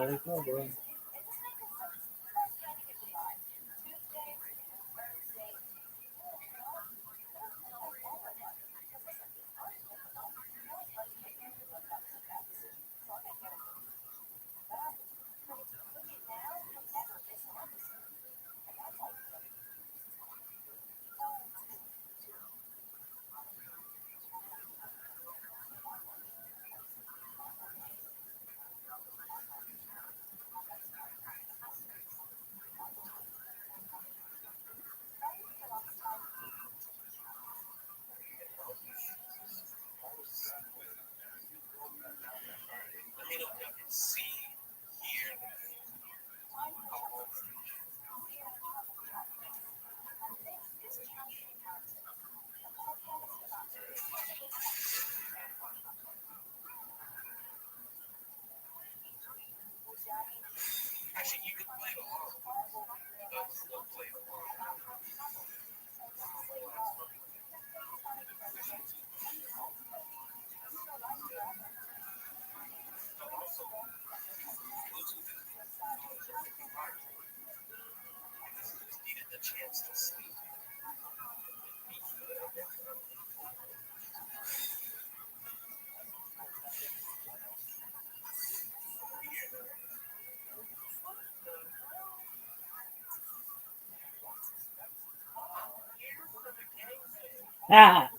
let's go, bro. Ah.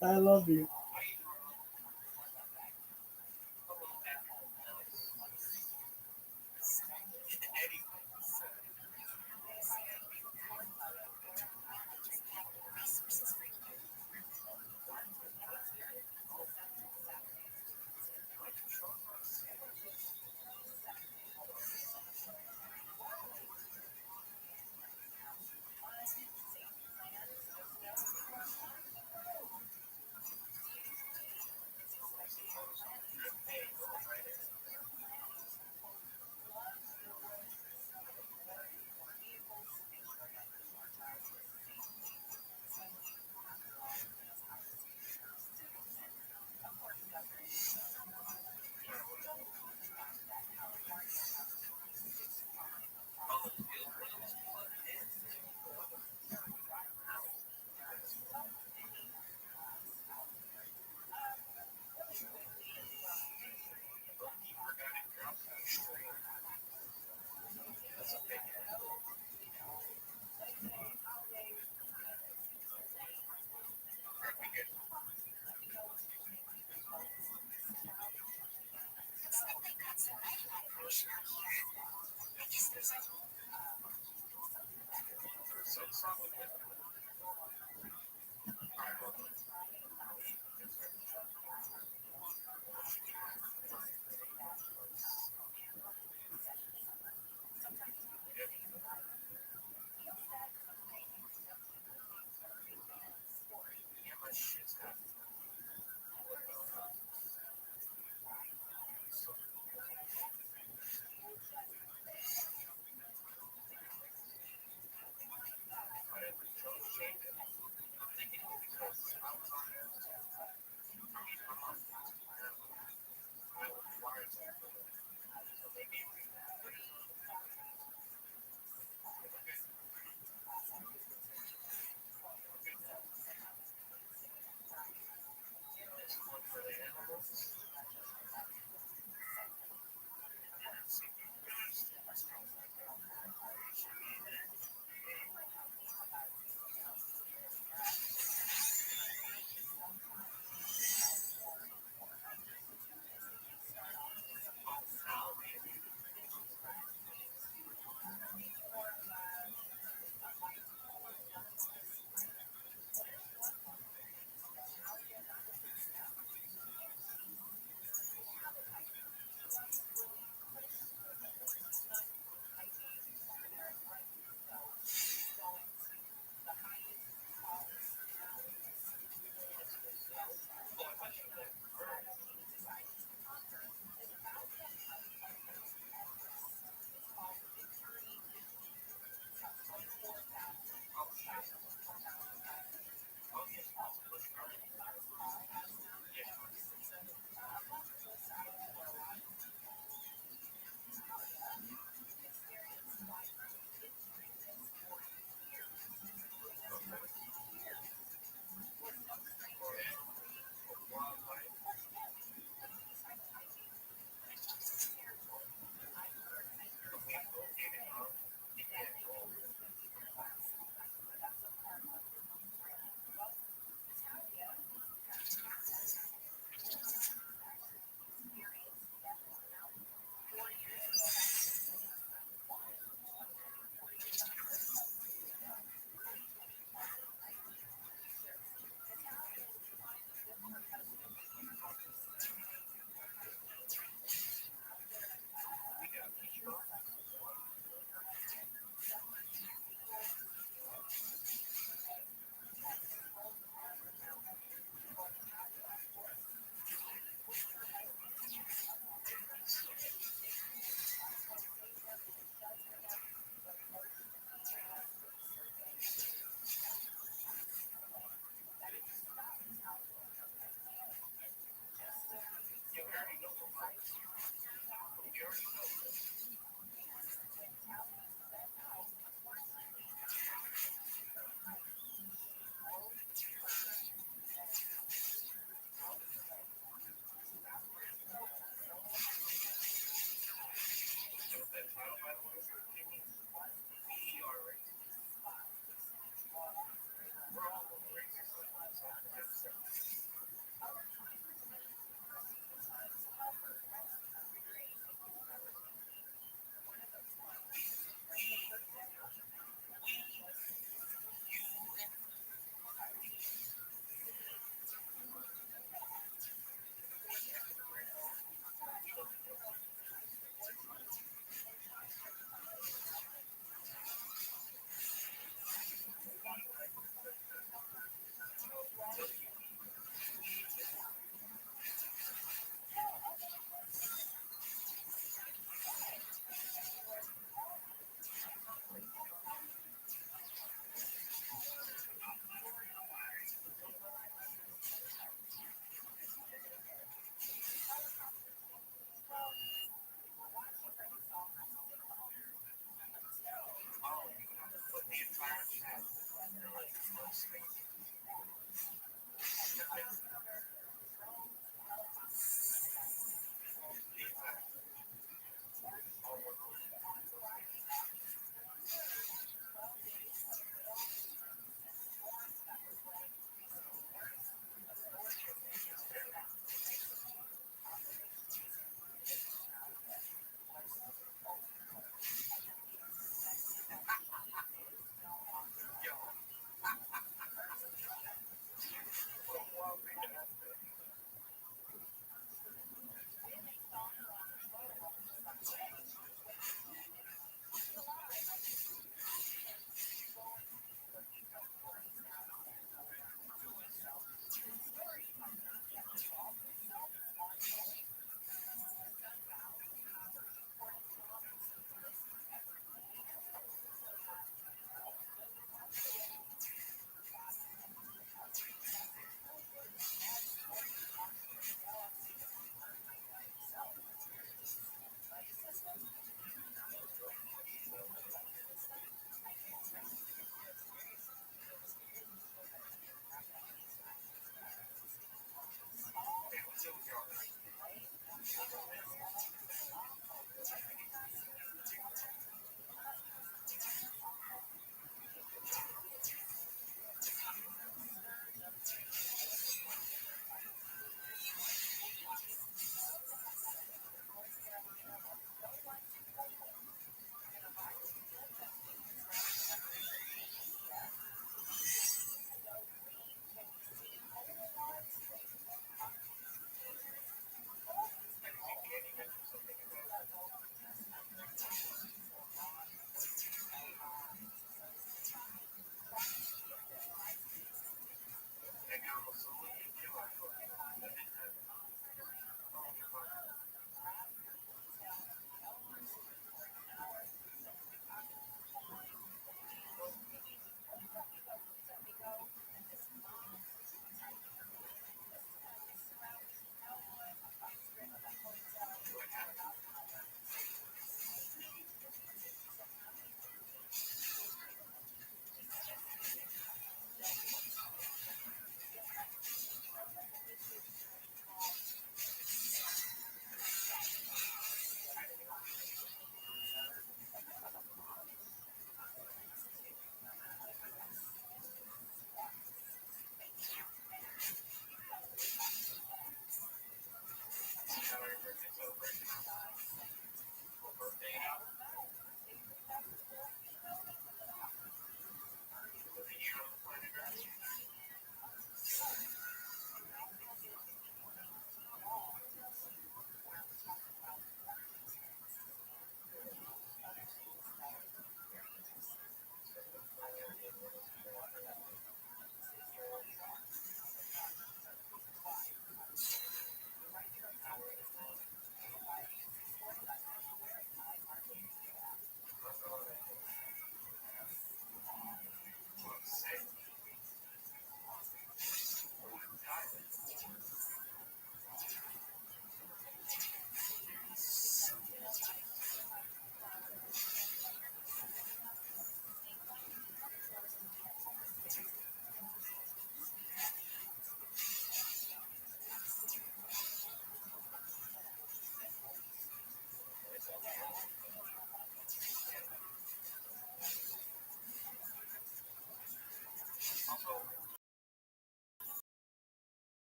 I love you.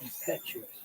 Impetuous.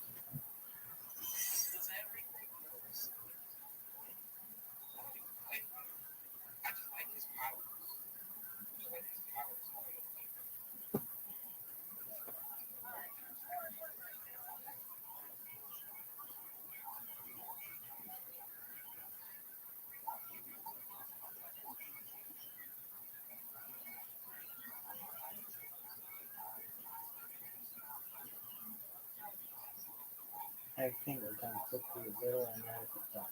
Everything was done quickly, with little and adequate thought.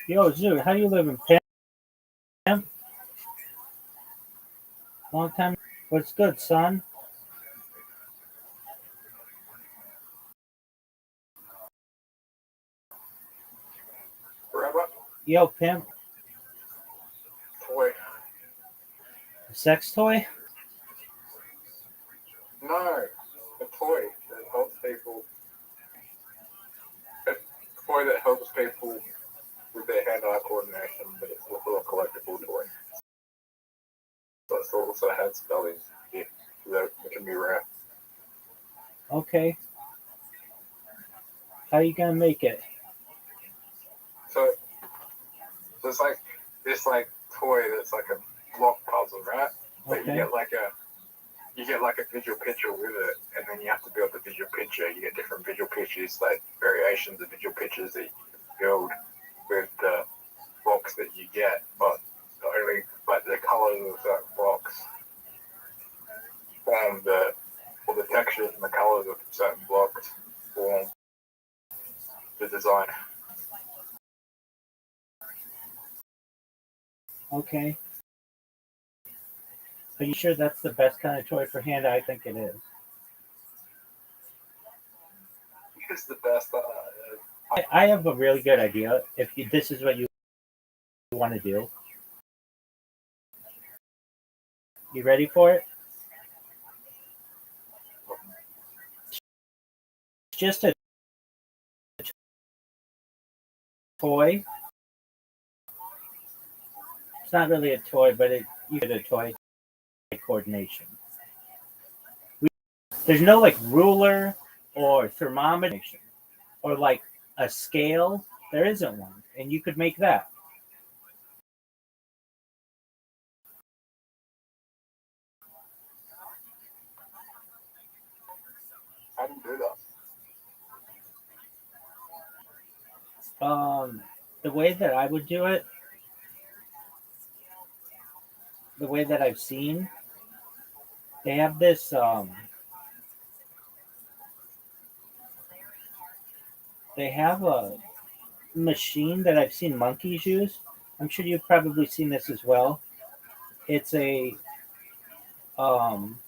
Yo, Zoo, how you living, Pam? Long time. What's good, son? Rabbi? Yo, Pam. Toy. A sex toy? No, a toy that helps people. A toy that helps people with their hand-eye coordination, but it's also a collectible toy. So it also has bellies, yeah, that can be rare. Okay. How you gonna make it? So it's like this toy that's like a block puzzle, right? But Okay. you get like a visual picture with it, and then you have to build the visual picture. You get different visual pictures, like variations of visual pictures that you build with the blocks that you get, but only like the colors of that blocks form the textures and the colors of certain blocks form the design. Okay. Are you sure that's the best kind of toy for hand? I think it is. It's the best. I have a really good idea. If this is what you want to do, you ready for it? It's just a toy. It's not really a toy, but you get a toy coordination. There's no like ruler or thermometer or like a scale. There isn't one, and you could make that. How do you do that? The way that I would do it, the way that I've seen, they have this. They have a machine that I've seen monkeys use. I'm sure you've probably seen this as well. It's a um,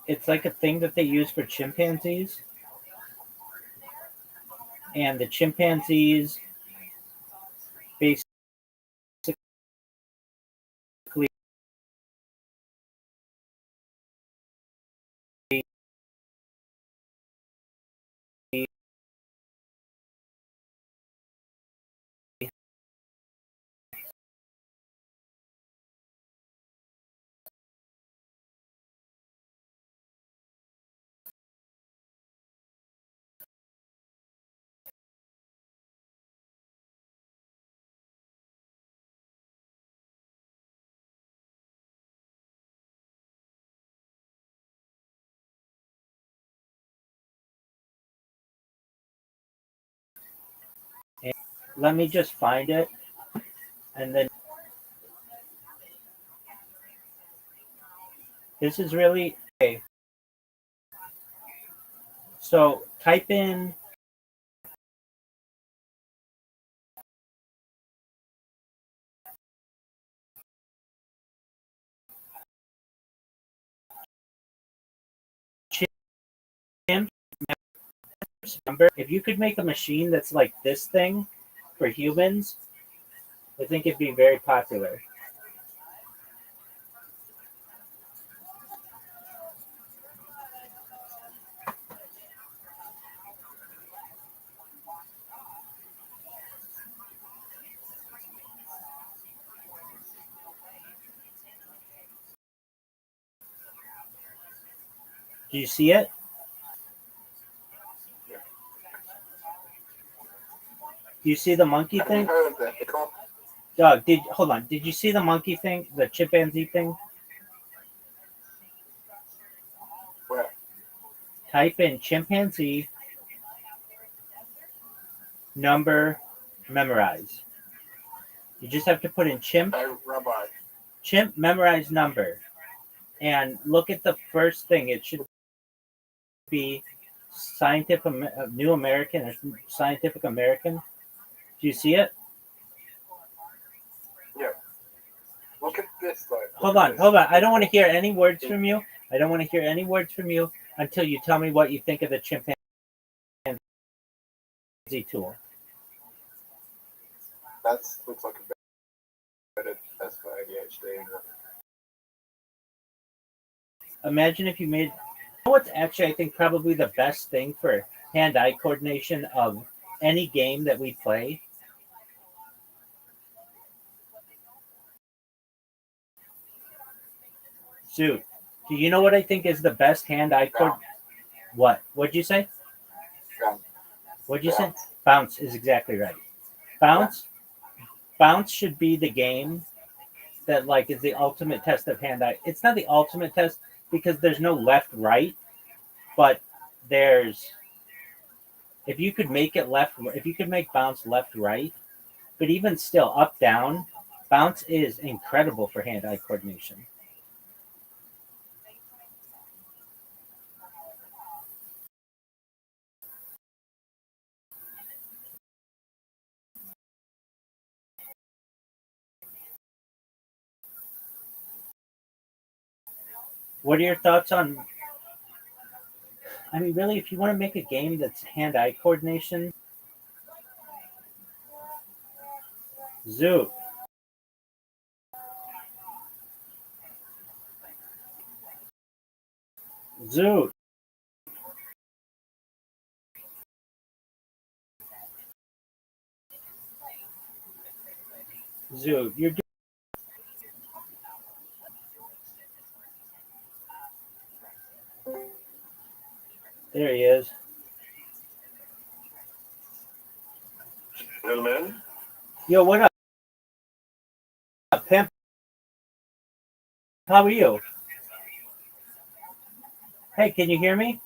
it's like a thing that they use for chimpanzees, and the chimpanzees basically let me just find it, and then this is really okay. So type in chimp number. If you could make a machine that's like this thing for humans, I think it'd be very popular. Do you see it? Do you see the monkey Have you thing? heard of that? It's called Doug, hold on. Did you see the monkey thing? The chimpanzee thing? where? Type in chimpanzee number memorize. You just have to put in Hey, Rabbi. chimp memorize number, and look at the first thing. It should be Scientific New American or Scientific American. Do you see it? Yeah. Look at this, though. Hold on. I don't want to hear any words from you. I don't want to hear any words from you until you tell me what you think of the chimpanzee tool. That looks like a better test for ADHD. Imagine if you made. You know what's actually, I think, probably the best thing for hand-eye coordination of any game that we play? Zoot, do you know what I think is the best hand-eye coordination? What? What'd you say? What'd you say? Bounce is exactly right. Bounce should be the game that like is the ultimate test of hand-eye. It's not the ultimate test because there's no left right, but there's if you could make bounce left right, but even still up down, bounce is incredible for hand-eye coordination. What are your thoughts on? I mean, really, if you want to make a game that's hand-eye coordination, Zoot. Zoot. Zoot. There he is. Gentlemen. Yo, what up, pimp? How are you? Hey, can you hear me?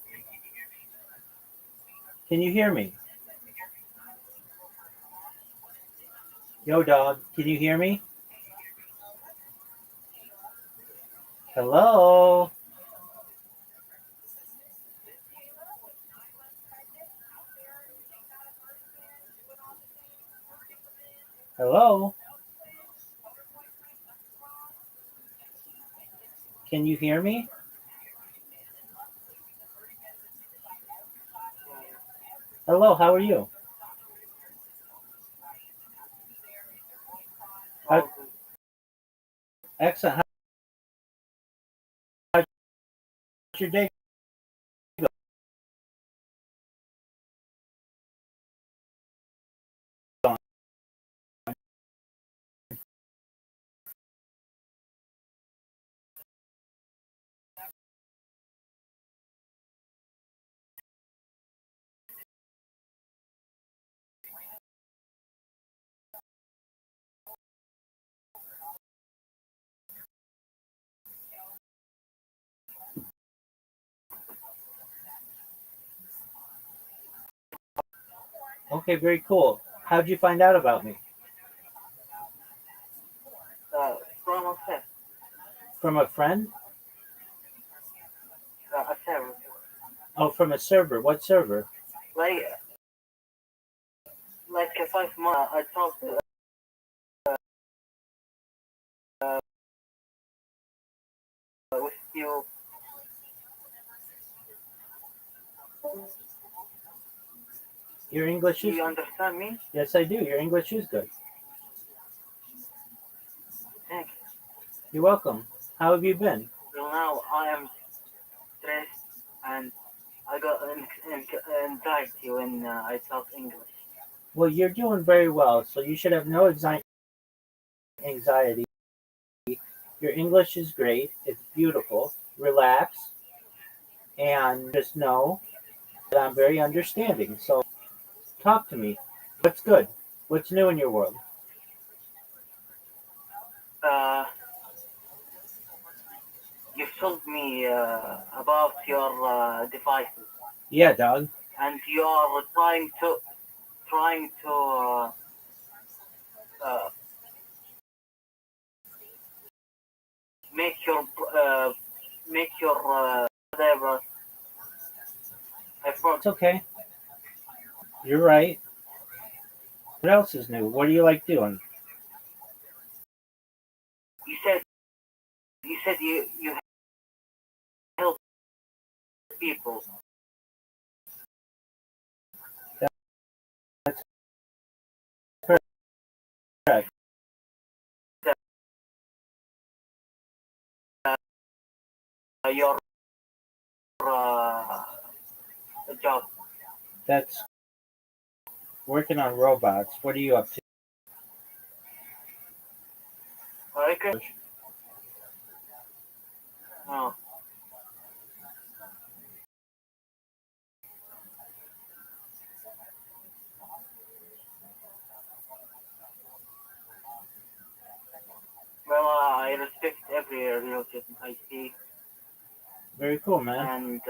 Can you hear me? Yo, dog, can you hear me? Hello? Hello? Can you hear me? Hello, how are you? How, excellent. How's your day going? Okay, very cool. How'd you find out about me? From a friend, From a friend? a server. Oh, from a server. What server? Like like 5 months, I talked with you. Your English Do is you understand me? Yes, I do. Your English is good. Thank you. You're welcome. How have you been? Well, now I am stressed and I got anxiety when I talk English. Well, you're doing very well, so you should have no anxiety. Your English is great. It's beautiful. Relax and just know that I'm very understanding. So talk to me. What's good? What's new in your world? Uh, you told me about your devices, Yeah, dog. and you are trying to uh, make your uh, make your whatever. I forgot. It's okay. You're right. What else is new? What do you like doing? You said you help people. That's correct. Your uh, job. That's working on robots. What are you up to? Okay. Oh, well, I respect every religion I see, Very cool, man. and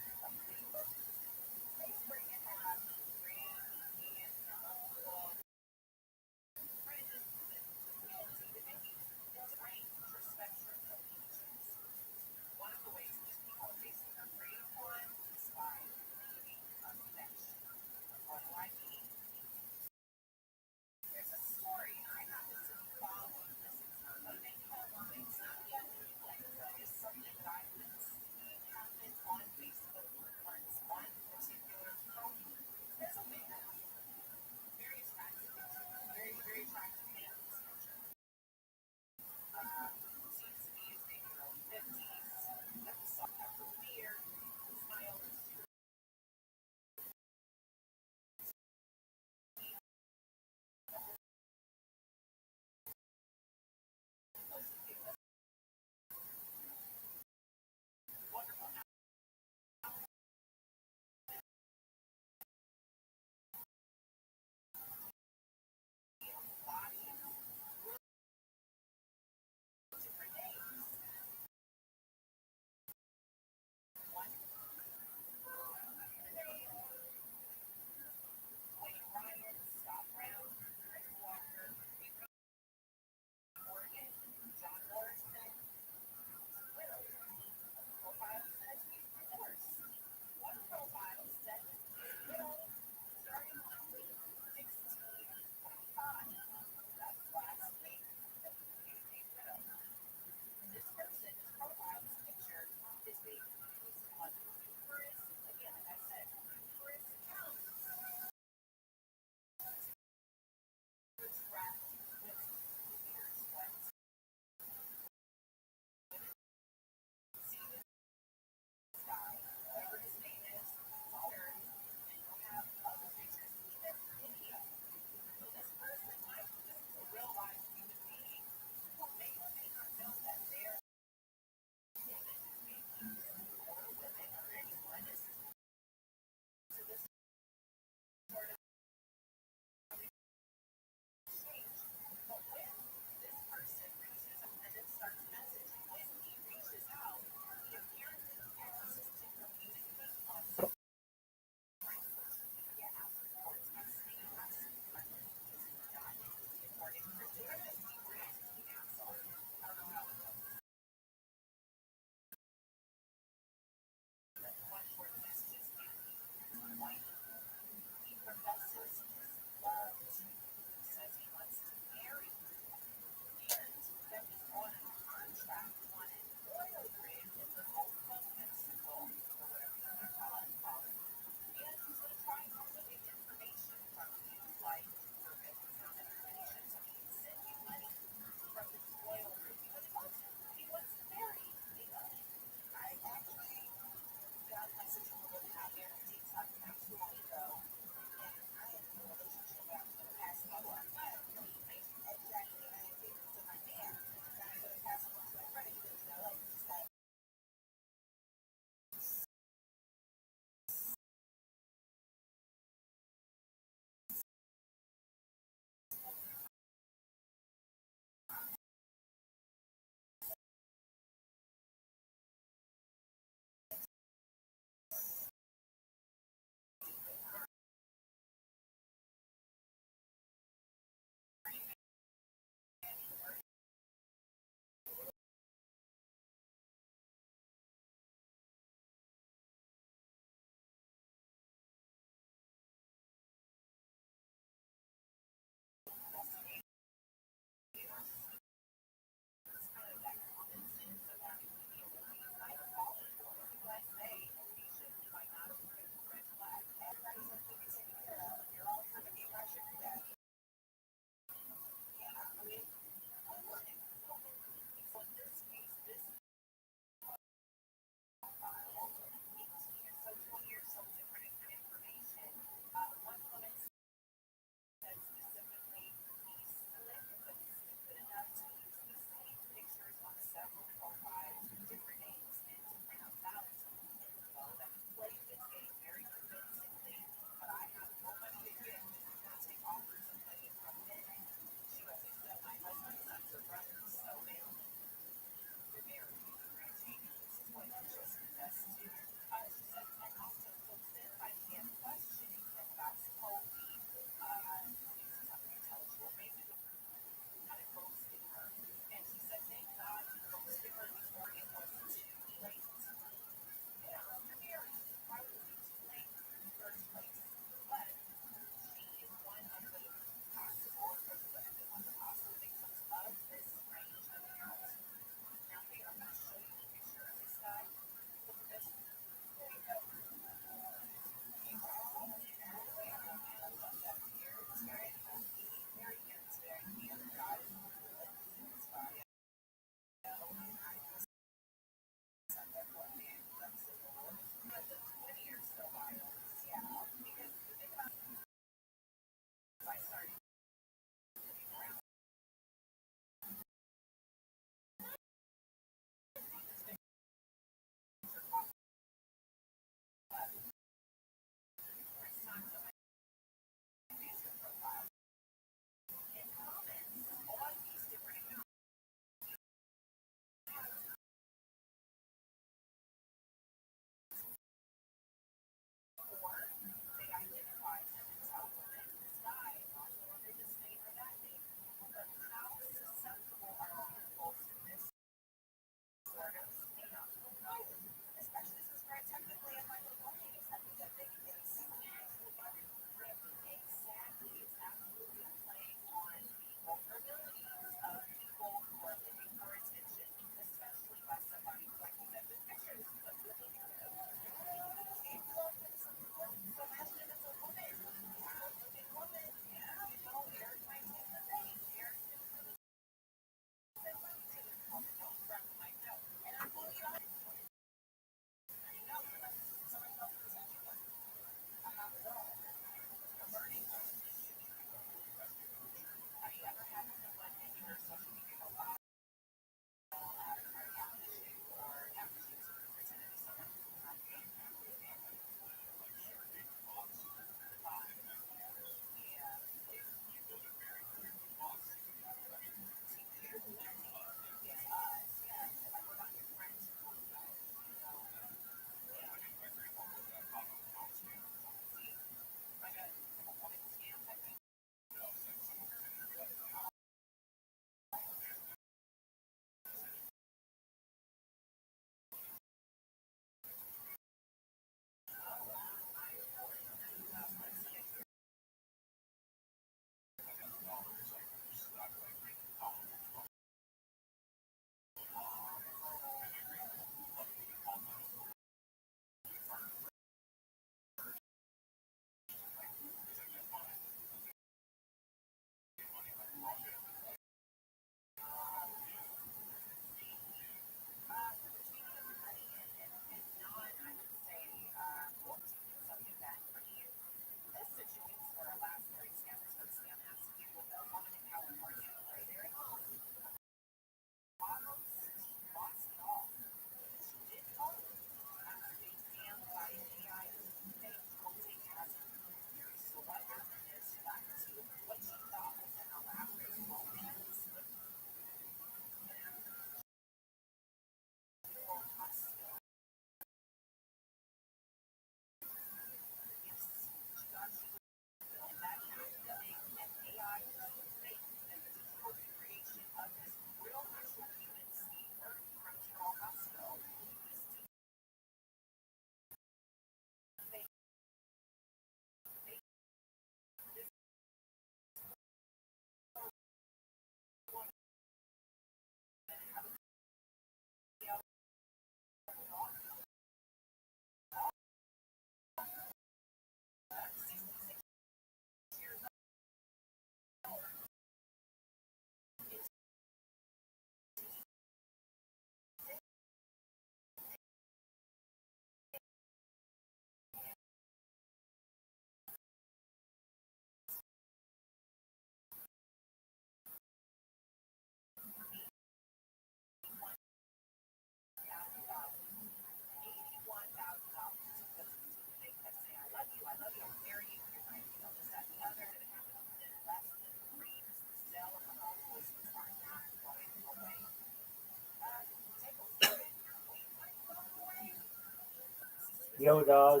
Yo, dog.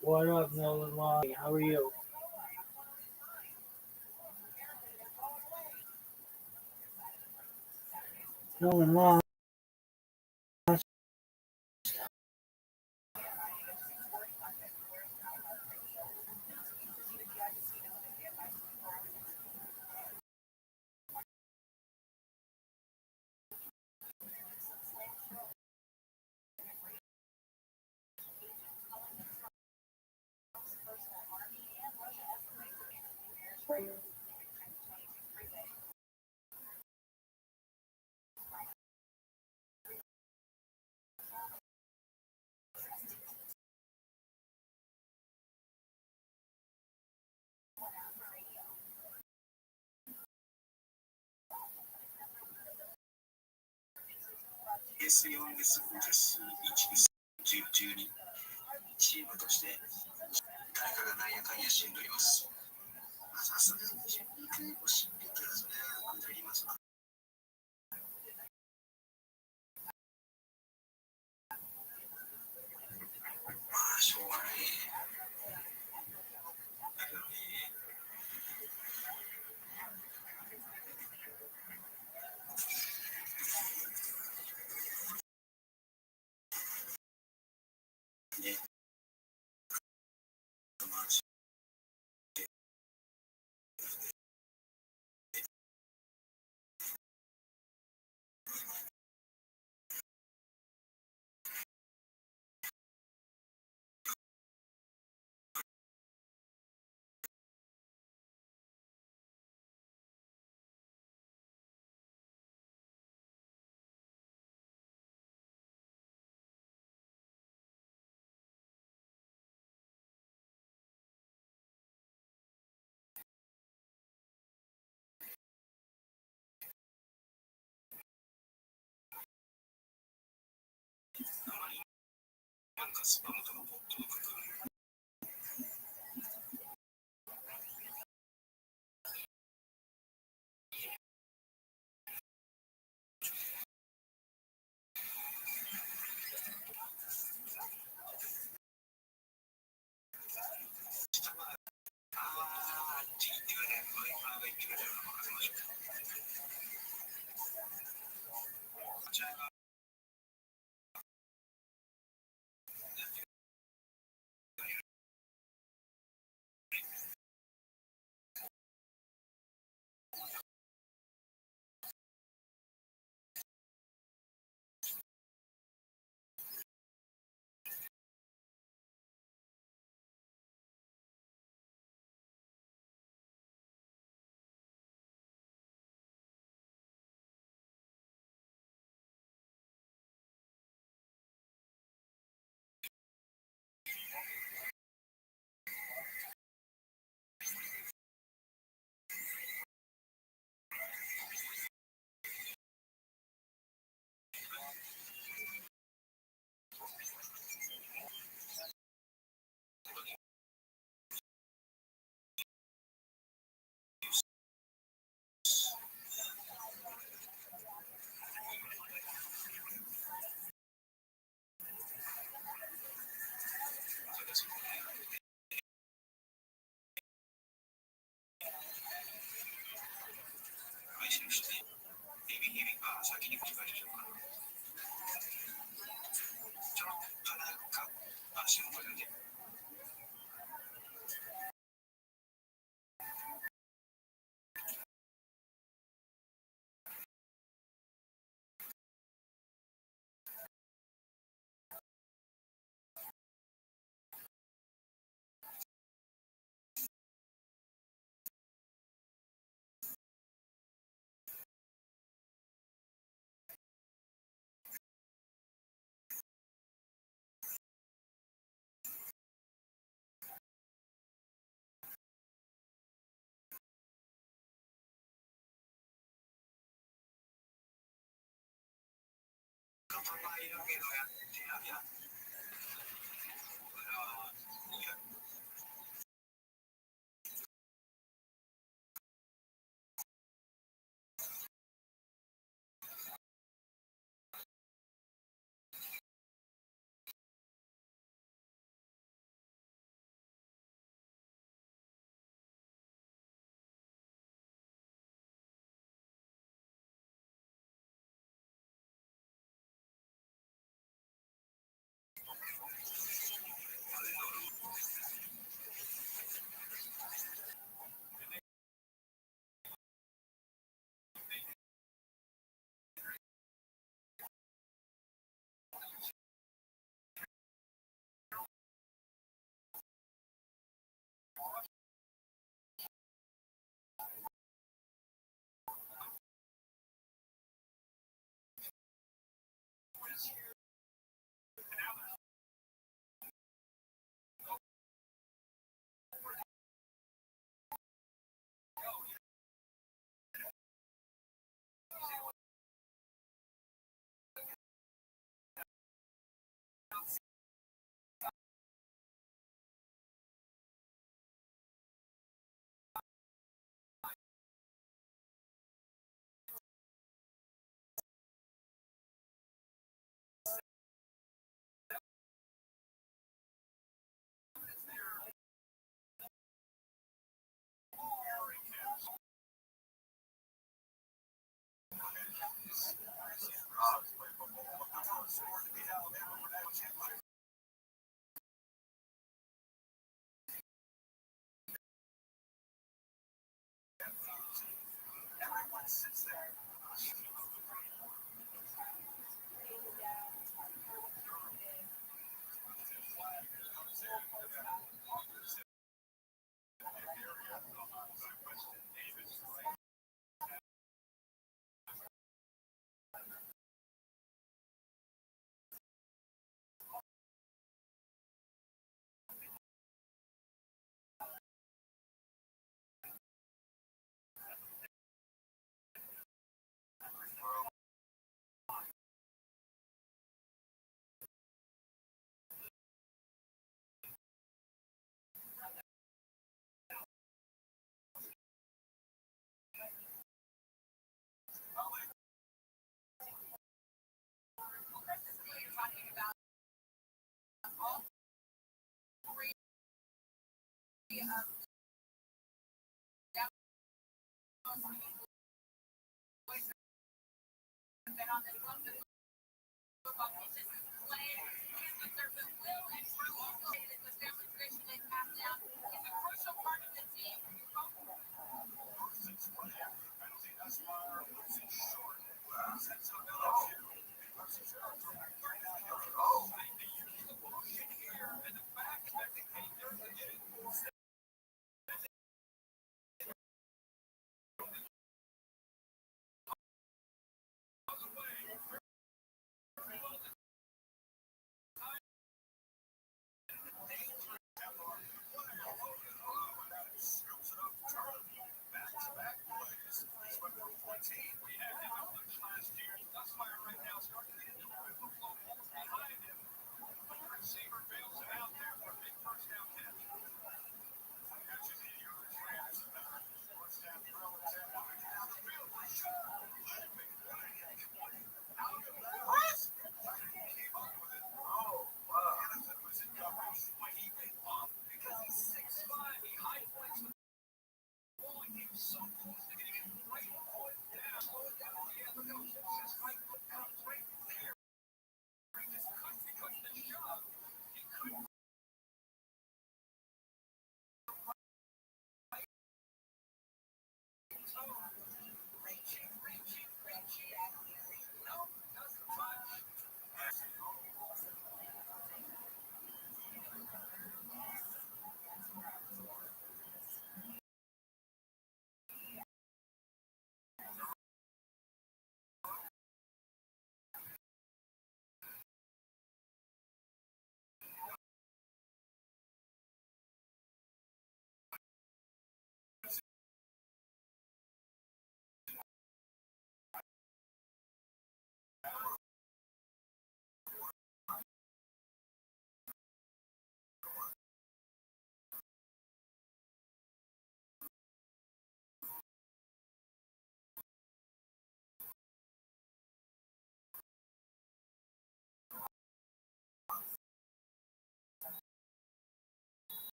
What up, Nolan Long? How are you? Nolan Long.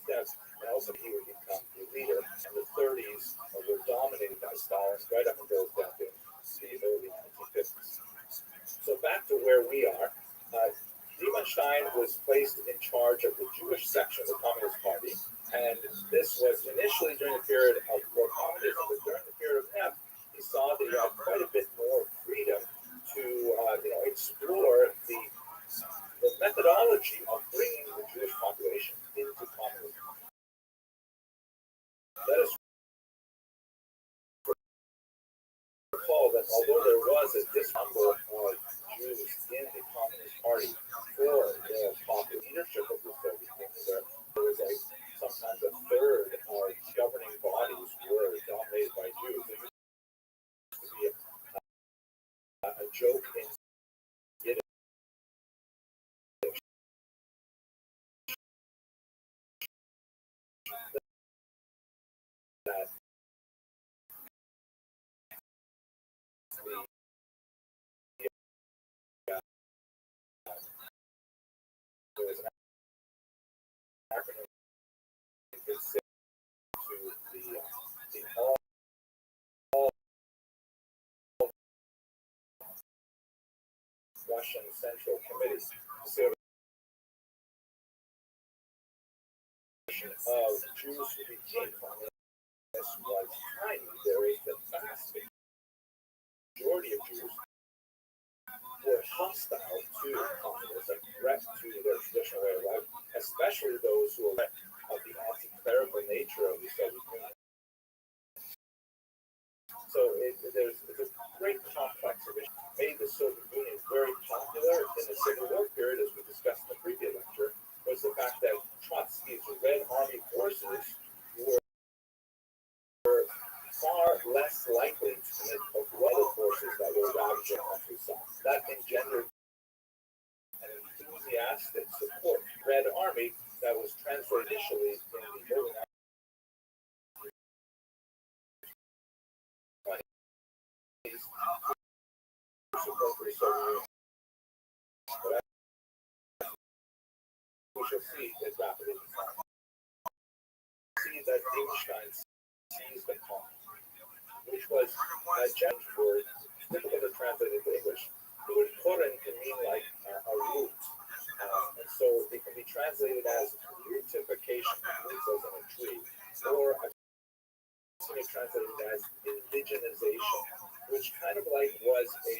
And also he would become the leader. And the 30s were dominated by Stalin right up until the early 1950s. So back to where we are, Stein was placed in charge of the Jewish section of the Communist Party, and this was initially during the period of communism, but during the period of F, he saw that he had quite a bit more freedom to explore the methodology of bringing the Jewish population into communism. Let us recall that although there was a number of Jews in the Communist Party for the popular leadership of the Soviet Union, there was sometimes a third of governing bodies were dominated by Jews. There used to be a joke in Yiddish that there was an acronym that said to the all Russian Central Committee. So of Jews who became communists was tiny. There is the vast majority of Jews were hostile to communism, threat to their traditional way of life, especially those who were of the anti-clerical nature of the Soviet Union. So it's a great complex of issues. Made the Soviet Union very popular in the Civil War period, as we discussed in the previous lecture, was the fact that Trotsky's Red Army forces were far less likely to commit other forces that were ravaging the countryside. That engendered an enthusiastic support for the Red Army that was transferred initially in the early 1920s to support the Soviet Union. But we shall see it rapidly decline. See that Einstein sees the calm, which was a Czech word, difficult to translate into English. The word koren can mean like a root, and so it can be translated as rootification, roots as in a tree, or I've seen it translated as indigenization, which kind of like was a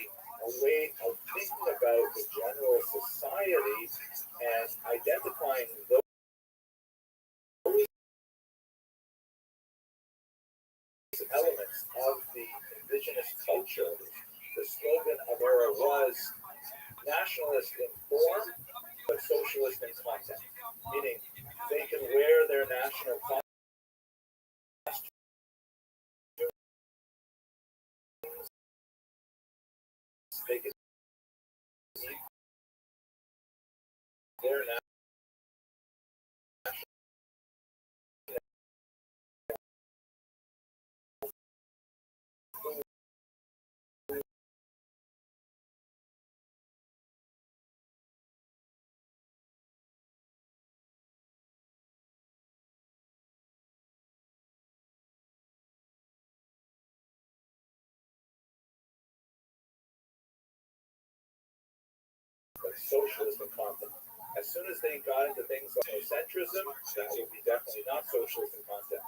way of thinking about the general society and identifying those elements of the indigenous culture. The slogan of era was nationalist in form, but socialist in content, meaning they can wear their national costumes, they can eat their national socialist and content. As soon as they got into things like ethnocentrism, that would be definitely not socialist and content.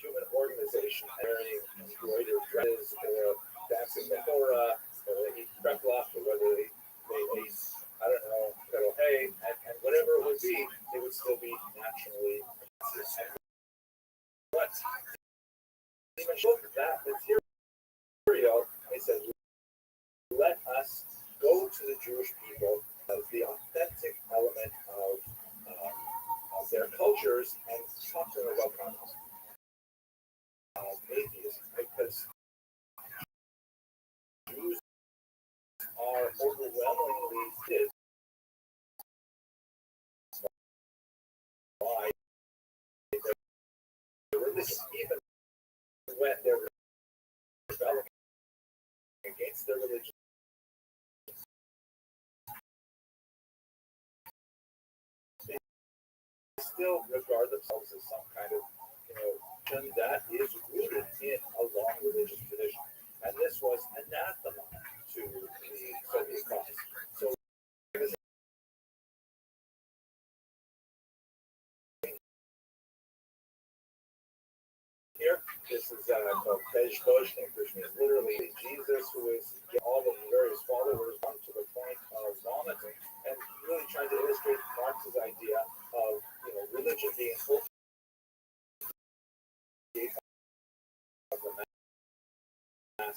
human organization wearing embroidered dresses or dancing the Torah, or they eat kreplach, or whether they ate, I don't know, kettle hay, and whatever it would be, it would still be naturally. But even look at that material, they said, let us go to the Jewish people as the authentic element of their cultures and talk to them about communism, atheism, because Jews are overwhelmingly did by the religion, even when they're rebelling against their religion. Still regard themselves as some kind of, religion that is rooted in a long religious tradition. And this was anathema to the Soviet cause. So here, this is called Bezboshnik, which means literally Jesus, who is all of the various followers come to the point of vomiting, and really trying to illustrate Marx's idea of religion being full of the mass.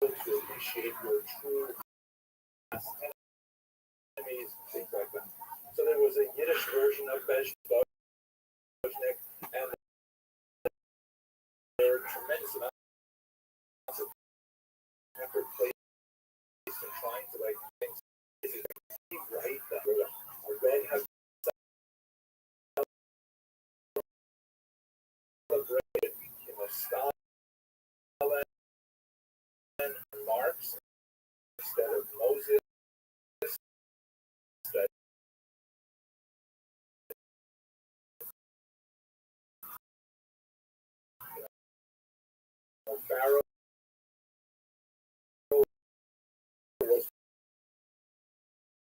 To appreciate your true enemies, things like that. So there was a Yiddish version of Bezboshnik, and there are tremendous amounts of effort placed in trying to things right that a red has celebrated Stalin and Marx instead of Moses. Pharaoh was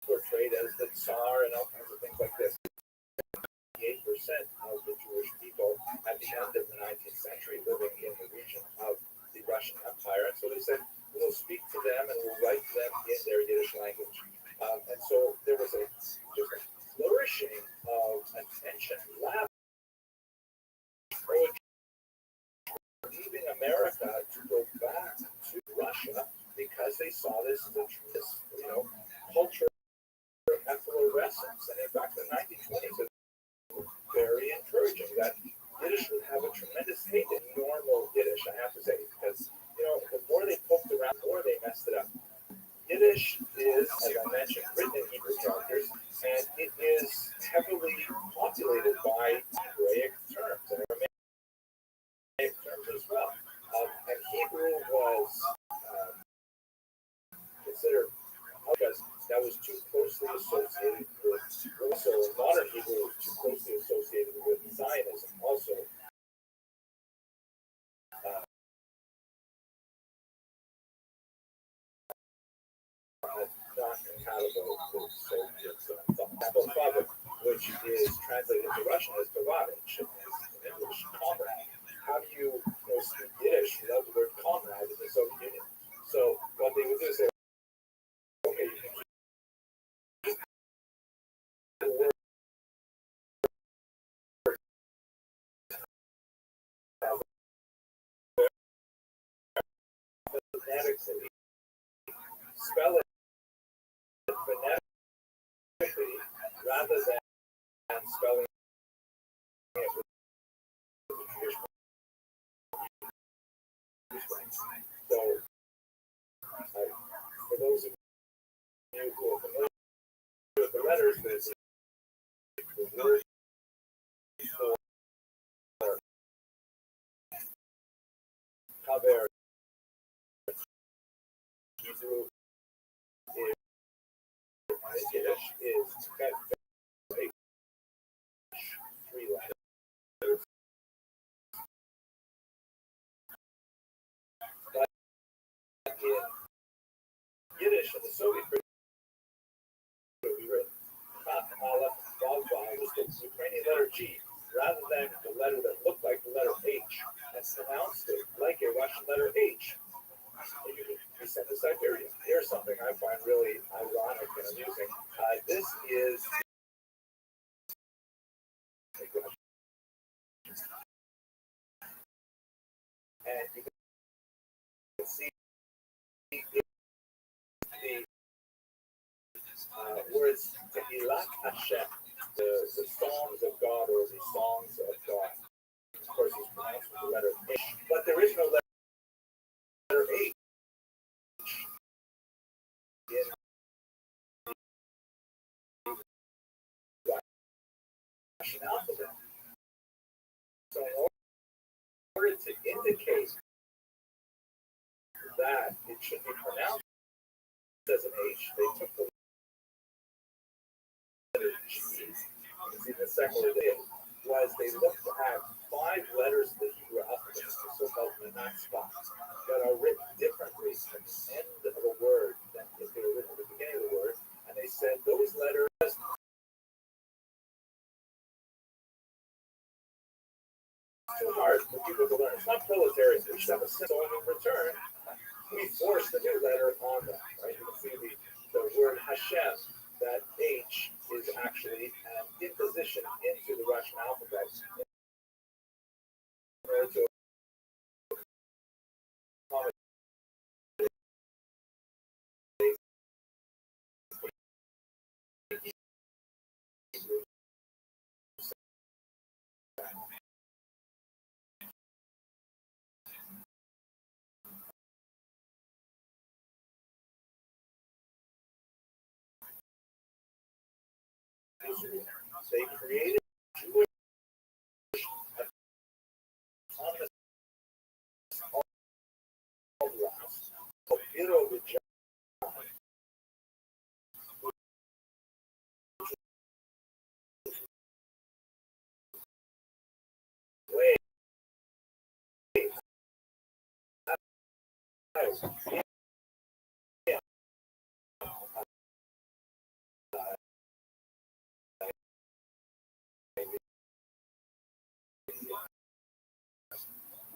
portrayed as the Tsar and all kinds of things like this. 8% of the Jewish people at the end of the 19th century living in the region of the Russian Empire. And so they said, we'll speak to them and we'll write to them in their Yiddish language. And so there was just a flourishing of attention, lavish poetry, leaving America to go back to Russia because they saw this as a tremendous, cultural efflorescence. And in fact, the 1920s is very encouraging that Yiddish would have a tremendous hate in normal Yiddish, I have to say, because, the more they poked around, the more they messed it up. Yiddish is, as I mentioned, written in Hebrew characters, and it is heavily populated by Hebraic terms and Aramaic terms as well. And Hebrew was considered, because that was too closely associated with, also modern Hebrew was too closely associated with Zionism, also. Not compatible with Soviet thought. Which is translated into Russian as Tovarich, in English, comrade. How do you speak Yiddish without the word comrade in the Soviet Union? So what they would do is say, okay, you can keep the word phonetically, spell it phonetically rather than spelling it with the traditional way. So, for those of you who are familiar with the letters, the word for Haber Hebrew in Yiddish is three letters. But in Yiddish, addition, the Soviet would be written Aleph Vav was the Ukrainian letter G, rather than the letter that looked like the letter H, and pronounced it like a Russian letter H. And you could be sent to Siberia. Here's something I find really ironic and amusing. This is and you can see the words Ilat Hashem, the songs of God or the songs of God. Of course, it's pronounced with the letter H, but there is no letter H in the Russian alphabet. So in order to indicate that it should be pronounced as an H, they took the letter G. See, the second one they did was they looked at 5 letters of the Hebrew alphabet, the so-called Manak spots, that are written differently at the end of a word than if they were written at the beginning of the word, and they said those letters too hard for people to learn. It's not proletarian. We should have a system in return. We force the new letter on them, right? You can see the word Hashem, that H is actually an imposition into the Russian alphabet in order to they created Jewish autonomous oblast called Birovich, way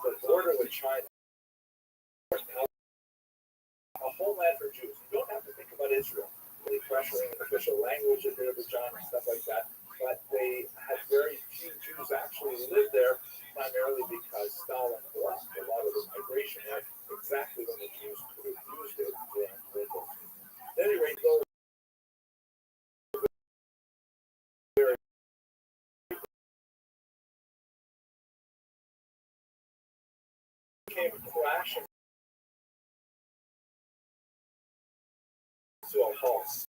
the border with China, a homeland for Jews. You don't have to think about Israel really pressuring an official language of Azerbaijan and stuff like that, but they had very few Jews actually live there, primarily because Stalin blocked a lot of the migration there exactly when the Jews could have used it. At any rate, though, came crashing to a halt.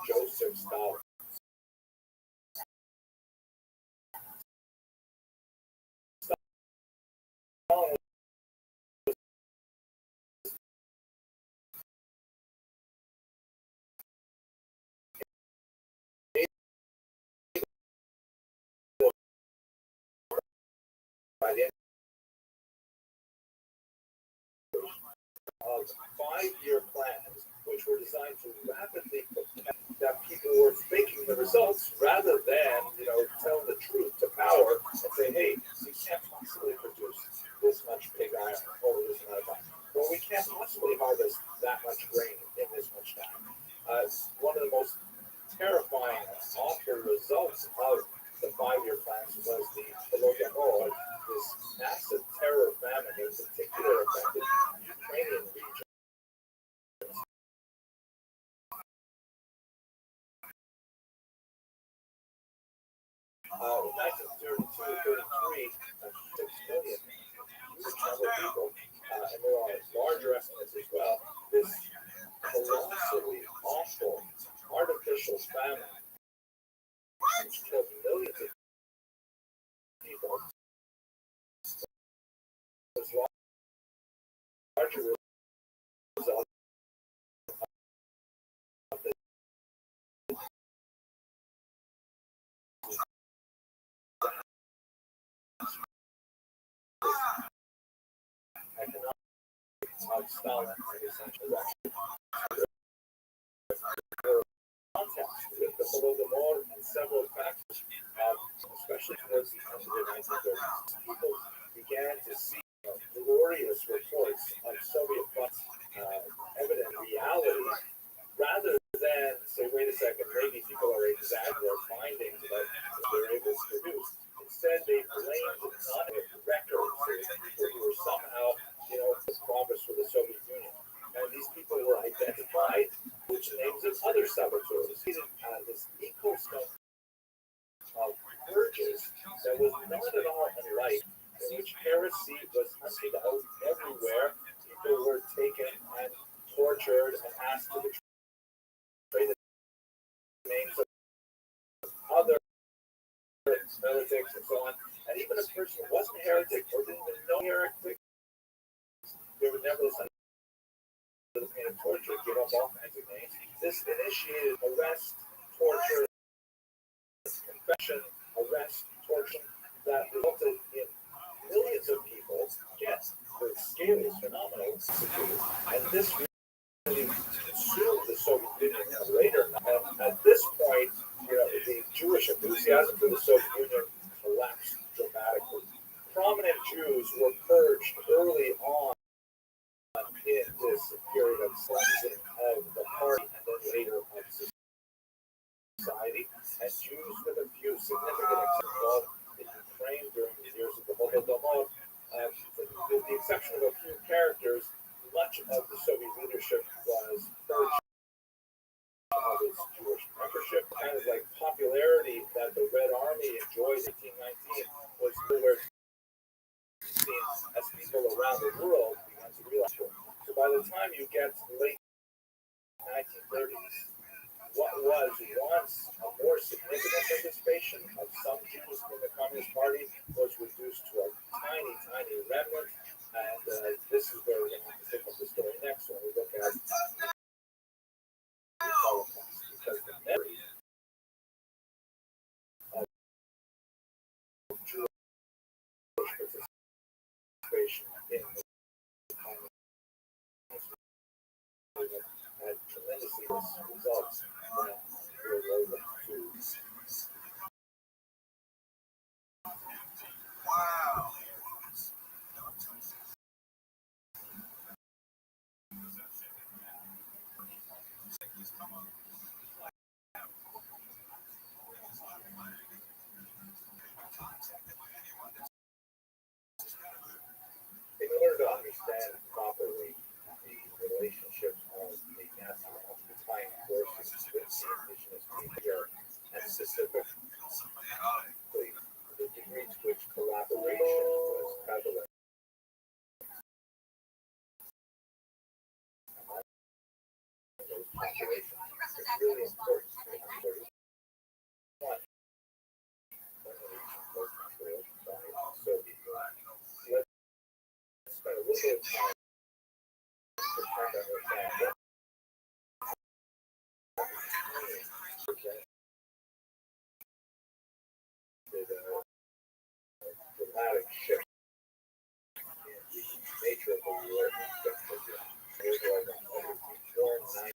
Joseph Stalin. Stalin by the end of 5-year plans, which were designed to rapidly that people were faking the results rather than, tell the truth to power and say, hey, we can't possibly produce this much pig iron over this amount of time. Well, we can't possibly harvest that much grain in this much time. One of the most terrifying and awful results of the 5-year plans was the Holodomor, this massive terror famine in particular affected Ukrainian regions. In 1932-33, 6 million huge number of people, and there are larger estimates as well. This colossally awful artificial famine, which killed millions of people, was larger result of Stalin essentially context with the Holodomor and several factors, especially towards the end of the 1930s. People began to see glorious reports of Soviet funds, evident reality, rather than say, wait a second, maybe people are exaggerating findings about what they're able to produce. Instead, they blamed not records that were somehow, the promise for the Soviet Union. And these people were identified, which names of other saboteurs. This ecosystem of purges that was not at all unlike, in which heresy was hunted out everywhere. People were taken and tortured and asked to betray the names of other heretics and so on. And even a person who wasn't a heretic or didn't even know heretic, they would nevertheless the pain of torture, give up all kinds of names. This initiated arrest, torture, confession, arrest, torture, that resulted in millions of people. Yes, the scale is phenomenal. And this really consumed the Soviet Union later. And at this point, the Jewish enthusiasm for the Soviet Union collapsed dramatically. Prominent Jews were purged early on in this period of cleansing of the party and then later of society, and Jews with a few significant examples in Ukraine during the years of the Holodomor, with the exception of a few characters, much of the Soviet leadership was purged of its Jewish membership. Kind of like popularity that the Red Army enjoyed in 1819 was nowhere seen as people around the world began to realize it. So by the time you get to the late 1930s, what was once a more significant participation of some Jews in the Communist Party was reduced to a tiny, tiny remnant. And this is where we're going to have to pick up the story next when we look at the Holocaust. Because the memory of Jewish participation in the Communist movement had tremendously results when we were able to. Wow. In order to understand properly the relationship of the Nazi occupying forces with the indigenous people here, and specifically the degree to which collaboration was prevalent among those populations, it's really important to understand one, when the region was controlled by the Soviet Union. Let's spend a little bit of time to try to understand what dramatic shift in the nature of the war. It was born 1914.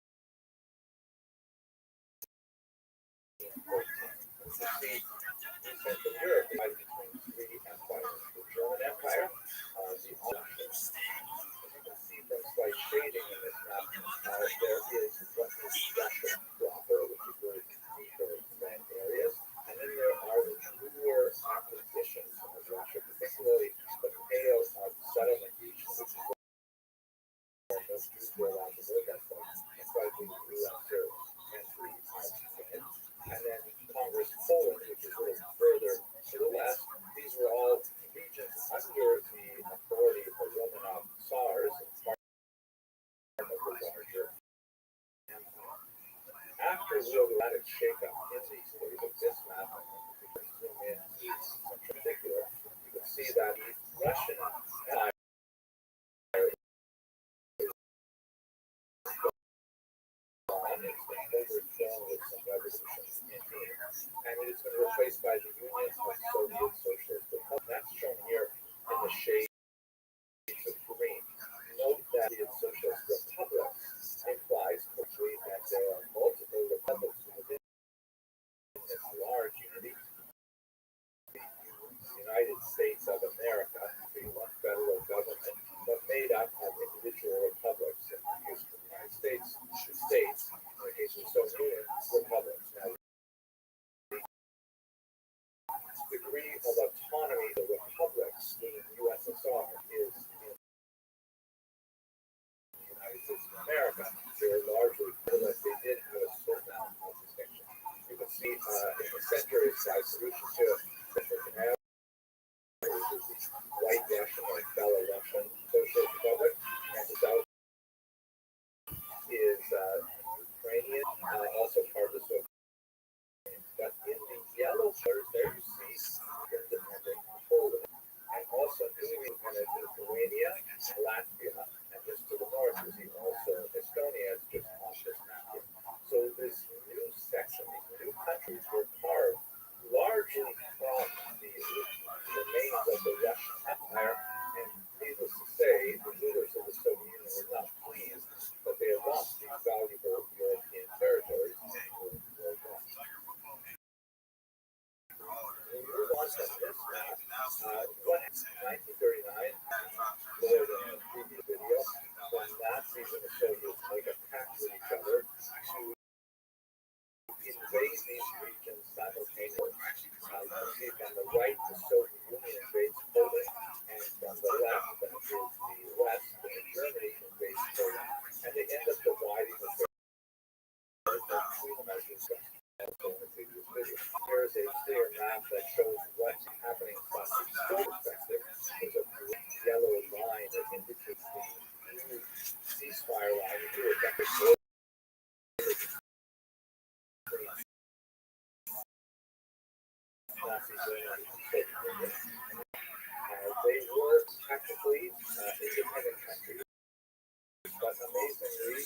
In Central Europe, divided between three empires: the German Empire, the Ottomans. As you can see from slight shading in this map, there is what is Russia proper, which is where the land areas, and then there are the newer acquisitions of Russia, particularly the Pale settlement region, which is where most Jews were allowed to live at first. That's why we grew after entry in. And then Congress Poland, which is a little further to the west. These were all regions under the authority of the Romanov Tsars, part of the larger empire. and it has been replaced by the Union of Soviet Socialist Republics. That's shown here in the shades of green. Note that the Socialist Republics implies quickly that there are multiple republics within this large unity. The United States of America, being one federal government, but made up of individual republics. In the case of the United States, states. In the case of the Soviet Union, republics. Now, the degree of autonomy of the republics in the USSR is in the United States of America. They were largely, unless they did have a certain amount of distinction. You can see in the center is by solution to the White Russian or Belarusian Socialist Republic, and the south is Ukrainian, also part of the Soviet Union. But in the yellow colors there you see independent Poland, and also newly independent Lithuania, Latvia, and just to the north you see also Estonia is just off this map here. So this new section, these new countries were carved largely from the remains of the Russian Empire, and needless to say, the leaders of the Soviet Union were not pleased that they had lost these valuable European territories and were gone. We move on from this map. What happened in 1939, more than in the previous video, when Nazis and the Soviets make a pact with each other to invade these regions simultaneously. You can see from the right, the Soviet Union invades Poland, and from the left, that is the West, Germany invades Poland, and they end up dividing the between them as discussed in the previous video. Here is a clear map that shows what's happening from the historical perspective. There's a yellow line that indicates the new ceasefire line. You do it back and forth. They were technically independent countries, but amazingly,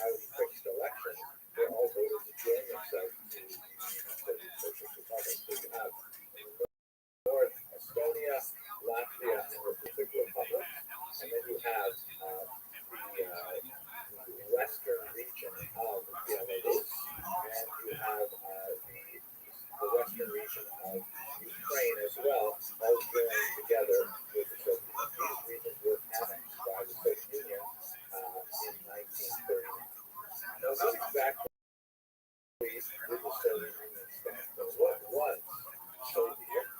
out of fixed elections, they all voted to join themselves to the Socialist Republic. So you have North Estonia, Latvia, and the Republic, and then you have the western region of Belarus, and you have the western region of Ukraine as well, all joined together with the Soviet Union. These regions were annexed by the Soviet Union in 1939. Now, going back to the Soviet Union stand, but what was Soviet?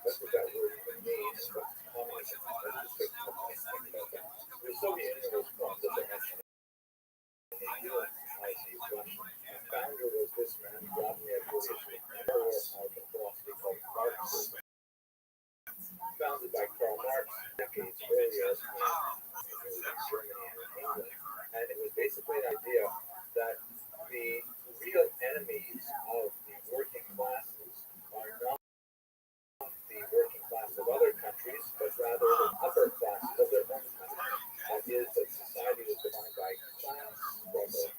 What does that word even mean? And what's communism? Let's just take a couple of things about that. The Soviet Union was formed, as I mentioned, in the U.S. as the Russian. The founder was this man, Rabbbi, or the philosophy called Marxism, founded by Karl Marx decades earlier in Germany and England. And it was basically an idea that the real enemies of the working classes are not the working class of other countries, but rather the upper classes of their own country. That is, that society was defined by class struggle,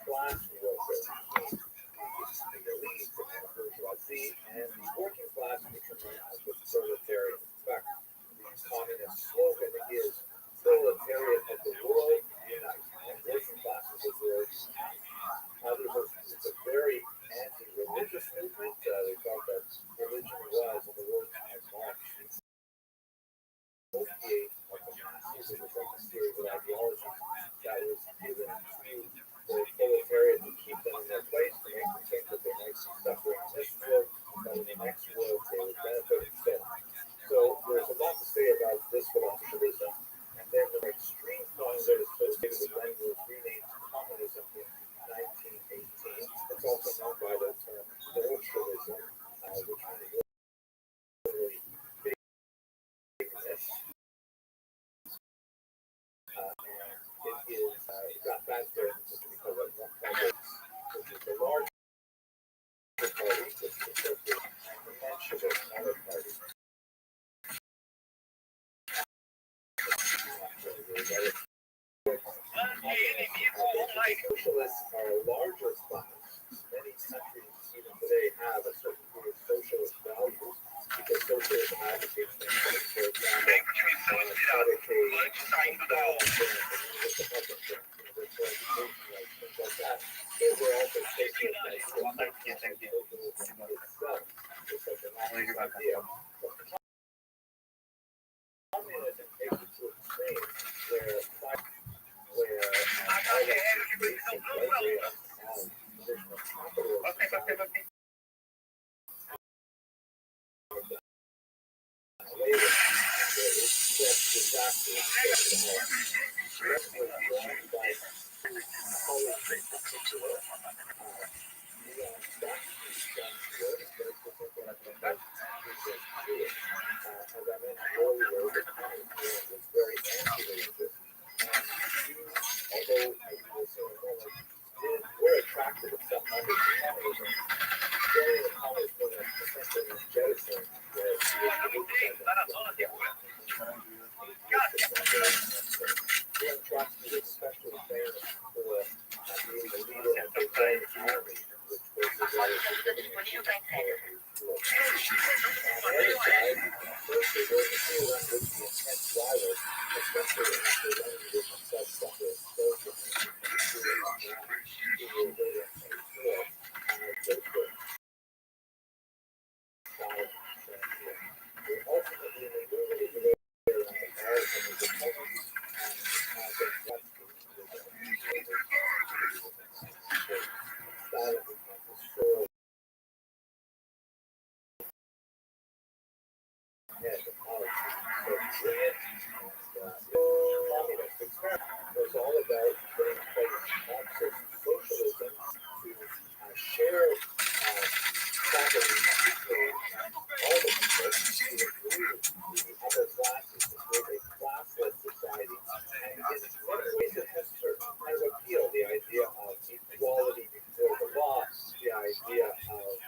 class warfare between the elite, the bourgeoisie, and the working class, which are known as the proletariat. In fact, the communist slogan is proletariat of the world unite, and working classes of the world unite. It's a very anti-religious movement. They thought that religion was, in the words of Marx, the opiate of the masses. It was like a series of ideologies that was given to the proletariat to keep them in their place, to make them think that they might be suffering in this world, but in the next world they would benefit and so on. So there's a lot to say about this philosophism, and then the extreme form that is associated with when it was renamed communism in 1918. It's also known by the term Rothschilism, which means literally bigness. And it got back there just because of one party, which is the large party, which is associated with the Bolshevik other party. Socialists are a larger class. Many countries even today have a advocates things like, for example, those are also statements that itself is such a nice idea. Communism takes it to extreme where we're attracted to some understanding. Was all about putting in place Marxist socialism to share property between all the people to include the upper classes to create a classless society. And in many ways it has certain kind of appeal, the idea of equality before the law, the idea of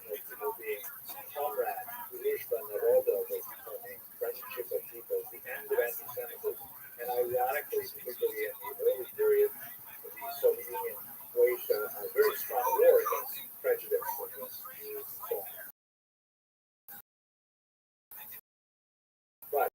people being comrades, Ruthschld and Rothschild was forming friendship of people, the end of anti-Semitism. And ironically, particularly in the early period, the Soviet Union waged a very strong war against prejudice, against Jews, and so on. But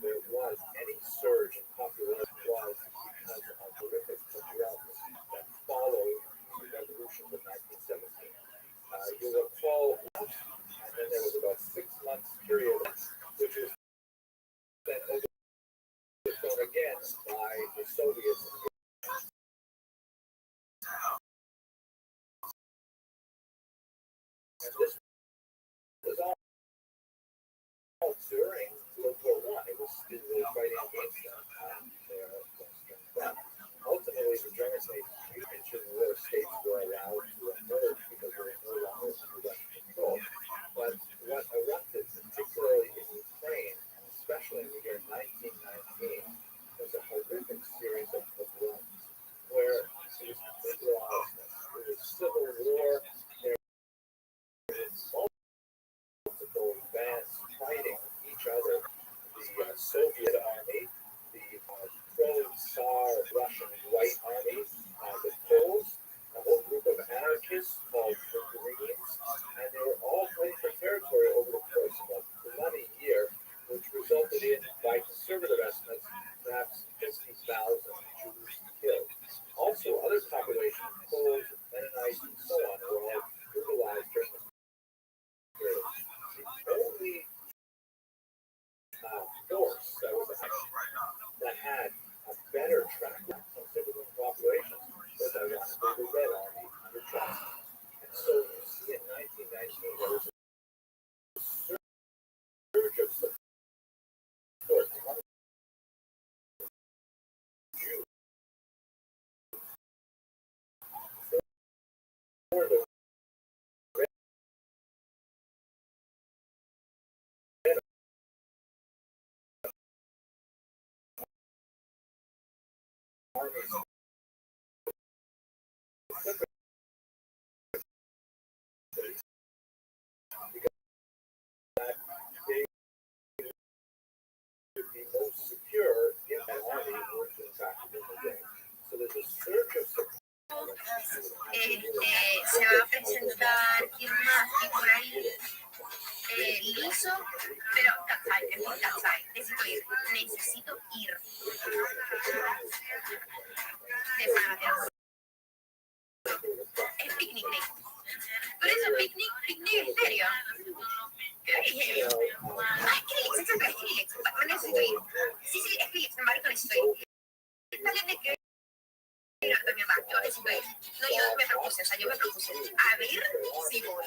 there was any surge in popularity was because of horrific patriotism that followed the revolution of 1917. You'll recall, and then there was about 6 months period, which was then overthrown again by the Soviets. And this was all during World War I. It was fighting against them. Ultimately, the Germans made huge mention where states were allowed to emerge because they were no longer under Russian control. But what erupted, particularly in Ukraine, and especially in the year 1919, was a horrific series of pogroms where it was complete lawlessness. There was civil war. There was multiple bands fighting each other. The Soviet army, the pro-Tsar Russian White Army, the Poles, a whole group of anarchists called the Greens, and they were all fighting for territory over the course of a bloody year, which resulted in, by conservative estimates, perhaps 50,000 Jews killed. Also, other populations, Poles, Mennonites, and so on, were all brutalized during this period. The only force that had a better track record from civilian populations was ironically the Red Army under Johnson. And so you see in 1919 there was a surge of support among Jews for the armies that they would be most secure if that army were to in fact win the day. So there's a surge of support. Se va a presentar quién más y por ahí liso, pero Katsai, es por Katsai, necesito ir. De pana, te lo juro. Es picnic day. Por eso picnic en serio. ¿Qué dije? Skrillex, exacto, Skrillex. No necesito ir. Sí, Skrillex, en Barito necesito ir. Dale de que también va, yo necesito ir. No, yo me propuse. A ver si voy.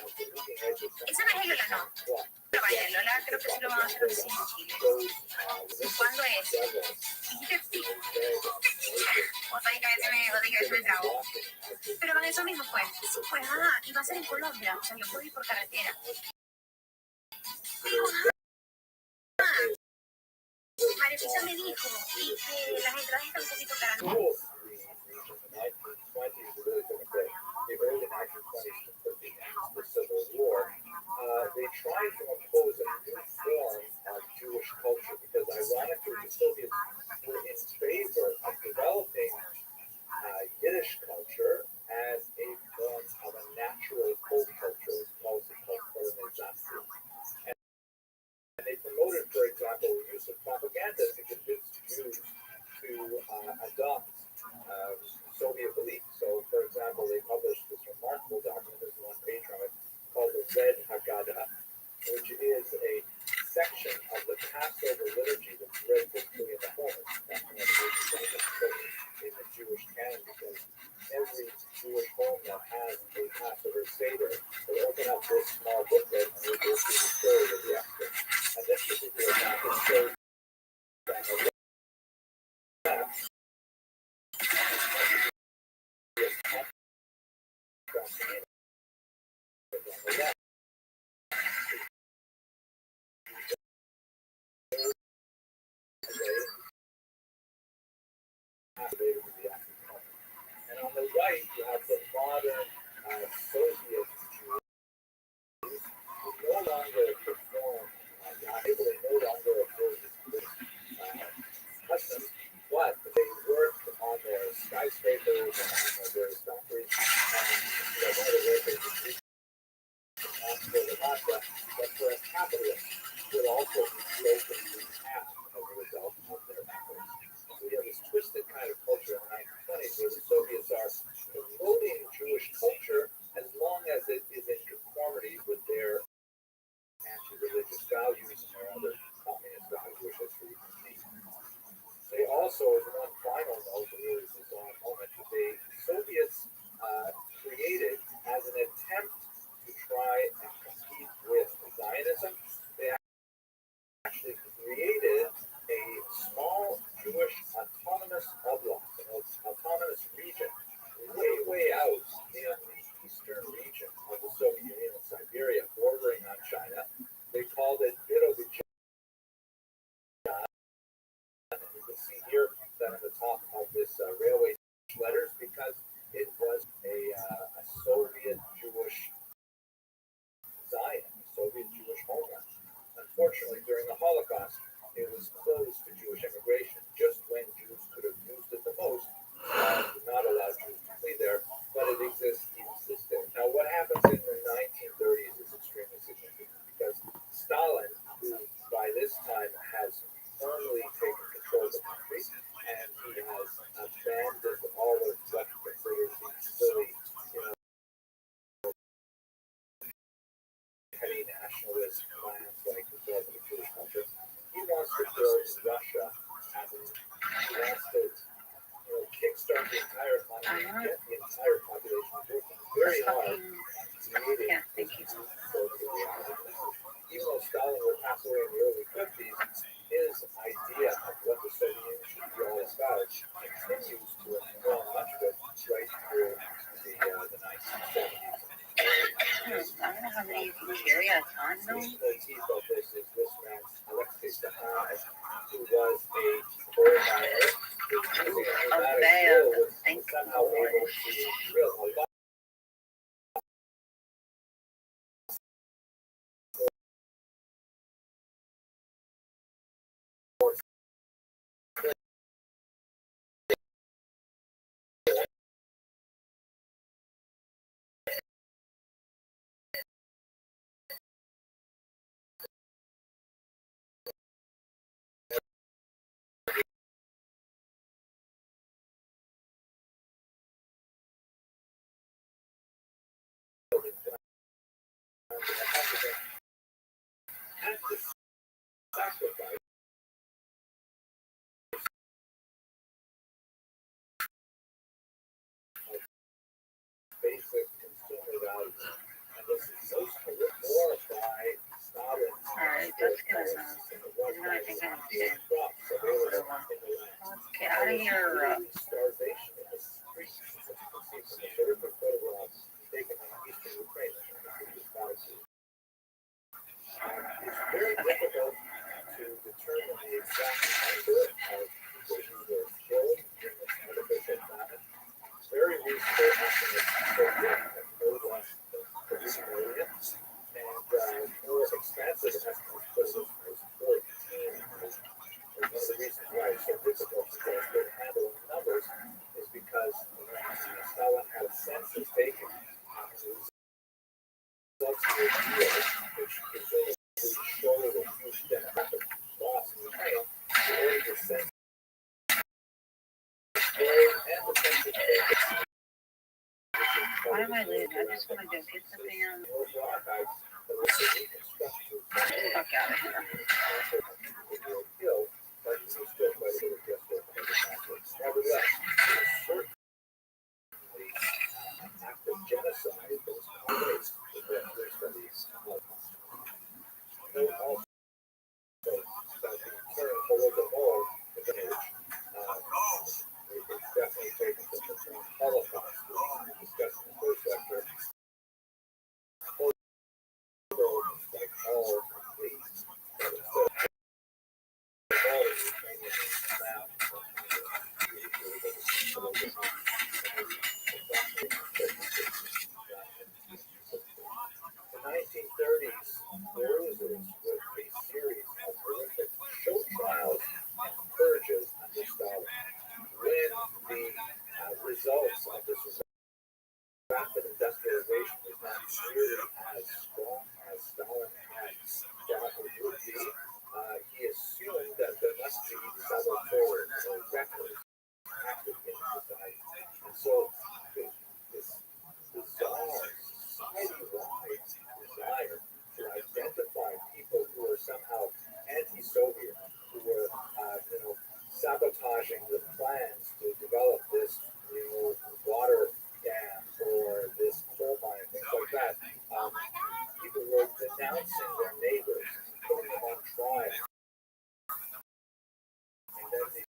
Esa no es el Lola, no. Pero vaya, el Lola creo que sí lo van a hacer en Chile. ¿Cuándo es? Dijiste sí. Otra vez que me trago. Pero van eso mismo, pues. Sí, pues, y va a ser en Colombia. O sea, yo puedo ir por carretera. Pero, Marifisa me dijo y que las entradas están un poquito caras. They tried to impose a new form of Jewish culture because, ironically, the Soviets were in favor of developing Yiddish culture as a form of a natural folk culture, also called colonization. And they promoted, for example, the use of propaganda to convince Jews to adopt Soviet beliefs. So, for example, they published this remarkable document, there's one page from it, called the Red Haggadah, which is a section of the Passover liturgy that's read typically in the home. That's one of the in the Jewish canon, because every Jewish home that has a Passover Seder will open up this small booklet and we'll go through the story of the Esther. And this particular passage shows that the left and on the right, you have the modern Soviet Jews who no longer perform, they no longer observe this customs, but they work on their skyscrapers and on their various factories. And one of the workers is for the Moscow, but for a capitalist would also be broken in half as a result of their efforts. So we have this twisted kind of culture in the 1920s where the Soviets are promoting Jewish culture as long as it is in conformity with their anti-religious values and their other communist values, which is for you can see. They also, as one final note, really is this on moment, the Soviets created as an attempt to try and compete with Zionism. They actually created a small Jewish autonomous oblast, an autonomous region, way out in the eastern region of the Soviet Union in Siberia, bordering on China. They called it Birobidzhan. And you can see here that at the top of this railway letters, because it was a Soviet Jewish Zion, Soviet Jewish homeland. Unfortunately, during the Holocaust, it was closed to Jewish immigration just when Jews could have used it the most. Did not allow Jews to flee there, but it exists still. Now, what happens in the 1930s is extremely significant because Stalin, who by this time has firmly taken control of the country, and he has abandoned all of what he considers silly, petty nationalist plans like the development of Jewish culture. He wants to build Russia as he wants to kickstart the entire economy and get the entire population working very hard creating even though Stalin would pass away in the early 50s, his idea of what the Soviet Union should be all about continues to inform much of it right through the 1970s. I don't know how many you can carry at a time, though. teeth of this is this man, Alexei Sahan, who was a coal miner who was using a pneumatic drill was somehow able to drill a lot. At the sacrifice of basic consumer values. And this is so more by Stalin. Alright, that's good enough. You know, I think I'm good. Let's get out of here. Starvation in the streets. You can see some terrific photographs taken on eastern Ukraine. It's very difficult to determine the exact number of people who were killed in this artificial famine. Very reasonable estimates for have no less than 3 million, and more expansive estimates for this was 14 million. And one of the reasons why it's so difficult to get a good handle on numbers is because Stalin had a census taken. Results of the deal, which presumably showed a huge demographic loss in Ukraine, in order to send and the census taken. Why am I leaving? I just want to go get something on. Fuck out of here. Genocide was always the best studies. Note also that the term Holodomor is an age. It's definitely taken from the term Holocaust, which we discussed in the first lecture. Holodomor, like all complete, but instead of all the Ukrainian map, the 1930s closes with a series of horrific show trials and purges under Stalin. When the results of this rapid industrialization was not nearly as strong as Stalin had thought it would be, he assumed that there must be saboteurs or wreckers active in society. And so this bizarre society-wide desire to identify people who are somehow anti-Soviet, who were, sabotaging the plans to develop this, water dam or this coal mine, things like that. People were denouncing their neighbors, putting them on trial. And then these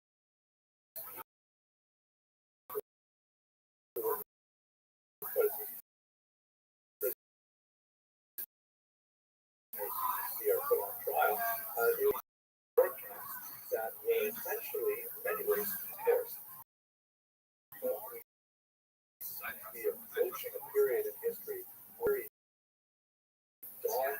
are put on trial. There was broadcasts that were essentially, in many ways, forced. The approaching a period in history where dark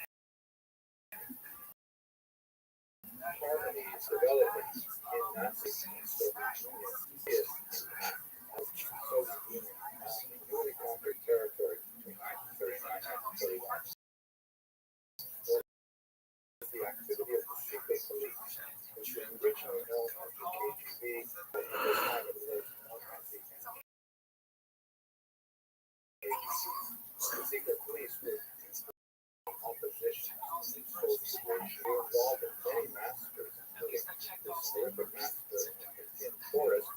harmonies developing in Nazi and Soviet Union is impact of Soviet Union in newly conquered territory between 1939 and 1941. The activity of the secret police, which was originally known as the KGB, but at this time it was known as the NKVD. The secret police were opposition to Soviet rule. They were involved in many massacres, including this horrific massacre in Forest,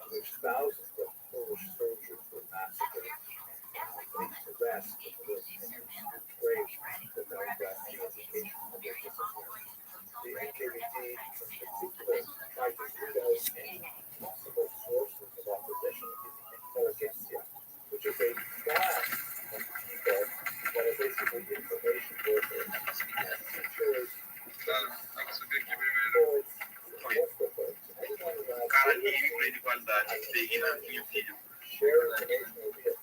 which thousands of Polish soldiers were massacred and placed to rest in this huge grave without any indication of their disappearance. The NKVD in particular tried to root out any possible sources of opposition in the intelligentsia, which is a class of people share information with you.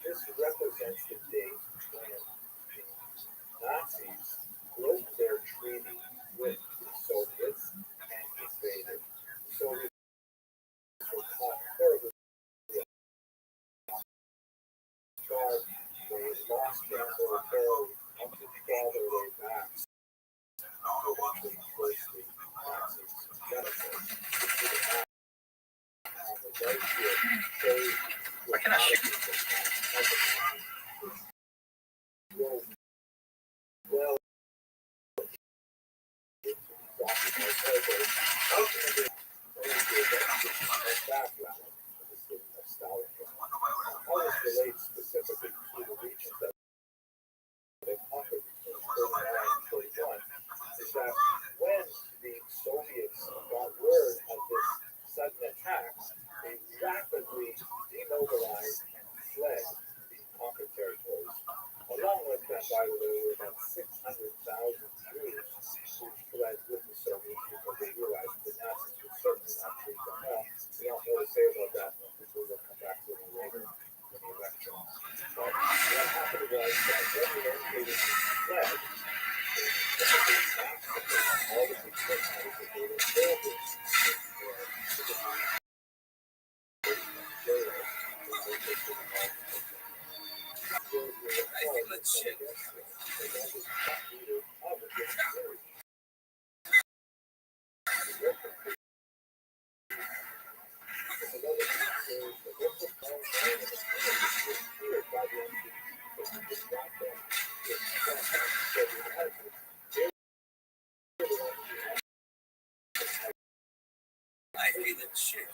This represents the date when the Nazis broke their treaty with the Soviets and invaded. The Soviets were caught terribly off guard. They lost their territory up to farther way back. Eventually forced the Nazis to genocide. Right here shows Why can I shoot? Well, relates specifically to the regions that they conquered in 1941 is that when the Soviets got word of this sudden attack, they rapidly demobilized and fled the conquered territories. Along with them, by the way, were about 600,000 Jews who fled with the Soviets because they realized the Nazis would certainly not treat them well. We don't know to say about that because we will come back to it later in the election. But what happened was that when the invaders fled, they all the equipment that they were building I feel it shit.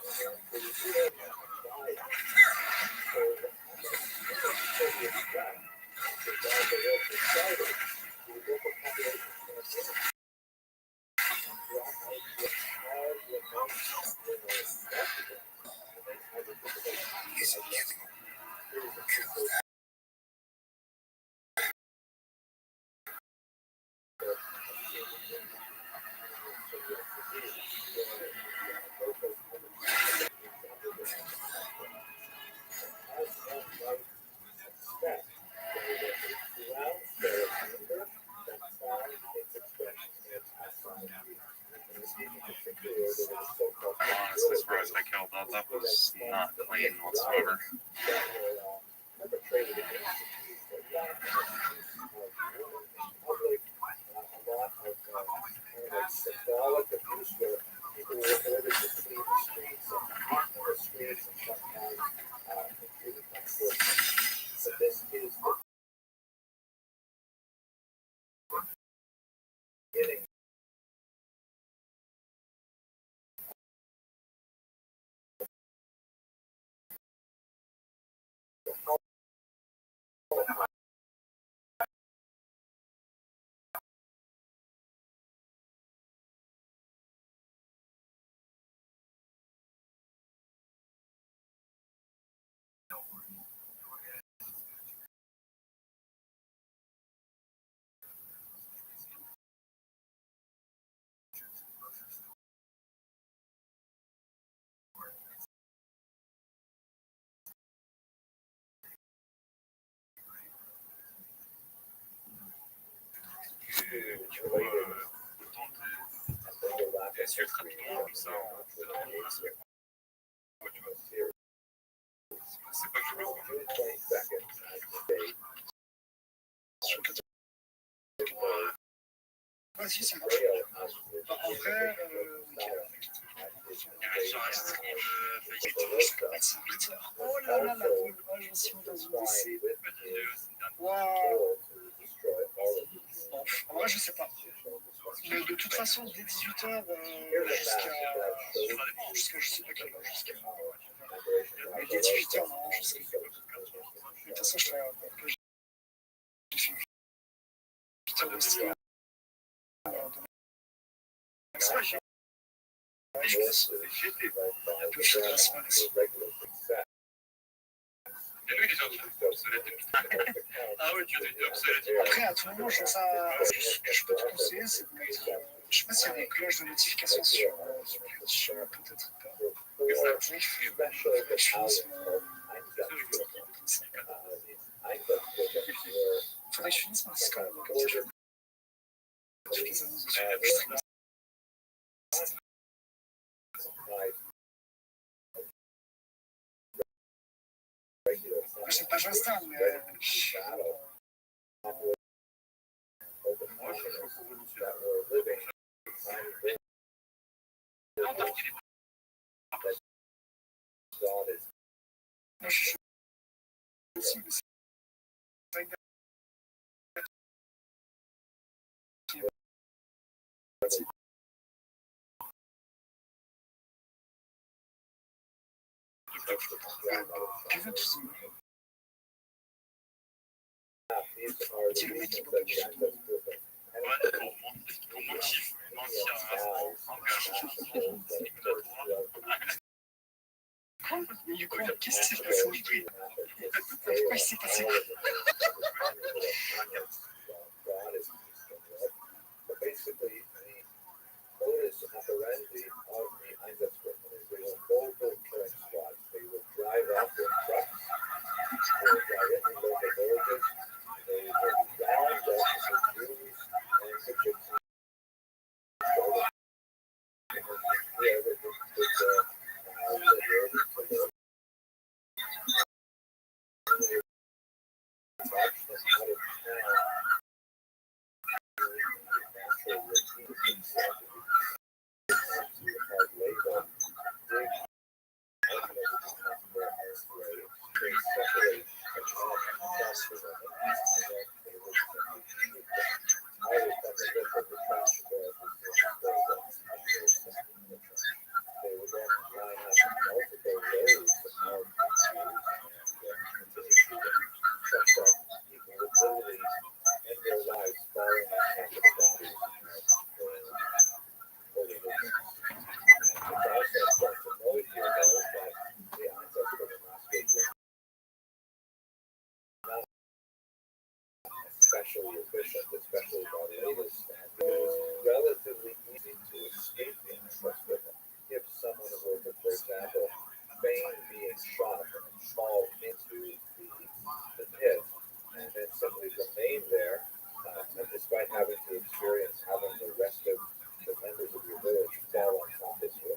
Honestly, as far as I killed that was not clean whatsoever. Symbolic abuse where people were ordered to clean the streets and sometimes including so this is the related and overlap bien sûr, rapidement, comme ça, c'est pas que je veux. Ah si, ça marche. Bah, en vrai, oh là là, la prolongation dans une DC. Waouh. Bon, en vrai, je sais pas. Mais de toute façon, dès 18h jusqu'à je sais pas quelle heure, mais dès 18h, non, je sais pas. De toute façon, je ferai j'ai fait 8 heures de stream. C'est vrai, je pense. Un peu chaud de la semaine aussi. Et lui, il est obsolète. Ah ouais, tu as été obsolète. Après, à tout moment, ce que je peux te conseiller, c'est de mettre. Je sais pas s'il y a des cloches de notification sur Twitch, peut-être pas. Faudrait que je finisse mon Discord, comme ça je toutes les annonces dessus. Moi, j'ai une page Insta, mais Moi, je suis chaud pour vous. Non, parce qu'il est moi, je suis chaud aussi, mais c'est pas une dis le mec qui peut pas du tout. ouais, pour motif, Mais du coup, qu'est-ce qui s'est passé aujourd'hui? Pourquoi il s'est passé quoi? Basically, the modus operandi of the Einsatzgruppen is they will hold their killing squads. They will drive out their trucks. They will drive into local villages. They will round up the Jews and the Gypsies. Especially efficient, especially by the latest standards. It is relatively easy to escape the Einsatzgruppen if someone were to, for example, feign being shot and fall into the pit and then simply remain there, despite having to experience having the rest of the members of your village fall on top of you.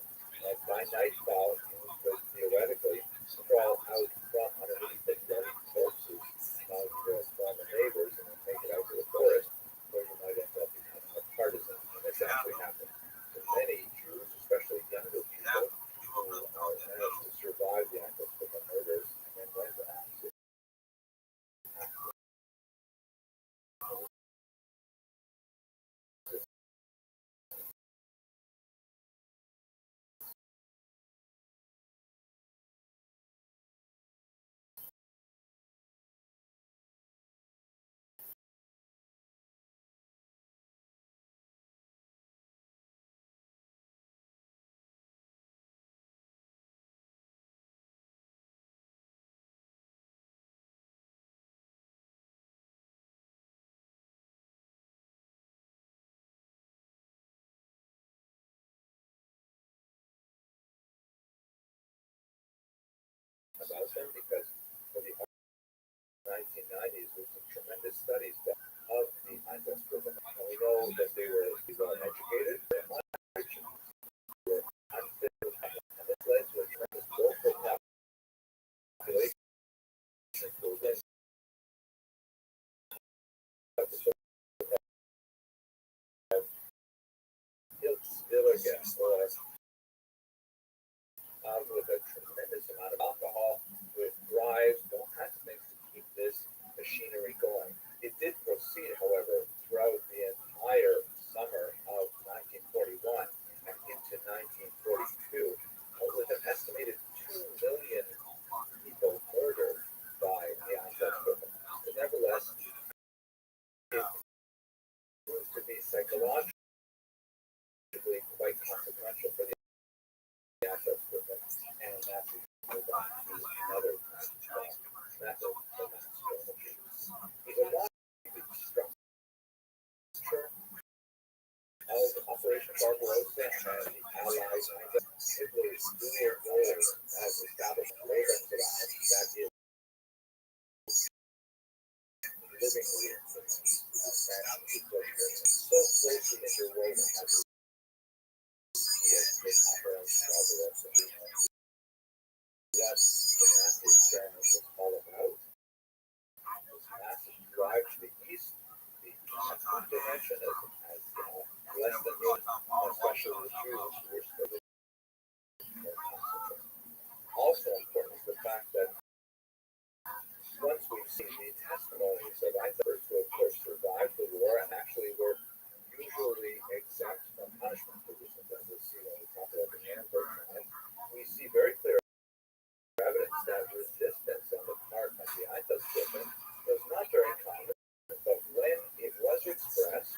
By nightfall, you could theoretically crawl out from underneath the bloody corpses of the former neighbors and make it out to the forest, where you might end up becoming a partisan. And it's actually happened to many Jews, especially younger people, who managed to survive the Einsatzgruppen murders and then went back to about them because for the 1990s, there's some tremendous studies of the Einsatzgruppen. We know that they were uneducated, and were unfit, and this led to a tremendous local population who then with a tremendous amount of alcohol, with drives, all kinds of things to keep this machinery going. It did proceed, however, throughout the entire summer of 1941 and into 1942, with an estimated 2 million people murdered by the onset movement. But nevertheless, it proved to be psychologically quite consequential for the onset movement, and that's another method of mass destruction. Even structure of Operation Barbarossa and the Allies, it was dual goals as established programs around that is living with and so closely interwoven as we see it in Operation Barbarossa. What the Nazi experiment was all about. This massive drive to the east, the dimension as less than human, especially the Jews who were still more concentrated. Also important is the fact that once we've seen the testimonies of Einstein who of course survived the war and actually were usually exempt from punishment for this, as we'll see when we talk about the Nuremberg trial, we see very clear evidence that resistance on the part of the Einsatzgruppen was not very common, but when it was expressed,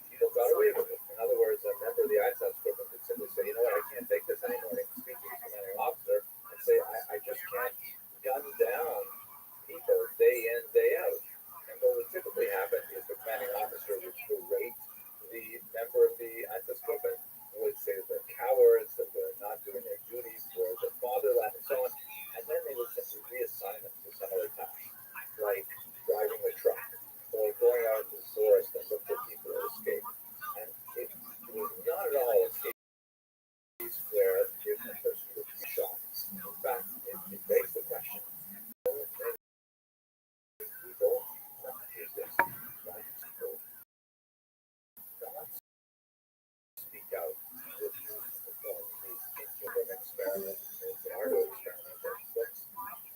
people got away with it. In other words, a member of the Einsatzgruppen could simply say, you know what, I can't take this anymore. They can speak to the commanding officer and say, I just can't gun down people day in, day out. And what would typically happen is the commanding officer would berate the member of the Einsatzgruppen, would say that they're cowards, that they're not doing their duties for the fatherland, and so on. And then they would simply reassign them to some other task, like driving the truck or going out into the forest and look for people who escape. And it was not at all a case where if a person would be shot. In fact, it begs the question. People is this, right? People not speak out with these inhuman experiments, Leonardo experiments, or books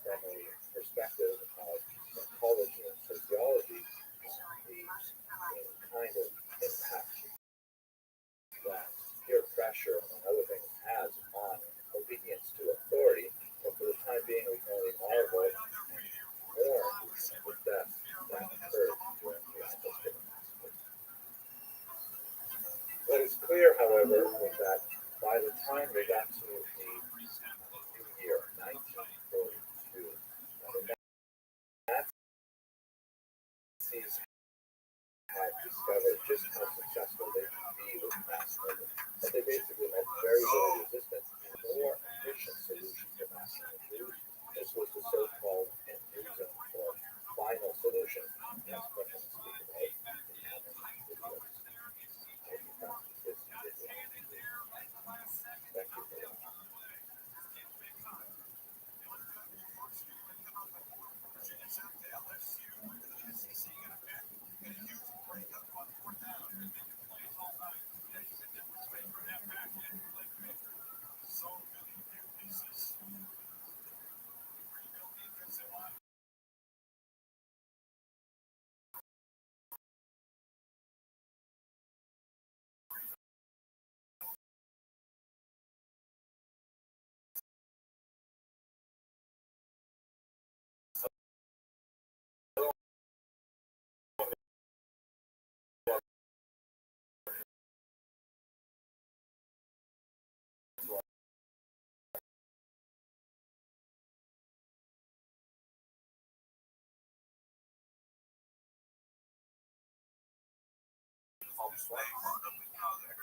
from a perspective of psychology and sociology, the kind of impact that peer pressure, among other things, has on obedience to authority. But for the time being, we can only marvel and mourn the death that occurred during the Einsatzgruppen. What is clear, however, was that by the time they got to the new year, 1942, the Nazis had discovered just how successful they could be with mass murder. But they basically met very little resistance and more efficient solution to mass murder. This was the so-called Endusum, or final solution, as Quentin speaks about in having videos. I hope you found this video. Thank you for watching.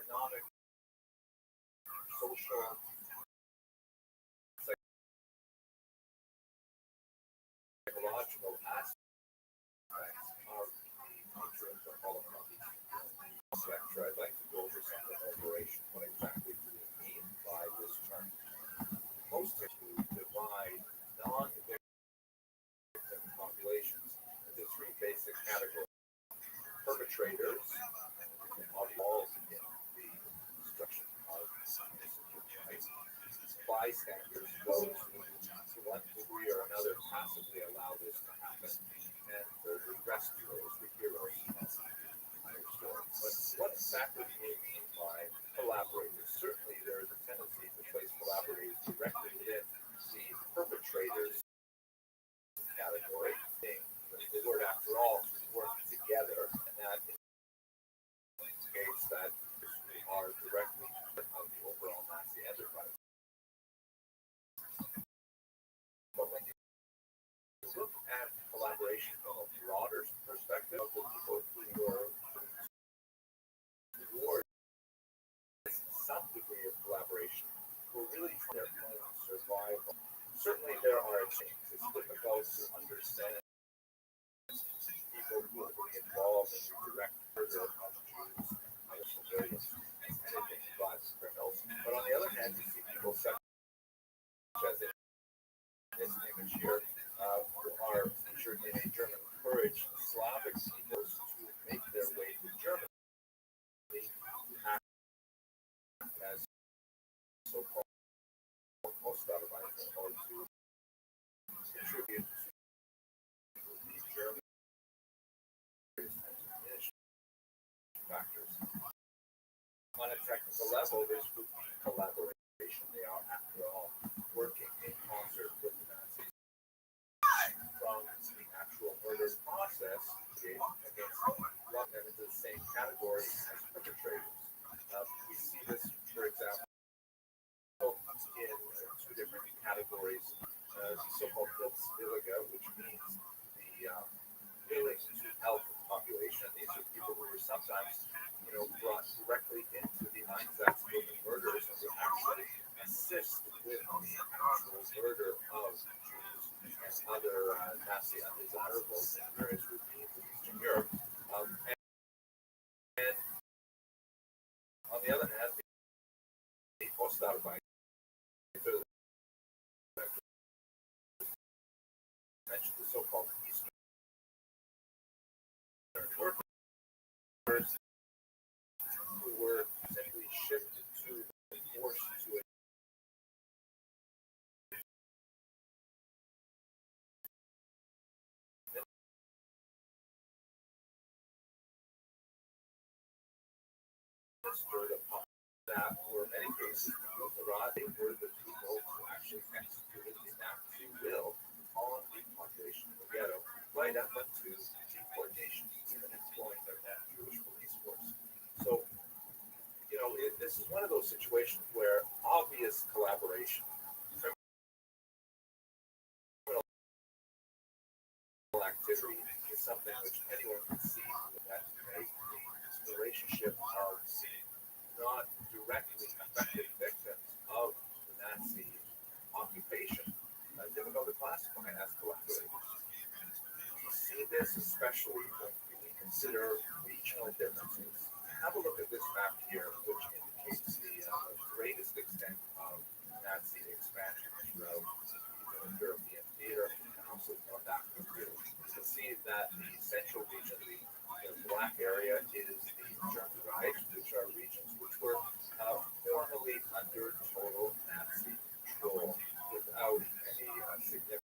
Economic, social, psychological aspects of the nature of the Holocaust. lecture, I'd like to go over some elaboration. What exactly do we mean by this term? Most people divide non-victim populations into three basic categories. Perpetrators, involved in the destruction of human rights. Bystanders, those who, to one degree or another, passively allow this to happen. And thirdly, rescuers, the heroes of our story. But what exactly do we mean by collaborators? Certainly, there is a tendency to place collaborators directly within the perpetrators category. The word, after all, is work together, and that indicates that we are directly part of the overall Nazi enterprise. But when you look at collaboration from a broader perspective of the people who were towards some degree of collaboration, who really trying their own survival. Certainly, there are things. It's difficult to understand people who are involved in the direct murder of Jews, other civilians, anything but criminals. But on the other hand, you see people such as in this image here, who are featured in a German encouraged Slavic peoples to make their way to Germany as so-called Ostarbeiter, or to contribute to the German factors. On a technical level, this would be collaboration. They are, after all, working in concert with the Nazis. From the actual murder process, against lump them into the same category as perpetrators. We see this, for example, in two different categories, so-called Hilfswillige, which means the willing to help the population. These are people who were sometimes, brought directly into the Einsatzgruppen murders and would actually assist with the actual murder of Jews and other Nazi undesirables in various regimes in Eastern Europe. And on the other hand, the Ostarbeiter, mentioned the so-called Eastern workers who were simply shifted to forced to a that were in many cases they were the people who actually executed the Nazi will on the population of the ghetto, right up to deportation, even employing their Jewish police force. So, this is one of those situations where obvious collaboration, criminal activity, is something which anyone can see that makes the relationship of not directly affected victims of the Nazi occupation difficult to classify as collaborators. We see this especially when we consider regional differences. Have a look at this map here, which indicates the greatest extent of Nazi expansion throughout the European theater and also North African theater. You can see that the central region, the black area, is the German Reich, which are regions which were formally under total Nazi control without any significant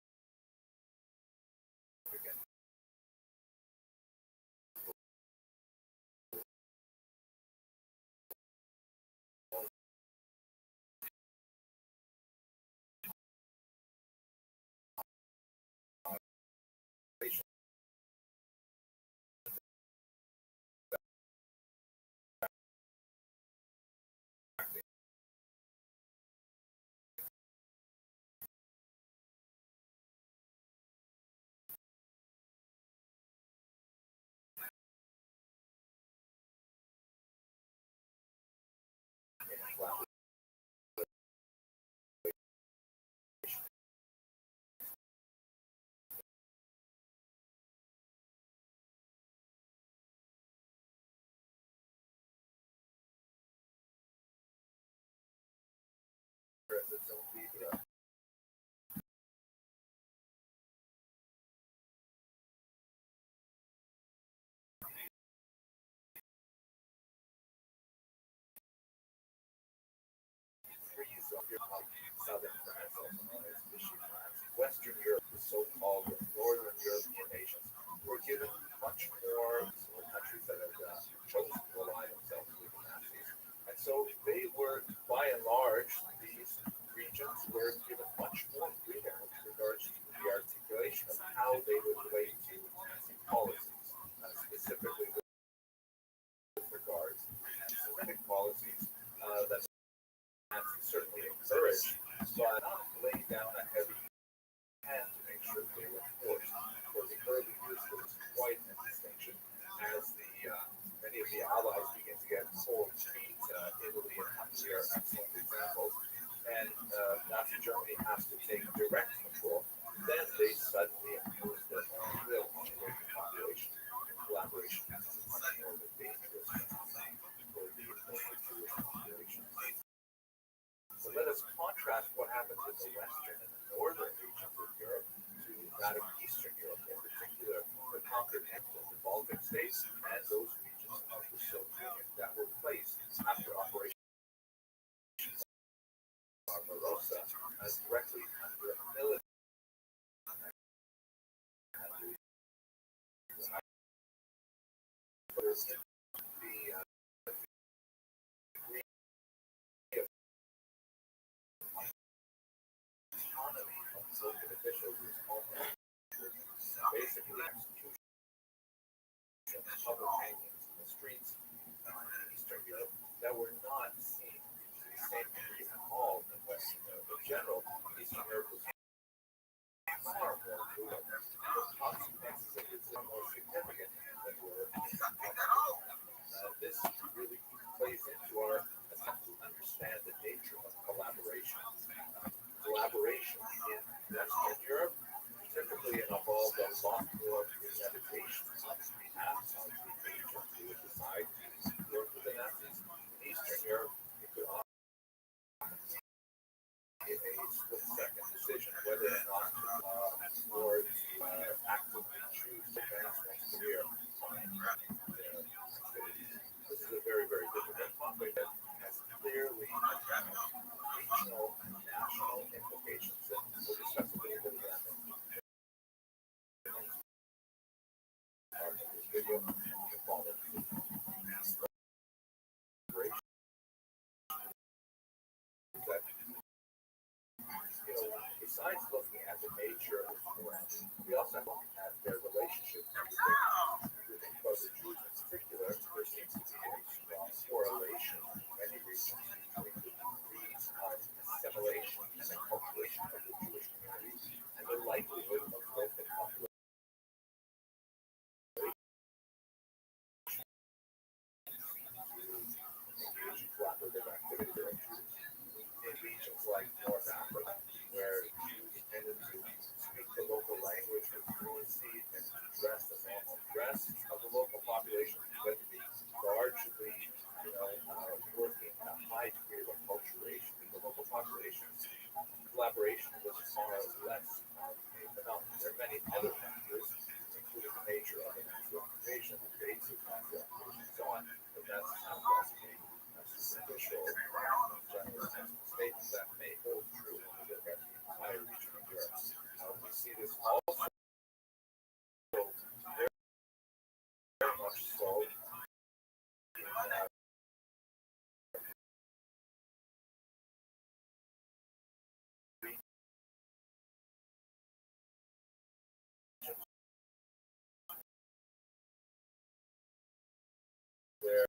so-called Northern European nations were given much more countries that had chosen to ally themselves with the Nazis. And so they were, by and large, these regions were given much more freedom with regards to the articulation of how they would relate to Nazi policies, specifically with regards to Semitic policies that Nazis certainly encouraged, but not laying down a heavy hand to make sure they were enforced. For the early years, there was quite a distinction as many of the Allies begin to get cold feet. Italy and Hungary are excellent examples, and Nazi Germany has to take direct control. Then they suddenly impose the will on the local population in collaboration with much more of a dangerous phenomenon for the Jewish population. So let us contrast what happens in the western and the northern regions of Europe to that of Eastern Europe, in particular the conquered ends of the Baltic states and those regions of the Soviet Union that were placed after Operation Barbarossa directly under a military. Economy of Soviet officials was almost basically execution, public hangings in the streets in Eastern Europe that were not seen to the same degree at all in Western Europe. In general, Eastern Europe was far more brutal. The consequences of this are more significant than were this really plays into our attempt to understand the nature of collaboration. Collaboration in Western Europe typically involved a lot more premeditation on behalf of the agent who would decide to work with the Nazis. In Eastern Europe, it could often be a split-second decision whether or not to actively choose to advance one's career on this is a very, very difficult topic that has clearly regional and national implications, and we'll discuss a little bit of that in part of this video. The following besides looking at the nature of threat, we also look at their relationship with other Jews in particular. There seems to be a strong correlation in many regions between the degrees of assimilation and acculturation of the Jewish community and the likelihood of local population engage in collaborative activity in regions like North Africa, where Jews tended to speak the local language with fluency and dress the normal dress of the local population, but to be largely, working a high degree of acculturation in the local population. Collaboration was far less of a phenomenon. There are many other factors, including the nature of the natural occupation, the dates of natural occupation, and so on, but that's not just a superficial general statement that may hold true when we look at the entire region of Europe. We see this also very, very much so in where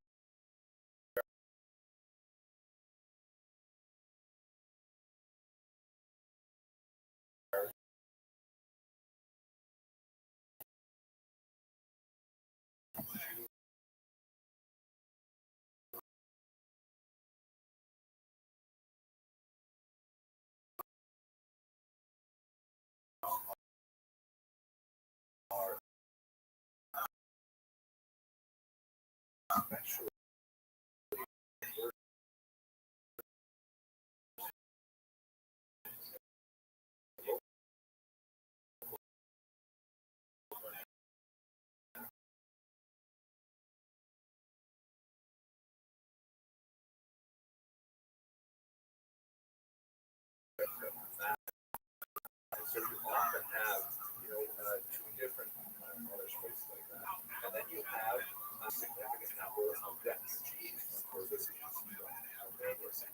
so you often have, two different knowledge bases like that. And then you have a significant number of refugees from further east, Romania and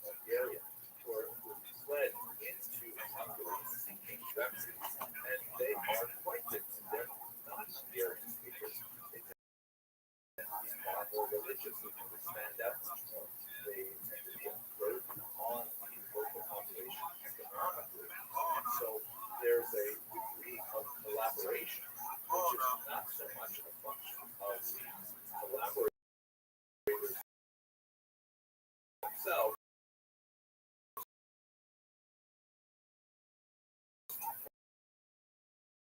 Bulgaria, who fled into Hungary seeking refuge. And they are quite different. They're not Hungarian speakers. They tend to be far more religious. They tend to stand out much more. They tend to be a burden on the local population economically. And so there's a degree of collaboration, which is not so much a function of the collaborators themselves,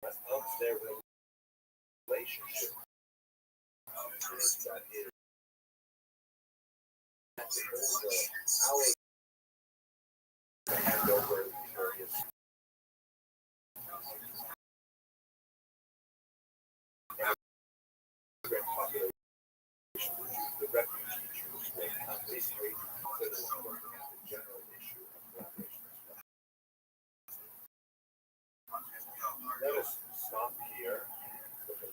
but of their relationship. That is over and over various populations, the refugee Jews will basically consider working at the general issue of collaboration as well. Let us stop here and look at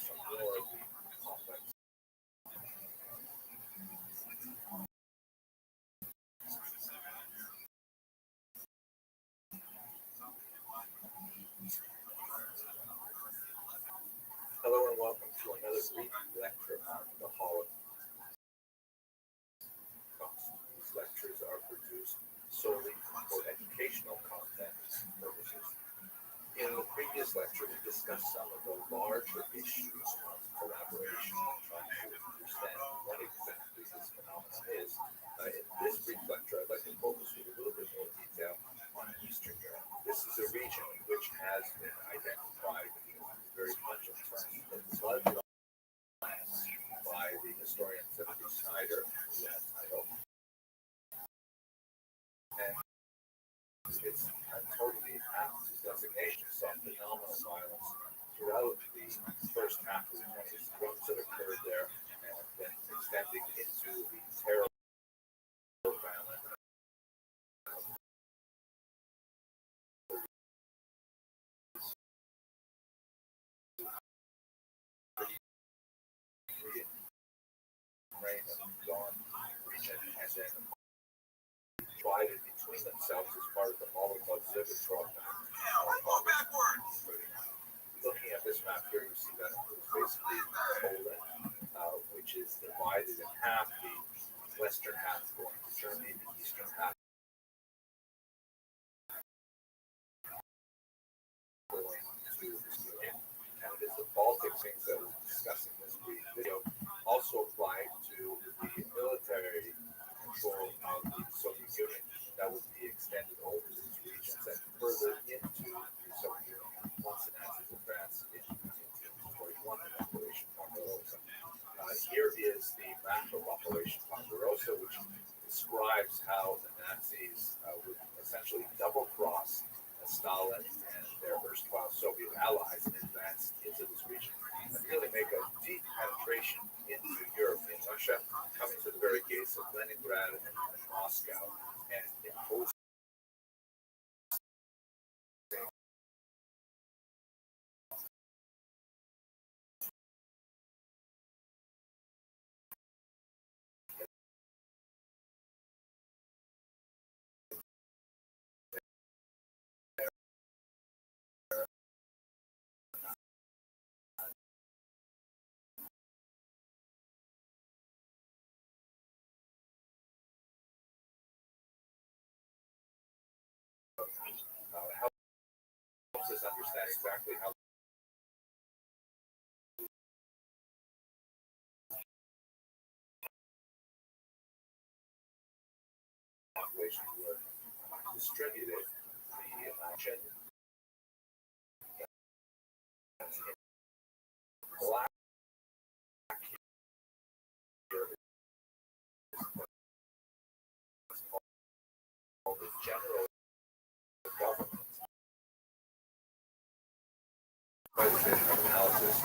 some more of the complex. Hello and welcome to another brief lecture on the Holocaust. These lectures are produced solely for educational content purposes. In the previous lecture, we discussed some of the larger issues of collaboration and trying to understand what exactly this phenomenon is. In this brief lecture, I'd like to focus with a little bit more detail on Eastern Europe. This is a region which has been identified very much in terms of bloodlines by the historian Timothy Snyder, who has title. And it's a totally apt designation of some phenomenal violence throughout the first half of the 20th, ones that occurred there and then extending into the terrible famine. Rain and gone region and then divided between themselves as part of the Molotov-Ribbentrop Pact. Looking at this map here, you see that includes basically Poland, which is divided in half, the western half going to Germany, the eastern half going to Sweden. And it is the Baltic things that we'll discuss in this brief video also apply to the military control of the Soviet Union that would be extended over these regions and further into the Soviet Union once the Nazis advanced into 1941 in Operation Barbarossa. Here is the map of Operation Barbarossa, which describes how the Nazis would essentially double-cross Stalin and their erstwhile Soviet allies and advance into this region and really make a deep penetration into Europe and Russia, coming to the very gates of Leningrad and Moscow, and imposing helps us understand exactly how populations were distributed. The action black here is called the general government. Analysis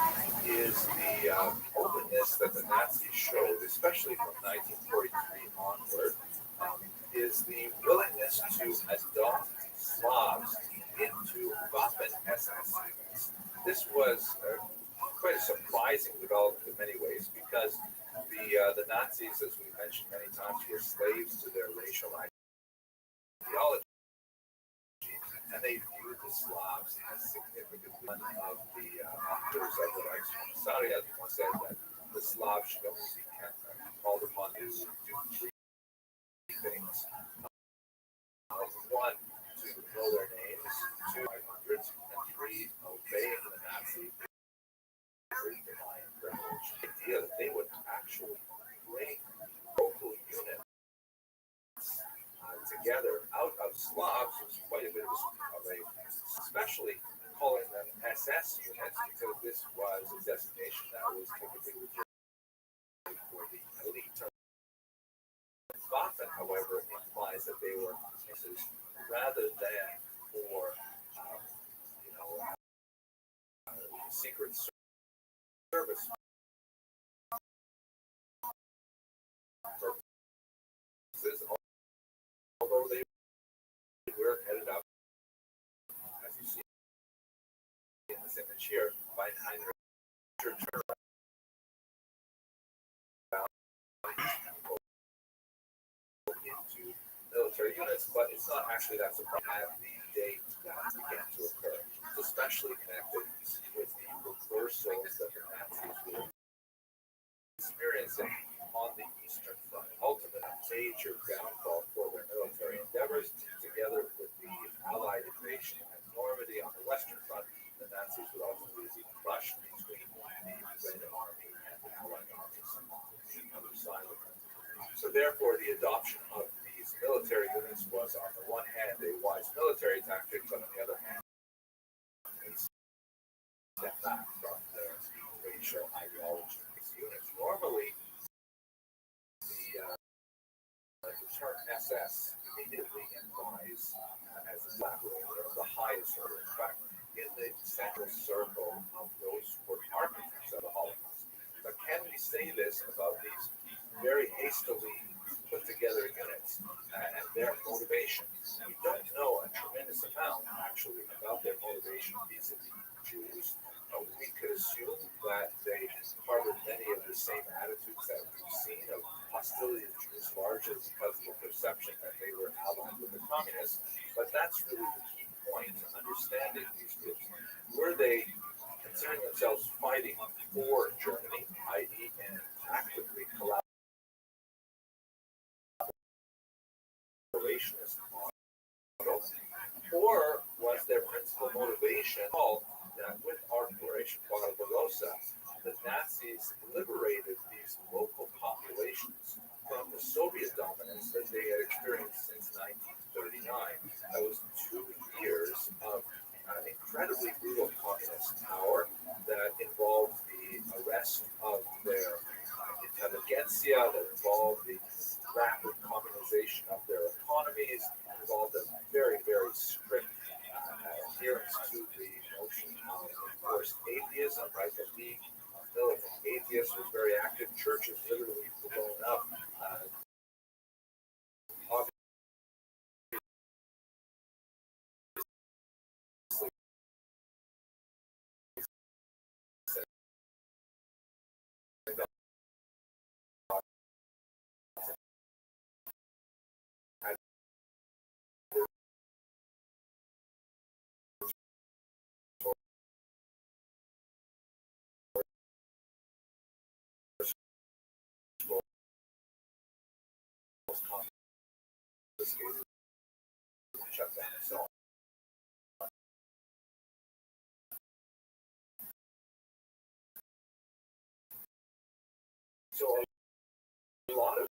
is is the openness that the Nazis showed, especially from 1943 onward, is the willingness to adopt Slavs into Waffen SS units. This was quite a surprising development in many ways because the Nazis, as we mentioned many times, were slaves to their racial ideology, and they viewed the Slavs as significant. One of the authors of the Reichscommissariat once said that the Slavs should only be called upon to do three things. One, to know their names, two, 500, and three, obeying the Nazi privilege. The idea that they would actually bring local units together out of Slavs was quite a bit of a, especially calling them SS units, because this was a designation that was typically reserved for the elite. Waffen, however, implies that they were pieces rather than for, secret service purposes, although they were headed up, as you see in this image here, by Heinrich turnaround into military units, but it's not actually that surprising at the date that began to occur, especially connected with the reversals that the Nazis were experiencing on the Eastern Front. Ultimately, a major downfall for their military endeavors, together with the Allied invasion at Normandy on the Western Front, the Nazis would ultimately be crushed between the Red Army and the Allied armies on the other side of it. So therefore, the adoption of these military units was, on the one hand, a wise military tactic, but on the other hand, a step back from their racial ideology of these units. Normally, the term SS immediately implies as a collaborator of the highest order. In fact, in the central circle of those who were architects of the Holocaust. But can we say this about these very hastily put together units and their motivation? We don't know a tremendous amount, actually, about their motivation vis-a-vis Jews. We could assume that they harbored many of the same attitudes that we've seen of hostility to Jews, largely because of the perception that they were allied with the communists. But that's really the key point to understanding these groups. Were they considering themselves fighting for Germany, i.e., in actively collaborationist model, or was their principal motivation that with Operation Barbarossa, the Nazis liberated these local populations from the Soviet dominance that they had experienced since 1939. That was 2 years of incredibly brutal communist power that involved the arrest of their intelligentsia, that involved the rapid communization of their economies, involved a very, very strict adherence to the notion of enforced atheism, right? The League of Militant Atheists was very active. Churches literally blown up. Shut down and so on. So a lot of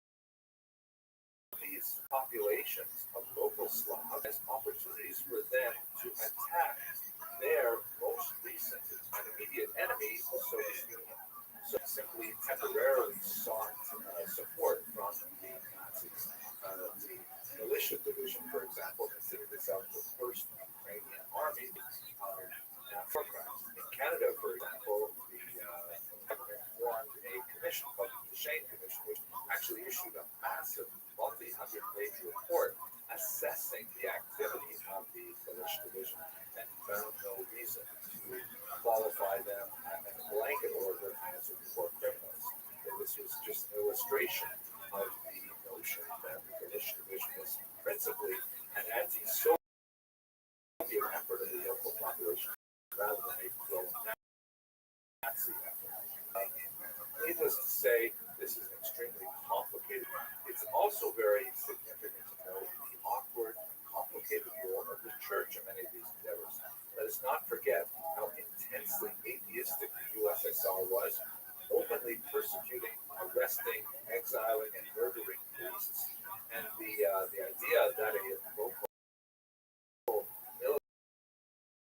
these populations of local Slavs as opportunities for them to attack their most recent and immediate enemy, the Soviet Union. So simply temporarily sought support from the Nazis. The militia division, for example, considered itself the first Ukrainian army in Canada, for example, the commission called the Shane Commission, which actually issued a massive multi-hundred-page report assessing the activity of the militia division and found no reason to qualify them in a blanket order as war criminals. This was just an illustration of the notion that the militia division was principally an anti-Soviet effort of the local population rather than a pro-Nazi effort. Needless to say, this is an extremely complicated. It's also very significant to note the awkward, complicated role of the church in many of these endeavors. Let us not forget how intensely atheistic the USSR was, openly persecuting, arresting, exiling, and murdering priests. And the idea that a local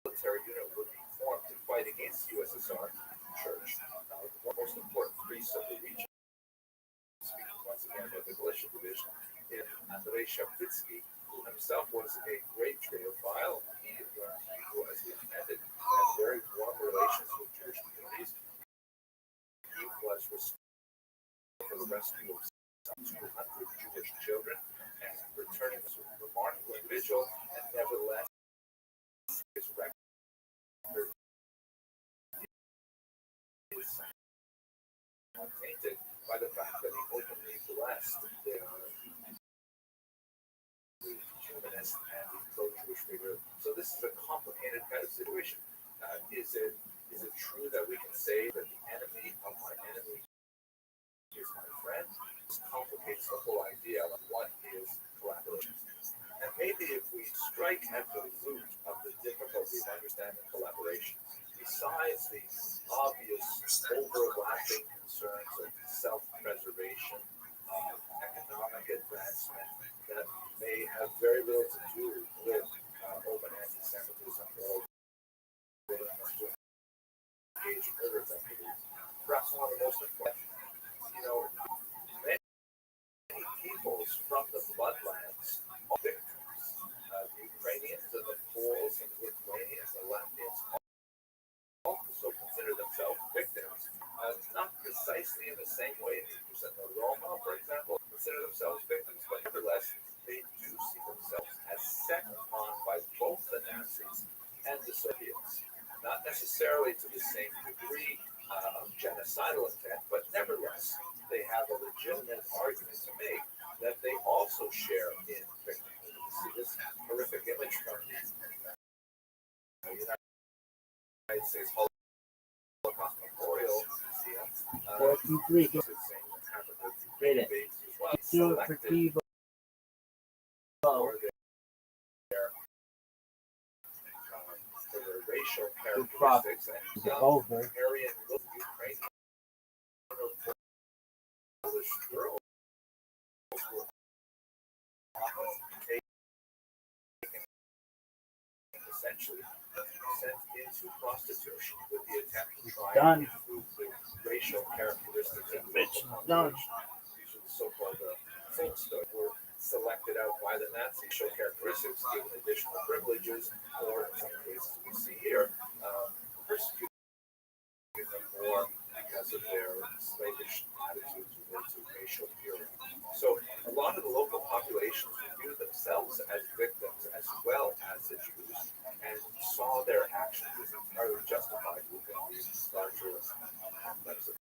military unit would be formed to fight against the USSR church, the most important priests of the region, speaking once again of the militia division, in Andrei Shapitsky, who himself was a great Judeophile. He learned Hebrew as he attended, had very warm relations with Jewish communities. He was responsible for the rescue of some 200 Jewish children and returning as a remarkable individual, and nevertheless, his record is tainted by the fact that he openly blessed the humanist and the pro-Jewish figure. So this is a complicated kind of situation. Is it true that we can say that the enemy of my enemy is my friend? This complicates the whole idea of what is collaboration. And maybe if we strike at the root of the difficulty of understanding collaboration, besides the obvious overlapping concerns of self-preservation, economic advancement, that may have very little to do with open anti-Semitism or willingness to engage in murderous activities. Perhaps one of the most important, many peoples from the bloodlands are victims. The Ukrainians and the Poles and the Lithuanians and the Latvians also consider themselves victims, not precisely in the same way that the Roma, for example, consider themselves victims, but nevertheless, they do see themselves as set upon by both the Nazis and the Soviets. Not necessarily to the same degree of genocidal intent, but nevertheless, they have a legitimate argument to make that they also share in victimhood. You see this horrific image from the United States Holocaust Memorial Museum. 43. Read it. Do it for Devo. For their racial characteristics and Over. Aryan Ukrainian Polish girls were often taken, essentially sent into prostitution with the attempt to try and improve the racial characteristics of the Done. These are the so-called Volksdeutsche were selected out by the Nazis, racial characteristics, given additional privileges, or in some cases we see here, persecuting them more because of their slavish attitude towards racial purity. So a lot of the local populations view themselves as victims as well as the Jews, and saw their actions as entirely justified within these larger complex of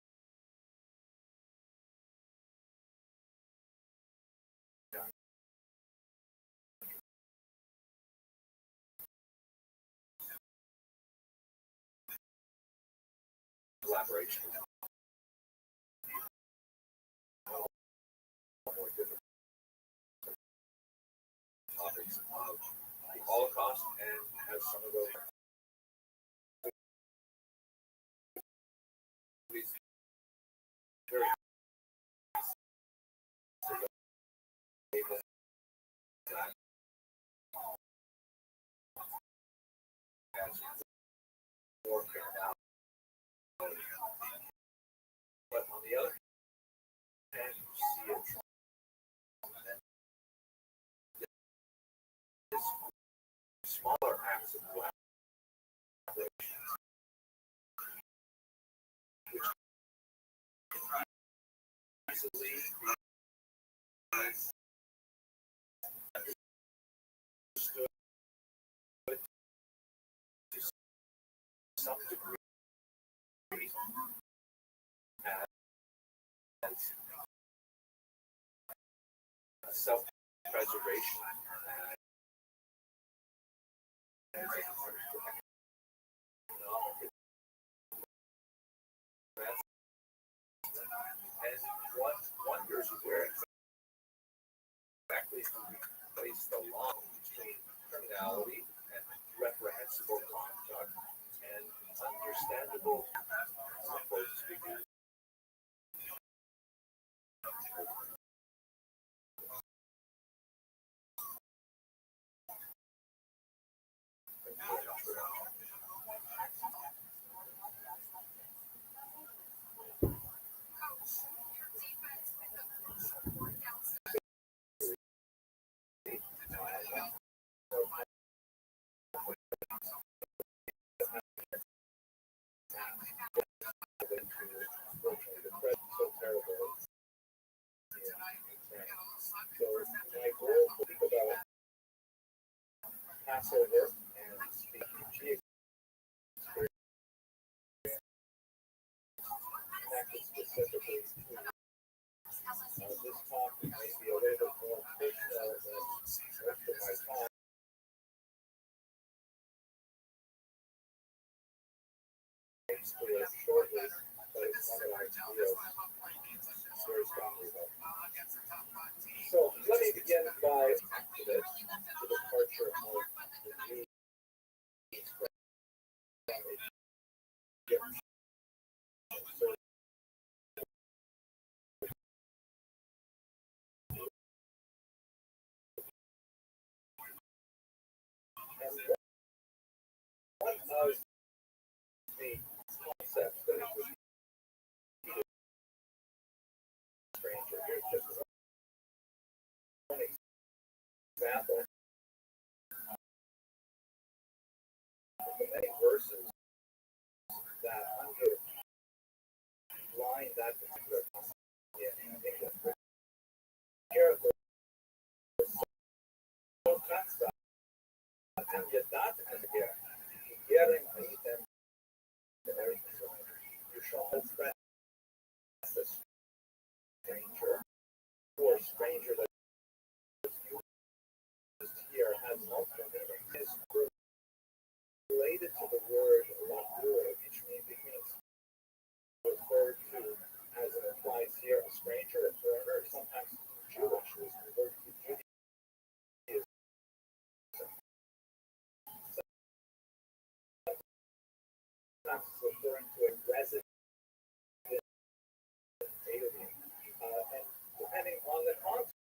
collaboration. More difficult topics of the Holocaust, and has some of those very more criminality. But on the other hand, you see a smaller acts of collaboration, which easily understood to some degree as self-preservation. And one wonders where exactly we place the line between criminality and reprehensible conduct and understandable, supposed to be so terrible. So my goal to think about Passover and the refugee experience connected specifically to this talk may be a little bit more personal than most of my talk. Shortly, but it's one that I feel very strongly about. So let me begin by the departure of the Jews from Egypt. And one of the concepts that it would be a stranger, here's just one example of the many verses that underline that particular concept in English. Here, so that's that. And yet that is again, getting anything you shall hold friend as a stranger or stranger that is used here has multiple meanings. It is related to the word Rabbbi, which means referred to as it applies here, a stranger, a foreigner, sometimes Jewish is referred to Judaism. Sometimes it's referring to a resident alien. And depending on the context,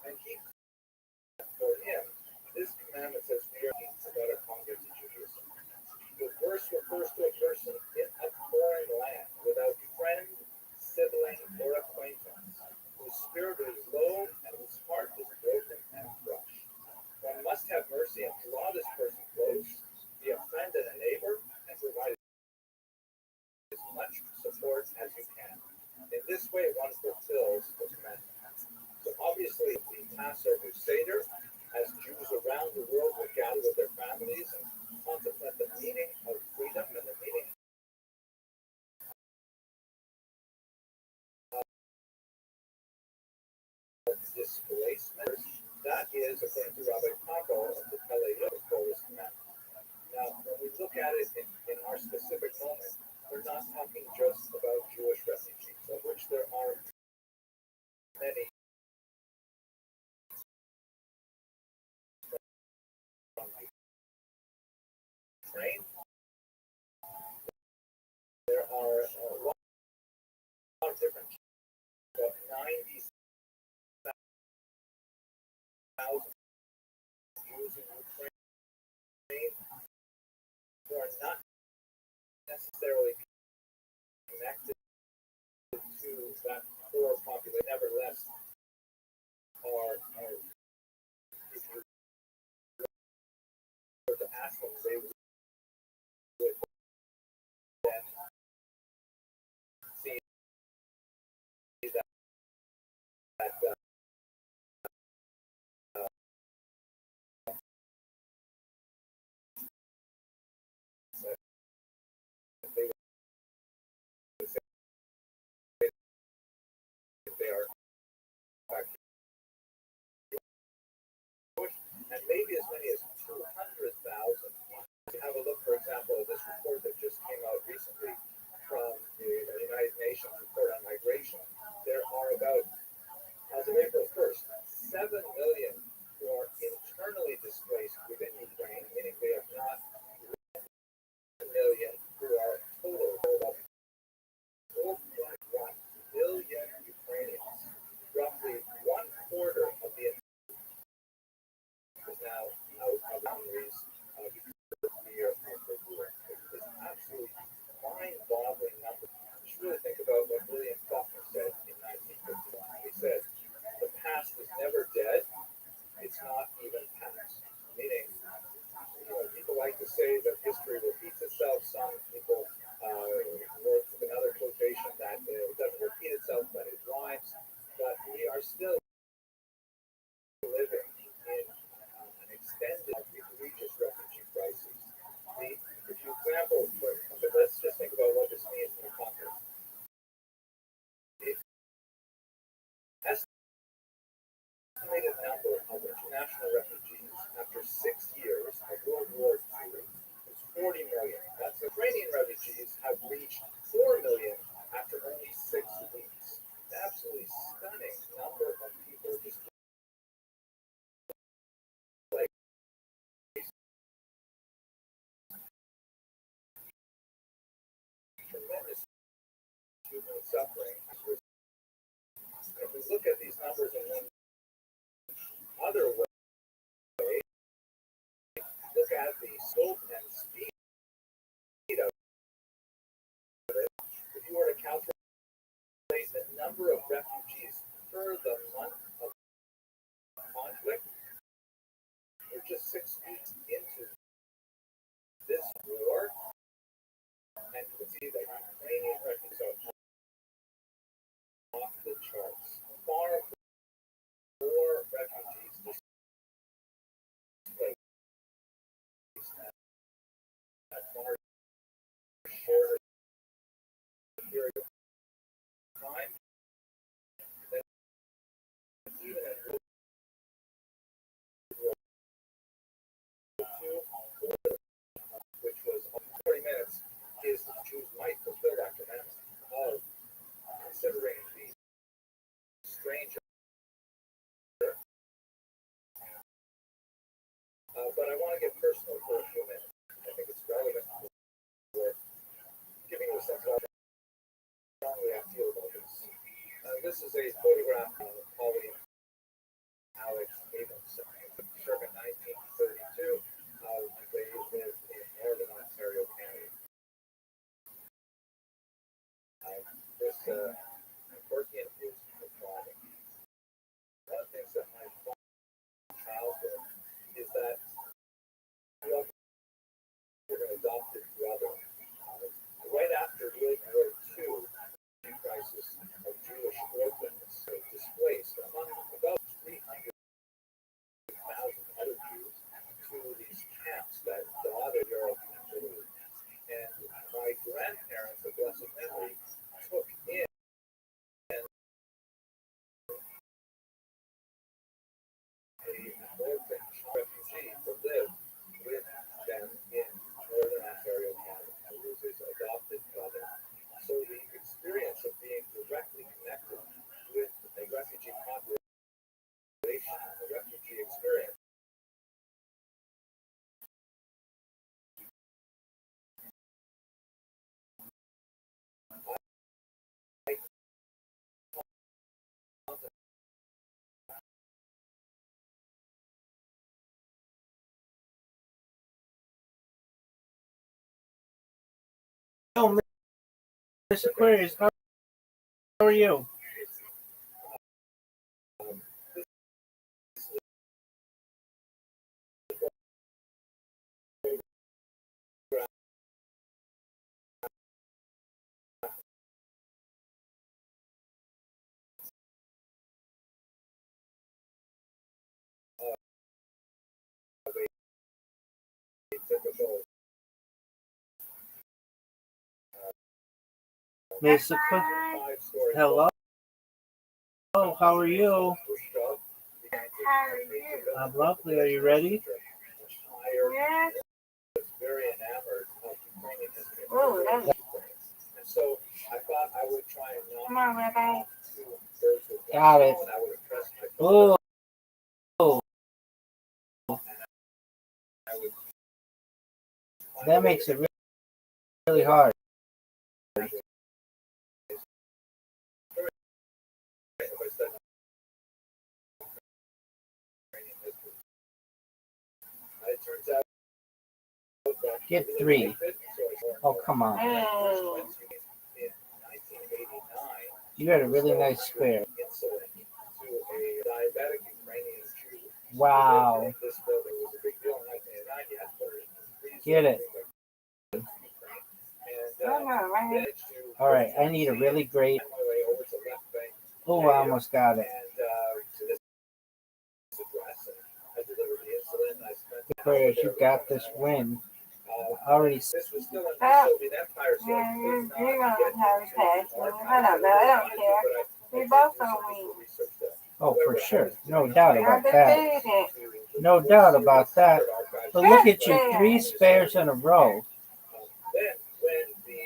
and he, for him, this commandment says we are about a convert to Judaism. The verse refers to a person in a foreign land without friend, sibling, or acquaintance, whose spirit is low and whose heart is broken and crushed. One must have mercy and draw this person close, be a friend and a neighbor, and provide as much support as you can. In this way, one fulfills the commandment. So obviously, the Passover Seder, as Jews around the world would gather with their families and contemplate the meaning of freedom and the meaning of displacement. That is, according to Rabbi Paco, the Peleiotis commandment. Now, when we look at it in our specific moment, we're not talking just about Jewish refugees, of which there are many. There are a lot of different, about 90,000 Jews in Ukraine who are not necessarily connected to that core population, nevertheless, are if you were to ask them, they would they are and maybe as many as 200,000. Have a look, for example, at this report that just came out recently from the United Nations report on migration. There are about, as of April 1st, 7 million who are internally displaced within Ukraine, meaning they have not 1 million who are total of 4.1 million Ukrainians. Roughly one quarter of the is now out of boundaries of the year of the war. It's an absolutely mind-boggling number. Just really think about what William Faulkner said in 1951. He said, "The past is never dead. It's not even past." Meaning, people like to say that history repeats itself. Some people work with another quotation that it doesn't repeat itself, but it rhymes. But we are still living in an extended, egregious refugee crisis. For example, but let's just think about what this means in the context. The estimated number of international refugees after 6 years of World War II is 40 million. That's Ukrainian refugees have reached 4 million after only 6 weeks. An absolutely stunning number of people just tremendous human suffering. If we look at these numbers in one other way, look at the scope and speed of it. If you were to calculate the number of refugees per the month of conflict, we're just 6 weeks into this war, and you can see that Ukrainian refugees are off the charts. Far more refugees displaced at far shorter period of time than even in World War II, which was 40 minutes, is the Jews might fulfill that commandment of considering the stranger. But I want to get personal for a few minutes. I think it's relevant for giving you a sense of how strongly I feel about this. This is a photograph of Polly Alex Abelson, circa 1932. They lived in northern Ontario, Canada. This Corkian is the father. One of the things that my childhood is that we're an adopted brother. Right after World War II, the crisis of Jewish orphans displaced among about 300,000 other Jews to these camps that dotted Europe and Italy. And my grandparents of blessed memory took in an orphan refugee to live with them in northern Ontario, Canada, who was his adopted brother. So the experience of being directly connected with a refugee population, a refugee experience, Oh, Miss Aquarius, how are you? Miss hello. How are you? How are you? I'm lovely. Are you ready? Yes. Very enamored of Ukrainian history. Oh, that was. And so I thought I would try and Come on, Rabbi. two birds with one Got it. stone. I would have pressed my phone. Oh, I would that makes it really hard. It turns out Get 3. Oh, come on. Oh. in 1989, You got a really nice square. insulin to a diabetic Ukrainian Jew. Wow. This building was a big deal in 1989. You had to put it in the freezer. Get it. And No, no, right here. managed to All right. I need a really great. find my way over to left bank Oh, I almost got it. and to this address. And I delivered the insulin. I spent Aquarius, you got this win. Already. this was still in the Soviet Empire, so Yeah, it was not you're gonna yet have a pass. our I don't know. I don't care. but I We both did gonna some win. research that Oh, for sure. No doubt I'm about that. defeated. No doubt about that. But look at you, 3 spares in a row. Then, when the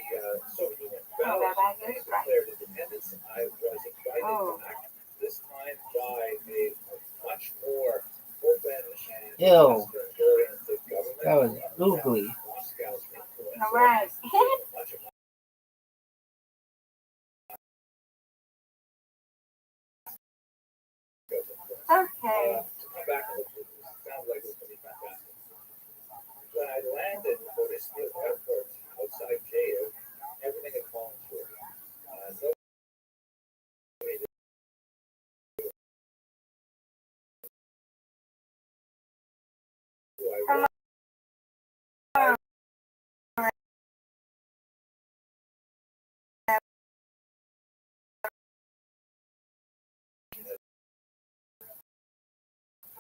Soviet Union fell Oh, Rabbi, and that's right. declared independence, I was invited Oh. back, this time by a much more open and Ew. Western-oriented government. That was oogly. Moscow's influence All right. over much of Okay. to come back and look at this. Sounds like it's going to be fantastic. When I landed in Boryspil Airport outside Kiev, everything had fallen through. Nobody knew I Come was.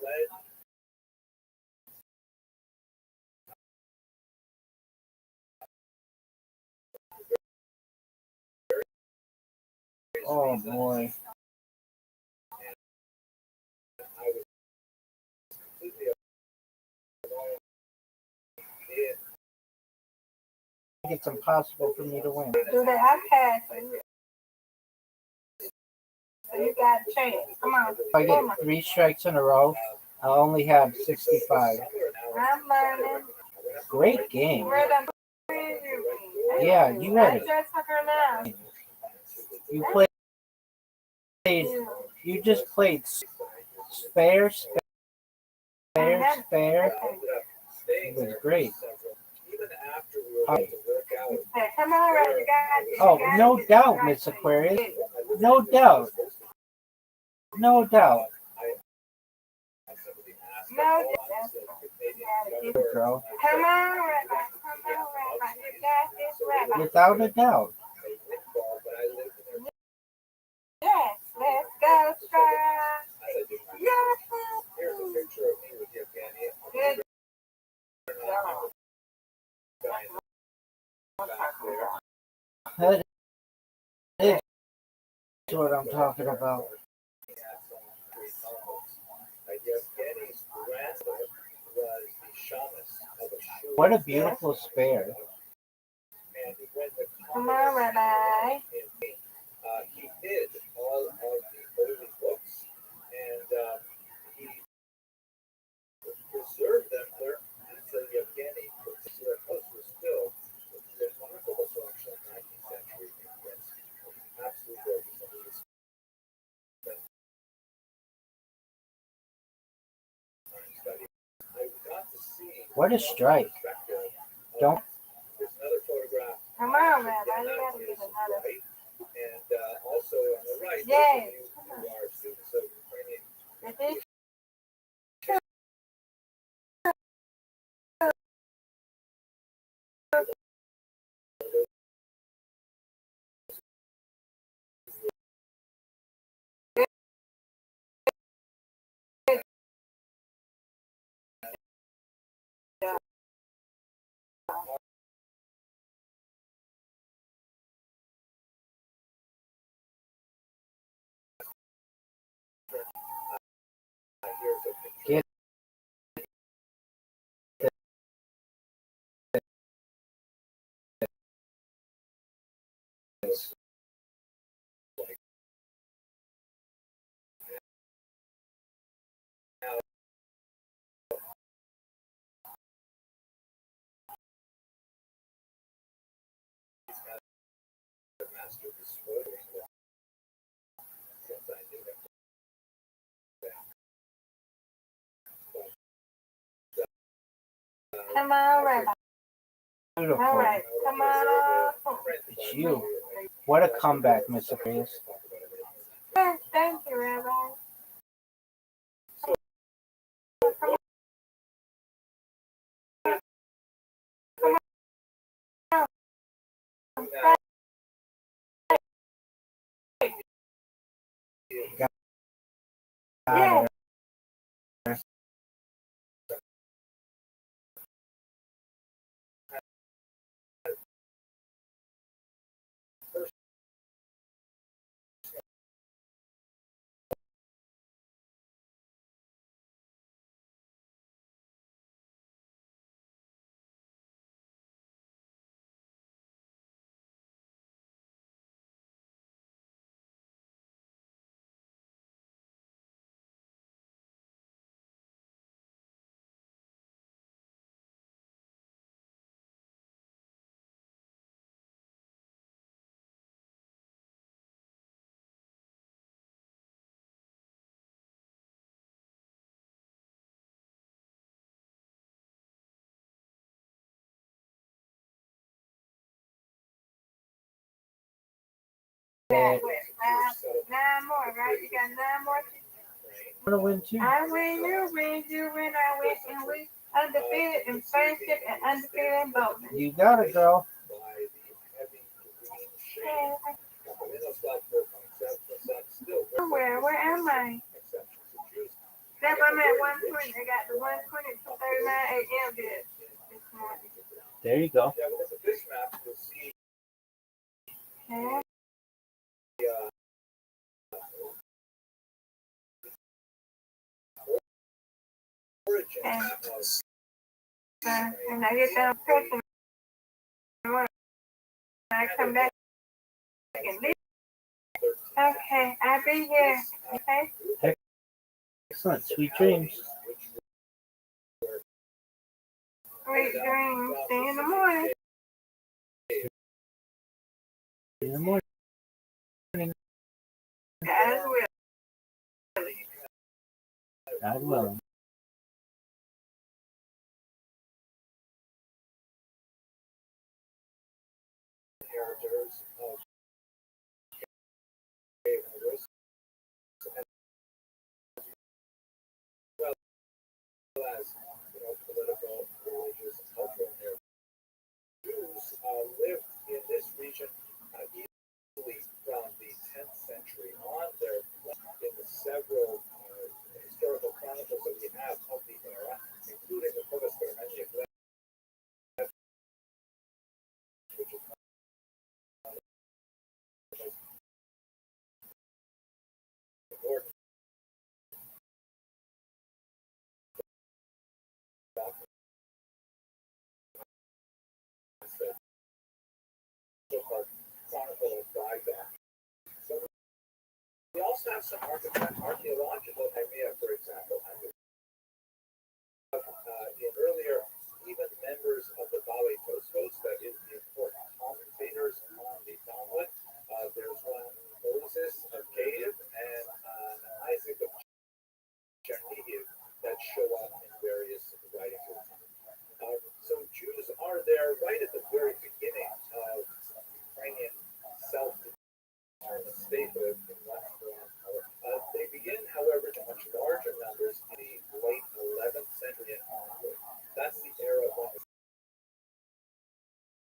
Led Oh, boy. I was completely alone in It's impossible for me to win. Do the iPad. So you got a chance. Come on. If I get 3 strikes in a row, I'll only have 65. I'm learning. Great game. Where the Yeah, you had I it. just took her now. You played. You just played spare, spare, spare. It was great. even after we were able to work out. Come on, Ray, you got this. Oh, no doubt, Miss Aquarius. No doubt. No doubt. I simply asked No, the Good girl. come on, Rabbi. Come on, Rabbi. You got this, Rabbi. Without a doubt. but I lived in their Yes, let's go, sir. Yes. Here's a picture of me with Yevgeny. Good That is what I'm talking about. Yevgeny's grandson was the shamus of a shul. What a beautiful spare. And when the Come on, Rabbi. he hid all of the holy books and he preserved them there. And so Yevgeny, particular house was still a wonderful collection of 19th century prints. Absolutely gorgeous. I got to see What a strike. Don't. there's another photograph. Come on, Rabbi. You got to get another. And also on the right, Yay. those of you who are students of Ukrainian This is Come on, Rabbi. Beautiful. All right, come on. It's you. What a comeback, Mr. Prius. Yes, thank you, Rabbi. Got it. Nine more, right? You got 9 more. I'm gonna win too. I win, you win, you win, I win, and we undefeated in friendship and undefeated in boldness. You got it, girl. Where am I? Step, I'm at 120. I got the 120 to 39 a.m. this morning. There you go. Okay. And I get down pressing when I come back and leave. Okay, I'll be here. Okay. Excellent. Sweet dreams. Sweet dreams. See you in the morning. In the morning. God will. God willing. Political, religious, and cultural narratives. Jews lived in this region easily from the 10th century on. There in the several historical chronicles that we have of the era, including the Provost Permanente, which is one of the most important chronicle of Baghdad. So we also have some archaeological area, for example. In earlier, even members of the Bale Tosfos, that is the important commentators on the Talmud. There's one Moses of Cave and Isaac of Chernihiv that show up in various writings of the time. So Jews are there right at the very beginning of Ukrainian self-determined statehood in one form. They begin, however, in much larger numbers in the late 11th century and onward. That's the era when the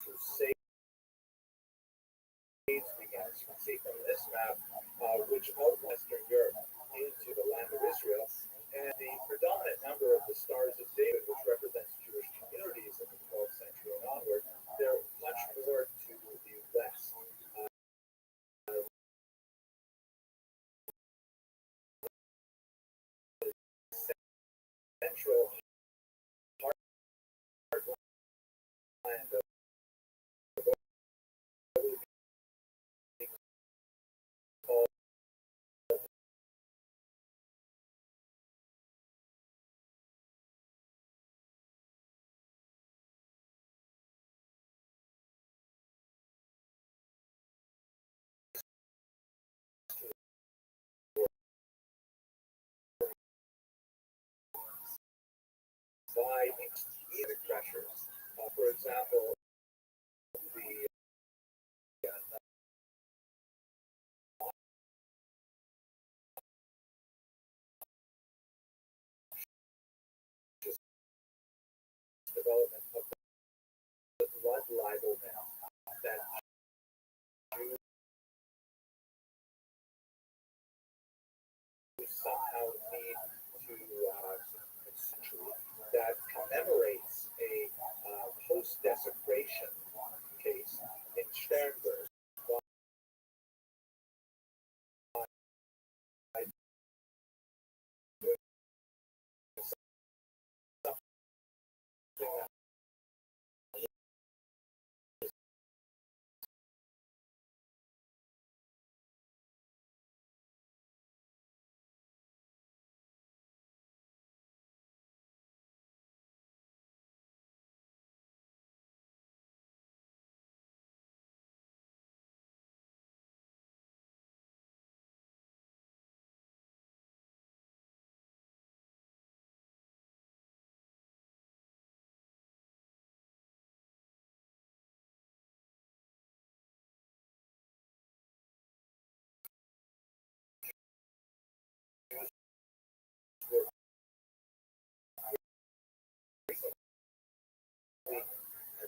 Crusades began. As you can see from this map, which of Western Europe into the land of Israel, and the predominant number of the Stars of David, which represents Jewish communities in the 12th century and onward, they're much more to the west. Central heartland of example, the development of the blood libel now that Jews somehow need to that commemorates a post-desecration case in Sternberg.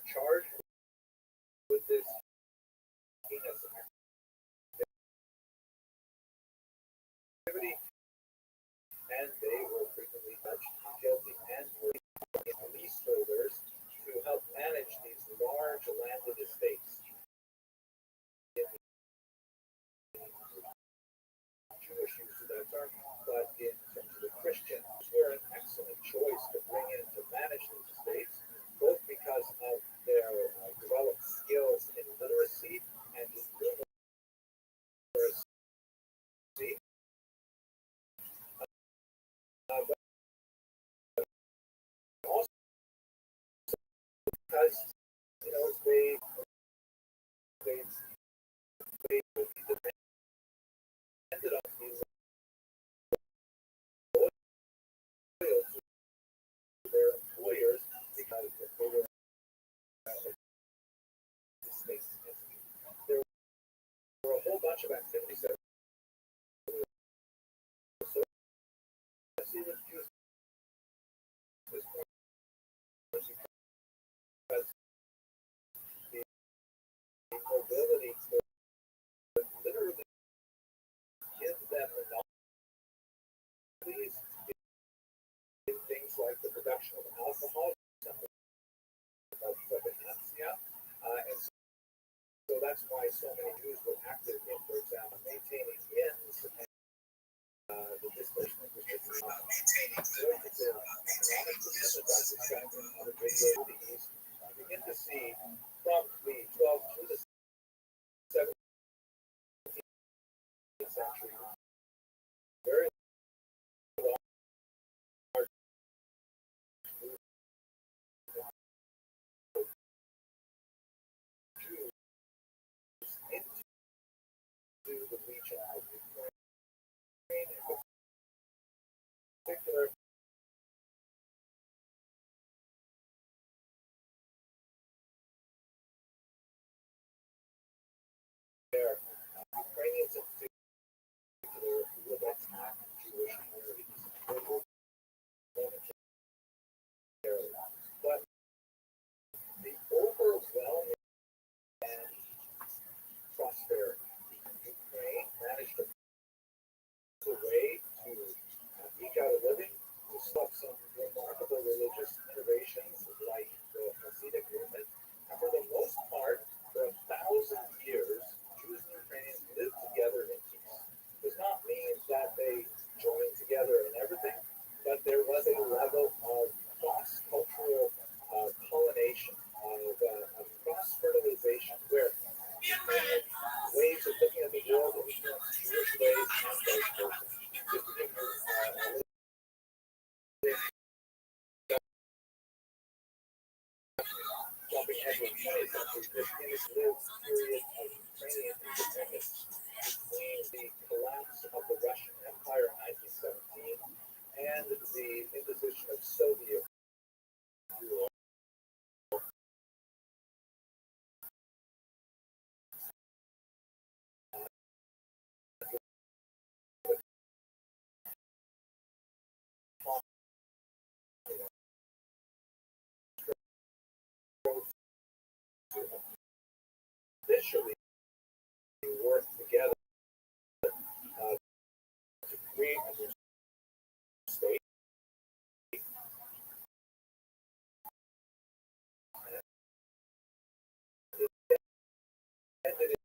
Charged with this heinous activity, and they were frequently judged guilty and were leaseholders to help manage these large landed estates. Jewish use of that term, but in terms of the Christians, were an excellent choice to bring in to manage these estates, both because of their developed skills in literacy and in numeracy, but also because they would be dependent on these loyal to their employers because they were there were a whole bunch of activities that were associated with Jews at this point because the ability to literally give them monopolies in things like the production of alcohol, and so that's why so many Jews were active in, for example, maintaining inns and the displacement of the economic the East. You begin to see from the 12th to the 17th century very large Jews into the region of Ukraine in particular. There, Ukrainians in particular would attack Jewish communities momentarily. But the overwhelming and prosperity Ukraine managed to find a way to eke out a living, to stop some remarkable religious innovations like the Hasidic movement, and for the most part, for 1,000 years, Jews and Ukrainians lived together in peace. Does not mean that they joined together in everything, but there was a level of cross-cultural pollination, of cross-fertilization, where ways of looking at the world influence Jewish ways and vice versa. Just to give you a little jumping ahead to the 20th century, this lived period of Ukrainian independence between the collapse of the Russian Empire in 1917 and the imposition of Soviet rule ended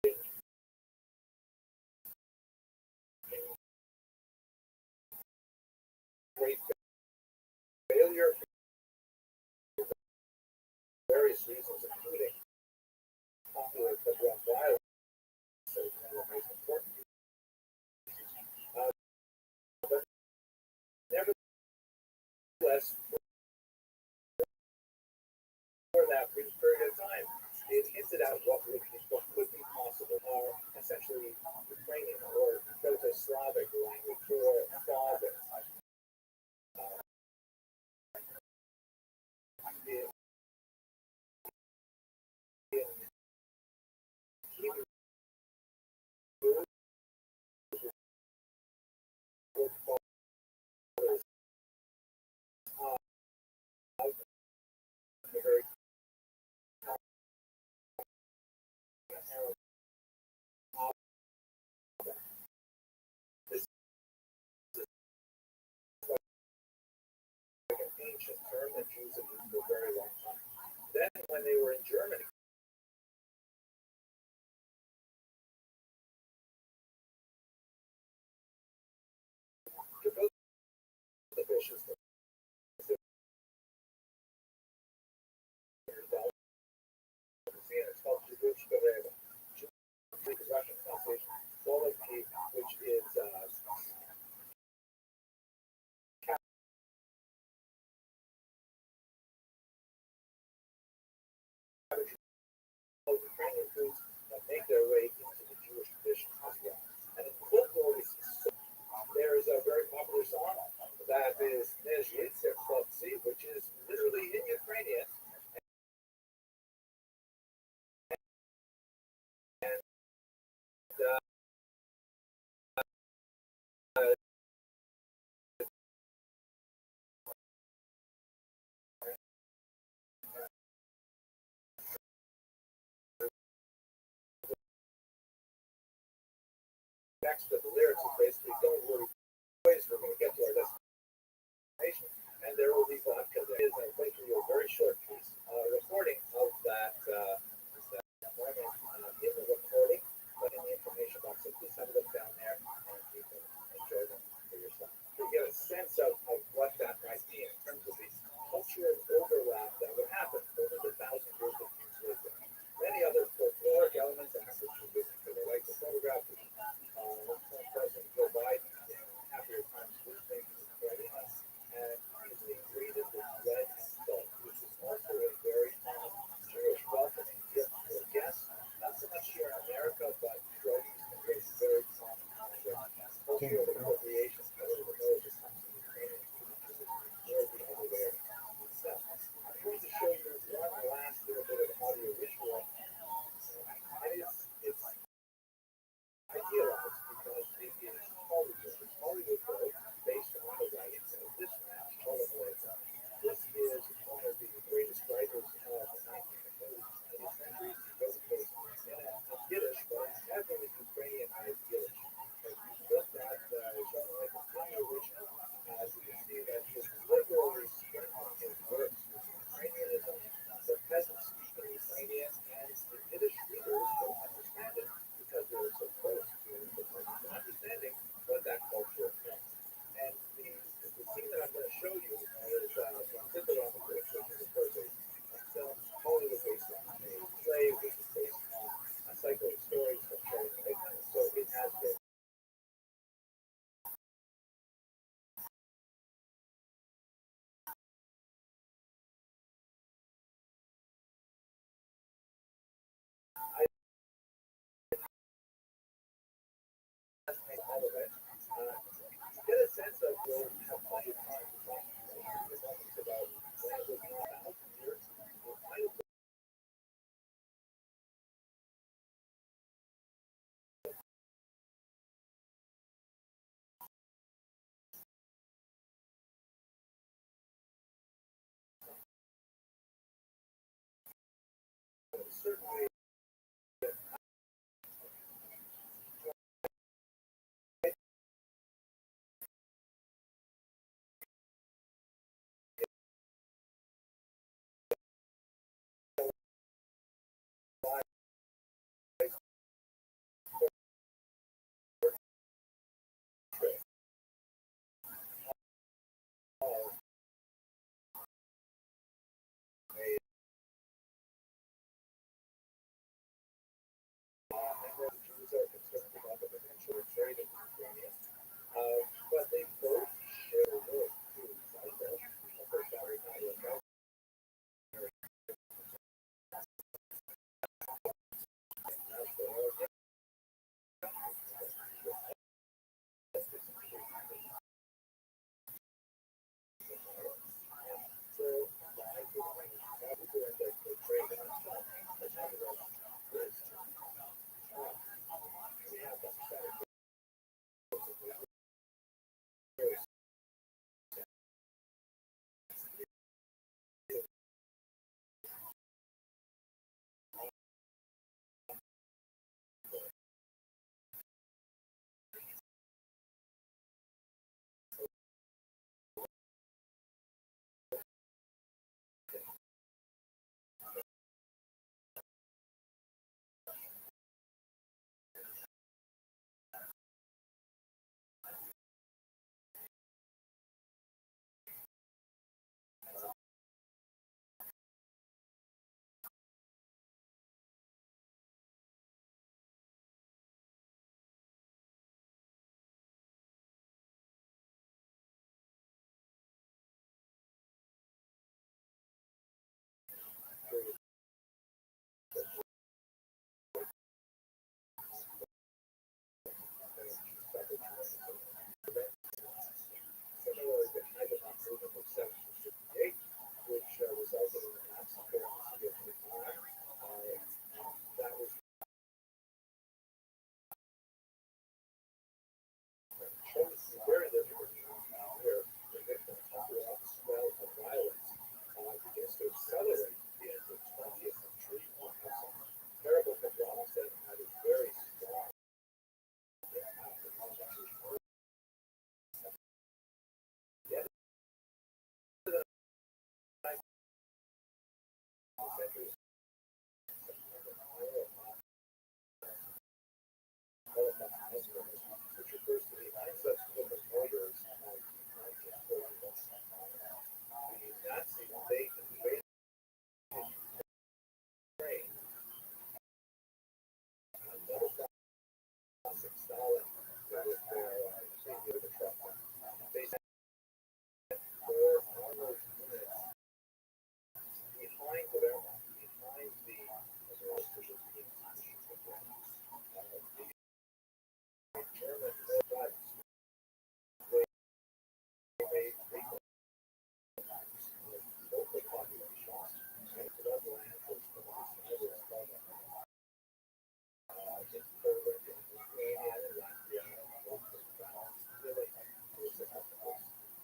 in great failure for various reasons, including popular federal violence, so one of the most important reasons. But nevertheless, for that brief period of time, it hinted at what could be possible, are essentially Ukrainian or Proto-Slavic language or Slavic. Ancient term that Jews have used for a very long time. Then, when they were in Germany, to both the bishops, it's called Jewish Bereva, Russian translation, Volosky, which is Ukrainian Jews that make their way into the Jewish tradition as well. And in folklore, there is a very popular song that is Nezhitzer Klopsi, which is literally in Ukrainian. And next to the lyrics is basically don't worry, we're going to get to our destination. And there will be black because there is a place for you a very short piece recording of that moment in the recording, but in the information box. So please have a look down there and you can enjoy them for yourself. To get a sense of what that might be in terms of the cultural overlap that would happen over the 1,000 years of Jews lived there. Many other folkloric elements after Jews lived there. They like to photograph President Joe Biden in happier times visiting Ukraine, and he's being greeted with red salt, which is also a very common Jewish welcoming gift for guests, not so much here in America, but throughout Eastern Europe, very common cultural appropriation. I don't even know if this comes from Ukraine or the other way around. So I'm going to show you one last little bit of audio visual. It's idealized because it is Hollywood based on the writings of this man, This is one of the greatest writers of the 19th century. He wrote this in Yiddish, but it's heavily Ukrainian Yiddish. As you look at John Michael's original, you can see that his literally strengthening his works with Ukrainianism. The peasants speak in Ukrainian, and the Yiddish readers don't understand it because they're so close to understanding what that culture is. And the scene that I'm going to show you is from Fiddler on the Roof, which is, of course, a film Hollywood based on a play, which is based on a cycle of stories from Charles Dickens. So it has been all of it. Get a sense of where we have plenty of time to talk about when it was not 1,000 years. It might have been certainly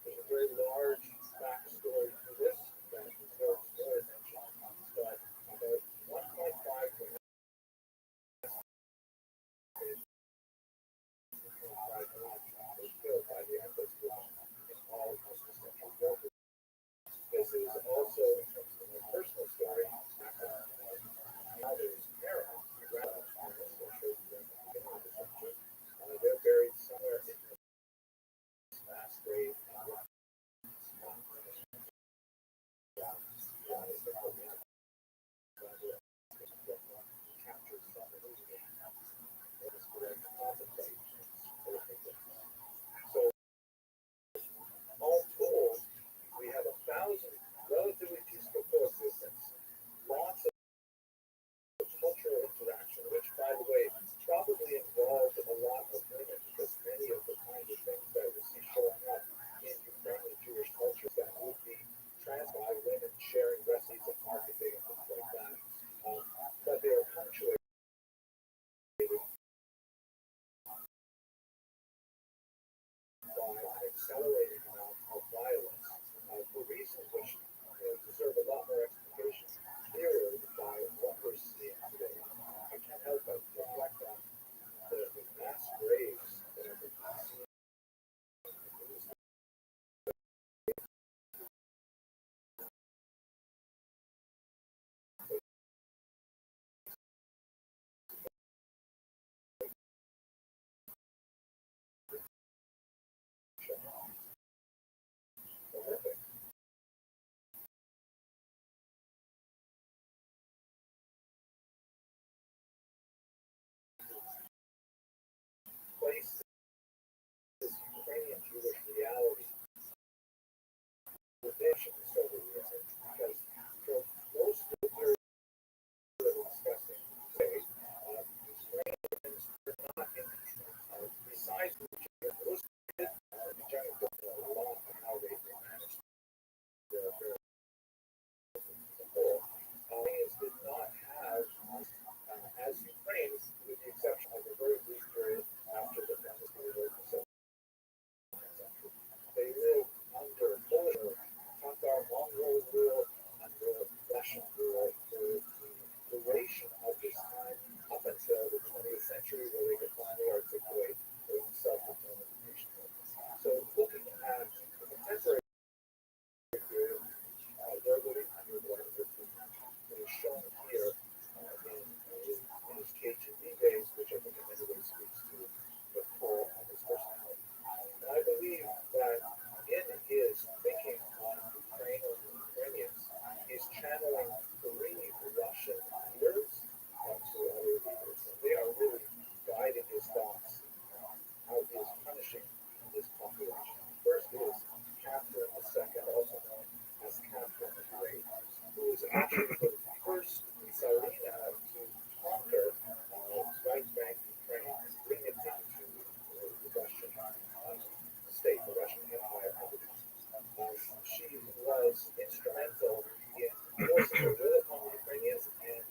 There's a very large backstory to this that deserves more attention, but about 1.5 million was killed by the Empress in all of the Central Delta. This is also, in terms of my personal story, father's parents, my grandma's parents, they're buried somewhere in this mass grave. So, all told, we have 1,000 relatively peaceful coexistence, lots of cultural interaction, which, by the way, probably involved a lot of women, because many of the kind of things that we see showing up in Ukrainian Jewish culture that would be transferred by women sharing recipes of marketing and things like that. But they are punctuated by an accelerating amount of violence for reasons which deserve a lot more explanation, mirrored by what we're seeing today. I can't help but reflect on the mass graves that have been seen. Place this Ukrainian Jewish reality within the Soviet Union, because for most of the period that we're discussing today, Ukrainians are not in besides most in general a lot of how they manage their Ukrainians did not have, as Ukraine, with the exception of a very brief period after the devastating they lived under Polish, Tatar, Mongol rule, under Russian rule for the duration of this time up until the 20th century, where they could finally articulate their own self-determination. So, looking at the contemporary period, they're living under what is shown here in his KGB days, which I think in many ways speaks to the core of his personality. And I believe that in his thinking on Ukraine or Ukrainians, he's channeling three Russian leaders and two other leaders. They are really guiding his thoughts on how he is punishing this population. First is Catherine II, also known as Catherine the Great, who is actually the first Tsarina to conquer right bank Ukraine and bring it into the Russian state, the Russian Empire. She was instrumental in forcing the will upon the Ukrainians and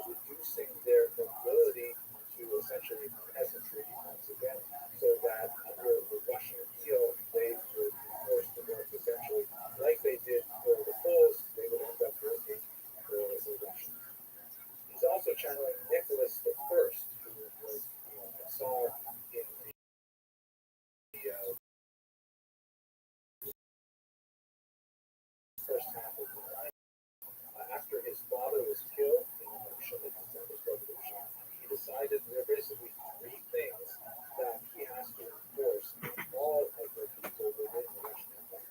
reducing their ability to essentially peasantry once again, so that under the Russian heel, they would be forced to work essentially like they did for the Poles, they would end up working for the Russians. He's also channeling Nicholas I, who was a Tsar in the first half of the night. After his father was killed in the Bolshevik Revolution, he decided there are basically three things that he has to enforce in all of the people within the Russian Empire.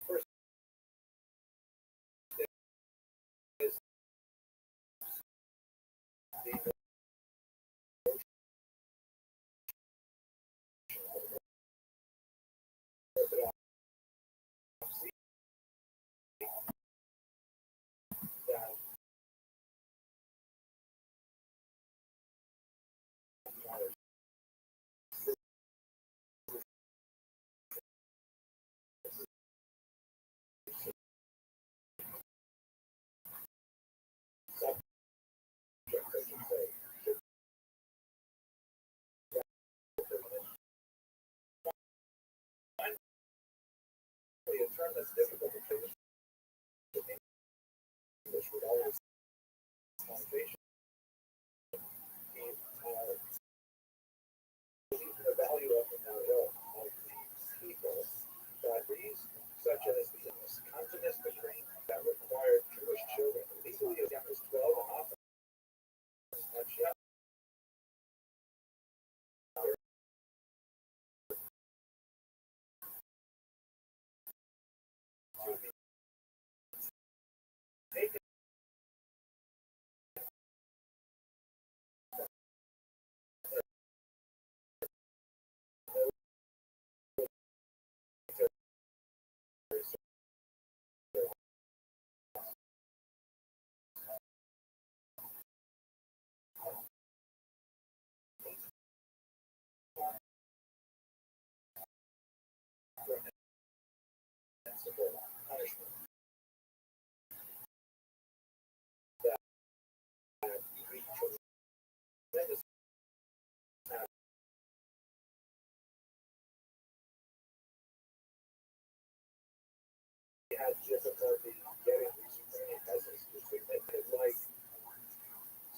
First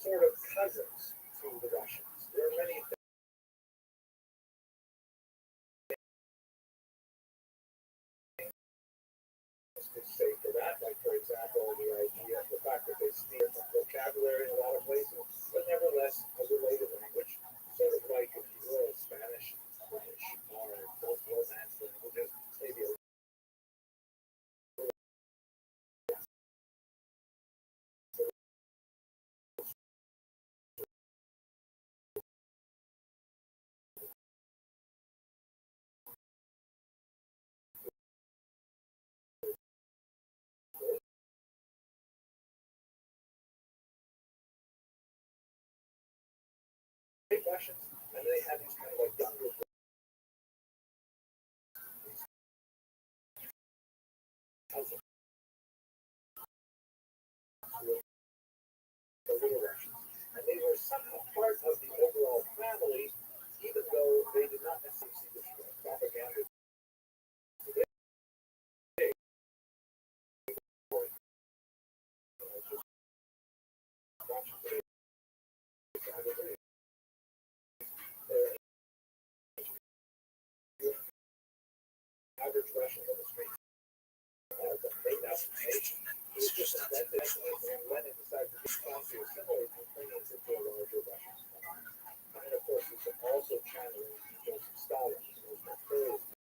sort of cousins to the Russians. There are many things to say for that, like for example, the fact that they steal from vocabulary in a lot of places, but nevertheless a related language, sort of like if you will, Spanish, French, or both Romance languages, maybe a great Russians, and they had these kind of like younger cousins, the little Russians, and they were somehow part of the overall family, even though they did not necessarily see this propaganda today. Average Russian on the street. It's just that Lenin decided to respond to assimilate the Ukrainians into a larger Russian. And of course, it's also channeling Joseph Stalin, who was the first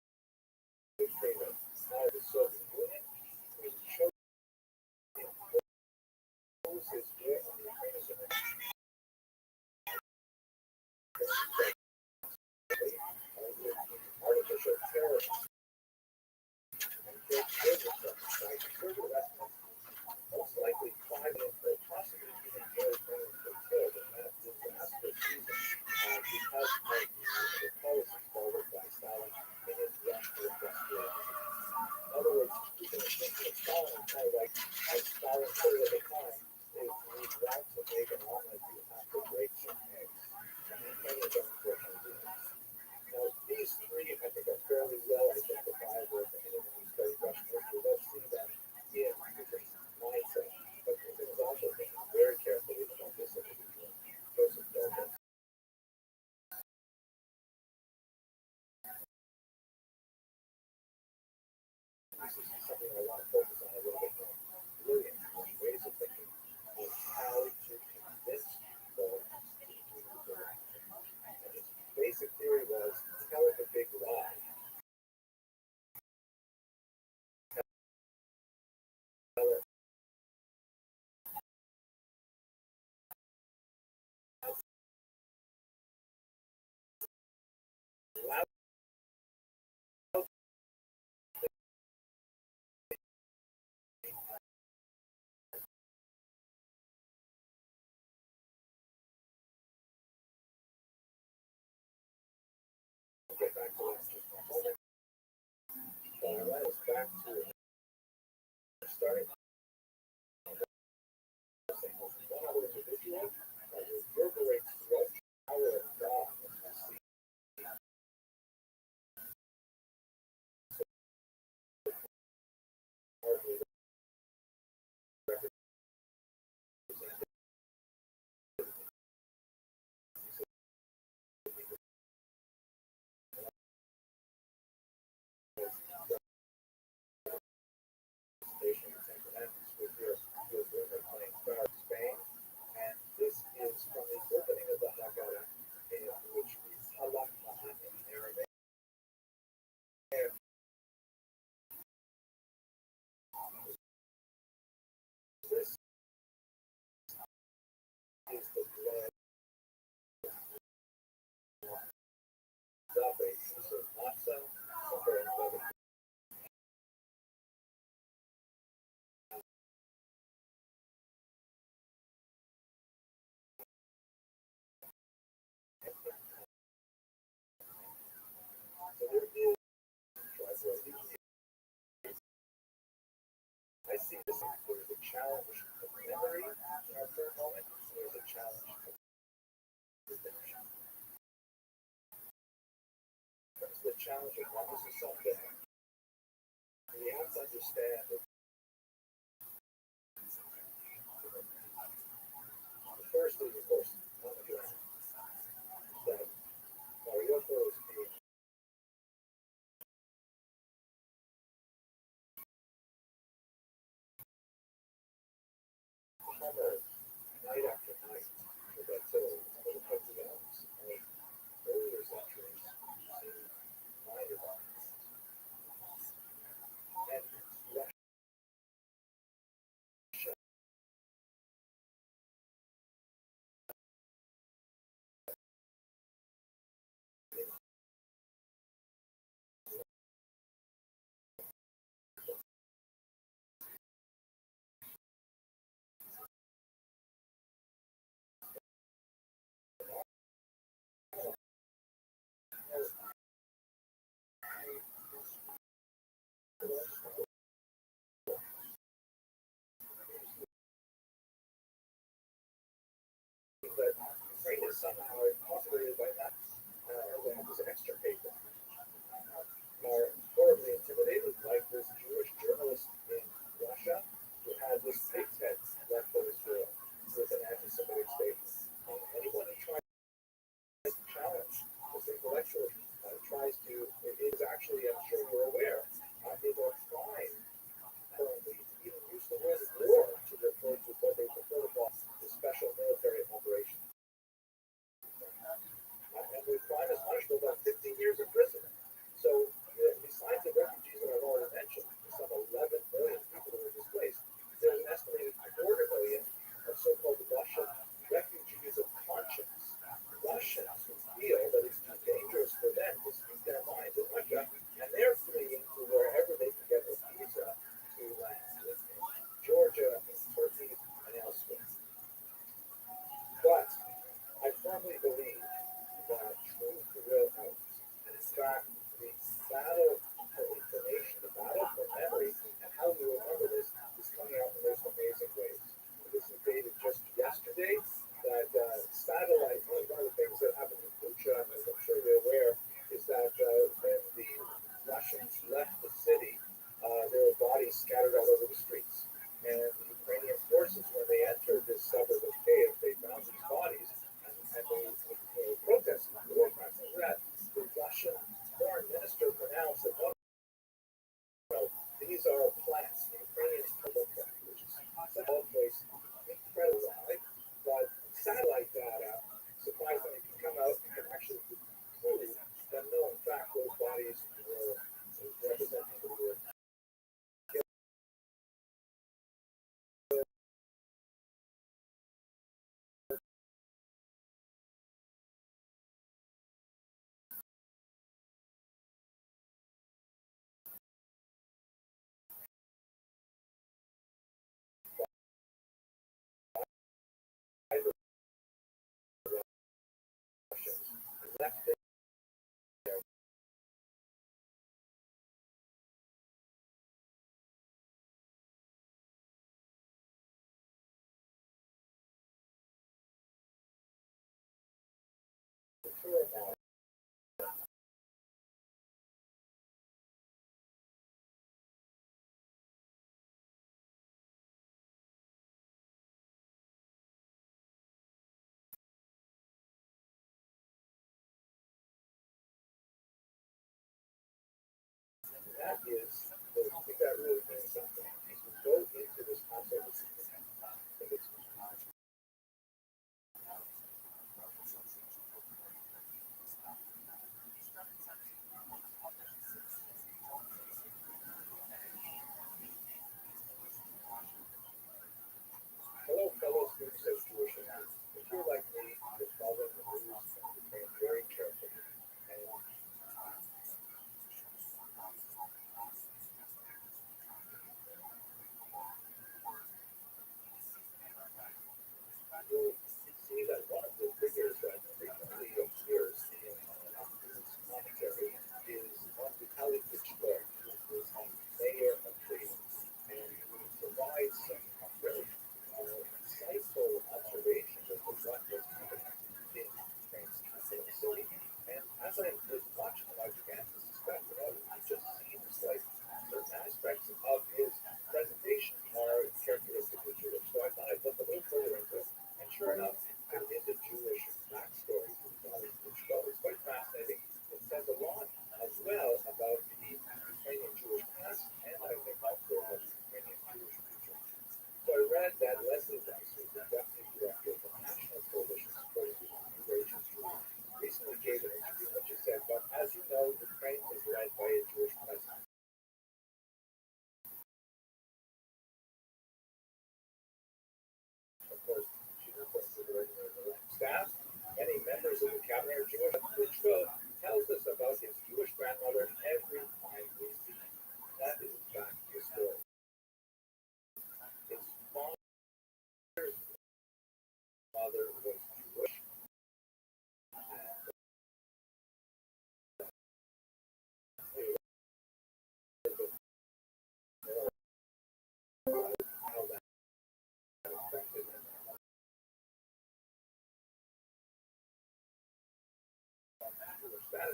dictator of the Soviet Union, who chose to impose his will on the Ukrainians. Artificial terrorism. Most likely 5 minutes per possibly even killed in that disaster season because of the policies followed by Stalin in his rush to industrialize. In other words, you can think of Stalin kind of like as Stalin put it at the time, if you want to make an omelet, you have to break some eggs. And the Ukrainians unfortunately do that. Now, these three, I think, are fairly well identifiable to anyone who studies Russian history. They'll see that in different mindset, but you can also think very carefully about this individual, Joseph Goebbels. This is something I want to focus on a little bit more. Brilliant ways of thinking of how to convince people to do the right thing. And his basic theory was tell it a big lie. Tell it loud. Get back to that just for a moment. That is back to starting. One other individual that reverberates throughout the power of God. Spain, and this is from the opening of the Haggadah, which reads Halak Mahan in Arabic. This is the blood of a piece of matzah, comparing leaven. So there is I see this as there is a challenge of memory in our current moment, and there is a challenge of redemption. That's the challenge of promises someday. We have to understand that the first is bodies scattered all over the streets. And the Ukrainian forces, when they entered this suburb of Kiev, they found these bodies and they protested the war crimes. And that the Russian foreign minister pronounced that, no, these are plants. The Ukrainians look at, which is such a place, incredible, right? But satellite data surprisingly can come out and can actually prove that no, in fact, those bodies were representing the war. Left there. That is, I think that really means something. As we go into this Passover season, I think it's hello, fellow students of Jewish America. If you're like me, you're following the news and you're being very careful. And you'll see that one of the figures that frequently appears in news commentary is one Vitaly Klitschko, who is the mayor of Cleveland, and who provides some very insightful observations of what was happening in Ukraine's capital city. And as I was watching him, I began to suspect, it just seems like certain aspects of his presentation are characteristically Jewish. So I thought I'd look a little further into it. And sure enough, there is a Jewish backstory to Vitaly Klitschko. It's quite fascinating. It says a lot as well about the Ukrainian Jewish past, and I think also about the Ukrainian Jewish future. So I read that Leslie Rice, who's the deputy director of the National Coalition supporting the Eurasian Jews, recently gave an interview in which she said, but as you know, Ukraine is led by a Jewish president. Of course, she reports to the regular staff. Many members of the cabinet are Jewish. Klitschko tells us about his Jewish grandmother every time we see him. That is, in fact, the story. His father's mother was Jewish. How that affected him. That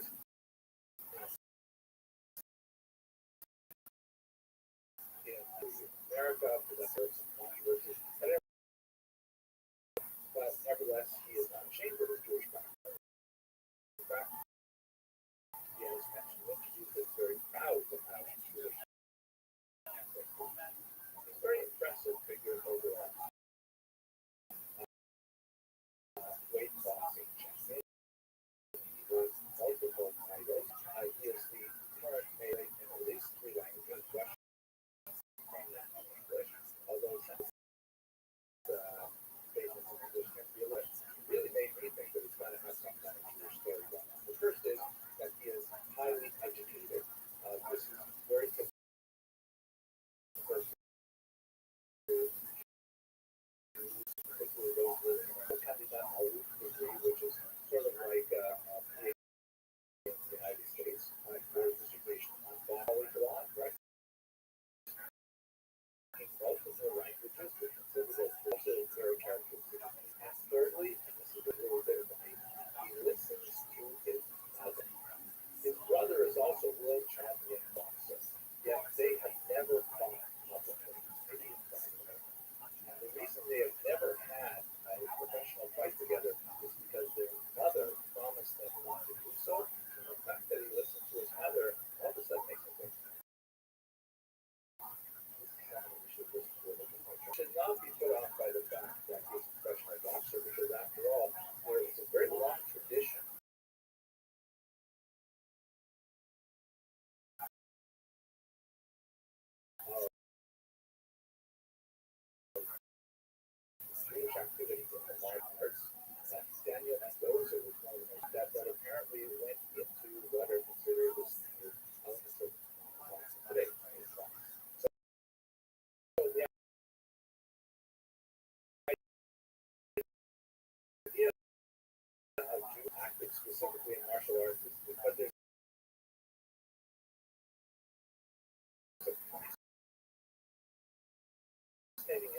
is in America, because there's some controversy. But nevertheless, he is not ashamed of his Jewish background. In fact, he has mentioned that he is very proud of how he's Jewish. He's a very impressive figure overall. Weight-boxing champion. He holds multiple titles. He is the current mayor in at least 3 languages: Russian, Ukrainian, and English. martial arts, but there's fascinating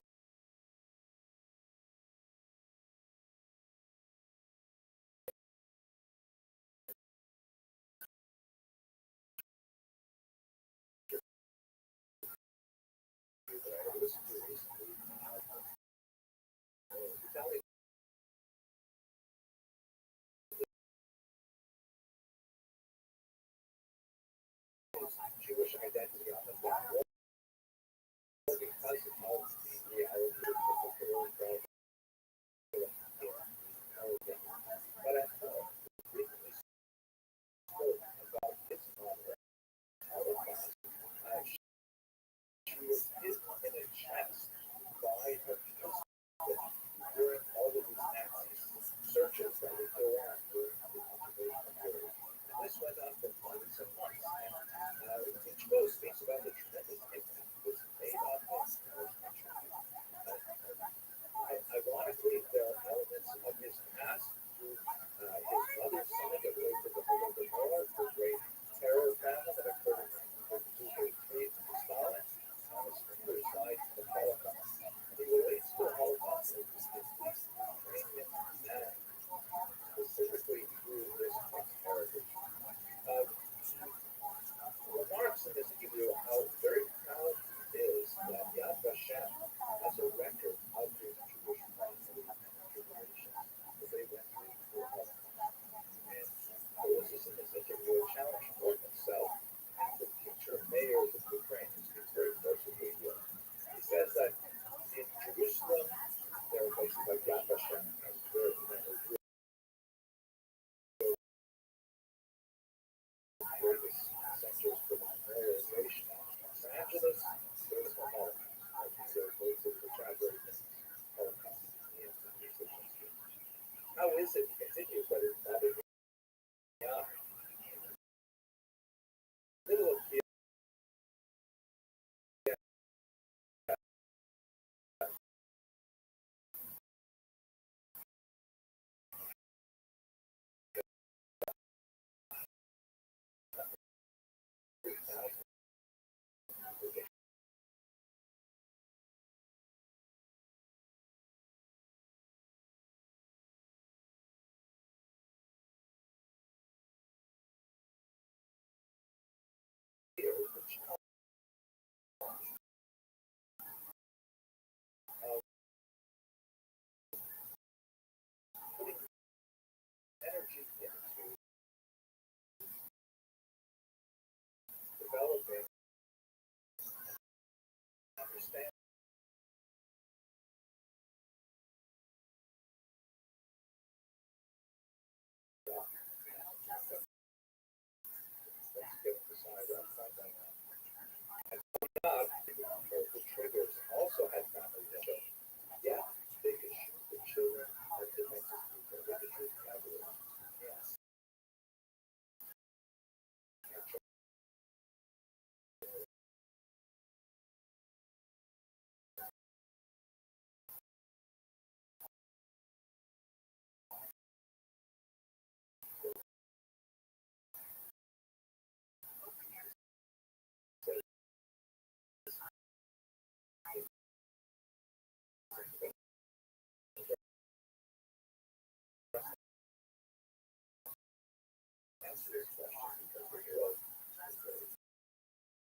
Jewish identity on the planet because of the reality of particular but I thought briefly spoke about his mother, Holocaust. She was hit in a chest by her husband during all of these Nazi searches that would go on during the occupation period. And this went on for months and months. Each post speaks about the tremendous impact this made on him. Ironically, there are elements of his past through his mother's side that relate to the Holodomor, the great terror famine that occurred in 1933 to Stalin, on his mother's side, the Holocaust. And he relates to the Holocaust in his Ukrainian dad, specifically through this mixed heritage. Remarks in this interview how very proud he is that Yad Vashem has a record of his Jewish family and tribulations that they went through the Holocaust. And Moses in this interview a challenge for himself and the future mayors of Ukraine who speaks very close to media. He says that in Jerusalem there are places like Yad Vashem and greatest centers for the memorialization of Los Angeles, there's the Holocaust. There are places which are very Holocaust. How is it continues, but it's not in the middle of the putting energy into developing understanding. Let's get the side up, side down. And the triggers also had family show. Yeah, they could shoot the children or domestic people with the truth capital. Yes. Answer this question because we're here.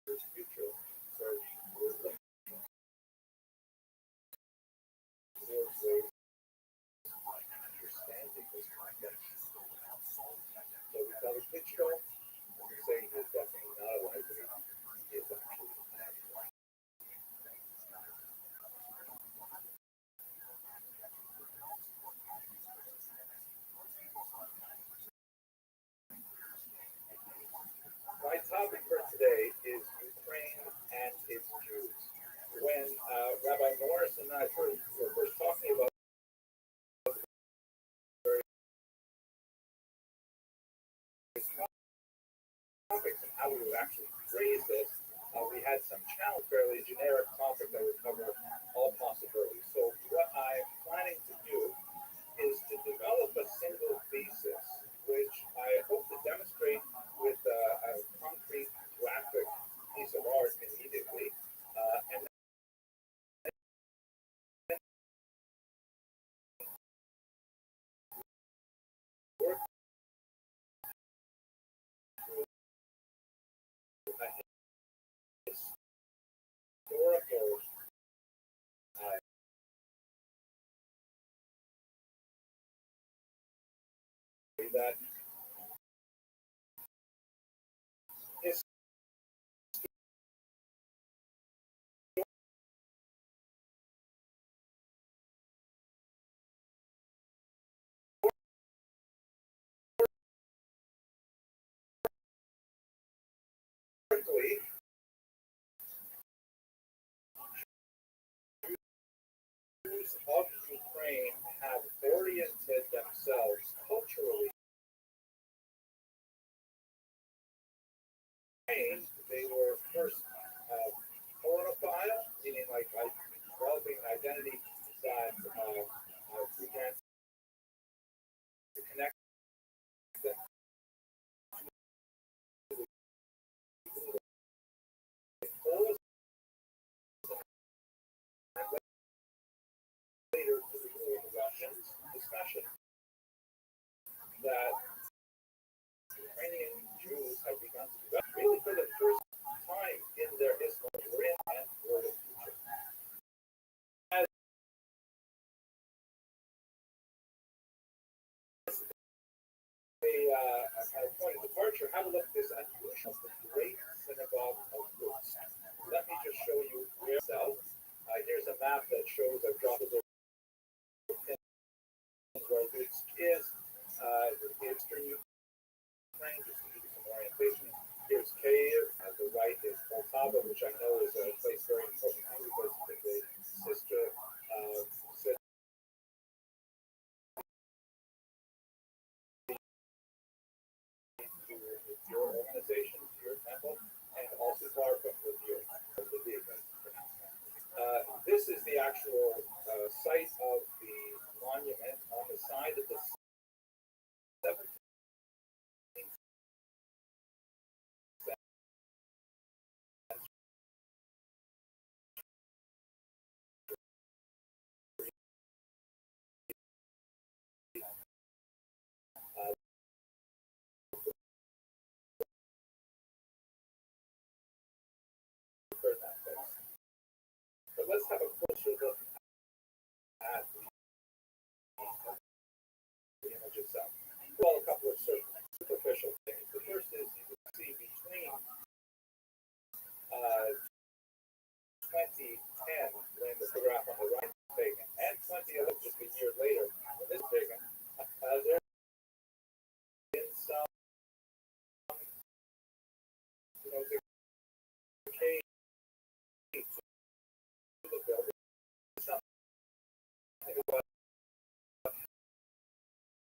There's future, so we're looking towards ways of understanding this context. So we tell the Klitschko, we're saying he's definitely not a library. He is actually a library. My topic for today is Ukraine and its Jews. When Rabbi Morris and I were first talking about these topics and how we would actually phrase this, we had some challenge, fairly generic topic that would cover all possibilities. So what I'm planning to do is to develop a single thesis, which I hope to Jews of Ukraine have oriented themselves culturally. They were first holophile, meaning like developing an identity that began to connect them later to the ruling Russians, discussion that Ukrainian Jews have begun to develop really for the first time in their history and for the future. As a kind of point of departure, have a look at this unusual, the Great Synagogue of Roots. Let me just show you yourself. Here's a map that shows I've dropped a little pin where Roots is. Eastern Ukraine, just to give you some orientation. Here's Kiev. At the right is Poltava, which I know is a place very important to you because it's the sister city to your organization, to your temple, and also Kharkov with your this is the actual site of the monument on the side of the 17th But let's have a closer look at the image itself. Well, a couple of superficial things. The first is you can see between 2010, when the photograph on the right is taken, and 2011, just a year later, when this is taken, there's been some, decay to the building. Something about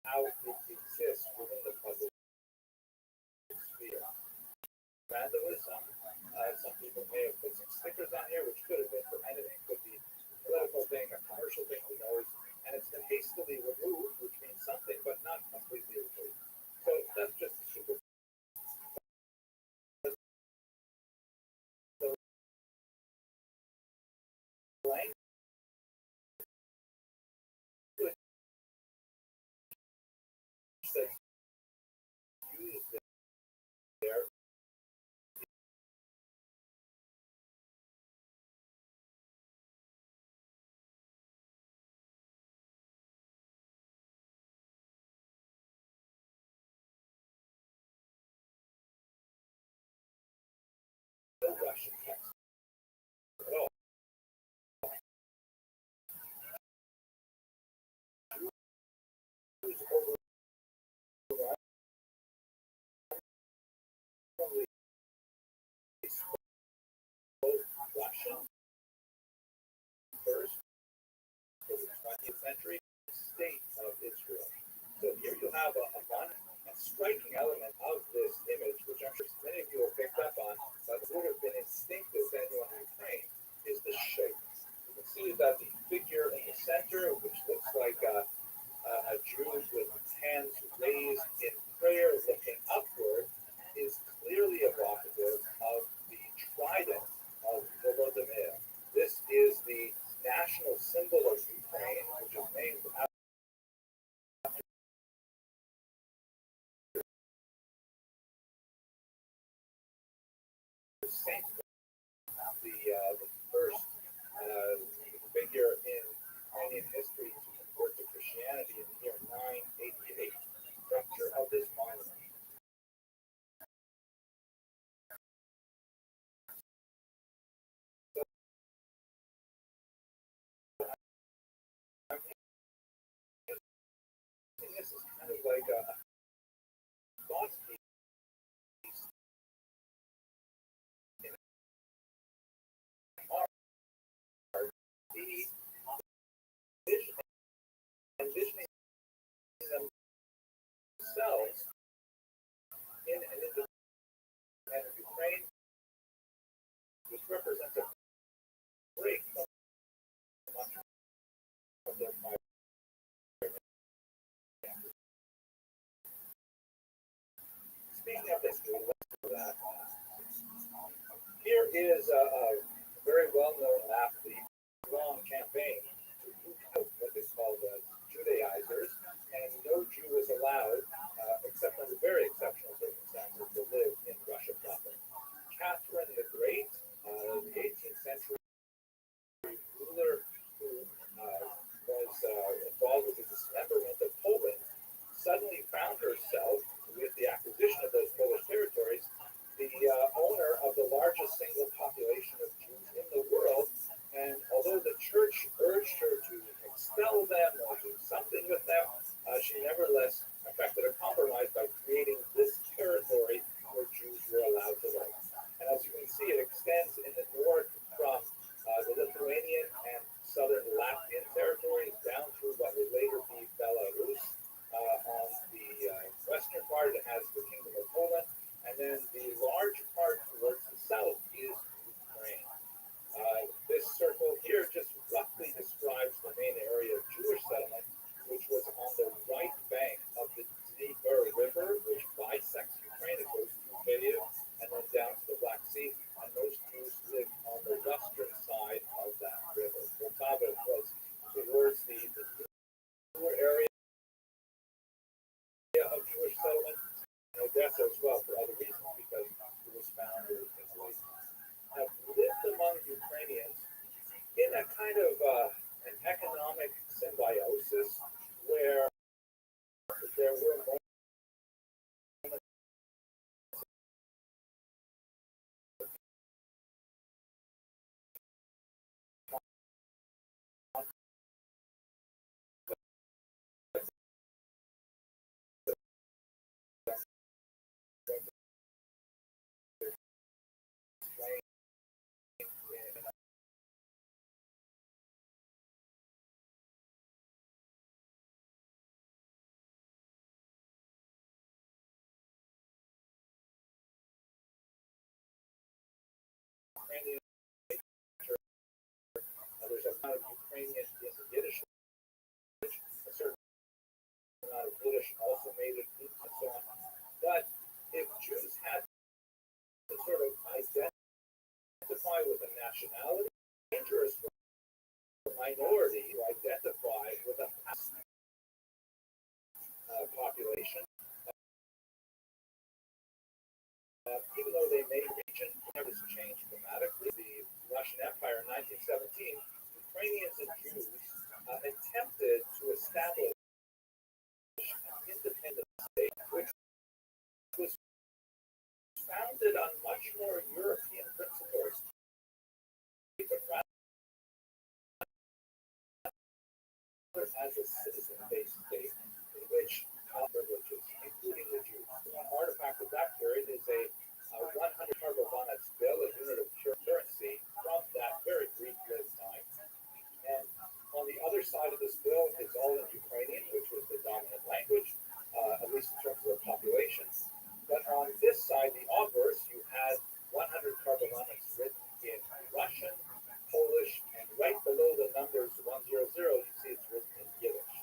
how it exists within the public sphere. Vandalism. Some people may have put some stickers on here, which could have been for anything. Could be a political thing, a commercial thing, who knows? And it's been hastily removed, which means something, but not completely removed. So that's just a super. The language that's used there no Russian text at all. Jews overwhelmingly spoke Russian first for the 20th century state of Israel. So here you have a striking element of this image, which I'm sure many of you have picked up on, but would have been instinctive to anyone in Ukraine, is the shape. You can see that the figure in the center, which looks like a Jew with hands raised in prayer looking upward, is clearly evocative of the trident of Volodymyr. This is the national symbol of Ukraine, which is named after Saint, the first figure in Ukrainian history to convert to Christianity in the year 988. Structure of this monument. So, this is kind of like a thought piece here is a very well-known map, the long campaign to root out what is called Judaizers, and no Jew was allowed, except under very exceptional circumstances, to live in Russia proper. Catherine the Great, the 18th century ruler who was involved with the dismemberment of Poland, suddenly found herself, with the acquisition of those Polish territories, the owner of the largest single population of Jews in the world. And although the church urged her to expel them or do something with them, she nevertheless effected a compromise by creating this territory where Jews were allowed to live. And as you can see, it extends in the north from the Lithuanian and southern Latvian territories down through what would later be Belarus. On the western part, it has the Kingdom of Poland, and then the large part towards the south is Ukraine. This circle here just roughly describes the main area of Jewish settlement, which was on the right bank of the Dnieper River, which bisects Ukraine. It goes through Kyiv and then down to the Black Sea, and most Jews lived on the western side of that river. Poltava was towards the newer area of Jewish settlement, and Odessa as well for other reasons, because it was founded in late. Have lived among Ukrainians in a kind of an economic symbiosis where there were moments Ukrainian, there's a lot of Ukrainian in Yiddish, a certain amount of Yiddish also made it, and so on. But if Jews had to sort of identify with a nationality, it's dangerous for a minority to identify with a population. Even though they made region, never changed dramatically. The Russian Empire in 1917, Ukrainians and Jews attempted to establish an independent state, which was founded on much more European principles, but rather as a citizen-based state in which privileges, including the Jews. One artifact of that period is a 100 Karbovanets bill, a unit of currency from that very brief lived time. And on the other side of this bill is all in Ukrainian, which was the dominant language, at least in terms of the population. But on this side, the obverse, you had 100 Karbovanets written in Russian, Polish, and right below the numbers 100, you see it's written in Yiddish.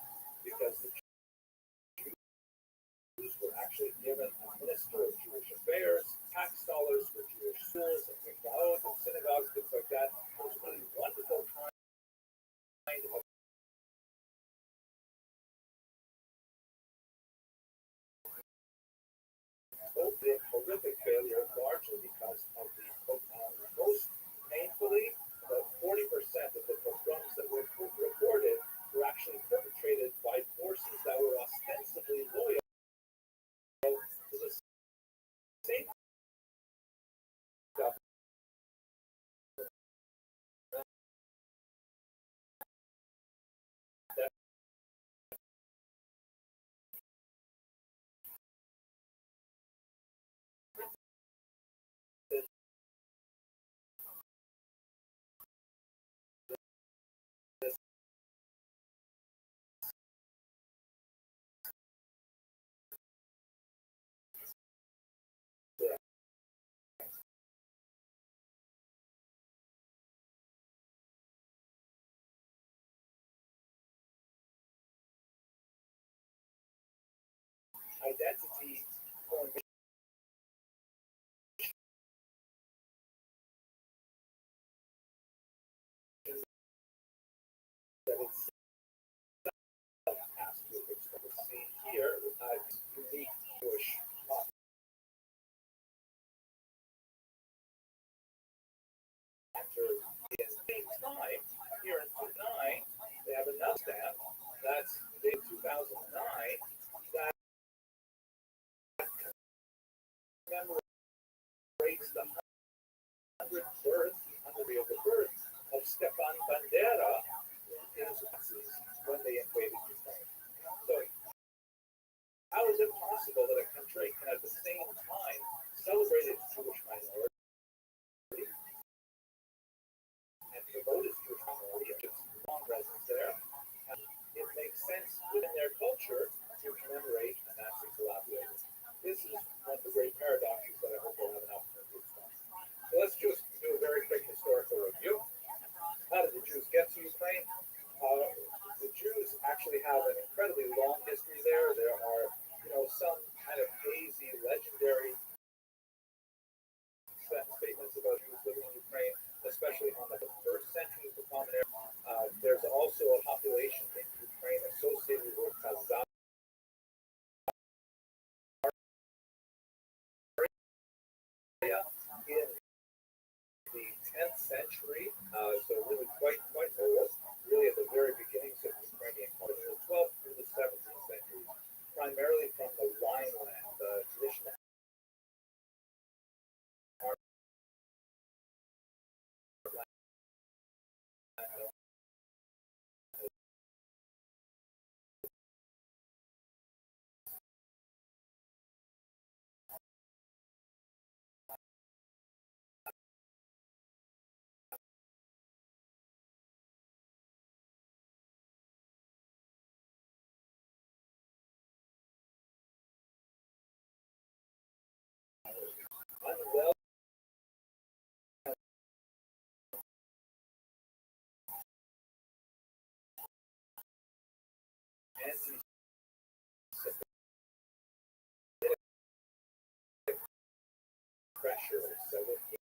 Rothschild. So when he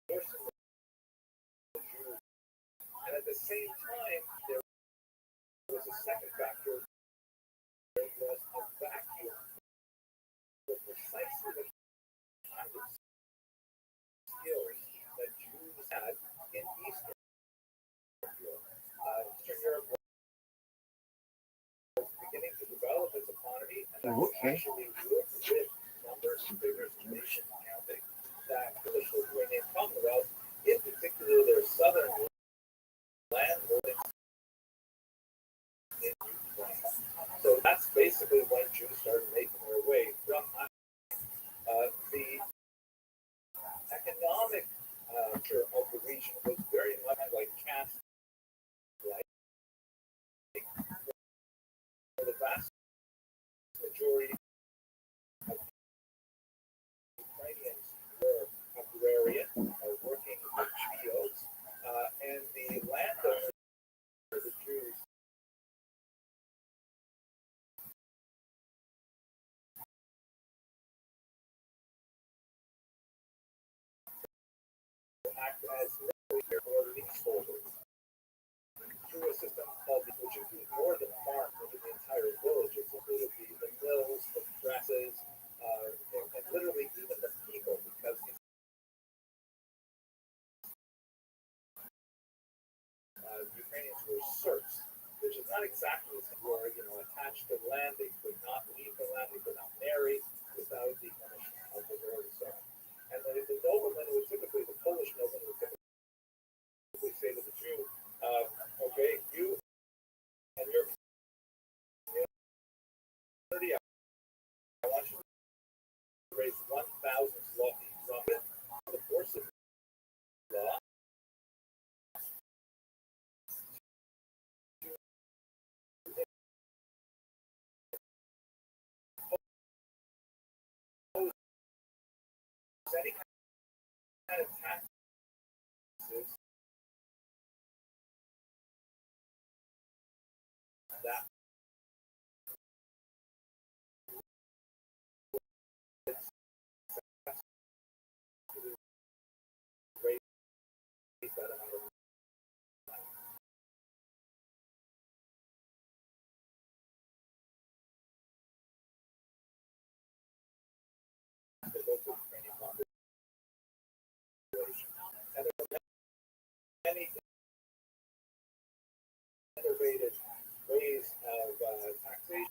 forcing the Jews, and at the same time, there was a second factor. There was a vacuum for precisely the kind of skills that Jews had in Eastern Europe. Eastern Europe was beginning to develop its economy, and that was actually work with numbers and figures and nation counting that Polish-Lithuanian Commonwealth, in particular their southern land holdings in Ukraine. So that's basically when Jews started making their way from the economic culture of the region was very much like caste, like the vast majority of Ukrainians were agrarian or working with fields, and the landowners, the Jews, act as or leaseholders through a system called, which includes more than farm, which is the entire village. It's included the mills, the presses, and literally even the people, because Ukrainians were serfs, which is not exactly the same word, attached to land. They could not leave the land, they could not marry without the permission of the Lord and so on. And the nobleman was typically, the Polish nobleman would typically say to the Jew, okay, you and your community, I want you to raise 1,000 zloty from it, the force of law, any kind of taxes that raise that amount of the local Ukrainian population. And there were many innovative ways of taxation,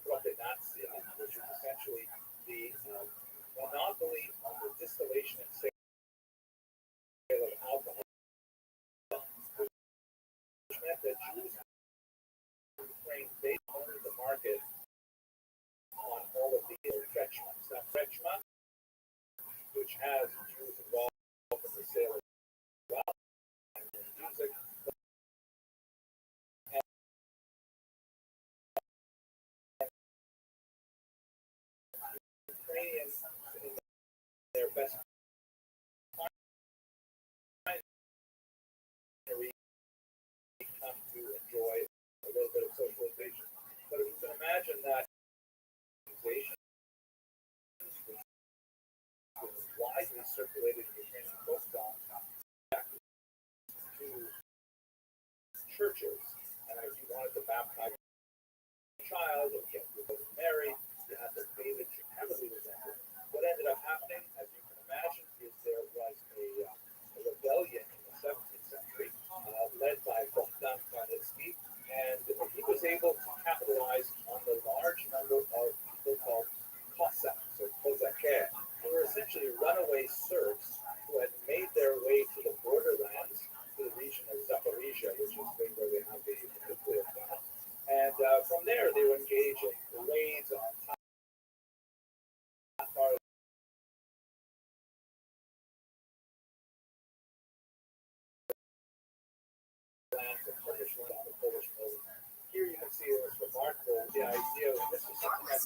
which is essentially the monopoly on the distillation and sale of alcohol, which meant that Jews in Ukraine, they owned the market on all of the Frenchmans. Now, Frenchman, which has Jews involved in the sale of alcohol and music, and Ukrainians in their best come to enjoy a little bit of socialization. But if you can imagine that organization was widely circulated in Ukrainian folk songs to churches, and if you wanted to baptize a child or get married, you had to pay the church heavily resented. What ended up happening, as you can imagine, is there was a rebellion in the 17th century led by Bogdan Khmelnytsky, and he was able to capitalize on the large number of people called Cossacks or Kozakhe, who were essentially runaway serfs who had made their way to the borderlands, to the region of Zaporizhia, which is where they have the nuclear plant. And from there, they were engaged in raids on Tatar lands and Turkish land on the Polish coast. Here you can see this remarkable, the idea of this is something that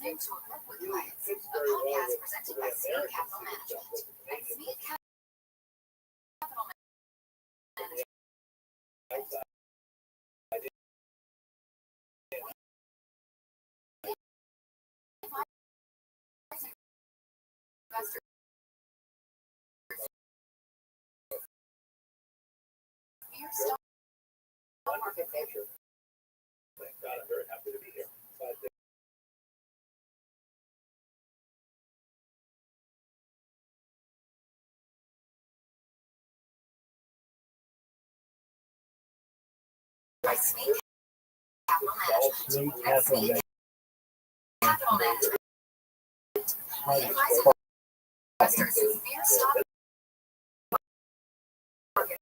really fits very well with the way Americans see themselves as a Canadian. Wonderful culture. Thank God, I'm very happy to be here. By Snake Capital Management. That's Snake Capital Management. Investors fear stock market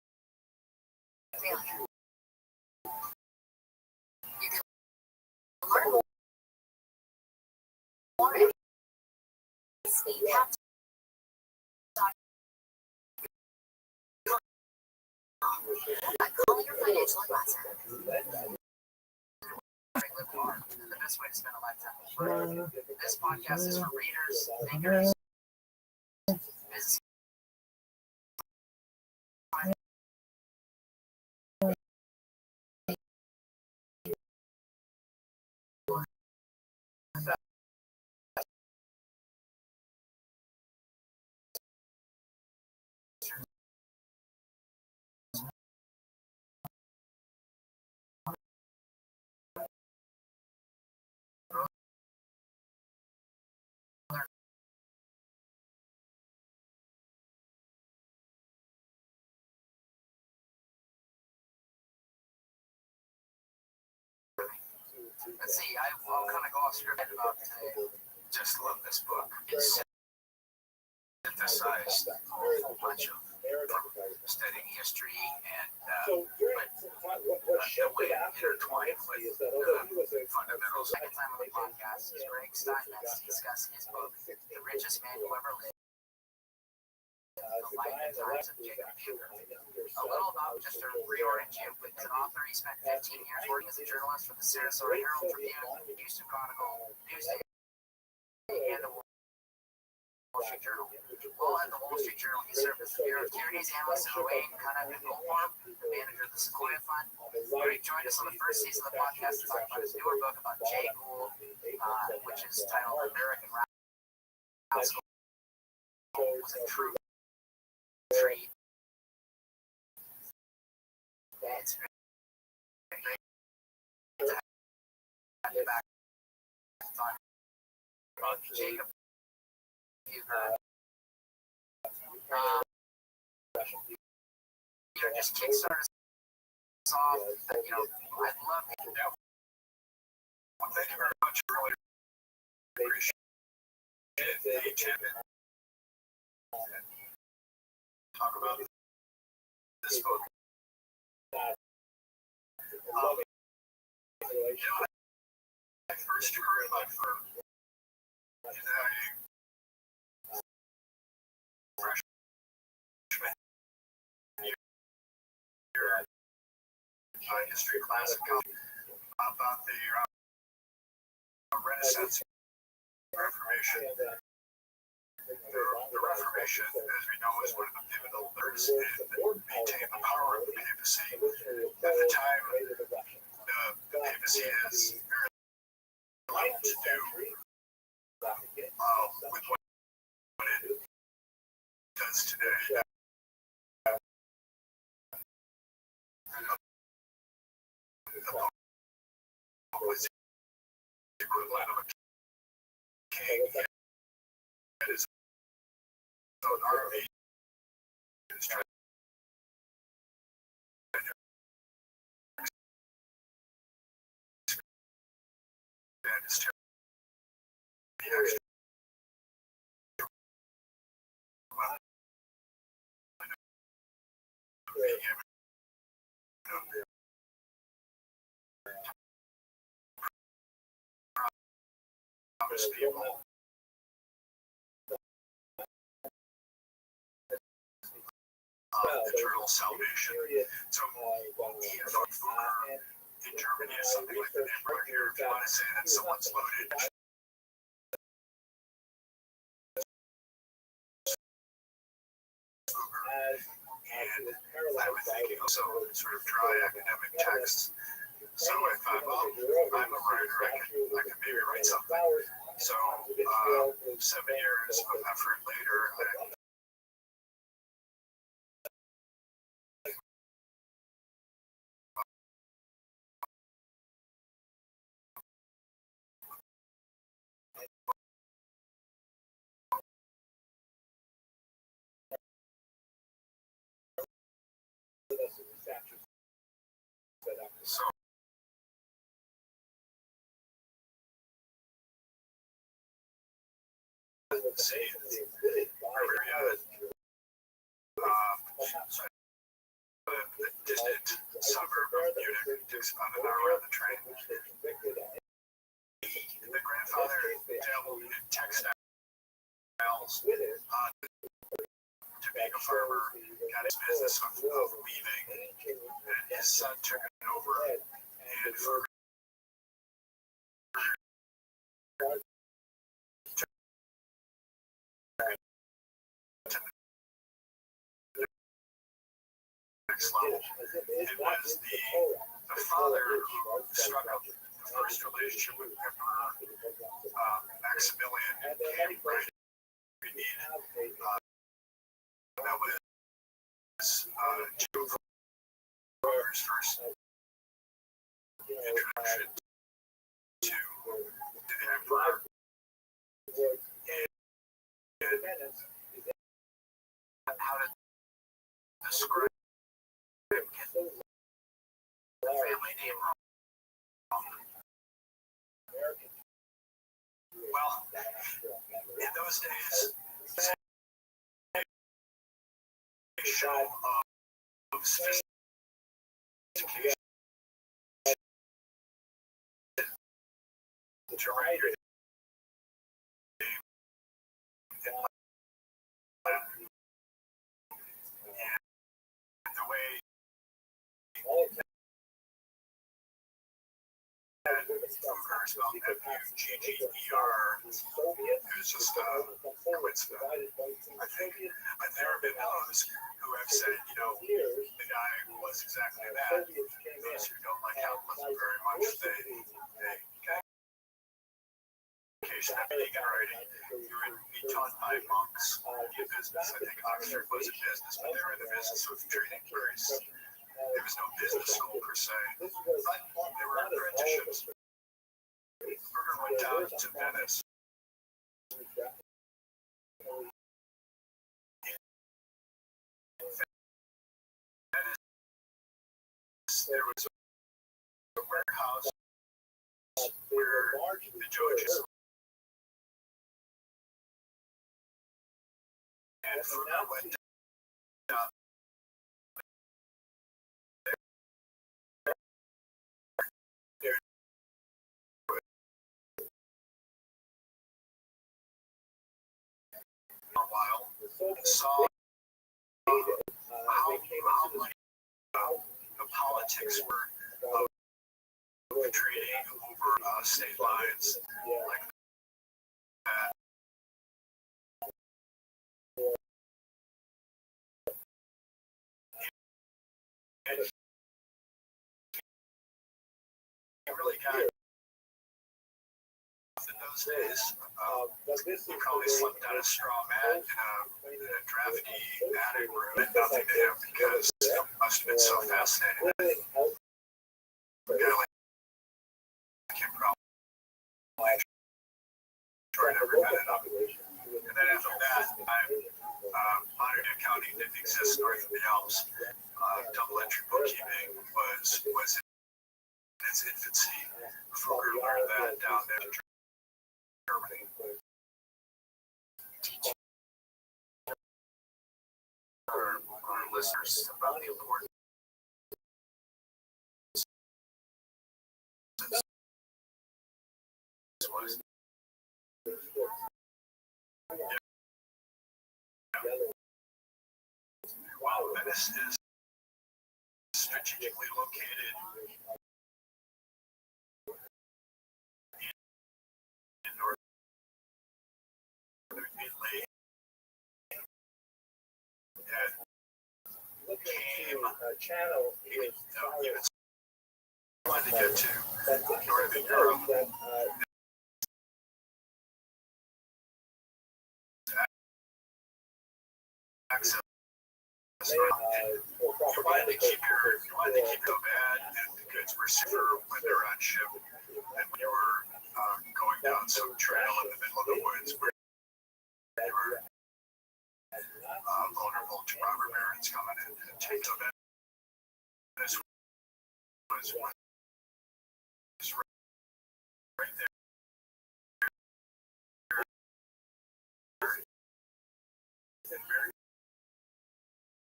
failure. You can learn more at snakecap.com. Call your financial advisor. The best way to spend a lifetime with Rabbbi. This podcast is for readers, thinkers, business. Let's see, I'll kind of go off script about today. Just love this book. It's synthesized a whole bunch of studying history and the way it intertwined with fundamentals. Second time on the podcast is Greg Steinmetz discussing his book, The Richest Man Who Ever Lived. The Life and Times of Jacob Bucher. A little about just to reorient you. As an author, he spent 15 years working as a journalist for the Sarasota Herald Tribune, Houston Chronicle, Newsday, and the Wall Street Journal. While at the Wall Street Journal, he served as the Bureau of Securities analyst in 08, Cunningham and Goldfarb, the manager of the Sequoia Fund. Greg joined us on the first season of the podcast to talk about his newer book about Jay Gould, which is titled American Rascal. Was a true treat. It's great to have you back to talk about Jacob Bucher. Just kickstart us off. I'd love to know. Thank you very much. Really appreciate the attention. Talk about this book. I first heard about her in a freshman year history class about the Renaissance Reformation. The Reformation, as we know, is one of the pivotal years in maintaining the power of the papacy. At the time, the papacy has very little to do with what it does today. The Pope was the equivalent of a king. He had his own army. He was trying and his territory. People eternal salvation. So, in Germany is something like the name right here. If you want to say that someone's loaded, and I was thinking also sort of dry academic texts. So I thought, well, I'm a writer, I can maybe write something. So 7 years of effort later, So see, the distant suburb of Munich takes about an hour on the train. The grandfather dabbled in textiles, to being a farmer, got his business of weaving, and his son took it over. And for next level. It was the father who struck up the first relationship with Emperor Maximilian came right in. That was Joe Farmer's first introduction to the Emperor. And how to describe the family name wrong. Well, in those days, a show of sophistication to write your name in Latin, and the way that Fugger spelled F-U-G-G-E-R, it was just a coincidence. I think there have been those who have said, the guy was exactly that. Those who don't like capitalism very much, they get education at pagan writing. You would be taught by monks in business. I think Oxford was a business, but they were in the business of trading priests. There was no business school per se, but they were apprenticeships. Fugger went down to Venice. There was a warehouse where the judges and Fugger went down there for a while and saw how much the politics were of trading over state lines like that. And he really got in those days. He probably slept on a straw mat in a drafty attic room and nothing to him because it must have been so fascinating. A guy like him probably enjoyed every minute of it. And then after that, modern accounting didn't exist north of the Alps. Double entry bookkeeping was in its infancy. Fugger learned that down there in Germany. Teaching our listeners about the importance was. While Venice is strategically located in northern Italy, and came even wanted to get to northern Europe. Access. You wanted to keep so bad, and the goods were super when they were on ship, and when you were going down some trail in the middle of the woods where you were vulnerable to robber barons coming in and take them in. This was was right there. Very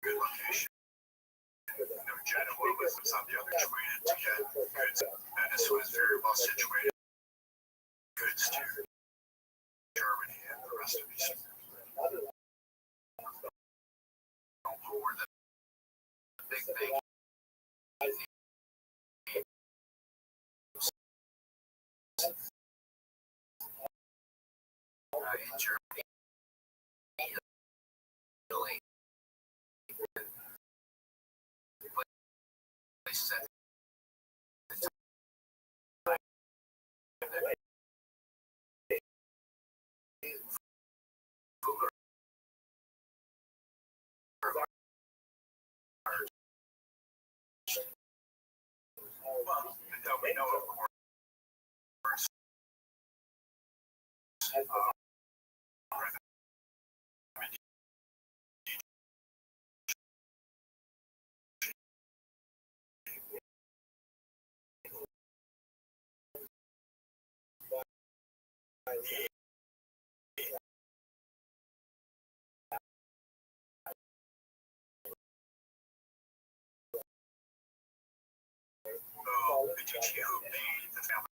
good location. Genoa was on the other tweeted to get goods. Venice was very well situated. Goods to Germany and the rest of Eastern Europe. The big thing. In Germany, Italy, places that we know, of course, the teacher who made the family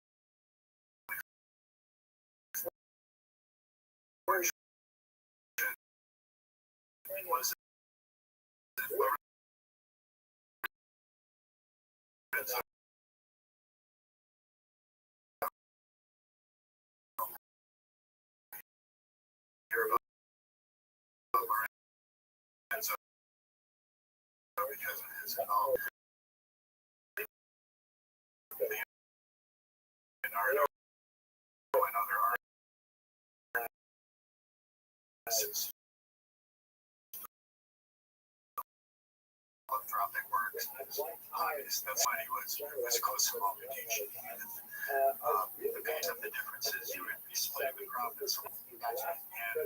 fortune was Lorenzo because of his involvement in art and other artists. Philanthropic works. That's why he was close to Medici. The base of the differences, you would be splitting the profits. And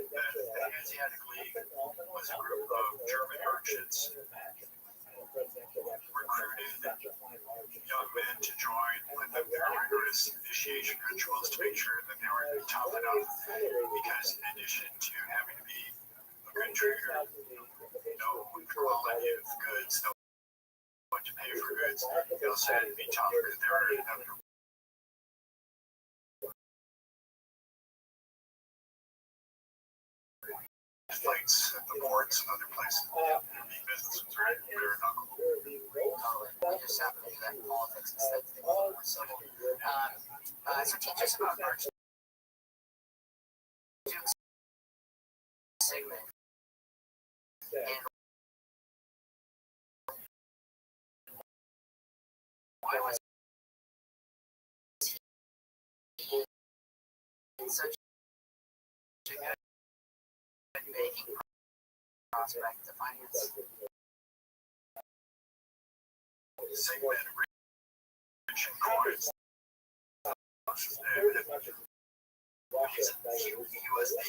the Asiatic League was a group of German merchants recruited young men to join with them through rigorous initiation rituals to make sure that they were tough enough. Because in addition to having to be a good trader, no quality of goods, no one to pay for goods, they also had to be tough because they were inevitable. Flights at the ports and other places. Business was very knuckle. We just happen to do that in politics instead of thinking more civil. So teachers about merchant segment. And why was he such a good making prospect to finance? Sigmund rich in coins. He was the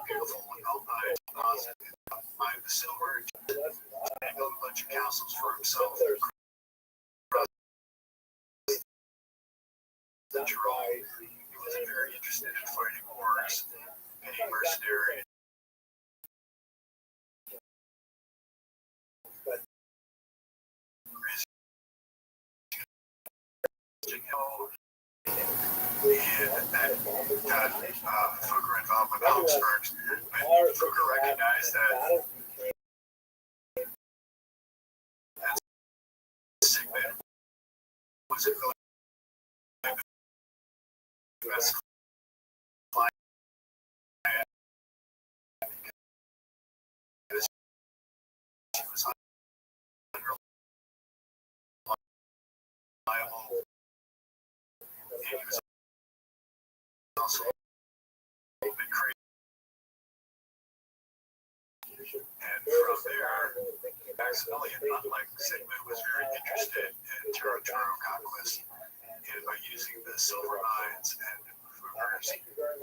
beautiful and albeit buying the silver and built a bunch of castles for himself. Jerome, he wasn't very interested in fighting wars, paying mercenaries. And Fugger involved with Habsburgs, but Fugger recognized that Sigmund wasn't really the best client because she was unreliable and he was also a bit crazy. And from there, Maximilian, unlike Sigmund, was very interested in territorial conquest. And by using the silver mines and Fugger's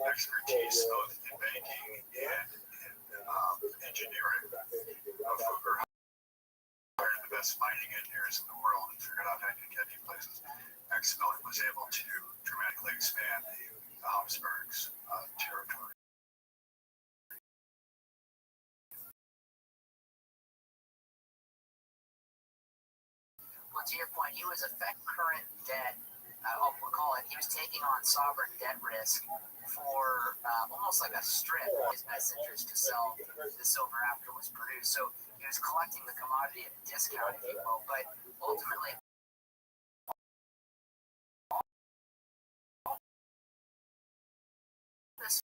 expertise both in banking and in engineering of Fugger hired the best mining engineers in the world and figured out how to get these places. Maximilian was able to dramatically expand the Habsburgs' territory. Well, to your point, he was affecting current debt. We'll call it. He was taking on sovereign debt risk for almost like a strip for his messengers to sell the silver after it was produced. So he was collecting the commodity at a discount, if you will. But ultimately, this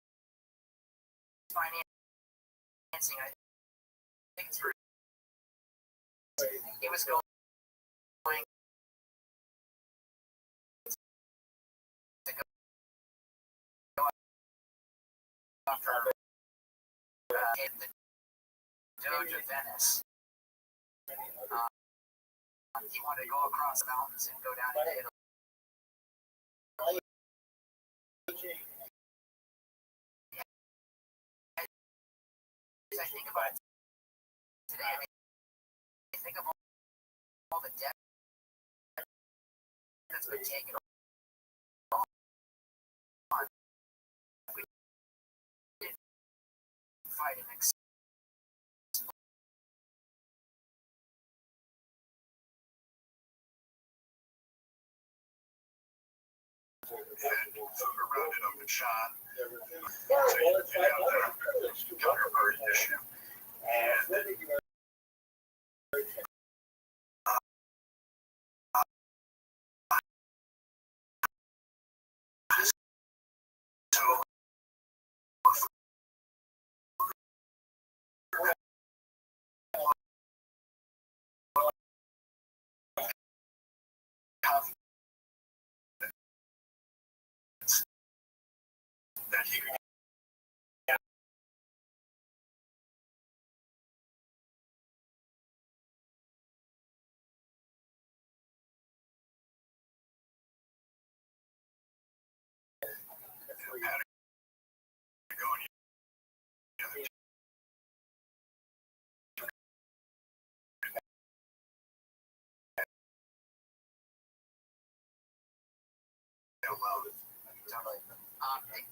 financing, I think, through it was going to go after the Doge of Venice. He wanted to go across the mountains and go down into Italy. As I think about it today, I mean, I think of all the debt that's been taken on. We didn't fight an And Fugger rounded up and shot to have the counterpart issue. And so that he could get Patagonia.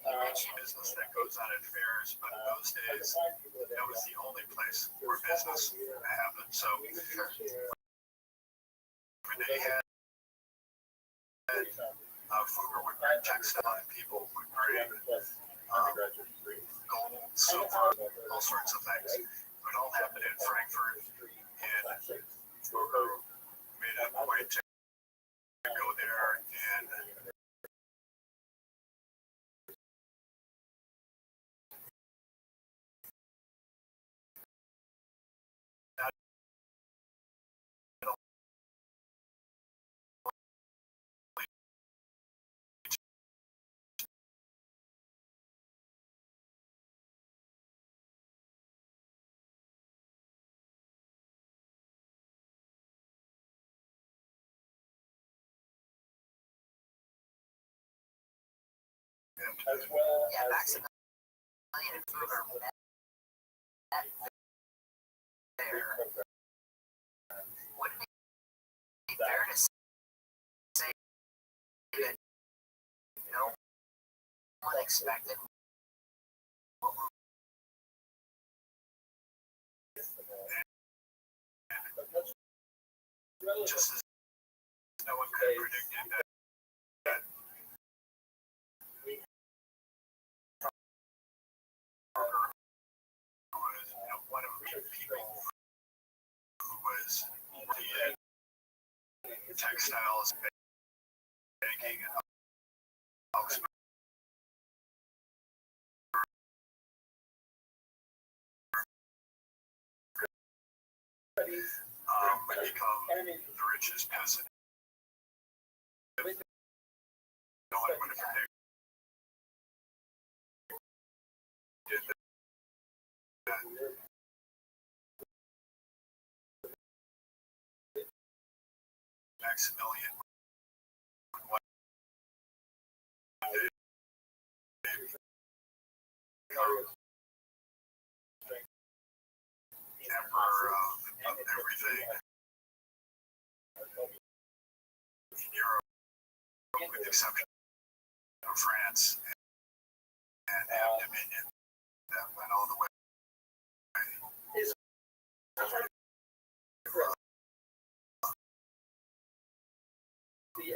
You mentioned Business that goes on at fairs, but in those days, that was the only place where business happened. So when they had Fugger would bring textile, and people would bring gold, silver, all sorts of things. It would all happen in Frankfurt, and Fugger made a point to go there and as well yeah, as Maximilian and Fugger met there. Wouldn't it be fair to say that no one expected just as no one could have predicted that Fugger, who was one of the people who was the textiles, banking, and Augsburg. Would become the richest peasant. No one would have predicted that. Maximilian would one day thing in Europe, with the exception of France and have dominion that went all the way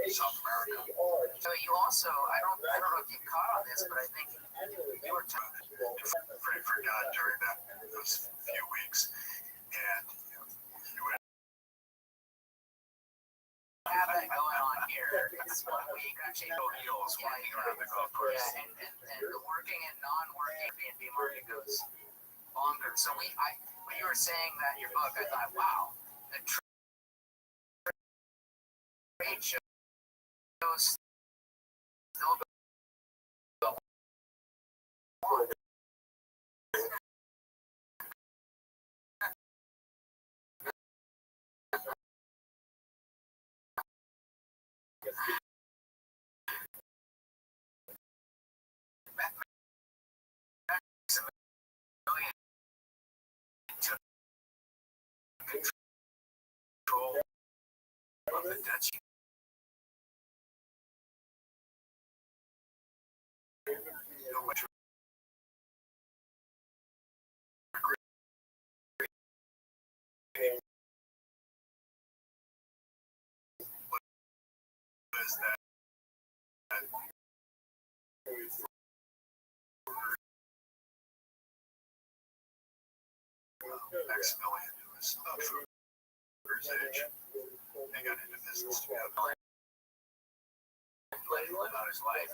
South America. So you also, I don't know if you caught on this, but I think you were talking. Pray for God during those few weeks, and you would Have that going on here. It's 1 week. Actually, no heels walking around the golf course. yeah, and the working and non-working Airbnb market goes longer. So when you were saying that in your book, I thought, wow, the trade shows still go on. Control of the Dutch. Which was that Maximilian, who was of Fruiter's age, they got into business together. Let him live out his life.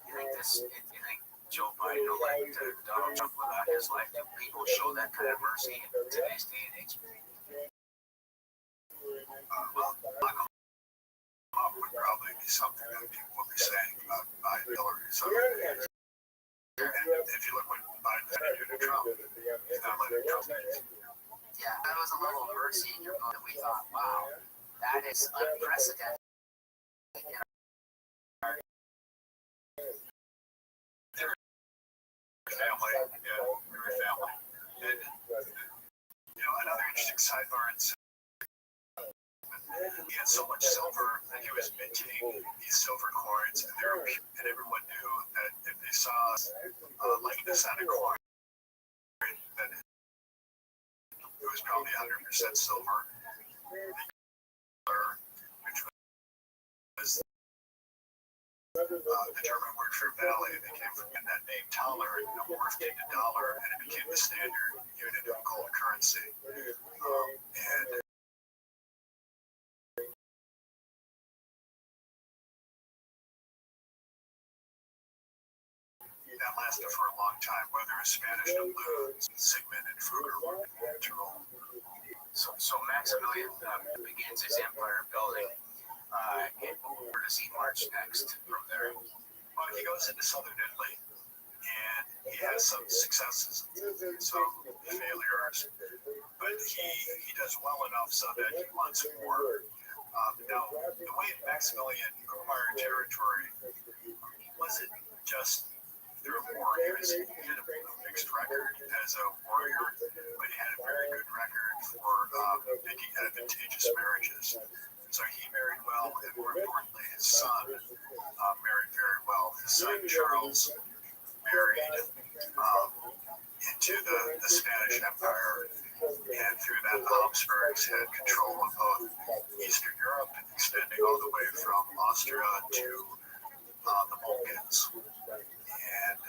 You think Joe Biden will let Donald Trump live out his life? Do people show that kind of mercy in today's day and age? Well, Bob would probably be something that people would be saying about Hillary. So, and if you look what Biden's going to do to Trump, he's not letting Trump in. Yeah, that was a level of mercy in your book that we thought, wow, that is unprecedented. Family, yeah, very family. And, another interesting sidebar, he had so much silver that he was minting these silver coins, and everyone knew that if they saw like this on a coin, that it was probably 100% silver, which was the German word for valley. They came from that name Thaler, and morphed into dollar, and it became the standard unit of gold currency. And that lasted for a long time, whether it's Spanish doubloons, Sigmund and Fruiter were to roll. So Maximilian begins his empire building. And where does he march next from there? Well, he goes into southern Italy, and he has some successes, some failures, but he does well enough so that he wants more. Now, the way Maximilian acquired territory wasn't just through war. He had a mixed record as a warrior, but he had a very good record for making advantageous marriages. So he married well, and more importantly, his son married very well. His son Charles married into the Spanish Empire, and through that, the Habsburgs had control of both Eastern Europe, extending all the way from Austria to the Balkans. And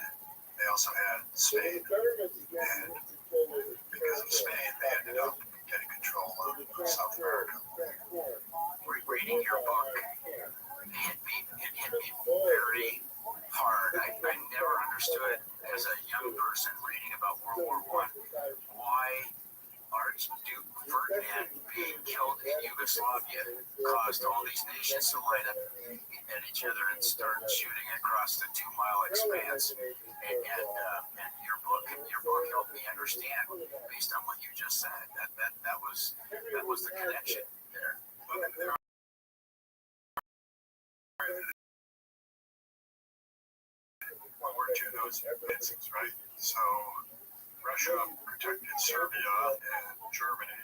they also had Spain, and because of Spain, they ended up getting control of South America. Reading your book, it hit me very hard. I never understood as a young person reading about World War I why Archduke Ferdinand being killed in Yugoslavia caused all these nations to line up at each other and start shooting across the 2-mile expanse. And your book helped me understand based on what you just said. That was the connection there. Well, we're to those instances, right? So Russia protected Serbia and Germany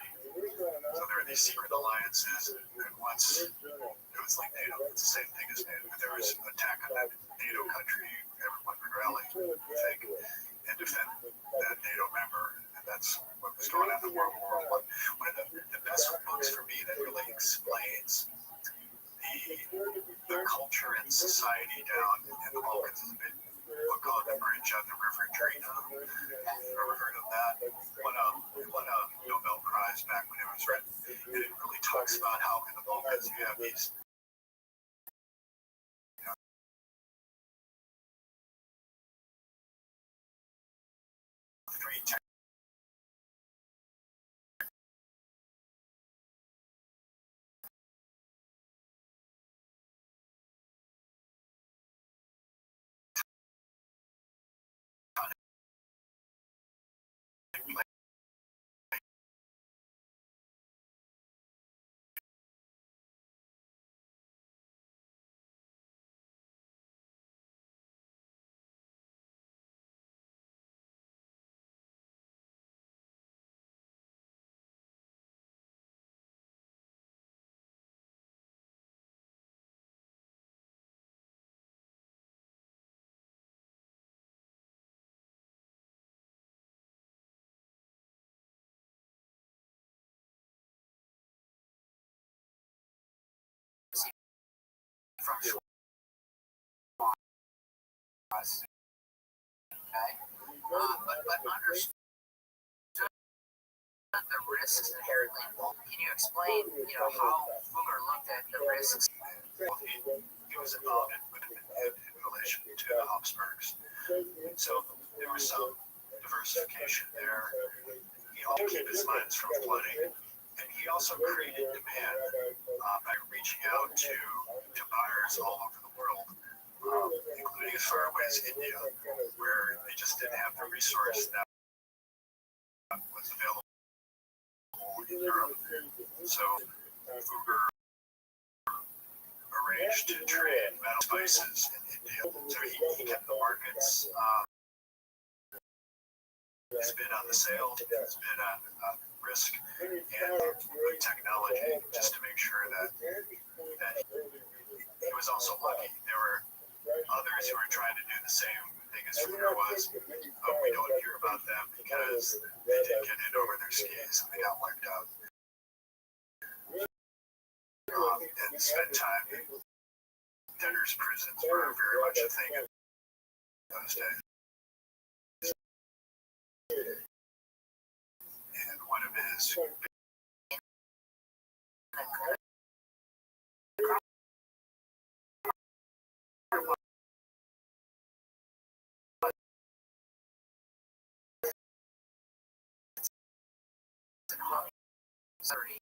So there are these secret alliances, and once it was like NATO, it's the same thing as NATO. If there was an attack on a NATO country, everyone would rally, I think, and defend that NATO member. And that's what was going on in World War I. One of the best books for me that really explains the culture and society down in the Balkans is a book called The Bridge on the River Drina. Ever heard of that? It won a Nobel Prize back when it was written. And it really talks about how in the Balkans you have these three from the US. Okay, but understood the risks inherently involved. Can you explain, how Fuller looked at the risks? Well, he was involved in relation to the Habsburgs, so there was some diversification there. He also kept his mines from flooding, and he also created demand by reaching out to buyers all over the world, including as far away as India, where they just didn't have the resource that was available in Europe. So Uber arranged to trade metal spices in India. So he kept the markets. He's been on the sale, he's been on risk and technology, just to make sure that he was also lucky. There were others who were trying to do the same thing as Fuller was, but we don't hear about them because they didn't get in over their skis and they got wiped out. And spent time in debtors' prisons were very much a thing in those days. And one of his Sorry.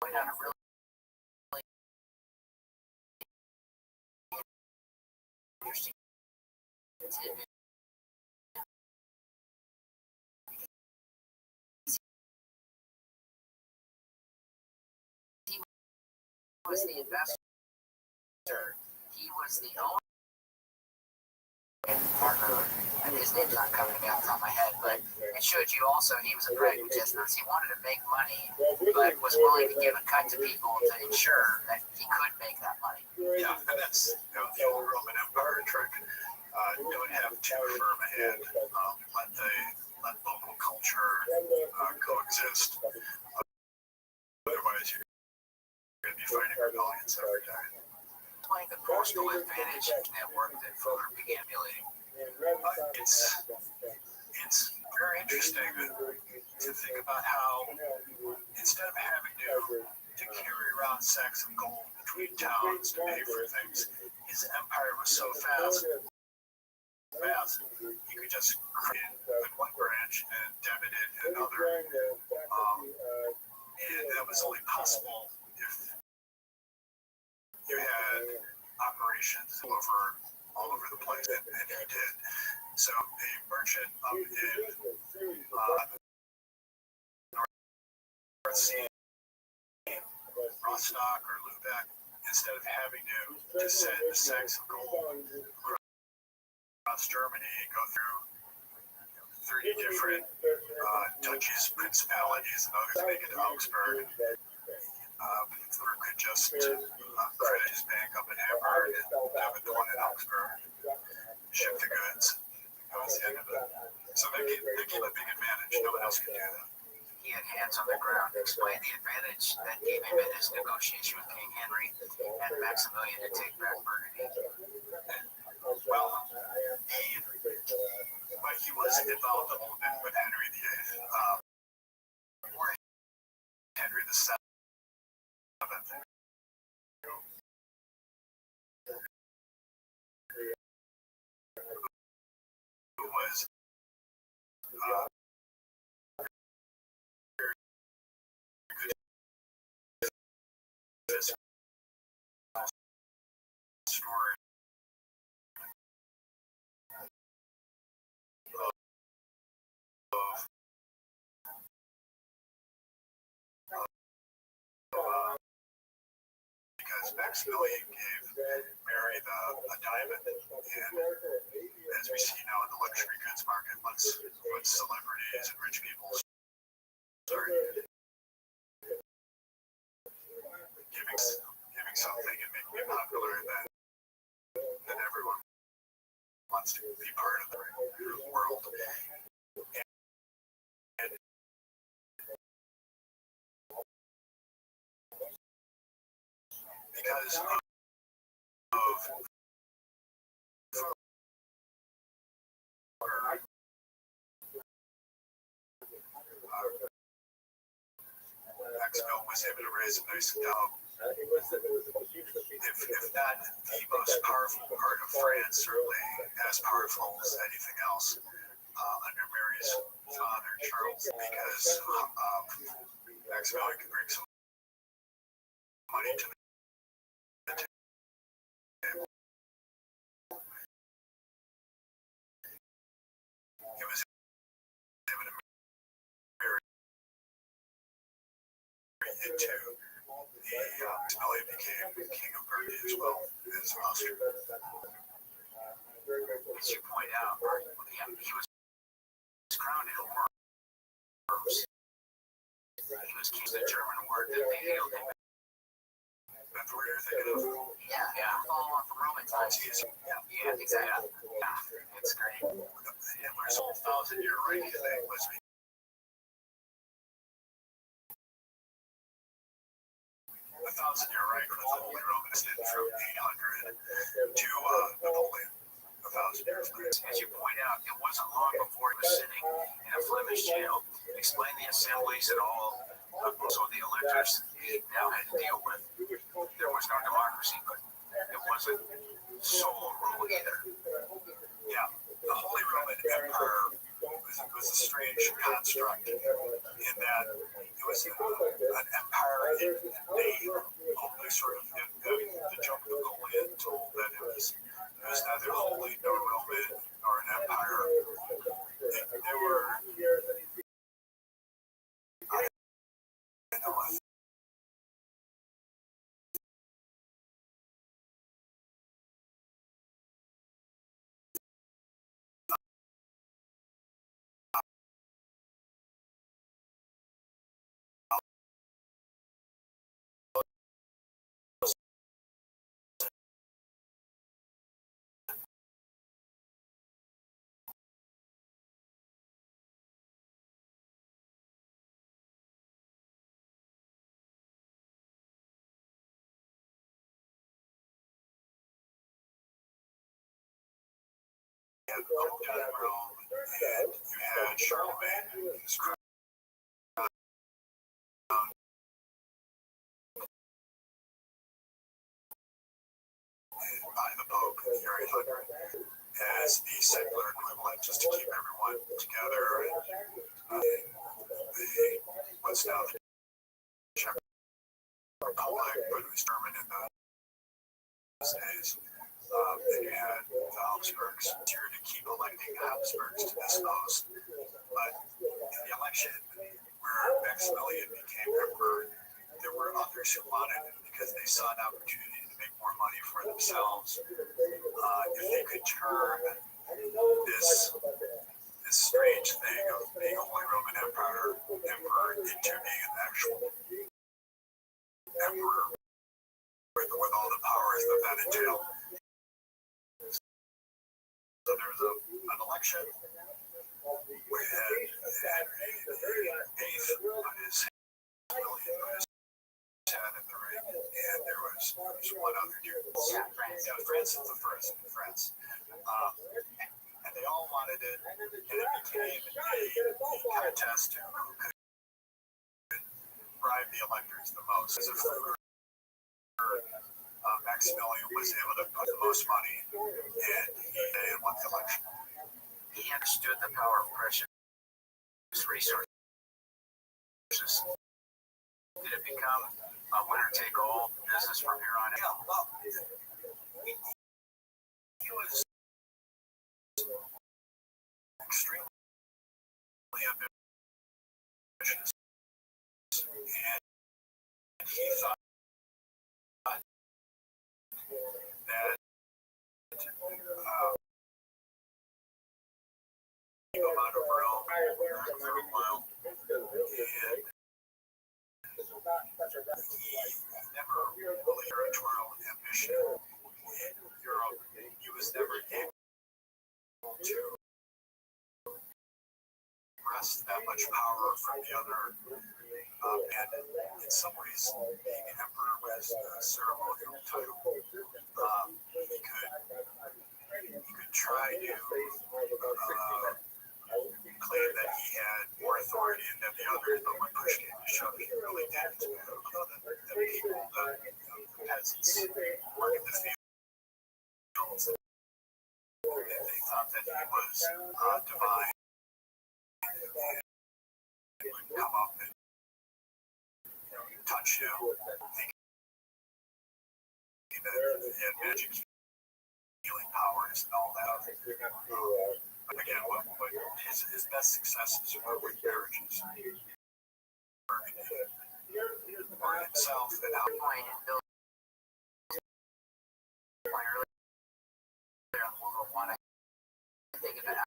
On a really interesting tidbit. He was the investor. He was the owner. Partner, and his name's not coming down on my head, but it showed you also he was a pragmatist. He wanted to make money, but was willing to give a cut to people to ensure that he could make that money. Yeah, and that's the old Roman Empire trick. Don't have too firm a hand. Let local culture coexist. Otherwise, you're going to be fighting rebellions every day. Explain the postal advantage network that Fuller began emulating. It's very interesting to think about how instead of having to carry around sacks of gold between towns to pay for things, his empire was so fast he could just create one branch and debit it another, and that was only possible if you had operations all over the place, and he did. So a merchant up in North Sea, Rostock or Lubeck, instead of having to send the sacks of gold across Germany and go through 30 different duchies, principalities, and others make it to Augsburg. Or could just credit his bank up in Hamburg and debit the one in Augsburg, ship the goods. That was the end of it. So they gave a big advantage. No one else could do that. He had hands on the ground, explained the advantage that gave him in his negotiation with King Henry and Maximilian to take back Burgundy. Well, he was involved a little bit with Henry VIII, or Henry VII, who was story because Maximilian gave Mary a diamond, and as we see now in the luxury goods market, once celebrities and rich people start giving something and making it popular, then everyone wants to be part of the world. And because of Maxwell was able to raise a nice dough. If not the most powerful part of France, certainly as powerful as anything else under Mary's father, Charles, because Maxwell could bring some money to the table. He was able to marry into Maximilian became king of Burgundy as well as Austria. As you point out, he was crowned in Worms. He was king of the German word that they hailed him. That's what you're thinking of? Yeah, follow on from Roman times. Yeah, exactly. Yeah, it's great. Hitler's whole 1,000-year reign was a 1,000-year reign with the Holy Roman did from 800 to Napoleon. 1,000 years later. As you point out, it wasn't long before he was sitting in a Flemish jail, explaining the assemblies and all. So the electors he now had to deal with. There was no democracy, but it wasn't sole rule either. Yeah, the Holy Roman Empire was a strange construct in that it was an empire in name, only sort of the joke Napoleon told that it was neither holy nor Roman nor an empire. They were up to Rome, and you had Charlemagne, who's crowned by the Pope in the year 800 as the secular equivalent, just to keep everyone together. And what's now the Czech Republic, but it was German in those days. Then you had the Habsburgs, here to keep electing Habsburgs to this post. But in the election where Maximilian became emperor, there were others who wanted it because they saw an opportunity to make more money for themselves. If they could turn this strange thing of being a Holy Roman emperor into being an actual emperor with all the powers that that entailed. So there was an election with Henry VIII on his head in the ring, and there was one other dude. Yeah, Francis the First in France. And they all wanted it, and it became a contest to who could bribe the electors the most. So Maximilian was able to put the most money, and he won the election. He understood the power of precious resources. Did it become a winner-take-all business from here on out? Yeah, well, he was extremely ambitious, and he thought that go out of Rome for a while, and he never really territorial ambition in Europe. He was never able to wrest that much power from the other. And in some ways, being an emperor was a ceremonial title. He could try to claim that he had more authority than the others, but when push came to shove, he really didn't. Although the people, the peasants, working the fields, they thought that he was divine and would come up and touch him, thinking that he had magic healing powers and all that. But again, what his best successes were with marriages. For himself and how point earlier on World War I think of it as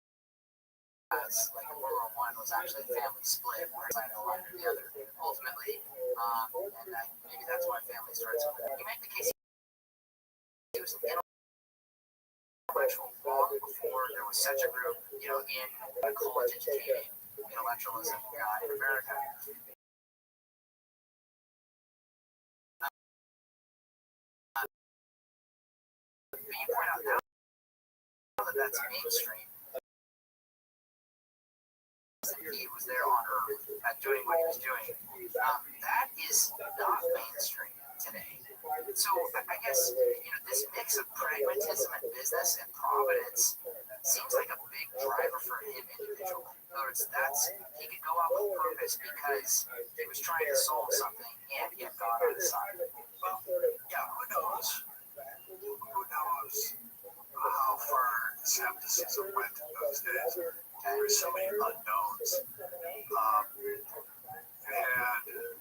like World War I was actually a family split where it's either one or the other. Ultimately, and maybe that's why family starts. You make the case he was intellectual long before there was such a group, in college educating intellectualism in America. But you point out now that that's mainstream. He was there on Earth doing what he was doing. That is not mainstream today. So I guess this mix of pragmatism and business and providence seems like a big driver for him individually. In other words, he could go out with purpose because he was trying to solve something and he had God on his side. Well, yeah, who knows? Who knows how far skepticism went in those days? There were so many unknowns. You had the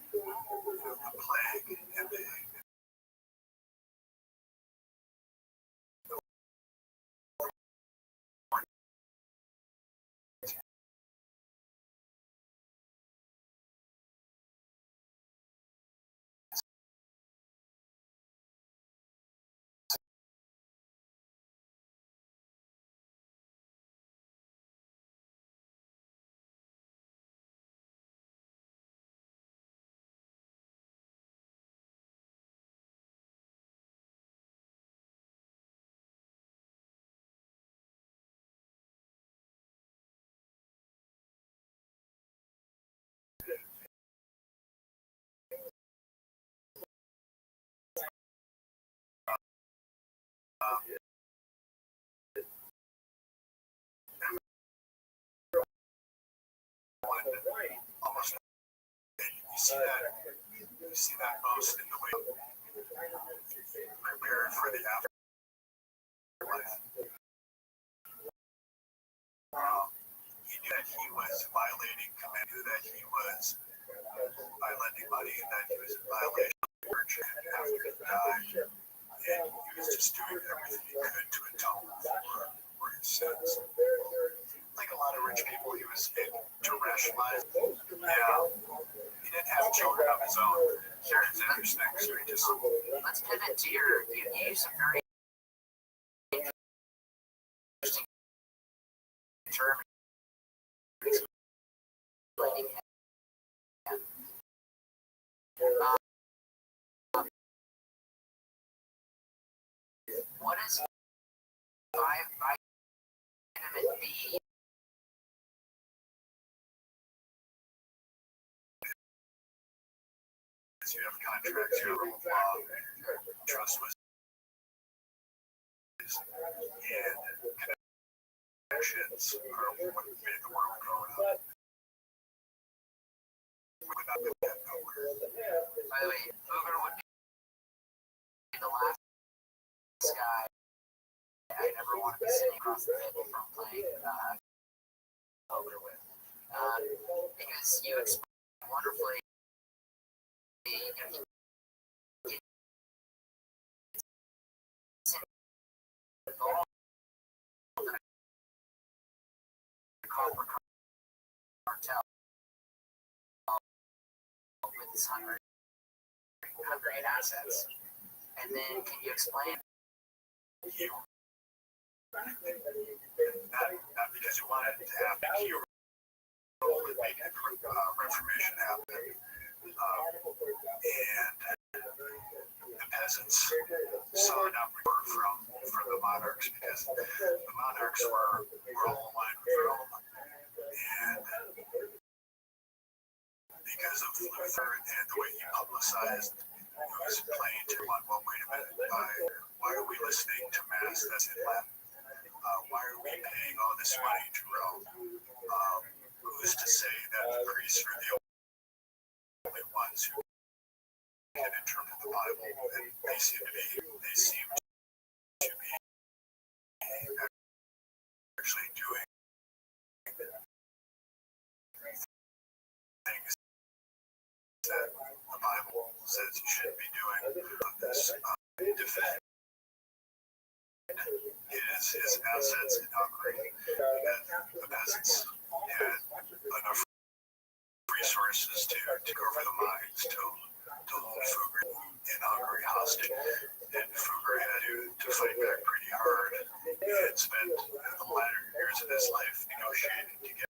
plague and the almost you see that most in the way prepared for the afterlife. He knew that he was violating command, knew that he was by lending money and that he was in violation of the church and after he died. And he was just doing everything he could to atone for his sins. Like a lot of rich people example, he was able to rationalize. Yeah, he didn't have children of his own. Sure, it's interesting. So he just. Let's pivot to you use some very interesting term explaining him. What is vitamin B? You have contracts, you have rule of law, trust was and connections are what made the world go around. We would not put that nowhere. By the way, Booger would be the last guy I'd ever want to be sitting across the table from playing poker with. Because you explain wonderfully, copper cartel with his hungry assets. And then can you explain? Not because you wanted it to happen, he would make the Reformation happen. And the peasants saw an uproar from the monarchs because the monarchs were all aligned with Rome. And because of Luther and the way he publicized, it was plain to one, well, wait a minute, why are we listening to Mass that's in Latin? Why are we paying all this money to Rome? Who's to say that the priests are the only ones who can interpret the Bible? And they seem to be actually doing things that the Bible says you should be doing on this defense. His assets in Hungary, and the peasants had enough resources to take over the mines to hold Fugger in Hungary hostage. And Fugger had to fight back pretty hard. He had spent the latter years of his life negotiating to get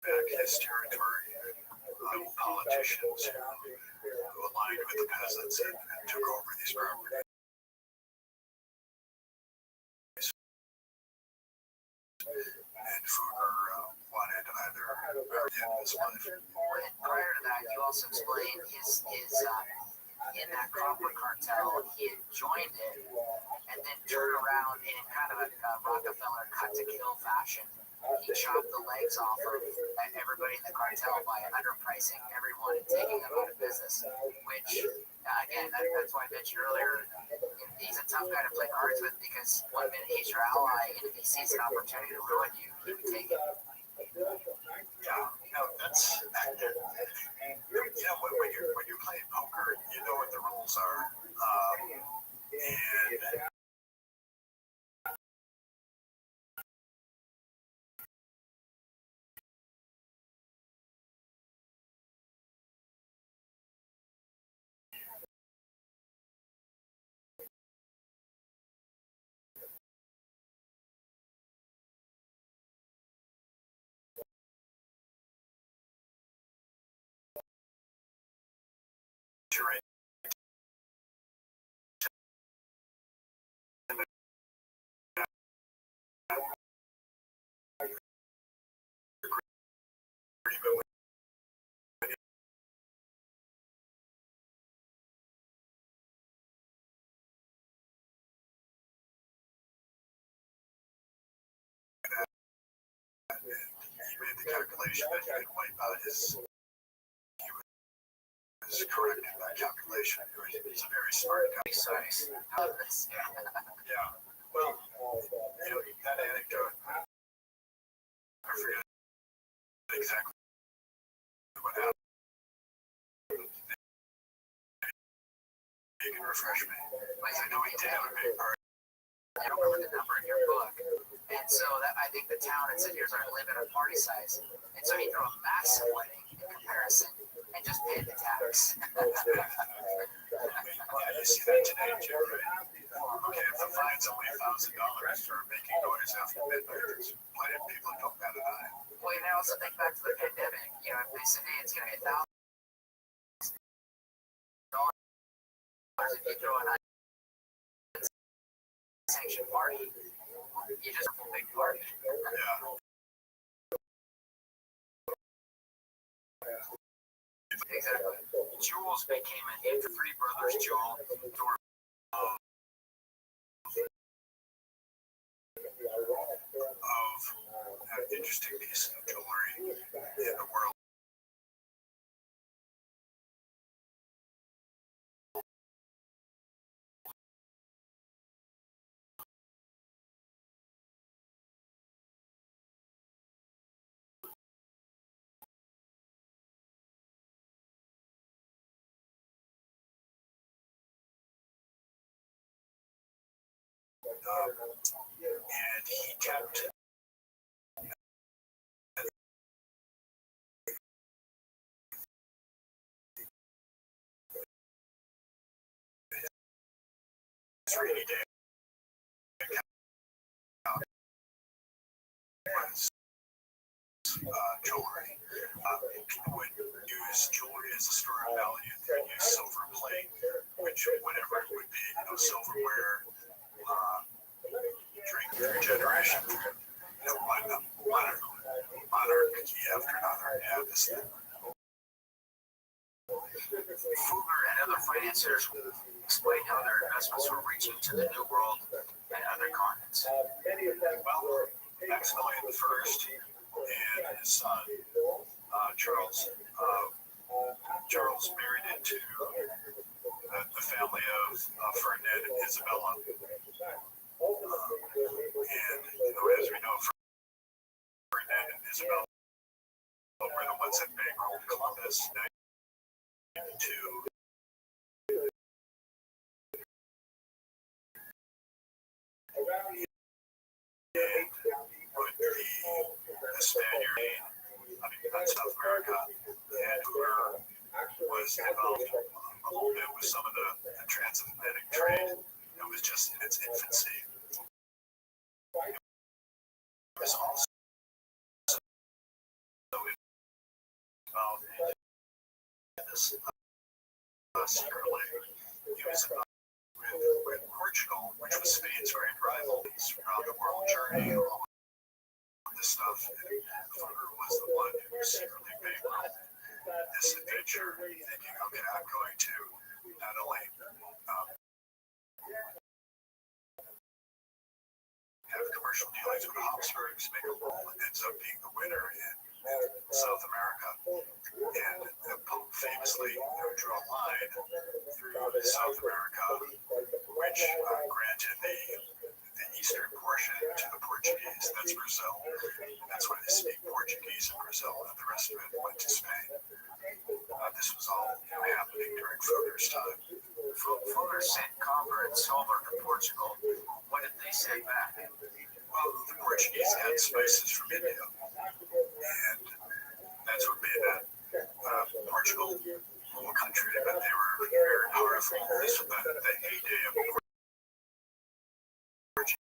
back his territory. Politicians who aligned with the peasants and took over these properties. And Fugger wanted either or the end of his life. And prior to that, you also explained his in that copper cartel, he had joined it and then turned around in kind of a Rockefeller cut-to-kill fashion. He chopped the legs off of everybody in the cartel by underpricing everyone and taking them out of business, which, again, that's why I mentioned earlier, he's a tough guy to play cards with because one minute he's your ally, and if he sees an opportunity to ruin you, he can take it. Yeah, no, that's when you're playing poker, you know what the rules are, and you're he made the calculation that he could wipe out he was correct in that calculation. He's a very smart guy. Yeah. Well, that anecdote, I forget exactly what happened. You can refresh me. I know he did have a big part. I don't remember the number in your book, And so that I think the town and city are starting to live in a party size. And so you throw a massive wedding in comparison and just pay the tax. Yeah, you see that today too, right? Okay, if the fine's only $1,000 for making noise after midnight, why didn't people don't bat an eye? Well, you know, also think back to the pandemic. You know, if they say, hey, it's going to be $1,000 if you throw an unsanctioned party, you just have a big party. Yeah. Exactly. Jules became an hit. The three brothers, Joel, Of an interesting piece of jewelry in the world. And he kept his rainy day account was jewelry. People would use jewelry as a store of value. They would use silver plate, which whatever it would be, silverware, drink through generation. Monarchy after another. Yeah, this Fugler and other financiers explained how their investments were reaching to the New World and other continents. Well, Maximilian the First and his son Charles. Charles married into the family of Ferdinand and Isabella. And as we know, Ferdinand and Isabella were the ones that bankrolled Columbus to and put the Spaniard on South America, and Hoover was involved a little bit with some of the transatlantic trade. It was just in its infancy. It was also involved in this secretly. He was involved with Portugal, which was Spain's great rival. He's around the world journey, all of this stuff. And Fugger was the one who secretly bankrolled this adventure, thinking, okay, I'm going to not only have commercial dealings with the Habsburgs, make a role, and ends up being the winner in South America. And the Pope famously drew a line through South America, which granted the eastern portion to the Portuguese. That's Brazil. That's why they speak Portuguese in Brazil, and the rest of it went to Spain. This was all happening during Fugger's time. Fugger sent copper and silver to Portugal. What did they send back? Well, the Portuguese had spices from India, and that's what made that Portugal a little country, but they were very powerful. This was the heyday of Portuguese.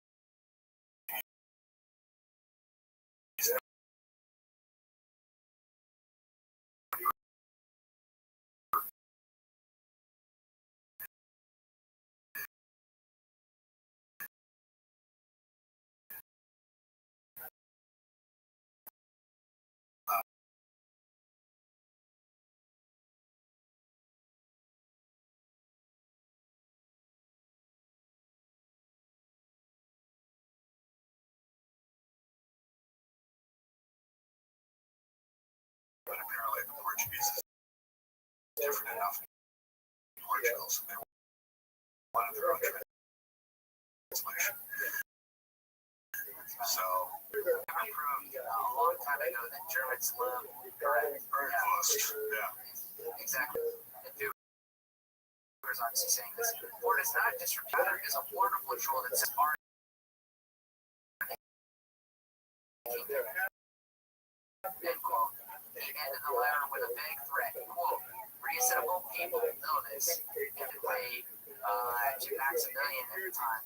But apparently the Portuguese is different enough in Portugal, so they wanted their own translation. So, It proved a long time ago that Germans love very close. Yeah. exactly. And Fugger's obviously saying this. War is not disregard, is a border patrol that says End quote. He ended the letter with a vague threat. Quote, reasonable people know this and paid to Maximilian at the time.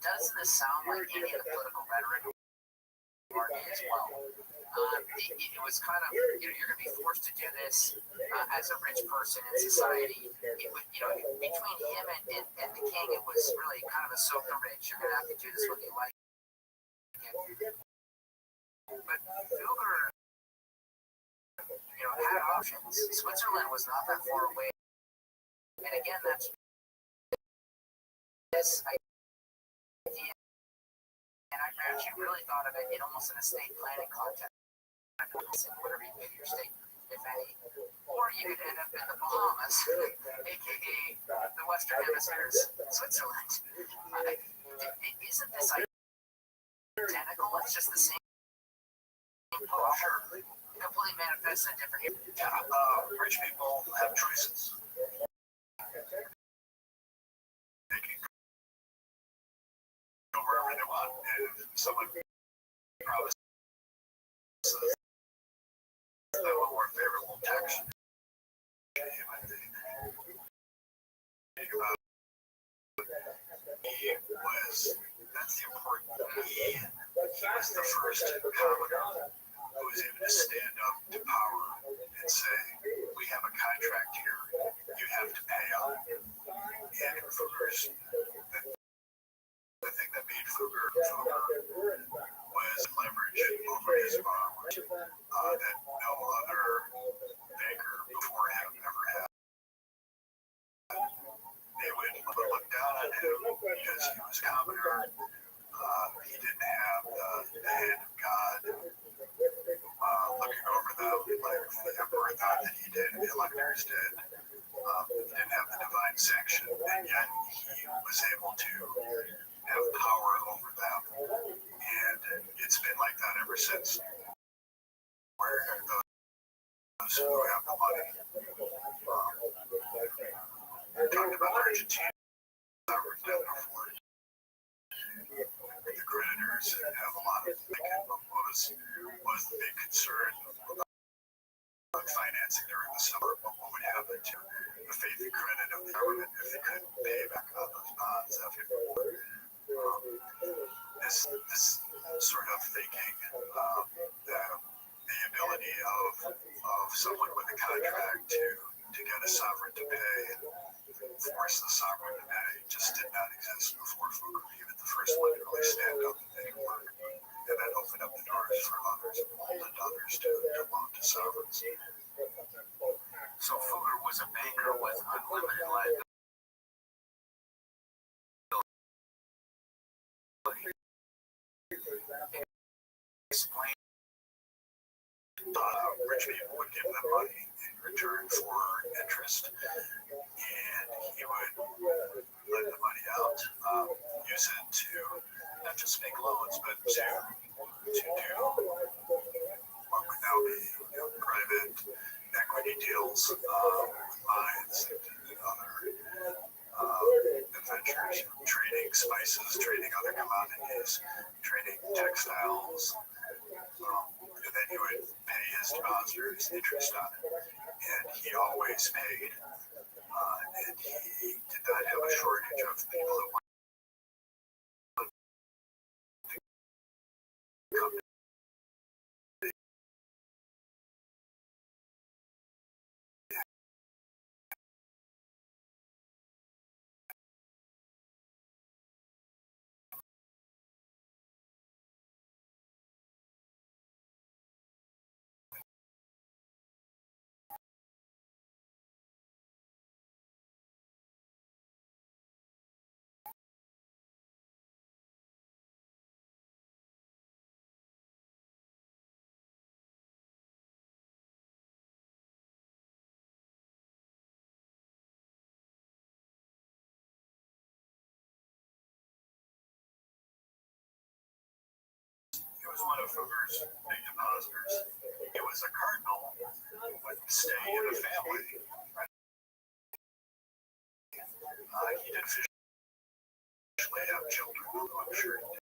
Doesn't this sound like any of the political rhetoric as well? It was kind of, you're going to be forced to do this as a rich person in society. It would, between him and the king, it was really kind of a soak the rich. You're going to have to do this whether you like it. But Fugger, had options. Switzerland was not that far away. And again, that's this idea. And I actually really thought of it in almost an estate planning context. Whatever you name your state, if any. Or you could end up in the Bahamas, aka the Western Hemisphere's Switzerland. Isn't this identical? It's just the same. Oh, sure. Completely manifests in a different. Rich people have choices. They can go wherever they want. If someone promises a more favorable tax regime, I think about that's the important thing. He was the first commoner who was able to stand up to power and say, we have a contract here, you have to pay up. And Fugger's, the thing that made Fugger was leverage over his borrowers that no other banker before him ever had. They would look down on him because he was commoner. He didn't have the hand of God looking over them like the emperor thought that he did and the electors did. He didn't have the divine sanction, and yet he was able to have power over them. And it's been like that ever since. Where those who have the money. Talked about Argentina. The creditors have a lot of thinking. What was the big concern about financing during the summer? What would happen to the faith and credit of the government if they couldn't pay back on those bonds after the war? This sort of thinking, the ability of someone with a contract to get a sovereign to pay and force the sovereign to pay just did not exist before Fugger, even the first one to really stand up and make it work. And then open up the doors for others and molded others to loan to sovereigns. So Fugger was a banker with unlimited liability. Explain. Rich people would give them money in return for interest, and he would lend the money out, use it to not just make loans, but to do what would now be private equity deals with mines and other adventures, trading spices, trading other commodities, trading textiles. And then he would pay his depositors interest on it. And he always paid. And he did not have a shortage of people that wanted to come to He was one of Fugger's big depositors. He was a cardinal who would stay in the family. He didn't officially have children, although I'm sure he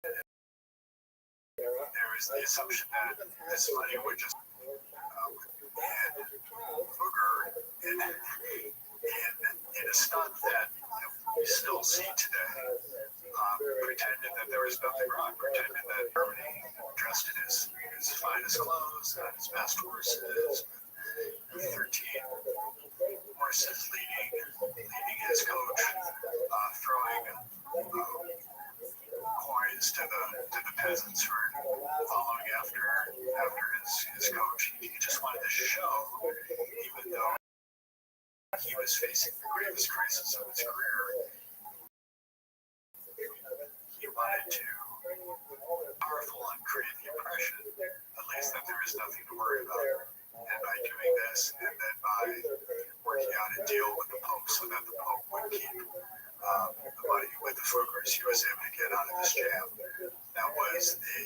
did. was the assumption that this money would just and Fugger in a stunt that we still see today, pretended that there was nothing wrong, pretended that Germany dressed in his finest clothes, on his best horses, 13 horses leading his coach, throwing coins to the peasants who are following after his coach. He just wanted to show, even though he was facing the gravest crisis of his career, he wanted to powerful and create the impression, at least, that there is nothing to worry about. And by doing this, and then by working out a deal with the Pope so that the Pope would keep the money with the Fuggers, he was able to get out of this jam. That was the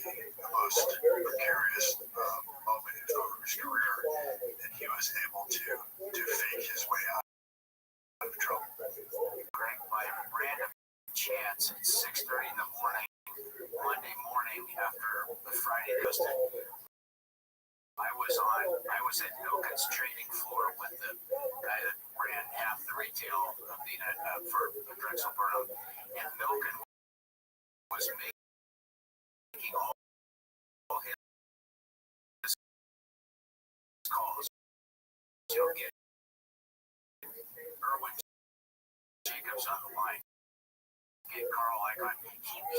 most precarious moment in Fugger's career, and he was able to fake his way out of trouble. Greg, by random chance at 6:30 in the morning, Monday morning after the Friday posted, I was at Milken's trading floor with the guy that ran half the retail of the for Drexel Burnham, and Milken was making all his calls. He'll get Erwin Jacobs on the line, get Carl Icahn.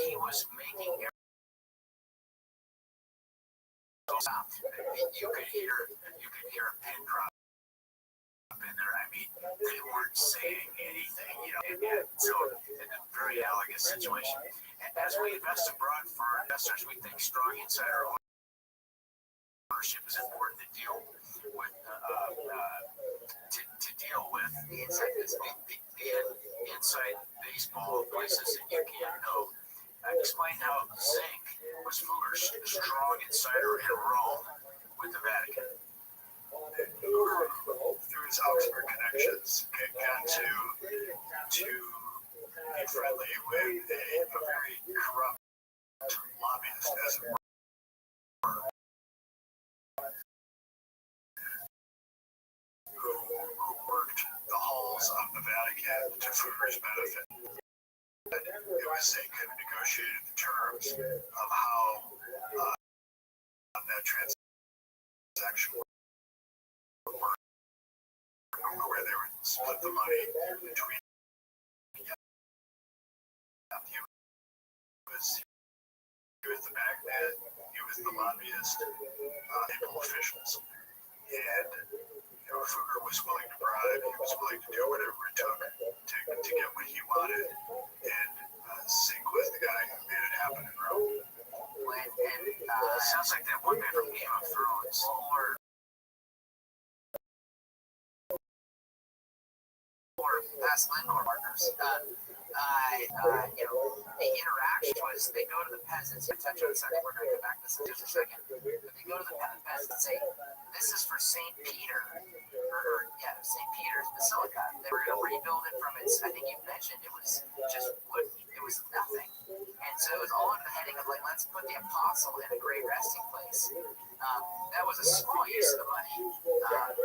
He was making sound. You could hear a pin drop in there. I mean, they weren't saying anything, and so it's a very analogous situation. And as we invest abroad, for our investors, we think strong insider ownership is important to deal with. To deal with the inside baseball places that you can't know. Explain how Zink was Fugger's strong insider in Rome with the Vatican. Fugger, through his Augsburg connections, got to be friendly with a very corrupt lobbyist, as it were, who worked the halls of the Vatican to Fugger's benefit. It was Zink who negotiated the terms of how that transaction would work, where they would split the money between. He was the magnet, he was the lobbyist, able officials, and Fugger was willing to bribe, he was willing to do whatever it took to get what he wanted, and Zink was the guy who made it happen in Rome. And sounds like that one guy from Game of Thrones, or past Lincoln partners. The interaction was they go to the peasants. I touch on Sunday. We're going to go back to this in just a second. But they go to the peasants and say, "This is for St. Peter, St. Peter's Basilica. They were going to rebuild it from its. I think you mentioned it was just wood. It was nothing, and so it was all under the heading of like, let's put the apostle in a great resting place. That was a small use of the money,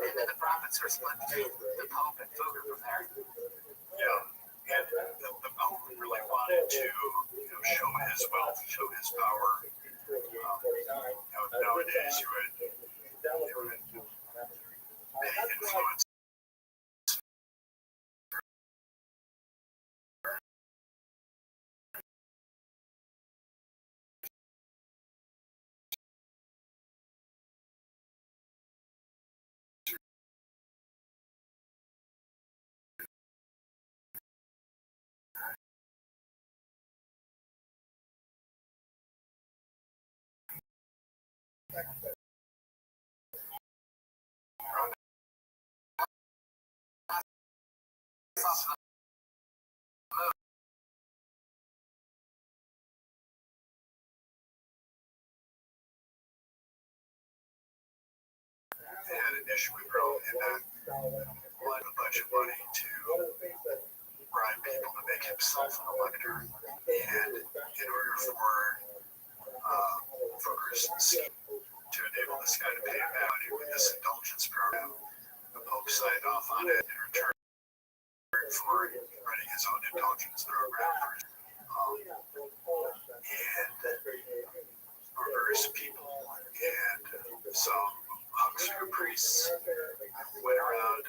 and then the profits were split between the Pope and Fugger from there. Yeah. And the Pope really wanted to, show his wealth, show his power. Nowadays, you would influence. They had an issue with Rome in that wanted a bunch of money to bribe people to make himself an elector. And in order for Focker's scheme to enable this guy to pay him money with this indulgence program. The Pope signed off on it in return for running his own indulgence program. And various people and some huckster priests went around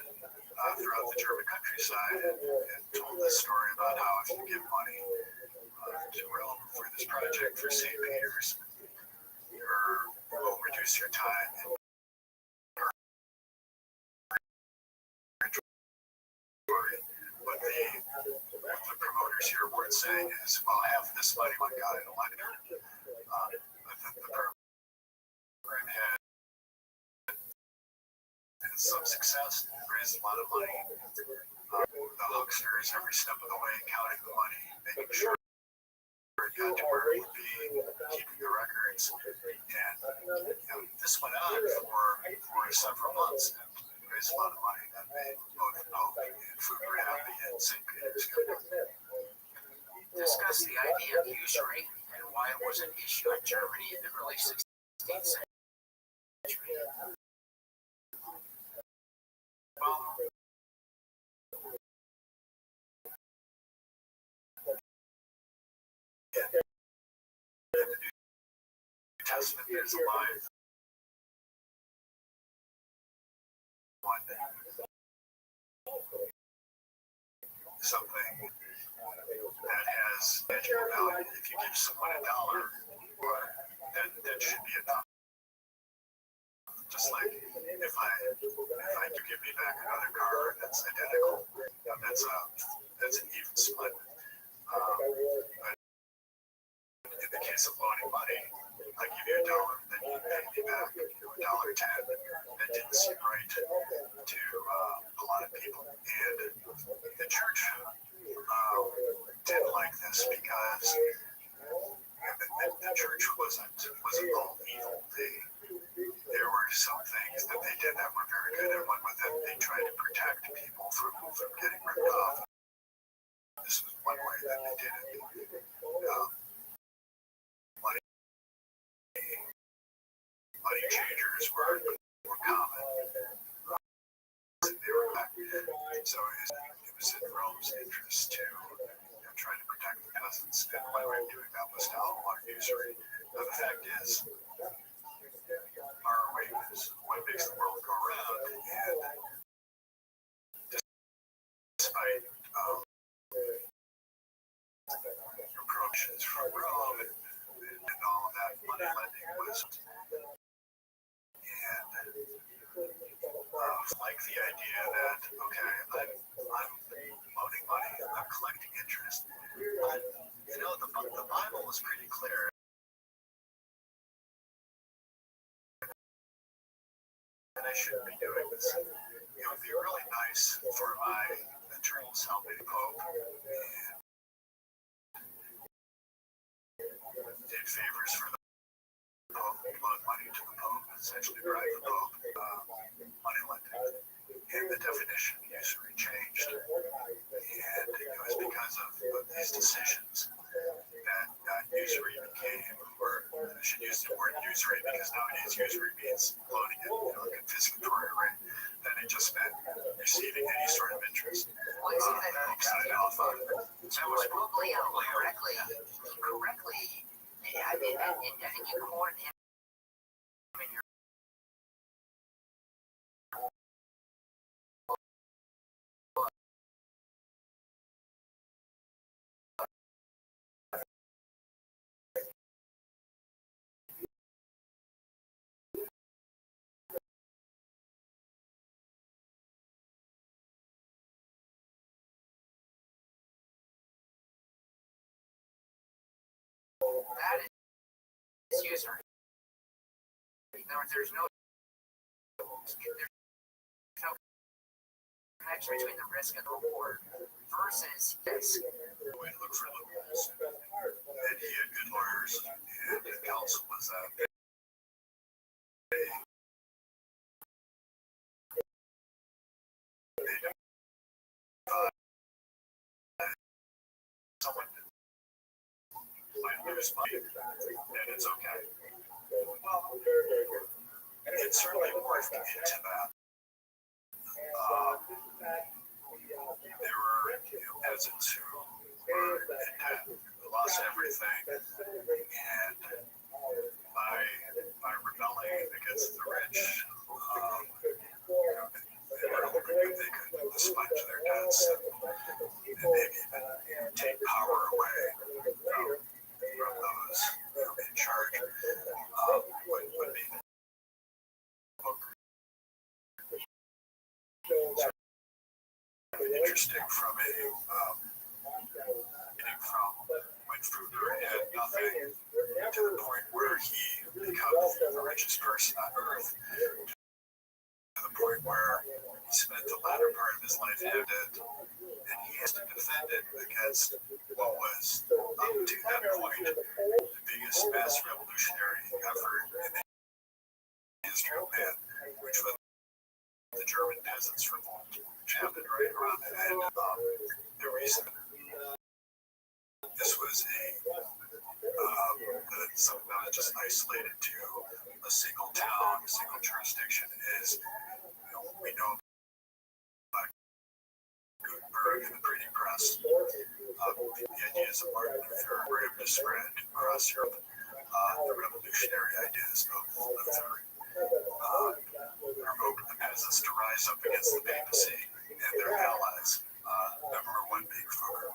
throughout the German countryside and told this story about how if you give money to Rome for this project for St. Peter's, you will reduce your time in purgatory. What the promoters here weren't saying is, well, half of this money went God in elected. The program had some success, raised a lot of money. The hucksters every step of the way counting the money, making sure it got to where it would be, keeping the records. And this went on for several months and raised a lot of money that made both the Pope and Fugger happy and St. Peter's. Discuss the idea of usury and why it was an issue in Germany in the early 16th century. Well, the New Testament is alive. Something that has tangible value. If you give someone $1, that should be enough. Just like if I do give me back another car that's identical, that's an even split. But in the case of loaning money, I give you $1, then you pay me back $1.10. That didn't seem right to a lot of people, and the church didn't like this because the church wasn't all evil. There were some things that they did that were very good, and one with them they tried to protect people from getting ripped off. This was one way that they did it. Money changers were common. They were back. So it was in Rome's interest to try to protect the peasants, and one way of doing that was to outlaw usury. Now the fact is, our way is what makes the world go round, and despite approaches from Rome and all of that, money lending was, and like the idea that, okay, I'm loaning money, I'm collecting interest. But, the Bible is pretty clear. And I shouldn't be doing this. It would be really nice for my eternal salvation Pope and did favors for the Pope, loan money to the Pope, essentially bribe the Pope, money lending. And the definition of usury changed. And it was because of these decisions that usury became, or I should use the word usury because nowadays usury means loaning it, like a confiscatory rate. Then it just meant receiving any sort of interest. Well, I see that Sign off on it. that was probably correctly. I mean, and I think you cornered him in your. That is usury. In other words, there's no connection between the risk and the reward versus this. We looked for loopholes, and he had good lawyers, and his counsel was that someone might lose money, and it's okay. it certainly morphed into that. There were peasants who were in debt, who lost everything, and by rebelling against the rich, they were hoping that they could sponge their debts and maybe even take power away from those in charge. Would be interesting from when Fruger had nothing to the point where he becomes the richest person on earth, to the point where he spent the latter part of his life handed, and he has to defend it against what was, up to that point, the biggest mass revolutionary effort in the history of man, which was the German Peasants' Revolt, which happened right around the end. The reason this was something not just isolated to a single town, a single jurisdiction, is we know about Gutenberg and the printing press. The ideas of Martin Luther were able to spread across Europe. The revolutionary ideas of Luther provoked the peasants to rise up against the papacy and their allies, number one being Fruger.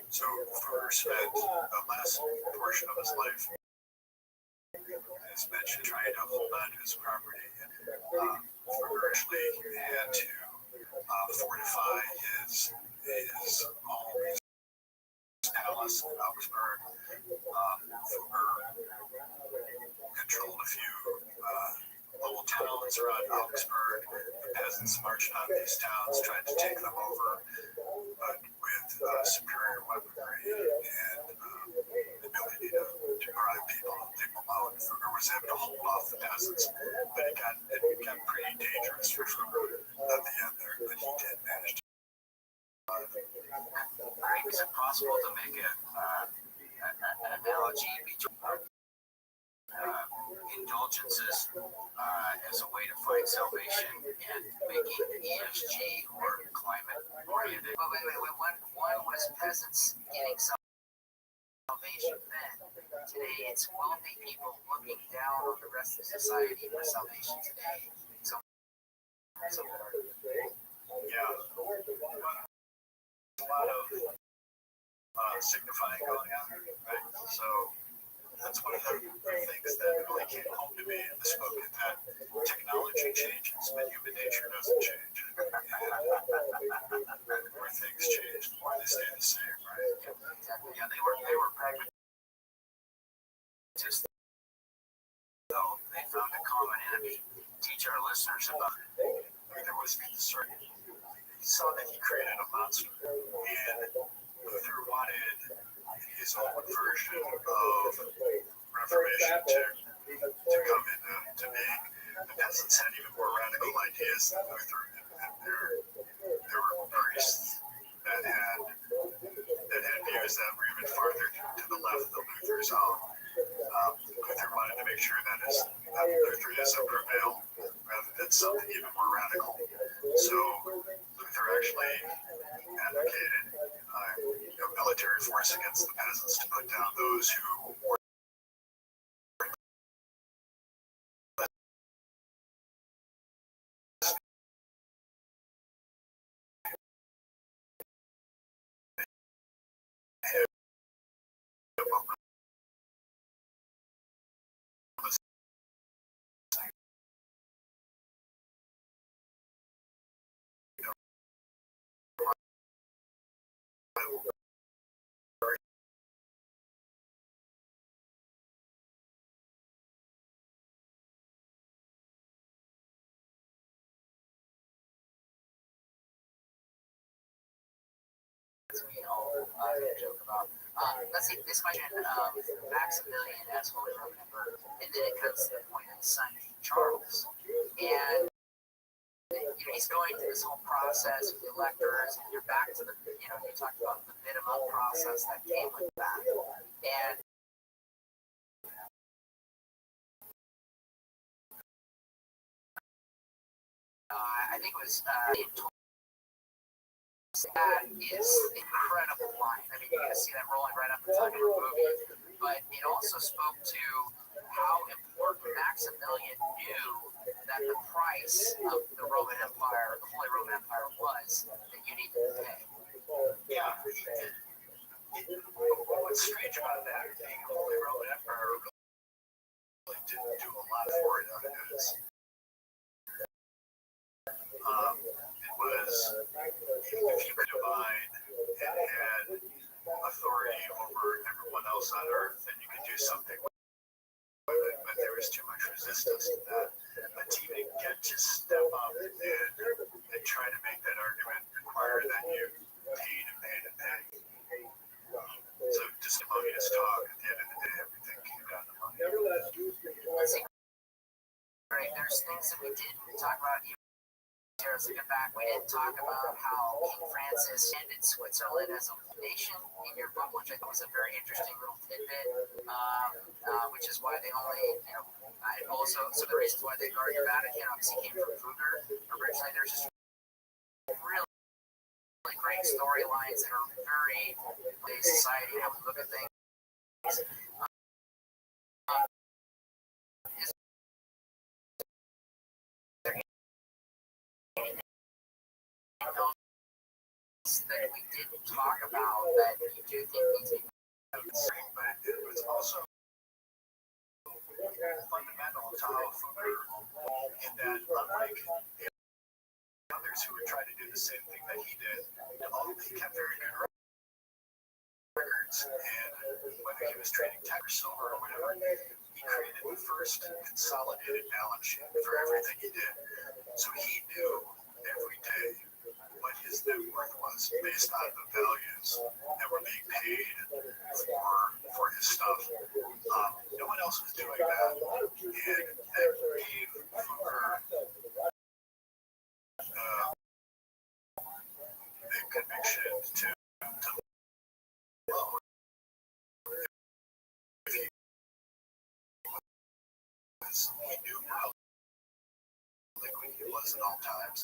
So Fruger spent the last portion of his life, as mentioned, trying to hold on to his property. Fruger actually had to fortify his home, his palace in Augsburg. Fruger controlled a few little towns around Augsburg. The peasants marched on these towns, tried to take them over, but with superior weaponry and the ability to bribe people and take them out. Fruger was able to hold off the peasants, but it got pretty dangerous for Fruger at the end there, but he did manage to. Greg, is it possible to make an analogy between indulgences as a way to find salvation and making ESG or climate oriented? Well, one was peasants getting salvation then. Today it's wealthy people looking down on the rest of society for salvation today. So Yeah. A lot of signifying going on, right? So that's one of the things that really came home to me in this book, is that technology changes, but human nature doesn't change. And the more things change, the more they stay the same, right? yeah, they were pragmatists. So they found a common enemy. Teach our listeners about it. There was concern. He saw that he created a monster, and Luther wanted his own version of Reformation to come into being. The peasants had even more radical ideas than Luther, and there were priests that had views that were even farther to the left than Luther's own. Luther wanted to make sure that Lutheranism prevailed rather than something even more radical. So Luther actually advocated military force against the peasants to put down those who were Joke about. Let's see, this question, Maximilian as Holy Roman Emperor, and then it comes to the point of his son Charles, and he's going through this whole process with the electors, and you're back to the, you talked about the bid-em-up process that came with that, and I think it was that is an incredible line. I mean, you're going to see that rolling right up the tongue in the movie. But it also spoke to how important Maximilian knew that the price of the Roman Empire, the Holy Roman Empire, was that you needed to pay. Yeah. What's strange about that, the Holy Roman Empire really didn't do a lot for it. I mean, it was, if you could divine and had authority over everyone else on earth, then you could do something with it. But there was too much resistance to that. But to even get to step up and try to make that argument require that you paid and paid and paid. So just melodious talk. At the end of the day, everything came down to money. Right, there's things that we didn't talk about even looking back. We didn't talk about how King Francis ended Switzerland as a nation in your book, which I thought was a very interesting little tidbit, which is why they only, I also, some of the reasons why they guard the Vatican obviously came from Fugger. Originally, there's just really great storylines that are very society, how we look at things. That we didn't talk about that you do think needs to be but it was also fundamental to how Fugger, in that unlike the others who would try to do the same thing that he did, he kept very good records, and whether he was trading tech or silver or whatever, he created the first consolidated balance sheet for everything he did. So he knew every day what his net worth was based on the values that were being paid for his stuff. No one else was doing that, and that gave Fugger the conviction to loan. If he knew how liquid he was at all times.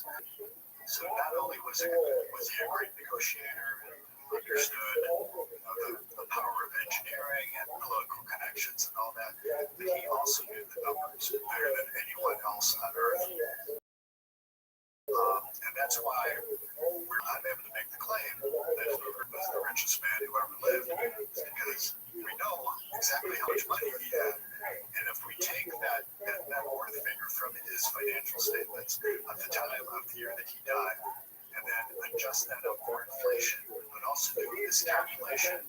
So not only was he a great negotiator and understood the power of engineering and political connections and all that, but he also knew the numbers better than anyone else on earth. And that's why we're not able to make the claim that Fugger was the richest man who ever lived, because we know exactly how much money he had. And if we take that net worth figure from his financial statements at the time of the year that he died, and then adjust that up for inflation, but also do this calculation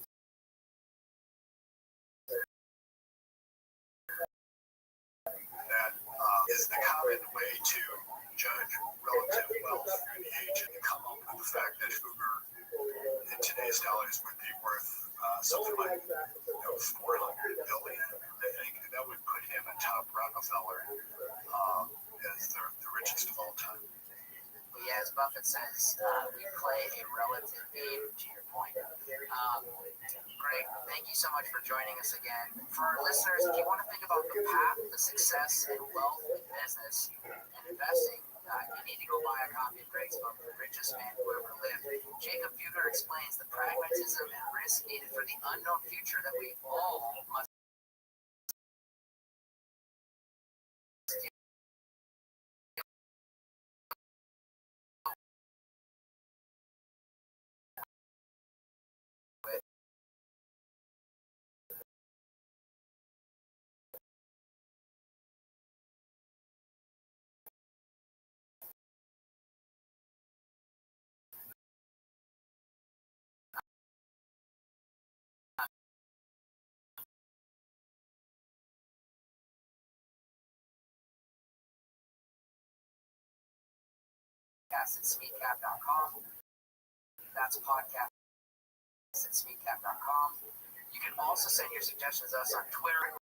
that is the common way to judge relative wealth through the age, and come up with the fact that Fugger in today's dollars would be worth something like 400 billion. I think that would put him atop Rockefeller as the richest of all time. Yeah, as Buffett says, we play a relative game, to your point. Greg, thank you so much for joining us again. For our listeners, if you want to think about the path to success and wealth in business and investing, you need to go buy a copy of Greg's book, The Richest Man Who Ever Lived. Jacob Fugger explains the pragmatism and risk needed for the unknown future that we all must podcast at speedcap.com. That's podcast at speedcap.com. You can also send your suggestions to us on Twitter.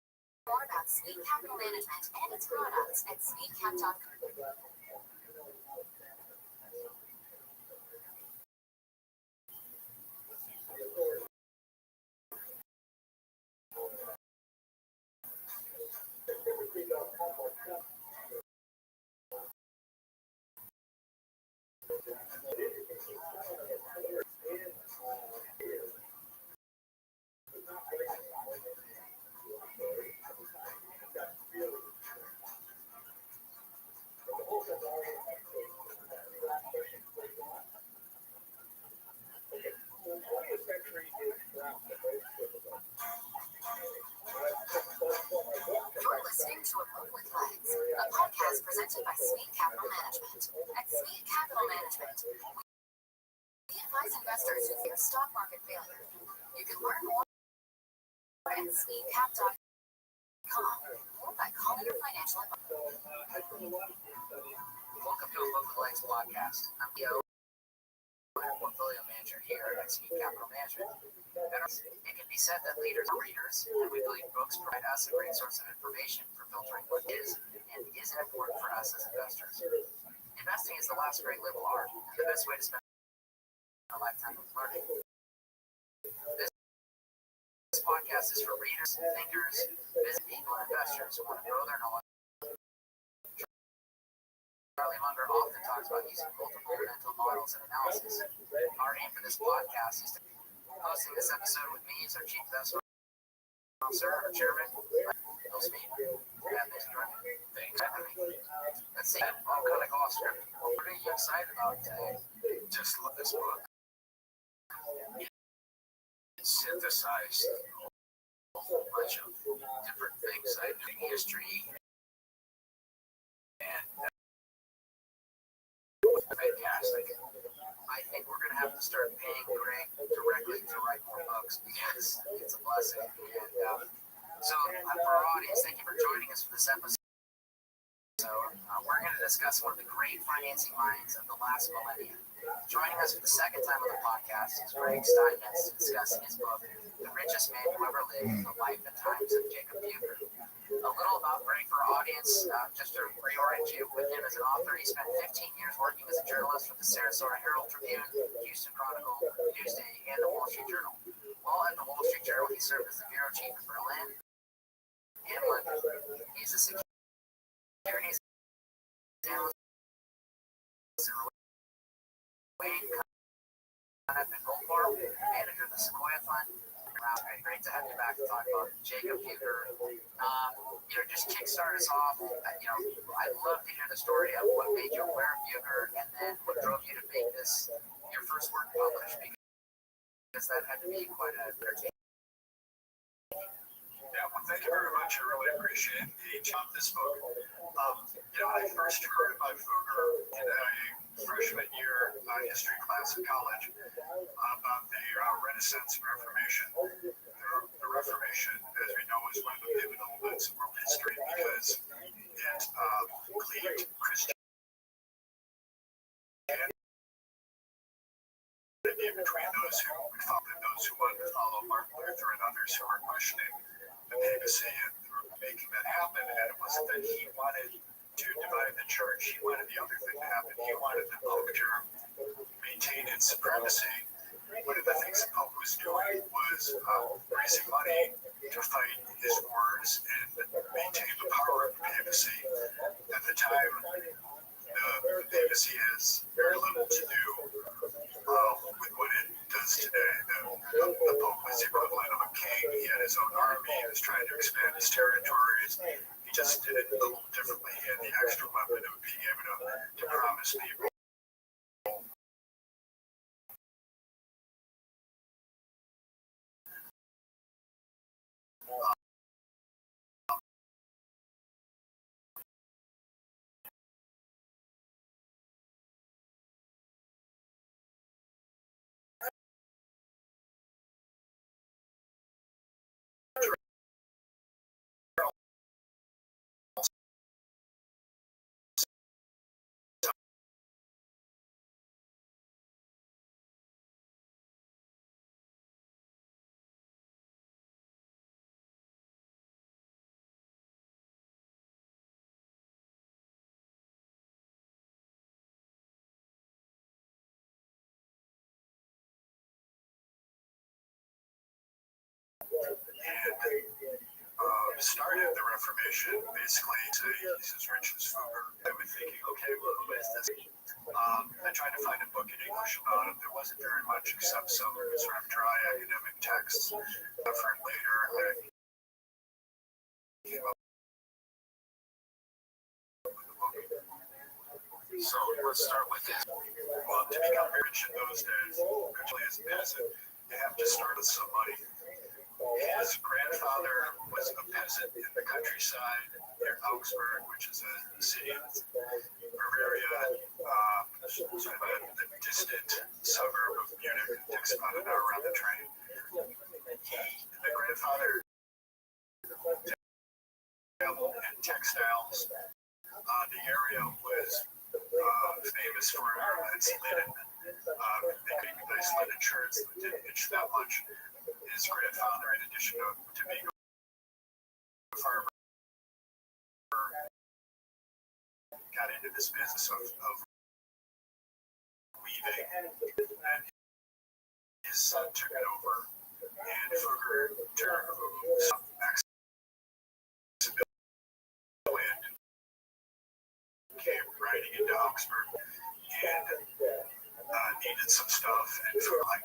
More about Speed Capital Management and its products at speedcap.com. podcast presented by Sweet Capital Management. At Sweet Capital Management, we advise investors who fear stock market failure. You can learn more at sweetcap.com or by calling your financial advisor. Welcome to a Local Legs podcast. I'm Leo, portfolio manager here at Sweet Capital Management. It can be said that leaders are readers, and we believe books provide us a great source of information for filtering what is and isn't important for us as investors. Investing is the last great liberal art, and the best way to spend a lifetime of learning. This podcast is for readers, thinkers, busy people, and investors who want to grow their knowledge. Charlie Munger often talks about using multiple mental models and analysis. Our aim for this podcast is to hosting this episode with me is our Chief Investment Officer, our Chairman, Bill Smith. Thanks for joining me. Thanks for having me. Let's see, I'll kind of go off script. What are you excited about today? Just love this book. It synthesized a whole bunch of different things I do in history, and fantastic. I think we're going to have to start paying Greg directly to write more books because it's a blessing. And so, for our audience, thank you for joining us for this episode. We're going to discuss one of the great financing minds of the last millennium. Joining us for the second time on the podcast is Greg Steinmetz discussing his book, The Richest Man Who Ever Lived, The Life and Times of Jacob Bucher. A little about Greg for our audience, just to reorient you with him as an author. He spent 15 years working as a journalist for the Sarasota Herald Tribune, Houston Chronicle, Newsday, and the Wall Street Journal. While at the Wall Street Journal, he served as the bureau chief in Berlin and London. He's a securities analyst Wayne and Goldfarb, manager of the Sequoia Fund. Great to have you back to talk about Jacob Bucher. Just kickstart us off. I'd love to hear the story of what made you aware of Bucher and then what drove you to make this your first work published, because that had to be quite an entertaining. Yeah, well, thank you very much. I really appreciate the job of this book. I first heard about Bucher in a freshman year history class in college about the Renaissance and Reformation. The Reformation, as we know, is one of the pivotal events in world history because it cleaved Christianity between those who followed and those who wanted to follow Martin Luther and others who were questioning the papacy and making that happen. And it wasn't that he wanted to divide the church. He wanted the other thing to happen. He wanted the Pope to maintain its supremacy. One of the things the Pope was doing was raising money to fight his wars and maintain the power of the papacy. At the time, the papacy has very little to do with what it does today. The Pope was the equivalent of a king. He had his own army. He was trying to expand his territories. He just did it a little differently. He had the extra weapon of being able to promise people. Started the Reformation basically to he's as rich as Fugger. I was thinking, okay, well, who is this? I tried to find a book in English about him. There wasn't very much except some sort of dry academic texts. For later, I came up with the book. So let's start with this. Well, to become rich in those days, particularly as a peasant, you have to start with some money. His grandfather was a peasant in the countryside near Augsburg, which is a city in Bavaria, sort of a distant suburb of Munich. It takes about an hour on the train. The grandfather dabbled in textiles. The area was famous for its linen, making nice linen shirts that didn't itch that much. His grandfather, in addition to being a farmer, got into this business of weaving, and his son took it over, and Fugger turned Maximilian came riding into Augsburg and needed some stuff, and Fugger, I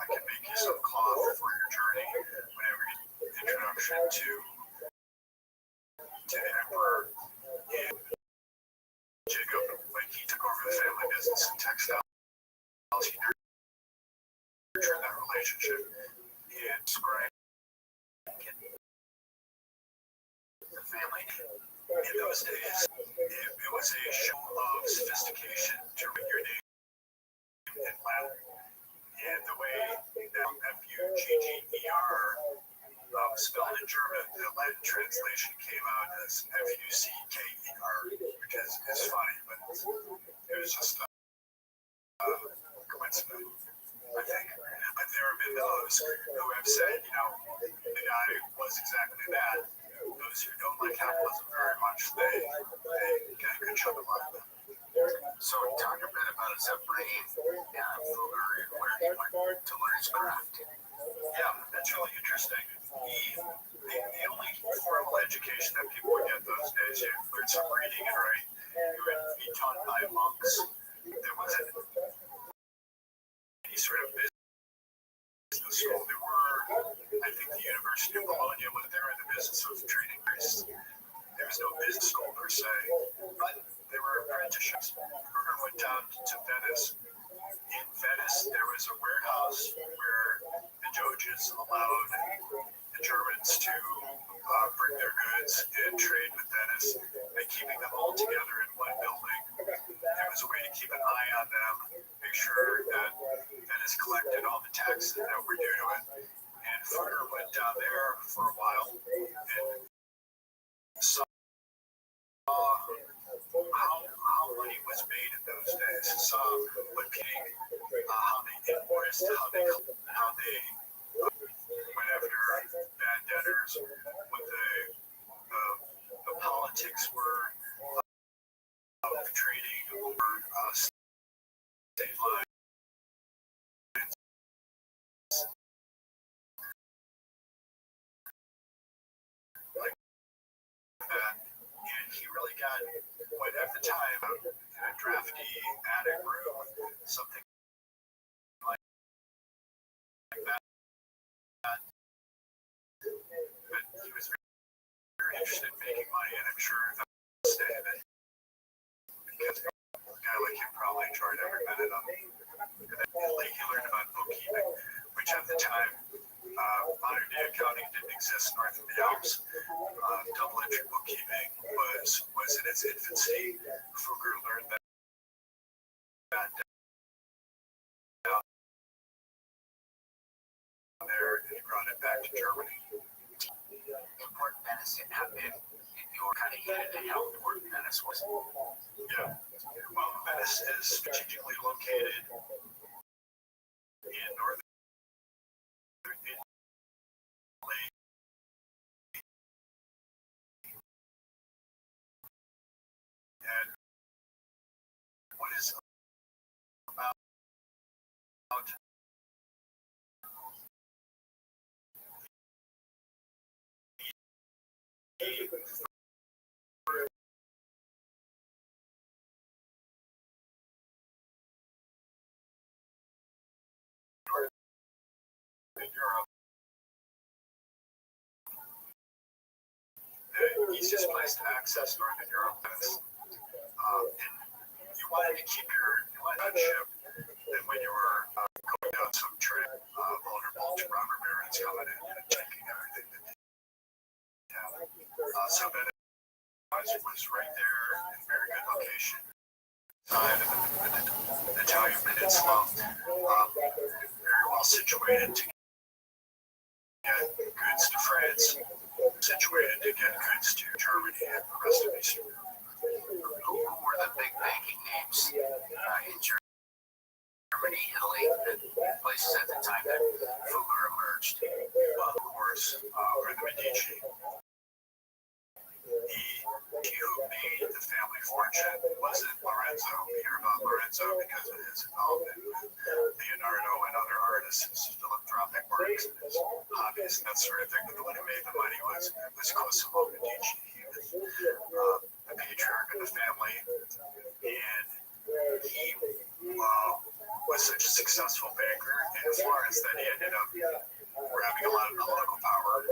can make you some cloth for your journey, whenever you introduction to the emperor. And Jacob, when he took over the family business in textiles, he nurtured that relationship and described the family. In those days, it was a show of sophistication to read your name in Latin. And the way that Fugger spelled in German, the Latin translation came out as Fucker, which is funny, but it was just a coincidence, I think. But there have been those who have said, the guy was exactly that. Those who don't like capitalism very much, they get a good chunk of money. So talk a bit about his upbringing, Fugger, and where he went to learn his craft. Yeah, that's really interesting. The only formal education that people would get those days, you learned some reading and writing. You would be taught by monks. There wasn't any sort of business school. There were, I think the University of Bologna was there in the business of training priests. There was no business school per se, but there were apprenticeships. Fugger went down to Venice. In Venice, there was a warehouse where the Doges allowed the Germans to bring their goods and trade with Venice, and keeping them all together in one building. There was a way to keep an eye on them, make sure that Venice collected all the taxes that were due to it. And Fugger went down there for a while and saw how money was made in those days. Saw what how they invoiced, how they went after bad debtors, what the politics were of trading over state lines. Like that. And he really got what at the time a drafty attic room, something like that. But he was very interested in making money, and I'm sure that will stay in it. Because a guy like him probably enjoyed every minute of it. And then he learned about bookkeeping, which at the time, modern day accounting didn't exist north of the Alps. Double entry bookkeeping was in its infancy. Fugger learned that down there, and he brought it back to Germany. Important Venice didn't have been, you were kind of heated at how important Venice was. Yeah. Well, Venice is strategically located in northern Italy. And what is about in Europe, the easiest place to access Northern Europe is, and you wanted to keep you wanted to ship, and when you were going on some trip, vulnerable to robber barons Americans coming in and taking everything that they have. So that was right there in a very good location. Side of the Italian Peninsula, very well situated to get goods to France, situated to get goods to Germany and the rest of Eastern Europe. Who were the big banking names in Germany, Italy, and places at the time that Fugger emerged? Well, of course, were the Medici. Who made the family fortune wasn't Lorenzo. We hear about Lorenzo because of his involvement with Leonardo and other artists, his philanthropic works, and his hobbies, and that sort of thing. But the one who made the money was Cosimo Medici. He was the patriarch of the family, and he was such a successful banker in Florence that he ended up grabbing a lot of political power.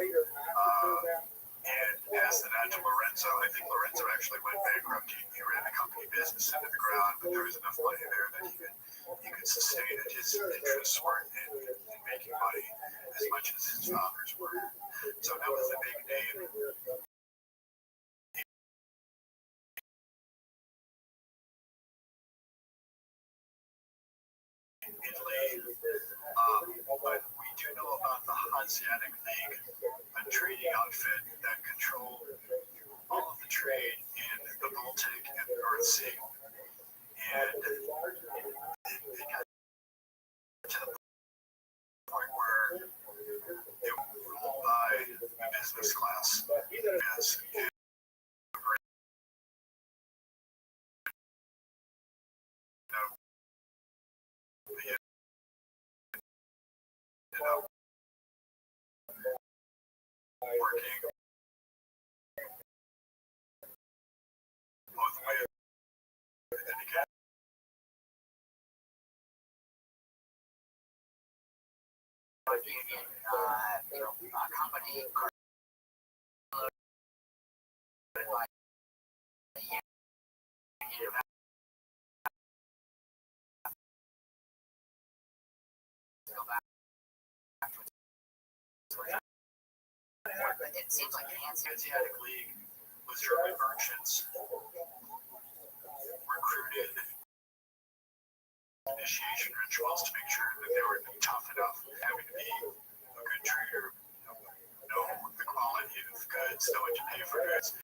And passed it on to Lorenzo. I think Lorenzo actually went bankrupt. He ran the company business into the ground, but there was enough money there that he could sustain it. His interests weren't in making money as much as his father's were. So that was a big name. Italy, but we do know about the Hanseatic League, a trading outfit that controlled all of the trade in the Baltic and the North Sea. And it got to the point where they were ruled by the business class as working both ways. And again, A company it seems like the Hanseatic League was German merchants recruited initiation rituals to make sure that they were tough enough, having to be a good trader, know the quality of goods, know what to pay for goods.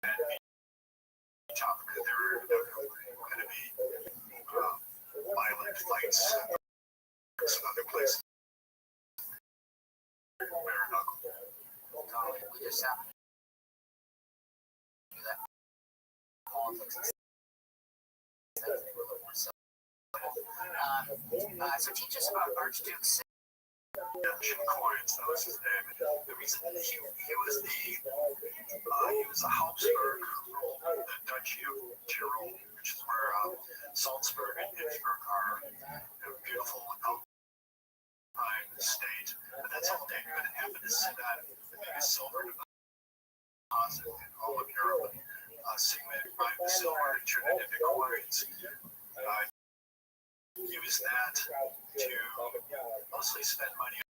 And be tough because there were going to be violent fights in some other places. Bare knuckle. we just have to do that. Politics is a little more so. So teach us about Archduke Coins, that was his name. The reason he was a Habsburg who ruled the Duchy of Tyrol, which is where Salzburg and Innsbruck are. A beautiful alpine state. But that's all they happened to sit on the biggest silver deposit in all of Europe. Sigmund mined the silver and turned it into coins. Use that to mostly spend money on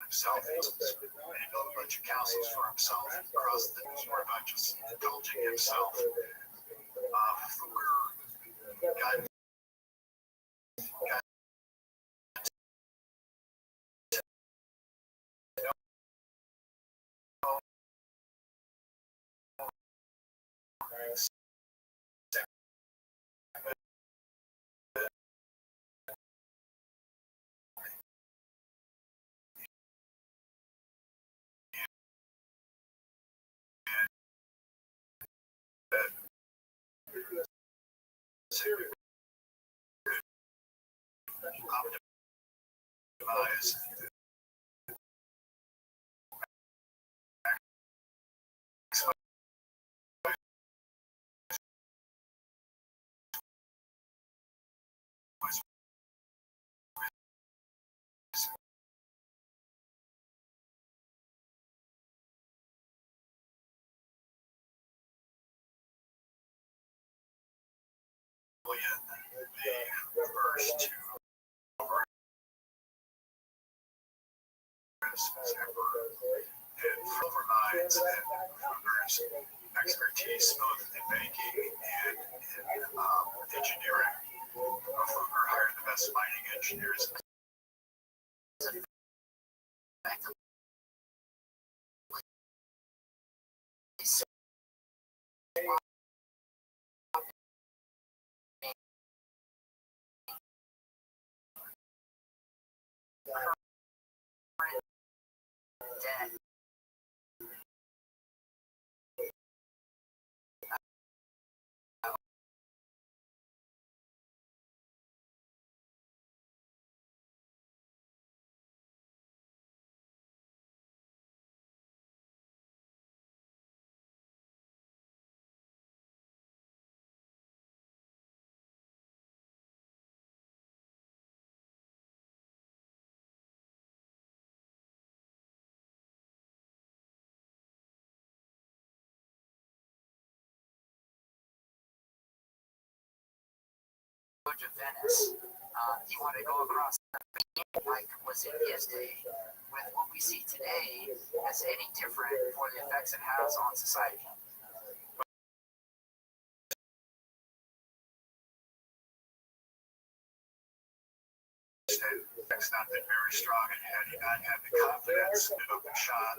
himself. And he built a bunch of castles for himself across the more about just indulging himself. Fugger got optimize first to as emperor. And Fulmer Mines and Fulmer's expertise both in banking and in engineering. Fulmer hired the best mining engineers. Debt. Of Venice. He wanted to go across like was in his day, with what we see today as any different for the effects it has on society. It's not been very strong, and had he not had the confidence, an open shot,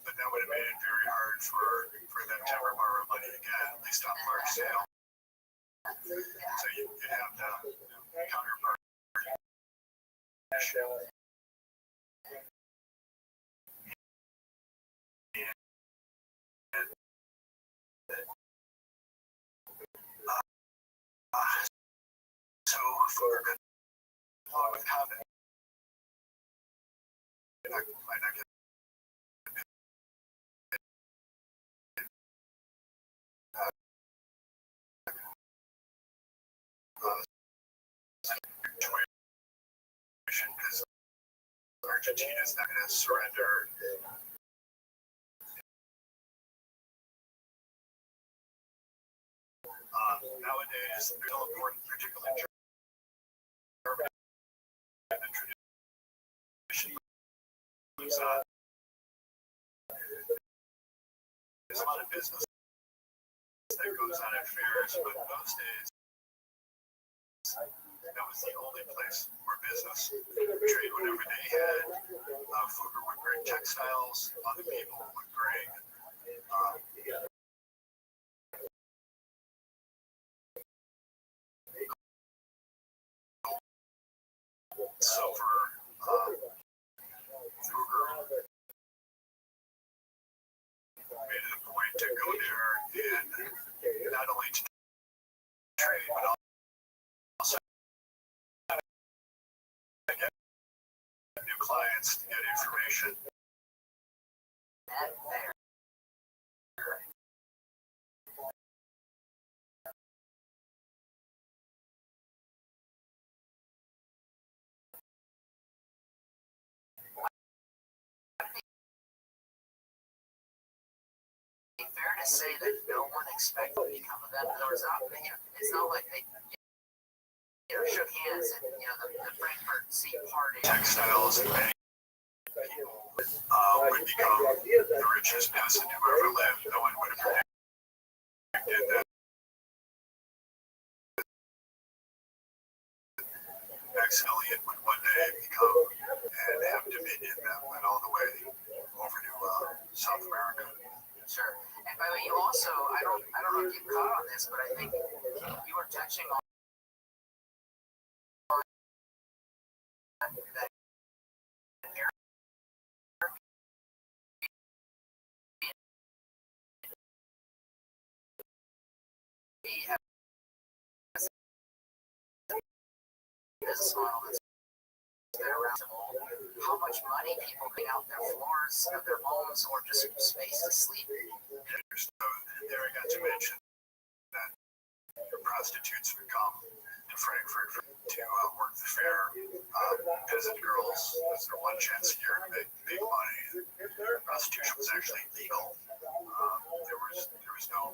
but that would have made it very hard for them to ever borrow money again, at least on large scale. So you have the counterpart. So for along with confidence, might not get because Argentina is not going to surrender. Nowadays, they're still important, particularly in Germany, and the tradition moves on. There's a lot of business that goes on at fairs, but in those days, that was the only place where business trade whatever they had. Fugger would bring textiles, other people would bring silver. Fugger made it a point to go there and not only to trade, but also to get new clients, to get information. Fair to say that no one expected to become of that. There was not, it's not like they shook hands and the Frankfurt Sea Party. Textiles and many people would become the richest peasant who ever lived. No one would have predicted that. Max Elliott would one day become and have dominion that went all the way over to South America. Sure. And by the way, you also, I don't know if you caught on this, but I think you were touching on that business model that's been around how much money people bring out their floors of their homes or just space to sleep. So there I got to mention that the prostitutes would come to Frankfurt to work the fair. Peasant girls, that's their one chance a year to make big money. Prostitution was actually legal. There was no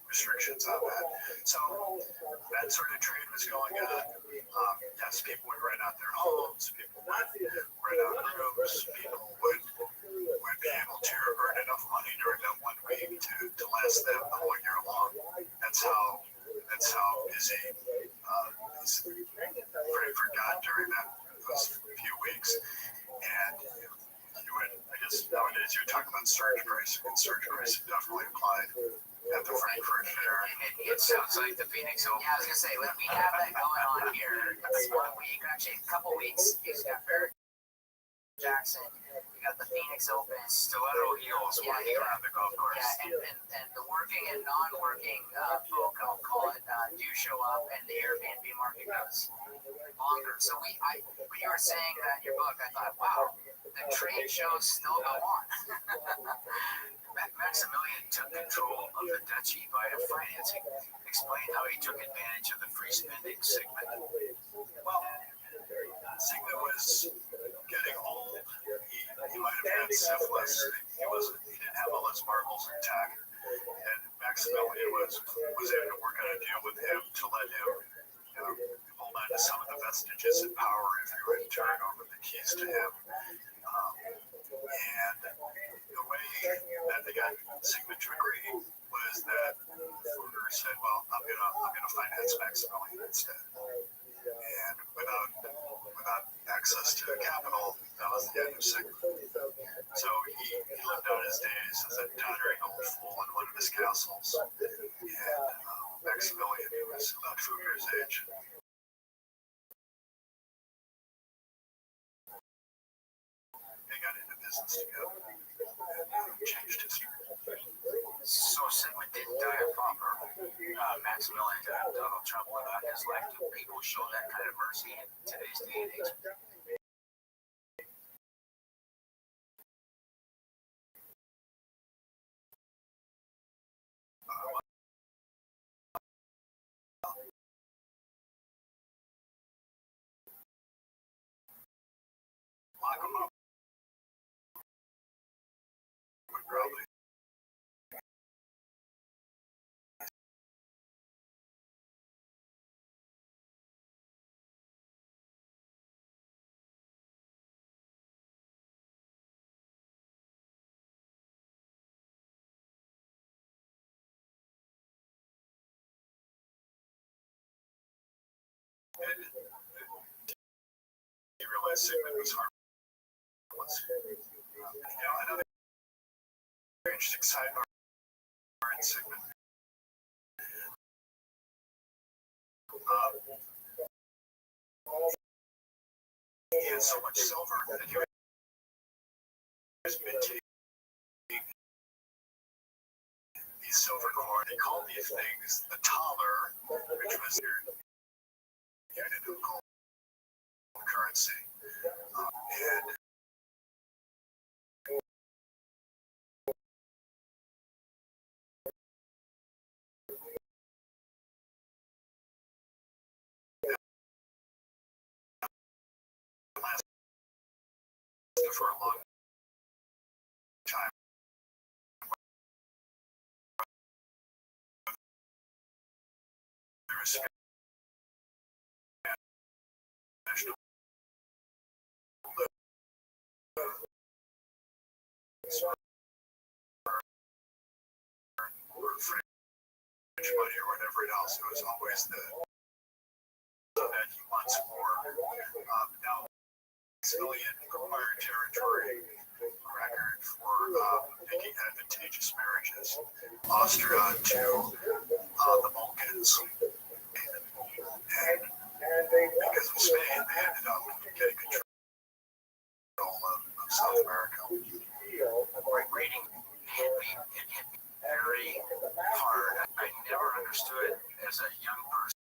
restrictions on that. So that sort of trade was going on. yes, people would rent out their homes, people would rent out rooms, people would be able to earn enough money during that 1 week to last them the whole year long. That's how busy Frankfurt got during those few weeks. And you would, I guess nowadays you're talking about surge pricing, and surge pricing definitely applied at the Frankfurt Fair. It sounds like the Phoenix Open. Yeah, I was gonna say we have that going on here. It's 1 week, actually a couple weeks. You've got Barrett Jackson. We got the Phoenix Open. Stiletto heels walking around the golf course. Yeah, and the working and non-working folk, I'll call it, do show up, and the Airbnb market goes longer. So when you were saying that in your book, I thought, wow, the trade shows still go on. Maximilian took control of the duchy via financing. Explain how he took advantage of the free spending Sigmund. Well, Sigmund was getting old. He might have had syphilis. He didn't have all his marbles intact. And Maximilian was able to work out a deal with him to let him hold on to some of the vestiges of power if he would turn over the keys to him. And the way that they got Sigmund to agree was that Fugger said, "Well, I'm gonna finance Maximilian instead." And without access to capital, that was the end of Sigmund. So he lived out his days as a doddering old fool in one of his castles. And Maximilian was about Fugger's age. They got into business together and changed history. So Sigmund didn't die a pauper. Maximilian got Donald Trump without his life. Do people show that kind of mercy in today's day and age? Lock him up. Would probably. He realized Sigmund was harmless. Another interesting sidebar in Sigmund. He had so much silver that he was minting these silver coins. They called these things the taler, which was their unit of gold currency. And for a long time. There was national or French money or whatever else. It was always that he wants more. Now, Maximilian acquired territory record for making advantageous marriages. Austria to the Balkans. And because of Spain, they ended up getting control of South America. Reading hit me very hard. I never understood as a young person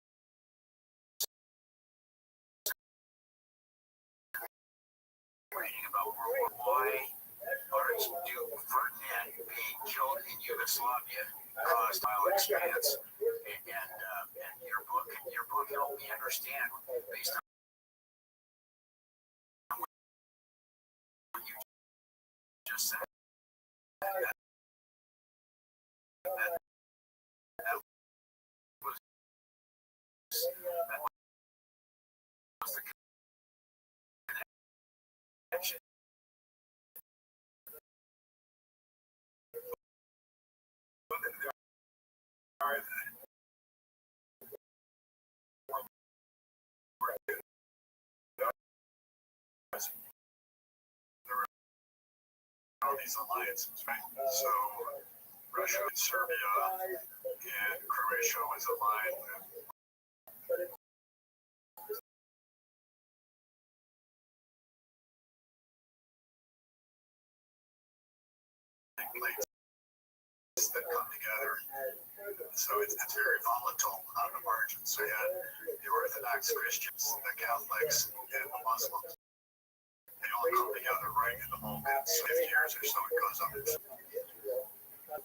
reading about World War why Archduke Ferdinand being killed in Yugoslavia caused vital experience. And your book helped me understand based on what you just said. That was the all these alliances, right? So Russia and Serbia and Croatia was aligned with plates that come together. So it's very volatile on the margins. So you had the Orthodox Christians, the Catholics, and the Muslims. They all come together right in the moment. So 50 years or so it goes up.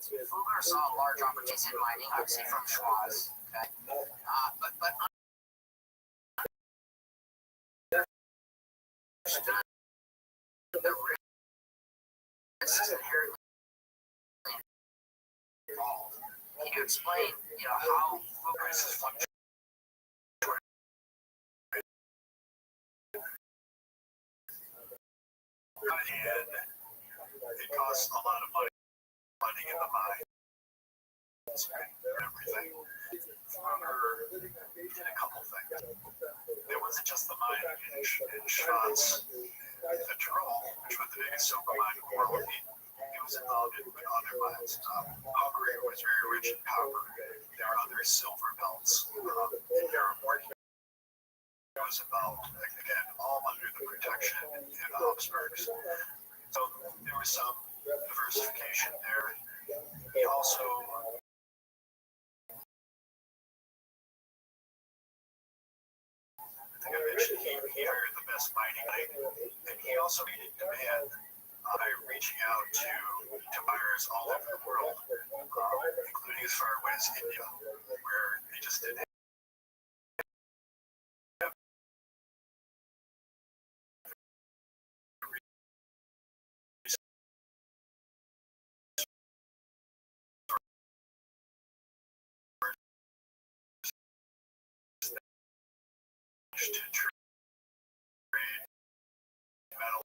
Fugler saw large opportunities in mining, obviously from Schwaz. Okay. But understood the risks inherently involved. Can you explain, how Prices fluctuate. And it costs a lot of money in the mine. Everything. Fugler did a couple things. It wasn't just the mine in Schwaz, the Tyrol, which was the biggest silver mine in the world. He was involved in other mines. Hungary was very rich in copper. There are other silver belts. It was involved, again, all under the protection in the Habsburgs. So there was some diversification there. He also I mentioned he hired the best mining guy, and he also made demand by reaching out to buyers all over the world, including as far away as India, where they just didn't have to trade metal.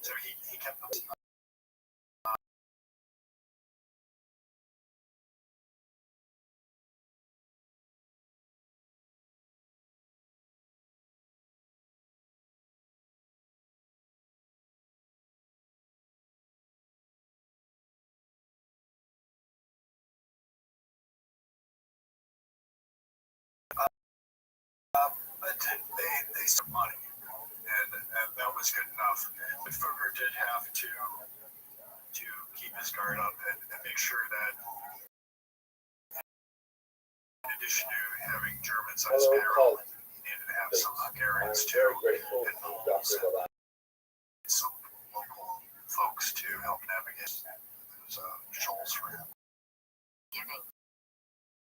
So he kept them. But they spent money, and that was good enough. But Fugler did have to keep his guard up and make sure that, in addition to having Germans on his payroll, he needed to have some Hungarians too, and Poles and some local folks to help navigate those shoals for him. giving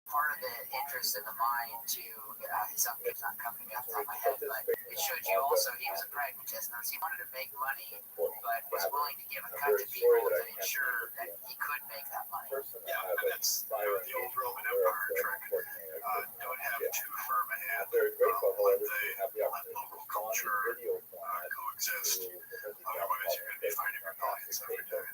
part of the interest in the mine to it's not coming off the top of my head, but it showed you also he was a pragmatist. Now, he wanted to make money, but was willing to give a cut to people to ensure that he could make that money. Yeah, and that's the old Roman Empire trick. Don't have too firm a hand. Let local culture coexist. Otherwise, you're going to be fighting rebellions every day.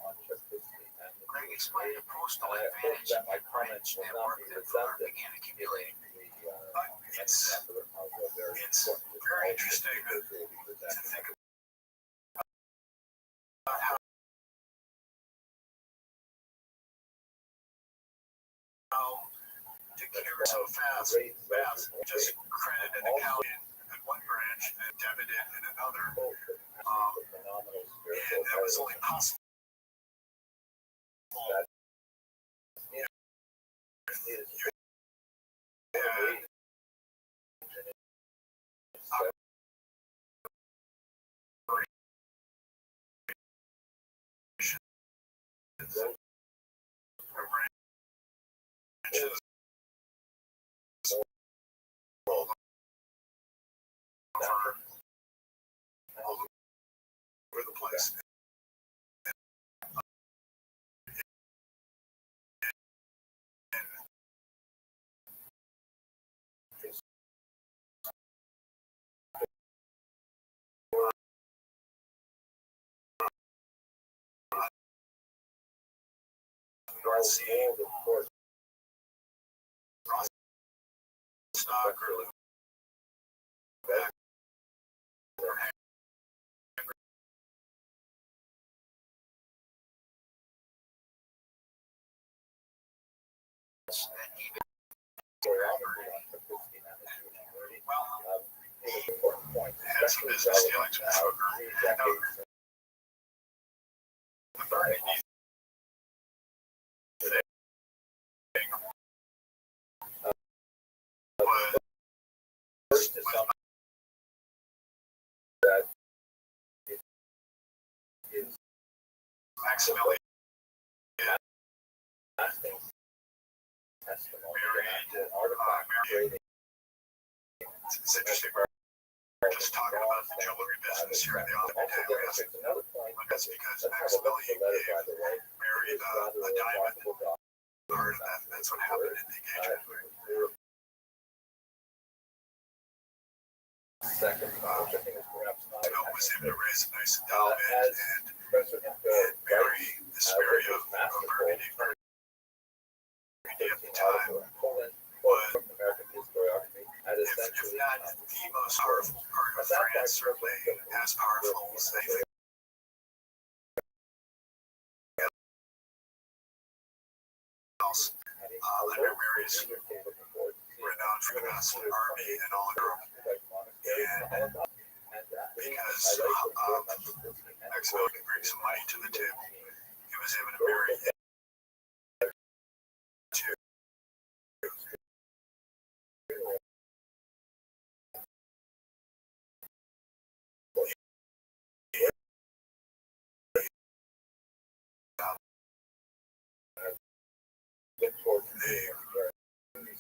Greg, explain the postal advantage of the branch network that Fugler began accumulating. It's very interesting to think about how to carry so fast, just credit an account in one branch and debit it in another. And that was only possible. All over the place. let's see, Rothschild or Lubeck or had some business dealings with Hooker. The burning thing was Maximilian married. It's interesting. We're just talking about the jewelry business here in the Ottoman areas. That's because Maximilian married a diamond part of that. That's what happened in the engagement. Was able to raise a nice endowment and marry this Mary of Burgundy. At the time was, if not the most powerful part of France, certainly as powerful as anything else. Under Mary's renowned for the massive army and all Europe. And because Mexico could bring some money to the table, he was able to marry two.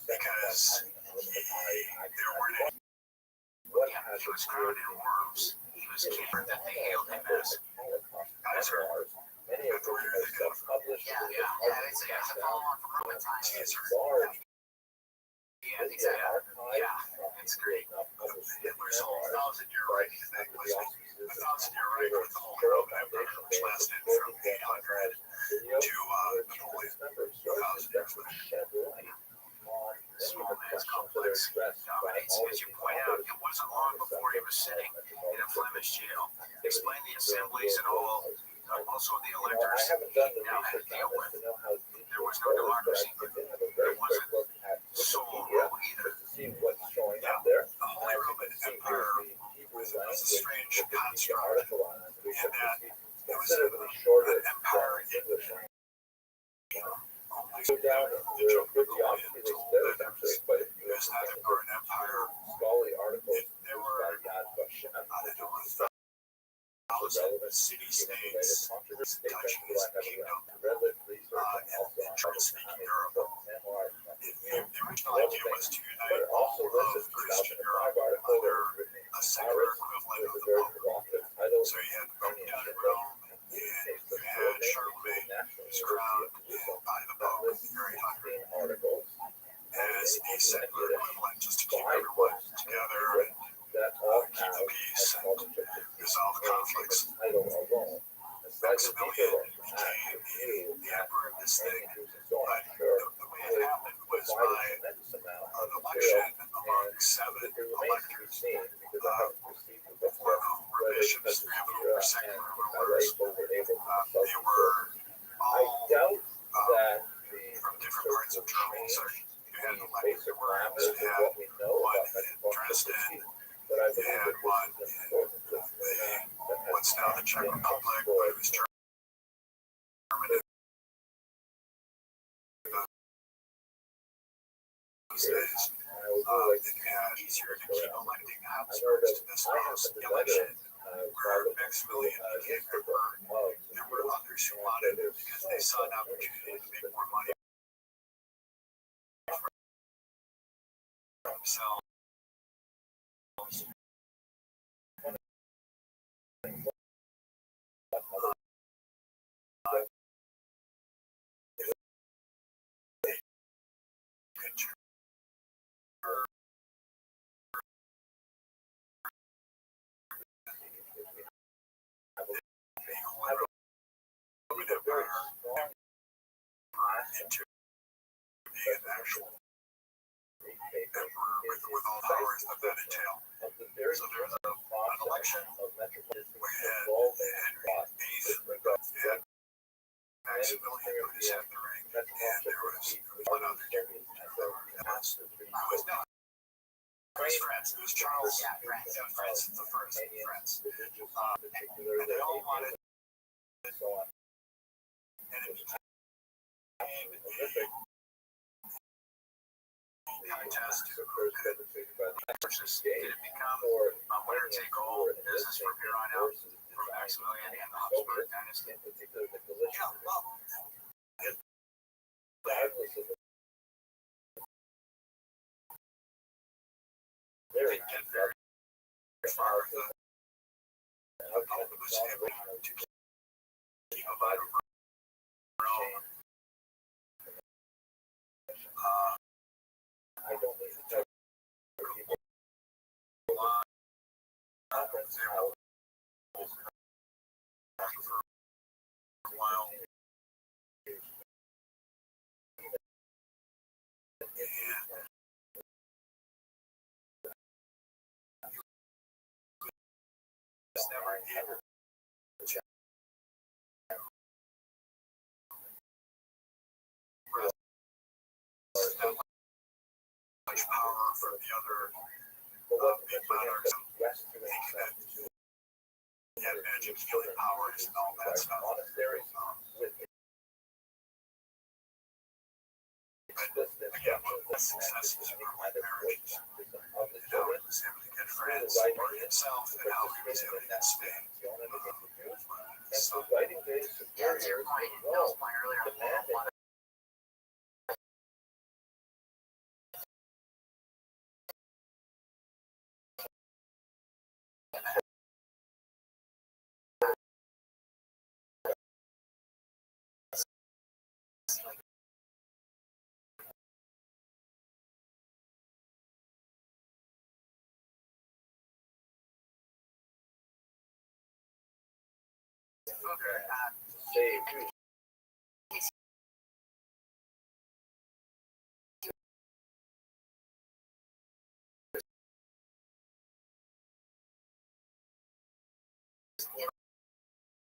Because there weren't any. He was crowned in worms. He was keeper that they hailed him as. Guys are good for where they come from. Yeah, it's a follow-on from Roman times. Caesar. Yeah, exactly. Yeah, it's great. Hitler's whole 1,000-year reign thing was a 1,000-year reign with the whole Roman Empire, which lasted from 800 to Napoleon, 1,000 years later. Small man's complex dominates. As you point out, it wasn't long before he was sitting in a Flemish jail. Explain the assemblies and all, also the electors he now had to deal with. There was no democracy, but there wasn't soul rule either. The Holy Roman Empire was a strange construct in that it was an empire in the joke Napoleon told that it was nothing for an empire. There were, I don't know, 1,000 city-states, duchies, kingdom, in German-speaking Europe. The original idea was to unite all of Christian Europe under a secular equivalent of the Pope. So you had the Pope down in Rome, and you had Charlemagne, who was crowned by the Pope in the year 800 as a secular equivalent, just to keep everyone together and keep the peace and resolve conflicts. Maximilian became the emperor of this thing, but the way it happened was by an election among 7 electors, 4 of whom were bishops, 3 of whom were secular rulers. They were all from different parts of Germany. So you had elected in Worms, you had one in Dresden, you had one in what's now the Czech Republic, but it was German. These days, it had easier to keep electing Habsburgs to this last election where Maximilian became emperor. There were others who wanted it because they saw an opportunity to make more money for themselves. into being an actual emperor with all the powers that that entail. So there was an election. We had Henry VIII, we had Maximilian put his hat in the ring, and there was one other dude. It was not. It was France. It was Charles. Yeah, France. Yeah, Francis the First. France. And they all wanted. And it became a contest. Did it become a winner take all business from here on out for Maximilian and the Habsburg dynasty? Yeah, well, they get very far. The Pope was able to keep a lot of Rome. I don't think it's for a while. Never ever much power from the other big monarchs thinking that he had magic healing powers and all that stuff. But again, one of the successes of marriages, how he was able to get France for himself and how he was able to get Spain. So, Yeah, to your point, Bill's point earlier, one of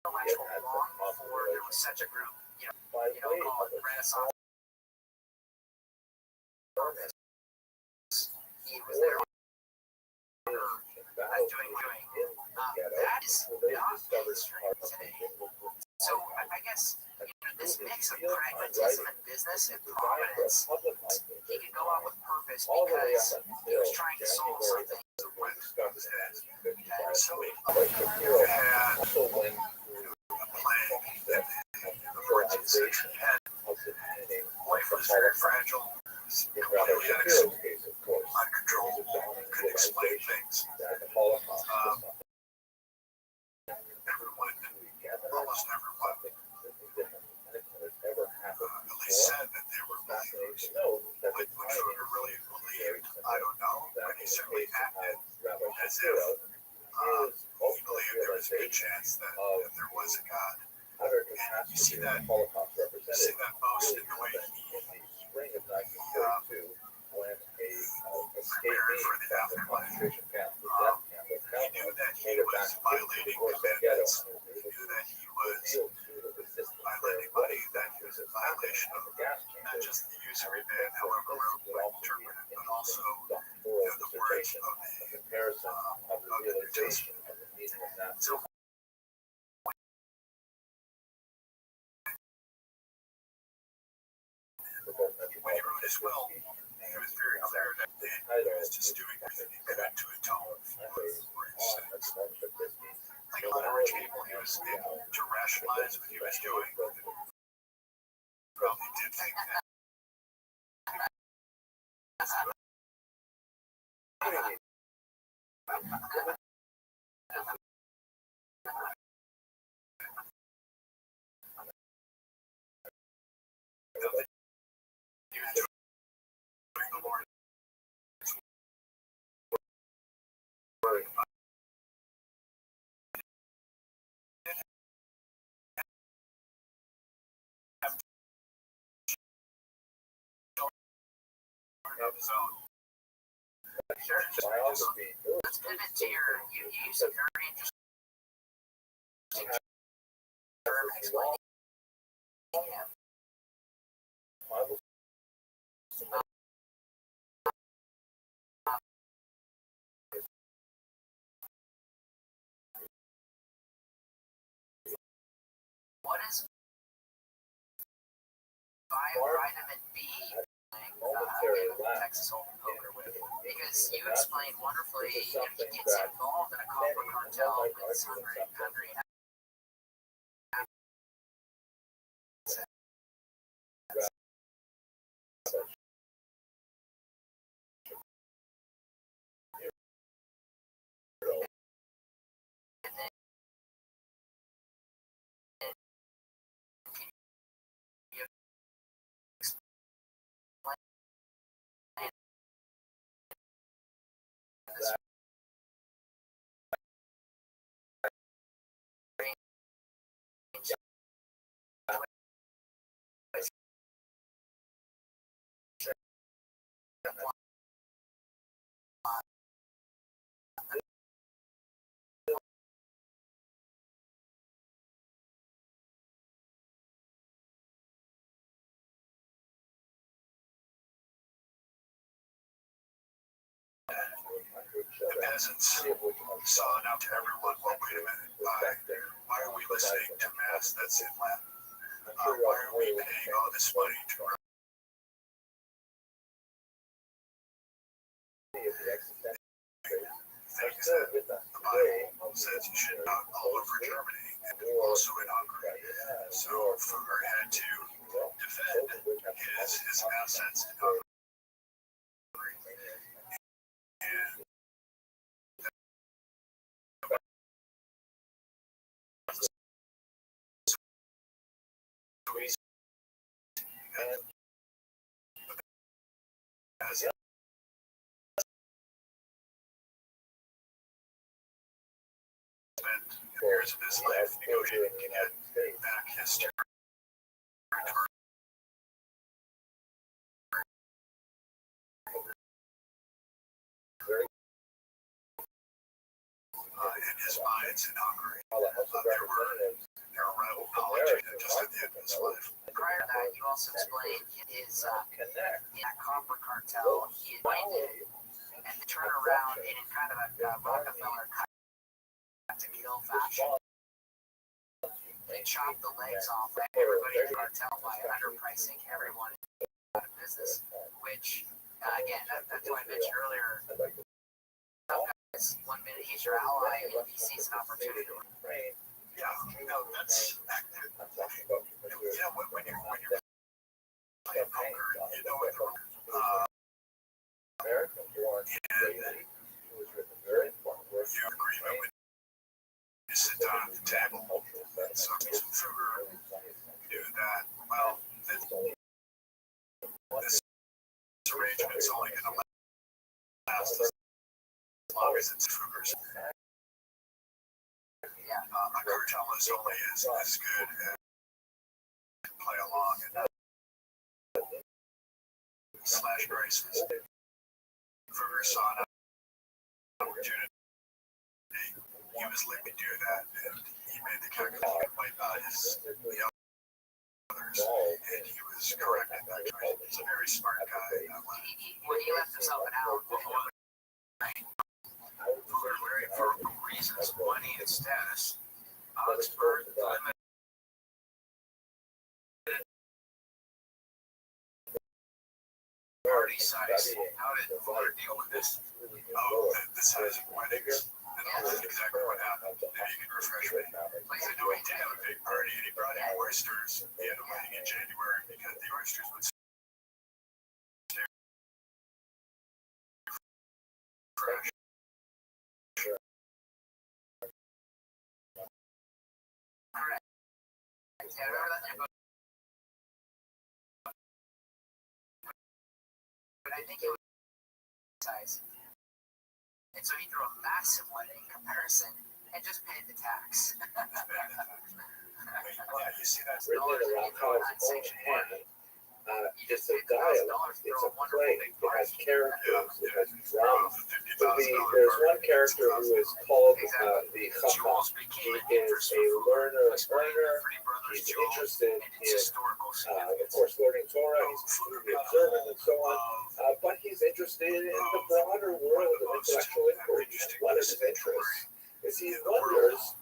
intellectual long before there was such a group, called the Renaissance. He was there doing. That is not mainstream today. So I guess this mix of pragmatism and business and prominence, he could go out with purpose because he was trying to solve something. so we had a plague that the 14th century had. Life was very fragile, completely uncontrollable, could explain things. Almost everyone, at least said that they were believers. Which Schroeder really believed, I don't know, but he certainly acted as if he believed there was a good chance that there was a God. And you see that most in the way he prepared for the afterlife. He knew that he was violating commandments. He knew that he was violating money, that he was in violation of not just the usury ban, however we interpret it, but also the words of the New Testament. So when he wrote his will, it was very clear that he was just doing everything he could to atone for his sins. Like a lot of rich people, he was able to rationalize what he was doing. Probably did think that he was doing the Lord's work. of his own. Sure. Let's pivot to you use a very interesting term explaining him. What is vitamin B Texas Hold'em poker with? Because you explained wonderfully, he gets involved in a copper cartel with his hungry The peasants saw enough to everyone. Well, wait a minute. Why are we listening to mass that's in Latin? Why are we paying all this money to things that the Bible says you should not all over Germany and also in Hungary? So Fugger had to defend his assets in Hungary. Spent years of his life negotiating to get back his territory. In his mines in Hungary, there were rival politics just at the end of his life. Prior to that, you also explained his in that copper cartel he anointed, and the turnaround in kind of a Rockefeller cut to kill fashion. They chopped the legs off everybody in the cartel by underpricing everyone out of business, which again, that's what I mentioned earlier. One minute he's your ally, and if he sees an opportunity to Yeah, that's when you're playing poker, you know it. And your agreement when you sit down at the table. So Fugger knew that, well, this arrangement's only going to last as long as it's Fugger's. A cartel is only as good as play along and slash prices. Fugger saw an opportunity. He was looking to do that, and he made the calculation to wipe out the others, and he was correct in that choice. He's a very smart guy. When he left himself an out, for reasons, money and status, Augsburg limited party size. How did Fuller deal with this? Oh, the size of weddings. And I'll tell you exactly what happened. Maybe you can refresh me. I know he did have a big party, and he brought in oysters. He had a wedding in January because the oysters would stay fresh. But I think it was size. And so he threw a massive wedding comparison and just paid the tax. Yeah, you see that. $1 unsanctioned party. You just It's a paid the dialogue, $1,000 it's for a a wonderful play, big it has party. characters, it has drama. $50,000 There's one character who is called the Chacham. Jules He became an is interest a for learner, explaining the three he's brothers Joel interested and its in, historical of significance. course, learning Torah, he's completely observant and so on, but he's interested in the broader world of intellectual inquiry. And one of his interests is he wonders,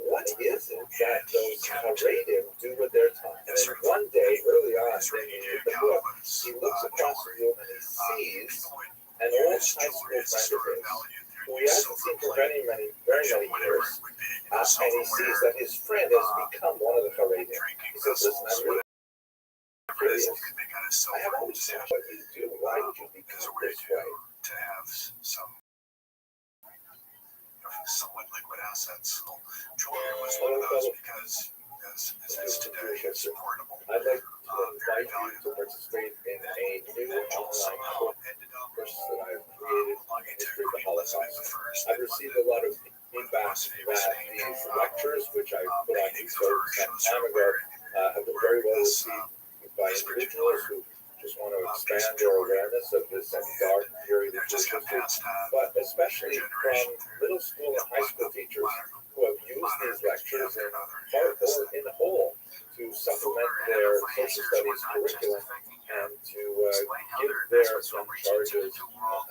what is it that those Haredim do with their time? And then one day, early on in the book, he looks across the room and he sees an old high school friend of his, who he hasn't seen for very many years, and he sees that his friend has become one of the Haredim. He says, listen, I'm really curious. I have always thought what you do. Why did you become this way? To have some somewhat liquid assets. So jewelry was one of those because, as is today, it's portable. I'd like to invite you to participate in a new online course that I've created on the history of the Holocaust. I've received a lot of feedback that these lectures, which I put on YouTube some time ago, have been very well received by individuals who just want to expand their awareness of this dark period of Jewish history, but especially from middle school and high school teachers who have used these lectures in part or in whole to supplement their social studies curriculum and to give their charges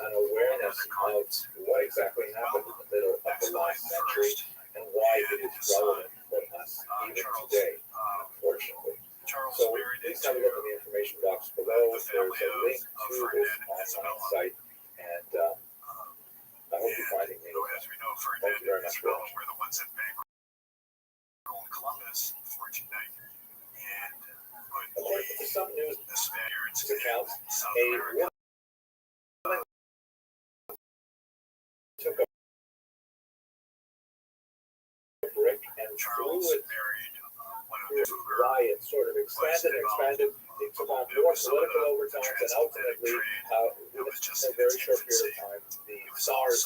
an awareness of what exactly happened in the middle of the last century and why it is relevant for us even today, unfortunately. So please have a look at the information box below. There's a link to this online site, and I hope you find it meaningful. As we know, Thank you very much for watching. were the ones that bankrolled Columbus in 1490. And According to some news the Spaniards accounts, South a America. woman took a brick and threw Charles it married one of through the a fly and sort of expanded and expanded. It took on more political overtones, and ultimately, within a very short period of time, the Tsar's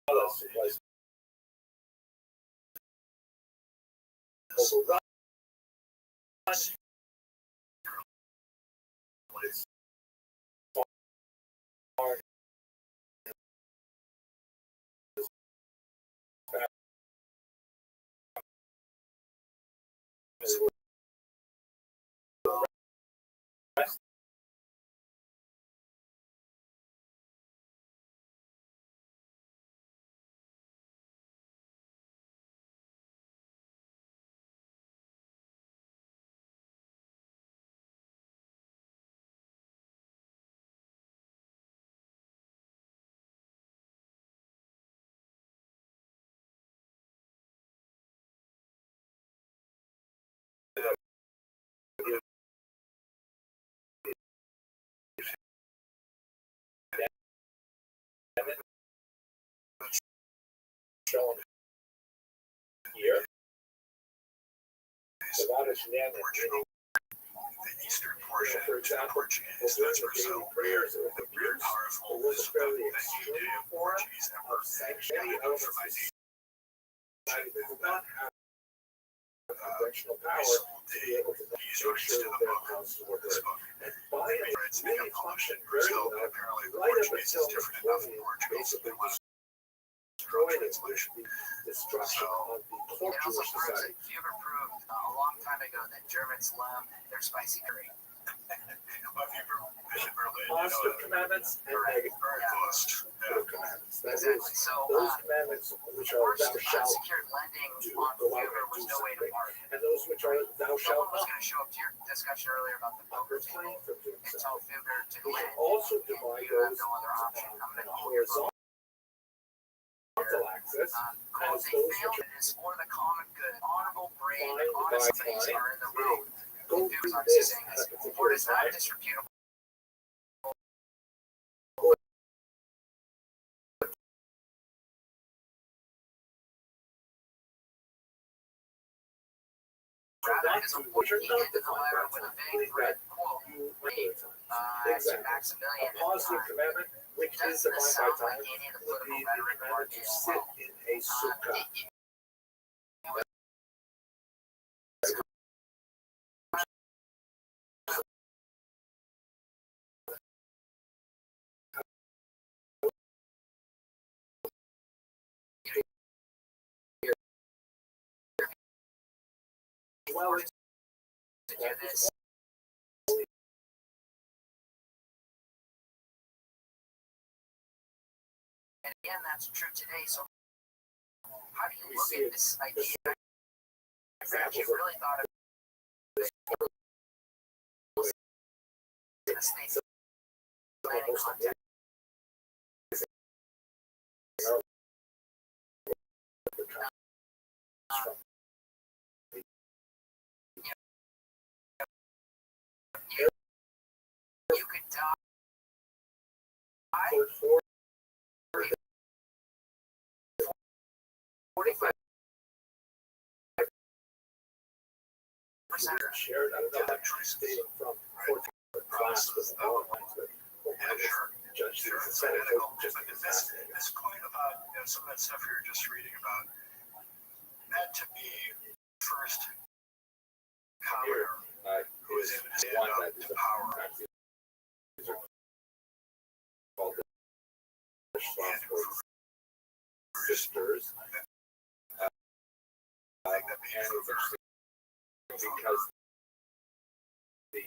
palace was overrun. Shown here. It's a lot of shenanigans. The eastern portion, For example, Portuguese, during that's the daily Brazil. prayers of the Very Greeks, powerful. there was a fairly The extreme Judeo form Portuguese of emperor. sanctuary elements of society that did not have conventional power to be able to make sure that their houses were good. And by and large, It's really become published functioned in very Brazil, well, but apparently the right up Portuguese until is different enough in Napoleon Portugal. basically They want destroyed it with the destruction of the core It also Jewish proves society. that Huber proved a long time ago that Germans love their spicy curry. Well, if you've been in Berlin, you know Positive that. commandments and negative Very close. negative commandments. That is, Exactly. So, those commandments which are first, thou shalt unsecured lending do, on go out Huber and was do no way to something, mark. and those which are thou No shalt one was not going to show up to your discussion earlier about the poker table refrain from doing and so. tell Huber to We quit. can also divide You have those no other option. I'm going to on pull your book. horizontal axis Quote, as they those failed. which It is for the common good. Honorable, brave, Fine honest by things fine, are in the road. go Huber's through obviously this saying at this. a particular Or is that time. disreputable? Rather, it is a Which are he not ended the defined letter by with a time. vague threat, quote, You read, to to Maximilian A at the positive time. commandment, which is Doesn't this defined sound by like time, any of the would political be the rhetoric of our commandment to day as sit well? in a sukkah. forced to do this. And again, that's true today. So how do you look at this idea? Have you really thought of it in a state planning context? You could die. 45% shared. I don't know how tracing from classes judge it's identical. But this point about some of that stuff you're just reading about, that to me, first commenter who was able to stand up to power and sisters. I think that being because the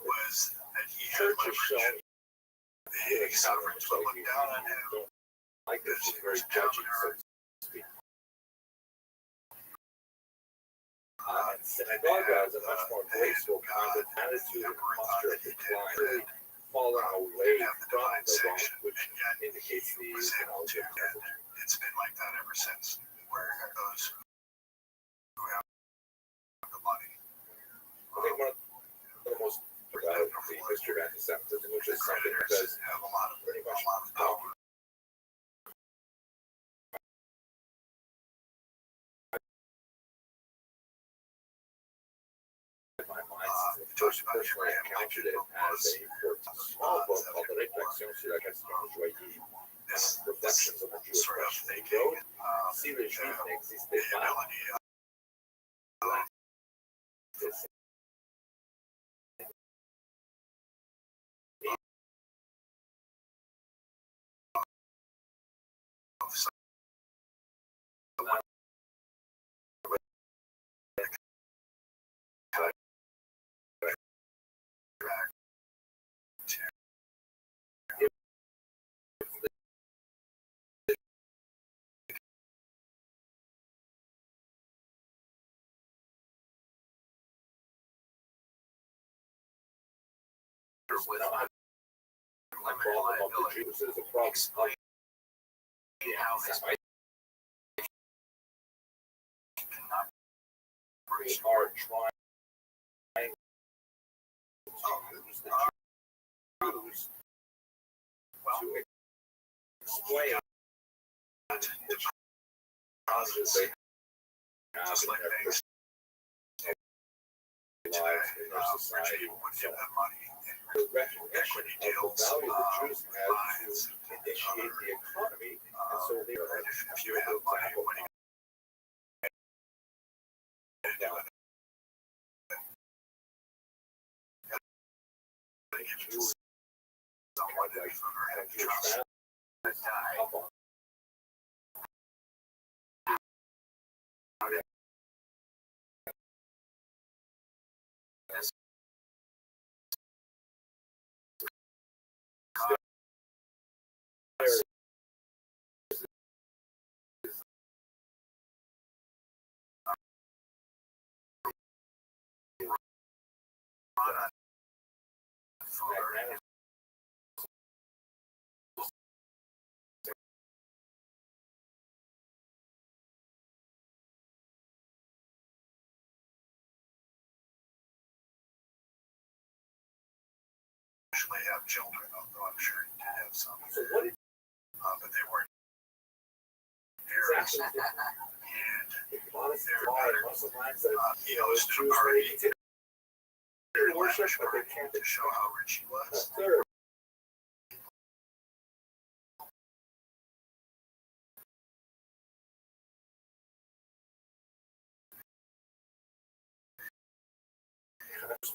was that he had leverage. The sovereigns would look down on him. Like this is very judging, so to speak. Synagogue has a much more graceful kind of attitude and posture of decline, falling away from the wrong, which indicates the was able to, and it's been like that ever since. Where those who have the money. I think one of the most about the history of anti-Semitism, which is something that does have a lot of pretty much power. In my mind, since I personally encountered it as a small book called the Réflexion sur la question juive, Reflections on the Jewish Sort of Question. thinking, Si le juif the n'existait pas, ability of some with the problem of the Jews is a problem. explain how his We are trying to use the Jews to explain the challenges they have just like in their things personal lives, in their rich society, people would and so give on. them money. The recognition of the value the Jews have to initiate the economy, and so they are If you have money, what do you down. Jews someone that you've ever had Jewish trust families die. up on. Actually have children, although I'm sure he did have some. So what is But they weren't heirs. exactly And the Protestant law in Muslim lands that he hosted a party to worship, but they can't to show how rich he was. third.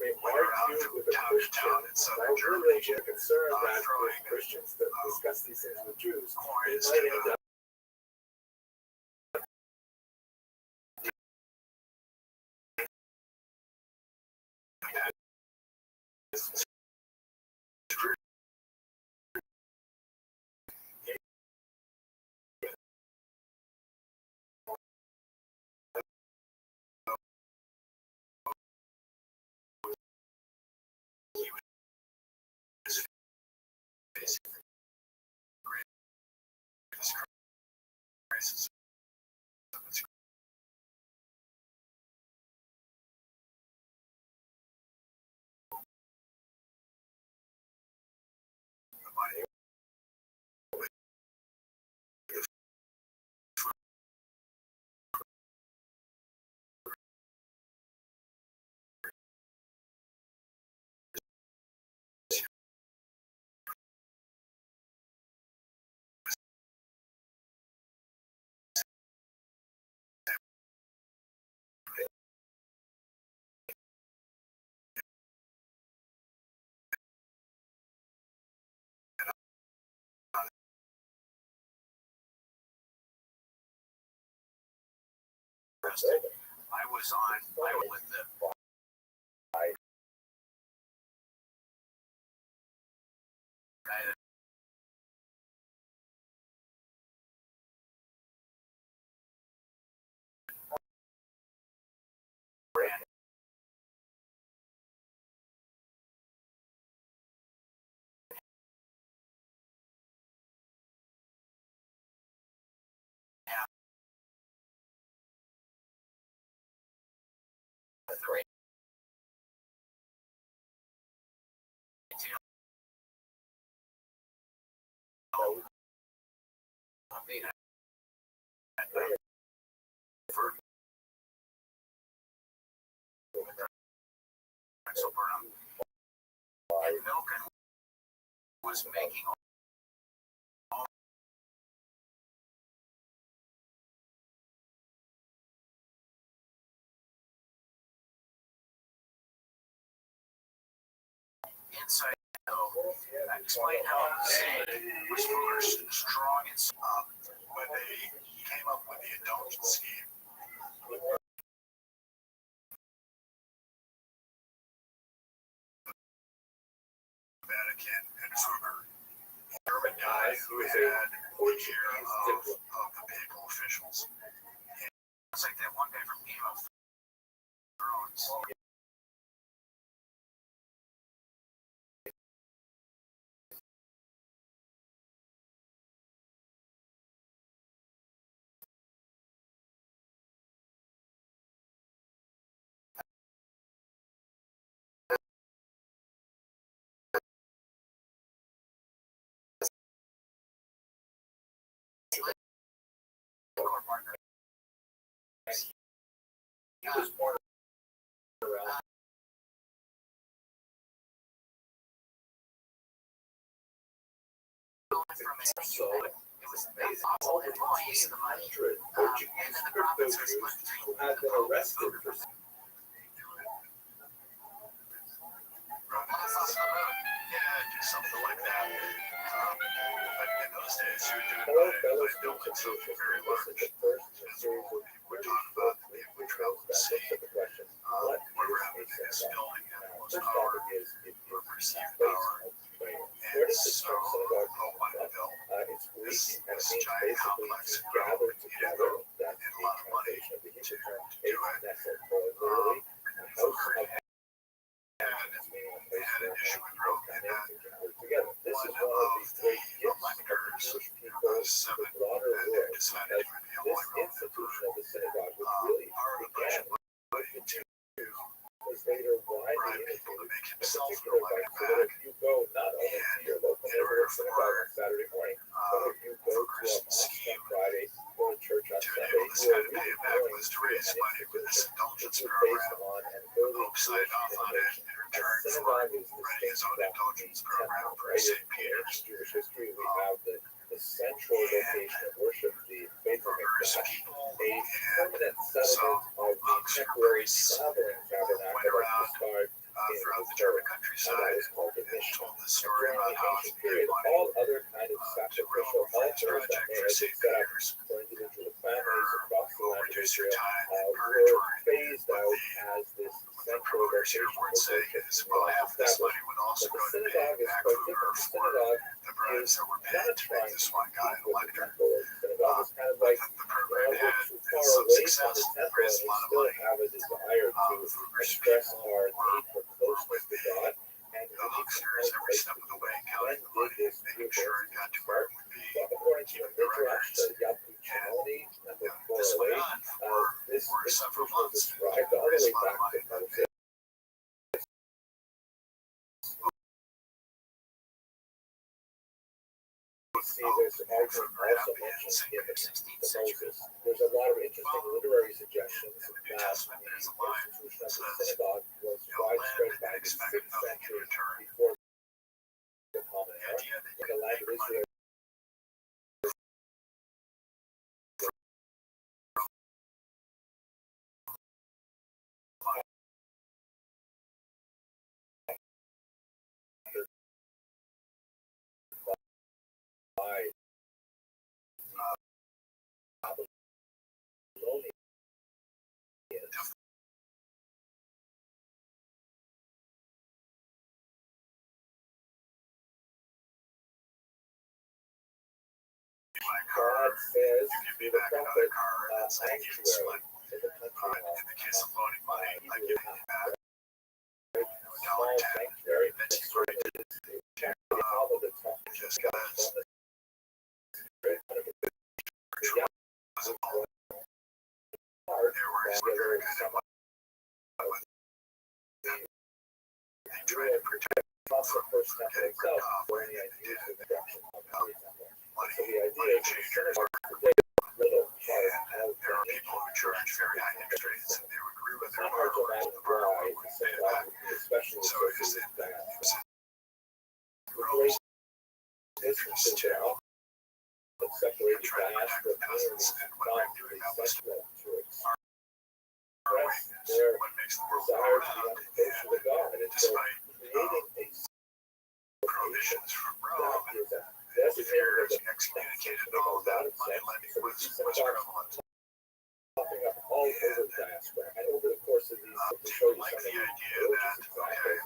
May argue with a Christian about religion, concerned that with Christians that discuss these things with Jews, they might end up I was with the guy that ran the retail. I mean, for and Milken was making all insight. I explained how zinc was flourished and strong and when they came up with the indulgence scheme. Vatican and Fugger, German guy who had the care of the papal officials. It's like that one guy from Game of Thrones. He was born around from his so it was all employees of the money. And then the profits were split between who had been arrested for yeah, do something like that. But in those days, you were doing it by building something very large. As we're talking about the people who travel the sea, we were having this building that was power, or perceived power. And so, wanted to build this giant complex and grow and needed a lot of money to do it. They had an issue with growth and that one of the electors, seven, and they decided to be only road part of the budget to bribe people to make himself go like that. And in order for Fugger's scheme to enable this guy to pay it back was to raise money with this indulgence program. Pope signed off on it in return for running his own indulgence program for St. Peter's. The central location of worship, the Fugger's people and settlement some of the temporary sovereign tabernacle went around throughout the German countryside and told the story about how if you gave money all other kind of to Rome for its project for St. Peter's, for individual families across the will land of reduce your Israel time in were purgatory. phased But out as this central editors here would say is, well, half this money would also go to paying back for the bribes that were paid to make this one guy an elector. The program had some success, raised a lot of money. Fuger's people were with the hucksters every step of the way, counting the money, making sure it got to where it would be, keeping the records. And this went on for several months. Raised a lot of money. Also mentions in the 16th century. There's a lot of interesting literary suggestions In the New Testament, there's a line that says, synagogue was land widespread and by the expect 6th nothing in century return. before the common The era. idea that you The can land make of money Israel by Babylonians God says you give me to the back another prophet, car, and that's like you sanctuary split. in the country In the case of loaning money, I'm giving you back small $1.10. sanctuary That's great. all of the top Just because there were some very good at what they tried to protect also first step getting itself ripped off when when the they idea did of introduction of money the money idea changers. is little And there are people who charge very high interest rates, and they would agree with their hard to borrower. imagine The borrower why would pay it back. especially So it was in great interest to that separated try to protect the peasants, and what I'm doing that was borrowing is what makes the world go desire to around. be close to the God. And so Despite creating a prohibitions from Rome, that is a the fears excommunicated all of that money lending was prevalent. popping up all over the diaspora. And over the course of these, to show you Like some the of idea the that, okay,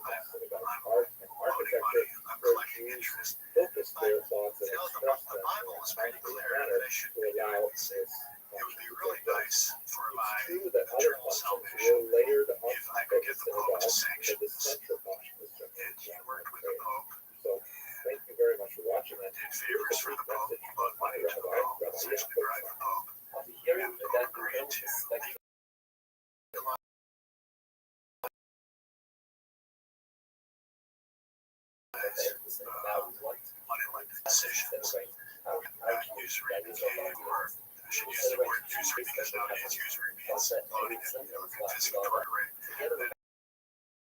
about art and loaning money, I'm collecting interest. focus their thoughts and You know, express the them Bible is pretty clear manner that I should to be allow doing this. It would be really nice for my True that other eternal functions salvation were layered on if I could get the Pope to synagogue, sanction but the this. central function is just And he worked with the Pope so thank you very much for watching that. did favors for the Pope, loaned money to the Pope, essentially bribed the Pope. And the Pope agreed to leave money like decisions. Usury became, or I should use the word usury because nowadays usury means loaning it, confiscatory rate.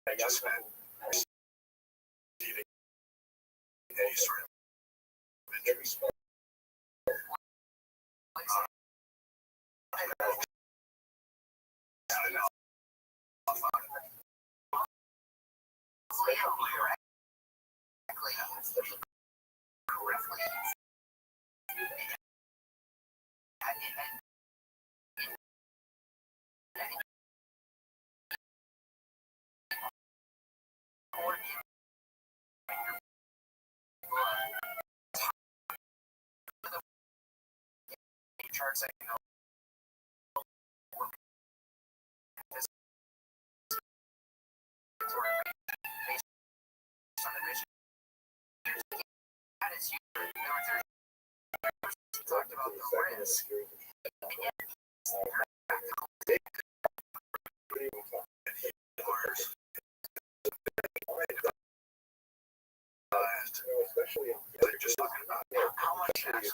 I just meant receiving any sort of interest. Charts I know. Talked about the risk. Especially They're just talking about how much tax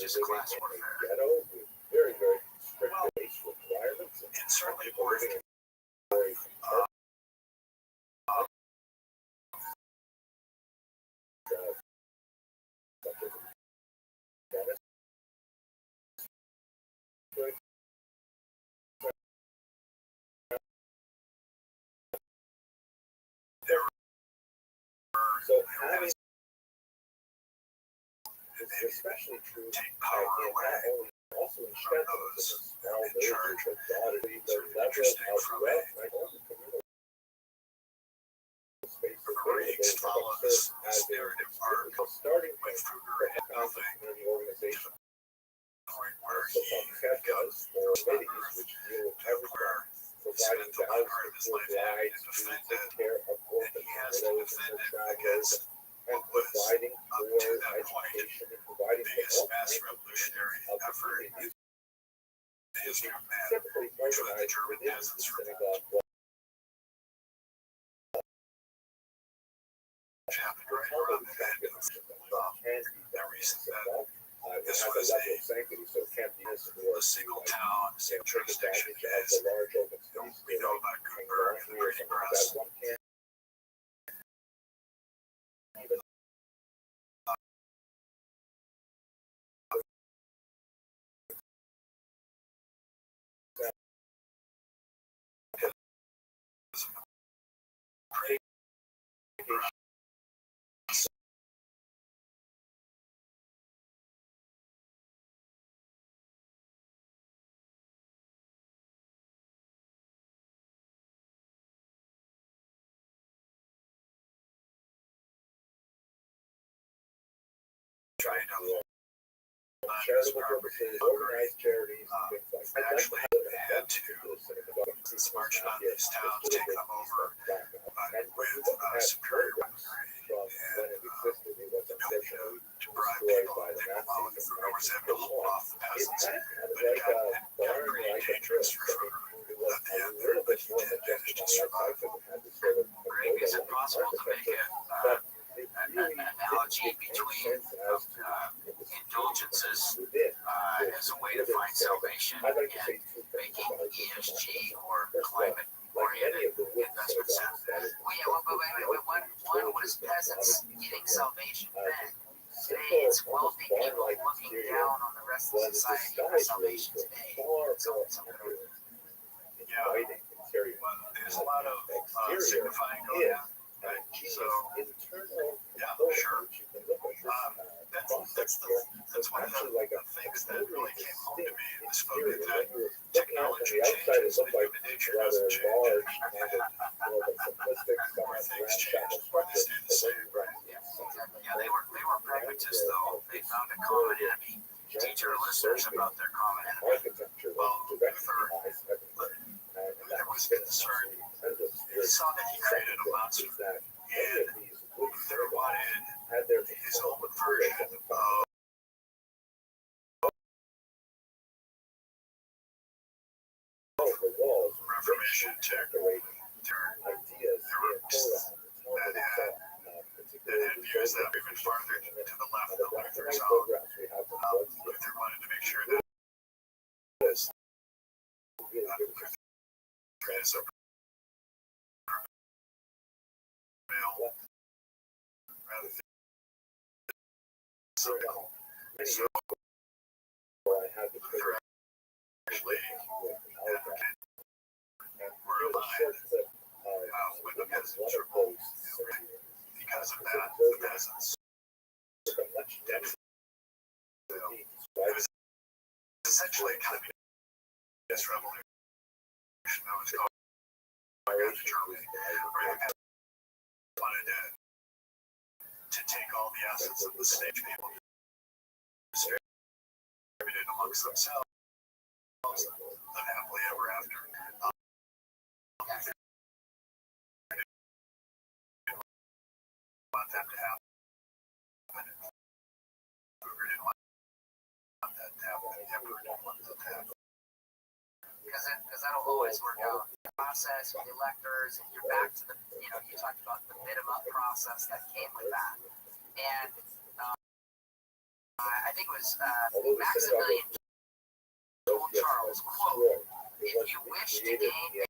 just class warfare. ghetto with very, very strict base requirements. And certainly worth So having it's especially true take power away also in from those small in charge. villages, but broadly, the Sort of level interesting of from wealth, right? Greeks follow this narrative arc with Kruger and nothing to the point where he goes to Earth where he spent the better part of his life having to defend it, and he has to defend it against what was, up to that point, the biggest mass revolutionary effort in the history of man, which was the German peasants' revolt, which happened right around the end of the reason that this was a single town, a single jurisdiction, as we know about Gutenberg and the printing press. Trying to his property, organized charities, actually had to march on these towns, take them over with superior weaponry and to bribe people and take them out. Kruger was able to hold off the peasants, but it got pretty dangerous for Kruger at the end there, but he did manage to survive. Greg, is it possible to make an analogy between indulgences as a way to find salvation and making ESG or climate-oriented investments? Well, yeah, one was peasants getting salvation then. Today it's wealthy people looking down on the rest of society for salvation today. Yeah, well, there's a lot of signifying going on. Right. So, yeah, sure. That's one of the things that really came home to me in this movie, that technology changes, but human nature doesn't change. Where things change, they stay the same, right? Yeah, they were pragmatists, though. They found a common enemy. Teach our listeners about their common enemy. Well, Luther was concerned. He saw that he created a monster, and Luther wanted his own version of Reformation tech. There were groups that had views that were even farther to the left than Luther's own. Luther wanted to make sure that this is a male rather than so Luther actually advocated were aligned with the peasants revolt. Because of that, the peasants did. It was essentially a communist revolution that was going on in Germany, where the peasants wanted to take all the assets of the state people, distribute it amongst themselves, live happily ever after. Want that to happen. Kruger didn't want that to happen. The emperor didn't want that to happen. Because that'll always work out. The process with the electors, and you're back to the, you talked about the bid-em-up process that came with that. And I think it was Maximilian told Charles, quote, if you wish to gain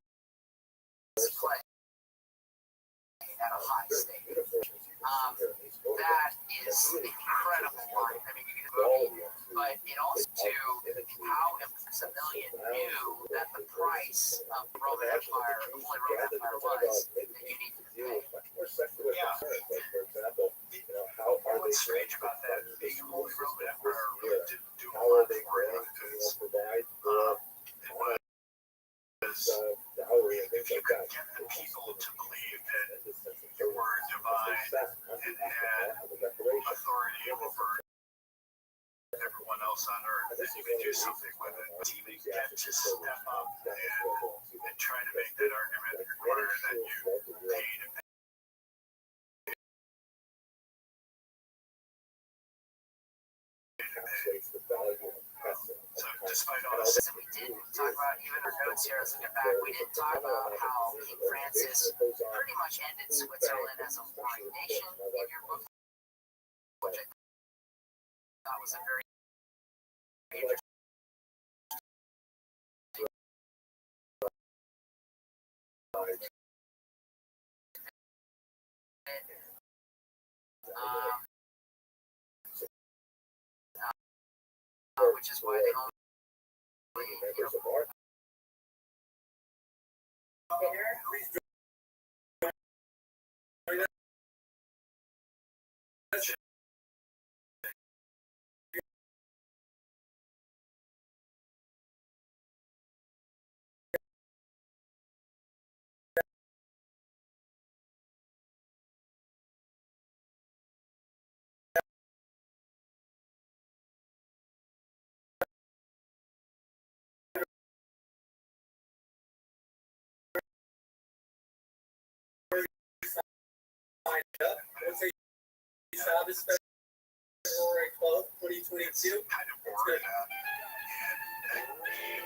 this play at a high stake, that is an incredible line. I mean, you can movie, but it also to how Maximilian knew that the price of the Roman Empire, the Holy Roman Empire, was that you need to pay. Yeah. What's strange about that, the Holy Roman Empire really didn't do a lot for it, because it was, if you could get the people to believe that you were divine something with it. But you get to step up and try to make that argument require that you pay to pay. So despite all this, We did talk about, even our notes here, let's look back, we did talk about how King Francis pretty much ended Switzerland as a foreign nation in your book, which I thought was a very interesting. Which is why they only, February 12th, 2022. Kind of worried about, and gave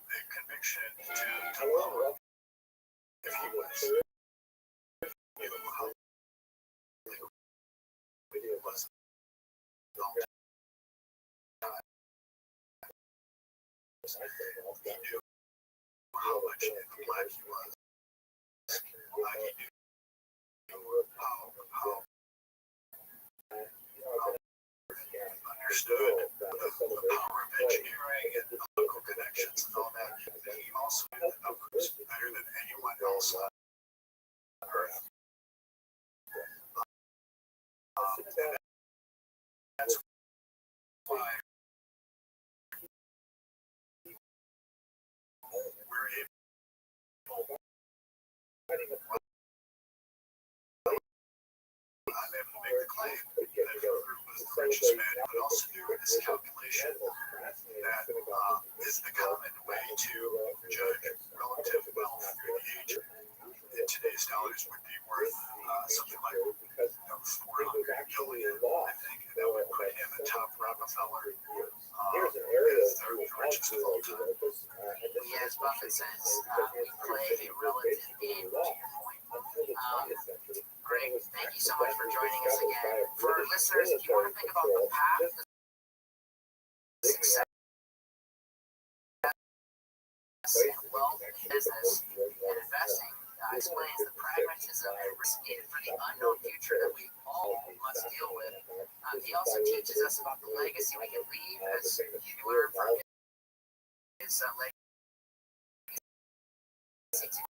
the conviction to lower if he was, how it was. He knew how much in the black he was. He knew how understood the power of engineering and the local connections and all that. And he also knew the numbers better than anyone else on earth. And that's why we're able. I'm able to make the claim that Kruger was the richest man who could also do this calculation that is the common way to judge relative wealth through the age. In today's dollars would be worth something like 400 billion, I think, and that would put him atop Rockefeller, as the richest of all time. as Buffett says, we play a relative game, to your point. Greg, thank you so much for joining us again. For our listeners, if you want to think about the path to success and wealth in business and investing, explains the pragmatism and risk needed for the unknown future that we all must deal with. He also teaches us about the legacy we can leave as you learn from his legacy.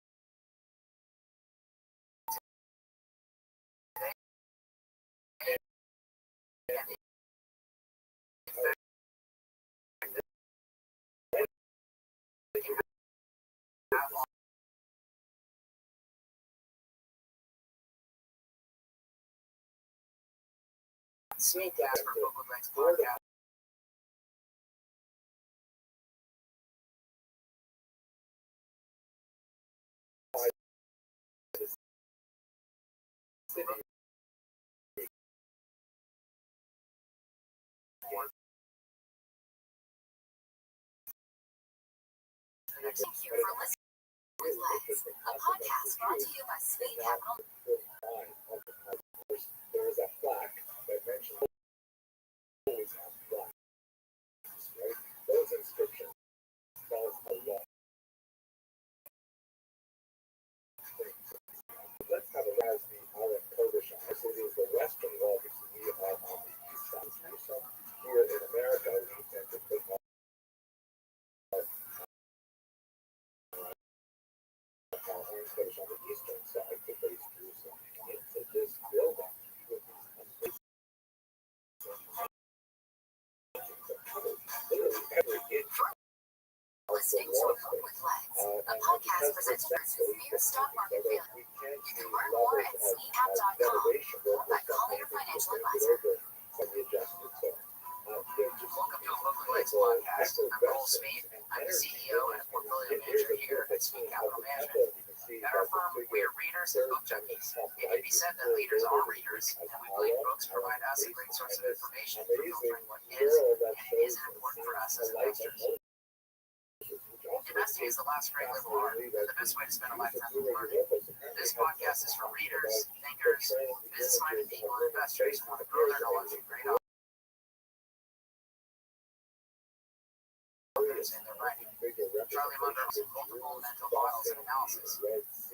Smith asked for Vocal Length podcast. Thank you for listening to Legs, a podcast brought to you by Sweet Capital. There is a plaque that mentions always have plaques, right? Those inscriptions tells a lot. Let's have a Rabbbi Alan Kurdish. This is the western wall because we are on the east side. So here in America, we tend to put our own Kurdish on the eastern side to face Jerusalem into this building. Listening to A Cook with Legs, a podcast presented by Premier Stock Market Failure. You can learn more at sweetapp.com or by calling your financial advisor. Finance Podcast. I'm Cole Smith. I'm the CEO and portfolio manager here at Smith Capital Management. At our firm, we are readers and book junkies. It can be said that leaders are readers, and we believe books provide us a great source of information for filtering what is and isn't important for us as investors. Investing is the last great liberal art, the best way to spend a lifetime of learning. This podcast is for readers, thinkers, business-minded people, and investors who want to grow their knowledge and great authors in their writing. Charlie Munger has multiple mental models and analysis.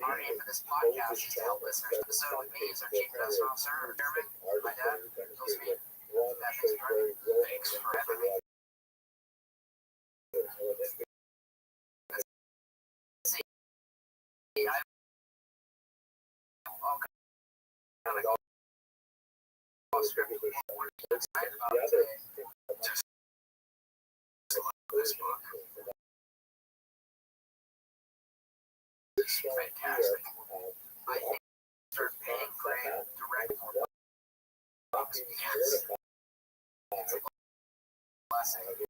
Our aim for this podcast is to help listeners. Episode with me is our Chief Investment Officer, Chairman, my dad, Bill Smith. Thanks for joining. Thanks for having me. This book is fantastic. I think start paying for a direct books because it's a blessing.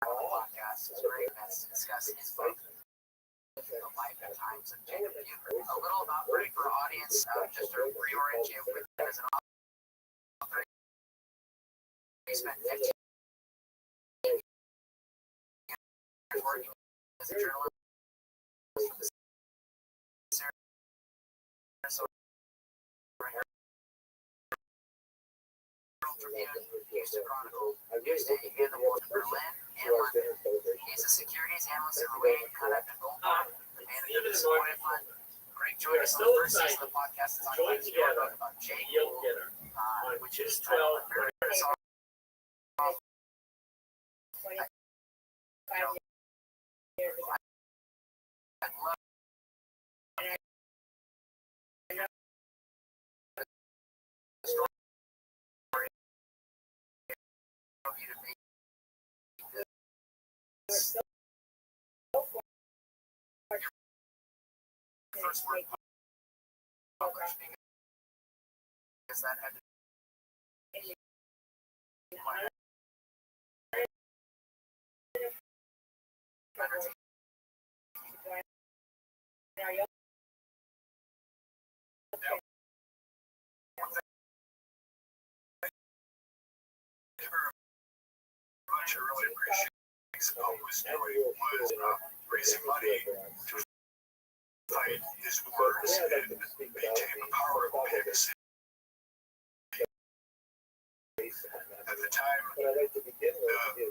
Podcast is great events to discuss his book, The Life and Times of Jacob Bucher. A little about Rick for audience, just to reorient you with him as an author. He spent 15 years working as a journalist for the Sarasota Tribune, Houston Chronicle, Newsday, and the World in Berlin and London. He's a securities analyst at Related Conduct and Goldman, the manager of the Sequoia Fund. Greg joined us on the first season of the podcast to talk about his book about Jake, which is titled first word published because that had to much I really appreciate was doing was raising money to fight his wars and maintain the power of the papacy. At the time, the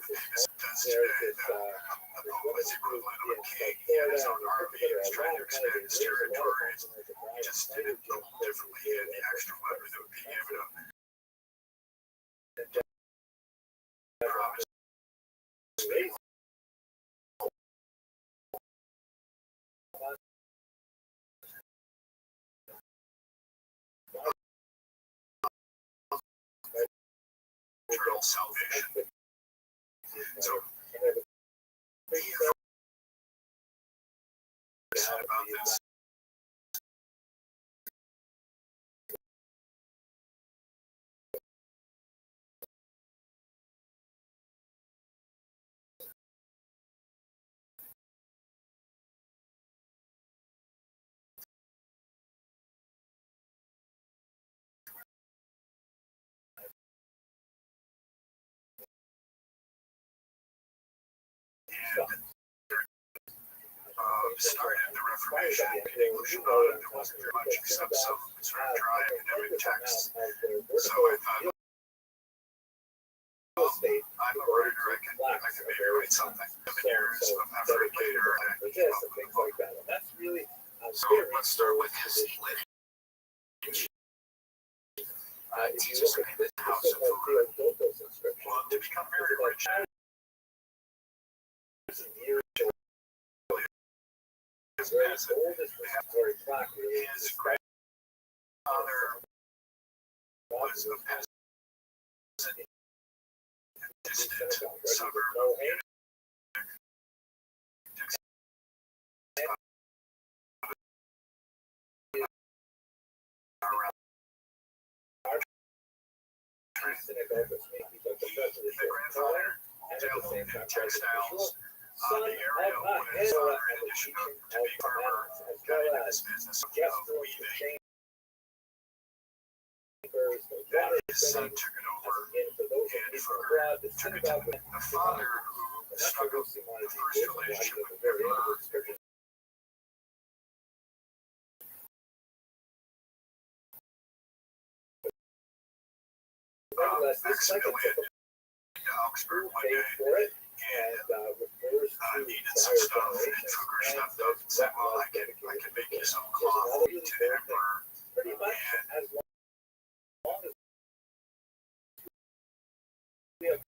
famous does today, the Pope was equivalent of a king. He had his own army. He was trying to expand his territories. He just did it a little differently. He had the extra weapon that would be given him. Promise. Eternal salvation. So, be sad about this. Started the Reformation in English mode. There wasn't very much except some sort of dry academic texts. So I thought, I'm a writer. I can maybe write something. 7 years of effort later, I came up with a book. So let's start with his lineage. Jesus made the house of food. Well, to become very rich. His grandfather was a peasant in a distant suburb of Munich. The grandfather dabbled in textiles. The area was, in addition to being a farmer, got into this business of weaving. Then his son took it over and took it to the father who struck up the first relationship with her. Accidentally into Augsburg one day and needed some stuff, and Fugger stepped up and said, well, I can make you some cloth to the emperor. And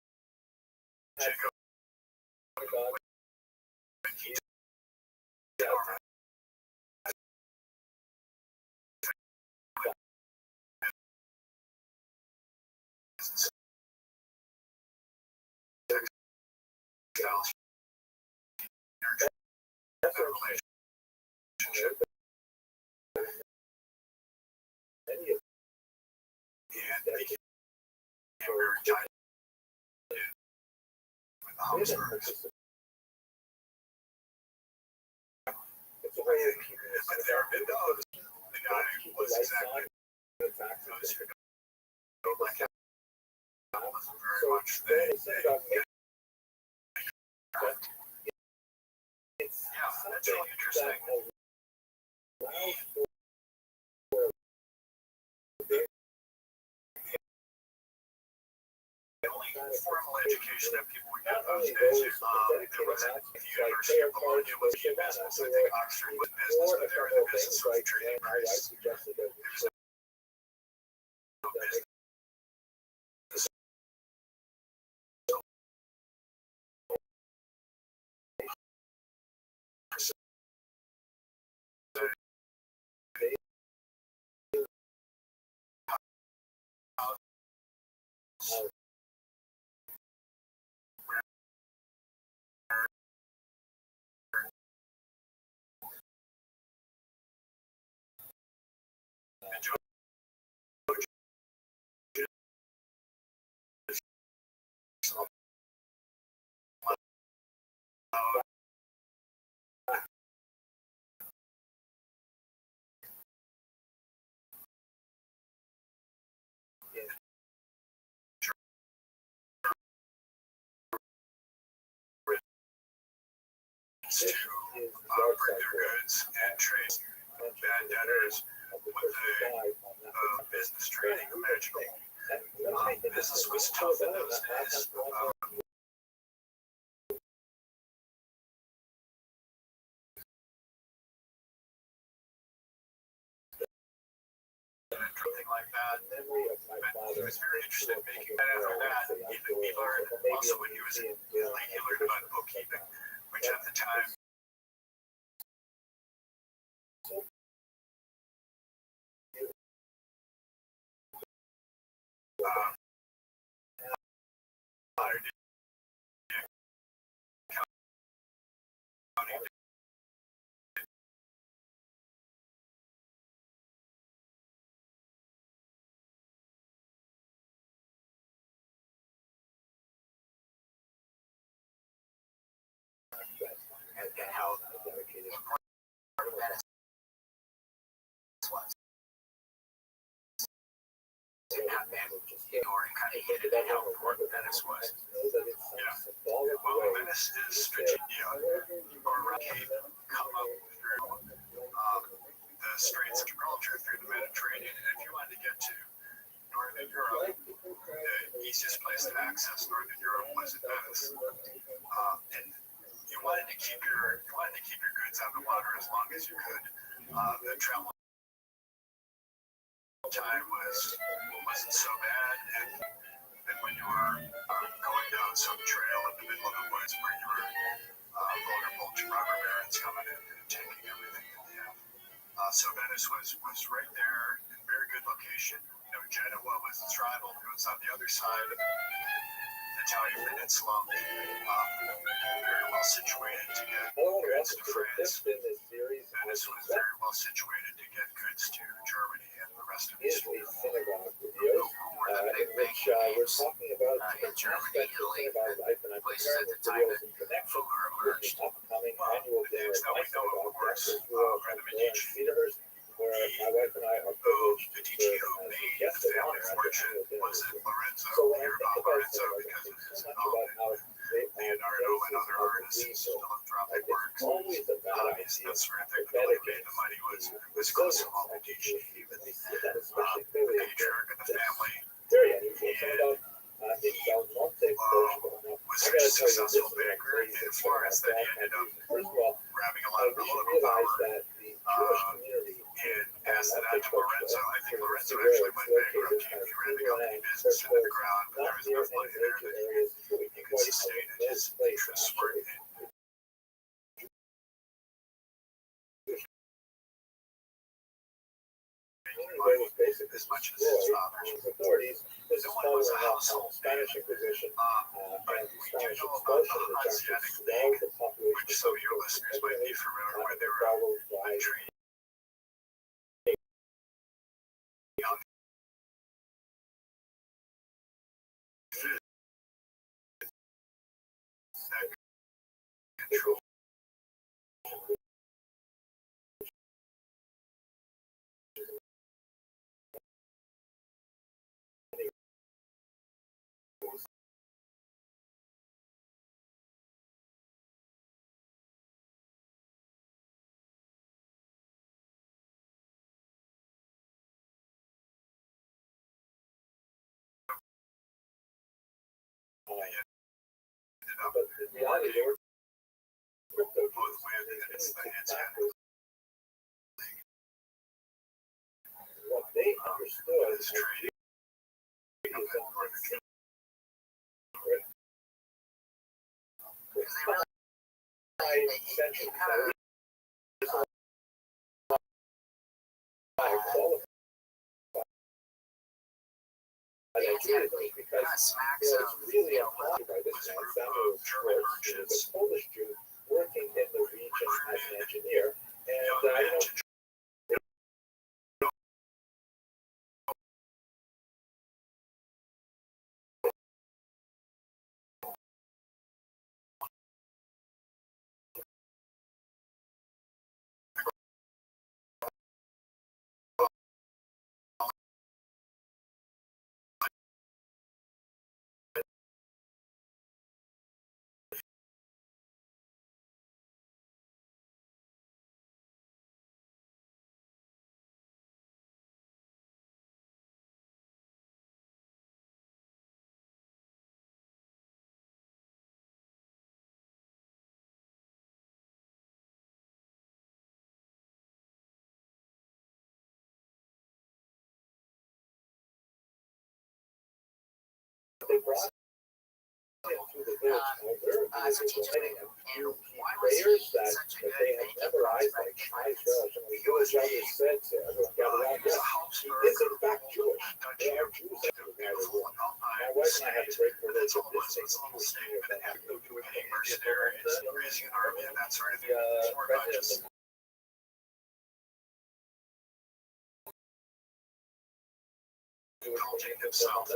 Jacob, he did all right. Relationship. And they became very tight with the Habsburgs. But there have been those. The guy was exactly those who don't like capitalism very much. Yeah, that's really interesting. The only formal education that people would get those days, there wasn't the University of Bologna was in business. I think Oxford was in business, but they were in the business of trading price. There was no business. To bring their goods and trade bad debtors with a business trading imaginable. Business was tough in those days. Something like that. But he was very interested in making that. After that, he learned also when he was in Italy, he learned about bookkeeping, which at the time and how part of Venice was. And how ignoring kind of hit it at how important Venice was. Yeah. Well, Venice is strategic, or Cape come up through the Straits of Gibraltar through the Mediterranean. And if you wanted to get to Northern Europe, the easiest place to access Northern Europe was in Venice. And you wanted to keep your goods on the water as long as you could. The travel time wasn't so bad, and when you were going down some trail in the middle of the woods where you were vulnerable to robber barons coming in and taking everything that they have. So Venice was right there, in a very good location. Genoa was its rival. It was on the other side of the Italian Peninsula, very well situated to get Hello, goods welcome to to the France. fifth in this series. Venice was very well situated to get goods to Germany and the rest of Is Eastern the Europe. synagogue review, Who were the big in which we're talking about in Germany, aspects of Italy, synagogue life, and I'm places comparing at the the time videos in connection Fuller with emerged. the upcoming Well, annual the dinner names at that my we know of, synagogue, of course, Israel, are the Florence, Medici. Cedarhurst, where my wife and I are privileged to Medici serve who as made guests the of family honor at the fortune annual dinner. was in Lorenzo. So when I Hear think about about Lorenzo synagogue, because I of think his so much about how they are Leonardo and places other of artists' rebirth. philanthropic It's works. always a bad It's idea that sort of to thing bet that made against the money was the Cosimo resilience of Medici. people. We see that The especially clearly in patriarch of the family very unusual. Synagogue in Belmonte, Portugal. Now, was I such a gotta tell you, this successful is a banker crazy in Florence that he ended up First of all, grabbing a lot of we should political realize power that the Jewish community and passed it on to Lorenzo. I think Lorenzo where actually it's went located, bankrupt. He ran the company business into the ground, but there not was near enough any money there major that areas he we can could quite sustain it. no His place interests were actually. in Anyway, was basically as much as his father's. authorities. This is No one was following a up on household the Spanish Inquisition But and the we do Spanish know about expulsion, the which actually Hanseatic swelled League, the population which some of your listeners might be familiar with. They were followed by a treaty that controlled ended up but the reality they were crypto both with, and it's the Hanseatic what they understood this treaty as of Northern secret Because they really, century kind of, because kind of smacks it's of, really you know, implied by this was a man, group Samuel of German Schwartz, who was merchants a Polish Jew working in the region as an engineer. And young you men know, to they brought him to the village. Now, so teach us, writing a and few why was he prayers that such a good they had baking memorized like prospect? Israel. And He was the elders said to everyone gathered around, he was yes, a he Habsburg is in fact Jewish. Dutch They are Jew, Jews a that beautiful and my Alpine wife and I had the state. great But privilege that's of all it was. visiting It was a little the state, history of but that it had happened. many mercenaries, raising an army, and that sort of thing. It's more about just indulging himself.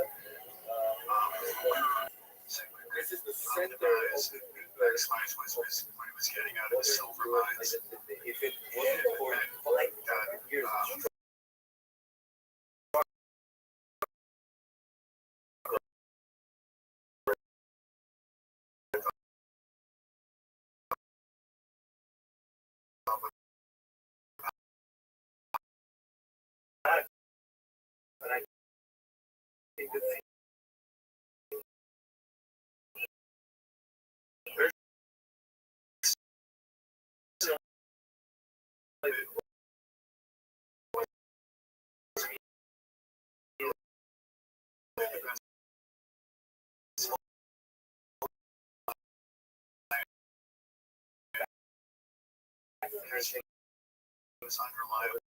This is the Talking center about of his the maximize was what he was getting out of his silver mines. If it wasn't for 500 years of but I think that It was unreliable.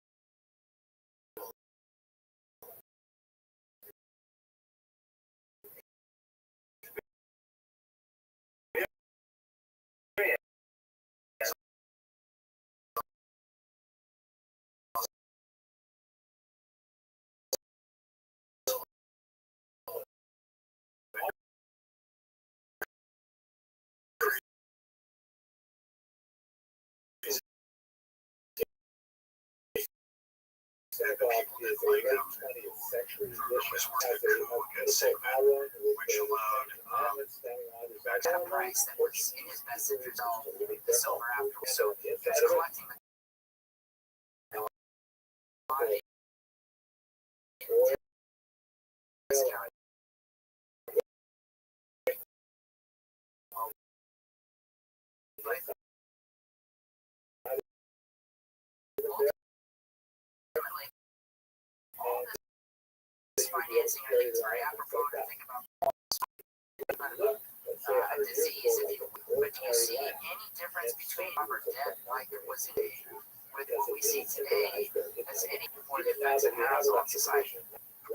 and the people that like him was working coup against Sigmund, which allowed at a price that was in his best interest, all the silver afterwards. So he was collecting the commodity discount. Ultimately, all this financing, I think, is very apropos to think about a disease. But do you see any difference between Robert debt, like it was in with what we see today, as any point of effects it has on society?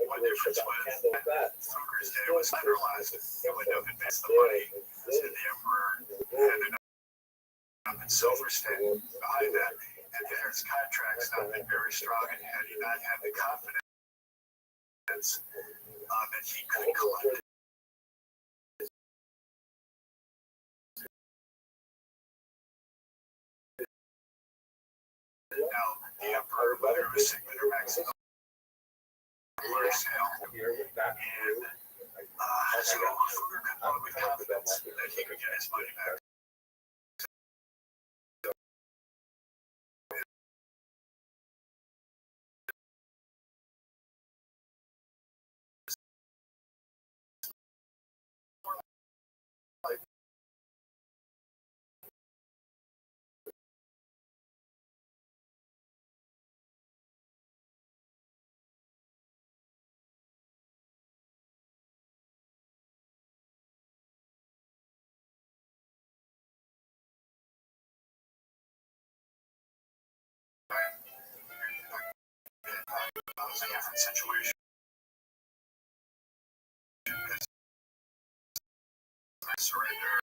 One difference was that Fuker's day was centralized. It would have advanced the money to the emperor and enough in silver standing behind that. And his contracts not been very strong, and had he not had the confidence that he could collect. Now, the emperor, whether it was Sigmund or Maximilian, large scale, and so Fuker could vote with confidence that he could get his money back. It was a different situation. I surrender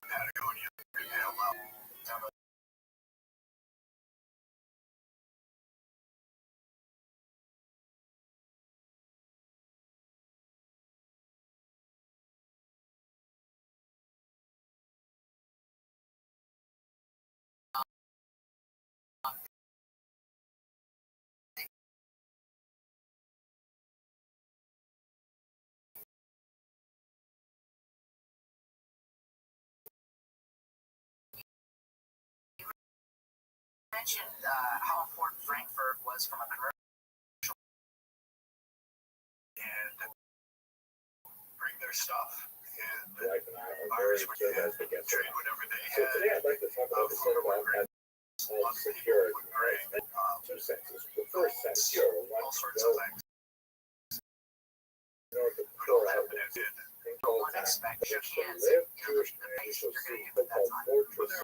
Patagonia and ALL. Mentioned how important Frankfurt was from a commercial And bring their stuff. And Irish would trade whatever they had. Today I'd like to talk about the Central Bank as secure two senses. The first sense, secure, All sorts of things. north of But all Florida, happened did. one expects just to is, live, you know, Jewish the man base shall you're see going to get at that so-called time. fortress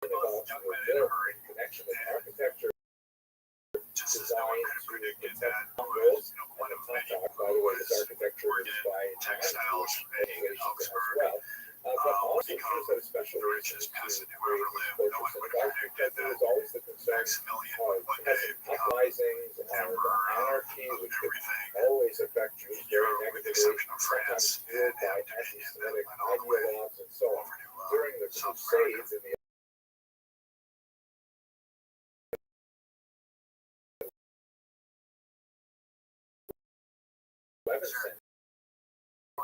Both young men in a hurry. connection with architecture Just as no one could have predicted that goals. one of many By the way, this was architecture worked is in by textiles made in as Augsburg. well. But also Become Jews had a special the richest peasant who ever lived. No one would have predicted There that was always the concern Maximilian of would one day peasant become uprisings, emperor anarchy, of which could everything. always affect Jews In very Europe, with the negatively, exception of France, and by have dominion that anti-Semitic went all the way ideologues and so on. over to During the South America. Crusades in the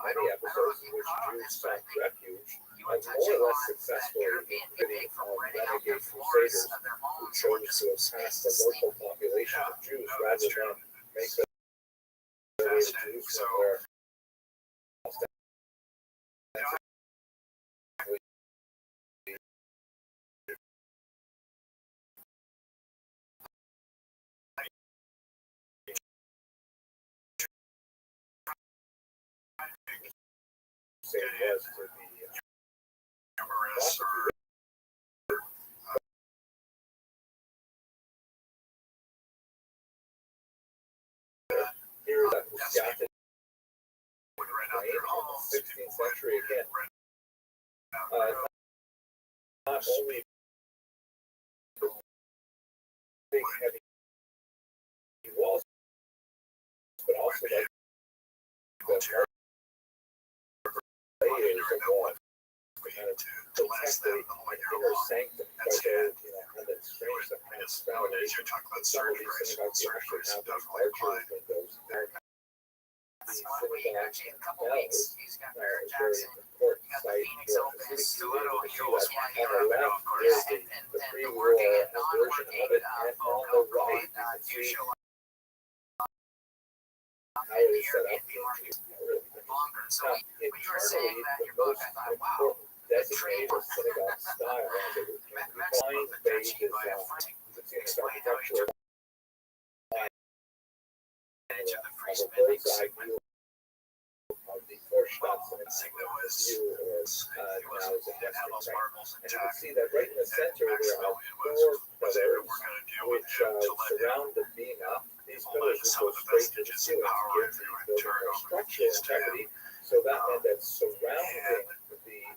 many episodes in which Jews sought refuge You were and more touching or less on that successfully European fitting people from of renting out their renegade floors crusaders of their who homes chose just to some attack space the to sleep. local population of Jews No, rather that's true. than make them Fascinating. Jews So, from their say was to the humorous or here's that Yes. Scots would rent out their homes. 16th century again. Rent out their homes. Not only big heavy walls, but also like the layers of walls To last them the whole year inner long. sanctum, That's where it. on the strange that I guess nowadays you're talking about surgeries. Surgeries definitely apply. Actually, in a couple weeks, he's got Barrett Jackson. Important You got the site. Phoenix Open. Stiletto heels. Yeah, On the left is and the the pre-war working and version non-working of it, and on the right do you show can up see how it is here set in up. the market longer. So Now, when you were saying that in your the book, most I thought, wow, important designated synagogue style as it was defined phase is explain how he took advantage of the free a spending. bullseye view of the Rothschild Sigma was view, or it was now is a it had those Western marbles and you can intact. see that right in the center there are Maximilian four was able to pillars work out a deal with which him to let him surround the beam up. These pull pillars in would some go of the straight to the vestiges of ceiling to power give if the you would building turn more over the structural keys to him. integrity. So that meant that surrounding the beam,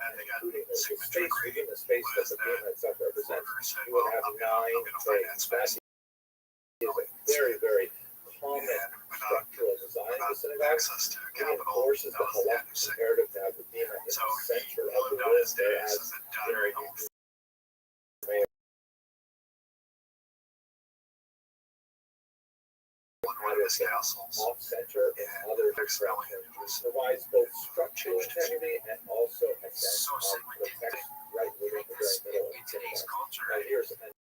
And they got including the Sigma space within the space that the beam itself represents, Luger said, you well, would have I'm 9 gonna finance bays. space. That is a very, very common And structural design of the without synagogue. access to It capital, enforces the that was the end halakhic of Sigma. imperative to have the beam at the So center he of the lived out room, his days whereas as a diner host. One of his castles. off center and other construction provides both structural integrity and also a sense So of Sigma didn't protection right within the this very middle in of the today's synagogue. culture. Now here's another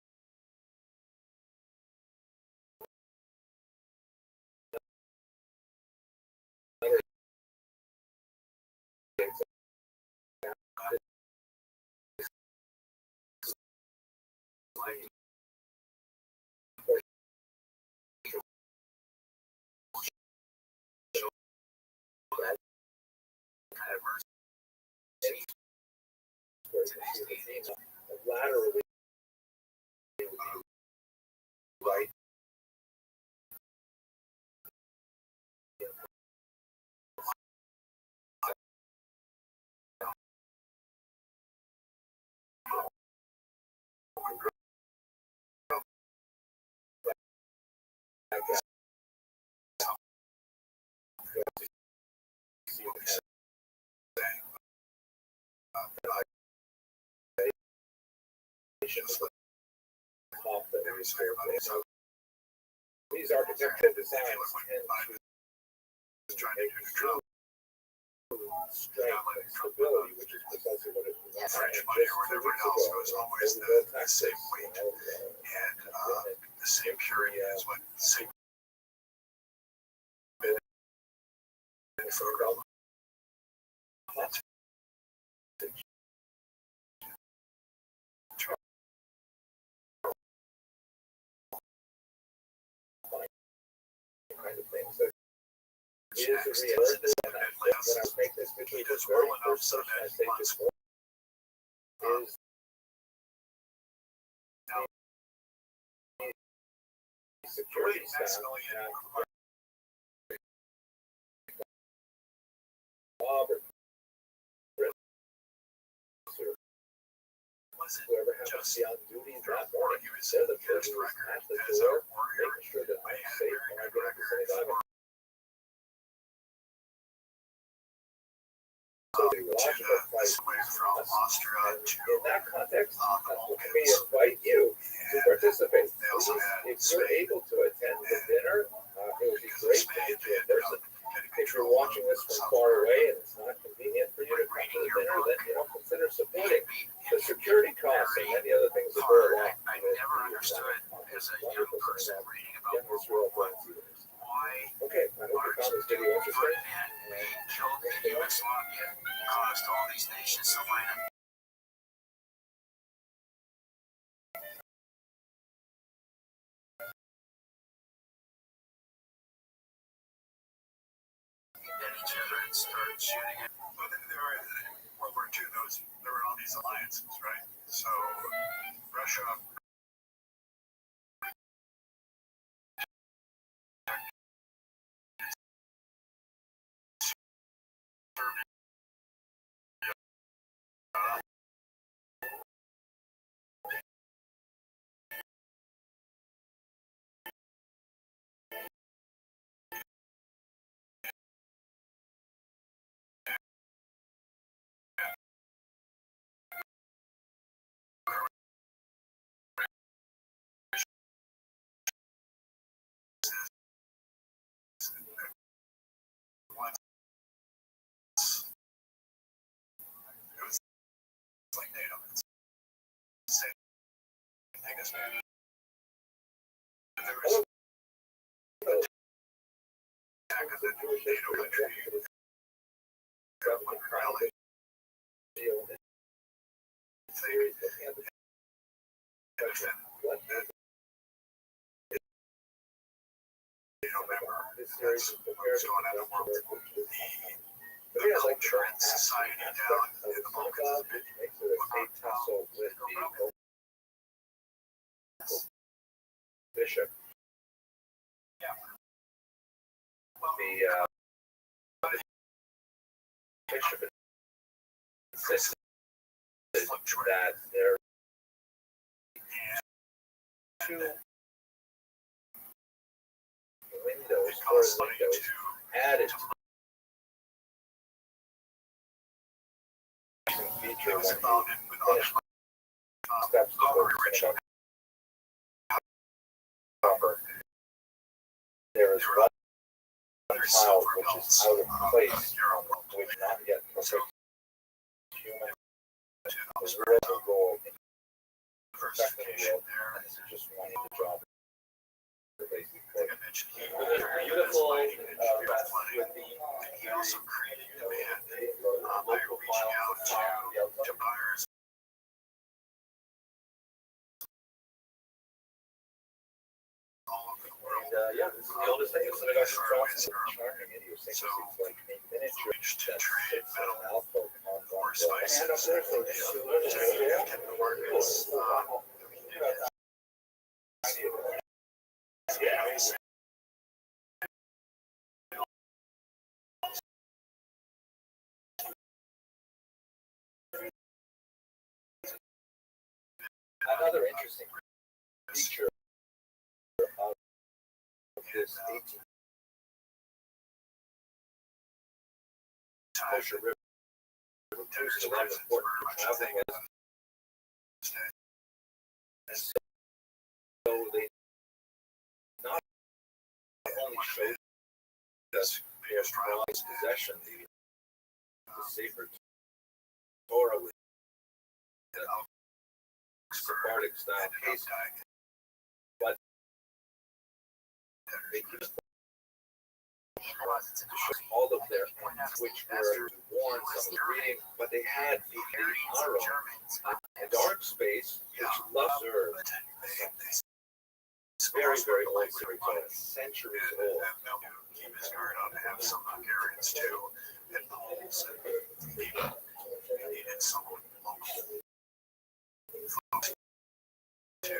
laterally right. So these architectural designs tend to Trying to do the job. strength and stability, which is precisely what it was. French money or whatever else was always the same weight and the same purity as what Sigma been for kind of things that is a reality. When I make this picture, He does very well enough first so person I that say once this is the security staff at Bob or Chris or whoever happens to be on duty that morning. They're the first at the door, making sure that I'm safe when I get up to synagogue. So they watch our fight. from Austria And to in that context, let me invite you to participate. they also had If you're able to attend the dinner, it would be great to meet you in person. If you're watching this from far away and it's not convenient for you to come to the dinner, then consider supporting the security costs and many other things that go along. I never understood as a young person reading about World War I why Okay, I hope you found this video interesting. Ferdinand being killed in Yugoslavia caused all these nations to line up. At each other and start shooting at. Well, there were World War II. There were all these alliances, right? So Russia November. That's what's going on in the world. The culture and society down in the Balkans. Bishop. The bishop insisted that there are two windows added feature when he steps to there is one tile which is out of place, which not yet perfect human is real goal in perfection there, and this is just one of the job. Beautiful with the he also created demand by reaching out to buyers. All over the world. Yeah, this is the oldest thing. It's like charming idiosyncrasies like miniature To trade metal alpha or spices in the markets. Another interesting feature of this 18th Kosher River reduced the level of important traveling and so they not only showed us their prized possession, the sacred Torah with the Sephardic style case, but they used all of their which were worn, some reading, but they had the arrow, a dark space which loves herb. It's very, very old, centuries old. Keep his guard up, have some Hungarians too, and the whole needed someone local folks to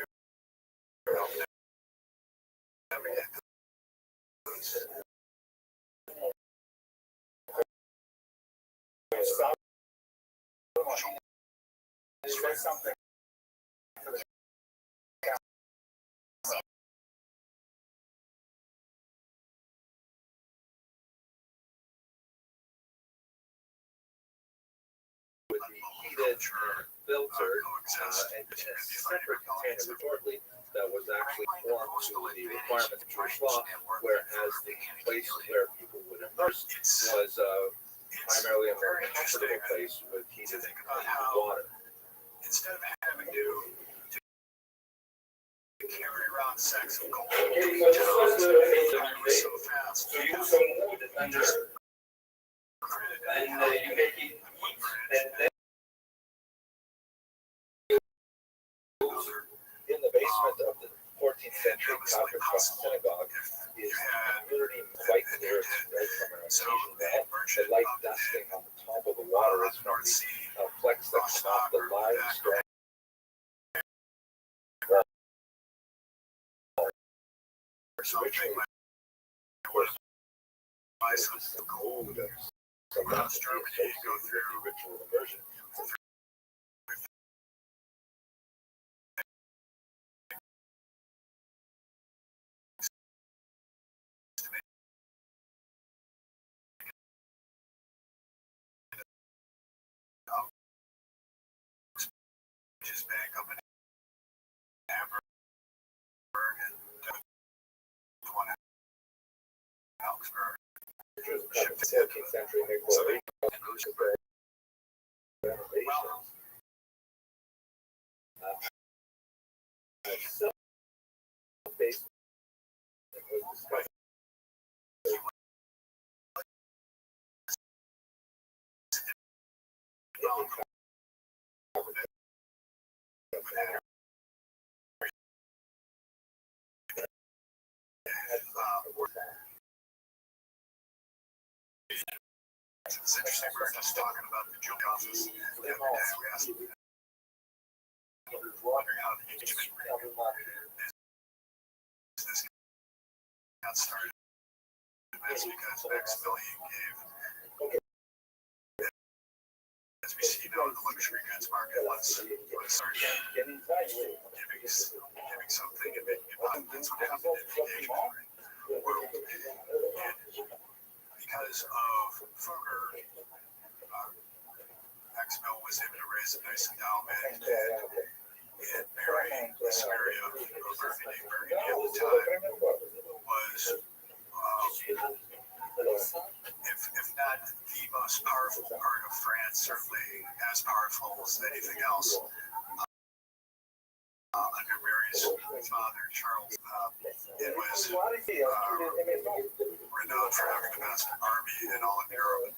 help them navigate those. Something for the With the heated filter and a separate container shortly that was actually formed to the requirements of Jewish law, whereas the place where people would immerse was primarily a more comfortable place with heated water. Instead of having to carry around sacks of gold, so fast. So use some wood under, and you make it, and then In the basement of the 14th century Coptic synagogue is community white lyrics right from an occasion that the light dusting on the top of the water is from the flecks that come off the limestone. Ritually, of course, Buy some gold. so that's Germany, go through ritual immersion. Just back up in Hamburg and one in Augsburg. Shipped to 14th century Nicola renovations. So, based was discussed. It's interesting. We were just talking about the Julie office the other day. We asked, wondering how the engagement business got started. That's because Maximilian gave, as we see now in the luxury goods market, let's start giving something and making it happen. That's what happened in the engagement world. And because of Fugger, Maxwell was able to raise a nice endowment and marry Samaria of Burgundy. Burgundy at the time was, if not the most powerful part of France, certainly as powerful as anything else. Under Mary's father, Charles, it was renowned for having the best army in all of Europe. And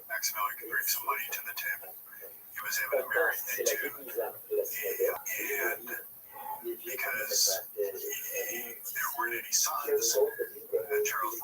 Maximilian could bring some money to the table. He was able to marry into and because there weren't any sons, and Charles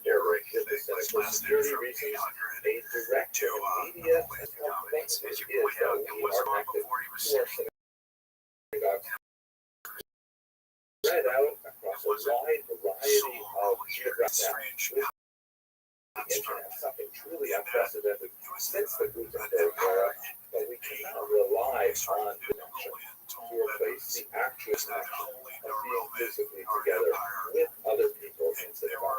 You're right. This lasted from 800 to Napoleon's dominance. As you point out, it was long before he was sitting. Spread out across a wide variety of geographic something truly unprecedented since the Gutenberg era, but we can now rely on connection to replace the actual action of being physically together with other people in Zimbabwe.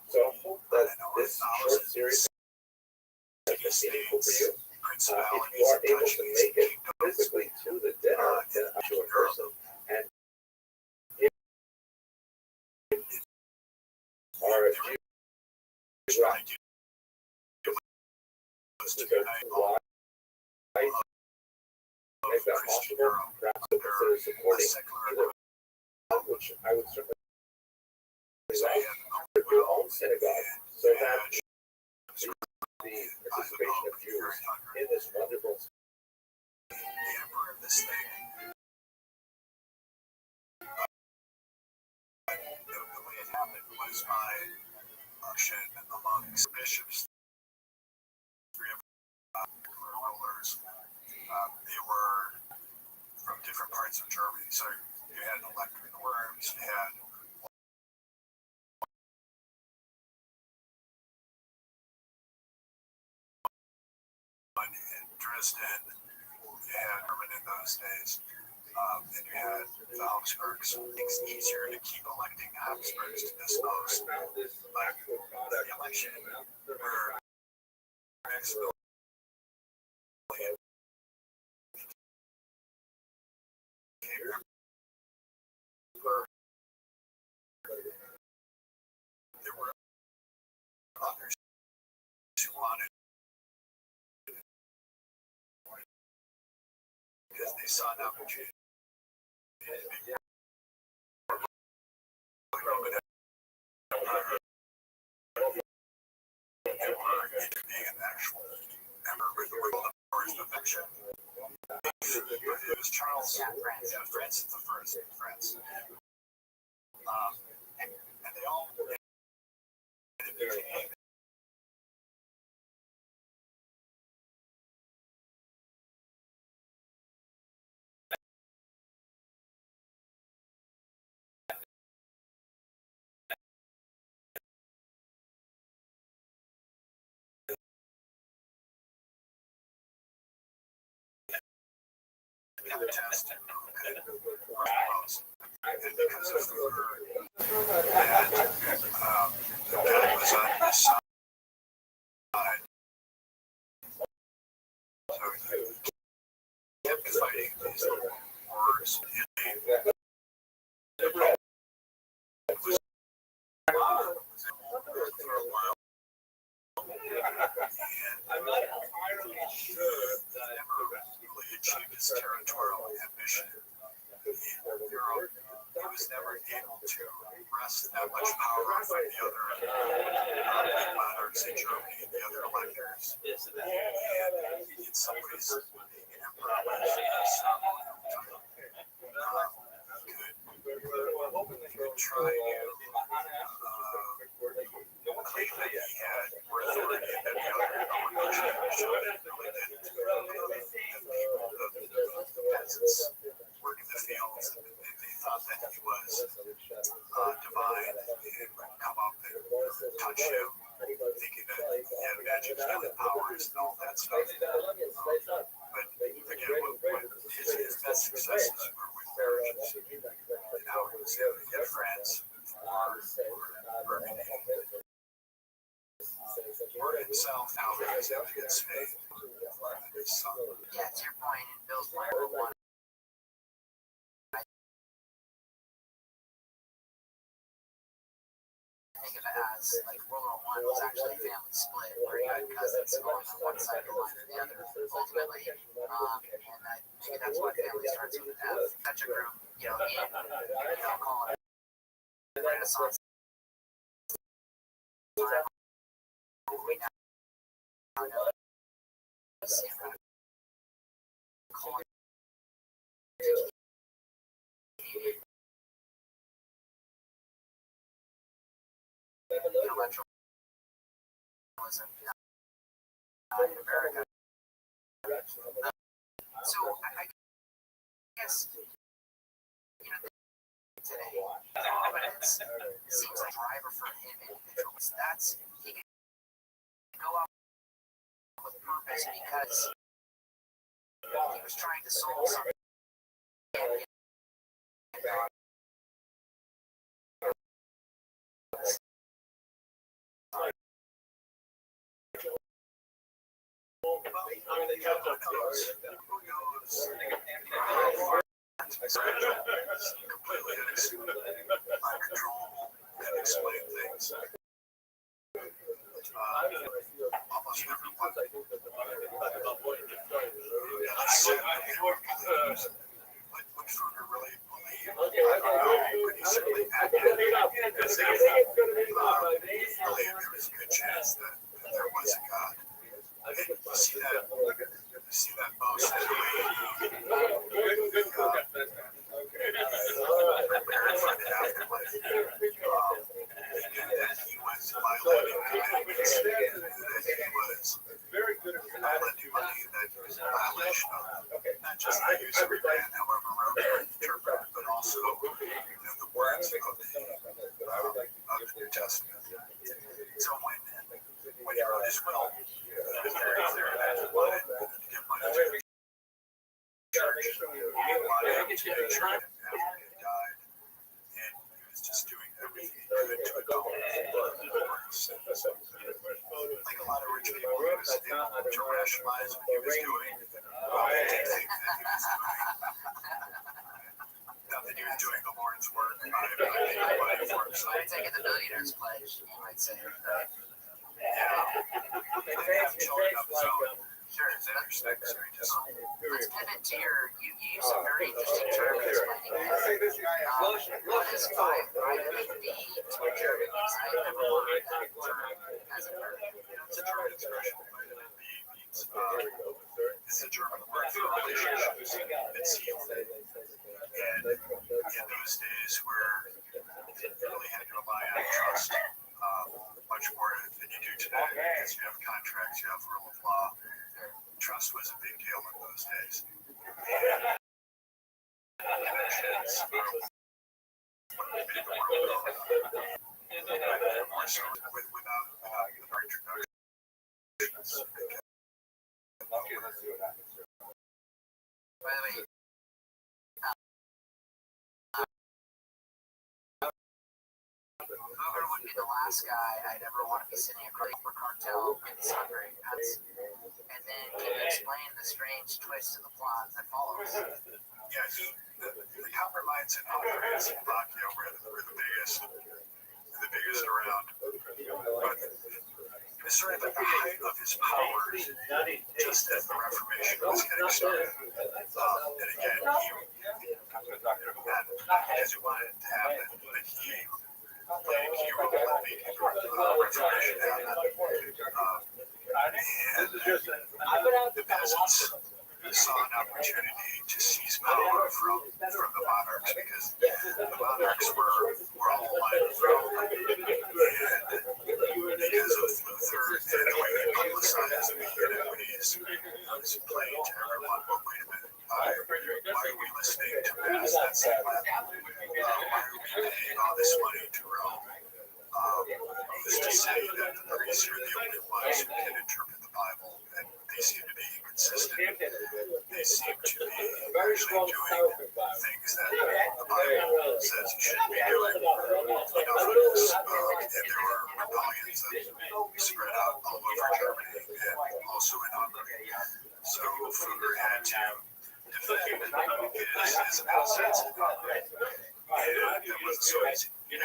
So I hope that this short series has been meaningful for you. If you are able to make it physically to the dinner in actual person, and if you right to go why make that possible, perhaps consider supporting either, which I would certainly like, your own synagogue, so that the participation of Jews in this wonderful The emperor of this thing. The way it happened was by auction amongst bishops. Three of rulers. They were from different parts of Germany. So you had Electric Worms, you had one in Dresden, you had German in those days, and you had the Habsburgs. It's easier to keep electing Habsburgs to this post, but the election where Maximilian there were others who wanted because they saw an opportunity to be being an actual member with the world of affection. It was Charles, Francis the First in France. And they all became tested and because of God was on his side. So he kept fighting these little wars in for a while. And never really achieved his territorial ambition in Europe. He was never able to wrest that much power from the other monarchs in Germany and the other electors. And in some ways, being an emperor was could try to claim that he had more authority than the other monarchs really didn't. The people, the peasants working the fields, they thought that he was divine and would come up and touch him, thinking that he had magic healing powers and all that stuff. But again, his best successes were with marriages. And how he was able to get France for Burgundy. Or himself, how he was able to get Spain. Yeah, to your point, in Bill's World War One, think of it as like World War One was actually a family split where you had cousins going on one side of the line or the other. Ultimately, and maybe that's why families started to have such a group, call it Renaissance. We now know the same kind of culture. Intellectualism in America. So I guess today evidence seems like a driver for him individuals. That's he can go out with purpose because he was trying to solve something. Completely uncontrollable and explain things. Almost everyone. What Kruger really believed, I don't know, but he certainly acted as if there was a good chance that there was a God. And you see that most in the way he prepared for the afterlife. And that he was violating commandments, that he was not letting money, that he was a violation of not just the use of your land, however interpreted, but also the words of the New Testament. So when he wrote his will, it was very clear that he wanted to give money to the church. He wanted to make sure that after he died, and he was just doing everything he could to atone for his sins. Like a lot of rich people, he was able to rationalize what he was doing, dictate that he was doing. Not that he was doing the Lord's work by making money for himself. Taking the millionaire's pledge, you might say. They have children of his own. Sure, it's interesting. Let's pivot to you use some very interesting term in explaining that. What is private torture? I've never heard that term as a verb. It's a German expression. It's a German word for relationships. It's healed. And in those days where you really had to rely on trust much more than you do today, because you have contracts, you have rule of law. Trust was a big deal in those days. And connections made the world go. More so without the right introductions. By the way, be the last guy I'd ever want to be sitting across for cartel with his hungry nuts. And then can you explain the strange twist of the plot that follows? Yeah, the copper mines in Hungary and Slovakia were the biggest around. But it was sort of at the height of his powers, just as the Reformation was getting started. And again, he not because he wanted it to happen, but he played a key role in making the Reformation happen. And the peasants saw an opportunity to seize power from the monarchs because the monarchs were all aligned with Rome. And because of Luther and the way he publicized the iniquities, I was playing to everyone, well, wait a minute, why are we listening to Mass? That's the plan. Why are we paying all this money to Rome? Who's to say that the priests are the only ones who can interpret the Bible, and they seem to be inconsistent. They seem to be actually doing things that the Bible says you shouldn't be doing. For this, and there were rebellions that spread out all over Germany and also in Hungary. So Fugger had to defend his assets in Hungary. And it wasn't so easy. The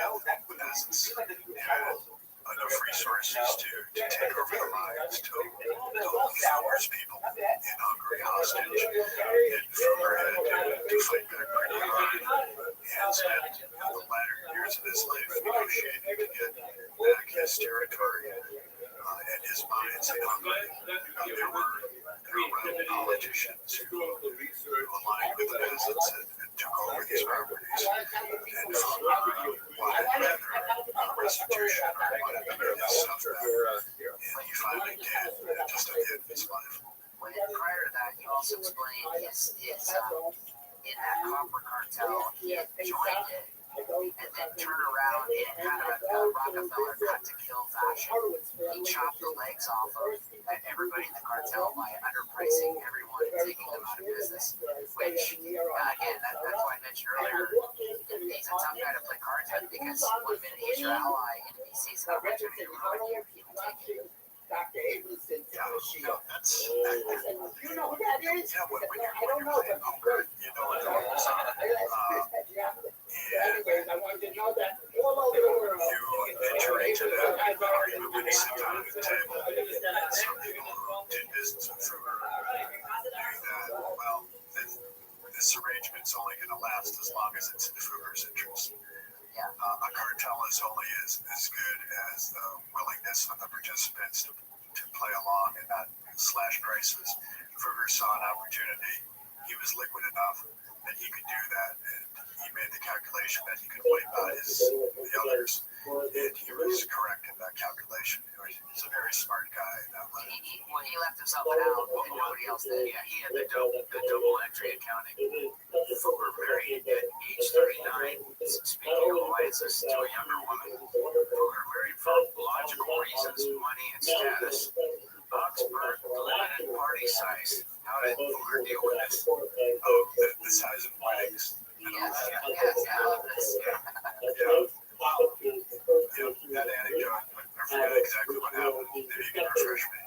peasants had enough resources to take over the mines, to hold Fugger's people in Hungary hostage. And Fugger had to fight back pretty hard and spent the latter years of his life negotiating to get back his territory and his mines in Hungary. There were politicians who aligned with the peasants and took over these properties. And Fugger wanted rather restitution or wanted to get his stuff back. And he finally did, just at the end of his life. Well, prior to that, you also explained his in that copper cartel, he had joined it and then turned around in kind of a Rockefeller cut-to-kill fashion. He chopped the legs off of everybody in the cartel by underpricing everyone and taking them out of business, which, again, that's why I mentioned earlier, he's a tough guy to play cards with because one minute he's your ally and if he sees an opportunity to ruin you, he will take it. No, that's when you're playing poker, you know what goes on. You enter into that argument when you sit down at the table. Some people who did business with Fugger knew that, well, this arrangement's only going to last as long as it's in Fugger's interest. A cartel is only as good as the willingness of the participants to play along and not slash prices. Fugger saw an opportunity. He was liquid enough that he could do that, and he made the calculation that he could wipe out the others, and he was correct in that calculation. He's a very smart guy in that way. He left himself out and nobody else did. Yeah, he had the double entry accounting. Fugger married at age 39. Speaking of alliances to a younger woman, Fugger married for logical reasons, money and status. Augsburg, limited party size. How did Fugger deal with this? Oh, the size of legs. That anecdote, I forget exactly what happened. Maybe you can refresh me.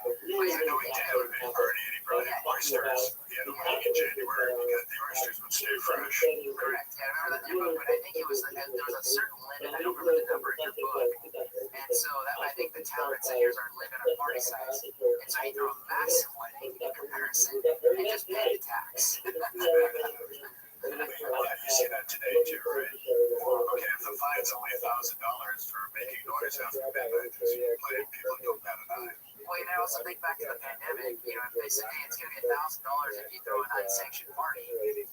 I know he did have a big party and he brought in oysters. He had a week in January because the oysters would stay fresh. Correct. I remember that in your book, but I think there was a certain limit. I don't remember the number in your book. And so I think the town had said, here's our limit on party size. And so he threw a massive wedding in comparison and just paid the tax. Yeah, you see that today too, right? Okay, if the fine's only $1,000 for making noise after midnight, there's plenty of people who don't bat an eye. Well, I also think back to the pandemic, if they say, hey, it's going to be $1,000 if you throw an unsanctioned party, you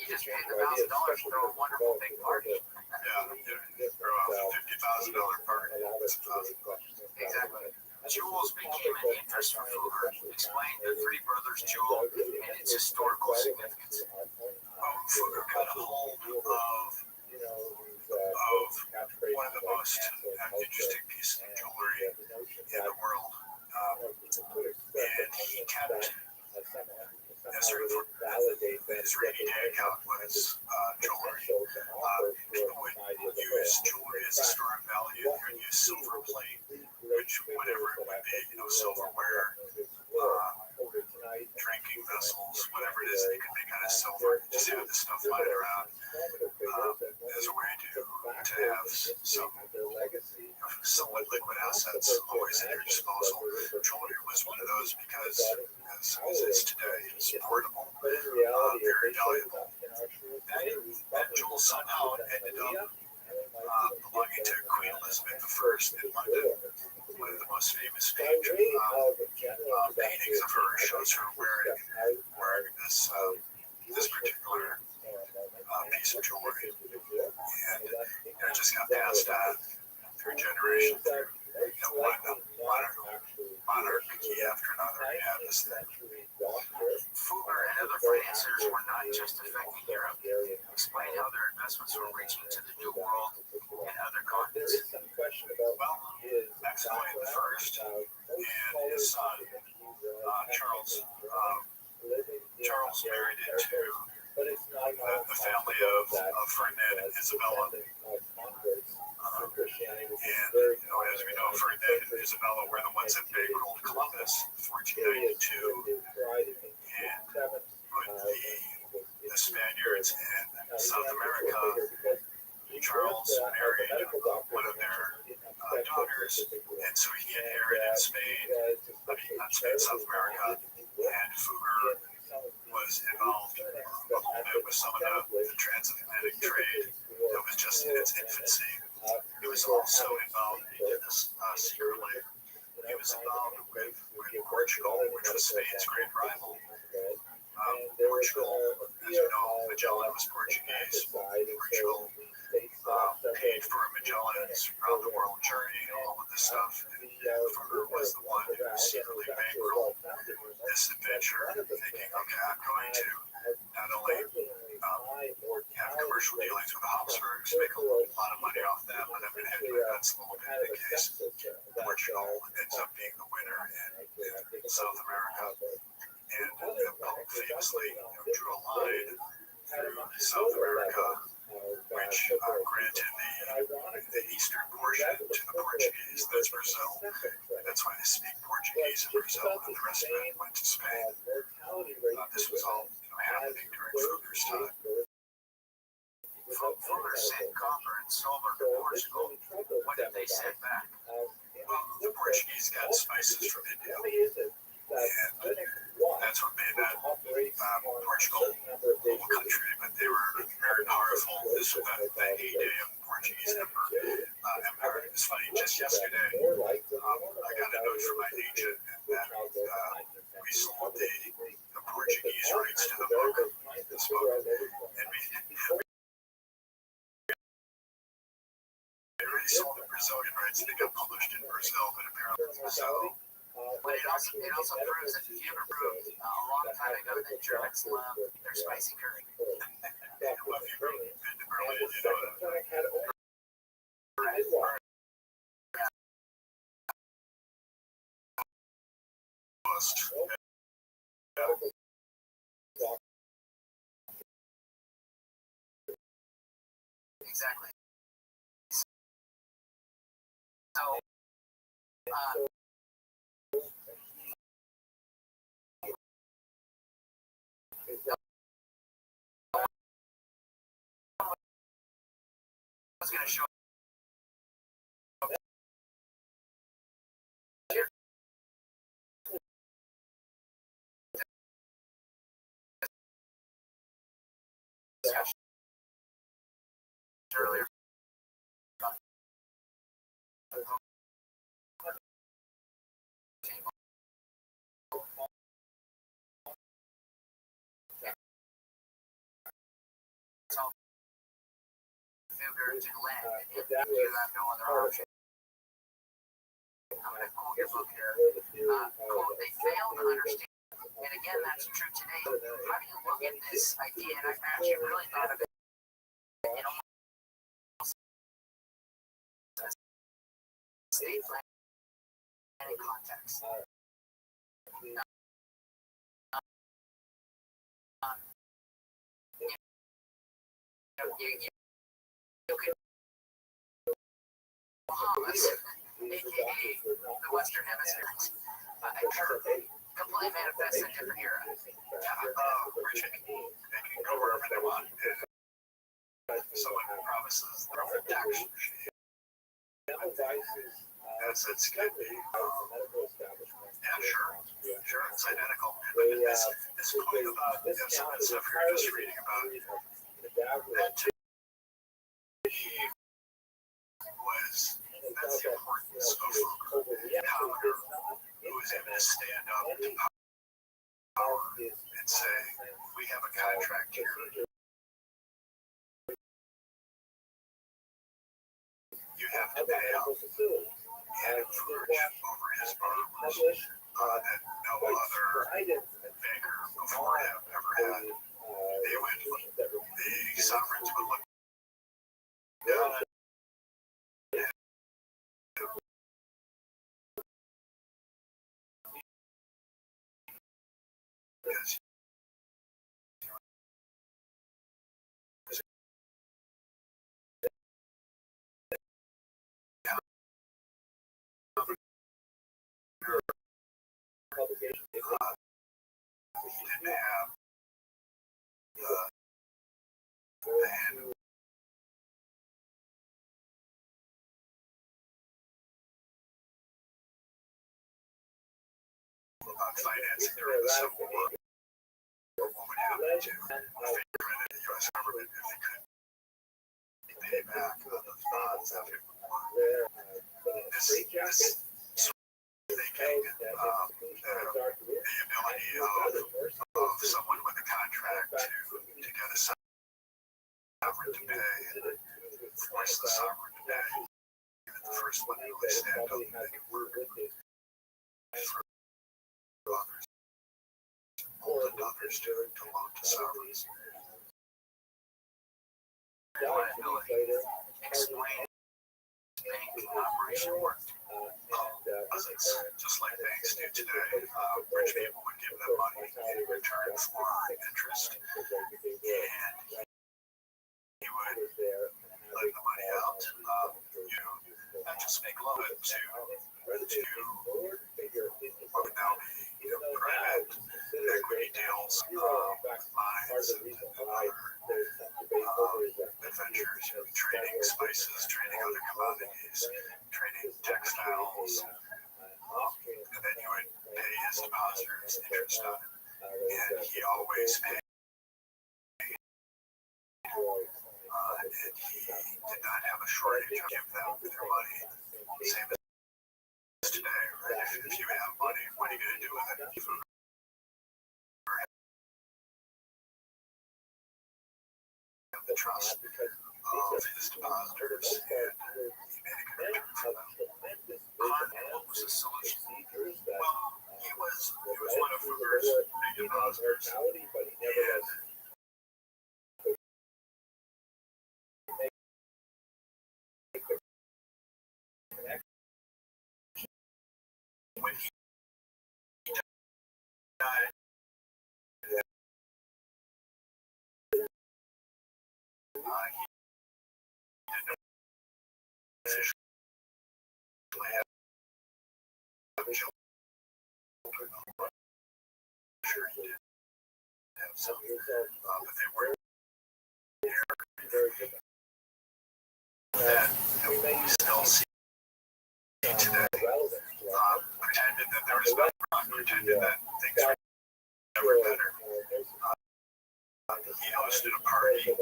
just paid the $1,000 to throw a wonderful big party. Yeah, throw a $50,000 party. That's $1,000. Exactly. Jewels became an interest for Fugger. Explain the Three Brothers Jewel and its historical significance. Fugger got a hold of one of the most interesting pieces of jewelry in the world. And he kept his rainy day account was jewelry. People would use jewelry as a store of value. They would use whatever it would be, silverware, drinking vessels, whatever it is that you can make out of silver. Just have this stuff lying around as a way to have some liquid assets always at your disposal. Jewelry was one of those because, as it's today, it's portable, very valuable. That jewel somehow ended up belonging to Queen Elizabeth I in London. One of the most famous paintings of her shows her wearing this particular piece of jewelry, and it just got passed on through generation, through monarchy after another. You have this thing. Fugler and other financiers were not just affecting Europe. Explain how their investments were reaching to the New World and other continents. Well, Maximilian I and his son Charles married into the family of Ferdinand and Isabella. And as we know, Ferdinand and Isabella were the ones that bankrolled Columbus in 1492 and put the Spaniards in South America. Charles married one of their daughters, and so he inherited South America, and Fugger was involved a little bit with some of the transatlantic trade that was just in its infancy. He was also involved, he did this secretly, he was involved with Portugal, which was Spain's great rival. Portugal, as you know, Magellan was Portuguese. Portugal paid for Magellan's round the world journey and all of this stuff. And Fugger was the one who secretly bankrolled this adventure, thinking, okay, I'm going to not only have commercial dealings with the Habsburgs, make a lot of money off that, but I'm going to hedge my bets a little bit in case Portugal ends up being the winner in South America. And famously drew a line through South America, which granted the eastern portion to the Portuguese. That's Brazil. And that's why they speak Portuguese in Brazil, and the rest of it went to Spain. This was all happening during Fugger's time. Fugger sent copper and silver to Portugal. What did they send back? Well, the Portuguese got spices from India, and that's what made that Portugal a little country, but they were very powerful. This was the heyday of the Portuguese empire. It's funny, just yesterday, I got a note from my agent that we sold the Portuguese rights to the book, and we already sold the Brazilian rights. They got published in Brazil, but apparently so. But it also proves that if you ever proved a long time ago that Germans love their spicy curry. Well, if you've been to Berlin, you know that. Exactly. So, I was going to show earlier. To land, if you have no other option. I'm going to quote your book here. Quote, they fail to understand. And again, that's true today. How do you look at this idea? And I've actually really thought of it in almost state planning context. You can Bahamas, aka the Western Hemisphere. Complete manifests in a different era. Richard, they can go wherever they want. Someone promises the perfect action. That's it's good. Yeah, sure, it's identical. But this point about some of the stuff you're just reading about, that to me was that's the importance of a commoner who is able to stand up to power and say, we have a contract here. You have to pay out and encourage over his borrowers that no other banker before him ever had. The sovereigns would look down at because he didn't have the hand about financing during the Civil War. What would happen to the U.S. government if they couldn't pay back on those bonds after the war? This thinking, the ability of someone with a contract to get a sovereign to pay and force the sovereign to pay. Even the first one to really stand up and make it work for others, hold others to loan to sovereigns. Liability. Explain banking operation worked. Just like banks do today, rich people would give them money in return for interest, and he would lend the money out, not just make loan to what would now be private equity deals, mines, and other adventures, trading spices, trading other commodities, trading textiles, and then you would pay his depositors interest on it, and he always paid. And he did not have a shortage of give them their money. Same as today, right? If you have money, what are you going to do with it? Food. The trust of his depositors, and he made a good return for them. What was his solution? Well, he was one of Fugger's big depositors, and when he died, he didn't officially have children. I'm sure he did have some, but they weren't here. That we still see today. Pretended that there was nothing wrong, pretended that things were never better. He hosted a party,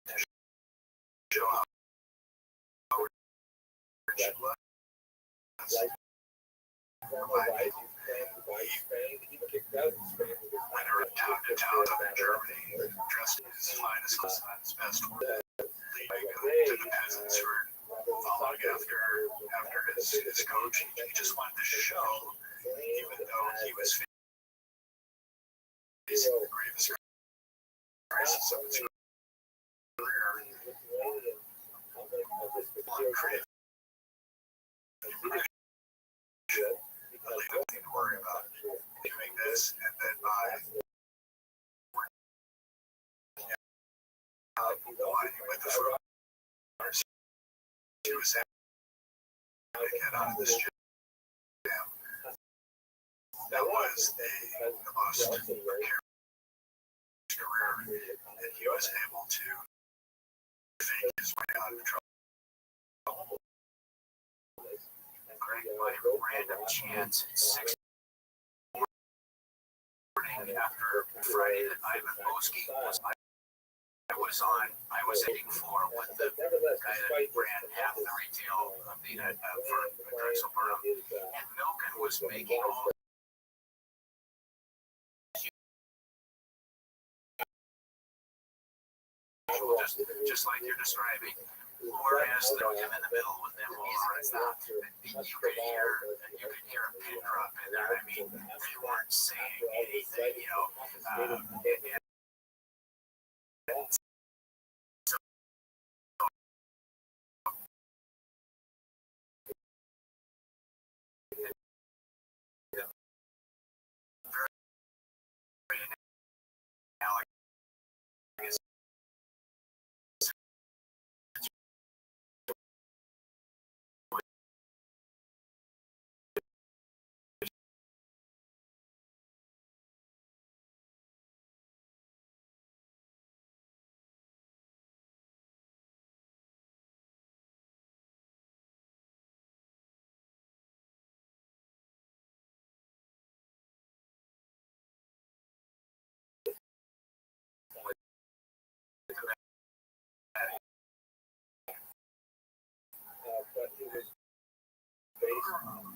to show how rich it was. Went around town to town up in Germany, dressed in his finest clothes on his best work, leading to the peasants who were following after his coach. He just wanted to show, even though he was facing the gravest crisis of his career, creative. Really nothing to worry about doing this, and then by aligning with the he was able to get out of this jam. That was the most precarious career, and he was able to fake his way out of trouble. Greg, by random chance, at 6 morning after Friday that Ivan Boski I was hitting floor with the guy that ran half the retail for Drexel Burnham, and Milken was making all just like you're describing. Whereas throw him in the middle with them you could hear a pin drop in there. I mean, they weren't saying anything, you know.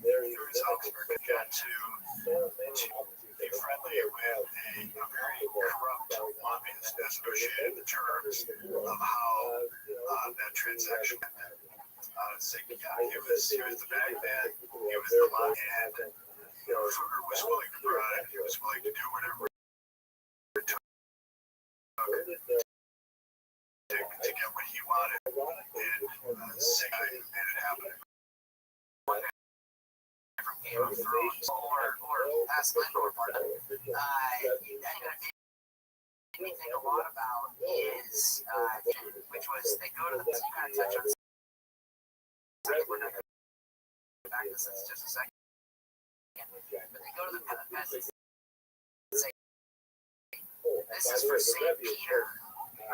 There's Augsburg got to be friendly with a very corrupt lobbyist as negotiated the terms of how that transaction went. So yeah, he was the bag man, he was the lobby, and Fugger was willing to bribe, he was willing to do whatever it took to get what he wanted, and Siggy made it happen. From Game of Thrones or past Landlord part. Made me think a lot about is which was they go to the kind of touch on. We're not going to get back to this in just a second. But they go to the pen and say, "This is for St. Peter."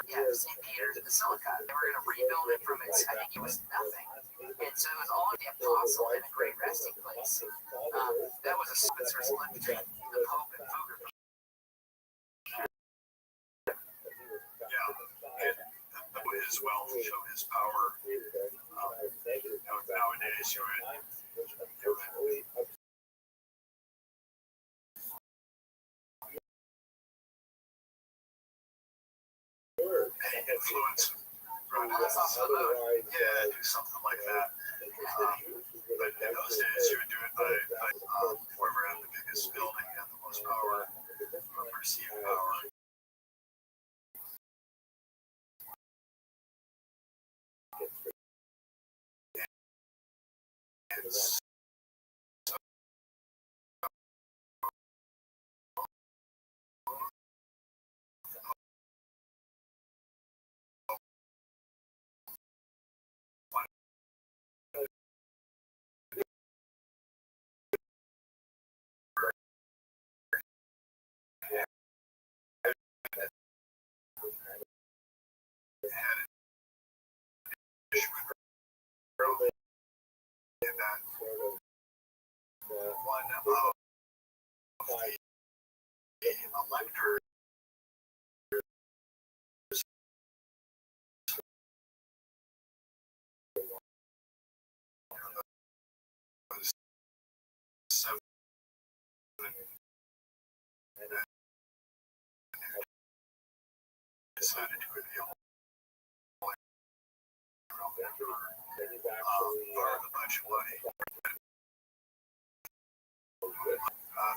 Yeah, St. Peter's Basilica. They were going to rebuild it from its, I think it was nothing. And so it was all the apostle and a great resting place. That was a Spencer's link between the Pope and Fugger. Yeah, and his wealth showed his power. Nowadays, you would influence. Yeah, do something like that. But in those days, you would do it by whoever had the biggest building and the most power, or perceived power. It's in that one of the electors was 7 decided to reveal borrowed a bunch of money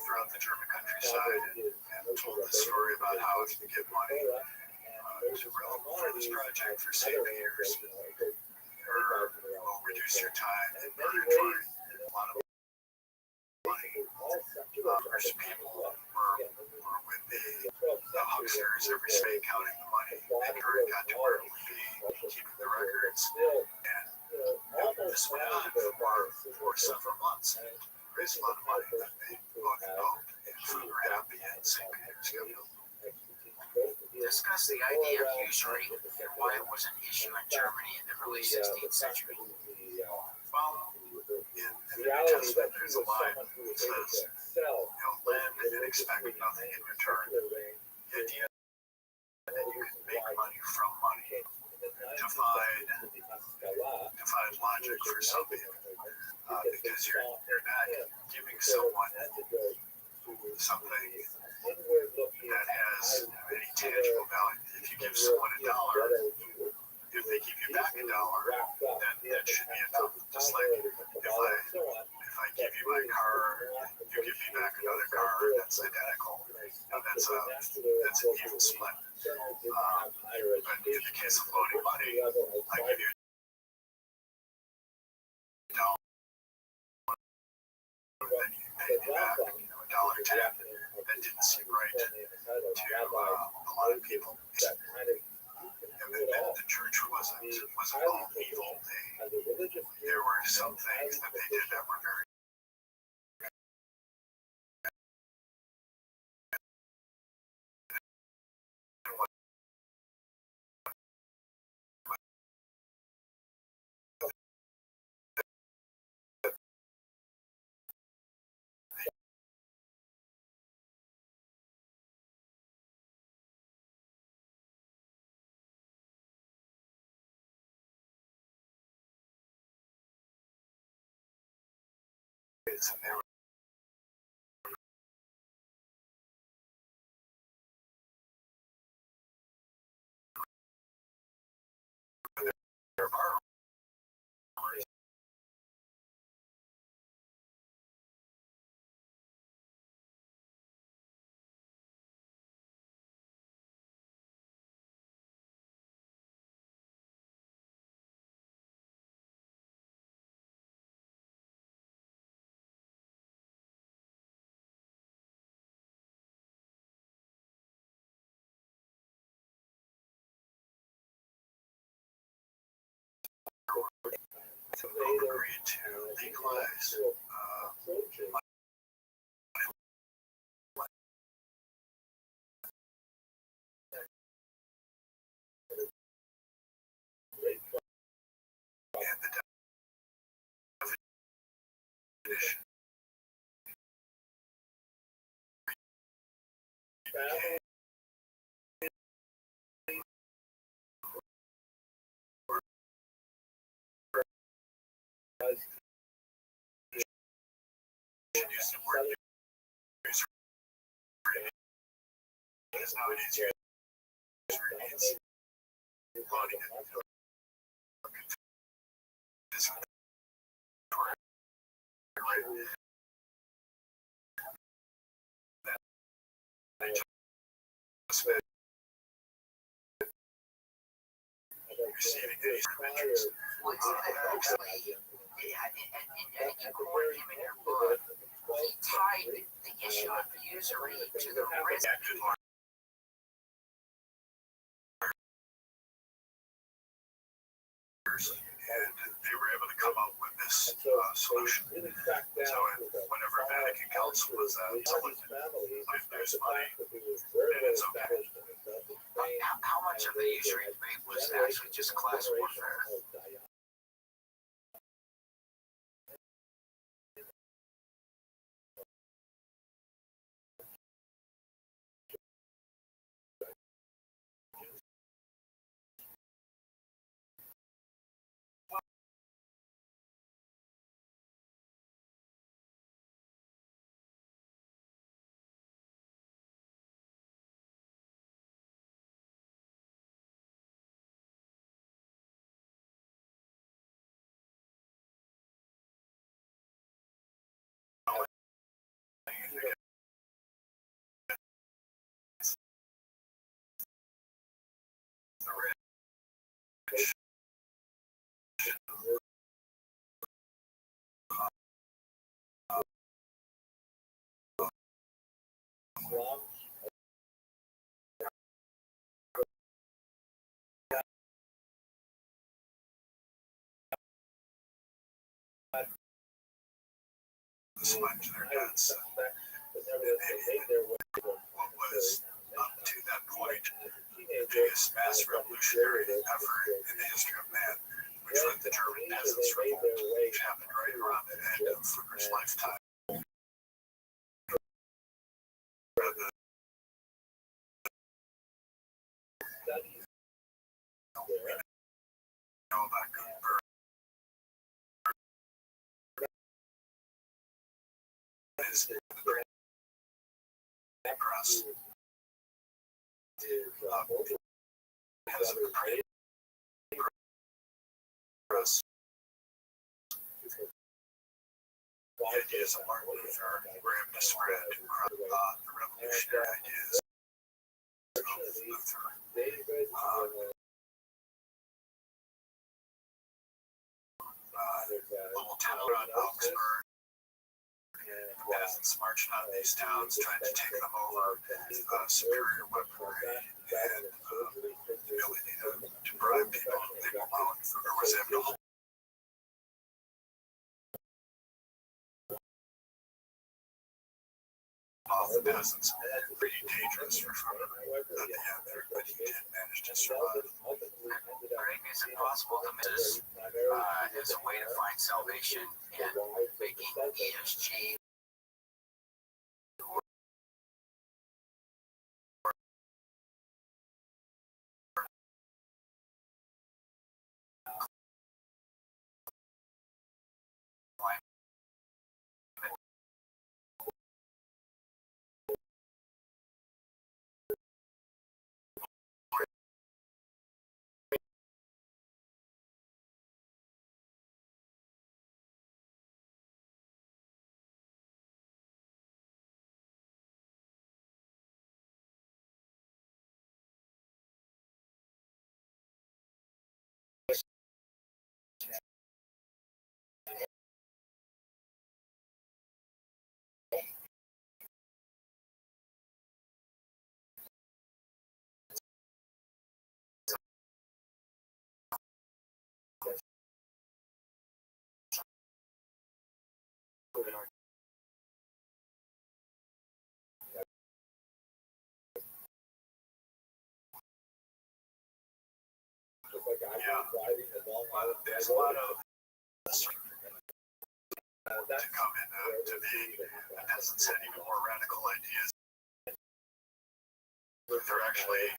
throughout the German countryside and told the story about how if you get money to relevant for this project for St. Peter's, or will reduce your time in purgatory. A lot of money. There's people were with the hucksters every spade counting the money. They got to where it would be keeping the records. And this went on for several months and raised a lot of money that they both involved in Food Rabbbi and St. Peter's Capital. Discuss the idea of usury and why it was an issue in Germany in the early 16th century. Well, in the New Testament, there's a line that says, lend and expect nothing in return. The idea that you can make money from money defied logic for some people, because you're not giving someone something that has any tangible value. If you give someone $1, if they give you back $1, then that should be enough. Just like if I give you my car, you give me back another car that's identical. That's an even split. But in the case of loaning money, I give you $1, then you pay me back $1.10. That didn't seem right to a lot of people. And the church wasn't all evil. There were some things that they did that were very and they were agreed to legalize and the definition use the word user because nowadays user means loading it receiving these credentials. Well, actually, and you quote him in your book, he tied the issue of usury to the risk. And they were able to come up with this solution. So whenever Vatican Council was telling them, if there's money, then it's okay. How much of the usury debate was actually just class warfare? the sponge their dads said. What was up to that point the biggest mass revolutionary effort in the history of man, which was the German Peasants' Revolt, which happened right around the end of Flicker's lifetime. Know about Gutenberg is the press. Because of the press, the ideas of Martin Luther were able to spread the revolutionary ideas of Luther. Little town around Augsburg, peasants marching out of these towns trying to take them over superior weaponry and the ability to bribe people. They was able to off the peasants. Pretty dangerous for at the end there, but he did manage to survive. Greg, is it possible to miss as a way to find salvation and making ESG There's a lot of to come in to the peasants had even more radical ideas. They're actually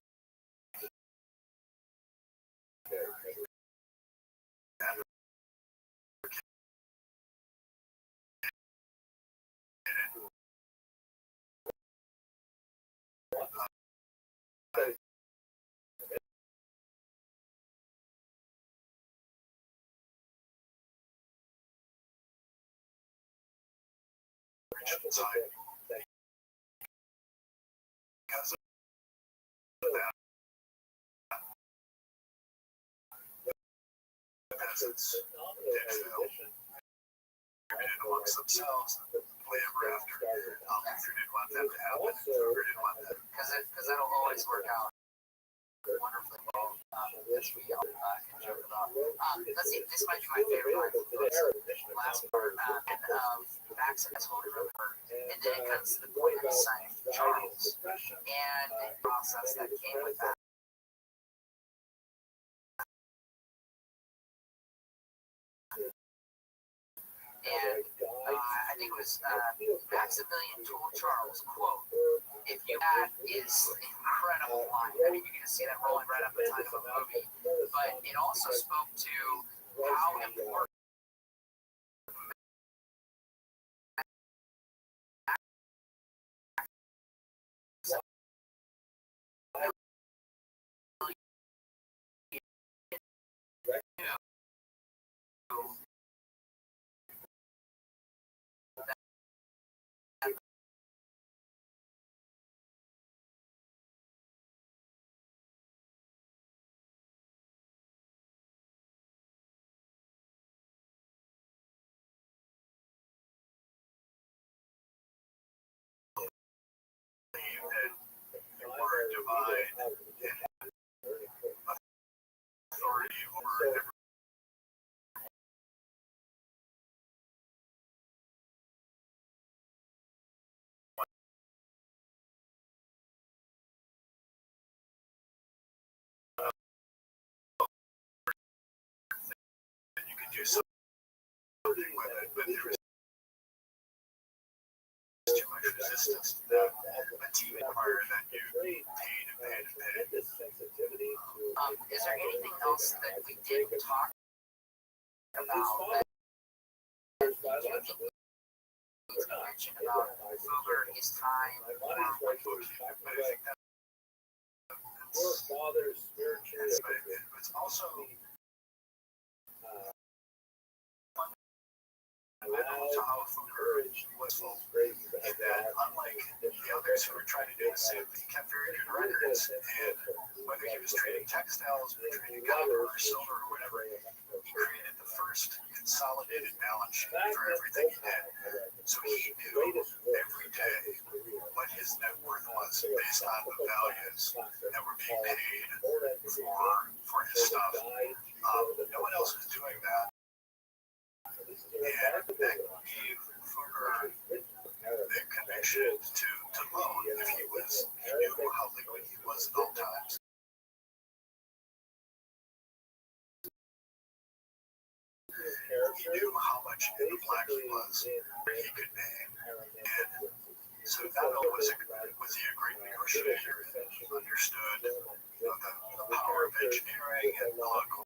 design because of that. The peasants did feel amongst themselves play ever after. Luther didn't want that to happen. Luther didn't want that. because that'll always work out wonderfully well. As we can joke about. Let's see, this might be my favorite line from the book. Last part, and Max has Holy Road, and then it comes to the point of signing Charles, and the process that came with that. And I think it was Maximilian told Charles, quote, if you that is incredible line. I mean, you're going to see that rolling right up the time of a movie. But it also spoke to how important do something with it, but there was too much resistance to that. A team required that you paid and paid and paid. Is there anything else that we didn't talk about that you think we need to mention about Uber, his time, or what But I think it's also to how Uber was full. And that unlike the others who were trying to do the same thing, he kept very good records. And whether he was trading textiles or trading copper or silver or whatever, he created the first consolidated balance sheet for everything he did. So he knew every day what his net worth was based on the values that were being paid for his stuff. No one else was doing that. And that gave Uber the connection to loan if he knew how liquid he was at all times. He knew how much in the black he was, where he could name. And so not only was he a great negotiator and understood the power of engineering and local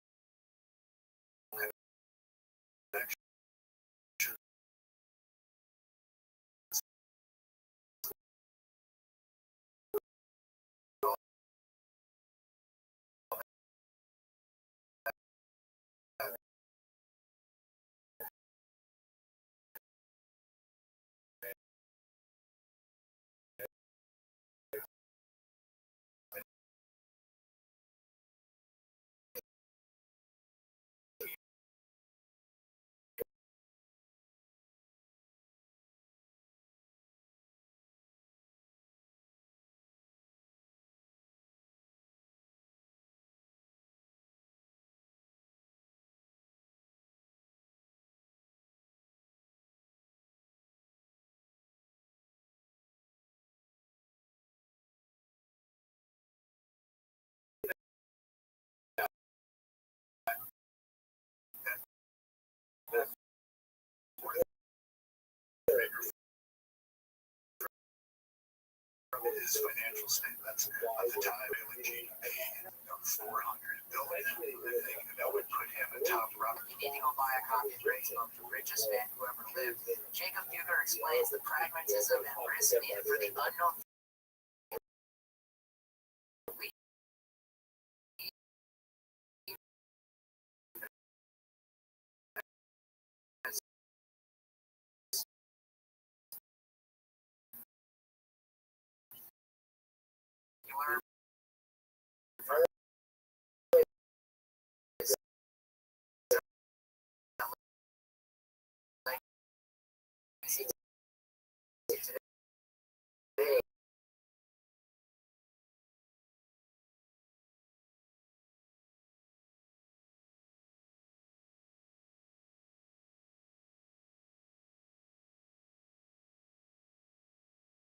connection. His financial statements at the time, it would GDP, 400 billion, I think, and that would put him at top rung. You need to go buy a copy of Gray's book, The Richest Man Who Ever Lived. Jacob Fugger explains the pragmatism and risk needed for the unknown.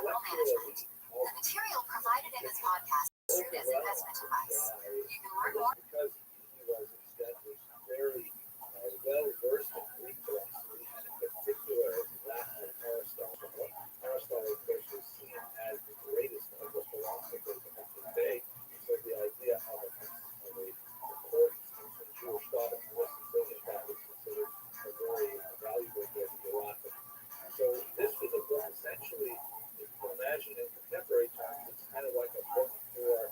Management. The material provided in this podcast is used as investment advice. You can learn more. Because he was very well versed in Greek philosophy, and in particular that of Aristotle. Aristotle, of course, is seen as the greatest of the philosophers of his day. So the idea of a concordance between Jewish thought and Philistine thought was considered a very valuable book to Rothschild. So this was a book essentially, you can imagine in contemporary times, it's kind of like a book for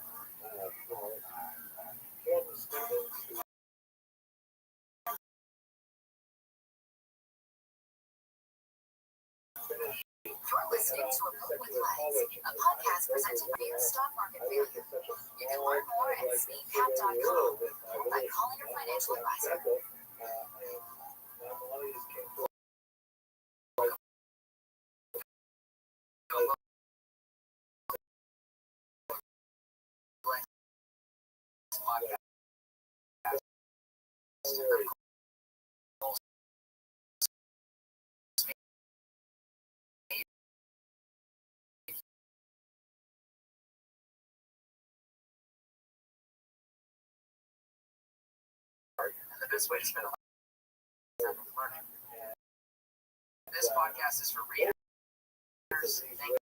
former students who You're listening to A Book with Legs, a podcast presented via Stock Market Value. You can learn more at speedcap.com or by calling your financial advisor. And the best way to spend a podcast is for readers. Thinkers.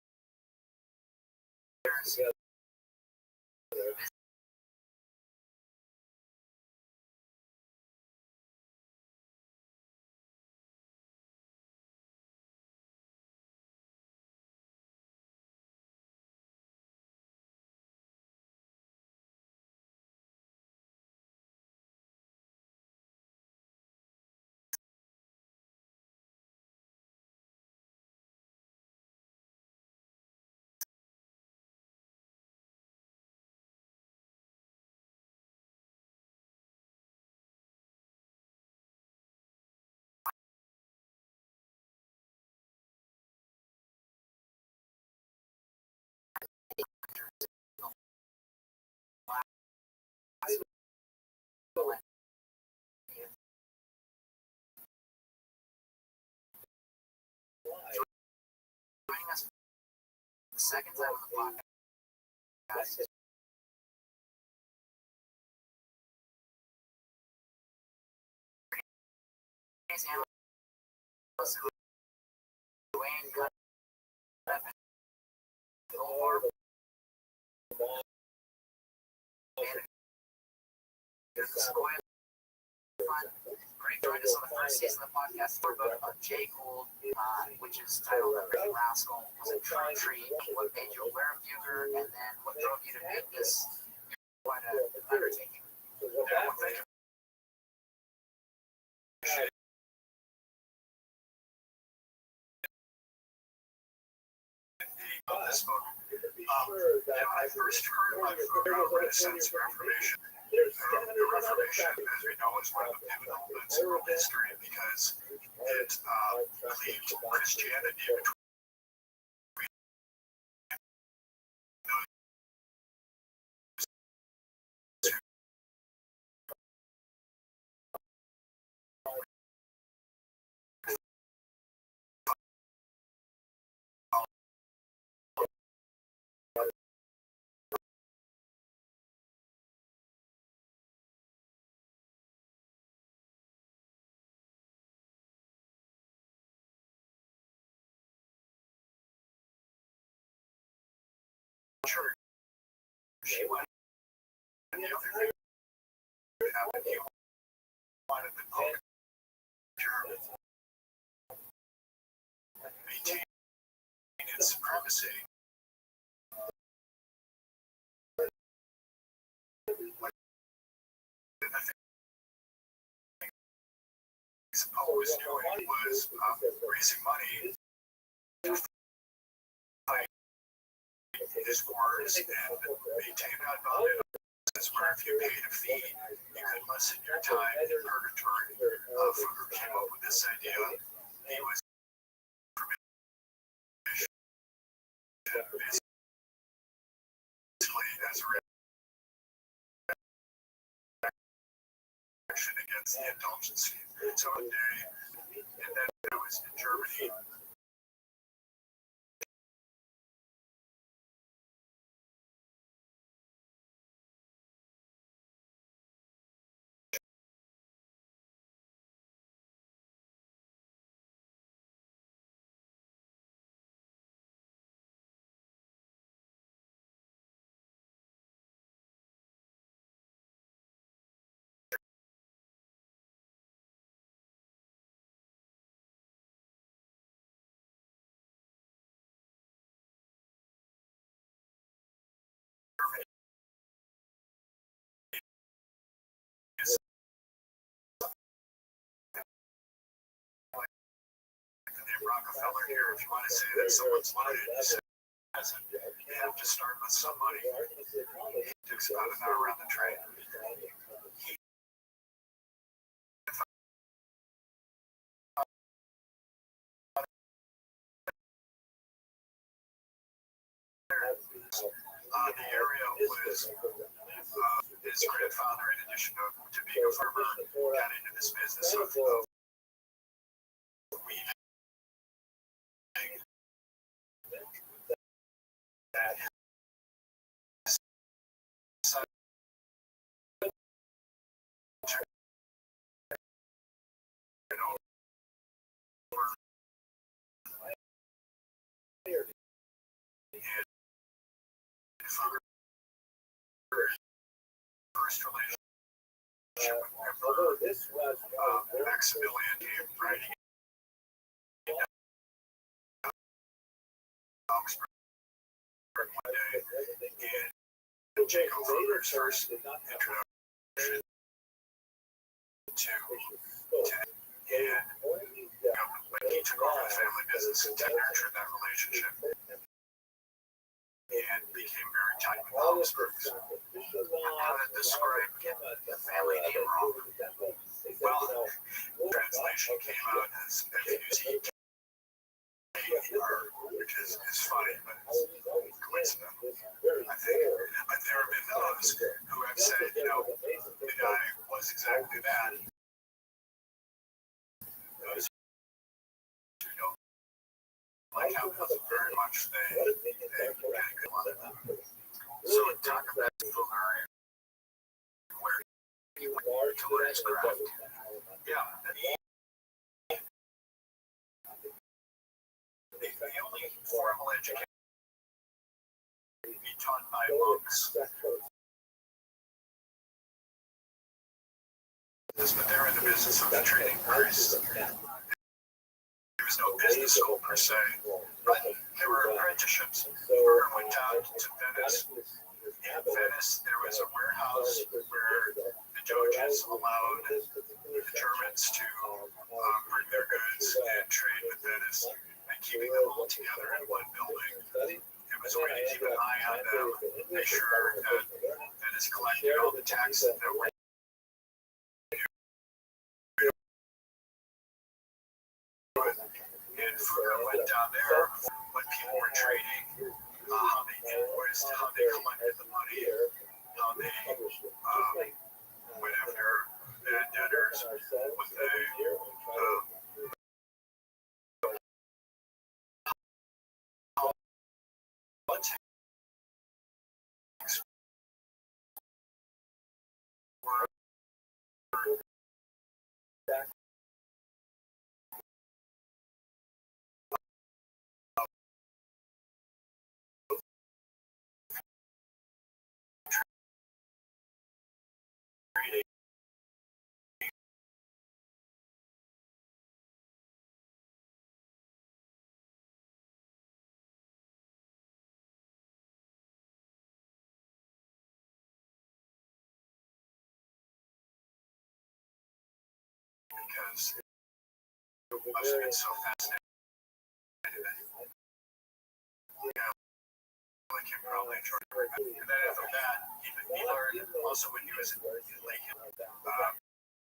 Joining us the second time on the podcast. Dwayne Gunn. Greg joined us on the first season of the podcast for a book about Jay Gould, which is titled The Great Rascal. Was a true treat. What made you aware of Buger, and then what drove you to make this quite an undertaking? This book. I first heard about Renaissance Reformation. The Reformation, as we know, is one of the pivotal events in world history because it cleaved Christianity between church. She went, and the other thing that happened, he wanted the culture maintain its supremacy. I think Paul was doing was raising money to fight his wars and maintain that value. That's where if you paid a fee, you could lessen your time in purgatory. Fugger came up with this idea. He was basically as a reaction against the indulgency. So a day, and then it was in Germany. Rockefeller here, if you want to say that someone's loaded, you have to start with some money. It takes about an hour on the train. The area was his grandfather, in addition to being a farmer, got into this business of weaving. That first relationship with Emperor Maximilian came riding in Augsburg one day, and Jacob Fugger's first introduction to and when he took over the family business and nurtured that relationship and became very tight with Augsburgs. How to describe the family name wrong? Well, translation came out as FUZK, which is funny, but it's coincidental. There have been those who have said, the guy was exactly that. Those who don't like how very much they get a good one. So talk about Fugger and where he went to learn his craft. Yeah. The only formal education be taught by monks. But they're in the business of training priests. There was no business school per se, but there were apprenticeships. Fugger went down to Venice. In Venice, there was a warehouse where the Doges allowed the Germans to bring their goods and trade with Venice, and keeping them all together in one building. It was a way to keep an eye on them, make sure that Venice collected all the taxes that were and Fugger went down there when people were trading, how they invoiced, how they collected the money, how they went after bad debtors with a because it must have been so fascinating. Like you probably enjoyed it. And then after that, he learned also when he was in Lake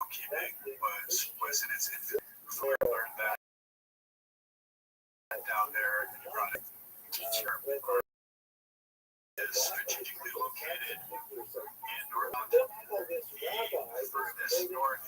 bookkeeping was in its infancy. Before he learned that down there, and he brought it teacher is strategically located in North London. The furthest north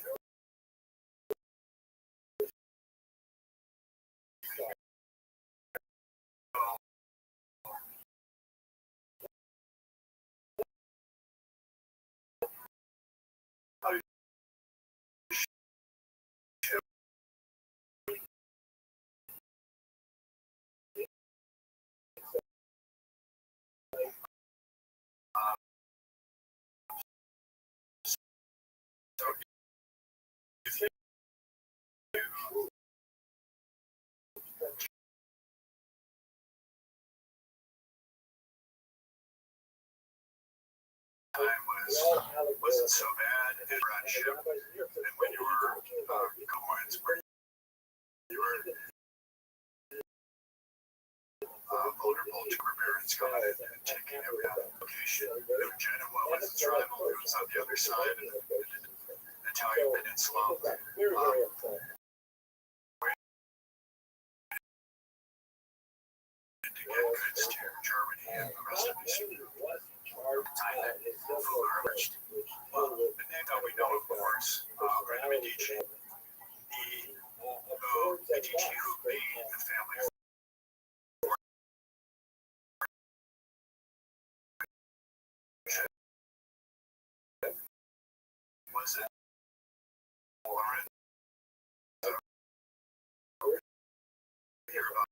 time wasn't so bad in rat ship, and when you were coins where you were vulnerable to barbarians coming in and taking every location. Genoa was its rival, it was on the other side of the Italian peninsula. To get goods to Germany and the rest of Eastern Europe. Time that Fugger reached. Well, the name that we know, of course, Rabbbi Medici, the Medici who made the family was it Lorenzo? Hear about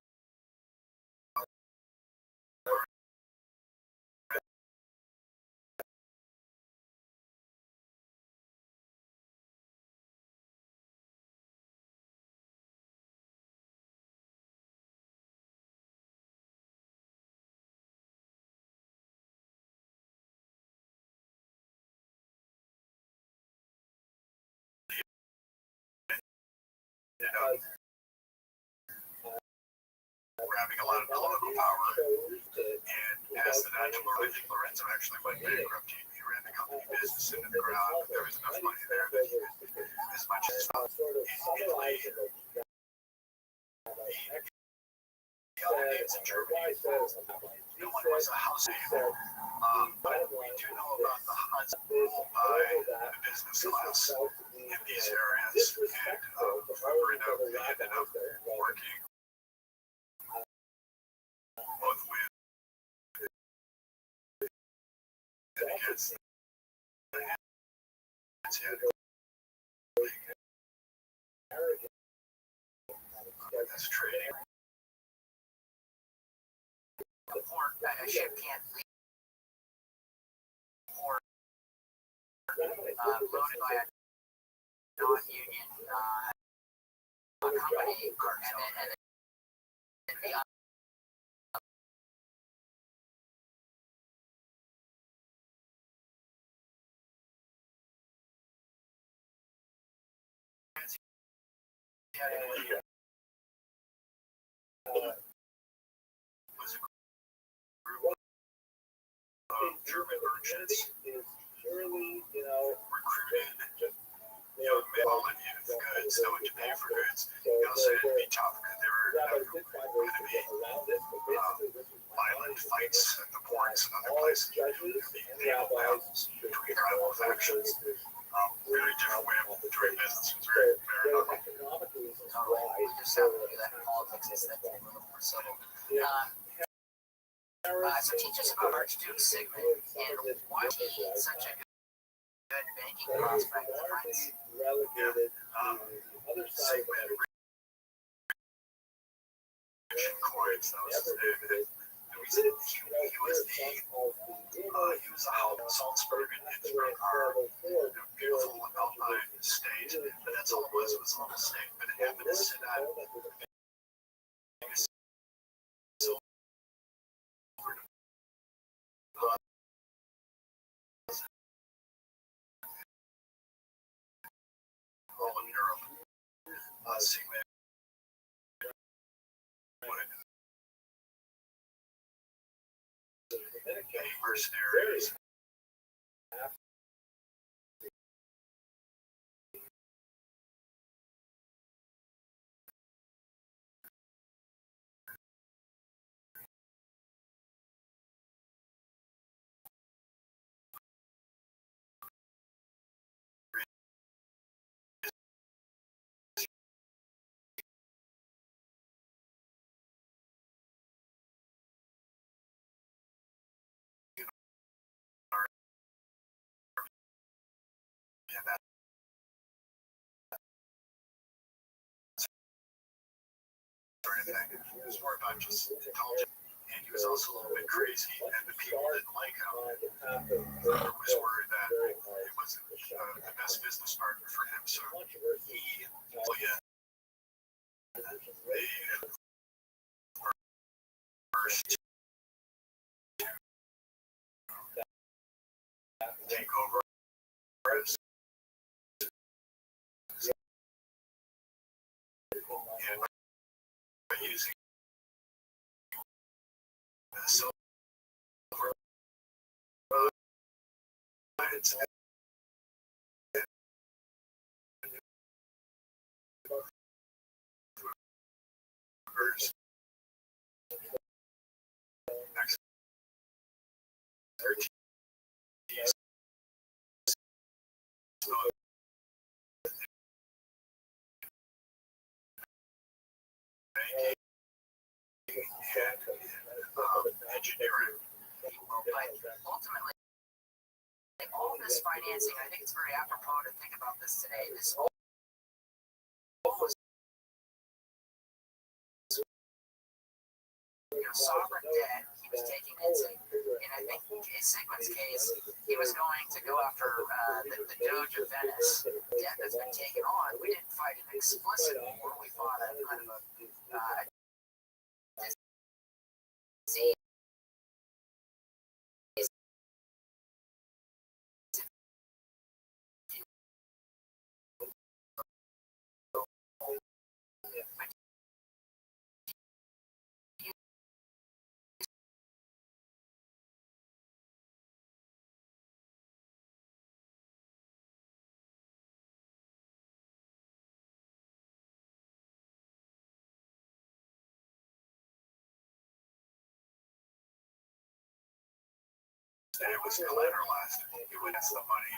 ended up grabbing a lot of political power. And as the natural, I think Lorenzo actually went bankrupt. He ran the company business into the ground, but there was enough money there that he could, as much as in Italy, the other names in Germany, no one was a house name. But we do know about the Huns by the business class in these areas. And we ended up working both with and against that's trading. A ship can't leave port loaded by a non-union company, and then the Was a group of German merchants recruited young men hauling in goods, knowing to pay for goods. They also had to be tough because there were going to be violent fights at the ports and other places. There would be naval battles between rival factions. Very different way of doing business. It was very, very ugly. we just have to do that in politics instead of being a little more subtle. So teach us about Archduke Sigmund and why he is such a good banking prospect to France. Sigmund Russian coins. That was his name. He was a house in Salzburg and Innsbruck are a beautiful alpine state, but that's all it was a little state. But it happened to sit on all of Europe. Sigmund many mercenaries. Yeah, that sort of thing. It was more about just intelligence. And he was also a little bit crazy, and the people didn't like him. There was worry that it wasn't the best business partner for him, so he, they were first to take over and by using the silver lines and expertise. So banking and engineering. But ultimately, all this financing, I think it's very apropos to think about this today. This all was sovereign debt he was taking into, and I think in Sigmund's case, he was going to go after the Doge of Venice. Debt that's been taken on. We didn't fight an explicit war. We fought a kind of a disease. it was collateralized. He would ask the money.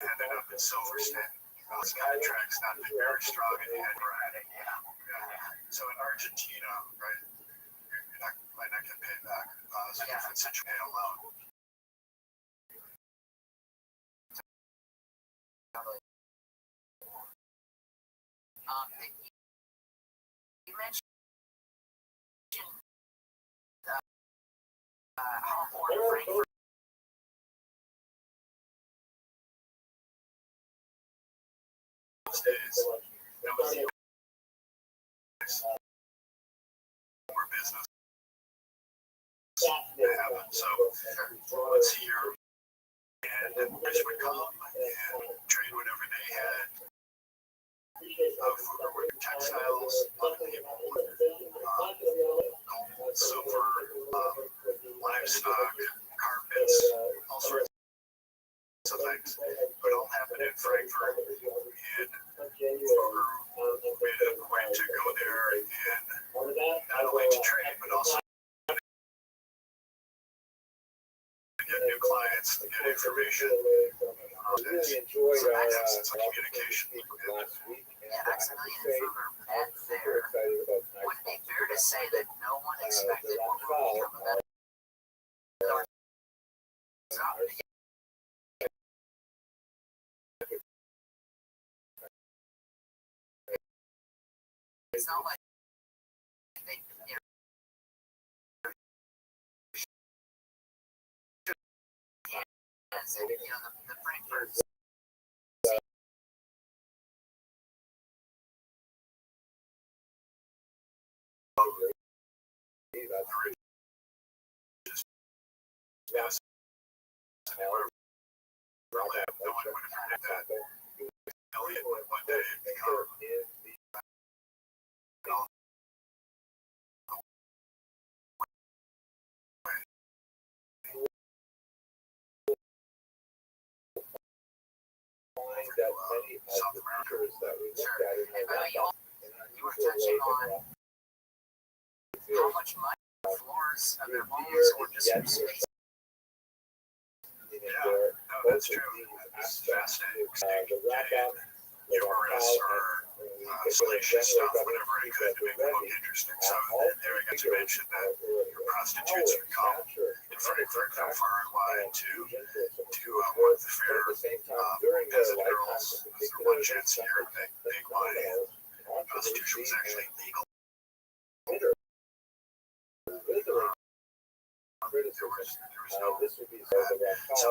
Ended up in Silverstein. Those contracts not been very strong in the handwriting. So in Argentina, right, might not get paid back. It's a different situation alone. You mentioned how important Frankfurt Those days, that was the more business to happen. So once a year, and the boys would come and trade whatever they had. For textiles, gold, silver, livestock, carpets, all sorts of things. But all happened in Frankfurt. And Kroger made it a point to go there and not only to trade, but also to get new clients, to get information. It's an absence of communication. Maximilian Kruger met there. Would it be fair to say that no one expected what would become of that? It's not like they, the Frankfurt. Yes. No one would have predicted that Elliot would one day become South America. You were touching on how much money floors of their homes or just space. Yeah, no, that's true. That's fascinating. Getting humorous or salacious stuff, whatever it could to make the book interesting. So there we got to mention that prostitutes would come in Frankfurt from far and wide to work the fair. Peasant girls, was their one chance a year to make big money. Prostitution was actually legal. There was no so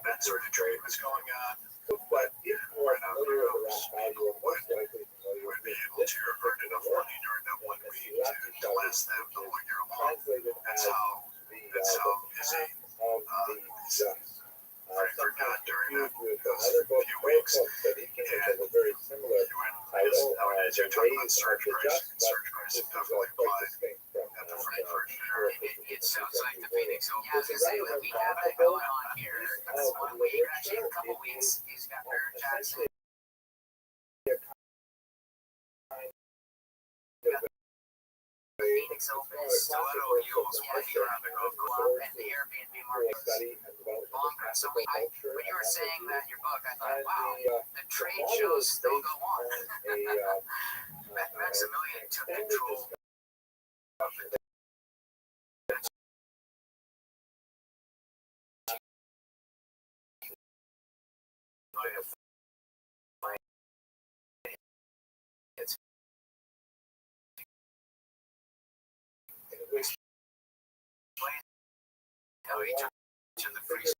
that sort of trade was going on, but right out the roads, people would be able to earn enough money during that 1 week to last them the whole year long. That's how busy Frankfurt got during those few weeks. And nowadays you're talking about surge pricing definitely applies at the Frankfurt fair. It sounds like the Phoenix Open. Yeah, I was going to say that we have that going on here. That's 1 week, actually a couple weeks. He's got Barrett Jackson. Phoenix Open, Stiletto Heels, and the Airbnb market longer. So when you were saying that in your book, I thought, wow, the trade shows still go on. Maximilian took control of it. How he took to the free.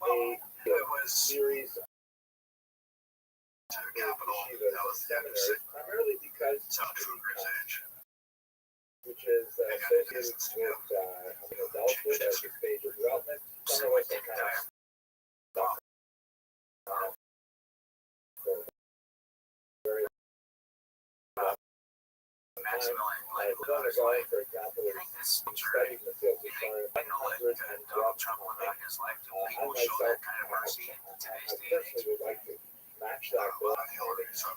it was series to the capital. That was the end of primarily because South Cougar's age. which is associated with adulthood as a stage of development. Some of us are kind of Maximilian Blake for example, I think this jury, I know that Donald Trump will not his life to people show that kind of mercy in today's day and age. would like to match that goal. Hillary, so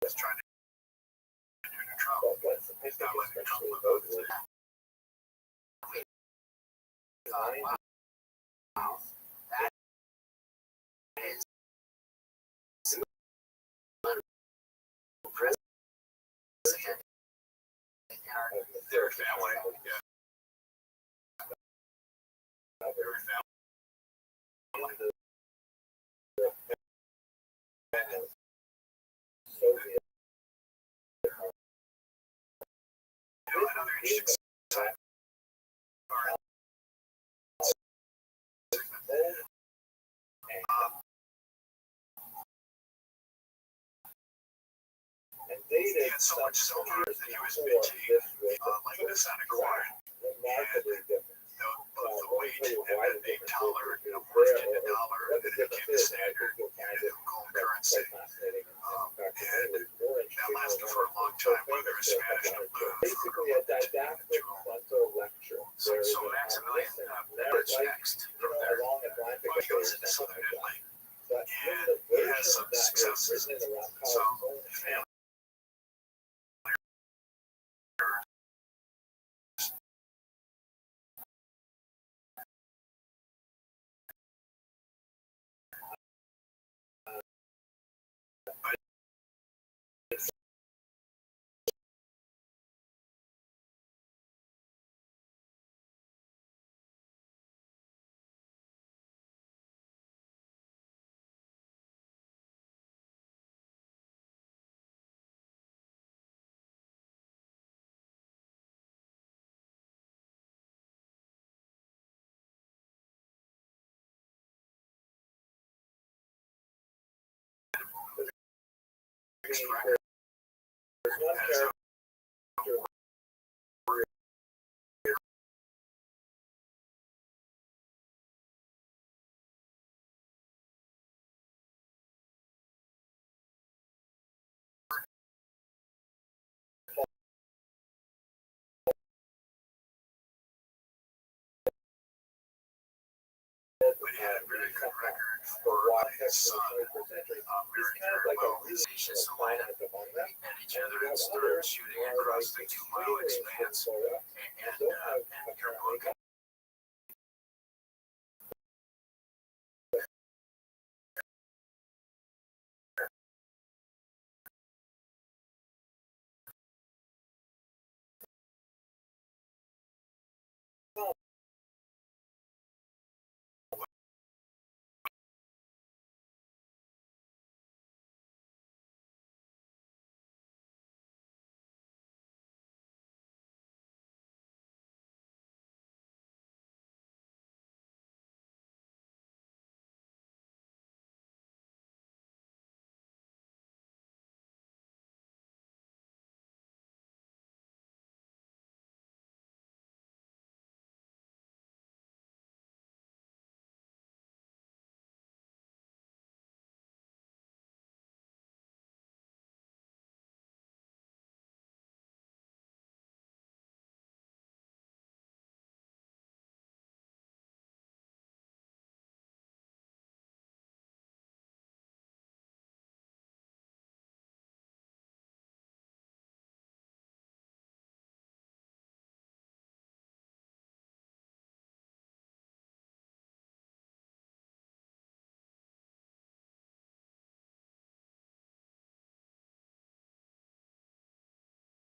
just trying to do to Trump. He's not letting Trump live out his life. Wow. That is president in our Their family, yeah. Their family. Another interesting side. He had so much silver that he was minting like the Santa Claus. And both the weight and the dollar, morphed into dollar, and it became the standard gold currency. And that lasted for a long time, whether it was Spanish or blue. Basically, a didactic frontal lecture. so Maximilian Blake next from there. Along Atlantic Well, he goes into Southern Italy, and he has some successes. So, family. But he had a very good record for his son, very Organizations to line up at each other and start shooting across the 2-mile expanse. And your book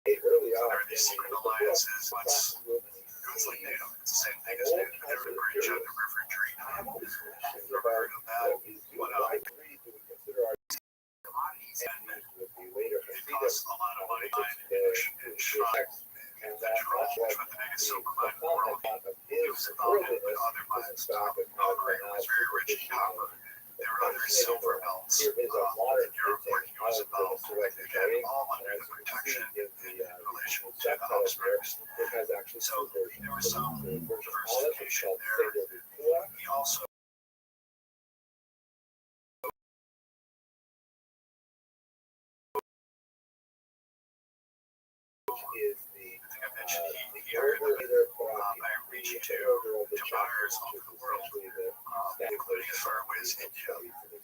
are these secret alliances. It's like NATO. It's the same thing as NATO. They were a breach of the river treaty. Never heard of that. What commodities and it costs a lot of money and shot. And Rothschild, which was the biggest silver mine in the world. It was involved with other mines. Belgrade was very rich in copper. There were other silver belts in Europe where he was involved. They had all under the protection in relation to the Habsburgs. So there was some diversification there. He also I mentioned he ordered by reaching to buyers all over the world, including as far away as India,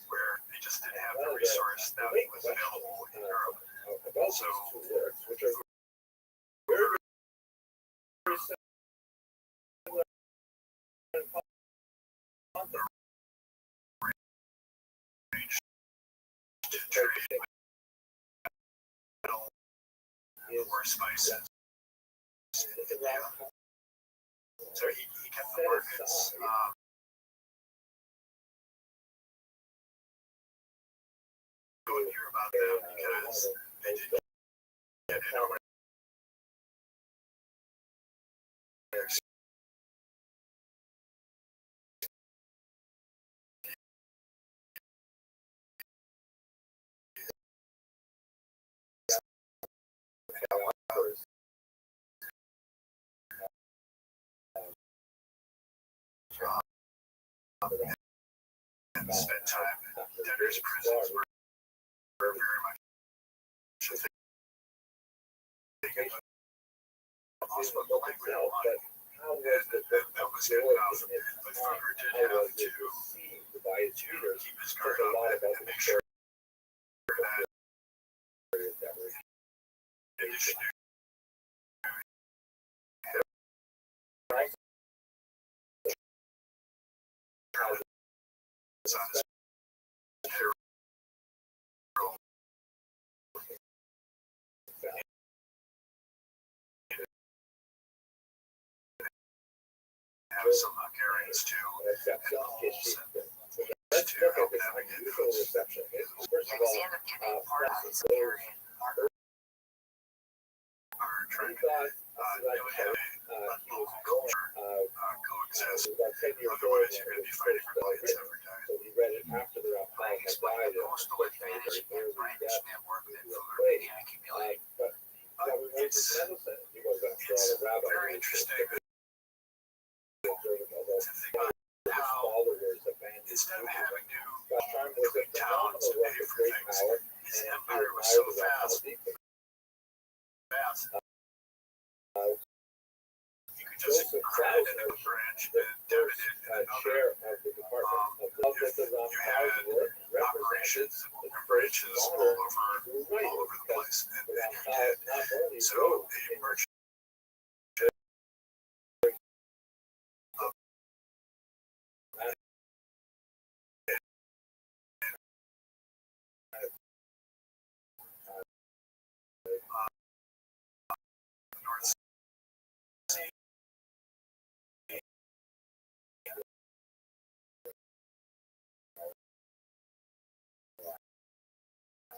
where they just didn't have the resource that was available in Europe. So, to trade or spices. So he kept the markets. Go and hear about them because they did get it over. And spent time in debtors' prisons were very much a thing. Also, the language of money. And that was good enough. But Fucker did have to keep his guard up and make sure that in addition to on his payroll. Have some Hungarians too, and Poles to help navigate those. Alexander giving part of his Hungarian Are trying to have a local culture coexist. Otherwise, you're going to be fighting rebellions every day. playing explain the postal advantage and branch network that Fuller began accumulating. It's very interesting to think about how instead of having to between towns to pay for things, his empire was so vast. You could just credit it in a branch and debit it in another. You had operations and branches all over the place, and you did. So a merchant North Sea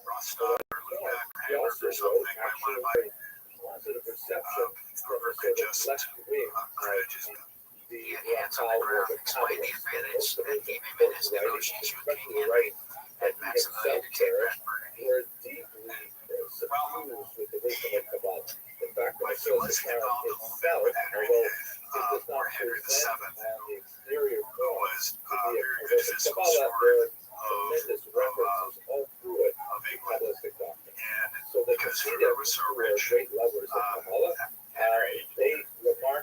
Rothschild or Lubeck or Hamburg or something might want to buy or could just credit his He had hands on the ground, explained the advantage that gave him in his negotiation with King Henry and Maximilian to take Brandenburg. But he was involved a little bit with Henry VIII, or Henry VII, who was a very good fiscal steward of England. And because Fuller was so rich, Henry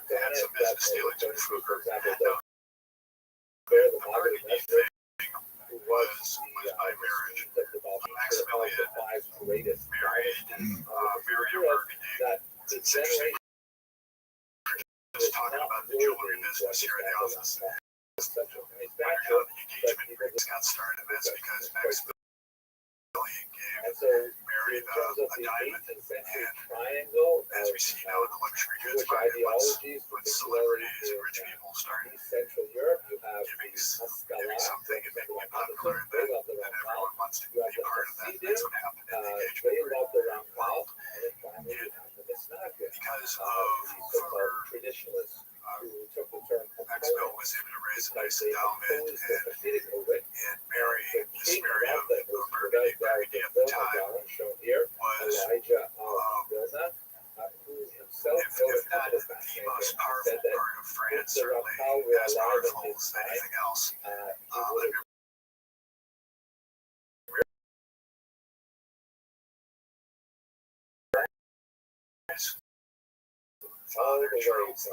had some business dealings with Fuller. The Burgundy thing was by marriage. Maximilian married Mary of Burgundy. It's interesting. Just talking about the jewelry business here in the office. Wondering how the engagement got started. That's because Maximilian gave Mary a diamond, and as we see now in the luxury goods market, when celebrities and rich people start giving something and making it popular, then everyone wants to be a part of that. That's what happened in the engagement ring world. And because of as anything else. Father Charles,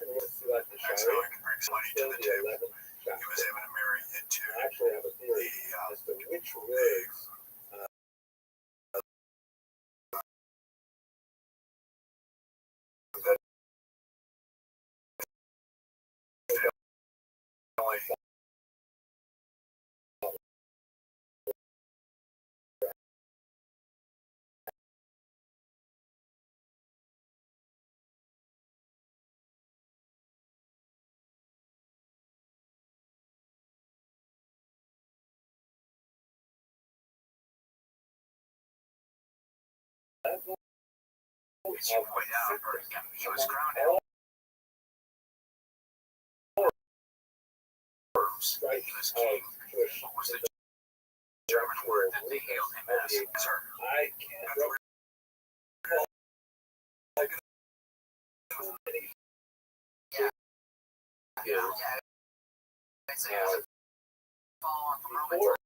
that's how I can bring money to the table. He was able to marry into as you point out, he was crowned at he was king. What was the German word that they hailed him as? Sir. Yeah. Isaiah. Follow on from Romans.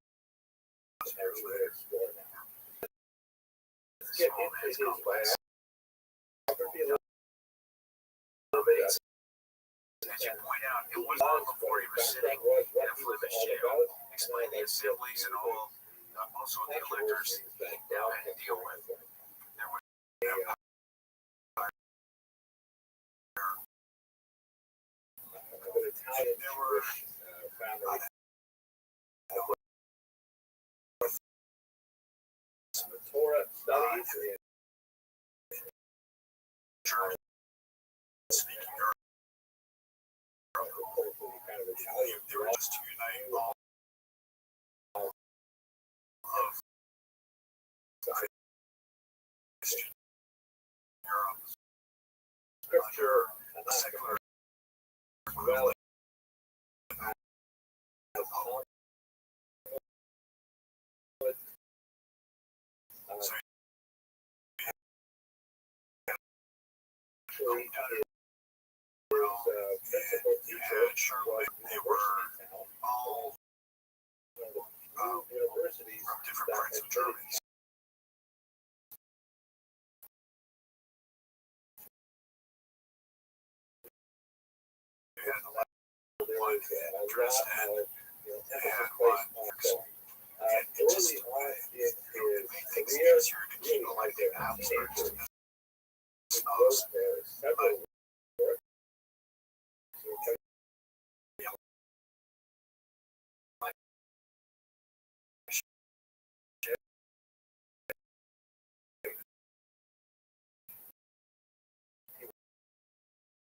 Get into his complex. As you point out, it was long before he was sitting in a Flemish jail, explaining the assemblies and all, also the electors that he now had to deal with. There was Torah studies speaking they were just to unite all of Christian Europe. scripture Secular well you had Charlotte, they were all universities from different parts of Germany. They had one dressed in, they had one, and it just made things easier to keep like the outskirts.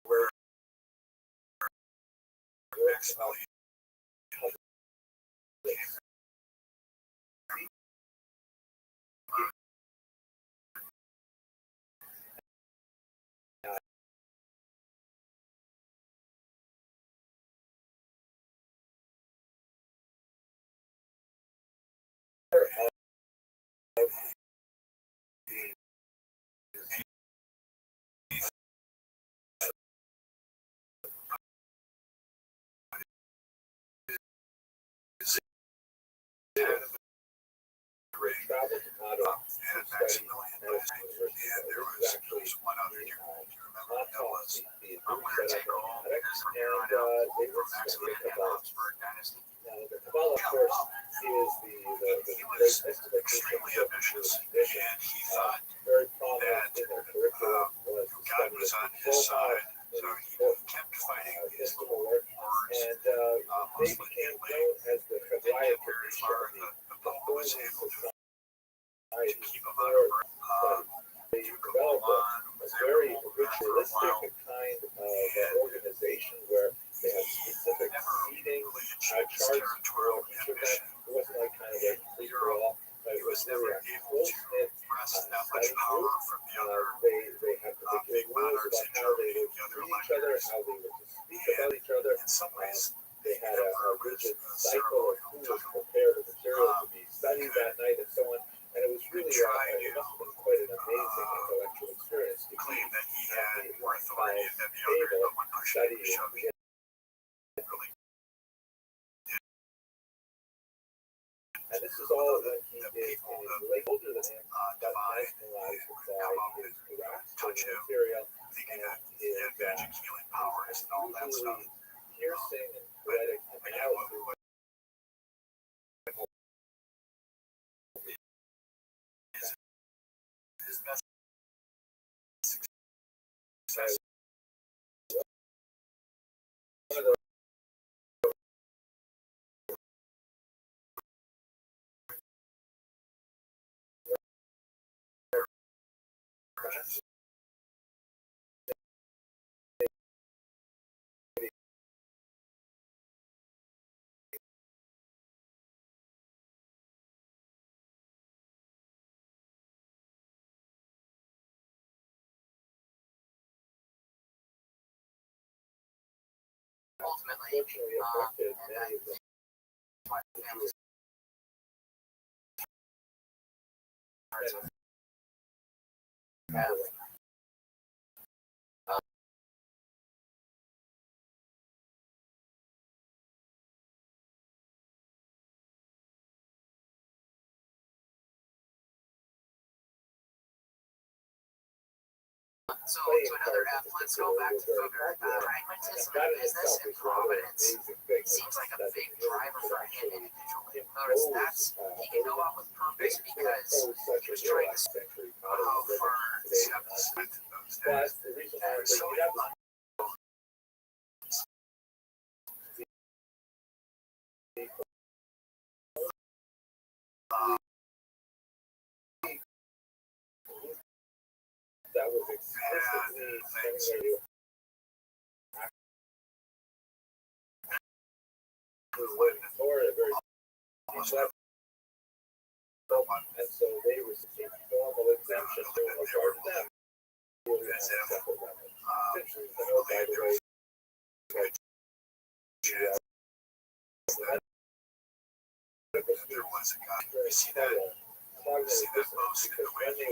Where next and Maximilian Diamond, and there was one other here. Do you remember what that was? I'm going to take all because from here on out, from Maximilian and Habsburg dynasty. The Kabbalah, of course, is He was extremely ambitious, and he thought very that prominent in their curriculum was God was on his side, so he kept fighting his wars, and they mostly became Italy. known as the They Kabbalah didn't get very far. The Pope was able to keep him out of They Duke of developed Milan a was very able for a ritualistic while. kind of organization where they had specific Never seating, really achieved his charts territorial for each of them. ambition. It wasn't like kind of a free for all, but He it was was never really a able to close-knit wrest that much study power group. from the other They had particular big rules monarchs about in how they Germany, would the other treat each other, electors. how they would speak about each other. In some ways, They had a rigid cycle of who was ceremonial prepared the material to be studied that night and so on. And it was really it must have been quite an amazing intellectual experience to claim be that he at had the more authority than the table other, but when push came to studying shove, says ultimately, and I think my family's have So to another F, let's go back to Fugger. Pragmatism in business and providence seems like a big driver for him individually. Notice that's, he can go out with purpose because he was trying to see how far skepticism went in those days. And so that was explicitly saying or a very and so they received formal exemption to regard them. Essentially, by the way, there was a guy. You see that most in the way he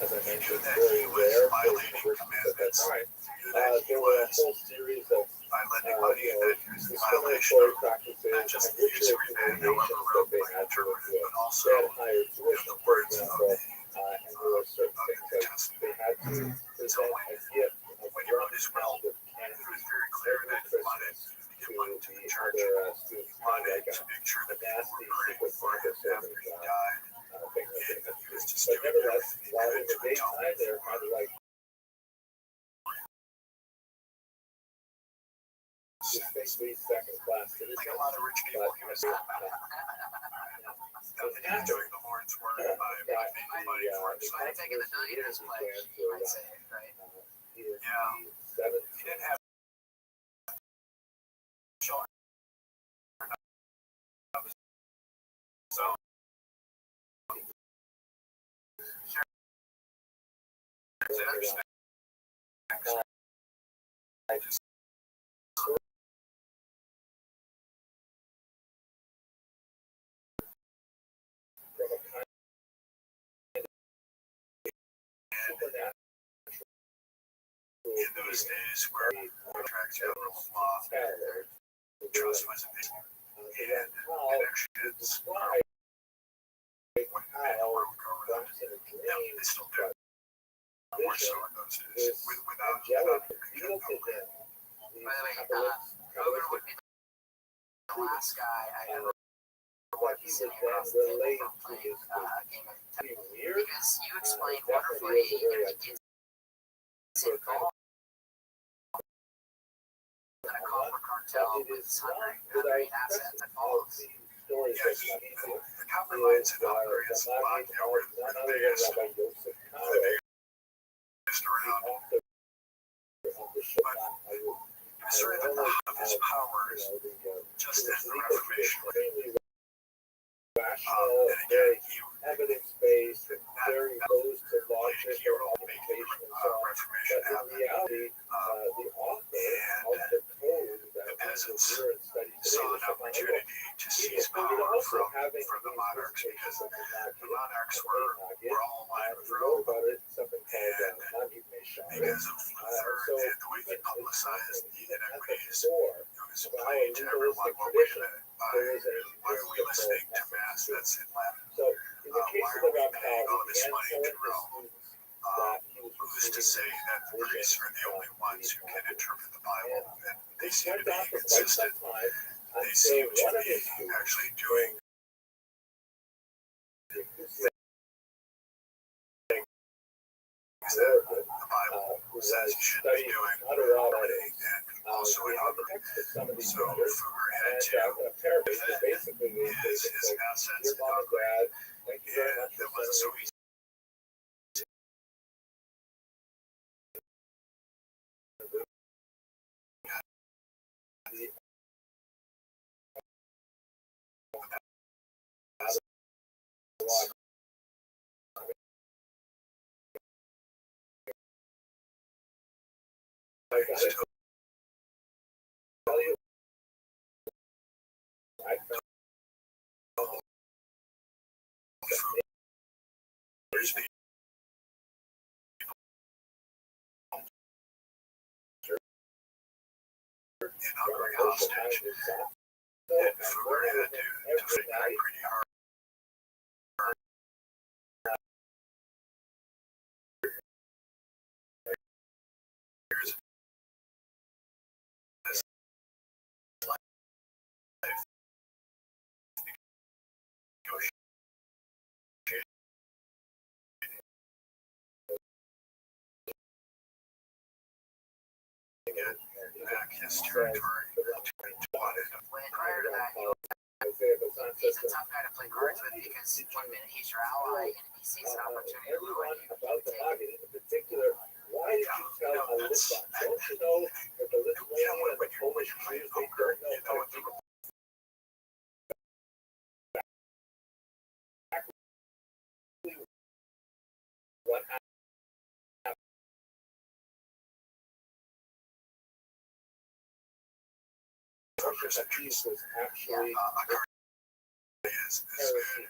as I mentioned, that very he was rare violating commandments. He knew that he there were a was whole series of by lending money and that he was in violation discriminatory of practices not just and the usury ban, however wrote they by had to interpreted, but also they had higher tuition, the for words of example, the and there were certain things like they had to present a gift of when you wrote his will, of it was very clear that he wanted to give money to the church. He wanted to make sure that people were praying for him after he died. And he was just but doing nevertheless, everything he while could in the to atone daytime, they're for kind of like distinctly second-class citizens. like a lot of rich people. He was doing the Lord's work by making money for he might have taken the millionaire's pledge, you might say, right? Yeah. He didn't have children. So I just from a kind in those days where contracts had rule of law, trust was a big and actually it's describe when where we go with that. Yeah, they still do. More so in those days. Without appeal to him. By the way, Hogan would be the last guy I ever What would he sit would across then the table relate from to playing his a game of tennis. weird, Because you explained definitely wonderfully, was a very it's involved in a copper cartel with hungry assets that follows. stories yeah, the copper mines in Hungary and Slovakia were the biggest around. But sort of at the height of his powers, just as the Reformation. And again, he evidence-based, very that close to played a logic key or role in making observation and so on. Reformation But in happen. reality, the author of the code that we peasants revere and study today saw was an the Bible. opportunity to seize power from the monarchs because the monarchs were all aligned with Rome. About it, something called non-humanation. Because of Luther and the way he publicized the inequities, it was About plain to everyone, well, wait a minute, why are we listening to Mass that's in Latin? So, in the case Why of are the we Rabbbi, paying all this the money to answer Rome? Who's to say that the priests are the only ones who can interpret the Bible? And they seem to be consistent. They seem to be actually doing things that the Bible says you should be doing already, and also in other. So Fugger had to defend his assets in Hungary, and it wasn't so easy. In Hungary hostage, and Fugger had to defend that pretty hard. Back his territory. When prior to that, he's a tough guy to play cards with because 1 minute he's your ally, and if he sees an opportunity to ruin you, he can take it. When you play poker, you know what the piece was actually a card is as good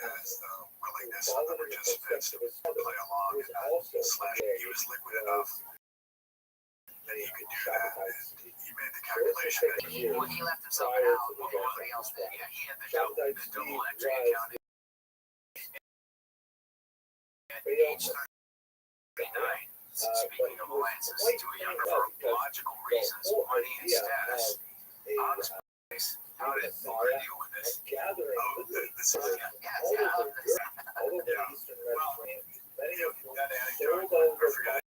as the willingness of the participants to play along and slash. He was liquid enough that he could do that, and he made the calculation that Well, he left himself out, and nobody else did. Yeah, he had the double entry account at age 39. So speaking of alliances to a younger for logical reasons, money and status. How did Thor deal with this? oh, this is Yeah, well, that anecdote, I forgot.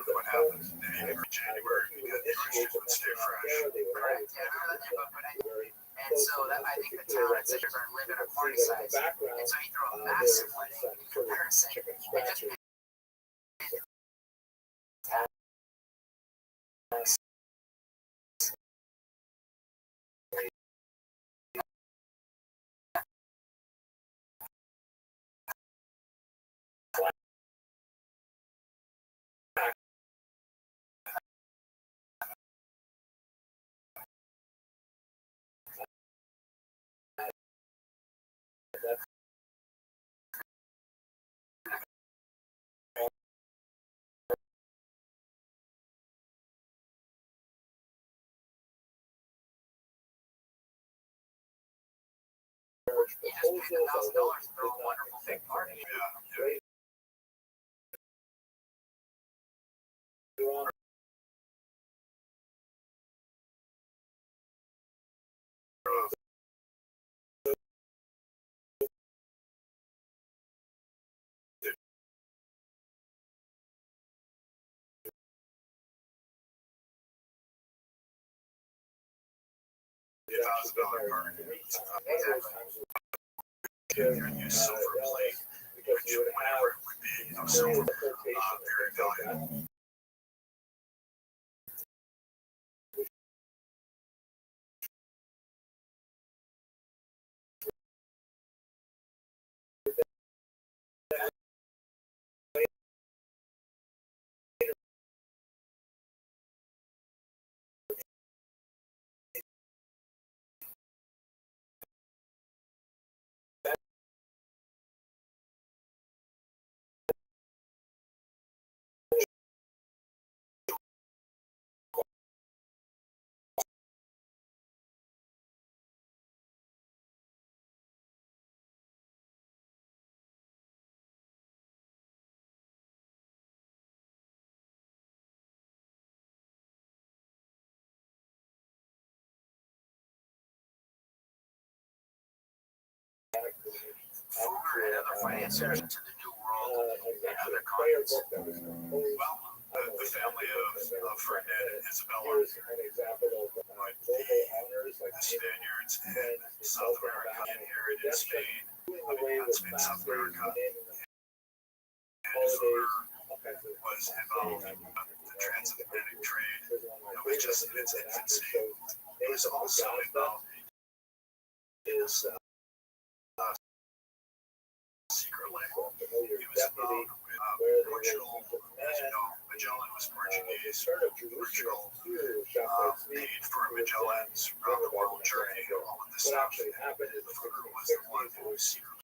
What happened in January because the oysters would stay fresh. correct. Yeah, I remember that neighborhood, and so that I think the town and cities are living at party size, and so you throw a massive wedding in comparison. It just paid $1,000 to throw a wonderful big party. Yeah. $1,000 party. You use silver plate, which whatever it would be, silver, very valuable. Fugger and other financiers into the New World and other continents? Well, the family of Ferdinand and Isabella, but the Spaniards in South America inherited Spain, not Spain, South America, and Fugger was involved in the transatlantic trade. It was just in its infancy. He was also involved in his secretly. He was involved with Portugal. As you know, Magellan was Portuguese. Portugal paid for Magellan's round the world journey all in the south. Fugger was the one who secretly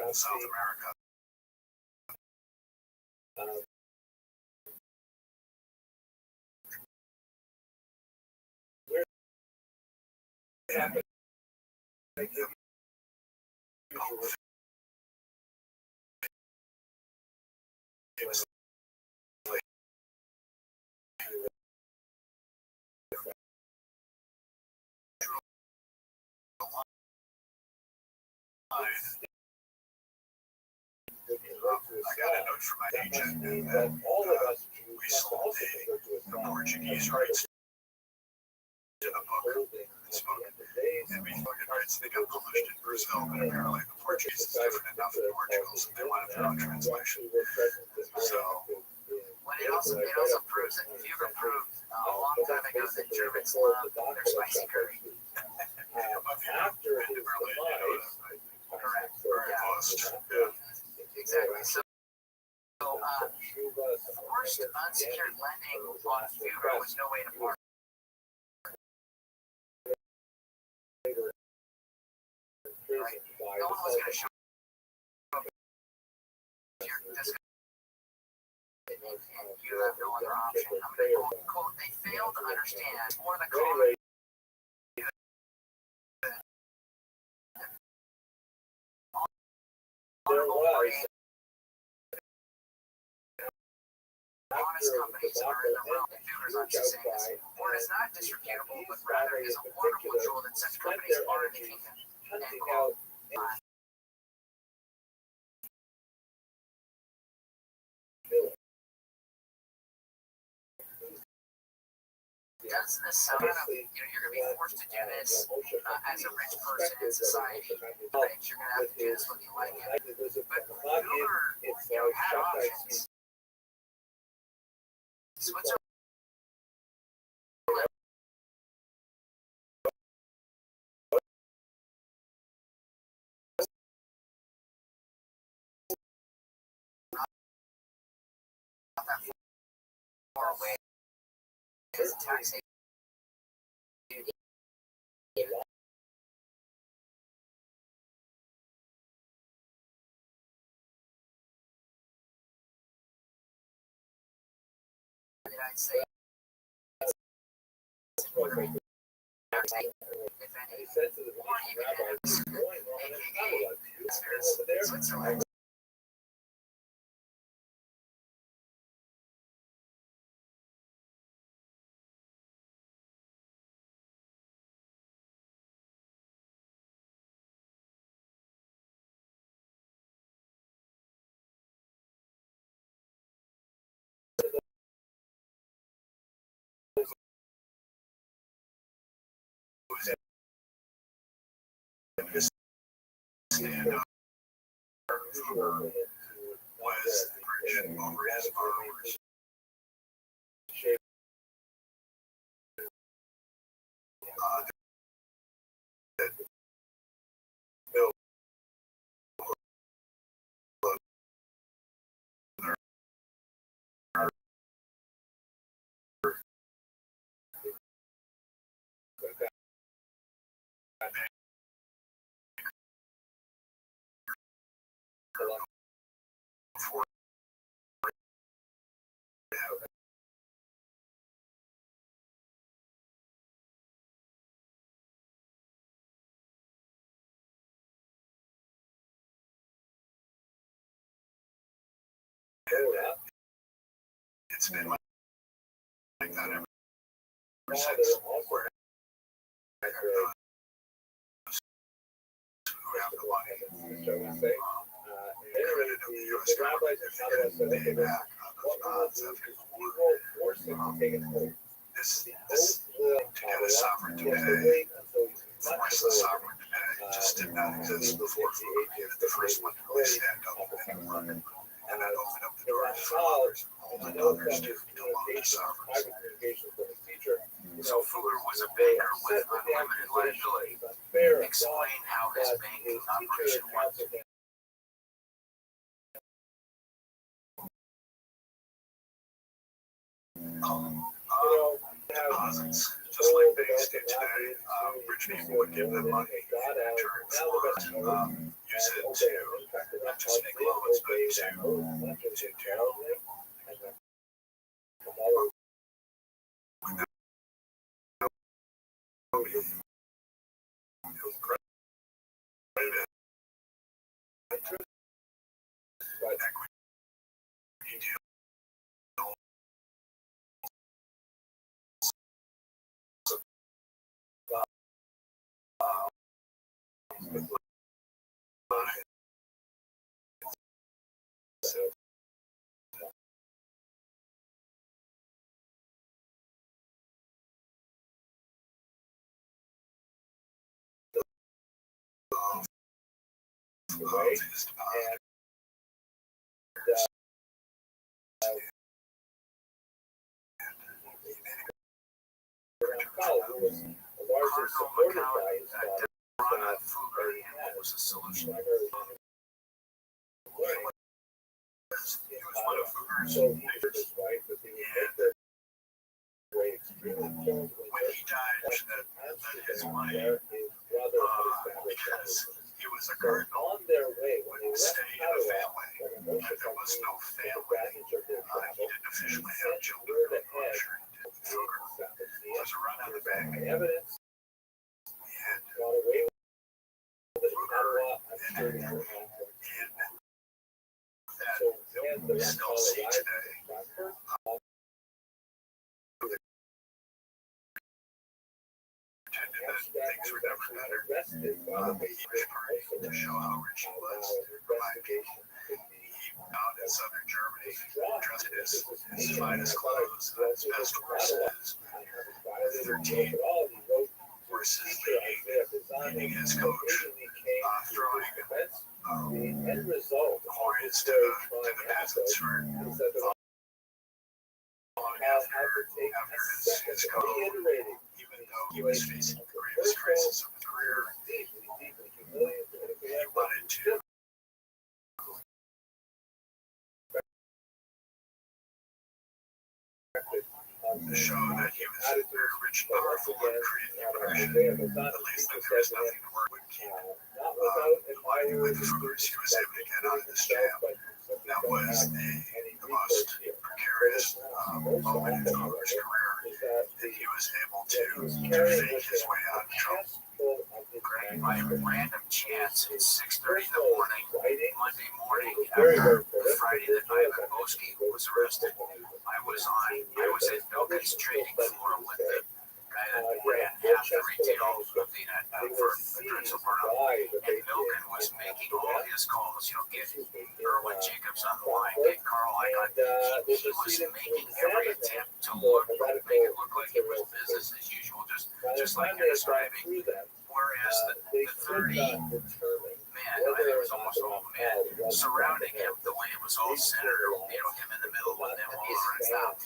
in South America. It was I got a note from my agent that we sold the Portuguese rights to the book. And we fucking rights, they got published in Brazil, but apparently the Portuguese is different enough in Portugal, so they wanted their own translation. So, Well, it also proves that Fugger proved a long time ago that Germans love their spicy curry. after his demise, Correct. very close. Yeah. Exactly. So, forced unsecured lending on Fugger was no way to park. Right? No one was going to show up. You have no other option. Quote, they failed to understand more the common honest companies are in the realm. Fugger's not just saying this. Or it's not disreputable, but rather it is a wonderful jewel that such companies are in the kingdom. End quote. Does this sound of, you're going to be forced to do this as a rich person in society, right? You're going to have to do this whether you like it. But Fugger, had options. Switzerland not that far away. His taxation. The United States. If any, or even aka Switzerland. Stand up was the bridge over his followers. it's been like that ever since. Where who have the money, the credit of the U.S. government if they couldn't pay back on those bonds after the war. This to get a sovereign to pay, force the sovereign to pay, just did not exist before Fugger gave it the first one to really stand up anymore. And that opened up the doors for others and others to loan to sovereigns. So Fugger was a banker with unlimited liability. Explain how his banking operation worked. Deposits, just like banks do today. Rich people would give them money in return for use it to not just make loans, but to these deposits. Ronald Fugger, and what was the solution? He was one of Fugger's neighbors. And when he died, that his wife, because he was a cardinal, would stay in a family. If there was no family, he didn't officially have children. I'm sure he did with Fugger. There was a run on the bank. And Fugger and that we still see today. Pretended that things were never better. He was partying to show how rich he was, to remind people. He out in southern Germany, dressed in his finest clothes, his best horses, 13 horses leading his coach, throwing coins to the peasants who were following after his coach. Even though he was facing the greatest crisis of his career, he wanted to show that he was very rich and powerful and create the impression, at least that there was nothing the world would keep aligning with Fuggers. He was able to get out of this jam. That was the most precarious moment in Fugger's career, that he was able to fake his way out of trouble. Greg, by random chance, at 6:30 in the morning, Monday morning, after Friday that Ivan Boski was arrested, I was at Milken's trading floor with the guy that ran half the retail of the firm, Drexel Burnham, and Milken was making all his calls, get Erwin Jacobs on the line, get Carl Icahn. He was making every attempt to make it look like it was business as usual, just like you're describing. Whereas the 30 men, I think it was almost all men, surrounding him, the way it was all centered, him in the middle and them all around.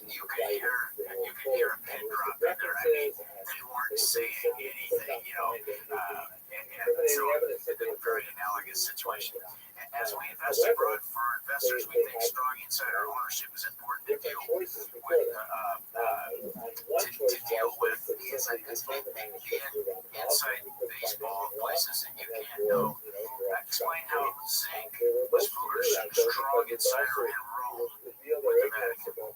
You could hear a pin drop in there. I mean, they weren't saying anything, and so it's a very analogous situation. As we invest abroad for investors, we think strong insider ownership is important to deal with inside baseball places that you can't know. Explain how Zink was Fugger's strong insider in Rome with the Vatican.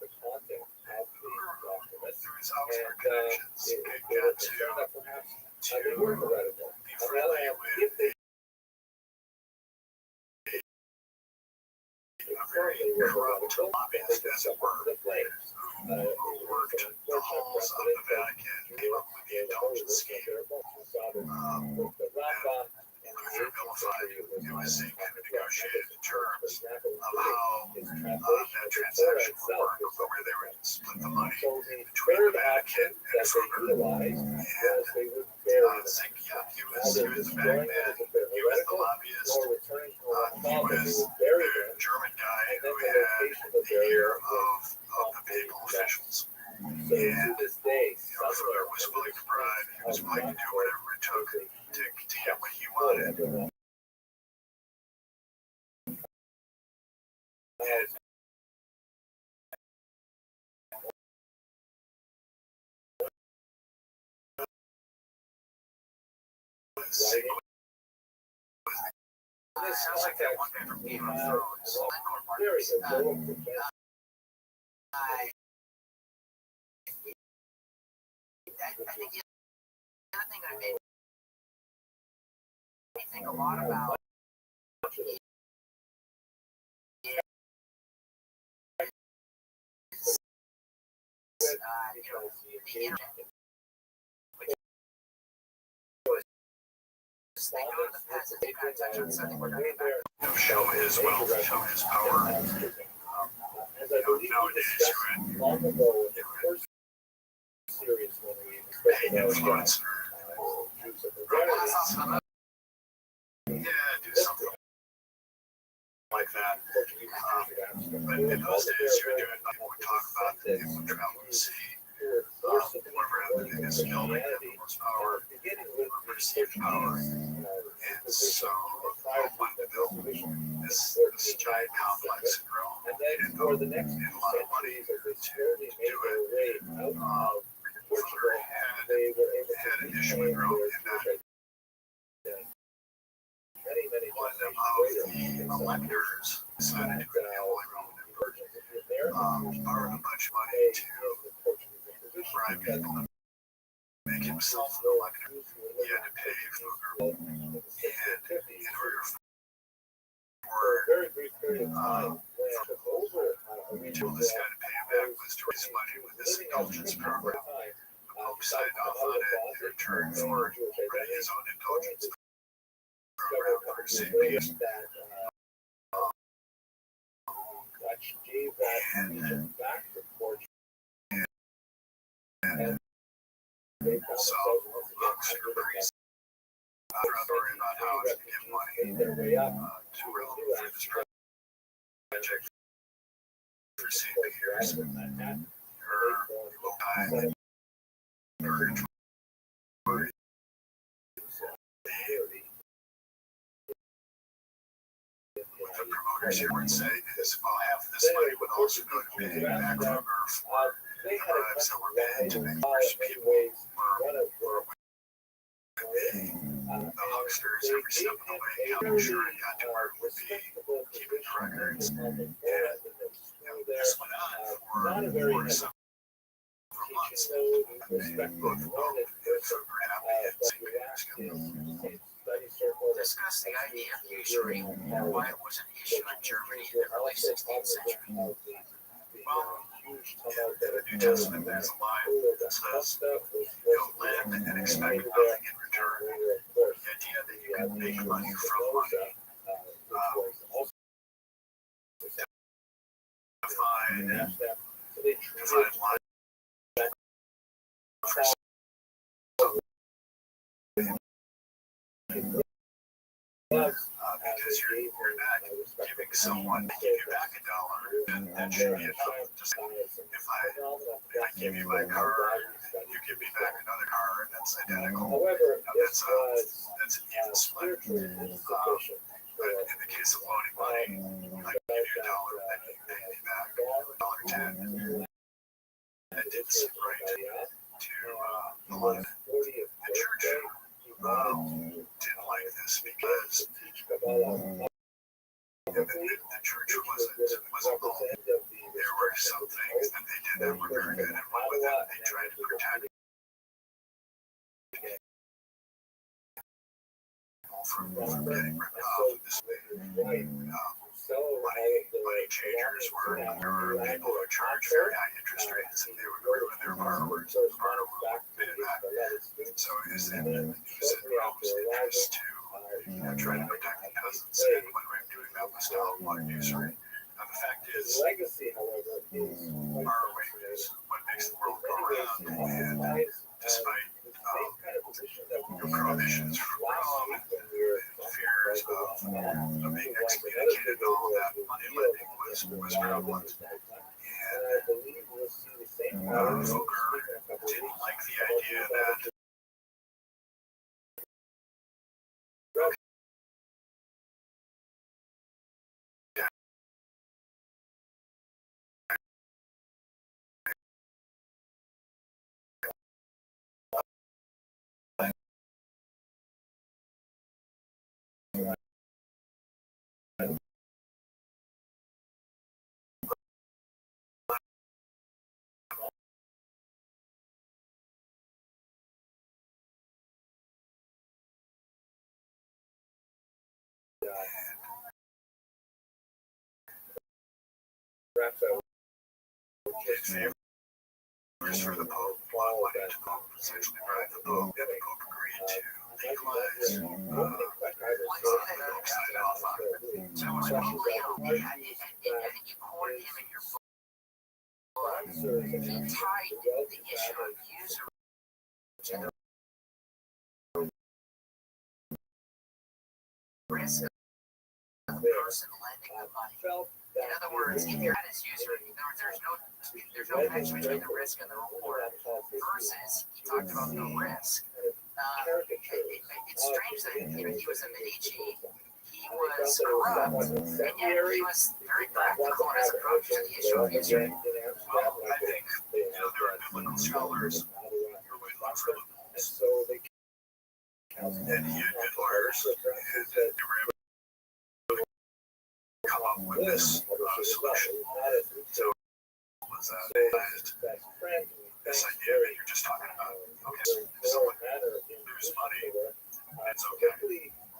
Through his Oxford connections, he got to be friendly with a very corrupt lobbyist, as it were, who worked the halls of the Vatican, came up with the indulgence scheme. Luther vilified. It was a kind of negotiated terms of how that transaction would work, where they would split the money between the Vatican and Fugger. And he was the bag man, he was the lobbyist, he was the German guy who had the ear of the papal officials. And Fugger was willing to bribe, he was willing to do whatever it took to get what he wanted. It sounds like that one guy from Game of Thrones. I think the other thing I made me think a lot about is, the internet. They go to the past and they kind of touch on something we're talking about. Show his wealth, show his power. Nowadays, you would pay influencer. Yeah, do something like that. But in those days, you were doing people would talk about that they would travel to see whoever had the biggest building, had the most power, or perceived power. And so I wanted to build this giant complex in Rome. And a lot of money to do it. Fugger had an issue in Rome in that one of the electors decided to go to the Holy Roman Emperor, borrowed a bunch of money to bribe people to make himself an elector. He had to pay Fugger, and in order for this guy to pay him back was to raise money with this indulgence program. The Pope signed off on it in return for his own indulgence program for St. Peter's. And so Huckster brings a story about how to give money to for this project for St. Peter's. What the promoters here would say is, well, half of this money would also go to paying back Fugger for the bribes that were paid to make sure people were the hucksters every step of the way, making sure it got to where it would be, keeping the records. And this went on for some months. Both Fugger and St. Peter's kept Discuss the idea of usury and why it was an issue in Germany in the early 16th century. Well, in the New Testament, there's a line that says, you'll lend and expect nothing in return. The idea that you can make money from money define line for because you're not giving someone to give you back $1, and that should be enough. Just if I give you my car, you give me back another car, and that's identical. That's an even split. But in the case of loaning money, I give you $1, then you pay me back $1.10. That didn't seem right to the Lord. The church didn't like this because the church wasn't wrong. There were some things that they did that were very good, and one with them they tried to protect people from getting ripped off in this way. Money money changers were people who charged very high interest rates, and they would ruin their borrowers. The borrower would bid back. So it was in Rome's interest to try to protect the peasants, and one way of doing that was to outlaw usury. Now the fact is, borrowing is what makes the world go around, and despite prohibitions from Rome and fears of being excommunicated, all that money lending was prevalent. And Foucault didn't like the idea that favors for the Pope wanted to essentially bribe the Pope, and the Pope agreed to legalize sign off on it. So it was really, and you quoted him in your book. He tied the issue of usury to the risk of the person lending the money. In other words, if you're at his usury, there's no connection between the risk and the reward. Versus, he talked about the risk. It's strange that he was a Medici, he was corrupt, and yet he was very practical in his approach to the issue of usury. Well, I think there are biblical scholars who would look for loopholes, and he had good lawyers, and they were able to come up with this solution. So was this idea that you're just talking about? Okay, if someone loses money, it's okay.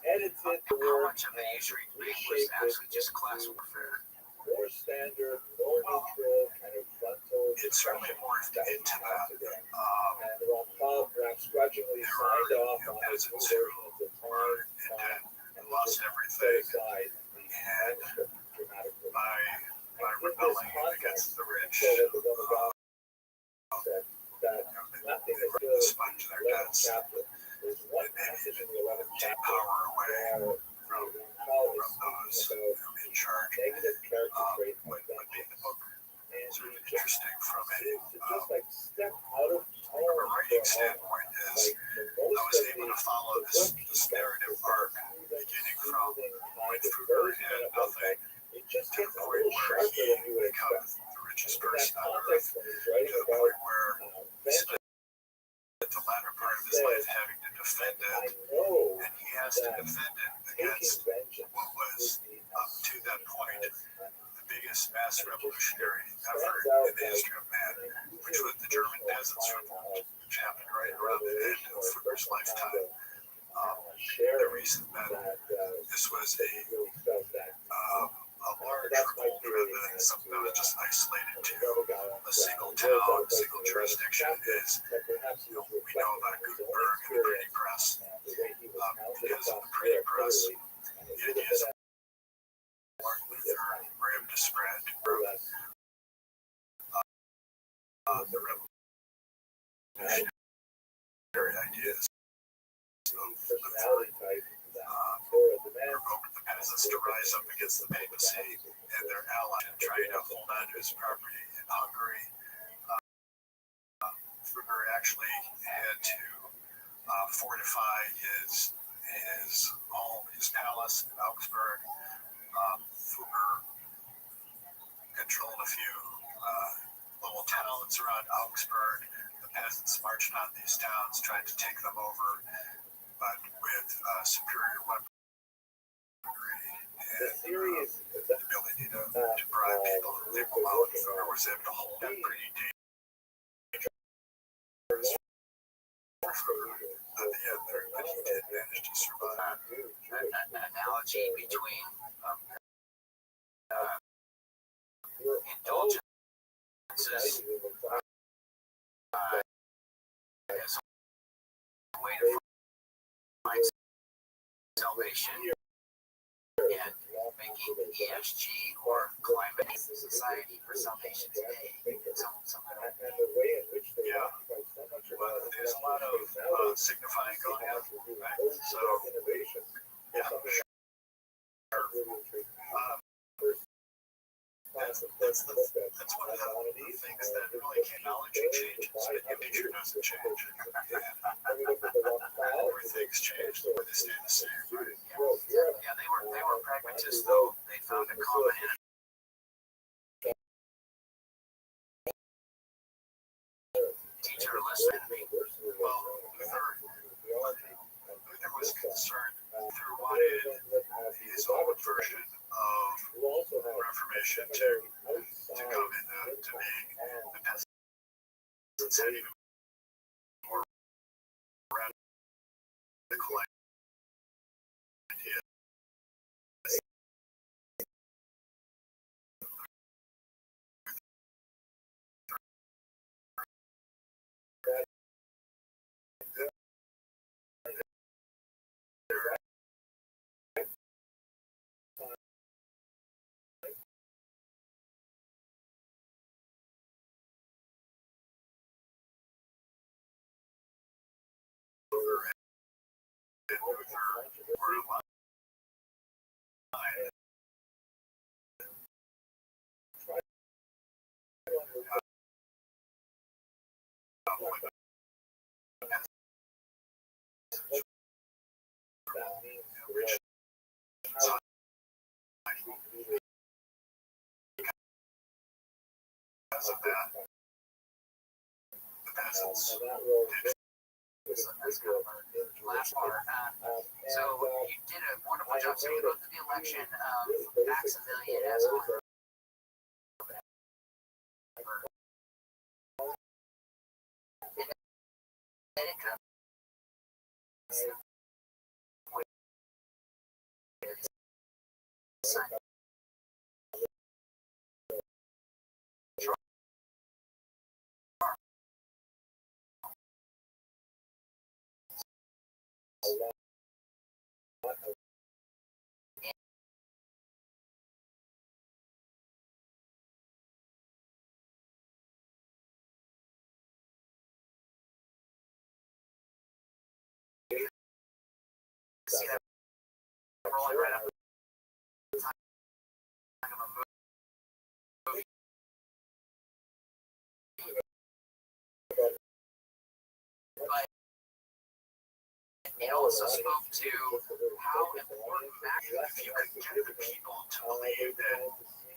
How much of the usury was actually just class warfare? Well, it certainly morphed into that. There were peasants who were in debt and lost everything, and by rebelling against the rich, they ripped the sponge of their debts, and maybe even take power away from those in charge. Would be the book sort of interesting from a writing standpoint is I was able to follow this narrative arc beginning from when Foucault had nothing to the point where he becomes the richest person on earth, to the point where he spent the latter part of his life having to defend it, and he has to defend it against what was, up to that point, the biggest mass revolutionary effort in the history of man, which was the German Peasants' Revolt, which happened right around the end of Foucault's lifetime. The reason that this was a large revolt rather than something that was just isolated to a single town, a single jurisdiction is, we know about Gutenberg and the printing press. Because of the printing press, the ideas of Martin Luther were able to spread through the revolutionary ideas of Luther. Provoked the peasants to rise up against the papacy and their allies and try to hold on to his property in Hungary. Foucault actually had to fortify his home, his palace in Augsburg. Foucault controlled a few little towns around Augsburg. The peasants marched on these towns, trying to take them over, but with superior weaponry and the ability to bribe people and leave them out. Foucault was able to hold them pretty dangerous. At the end there, but he did manage to survive. An analogy between indulgences as a way to find salvation and making ESG or climate society for salvation today. Something like that. Yeah. Well, there's a lot of signifying going on, right? So, yeah, sure. That's one of the things that really technology changes, but your nature doesn't change. Everything's changed, but they stay the same, right? Yeah, they were pragmatists though. They found a common enemy. Teacher less enemy. Well, Luther was concerned through what is his own version of Reformation to come into being. The peasants had even more radical ideas. Because of that, the peasants Last part. So you did a wonderful job. So you wrote the election of Maximilian as owner. And it comes see that rolling right up the top of a movie. But it also spoke to how important if you could get the people to believe that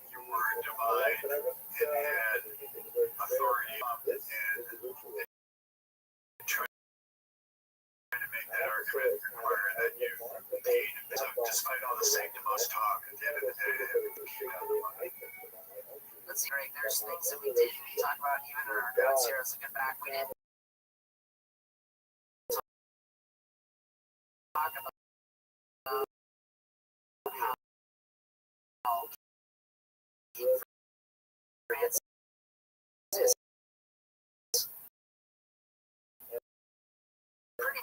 you were divine and had authority and try to make that argument require that you need, so despite all the sanctimonious talk, at the end of the day, let's see, right, there's things that we did talk about even in our notes here. Let's look back. We didn't talk about how Francis pretty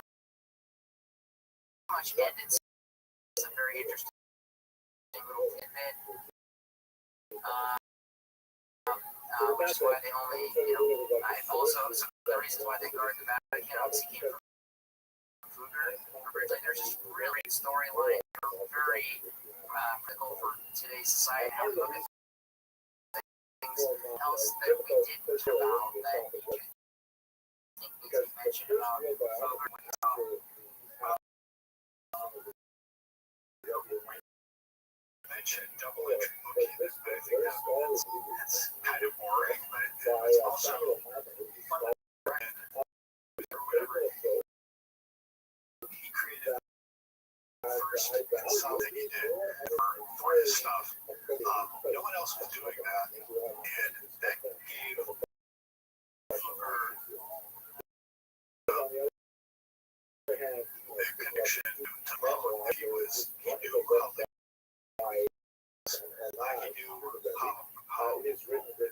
much ended some very interesting little tidbit. Which is why they only, I also, some of the reasons why they guard the Vatican obviously came from Fugger. Originally, there's just really great storyline, very critical for today's society. How we look at things else that we did about that you think we could mention about Fugger when mentioned double entry bookkeeping, but I think that's kind of boring, but it's also fun or whatever. He created the first something he did for his stuff. No one else was doing that, and that gave Fugger the connection to Rothschild. He knew how how it is written that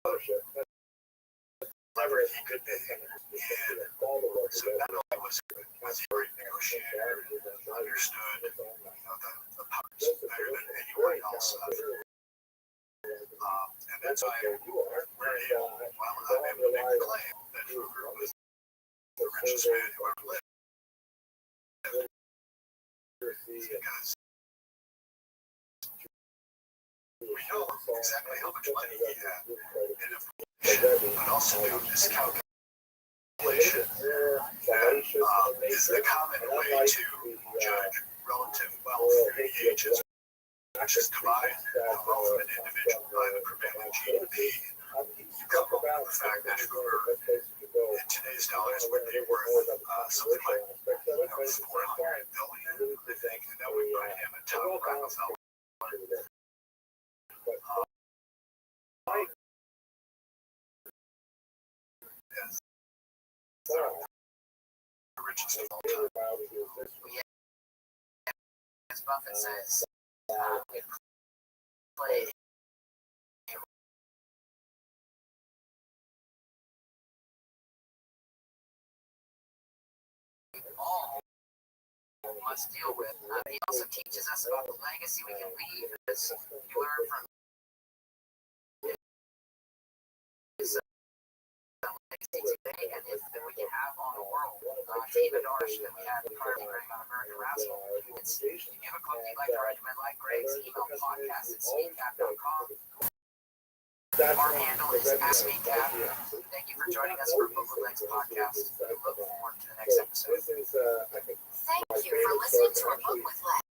scholarship clever he could be. And so not only was he a great negotiator and understood the powers better than anyone else. And that's why we're able, I'm able to make the claim that Kruger was the richest man who ever lived. Because we know exactly how much money he had. And if but also do this calculation that is the common way to judge relative wealth through the ages, which is divide the wealth of an individual by the prevailing GDP. You couple that with the fact that Kruger, in today's dollars, would be worth something like $400 billion, I think, and that would put him a top Rockefeller. The richest of all time. As Buffett says, we play all must deal with. He also teaches us about the legacy we can leave as you learn from his legacy today and that we can have on the world. David Arsh that we had currently running on American Razzle. If you have a club you'd like to recommend like Greg's, email podcast@speedcap.com. Our handle is @speedcap. Thank you for joining us for Book with Legs podcast. We look forward to the next episode. Thank you for listening to A Book with Legs,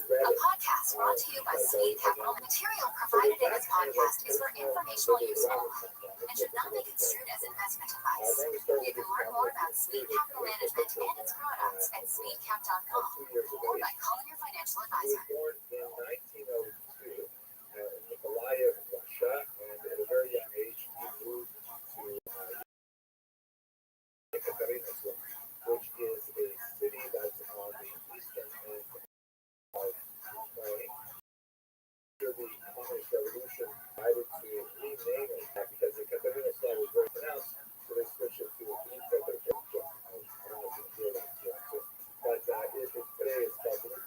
a podcast brought to you by Speed Capital. Material provided in this podcast is for informational use only and should not be construed as investment advice. You can learn more about Speed Capital Management and its products at speedcap.com or by calling your financial advisor. Born in 1902 in Nikolaev, Russia, and at a very young age he moved to Yekaterinburg, which is a city that's on the eastern end of Ukraine. After the Communist Revolution, decided to rename it because the Yekaterinburg was very pronounced, so they switched it to Yekaterinburg. I don't know if you hear that too. But today it's called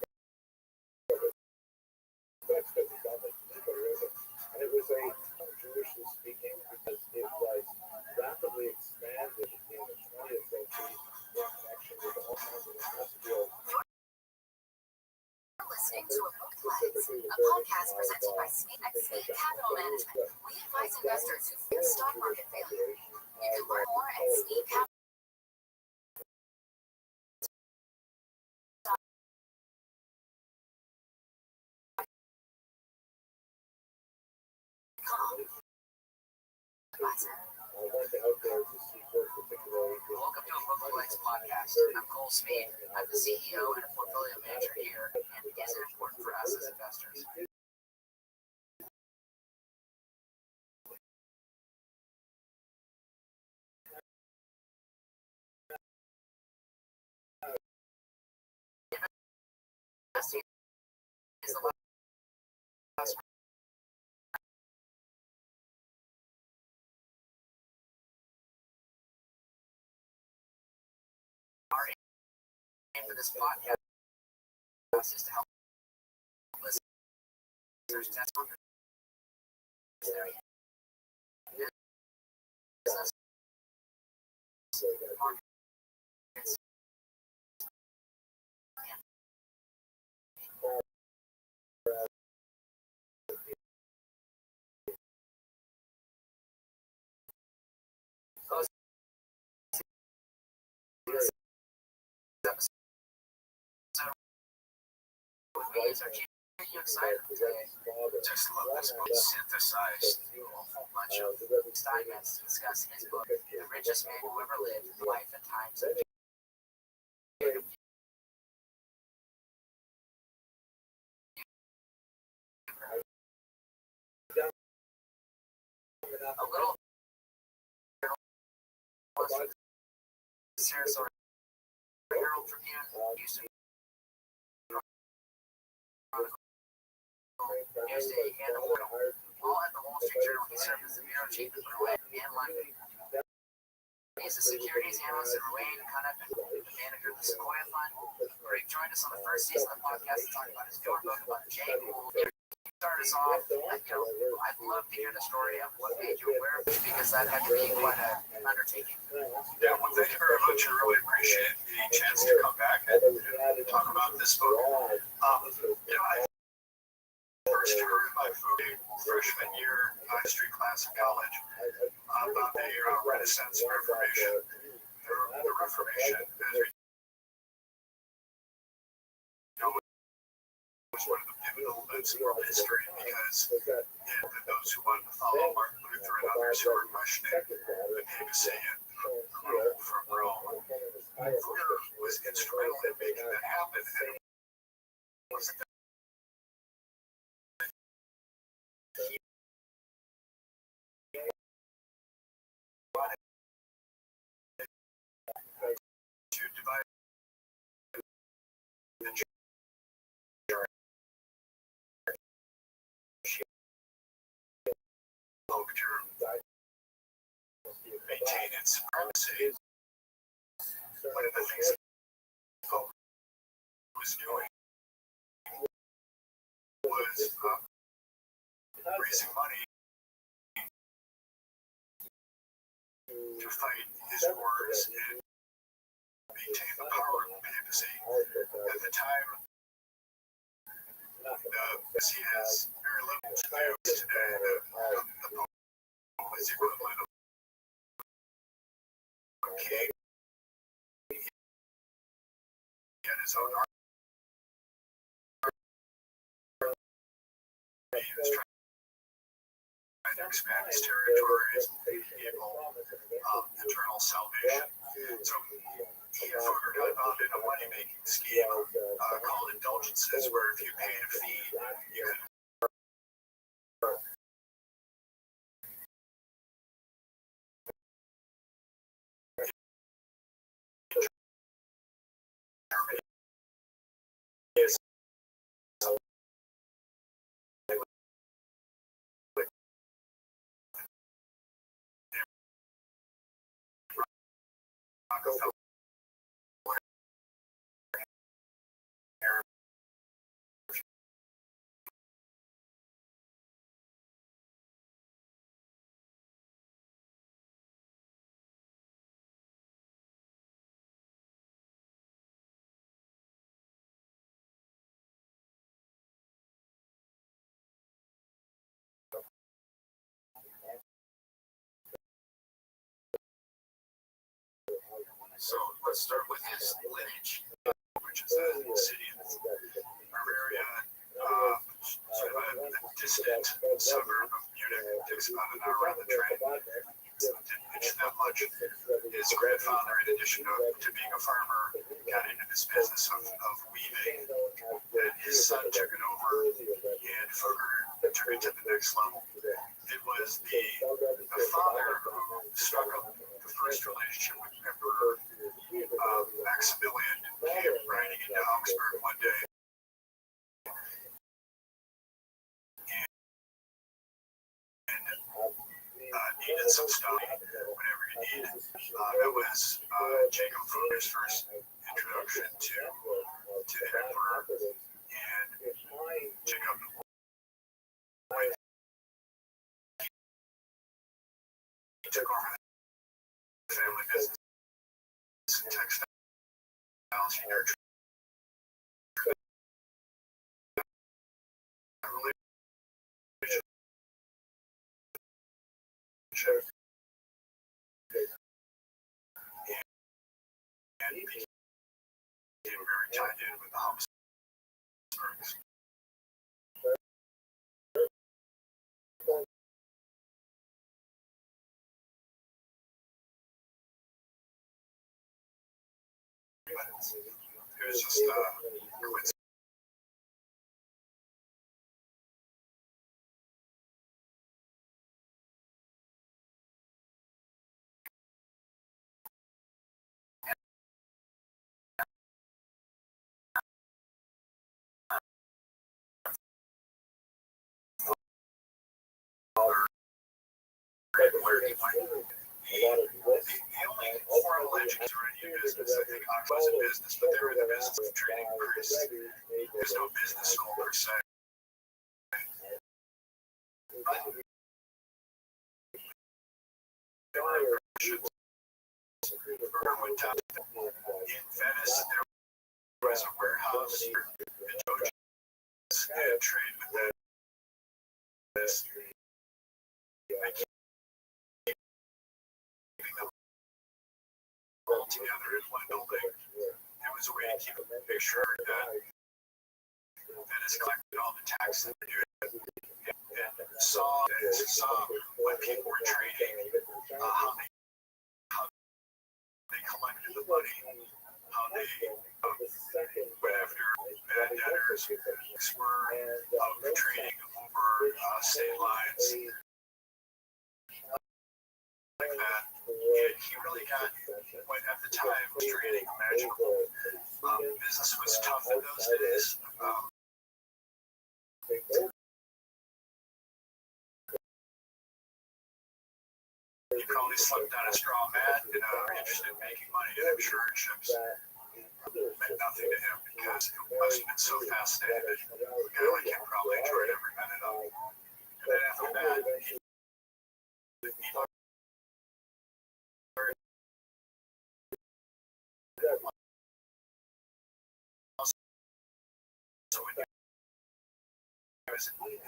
that's because it's on the river. And it was a Jewishly speaking because it was rapidly expanded in the 20th century in connection with all kinds of industrial. You're listening to A Book with Legs, a podcast presented by Speed Capital Management. We advise investors who fear stock market failure. You can learn more at speedcapital.com. I went out there to see work particularly. Welcome to A Book with Legs podcast. I'm Cole Speed. I'm the CEO and a portfolio manager here, and it is important for us as investors. Investing is the last for this podcast is to help listeners test on their business markets. Are you excited today? Just love this book synthesized a whole bunch of Steinmetz to discuss his book, The Richest Man Who Ever Lived, The Life and Times of a little Sarasota Herald Tribune, Houston Newsday, and the World. All at the Wall Street Journal, he served as the bureau chief in Berlin and London. He's a securities analyst at Ruane, Cunniff, and the manager of the Sequoia Fund. Greg joined us on the first season of the podcast to talk about his newer book about the Jay Gould. Start us off, I'd love to hear the story of what made you aware of it, because that had to be quite an undertaking. Yeah, well, thank you very much. I really appreciate the chance to come back and talk about this book. I first heard of my freshman year history class in college about the Renaissance Reformation. The Reformation, as we know, was one of the pivotal events in world history, because those who wanted to follow Martin Luther and others who were questioning the papacy and rule from Rome, was instrumental in making that happen. And it wasn't that to divide the church to maintain its supremacy. One of the things that Pope was doing was raising money to fight his wars and maintain the power of the papacy. At the time, the papacy has very little to do today. The Pope is the equivalent of a king. He had his own army. He was trying to expand his territories, enable eternal salvation. So he founded a money-making scheme called indulgences, where if you paid a fee, you could Rockefeller So let's start with his lineage, which is a city in Bavaria, sort of a distant suburb of Munich. It takes about an hour on the train. Didn't mention that much. His grandfather, in addition to being a farmer, got into this business of weaving. And his son took it over and further took it to the next level. It was the father who struck up the first relationship with Emperor Maximilian, came riding into Augsburg one day and needed some stuff, whatever you need. That was Jacob Fugger's first introduction to the Emperor, and Jacob he took over the family business and textiles. He nurtured that relationship and became very tied in with the Habsburgs. It was just coincidence. where he might. The only formal education or any business, I think Ox was in business, but they were in the business of trading first. There's no business school per se. But there were impressions. Remember one time in Venice, there was a warehouse in Georgia and trade with that. All together in one building. It was a way to make sure that Venice collected all the taxes they do and saw when people were trading how they collected the money, how they went after bad debtors, were trading over state lines like that. And he really got what at the time was trading magical. Business was tough in those days. You could only slip down a straw mat and are interested in making money, and I'm sure ships meant nothing to him because it must have been so fascinating that a guy like him probably enjoyed every minute of it. And then after that, so when he was in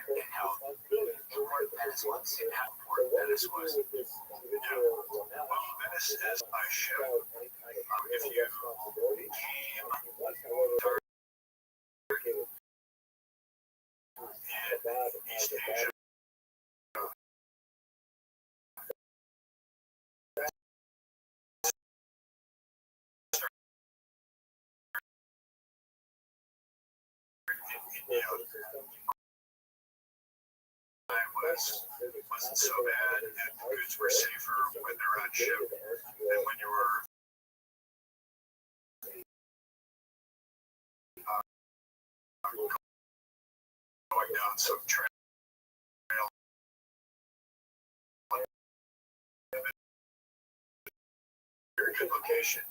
and how important Venice was, and how important Venice was. Well, Venice is by ship. If you came in East Asia, wasn't so bad, and goods were safer when they're on ship than when you were going down some trail. Very good location.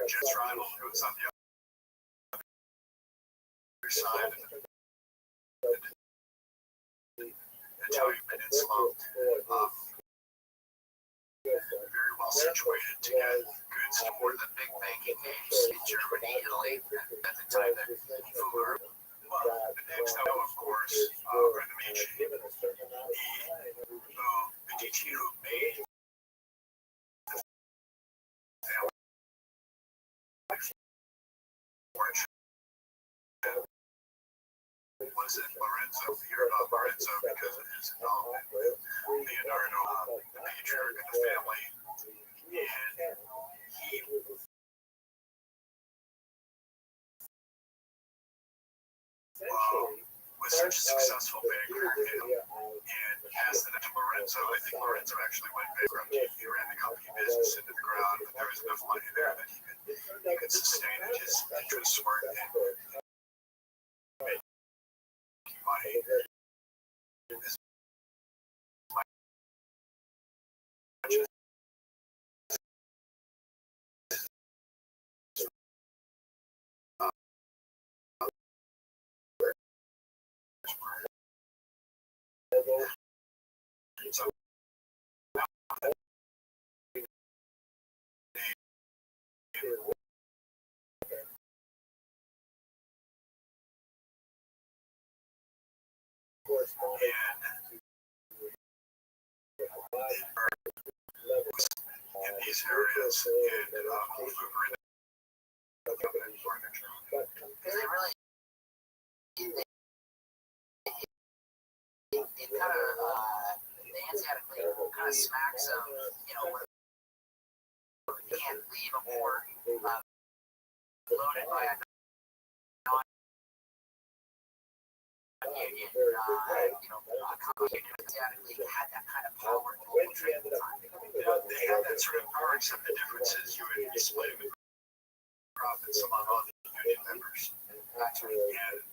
Jets rival who was on the other side of the Italian Peninsula. Very well situated to get goods to one of the big banking names in Germany, Italy, at the time that were. Well, the names that of course are the Medici. The Medici who made the fortune wasn't Lorenzo. You heard about Lorenzo because of his involvement with Leonardo, the patriarch of the family, and he was such a successful banker and passed it to Lorenzo. I think Lorenzo actually went bankrupt. He ran the company business into the ground, but there was enough money there that he could sustain it. His interests weren't in making money. As much as so in these areas and over in the furniture. Because they really, they kind of, the Hanseatic League kind of smacks them, you know, you can't leave a port loaded by a non-union, union theoretically had that kind of power to infiltrate at the time. They had that sort of power, except the difference is you would split it with profits among all the union members. And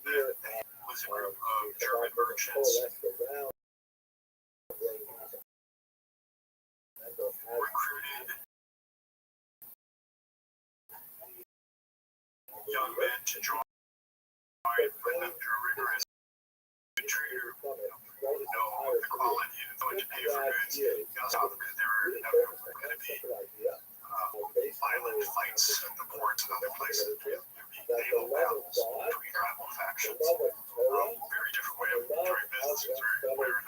there was a group of German merchants recruited young men to join, put them through rigorous trader, no equality, and going to pay for goods. Also, because there were going to be violent fights at the ports and other places. There'd be naval battles between rival factions. Very different way of doing business. It was very weird.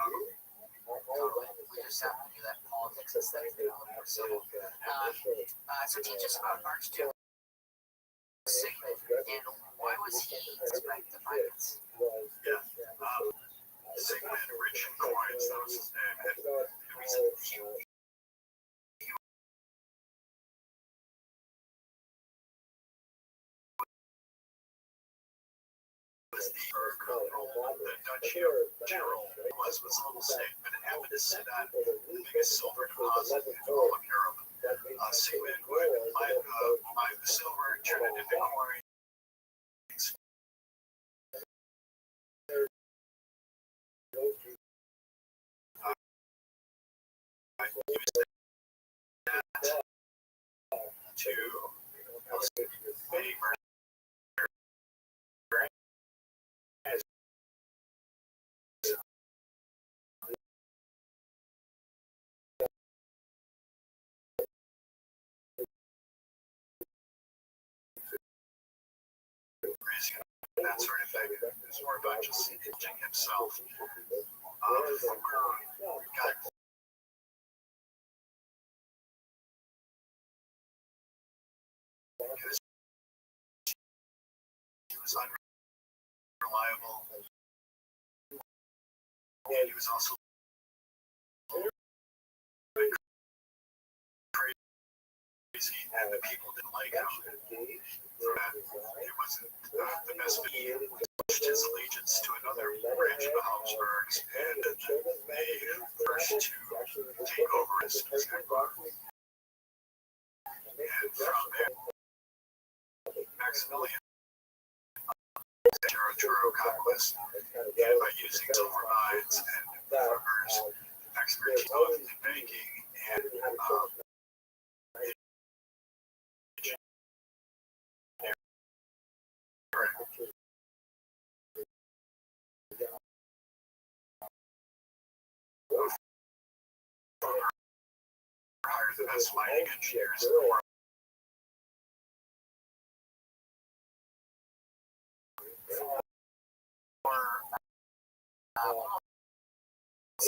We just happen to do that in politics instead of civil. So teach us about Archduke Sigmund and why was he suspected of finance? Yeah. Sigmund Rich in Coins, that was his name. And the reason he was the Duchy of General was a little state, but it happened to sit on the biggest silver deposit in all of Europe. Sigmund would mine the silver, turn it into coins. Use that to many that sort of thing. It was more about just teaching himself. He was unreliable, and he was also crazy, and the people didn't like him. It wasn't the best. He switched his allegiance to another branch of the Habsburgs, and they first to take over his headquarters. And from there, Maximilian territorial conquest, and by using silver mines and farmers, expertise both in banking and hire the best mining engineers in the world.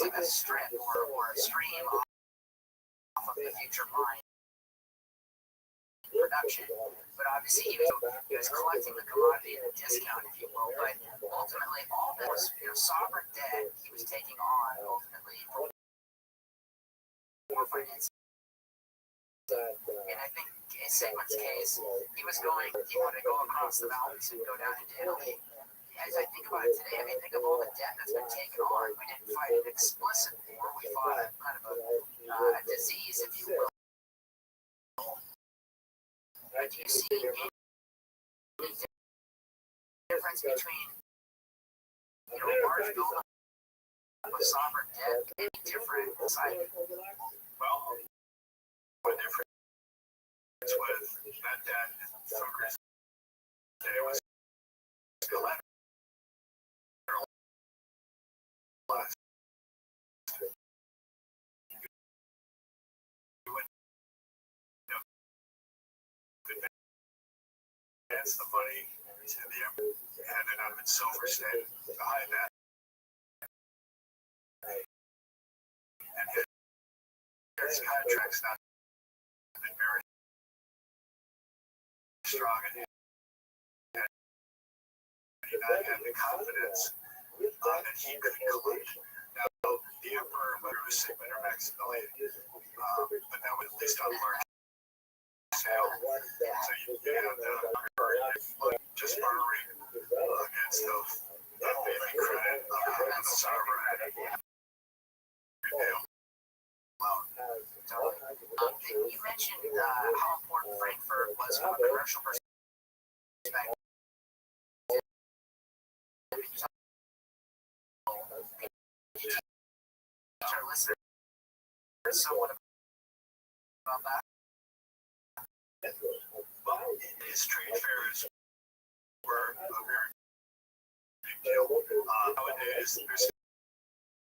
Like a strip or a stream off of the future mine production. But obviously he was collecting the commodity at a discount, if you will. But ultimately all that was sovereign debt he was taking on ultimately for finance. And I think in Sigmund's case, he wanted to go across the mountains and go down into Italy. As I think about it today, I mean, think of all the debt that's been taken on. We didn't fight an explicit war. We fought kind of a disease, if you will. Do you see any difference between, large buildup of sovereign debt and different society? Well, the difference with that debt in Foker's day was collateral. Advance the money to the emperor, and then I'm in silver state behind that. And his contract's not been very strong, and he not had the confidence that he could collect. Now, the emperor, whether it was Sigmund or Maximilian, but that was at least on large scale. So you have the like just murdering and stuff. That made me credit the server had it. You mentioned how important Frankfurt was from a commercial perspective. Our listeners somewhat about that. Well, his trade fairs were a very big deal. Nowadays,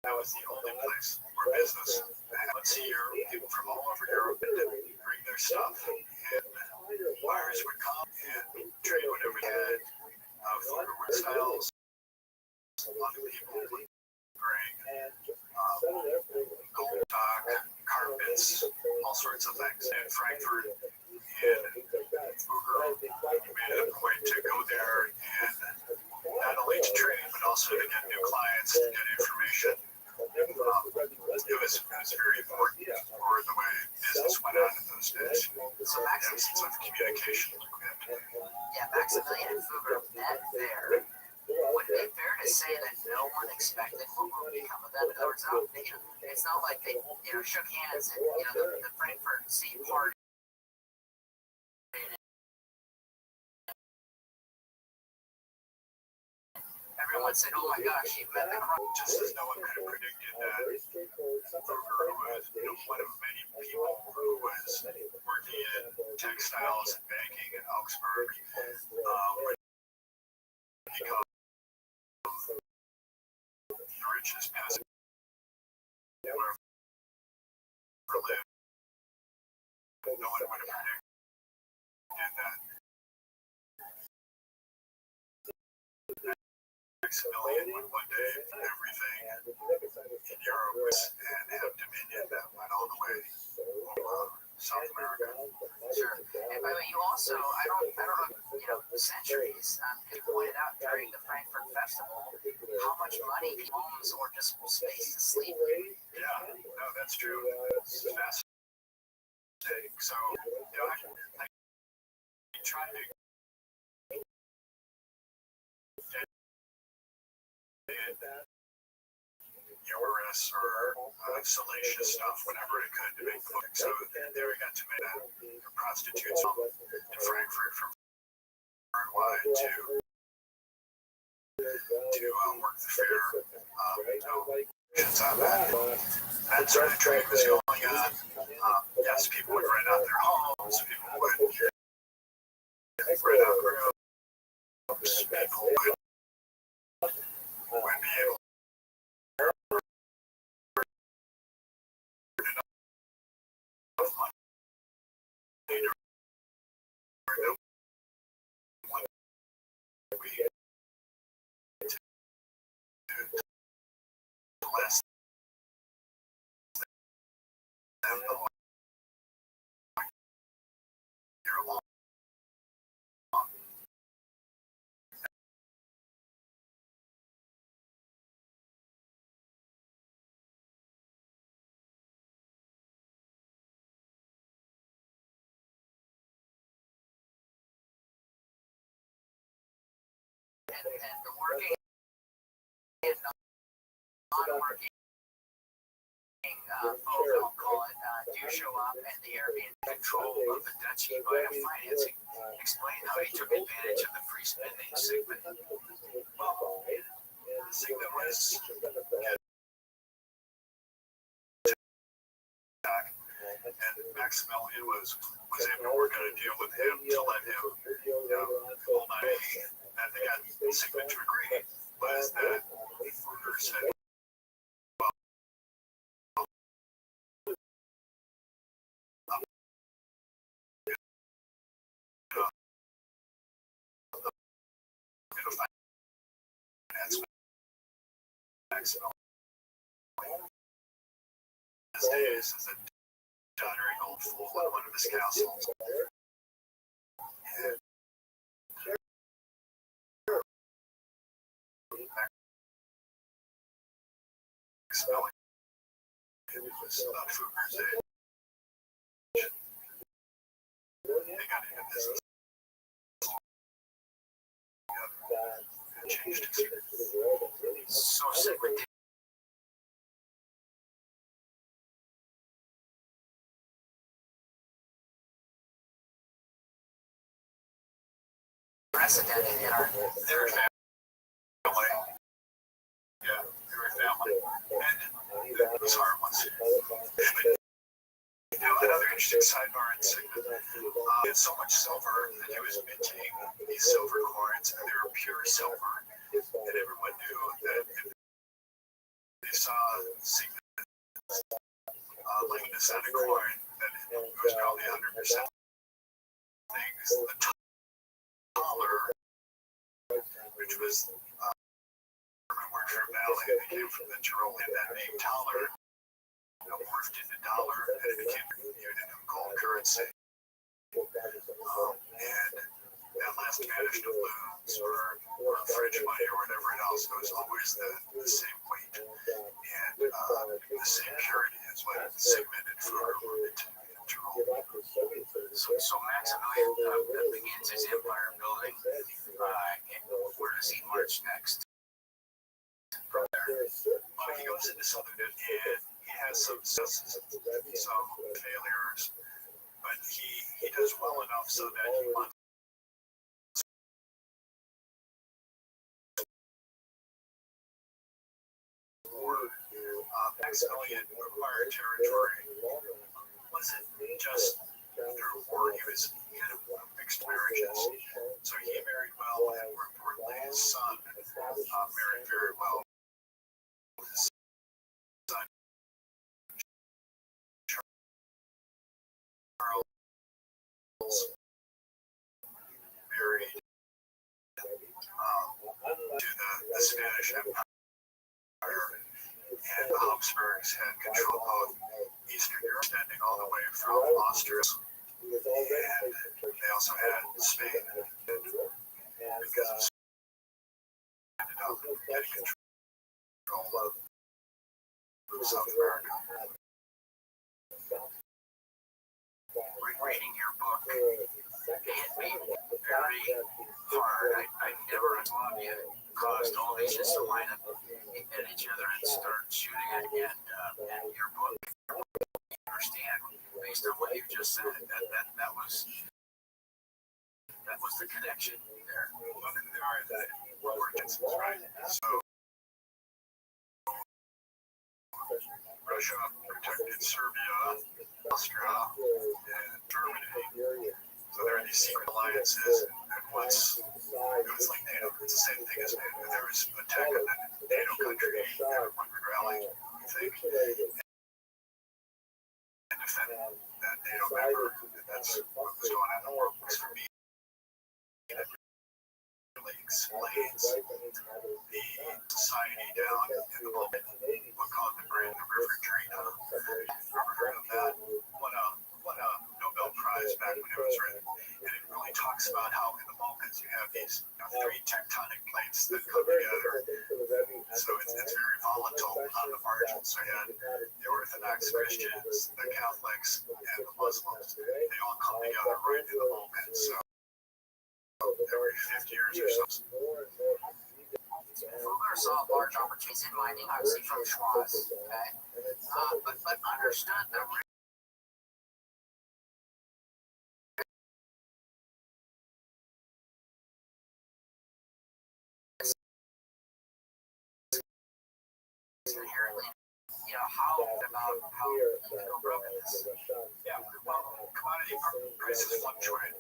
that was the only place where business once a year, people from all over Europe would bring their stuff, and buyers would come and trade whatever they had, food styles. A lot of people would bring gold stock, carpets, all sorts of things. In Frankfurt and Uber made it a point to go there and not only to trade, but also to get new clients, to get information. It was very important for the way business went on in those days. So Absence of communication. Maximilian and Fugger met there. Would it be fair to say that no one expected what would become of them? In other words, it's not like they shook hands and the Frankfurt Sea Party. Everyone said, "Oh my gosh, he met the crowd." Just as no one could have predicted that Fugger was one of many people who was working in textiles and banking in Augsburg would become the richest peasant who ever lived. No one would have predicted that. Maximilian would one day everything in Europe and have dominion that went all the way over South America. Sure. And by the way, you also, I don't know, centuries, you pointed out during the Frankfurt Festival how much money homes or just space to sleep. Yeah, no, that's true. It's fascinating. So, I try to humorous or salacious stuff whenever it could to make the book. So there we got to make that prostitutes in Frankfurt from far and wide to work the fair. On that. That sort of trade was going on. Yes, people would rent out their homes. People would rent out rooms. People would be able less than year long. And the working and non-working folk, I'll call it, do show up, and the European control of the Dutch way of financing. Explain how he took advantage of the free spending segment. Well, the segment was and Maximilian was able to work out a deal with him to let him hold on. And they got the segment to agree was that Fugger said, Maximilian. His days as a doddering old fool at one of his castles. And Maximilian, it was about Fugger's age. They got into business. changed it. So sick with precedent in our Their family. Yeah, their family. And it was harmless. You know, another interesting sidebar in Sigmund, he had so much silver that he was minting these silver coins, and they were pure silver. And everyone knew that if they saw Sigmund laying this on a coin, that it was probably 100% things. The taller, which was German word for valley, that came from the Tyrolean, that name taller morphed into dollar, and it became a unit of gold currency. And that last vanished doubloons or French money or whatever else, it was always the same weight and the same purity as what Sigmund and Führer were into Tyrol. So Maximilian begins his empire building. And where does he march next? From there, he goes into southern Italy, and he has some successes, some failures, but he does well enough so that he wants more. Maximilian acquired territory. Wasn't just through war, he had mixed marriages. So he married well, and more importantly, his son married very well. His son Charles married to the Spanish Empire, and the Habsburgs had control of Eastern Europe, extending all the way from Austria, and they also had Spain, because ended up getting control of South America. Reading your book, it made me very hard. I never thought you caused all these just to line up at each other and start shooting at and your book. You understand, based on what you just said, that was the connection there. Well, there are origins, right? So Russia protected Serbia, Austria, and Germany. So there are these secret alliances, and it's like NATO. It's the same thing as NATO. If there was an attack on a NATO country, everyone would rally, you think, and defend that NATO member. And that's what was going on in the world. Because for me, that really explains the society down in the Balkan, what called the River Drina. Ever heard of that? Won a Nobel Prize back when it was written. And it really talks about how in the Balkans you have these three tectonic plates that come together. So it's very volatile on the margins. So you had the Orthodox Christians, the Catholics, and the Muslims. They all come together right in the Balkans. So every 50 years or so. Fugler saw large opportunities in mining, obviously from Schwartz, okay? But understood the inherently, how you go broke in this. Yeah, well, commodity prices fluctuate.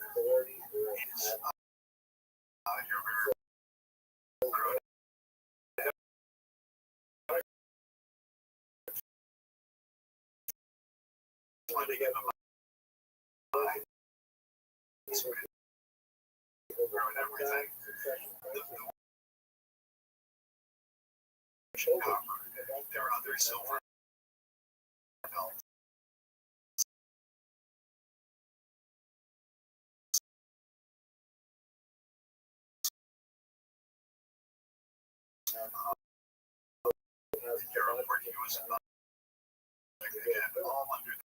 You're very to get them growing everything. Copper. There are other silver belts. Europe, where he was again, all under the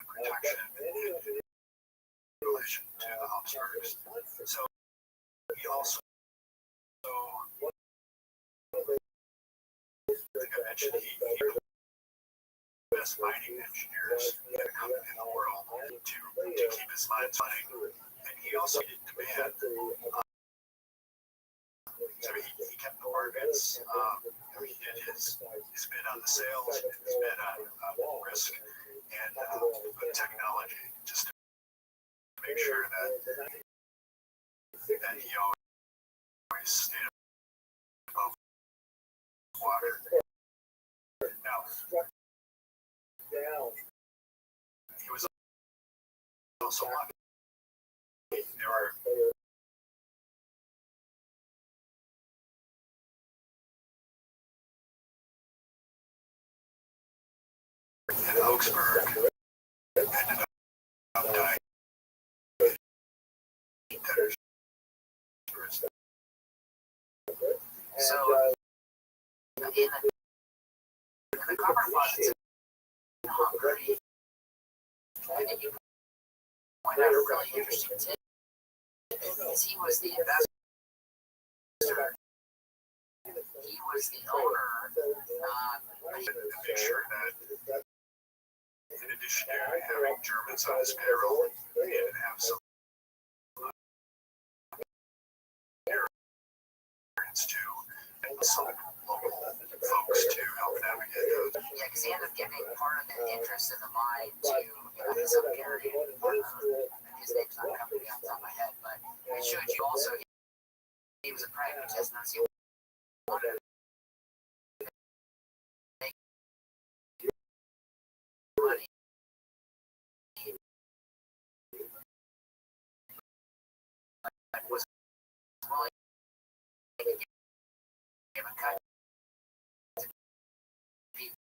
protection in relation to the Habsburgs. So he also think I mentioned he was the best mining engineers in the company in the world to keep his mines running. And he also did demand. So he kept the markets. He did his bid on the sales, his bid on risk, and technology, just to make sure that he always stayed above water. Now, he was also lucky. There were in Augsburg ended up dying. So, in the copper deposits in Hungary, I think you point out a really interesting tip, because he was the investor. He was the owner. Make sure that in addition to having Germans on his payroll, he didn't have some Americans too, and some local folks to help navigate those. Yeah, because he ended up giving part of the interest in the mine to his Hungarian partner. His name's not coming off the top of my head, but it showed you also he was a pragmatist, and he wanted to make money. But was willing to give a cut to people.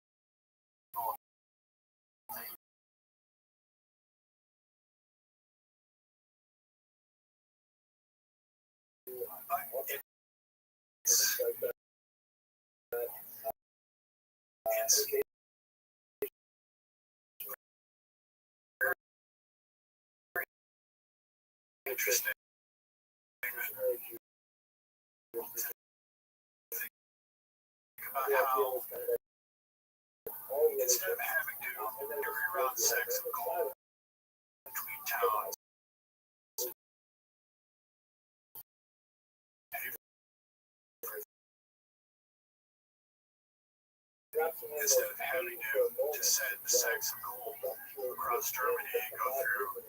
It's interesting. Think about how instead of having to carry around sacks of gold between towns, instead of having to send sacks of gold across Germany and go through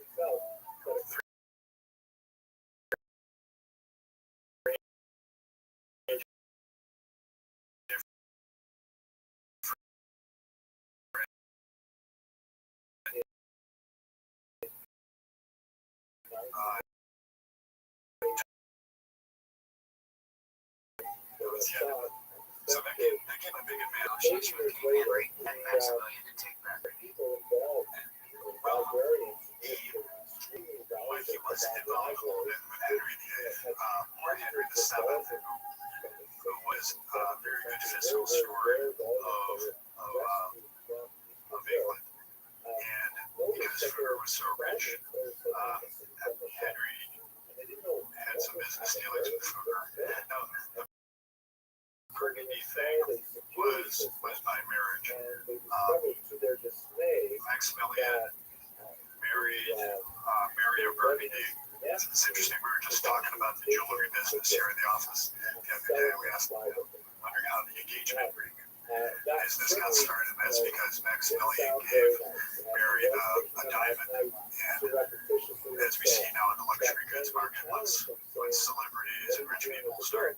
so that gave a big advantage to Henry and Maximilian to take back. Well, he wasn't involved with Henry VIII, or Henry VII, who was a very good fiscal steward of England. And because Fugger was so rich, Henry had some business dealings with Fugger. Now, the Burgundy thing was by marriage. Maximilian married Mary of Burgundy. It's interesting. We were just talking about the jewelry business here in the office the other day. We asked, wondering how the engagement ring business got started. That's because Maximilian gave Mary a diamond. And as we see now in the luxury goods market, once celebrities and rich people start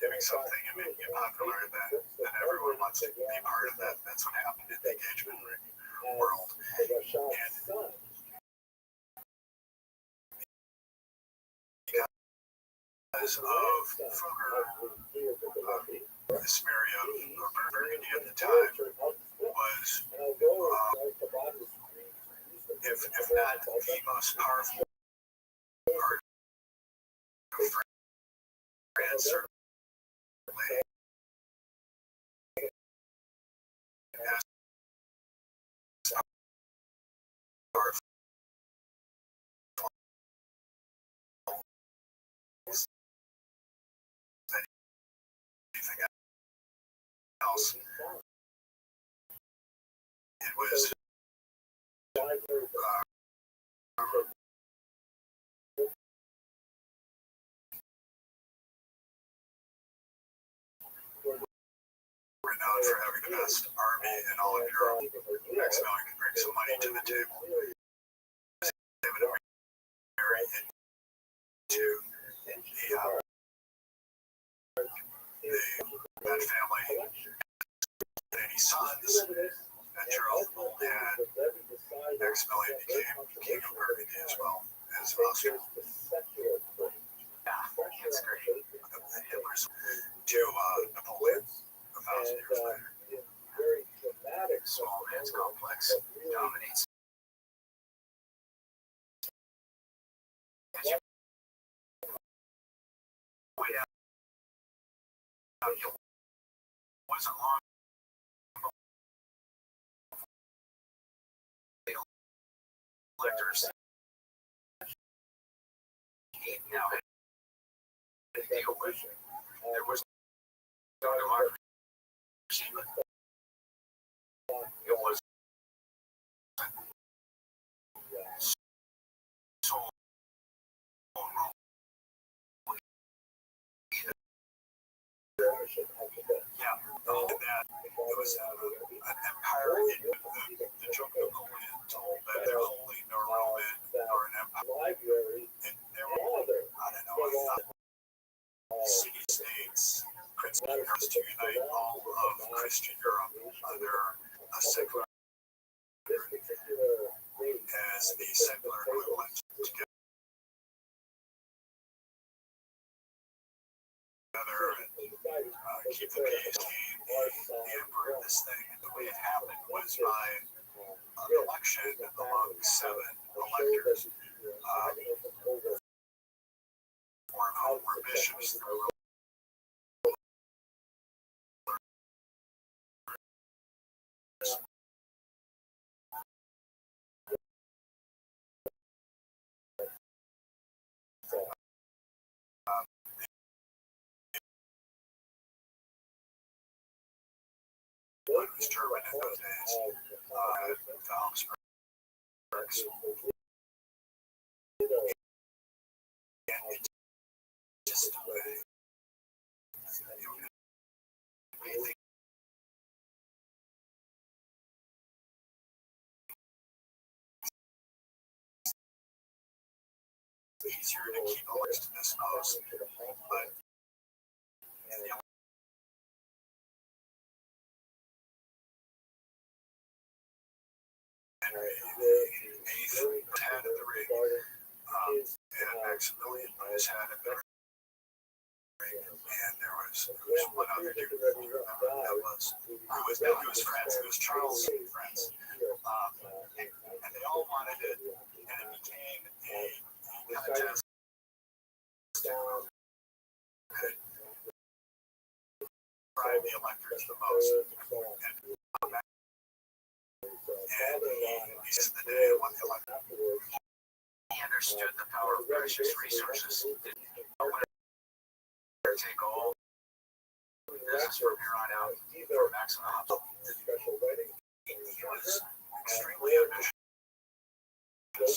giving something and making it popular, then everyone wants to be part of that. That's what happened in the engagement ring world. And because of Fugger, this Mary of Burgundy at the time was, if not the most powerful part of France, certainly as powerful anything else. It was renowned for having the best army in all of Europe. Maximilian could bring some money to the table. They would marry into that family, any sons, and Charles had Maximilian became king of Burgundy as well as Austria. Yeah, that's great. Hitler's to Napoleon 1,000 years later. Small man's complex dominates. Wasn't long. Electors he now had to deal with. There was no democracy. It was so yeah, that it was an empire in the joke Napoleon told that there was only no Roman or an empire. And there were, I don't know, city-states, principles to unite all of Christian Europe under a secular as the secular equivalent together and keep the peace. The emperor, this thing, the way it happened was by an election among 7 electors. Were bishops it was German in those days. And it just really easier to keep a list in this house, but Henry VIII had the ring, and Maximilian put his hat in the ring, and there was one other dude, I don't remember who that was, who was friends, it was Charles' friends, and they all wanted it, and it became a contest. Could bribe the electors the most, and he said the day I won the election. He understood the power of precious resources. Didn't take all business from here on out for maximum. He was extremely ambitious,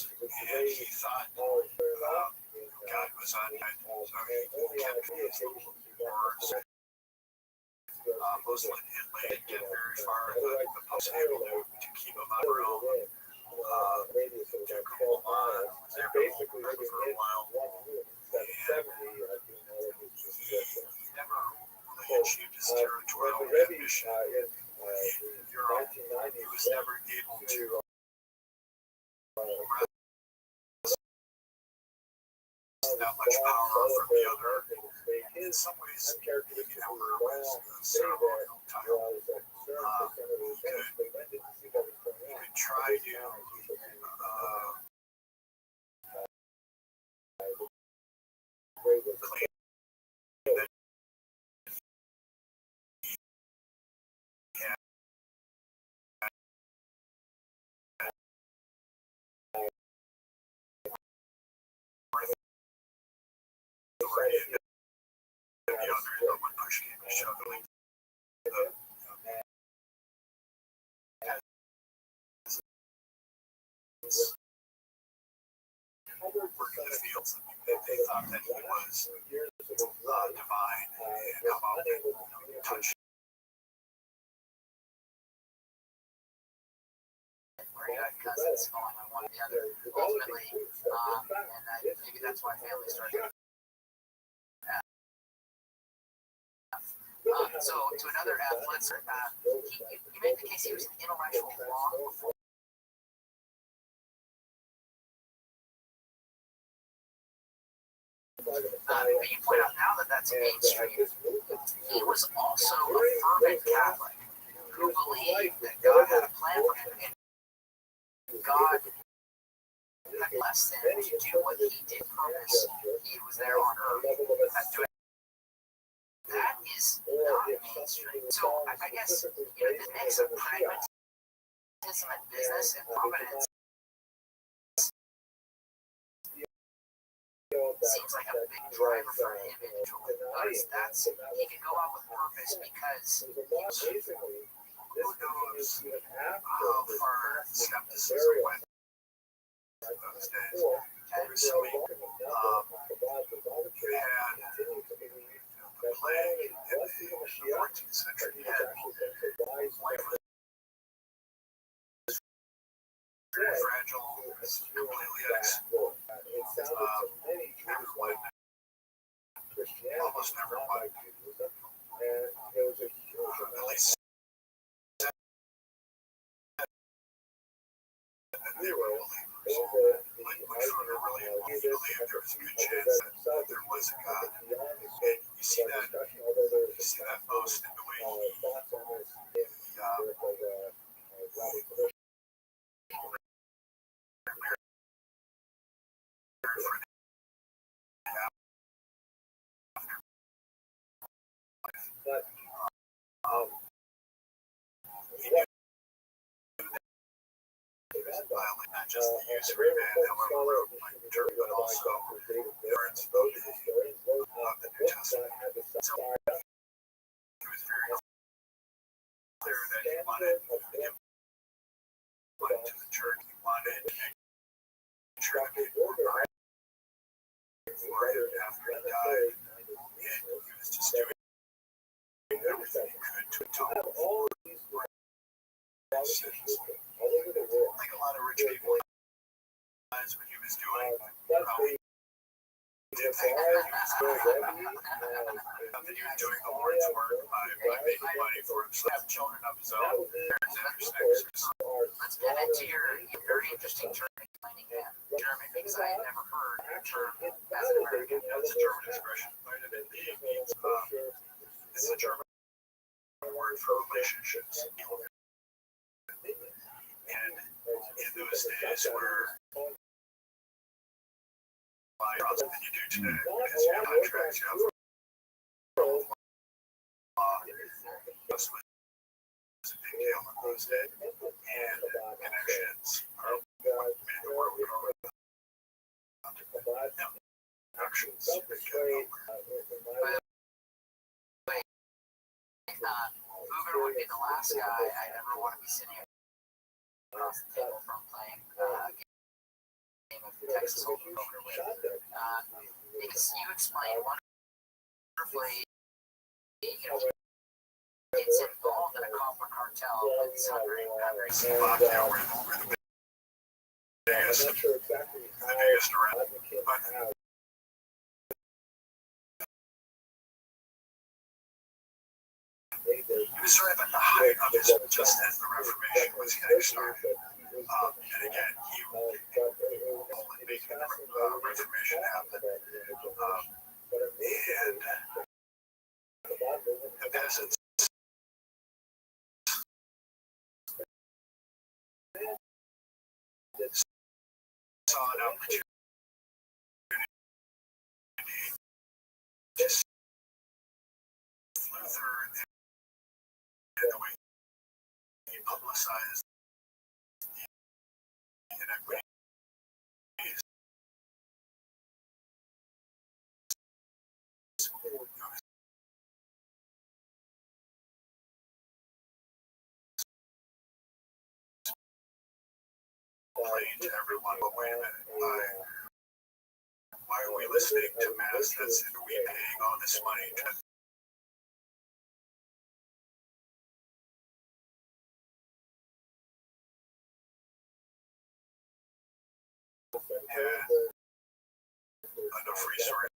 and he thought God was on him, so he kept his wars. Muslim Italy didn't get very far, but the Pope was able to keep him on Rome. They're basically for a while, and he never really achieved his territorial ambition in Europe. He was never able to that much power from the other. In some ways, the emperor was a ceremonial title. You could try to claim that the others would push Jewish came to show the work in the fields. They thought that he was divine and come out and touch. Where you had cousins falling on one or the other. Ultimately, and maybe that's why families started. So to another athlete, you made the case he was an intellectual long before. But you point out now that that's mainstream. He was also a fervent Catholic who believed that God had a plan for him and God had blessed him to do what he did purpose. He was there on earth doing. That is not mainstream. So I guess this mix of pragmatism and business and providence seems like a big driver for an individual. That's he can go out with purpose because he was. Who knows how far skepticism went in those days? Recently, you had the plague in the 14th century. You had life was very fragile, completely unexplored. Everyone, almost everyone, at least they were believers. Which sort of really believed there was a good chance that there was a God. And you see that most in the way not just the use of man, however, wrote like German, but also words of the New Testament. So he was very clear that he wanted to give life to the church. He wanted to make sure that people were right before and after he died. And he was just doing everything he could to atone for his sins. Like a lot of rich people, that's what he was doing. Probably did think that he was doing the Lord's work by making money for himself, have children of his own. Let's get into your very interesting term explaining that German, because I had never heard the term as an American. It's a German expression. It's a German word for relationships. And in those days where than you do today, because you have contracts, you have law, this was a big deal in those days, and connections are what made the world go around. Connections become Booger would be the last guy I'd ever want to be sitting across the table from playing a game of Texas Hold'em poker with. Because you explained wonderfully, it's involved in a copper cartel with Sundering Boundaries. Yeah, we're the biggest around. But he was sort of at the height of his, just as the Reformation was getting started. And again, he making the Reformation happen. And the peasants saw an opportunity to Luther and the way he publicized the inequities complain to everyone, but wait a minute, why are we listening to mass that's are we paying all this money to have enough resources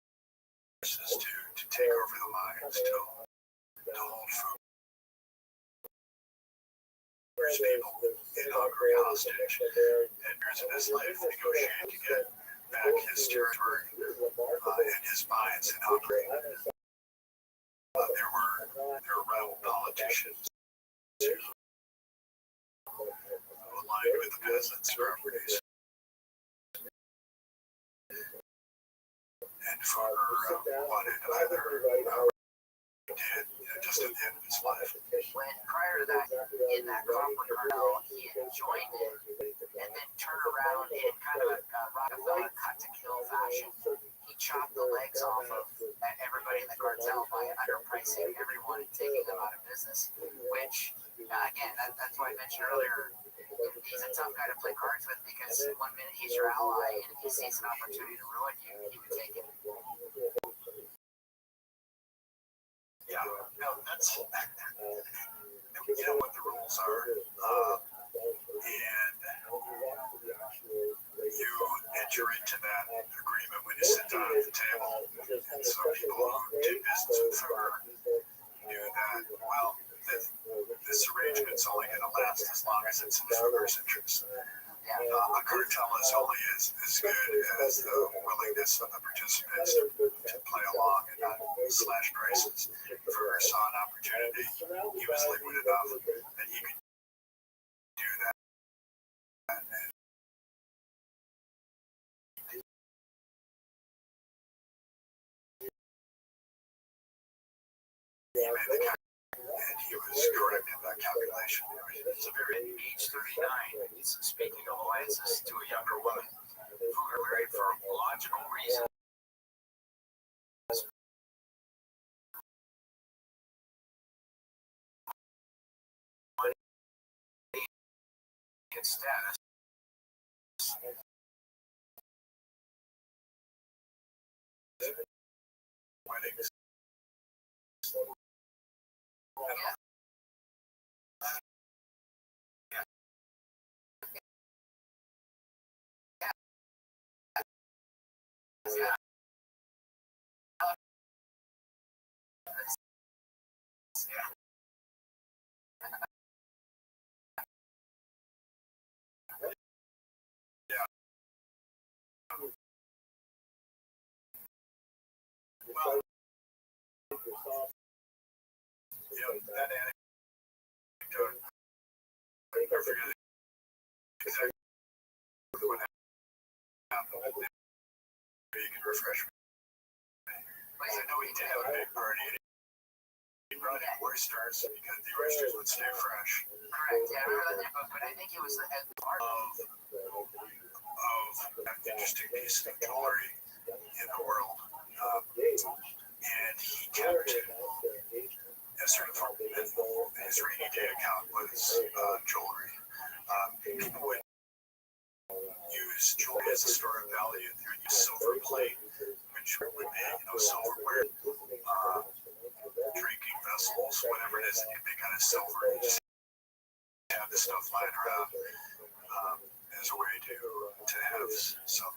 to take over the minds, to hold food people in hungry hostage, and years of his life negotiating to get back his territory and his mines in Hungary. There were rebel politicians who aligned with the peasants for everything. And Farmer wanted either did just at the end of his life. When prior to that, in that copper cartel, he had joined it and then turned around in kind of a Rockefeller cut-to-kill fashion. He chopped the legs off of everybody in the cartel by underpricing everyone and taking them out of business, which, again, that's why I mentioned earlier, he's a tough guy to play cards with because one minute he's your ally, and if he sees an opportunity to ruin you, he would take it. Yeah, no, that's you know what the rules are, and you enter into that agreement when you sit down at the table. And so people who did business with Farmer knew that, well, this arrangement's only going to last as long as it's in Farmer's interest. A cartel is only as good as the willingness of the participants to play along and not slash prices. Farmer saw an opportunity. He was liquid enough that he could do that. And he made the and he was correct in that calculation. It's a very age 39. He's speaking of alliances to a younger woman who are married for logical reasons. Status. Weddings. Well, you know, that anecdote, I forget exactly what happened. Maybe you can refresh me. I know he did have a big party. He brought in oysters because the oysters would stay fresh. Correct, yeah, I remember that, but I think it was part of an interesting piece of jewelry in the world. And he kept a certain form. His rainy day account was jewelry. People would use jewelry as a store of value. They would use silver plate, which would be, silverware, drinking vessels, whatever it is that you make out of silver. You just have this stuff lying around as a way to have some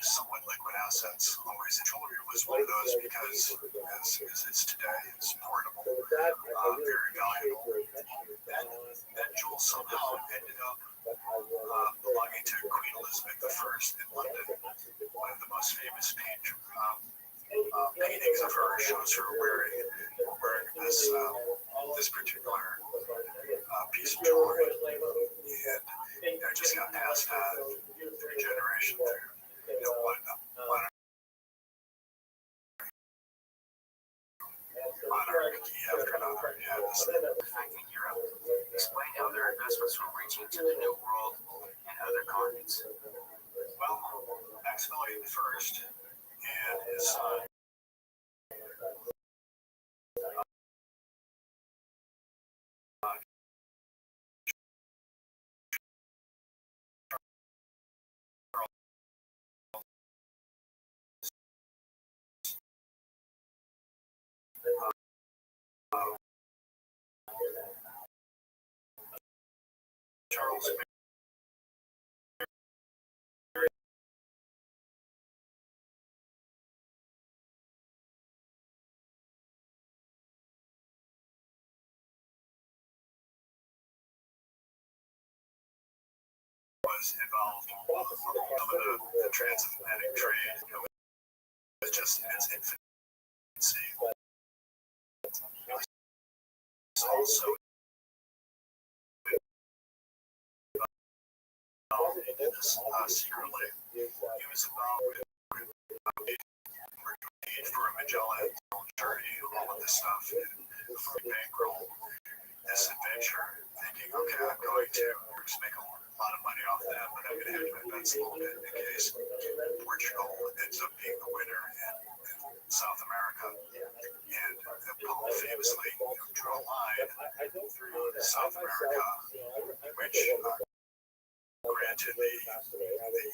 somewhat liquid assets. Always jewelry was one of those because, as it's today, it's portable, very valuable. That jewel somehow ended up belonging to Queen Elizabeth I in London. One of the most famous paintings of her shows her wearing this particular piece of jewelry, and it just got passed on through generation through. One monarch after another had this affecting Europe. Explain how their investments were reaching to the New World and other continents. Well, Maximilian I and his son Charles was involved in some of the transatlantic trade. It was just in its infancy. He was also involved in this secretly. He was involved with aid for a Magellan journey, all of this stuff, and before he bankrolled this adventure, thinking, okay, I'm going to make a lot of money off that, but I'm going to have to invest a little bit in case Portugal ends up being the winner in South America. And Paul famously drew a line through South America, which granted the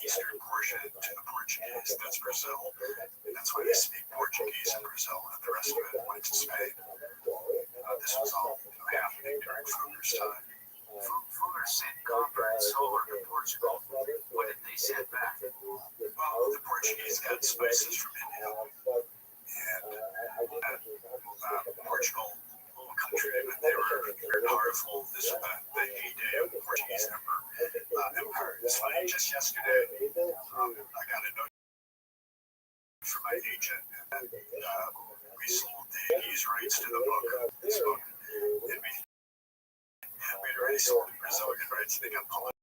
eastern portion to the Portuguese. That's Brazil. And that's why they speak Portuguese in Brazil, and the rest of it went to Spain. This was all happening during Fugger's time. Fugger sent copper and silver to Portugal. What did they send back? Well, the Portuguese got spices from India, and Portugal, little country, but they were very powerful. This was the heyday of the Portuguese empire. It's funny, just yesterday, I got a note from my agent, and we sold the ease rights to the book. This book, and we'd already sold the Brazilian rights. They got published.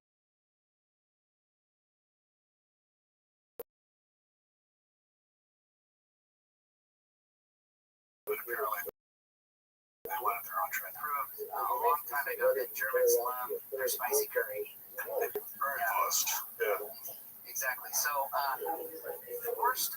But apparently, they wanted their own trend. A long time ago, the Germans love their spicy curry. Very lost. Yeah. Exactly. So, the worst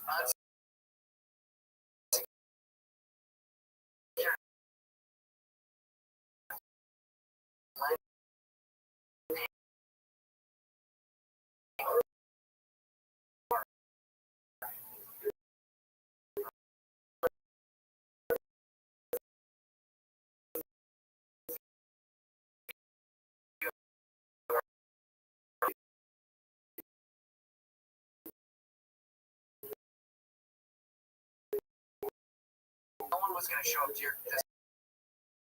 no one was going to show up to your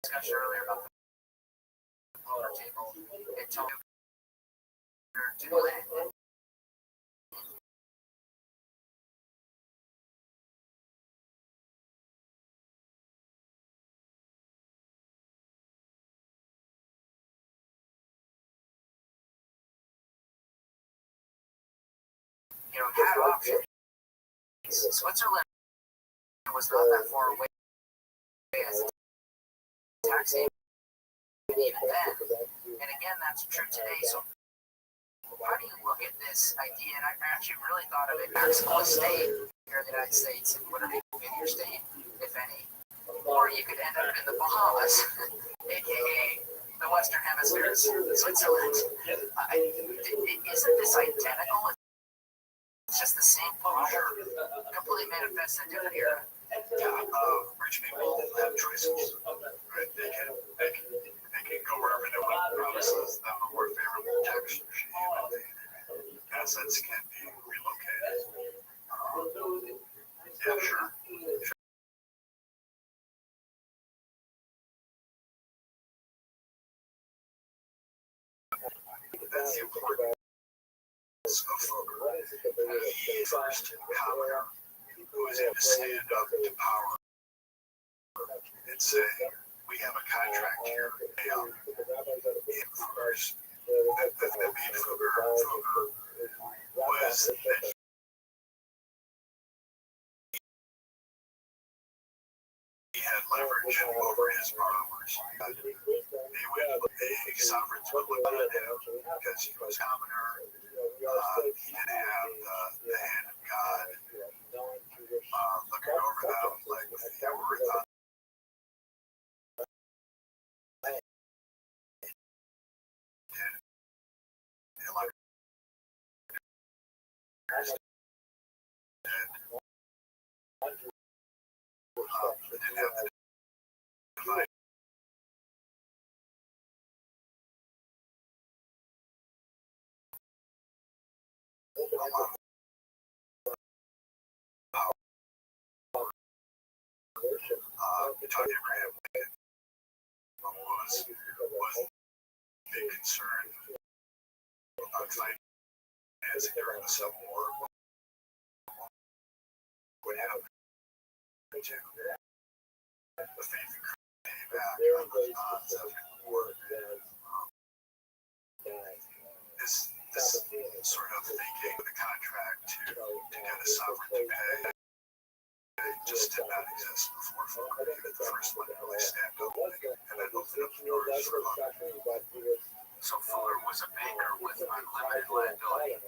discussion earlier about the blower table and tell you to do it. You know, had options. Switzerland was not that far away as a tax haven even then. And again, that's true today. So how do you look at this idea? And I actually really thought of it maximal estate here in the United States, and whatever in your state, if any. Or you could end up in the Bahamas, aka the Western Hemisphere, Switzerland. Isn't this identical? It's just the same culture, completely manifests in a different era. Yeah, rich people have choices, right? They can go wherever they want. Promises them a more favorable tax regime, and the assets can be relocated. Yeah, sure. That's the importance of Fugger. He first commoner who was able to stand up to power and say, we have a contract here. And Fugger's, that made Fugger was that he had leverage over his borrowers. The sovereigns would look at him because he was commoner. He didn't have the hand of God looking over them like they were didn't have the divine Tony Abraham was a big concern about financing during the Civil War. What happened to the faith and payback on the non-Civil War? This sort of thinking of the contract to get a sovereign to pay. It just did not exist before Fuller. Even the first one really stamped up and it opened up the doors for other. So Fuller was a banker with unlimited liability.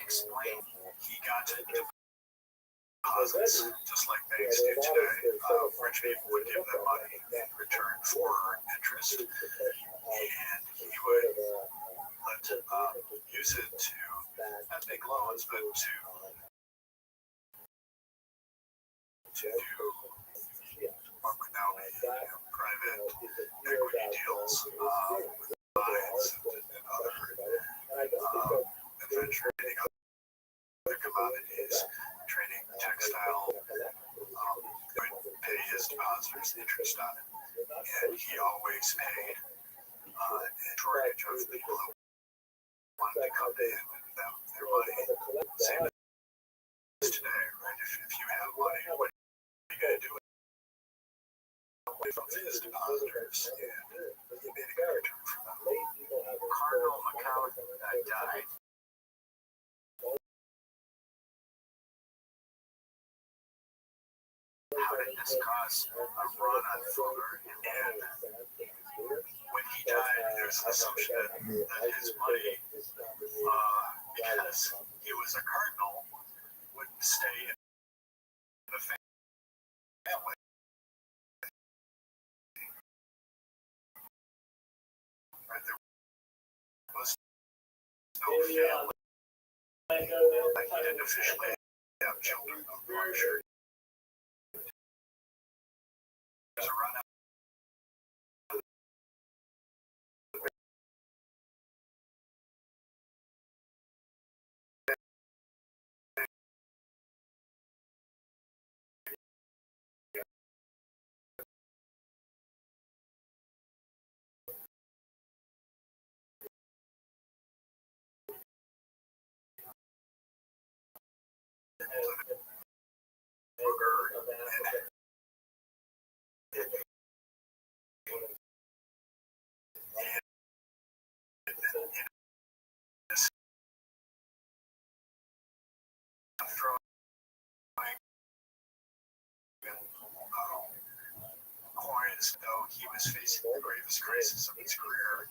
Explain. He got to deposits just like banks do today. Rich people would give them money in return for interest, and he would use it to not make loans, but to what would now be private equity deals with mines and other adventure trading other commodities, trading textile, would pay his depositors interest on it. And he always paid in shortage of people who wanted to come to him and them their money. Same as today, right? If you have money, what are you going to do with it? From his depositors, and he made a good return for them. Cardinal McCown died. How did this cause a run on Fuller? And when he died, there's an assumption that his money, because he was a cardinal, wouldn't stay in the family. Right? There was no family. Like he didn't officially have children. I'm sure. There's a run out. Coins, though he was facing the gravest crisis of his career,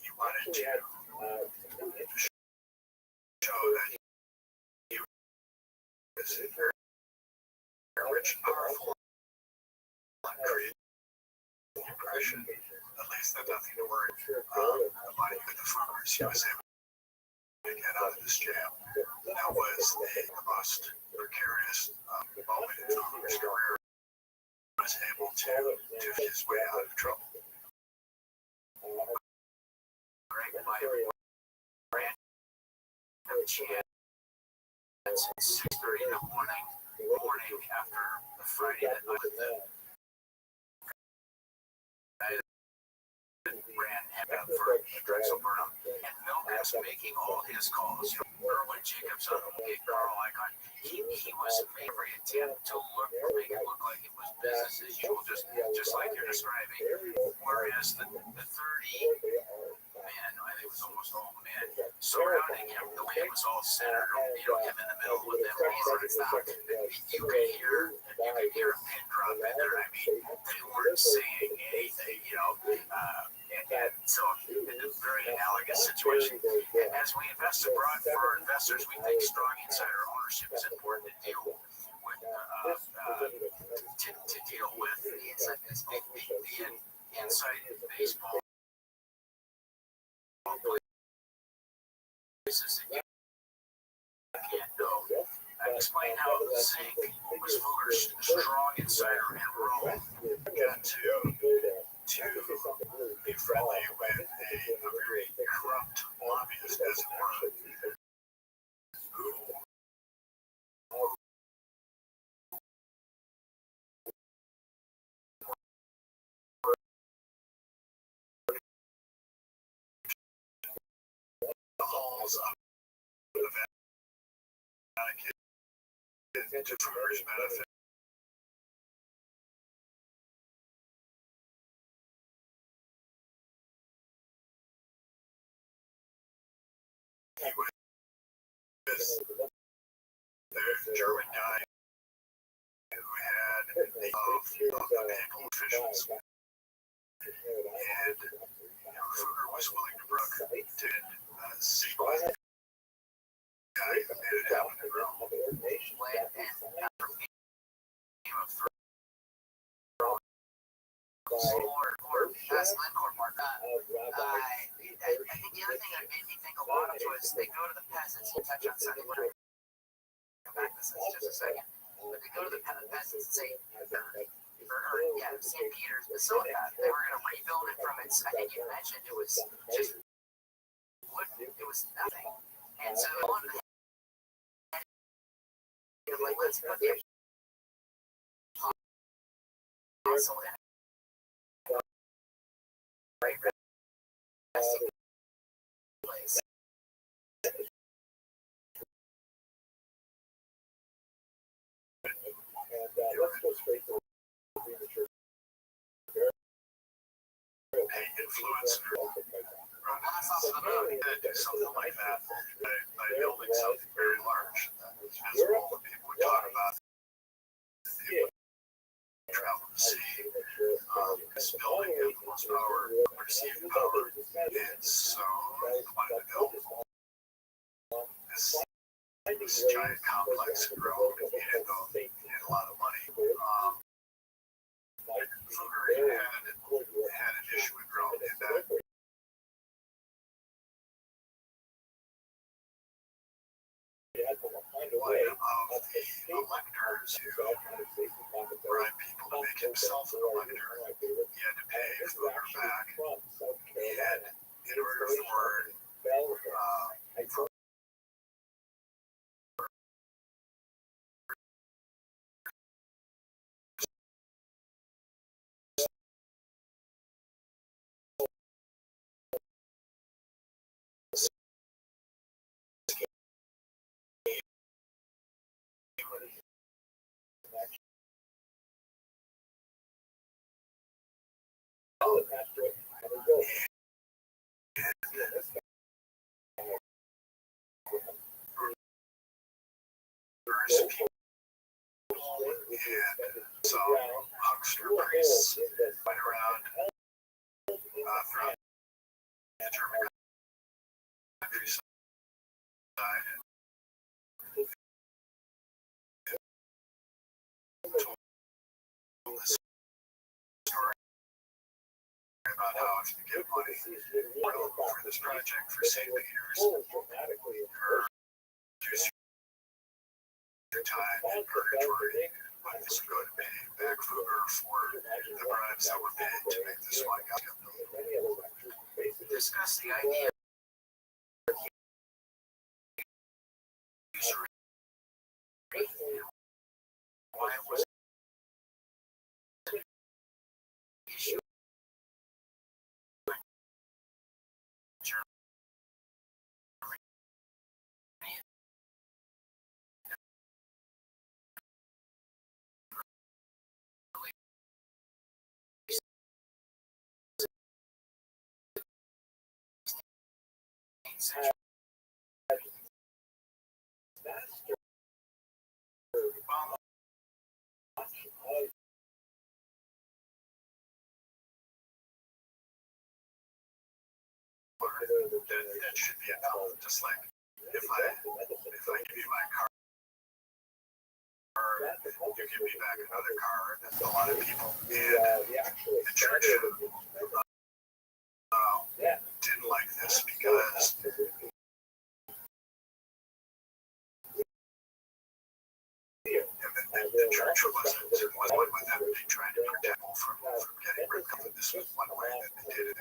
he wanted to show that he was very rich and powerful and create the impression, at least that nothing to worry about even the farmers. He was able to get out of this jam. That was the most precarious moment in Fuller's career. He was able to do his way out of trouble. Greg ran a chance at 6:30 in the morning after the Friday that night with the ran him up for Drexel Burnham, and Milgren's making all his calls. You know, Erwin Jacobs on the Carl Icon. He was making every attempt to make it look like it was business as usual, just like you're describing. Whereas the 30 men, I think it was almost all men, surrounding him, the way it was all centered, him in the middle with them. You could hear a pin drop in there. I mean, they weren't saying anything, and so it's a very analogous situation. And as we invest abroad for our investors, we think strong insider ownership is important to deal with. To deal with the inside baseball places that you can't know. Explain how Zink was Fuller's strong insider in Rome. Got to be friendly with a very corrupt lobbyist, as it were, who walls of the Vatican to Fugger's benefit. He was the German guy who had of the naval officials, and Fugger was willing to brook to see what guy who made it happen in Rome. Or as Glencore Mark, I think the other thing that made me think a lot of was they go to the peasants. You touch on Sunday morning. Come back to this in just a second. But they go to the peasants and say, St. Peter's Basilica, they were going to rebuild it from its, I think you mentioned it was just wood, it was nothing. And so on the like, let's put the apostle in right resting place. Influence do something like that by building something very large that was visible and people would talk about it. Travel to see this building had the most power, perceived power, and so they wanted to build this giant complex in Rome, even though it had a lot of money. Fugger had an issue with Rome in that one of the electors who bribed people to make himself an elector, he had to pay Fugger back, and in order for and some huckster priests went around throughout the German countryside and told this story about how if you give money for this project for St. Peter's, or use your time in purgatory, but it's going to pay back Fugger for the bribes that were paid to make this one happen. Discuss the idea of usury. Why it was an issue. That should be enough. Just like if I give you my car, you give me back another car. That's a lot of people. And the church didn't like this because the church wasn't with them. They tried to protect people from getting ripped off. This was one way that they did it.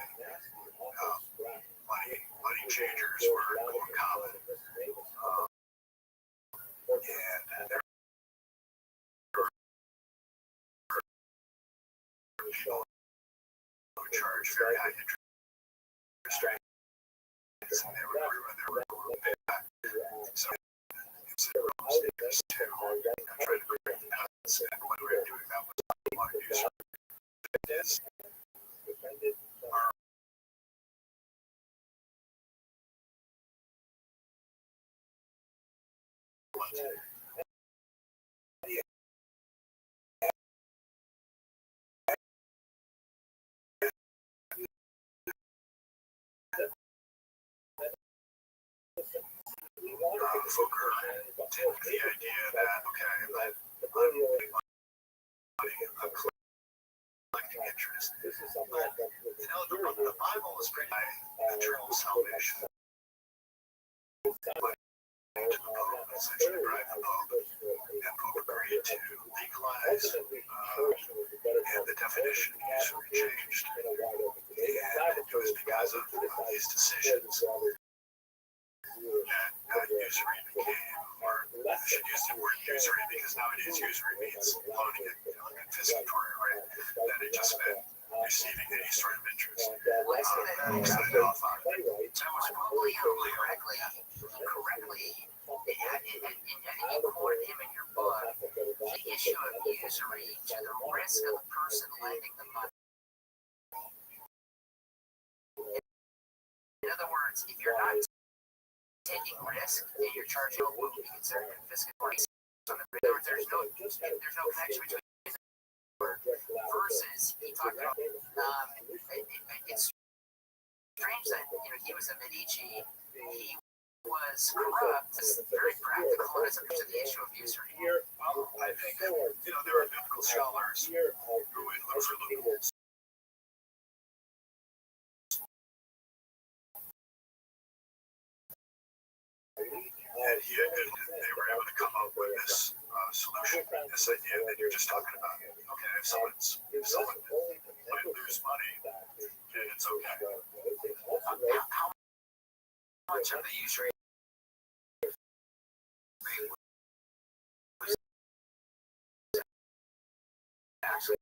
Money changers were more common, and there were people who charged very high interest rates, and they were So it's a real sneakers too. I tried to bring the nuts, and when we were doing that was a lot of user. It is our Fooker did the idea that okay, I'm putting money, I'm collecting interest. But you know, the Bible is pretty high eternal salvation. To the Pope, essentially drive the Pope, and Pope agreed to legalize, and the definition of usury changed. And it was because of these decisions that usury became, or I should use the word usury because nowadays usury means loaning it, confiscatory, right? That it just meant receiving any sort of interest. Signed off on it. So was probably correctly, and you quoted him in your book, the issue of usury to the risk of the person lending the money. In other words, if you're not taking risk and you're charging what would be considered confiscatory, there's no connection between versus he talked about it's strange that he was a Medici, he was corrupt, very practical as opposed to the issue of usury. I think there are biblical scholars who would look for loopholes. And they were able to come up with this solution, this idea that you're just talking about. Okay, if someone might lose money, then it's okay. How much of the usury actually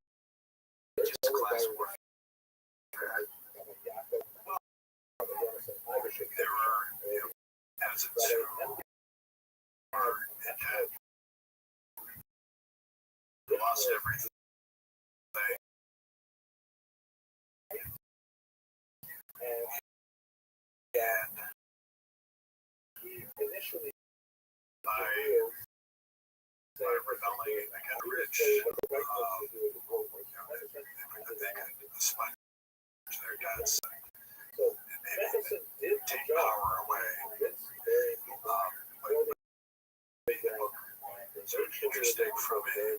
just class warfare? There were peasants who were in debt, lost everything. And initially, by rebelling against the rich, they could sponge their debts and maybe take power away. So it's interesting from a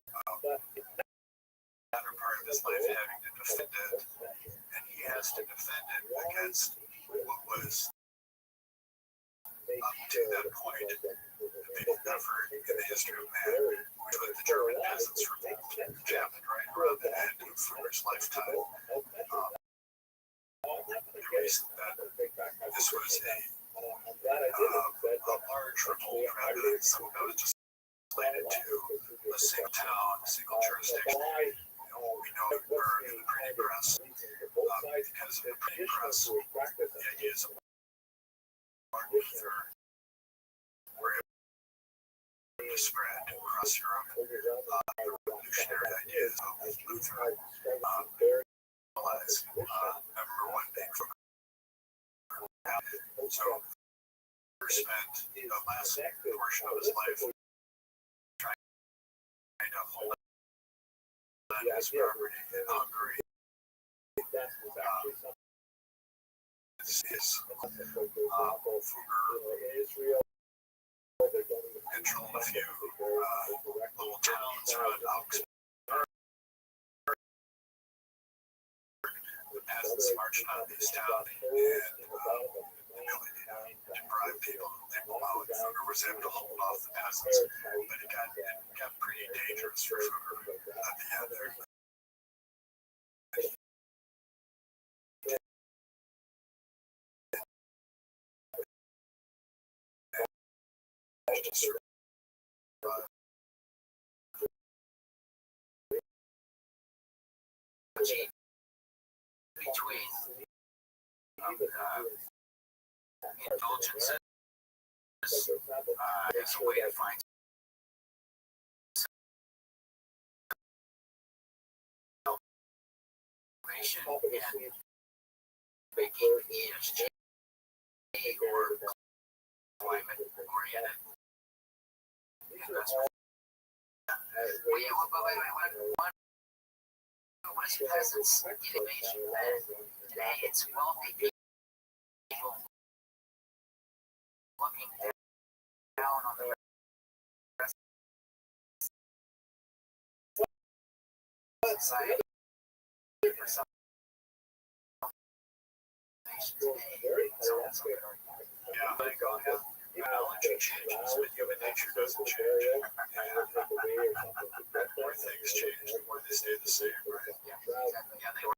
latter part of his life having to defend it, and he has to defend it against what was up to that point a big effort in the history of man, which was the German peasants revolt, which happened right around the end of Führer's lifetime. The reason that this was a large revolt rather than something that was just related to a single town, a single jurisdiction. We know it burned the printing press because of the printing press. The ideas of Martin Luther were able to spread across Europe. The revolutionary ideas of Luther realized number one thing from so Luther spent the last portion of his life trying to hold his property in Hungary. Fugger controlled a few little towns around Augsburg. The peasants marched out of these towns and the ability to bribe people to leave them out. Fugger was able to hold off the peasants, but it got pretty dangerous for Fugger at the end there. Between indulgences is a way to find salvation and making ESG or climate oriented investment. One was peasants innovation. Today it's wealthy people looking down on the rest of society for salvation today. Yeah, I think on him. Technology changes, but human nature doesn't change. And the more things change, the more they stay the same, right? Yeah, exactly. Yeah, they were.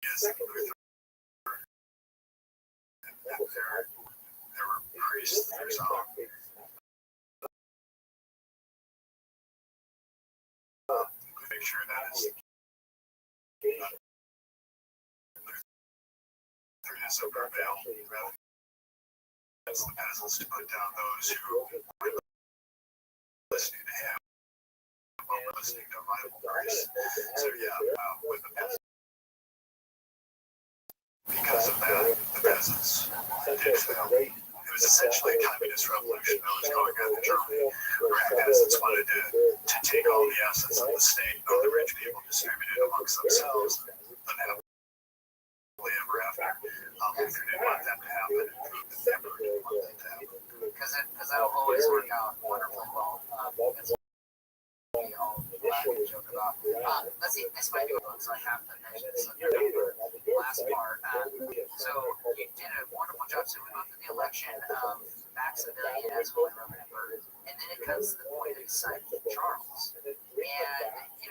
Yes, there were priests, there's make sure that is Lutheranism prevail, rather as the peasants to put down those who were listening to him while we're listening to rival priests. So yeah, with the peasants, because of that, the peasants did fail. It was essentially a communist revolution that was going on in Germany, where the peasants wanted to take all the assets of the state, and all the rich people distributed amongst themselves, and happily ever after. Luther didn't want that to happen, and Druid never did want that to happen. Because that'll always work out wonderfully well. We all joke about. Let's see, this might be one, so I have to mention this. The last part. So you did a wonderful job. So we go through the election of Maximilian as Holy Roman Emperor, and then it comes to the point of signing Charles, and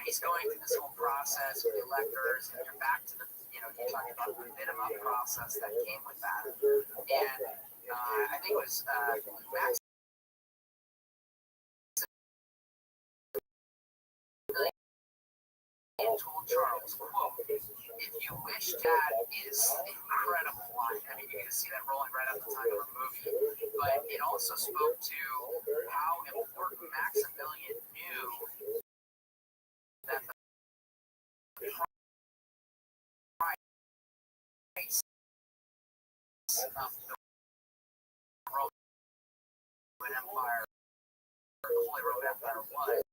he's going through this whole process with the electors, and you're back to the you talked about the bit-em-up process that came with that, and I think it was Max. And told Charles, quote, if you wish that is incredible line. I mean, you're going to see that rolling right out the time of the movie. But it also spoke to how important Maximilian knew that the price of the Roman Empire, or the Holy Roman Empire was,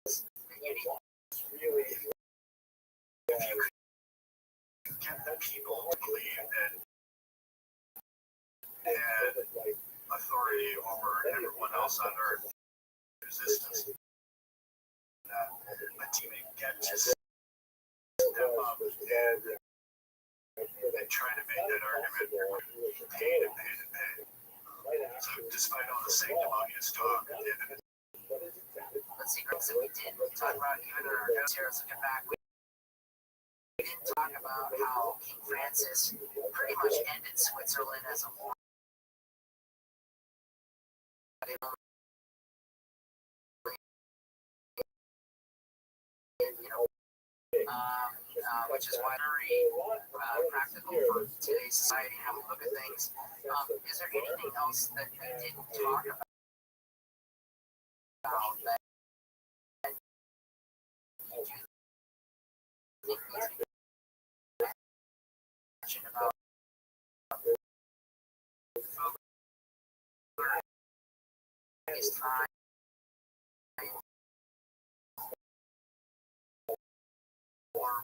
that you need Really, if you could get the people to believe that they had authority over everyone else on earth, resistance, a team get to step up, and they try to make that argument paid and paid and paid. So despite all the sanctimonious talk, let's see, Greg, so we did talk about even in our notes here, let's get back. We didn't talk about how King Francis pretty much ended Switzerland as a whole. Which is why very practical for today's society and how we look at things. Is there anything else that we didn't talk about that you think needs to be mentioned about his time? Or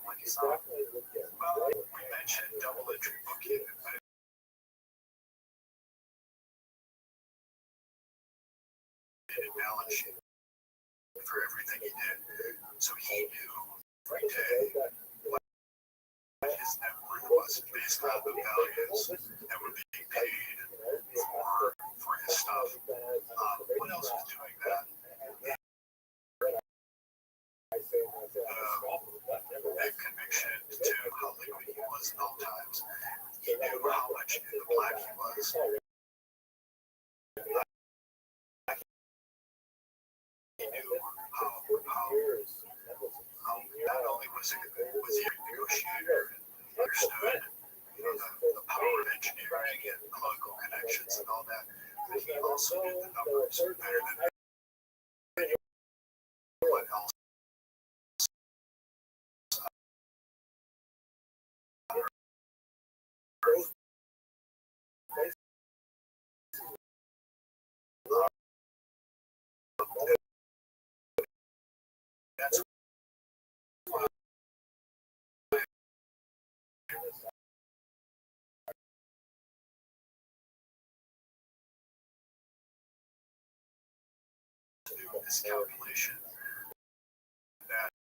when he saw it? well, we mentioned double entry bookkeeping, but a balance sheet for everything he did. So he knew every day what his net worth was based on the values that were being paid for his stuff. What else was doing that? Big conviction to how liquid he was at all times. He knew how much in the black he was. He knew how not only was he a negotiator and understood the power of engineering and political connections and all that. But he also knew the numbers better than anyone else. That's why this calculation that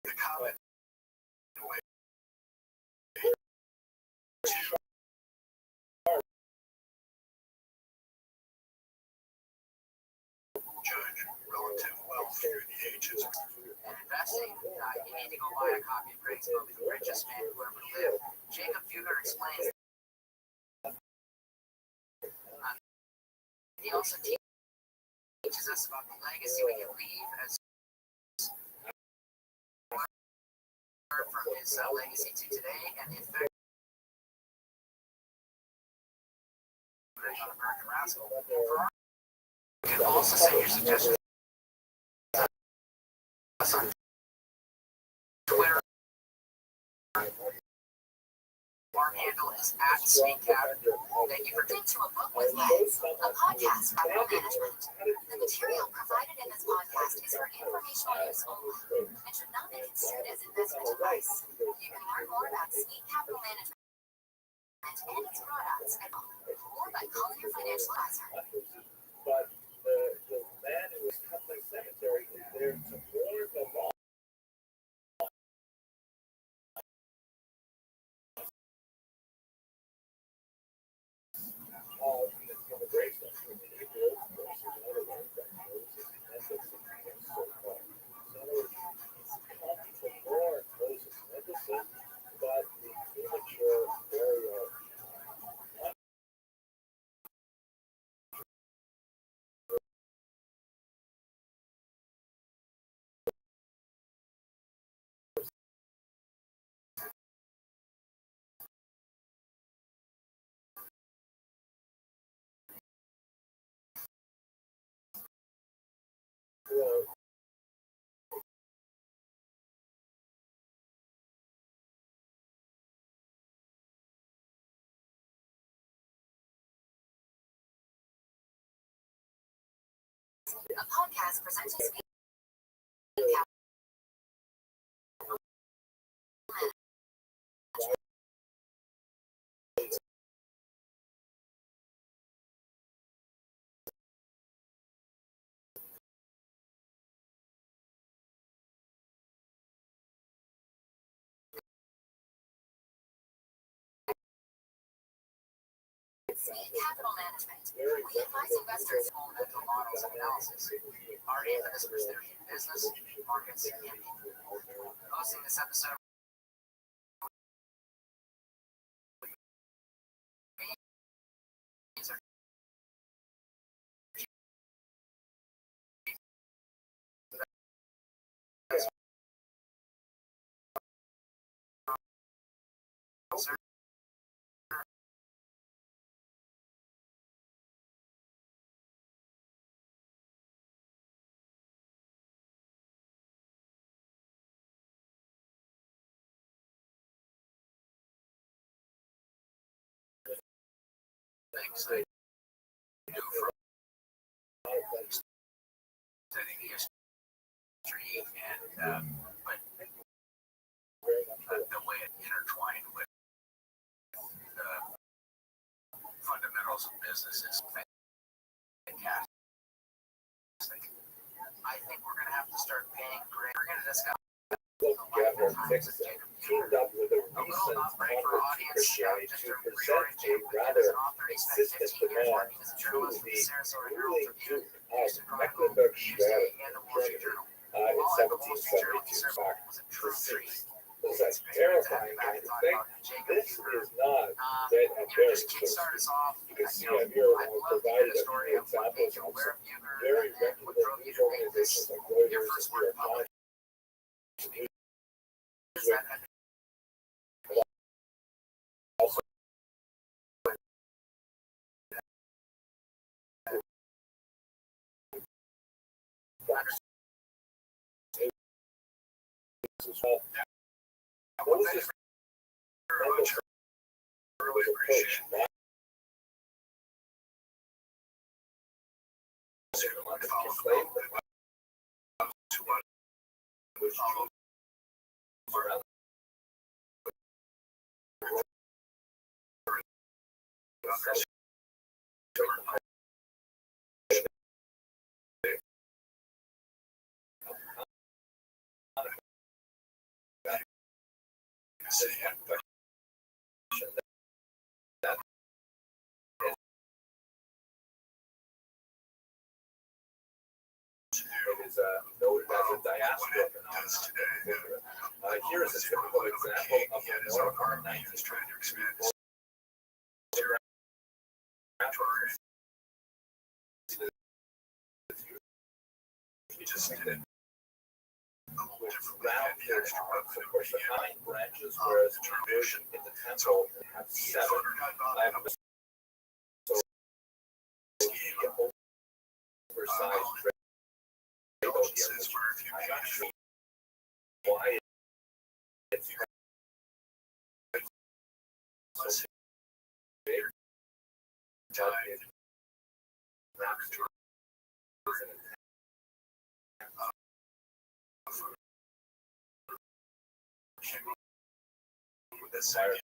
the comment way judge relative wealth through the ages. And investing, you need to go buy a copy of Greg's book, The Richest Man Who Ever Lived. Jacob Fugler explains. He also teaches us about the legacy we can leave as from his legacy to today and the effect on American Rascal. You can also send your suggestions to us on Twitter. Our handle is @SpeakCap. Thank you for Listen to A Book with Legs, a podcast from Capital Management. The material provided in this podcast is for informational use only and should not be construed as investment advice. You can learn more about Sweet Capital Management and its products at home or by calling your financial advisor. But the man who was cut by cemetery is there to warn them all. The gravestone. But the immature burial A podcast presented Sweet Capital Management. We advise investors on mental models and analysis. Our aim for this was theory in business, markets, and people. Hosting this episode things I do from studying history and but the way it intertwined with the fundamentals of business is fantastic. I think we're going to have to start paying Greg. We're going to discuss together teamed up with a a little recent upgrade for audience, Christianity just to to present reorient you. a rather As an author, he spent consistent 15 years demand working as a journalist for the Sarasota Herald ruling Tribune, Duke of Houston Chronicle, Mecklenburg Newsday, and the Wall Street Journal. in While at the Wall Street Journal, he 1772. served as a true treat. Was that terrible news organizations like Reuters and New York Times. Also, what was this really appreciate that. It is noted as a diaspora phenomenon. Here is a typical example of the North 19th trying to expand of course, the 9 branches, whereas tradition in the temple have 7. So, oversized why it's so big. This area.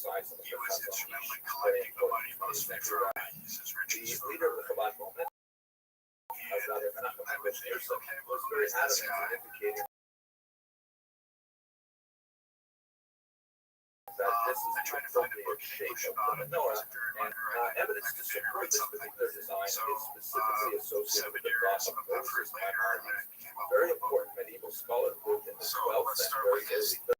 He was instrumental in collecting the money most for his riches. The leader of the Chabad movement, was very adamant in indicating that this is the appropriate shape of the menorah, and evidence to support this particular design is specifically associated with the Rabbbi versus minorities. Very important medieval scholar group in the 12th century is the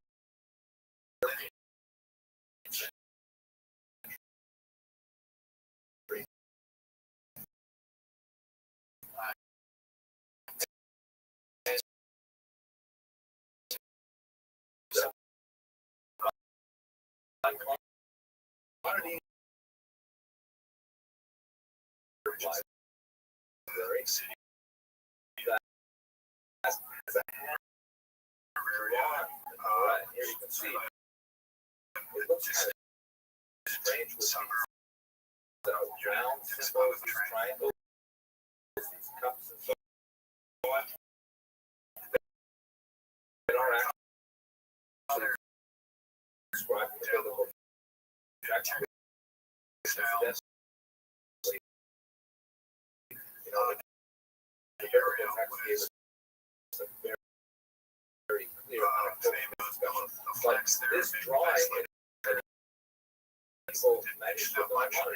here you can see it looks kind of strange with these round symbols, these triangles, these cups and so on. They are actually described in the biblical text. You know, the biblical text gives us a very clear but this drawing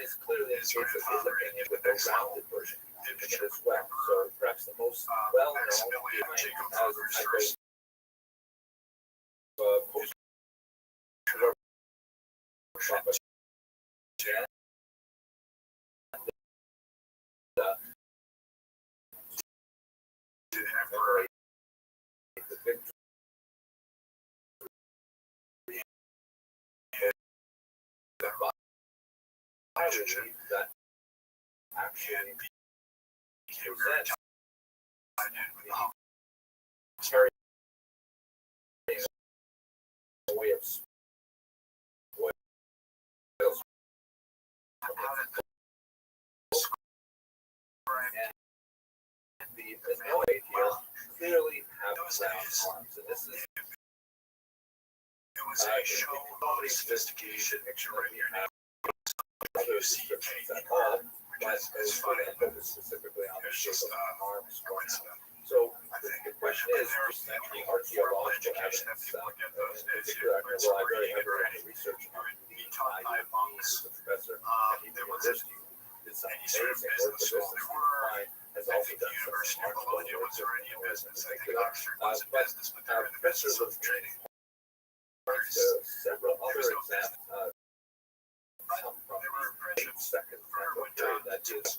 is clearly in case of his opinion with a rounded version as well. So perhaps the most well-known as that action presents a way of spoils. And the Noah here clearly have round arms, and this is It was a show of sophistication picture right here now. other descriptions that are, but it's funny to focus specifically on the shape of arms going out. So the question is, the archaeological evidence, in particular, I know I very heavily research on the IUP's professor at the university did some amazing work with this and find has also done some remarkable work with professor was training several other examples They were friendships for one time. that is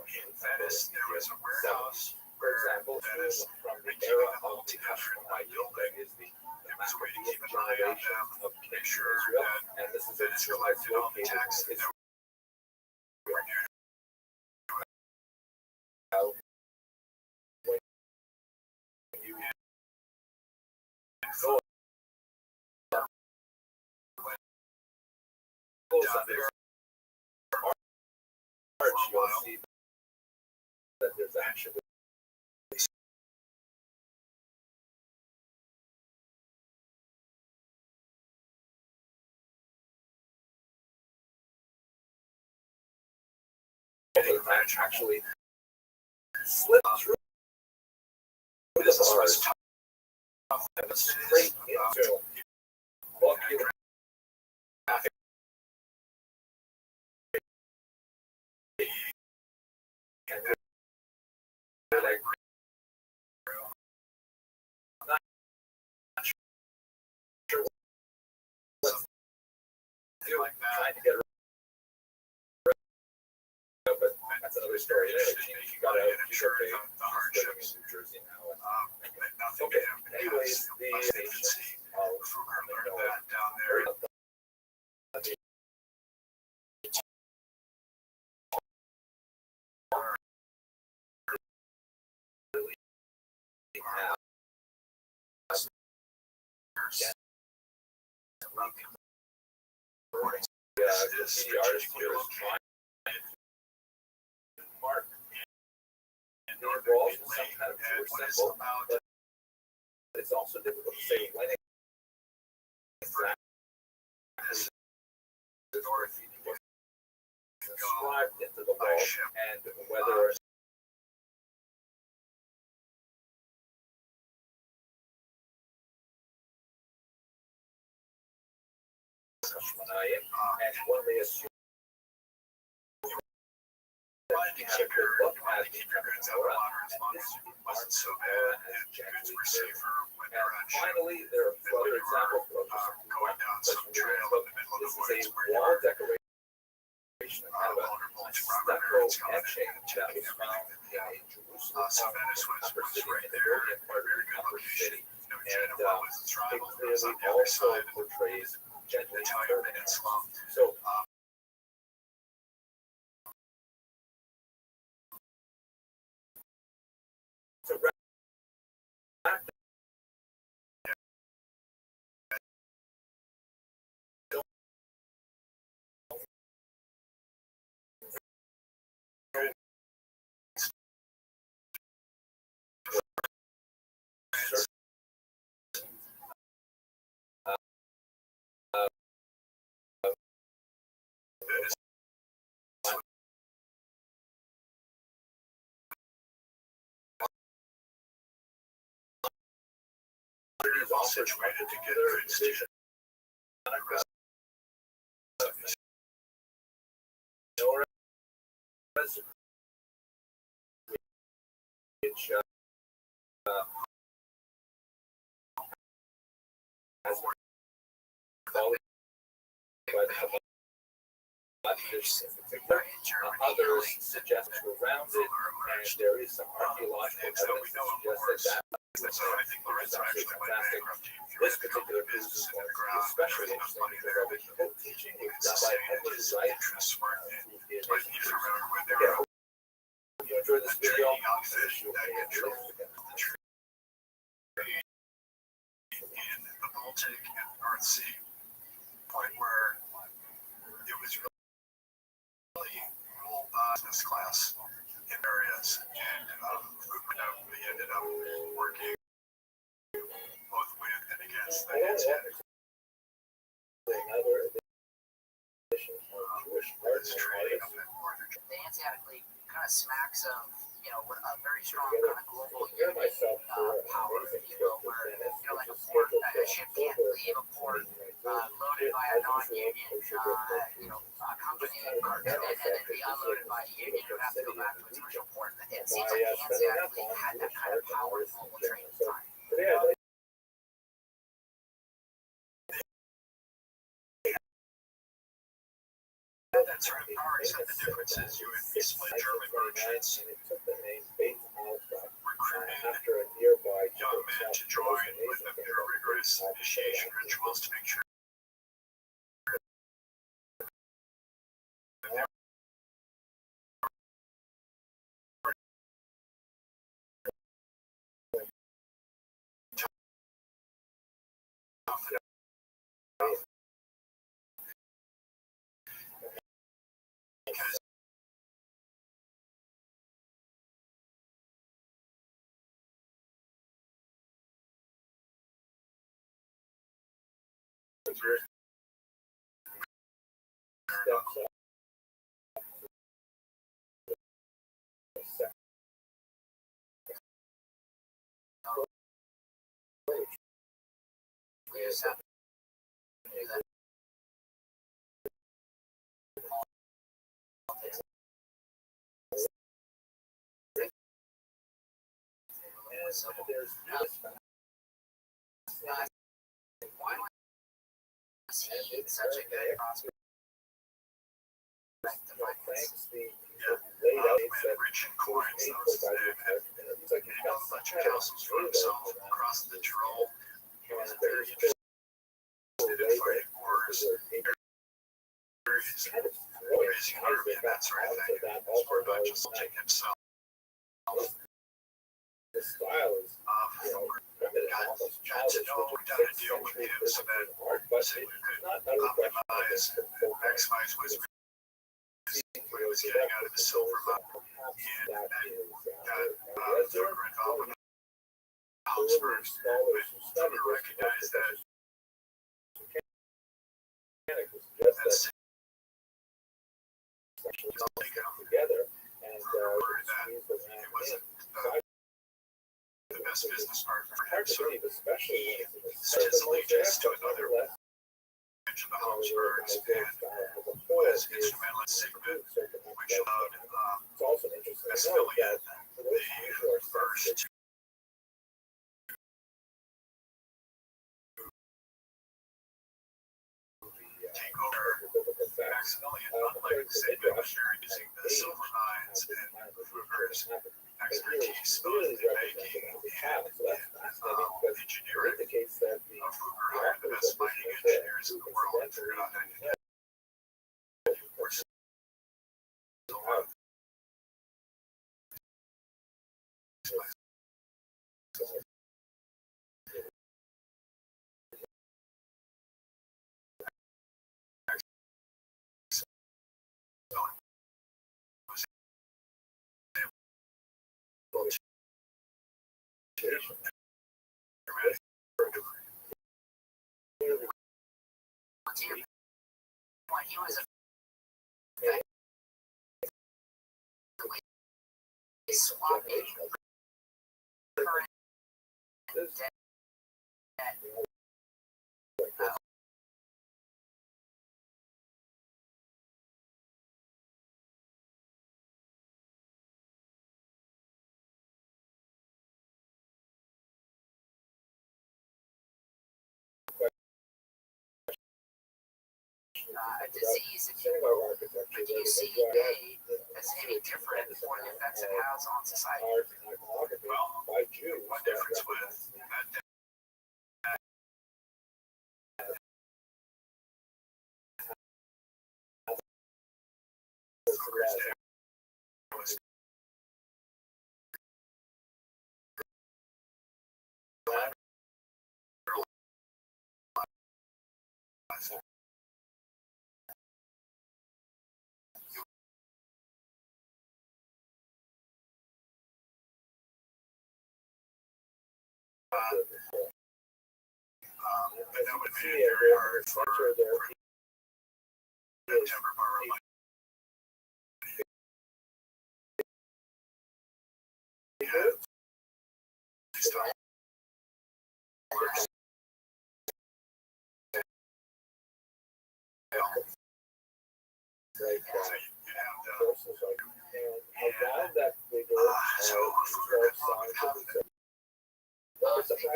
In Venice, there was a warehouse for example, Venice from the keeping era them all of the together in Hashemite that building. is the It was a way to keep an eye on them, of make sure Israel, that and this is Venice collected all the taxes that were due down there. you'll see that there's actually actually slip through this arch and straight into walking and they're like not sure what to like trying to get around, but that's another story. She got out of the hardships in New Jersey now. Okay. Anyways, the From her learned that down there. The artist here is trying to mark and involved in some kind of Jewish symbol, but it's also difficult to say when exactly was inscribed into the wall and whether and when they assume Finding immigrants out of modern wasn't so bad, and goods were safer when they were on ship. finally there are further examples of Going down some trail in the middle of the this is woods where a you wall were decoration kind of a stucco etching that was found in Jerusalem. So Venice was right there, a very good location. And Genoa was its it rival. It was on clearly the other also side of portrays the Italian peninsula. So to wrap They're all situated to get goods to the rest of the which has others suggest around it, and there is some archaeological things that we evidence know of that course. suggests So I think Lorenzo actually went bankrupt. this particular piece is especially interesting because the teaching was done by Henry Wright. Interests weren't in. If But you remember when they were you enjoy this video, trading on fish that controlled the trade in the Baltic and North Sea, point where it was really ruled by business class in areas, and we ended up working both with and against the Hanseatic another edition of Jewish art trading up in northern The Hanseatic League kind of smacks of, a very strong together. kind of global I prepare myself for power, amazing if you will, trip to where, Venice, like which a is port, scheduled a ship can't for leave a port October 19th. loaded by a non-union, company, and then be unloaded by a union who have to go back to its original port. It seems like the Hanseatic League had that kind of power in global trade at the time. Today I'd like that certain powers had the differences. You would split German merchants, recruited young men to join with them their rigorous initiation rituals to make sure we just have to do that. So there's why was he such a good prospect? Rich in coins, those had built a bunch of castles for himself across the Tyrol. He was very interested in fighting wars, raising an army, and that sort of thing. Or not just like himself. The style is got to know, we got to deal with him so that we could optimize and maximize what he was getting out of the silver mine. And got further involved with Habsburgs, but we recognize that that's together and it wasn't the best business partner for him, so especially he set his allegiance to another branch of the Habsburgs and was instrumental in Sigmund, which allowed Maximilian the first take over. Maximilian, unlike Sigmund, was using the silver mines and Fugger's expertise both in making and in engineering. Fugger hired the best mining engineers in the world and figured out how to get he was a swapping current debt. Disease, if you will, but do you see A as any different or the effects it has on society? Well, what difference with that? Was but that would be very hard for September borrow money. Stop.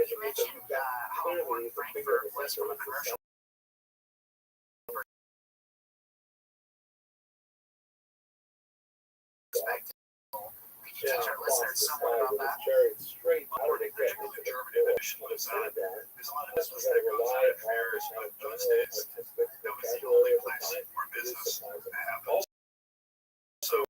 You mentioned how important Frankfurt was from a commercial you teach our listeners somewhat about that? Straight out of the Originally, into the German middle. definition was that There's there's a lot of a business that goes on at fairs, but those days, that was the only place where business happened. So,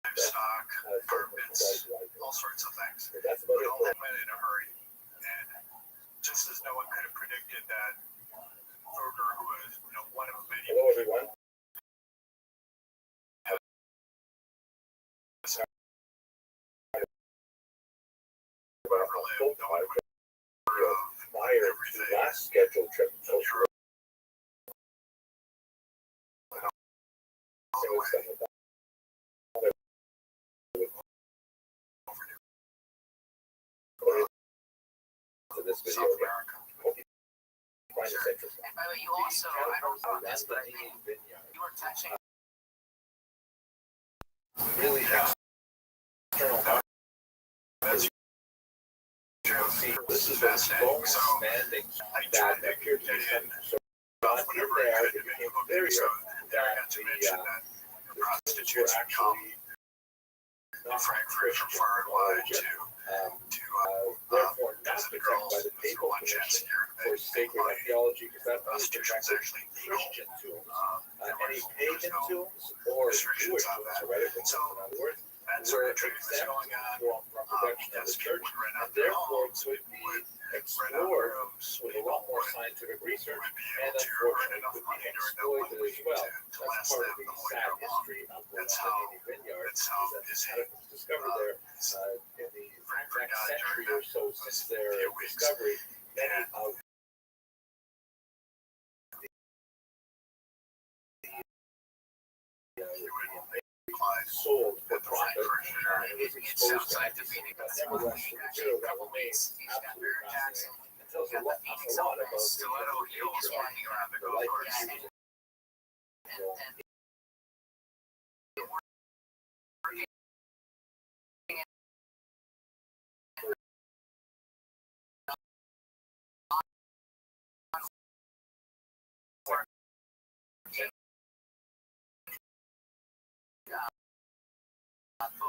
livestock, garments, all sorts of things. But all that went in a hurry. And just as no one could have predicted that Kroger, who was one of many Hello, everyone. overlived, no one would have heard of Prior to last scheduled trip, so Europe. to this video. South America. Hope you find this interesting. And by the way, you also, I don't know this, but I think you were touching Really external. That's See, this is fascinating. So expanding I tried that to appeared to get be in so whenever I could to make a book. very So there I had to mention that prostitutes come in Frankfurt from far and wide to therefore not visit protected girls by the for papal lunch and commission here for sacred archaeology, because that was prostitution's actually legal. Christian tombs. There Any was pagan no tombs or restrictions Jewish on tombs, that. heretical So tombs, in other words, that sort of trade was going on. from production of Yes, the people church, would rent and out their therefore homes, could be would rent out explored rooms, with a people lot more would scientific research, be and able to earn enough unfortunately could money be during that 1 exploited week as well. to That's last part them of the the whole sad year long. history of the That's how Rabbini vineyard. that's how Is that busy it was discovered there in the Frankfurt next got century during or so since those their few weeks. discovery. Many And of sold for at the profit, Frankfurt and it was it exposed sounds like to me but because nevertheless, the material that remains absolutely fascinating. It tells a lot about the stiletto heels nature walking around the of the golf life course. he was in.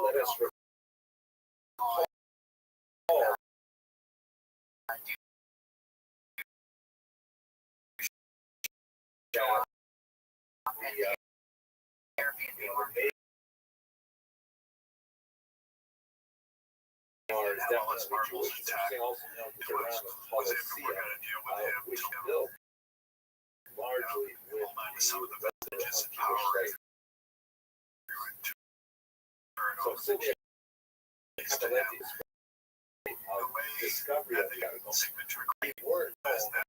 Let us recall And all his marbles attack. also known as It was around if we were going to deal with him, which to built largely with hold on to some of the the vestiges of of power. Jewish To turn So over Sydney things to had to let him. the The way discovery that of the the article signature word was that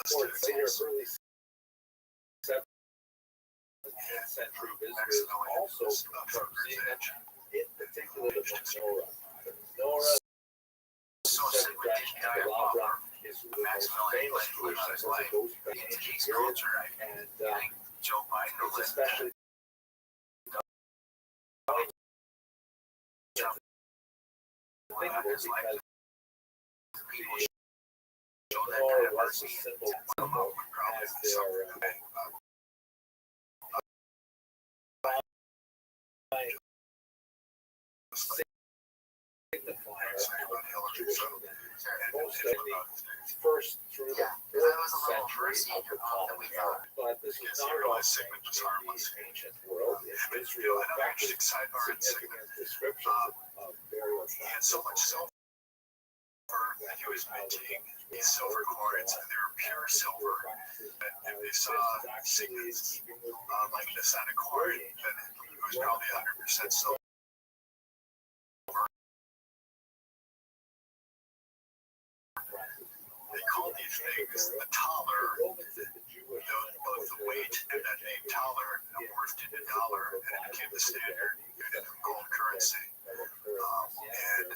towards later early 17th century visitors also from seeing that in particular the menorah. The menorah So Sigmund didn't die of hunger. is the most Maximilian famous played Jewish out his symbol life that goes back in to ancient today's period, culture. and I think Joe Biden it's will especially his life. People show that menorah kind of was the mercy. symbol as their signifier of Jewish identity. Most of the first through the Yeah, because that was a little century mercy of the that we common era. found. want this Because you realize Sigmund was harmless. ancient world in Israel. Another interesting sidebar in Sigmund, Descriptions of burial he had so much silver that he was minting these silver coins, and they were pure silver. And if they saw Sigmund's likeness on a coin, then it was probably 100% silver. They called these things the taler, both the weight and that name taler morphed into dollar, and it became the standard unit of gold currency. And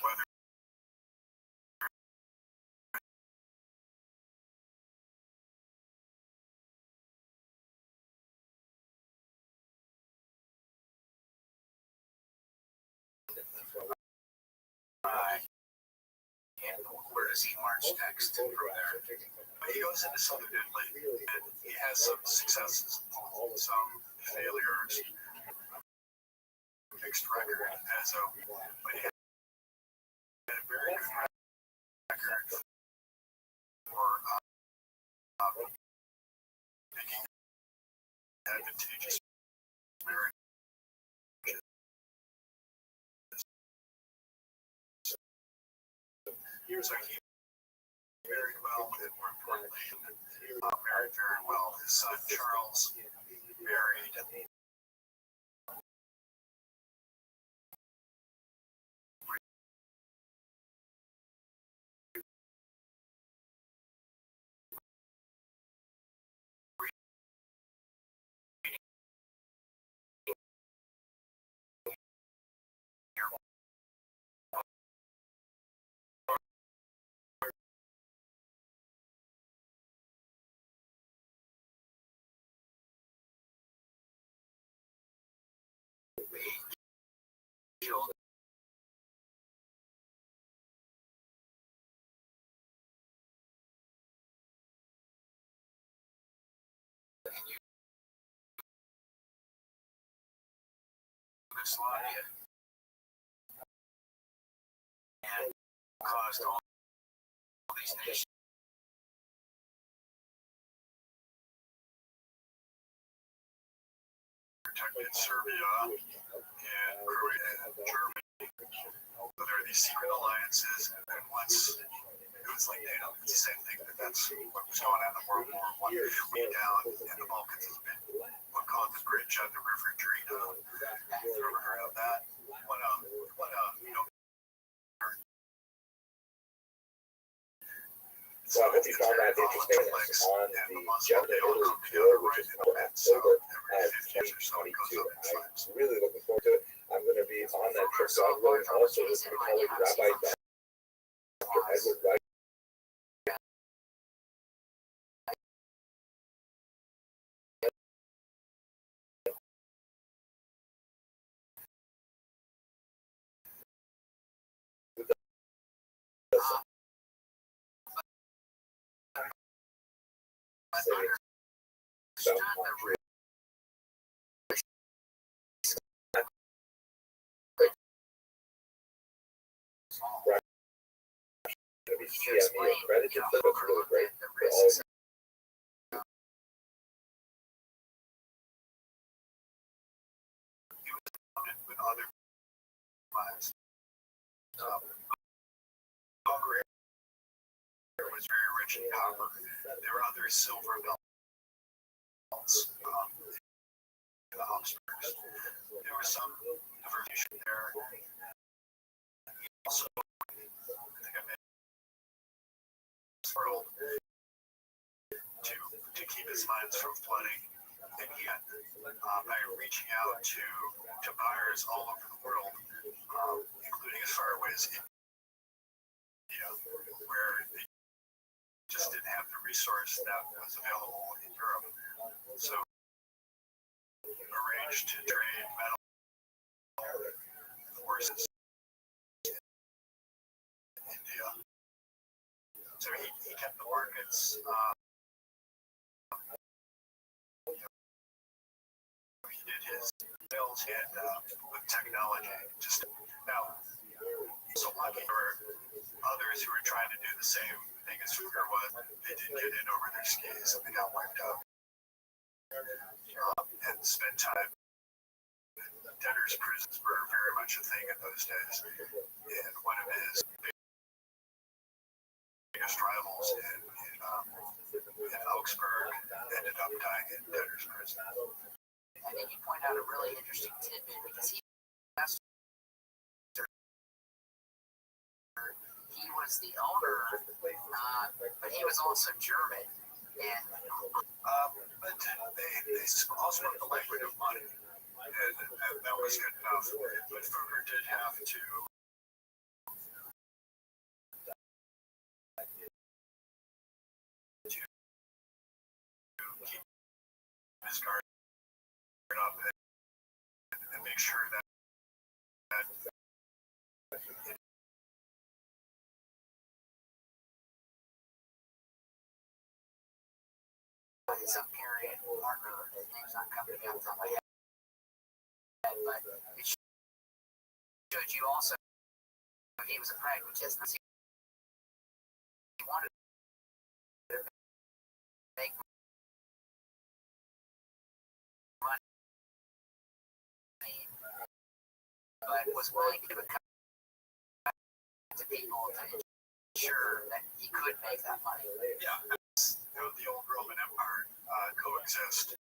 whether And where does he march next from there? he goes into Southern Italy, and he has some successes, some failures, mixed record as a, but he had a very good record for making advantageous marriage. So he married well, and more importantly, married very well. His son Charles married Killed Yugoslavia and caused all these nations protected Serbia and Croatia and Germany. So there are these secret alliances, and once it was like NATO, it's the same thing. That's what was going on in World War One. Way down in the Balkans has been what called the Bridge on the River Drina. Have you ever heard of that? So I hope you found that interesting. It's on the Jet to Italy tour, which is coming out October 2022. I'm really looking forward to it. I'm going to be on that trip. So I'm going also with my colleague Rabbi Dr. Edward Wright. So, CME accredited, so that's really great for all of you. With other lives. Hungary was very rich in copper. There were other silver belts in the Habsburgs. There was some diversification there. Also, I think I made this world to keep his mines from flooding. And yet, by reaching out to buyers all over the world, including as far away as India, where they just didn't have the resource that was available in Europe. So, arranged to trade metal horses So he kept the markets. He did his sales and with technology. Just now, so lucky for others who were trying to do the same thing as Fugger was, they didn't get in over their skis and they got wiped out. And spent time. Debtors' prisons were very much a thing in those days. And one of his biggest rivals in Augsburg ended up dying in debtors' prison. I think you point out a really interesting tidbit because he was the owner, but he was also German. And but they all spoke the language of money, and that was good enough. But Fugger did have to keep his guard up and make sure that some period partner, his name's not coming out from my head, but it showed you also he was a pragmatist. He wanted to make money, but was willing to give a cut to people to ensure that he could make that money. Yeah, the old Roman Empire coexist.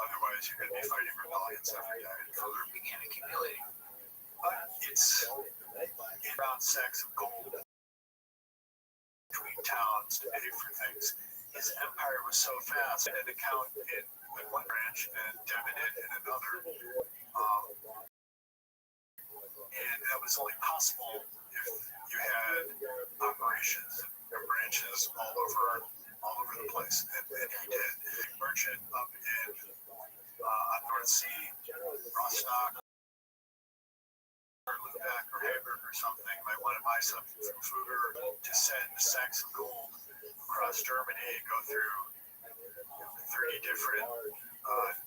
Otherwise, you're going to be fighting rebellions every day. And Fugger began accumulating. It's around sacks of gold between towns to pay for things. His empire was so fast, and an account in one branch and debited in another. And that was only possible if you had operations and branches all over the place, and he did. A merchant up in on North Sea, Rostock, or Lubeck, or Hamburg, or something, might want to buy something from Fugger to send sacks of gold across Germany and go through 30 different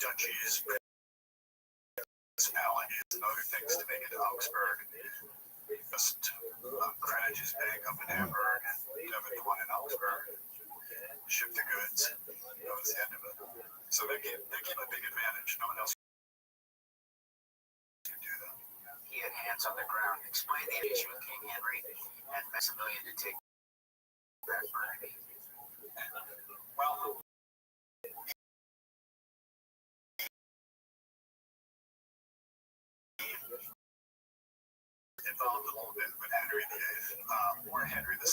duchies, municipalities, and other things to make it to Augsburg. Just credit his bank up in Hamburg and debit the one in Augsburg. Ship the goods. That was the end of it. So they gave a big advantage. No one else could do that. He had hands on the ground. Explain the issue with King Henry and Maximilian to take back Burgundy. Well, involved a little bit with Henry VIII, or Henry VII,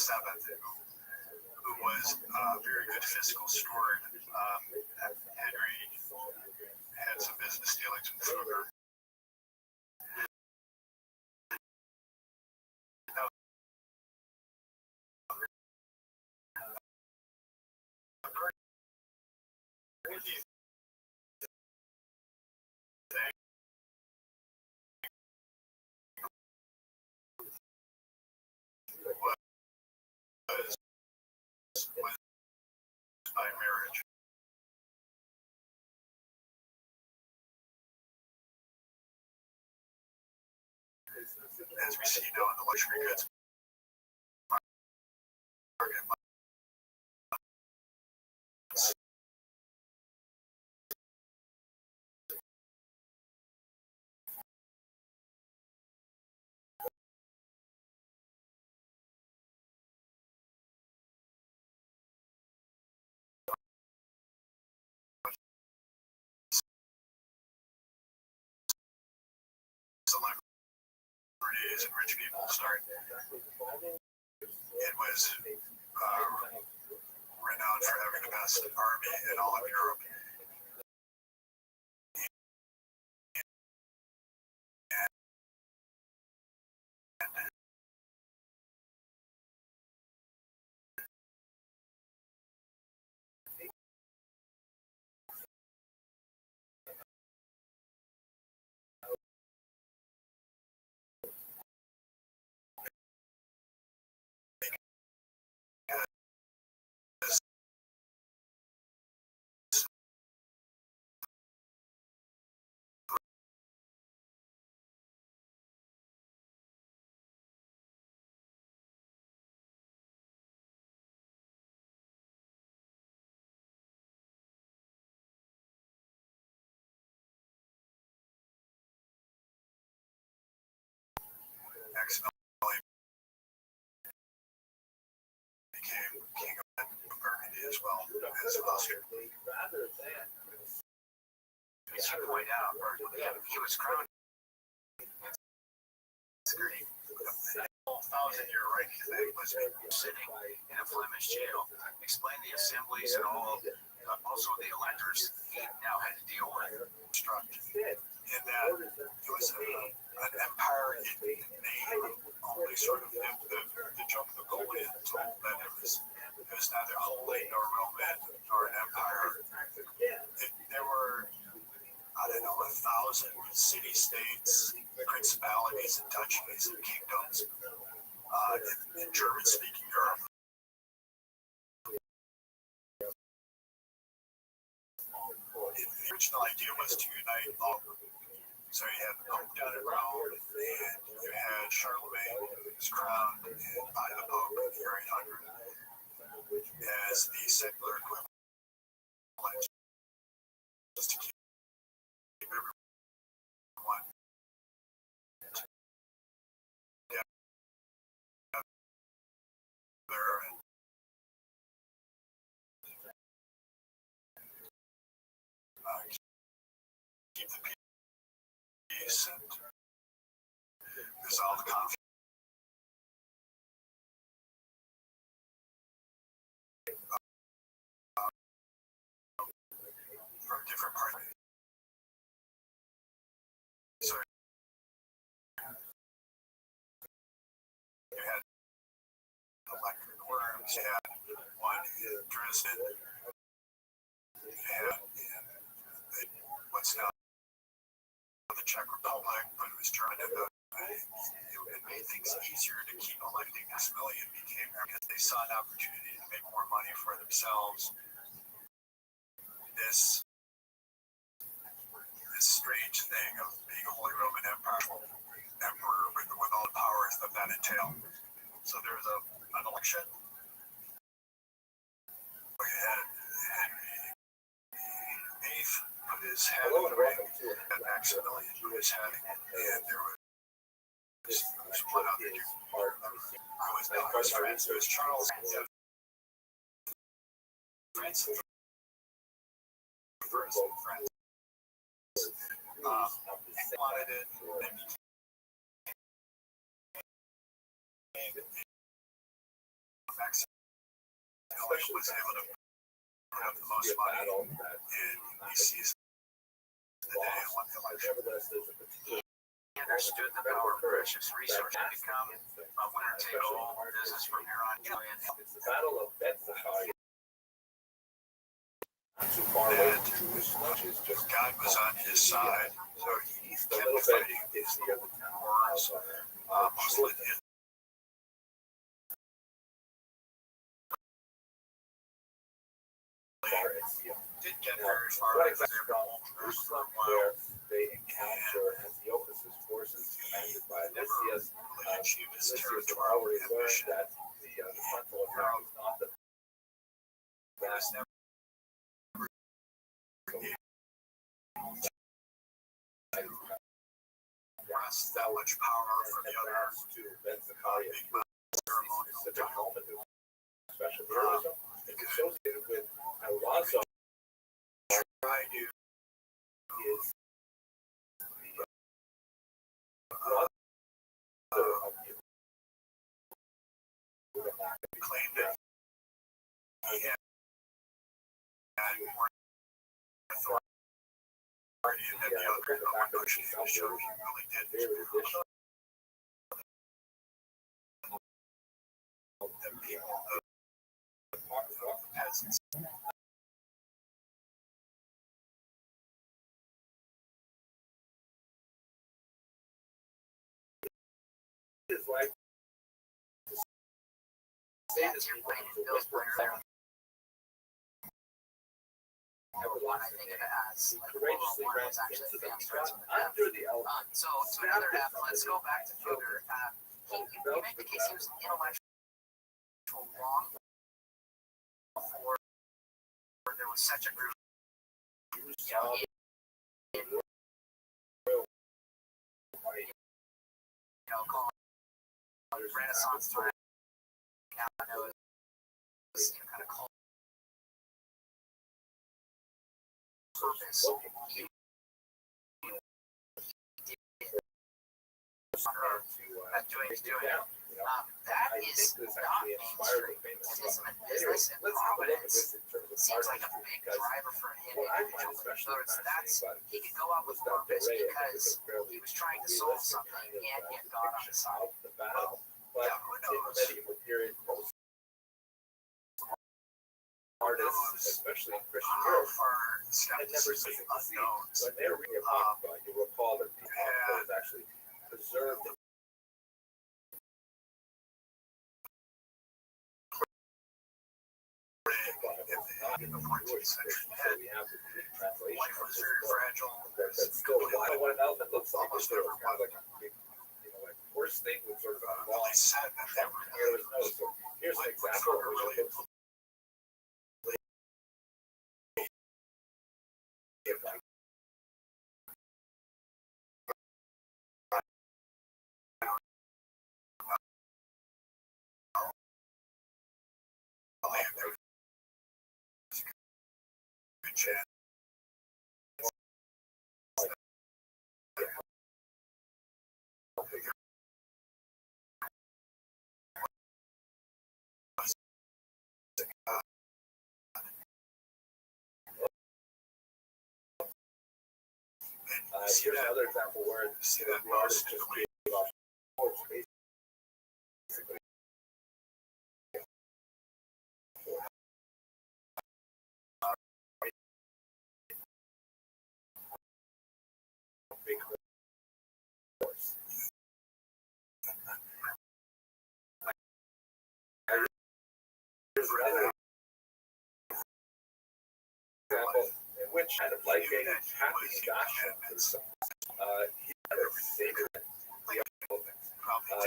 who was a very good fiscal steward. Henry had some business dealings with Fugger. Was by marriage. As we see now in the luxury goods market, celebrities and rich people start. It was renowned for having the best army in all of Europe. Maximilian became king of Burgundy as well as Austria. As you point out, he was crowned. It's great. The 1,000-year reigning thing was Sitting in a Flemish jail. Explain the assemblies and all, also the electors he now had to deal with. constructed in that it was an empire in name only, sort of the joke of Napoleon told that it was neither holy nor Roman nor an empire. There were, I don't know, 1,000 city-states, principalities, and duchies and kingdoms in German-speaking Europe. The original idea was to unite all. So you had the Pope down in Rome, and you had Charlemagne, who was crowned by the Pope in the year 800 as the secular equivalent, just to keep everyone together and keep the peace and resolve the conflict from different parties. So you had electric worms, you had one in Dresden, you had in what's now the Czech Republic, but it was German. It made things easier to keep electing Maximilian because they saw an opportunity to make more money for themselves. This strange thing of being a Holy Roman Emperor with all the powers that entailed. So there was an election. We had Henry VIII put his head in the ring, and Maximilian put his head in, and there was split out the It was France, it was Charles. France first, France. They wanted it, and Maximilian was able to put up the most money in EC's the day and won the election. He understood the power of precious resources to become a winner-take-all business from here on. It's the Battle of Bethlehem. Too far And away from Jewish lunches, just God was on his side, so he east a kept little bit. fighting It's the other town. wars, mostly in didn't get very far Right because they were all Jerusalem, where they encounter Antiochus' forces commanded by Lysias. really achieved his Lysias territorial already learned ambition. that the frontal attack is not the He was never wrest that much power from the other to Benzekiah. big ceremonial Specific time. moment of special heroism associated with Alonso Try to is the brother of claim that he had more authority than the other negotiators showed he really did. The people, the peasants. his life. That's your point, Bill's point earlier. One, I think it has, like, Courageously one ran is actually into the advanced threats beacon with the under the elm. So to another F, let's go back to Fugger. You make the case he was intellectual long before there was such a group. Renaissance time. Now I know it's kind of called purpose. He doing that is not mainstream. Autism in business and Providence seems like a big driver for him individually. In other words, he could go out with purpose because he was trying to solve something and he had God on his side. But who knows? Artists, especially in Christian Europe, had never seen unknowns. When they were reading about, you recall that the was actually preserved in the 14th century. Life was very fragile. That's still why what an elephant looks like. Almost never kind of like like worst thing was sort of they said that they were so here's an example of really here's another example where you see that the artist just gave off basically. Here's another example in which kind of like a happy Joshua he had a favorite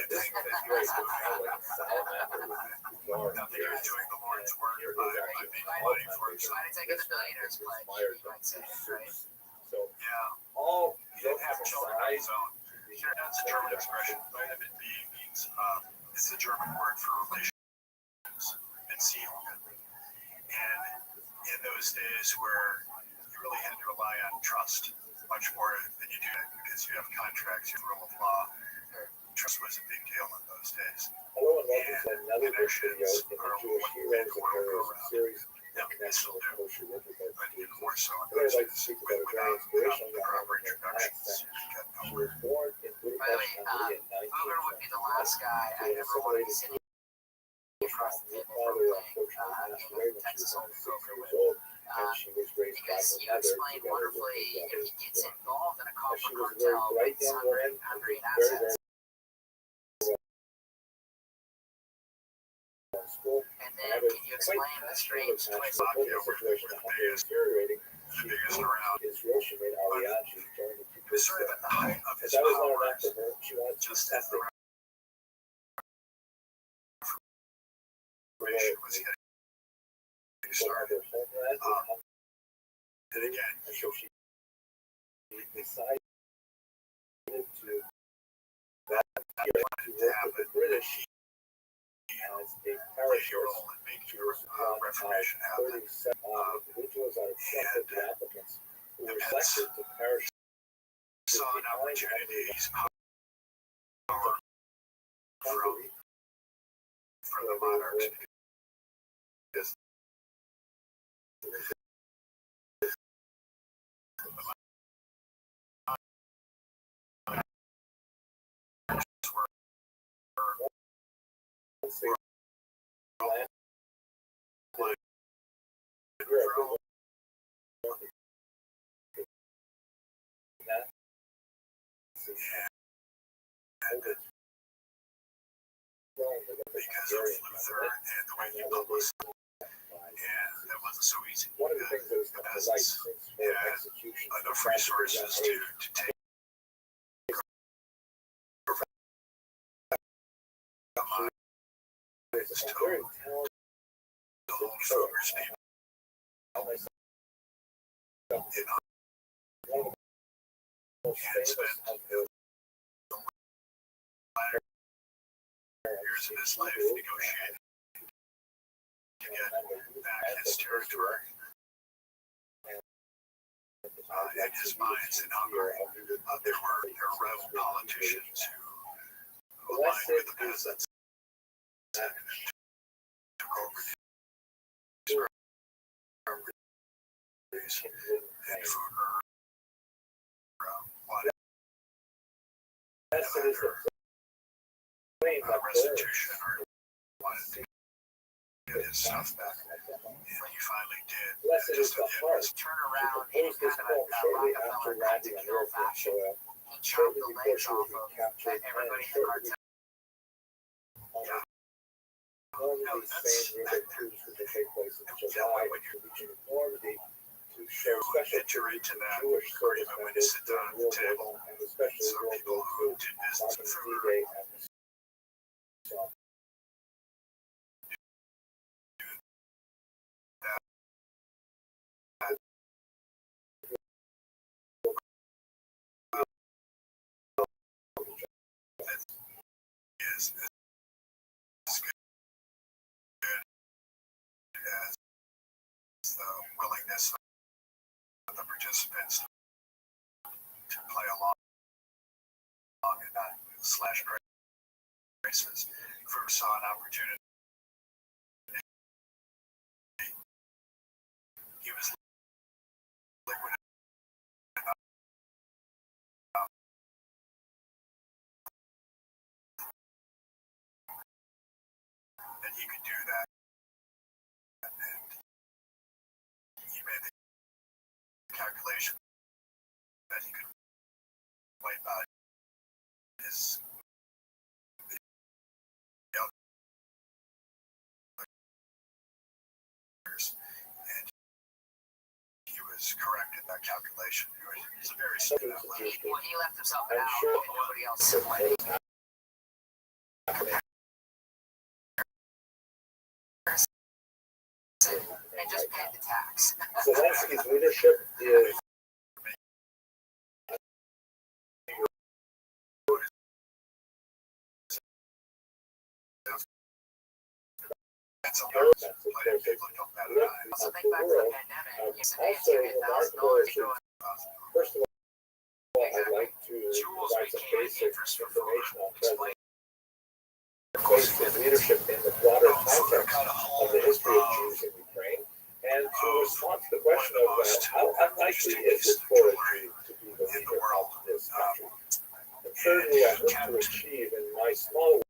this one is great. It's kind of like a salamander with yarn. Now they are doing the Lord's work Here by is actually making money for Trying to take it to billionaires pledge, you might say, right? So Yeah, all he didn't have children of his sides. own. Here, that's a German expression. Vitamin B means it's the German word for relations, Beziehung. And in those days where you really had to rely on trust much more than you do because you have contracts, you have rule of law. Trust was a big deal in those days. Hello and welcome to another video in the Jewish Heroes and Heroes series in connection with kosher Israel. But even more so in Today I'd those like to days speak about a very inspirational the young proper woman named Max. introductions. She was born in By the way, Budapest, Hungary in Booger would be the 1920. last guy I ever wanted to sit across the Her table father from unfortunately passed away when she was only 6 years old, and she was raised by because her you mother explained together with wonderfully her if he gets brother. involved in a She copper was a very cartel bright with young woman, hungry very, assets, school. and then can you explain the strange twist? The situation in Hungary is deteriorating. She biggest moved around. to Israel. She made Aliyah. She joined the people. Sort of at the height of As his that was not power, enough for her, she wanted to just do as the something. Reformation was getting started. Her homeland in Hungary. And again, And so she decided to work with the British as a parachute. role in making She was one of Reformation happen. 37 individuals out of 250 applicants who were selected to parachute Saw an opportunity. He's power Hungary. from the monarchs. Because Once they landed in Europe, because of Luther and the way he published, and that wasn't so easy. one of the things that has come to light since her execution Enough resources to take is a very talented the whole Schroeder's people. one of the most famous of her years of his life negotiating to get back his territory. In his mines in Hungary, there were rebel politicians who aligned with the peasants and took over these properties and for restitution or wanted to get his stuff back. And he finally did. Just at the end of his Turn around in kind of a Rockefeller kind of kill fashion. He chopped the legs off of everybody in the cartel. No, that's when you enter into that agreement when you sit down at the table. Some people who did business with food is as good as the willingness of the participants to play along and not slash prices. First saw an opportunity. He was liquid enough that he could do that. And he made the calculation that he could wipe out his and he was correct in that calculation. He's a very simple athletic. Well, he left himself out and nobody else played. And just paid the tax. Zelensky's leadership is That's a lot of people don't bat an eye. Also, think back to the pandemic. You said $1,000 to go. First of all, I'd like to provide some basic information on President Zelensky's leadership in the broader context of the history of Jews in Ukraine, and to respond to the question of how unlikely is it for a Jew to be the leader of this country. And thirdly, I hope to achieve in my small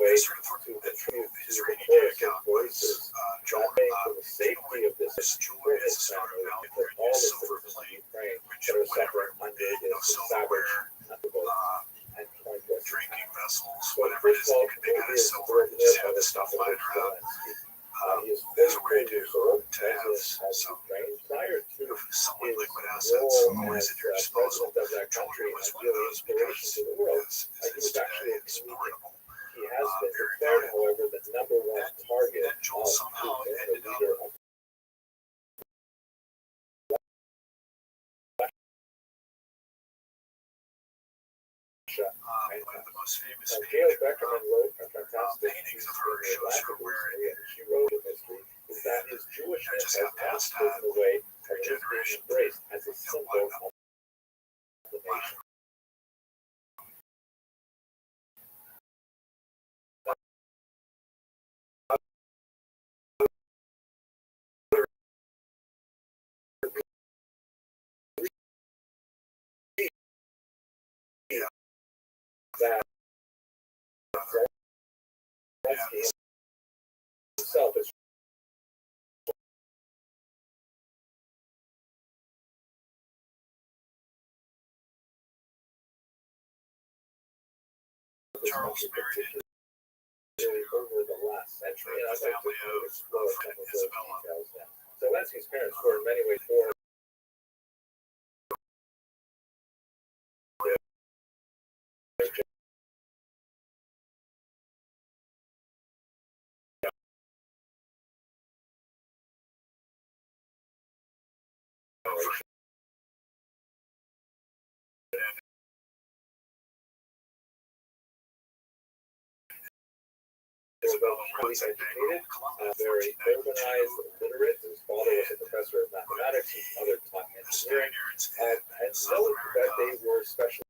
way to contribute to the chorus of voices that make for the safety of this important family and for all the citizens of Ukraine that are suffering under this savage and pointless drinking vessels, whatever it is that you can make out of silver, and just have this stuff lying around. There's a way to have some somewhat liquid assets always at your disposal. Jewelry was one of those because it's today exportable. He has been declared, however, the number one target That Joel somehow ended up one of the most famous Beckerman wrote a fantastic paintings of her shows her wearing. she wrote in history is that his Jewishness just has got passed not taken away from through his being generations. embraced as a symbol of the nation. That Zelensky himself is Charles married over the last century, and I'd like family to of explore some of those Isabella. details now. Zelensky's parents were in many ways born really educated, very urbanized, literate. His father was a professor of mathematics, his mother taught engineering, and so that they were special.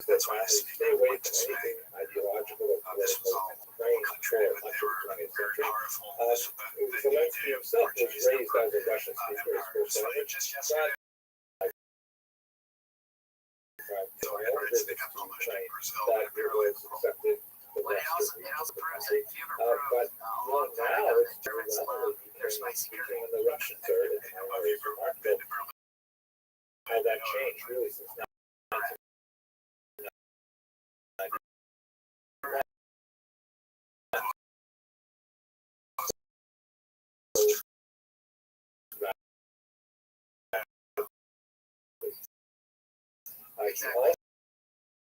That's why I stay away from anything ideological or political and praying control much of the 20th century. Zelensky himself was raised as a Russian speaker, his first language. That it was accepted the rest of the country. But now it's very level speaking in the Russian third and it's remarkable how that changed really since now.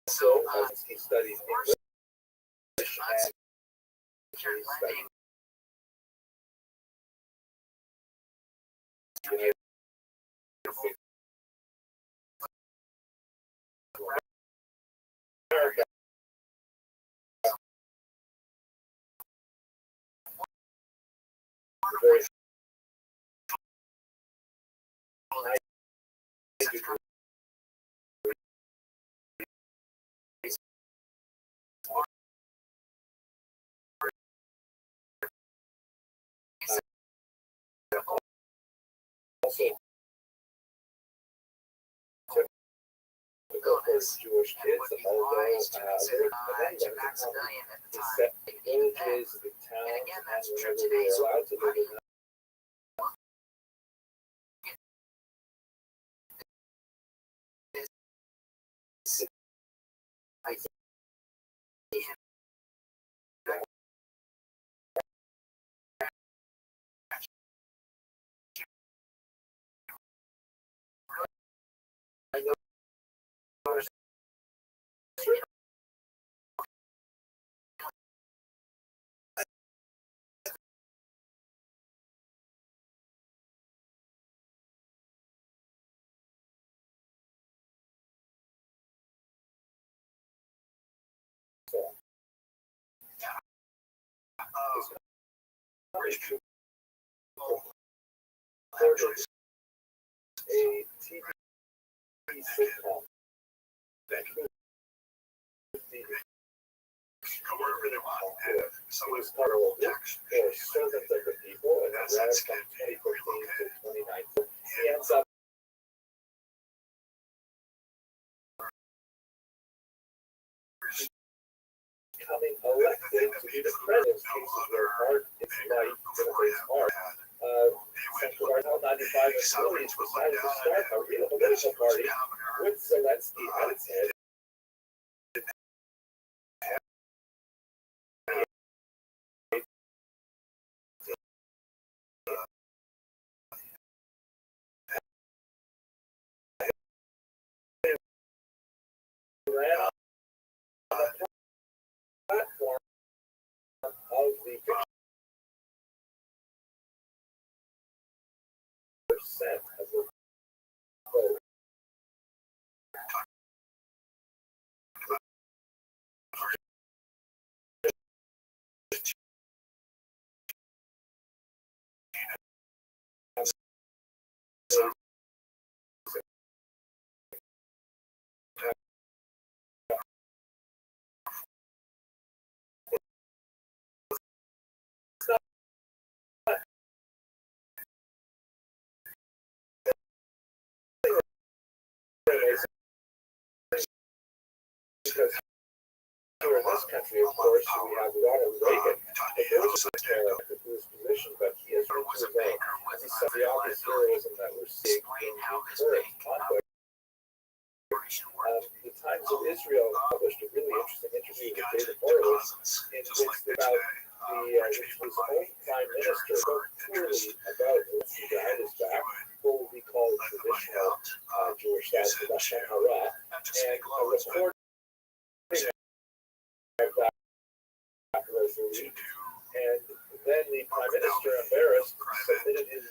So he studies English and United States America. Very also Jewish kids, although to Maximilian at the time. villages, the towns, and whenever they were allowed to live in them. A TV sitcom that wherever they want, and it was part of the servants of the people, and that ran from 2014 to 2019. He ends up becoming elected to be the president. Cases where hard it's light, it's hard. Central Article 95 facilities decided to start a real political party with Zelensky at its head. Ran on the platform of the percent of the vote. because here in this country, of course, we have Ronald Reagan, but there was a character to his position, but he is There was a reserved. banker with This is some of the obvious heroism that we're seeing explain in how the his current bank conflict. operation worked. The Times of Israel published a really interesting interview He with got David to Horowitz, deposits in just which like they about today. which was own prime minister spoke clearly about what's behind his back, what would be called Let the money traditional out. Jewish Use style it Lashon to Hara, not just and make a loans, but recording of that was to released. do And then the prime minister, embarrassed, submitted his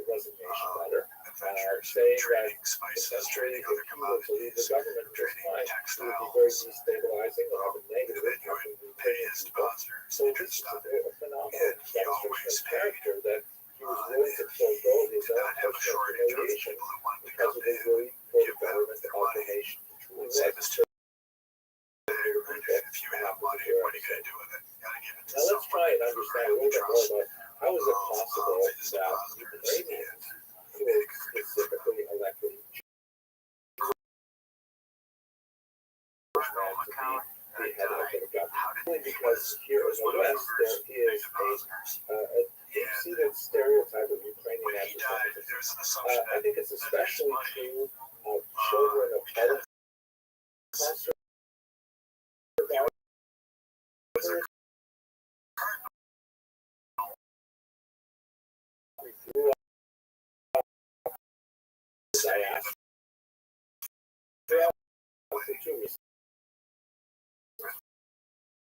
resignation letter, adventures, saying that trading spices, essentially, trading if other he were to leave the commodities, government just trading fine, it would be very textiles, destabilizing and have a and negative then he impact would on the pay Ukrainian his people. depositors So this interest is on it. a phenomenal And he demonstration always of paid. character that he was willing to forego his Did own not have a personal shortage of humiliation people that wanted to because come of his in, really for the give them government their of the money. nation. It truly Same was as a today. If you have money, what are you going to do with it? You got to give it to Now let's try and someone understand a you little bit more trust. about how is it possible His that depositors Ukrainians and who are specifically elected Home account. the head of the government? How did Only because here in the West there is a deep-seated stereotype of Ukrainian when he died, anti-Semitism. there's an assumption I think it's especially true of children of Holocaust survivors. We grew up diaspora for 2 reasons.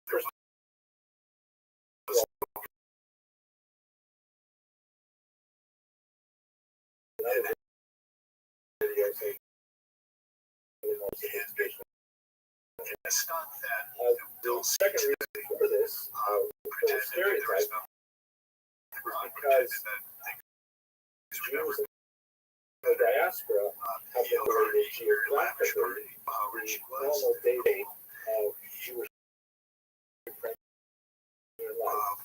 First of all, another video saying more sophistication. it's not that The second reason for this, for the stereotype, is because Jews in the diaspora have been related geographically the normal day of Jewish Ukrainian life.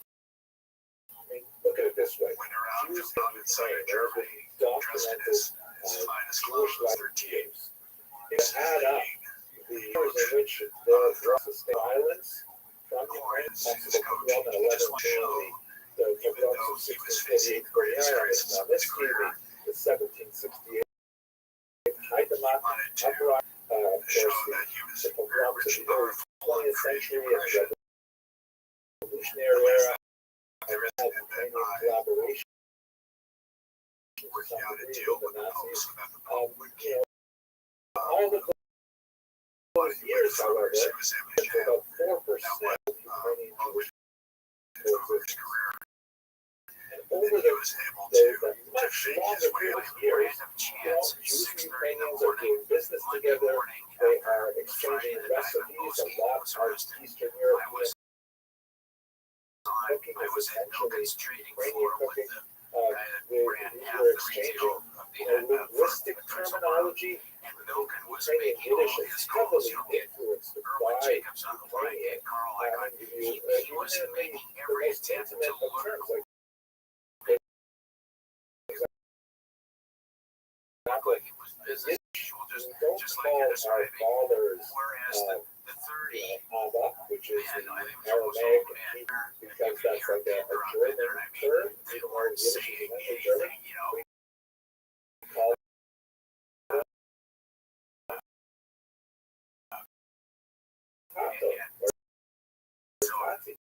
I mean, look at it this way. when around Jews out in inside of Ukraine Germany, have dressed in documented his finest Jewish clothes, life their teeth, games. If you add up the years in which there was sustained violence from Ukraine, possible pogrom at 11 January, the pogroms of 1648, 49, now this TV, the 1768 Haidemak wanted to uprising, of show course, that he was the very pogroms of rich the and early powerful 20th and created century and depression. revolutionary era, There is had and Ukrainian by collaboration to working some out a degree deal with with the the Pope Nazis. so that the Pope would You keep know, all the close years, however, he was able to have about 4% of Ukrainian Jewish over his career. and And over he the was able to much fake longer his way period out of of years, Random you know, chance. Jews and 6:30 in the Ukrainians are morning. doing business Monday together. morning. They After are Friday exchanging the night when recipes. A Boski lot was of arrested. Eastern I European was cooking I is was at essentially Milton's trading Ukrainian floor with cooking. the guy that ran We half were the exchanging retail of the linguistic for principal. terminology. And Milton was Ukrainian making all Yiddish of is his calls. heavily You'll get influenced Erwin by Jacobs on the right Ukrainian. and Carl I Icahn. mean, He was even in making the every most attempt to intimate of learn. terms, like Like it was business as usual, we just don't like call you're our describing. fathers Whereas the 30 Abba, which is man, the I think it was Aramaic old man. because that's like a German term. They Even though weren't Yiddish saying is a German, anything, you know. we call Tato or Tati.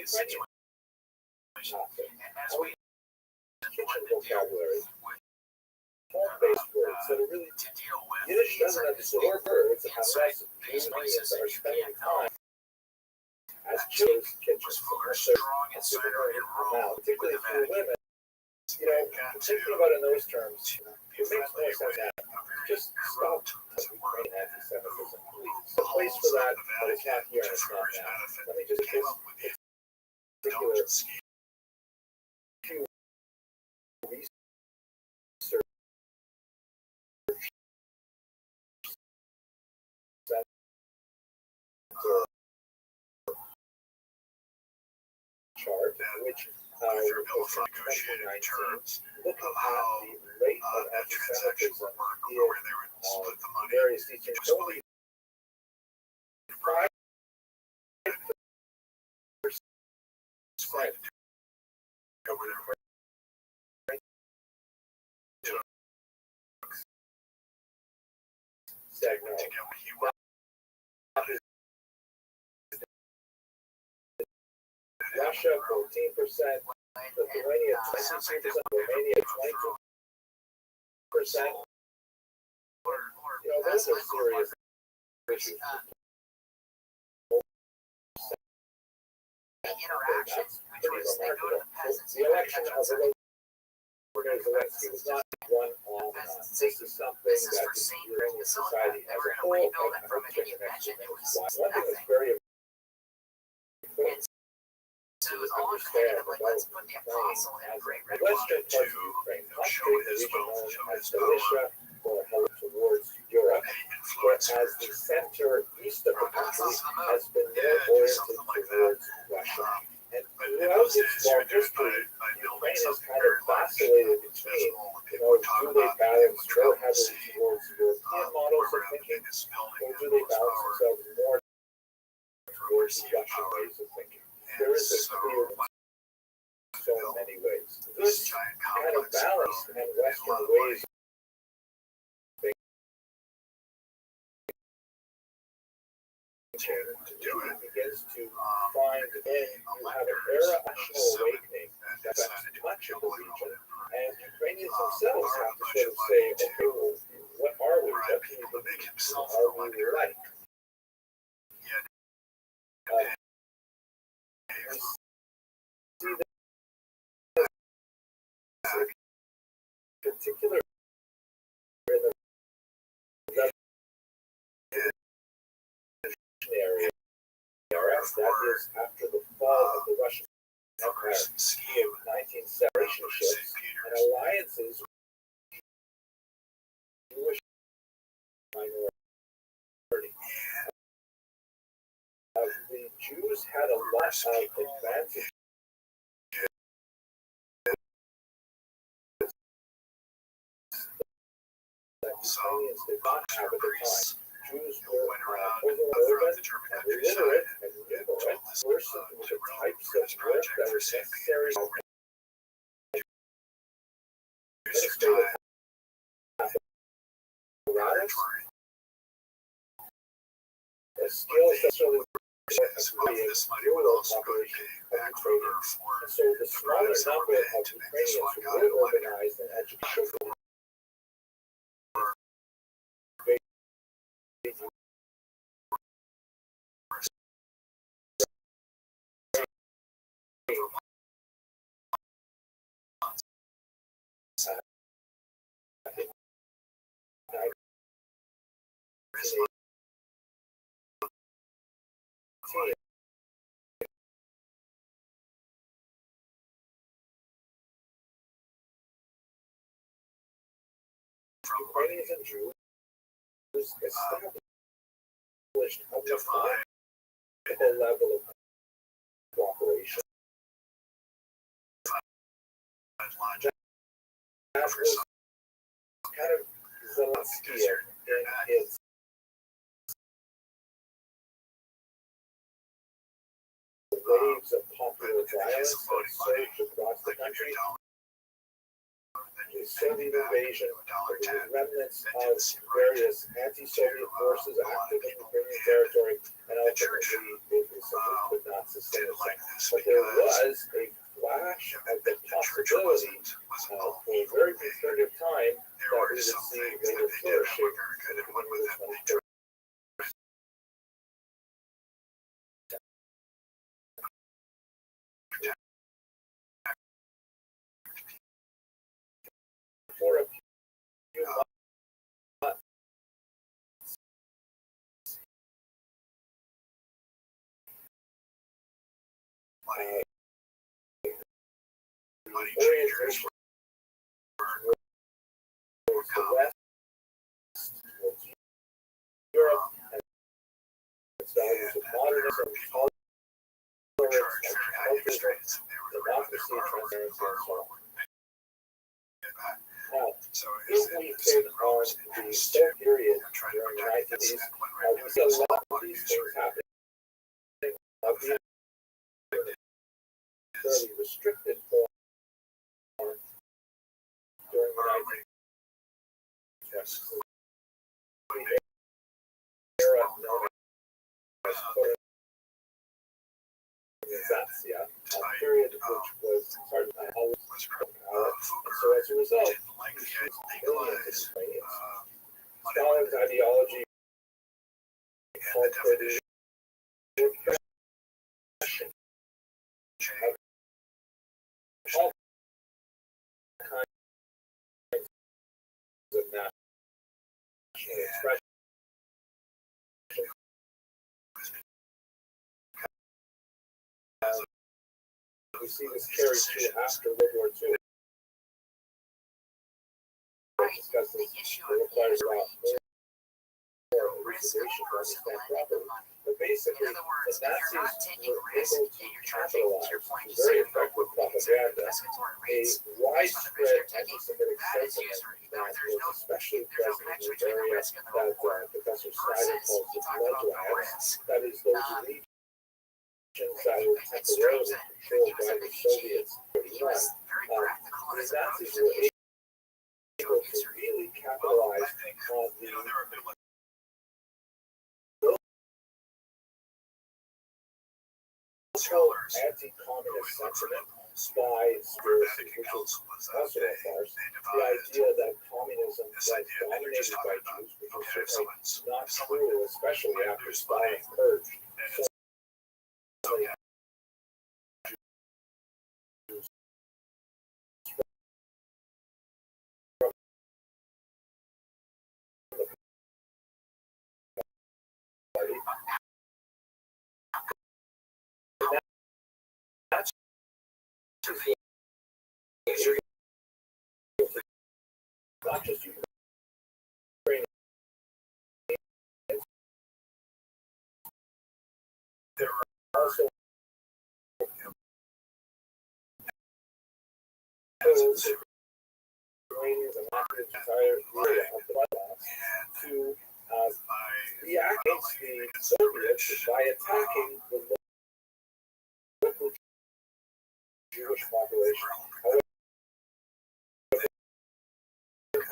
As we Kitchen vocabulary, home-based words that are really to deal with Yiddish doesn't absorb words unless these Jews places are that you spending can't know. time as children's kitchens. Was Fuller Unless they're strong insider in Rome now, with particularly the for women, Vatican? you know, thinking about it in those terms, it makes more sense now. Just stop Ukrainian anti-Semitism, please. There's a place for that, but it's not here and it's not now. Let me just give particular few research chart, which Through Bill negotiated terms of how that transaction would work, or where they would split the money. various teachers only Split over there. stagnant. To get what he wanted. Russia 14%, Lithuania 22%, Romania 22%. You know, those are serious issues. Interaction, which was they go to the peasants. The election of Zelensky was not one on this is something This is that for the St. Ukrainian society They as were a going to whole rebuild it from it, and you mentioned it was one thing nothing. that's very important So it was all in the head of like, let's put the apostle in a great red Western line. parts of Ukraine, not show treat his region wealth, known show as his Galicia or held towards Europe, Influence whereas the center east of the country has been Yeah, more do oriented something like that. towards Russia. And But in throughout those its days, you long would do it history, by building Ukraine has something kind of very large. vacillated It's between, visible, and you people know, would talk do they about balance would more travel and heavily see towards European models of where the thinking, biggest building or and do they most balance power themselves more towards overseas Russian power. ways of thinking? And There is a so clear so many ways. this This giant kind of complex balance grown and in a Western lot of ways money. To do it, begins to find in you have an era of national awakening and that decided affects to much of the build region, it. and Ukrainians themselves have to sort of say, okay, well, what are we? What can we People to make believe? himself Who feel are like we like? Particular area, that is after the fall of the Russian Empire, scheme, 19 relationships and alliances with Jewish minority. The Jews had a lot of advantage. That Ukrainians did not have at the time. Jews were went around over-urban throughout the German and countryside illiterate and numerate versus with the types of work that was necessary to administrative apparatus, the skills that really this money would also go to pay back further for and so the smaller number of Ukrainians who were organized and educated Ukrainians and Jews established a defined level of cooperation. That was kind of Zelensky in his waves of popular violence that surged across the country. The Soviet invasion, the remnants of various anti-Soviet forces active in Ukrainian territory, and ultimately it simply could not sustain itself. But there was a flash of the possibility for a very brief period of time that we would see later flourishing in the 21st. For a few months, orientation towards the West, towards Europe, and its values of modernism, tolerance, and democracy transparency, and so on. Now, So if we take on the same period during the 1990s, we see a lot of these things happening. Fairly restricted form during the 1990s. Era known as colonizatia, a period which was started by all so as a result, millions of Iranians, Stalin's ideology incorporated all kinds of national expression. We see this carried through after World War II. Discuss this requires a lot more elucidation to understand properly. But basically, In other words, the if you're not Nazis taking were risks, able to you're trying to make your point capitalize very effective propaganda, investigatory a rates. widespread anti-Semitic That is sentiment usury. that There's was no especially connection present in the between the area risk and the that reward. Professor Snyder Versus, calls he the talked about the bloodlands, risk. that is those regions that were temporarily controlled by the Soviets in He 1941. was very practical in The his approach Nazis to were the issue able of to usury. really capitalize on the there were a bit like scholars anti-communist sentiment principles by where spirits, Vatican which is Council was also a farce. they The devised idea that communism this was idea that you're just dominated by talking about, Jews, which okay, is if certainly someone's not if someone true, especially might after lose Stalin's money, purge. and it's so yeah, That's not just Ukraine. There are also Iranians and Latin's entire area of the Donbass to react against the Soviets by attacking the local Jewish population. However,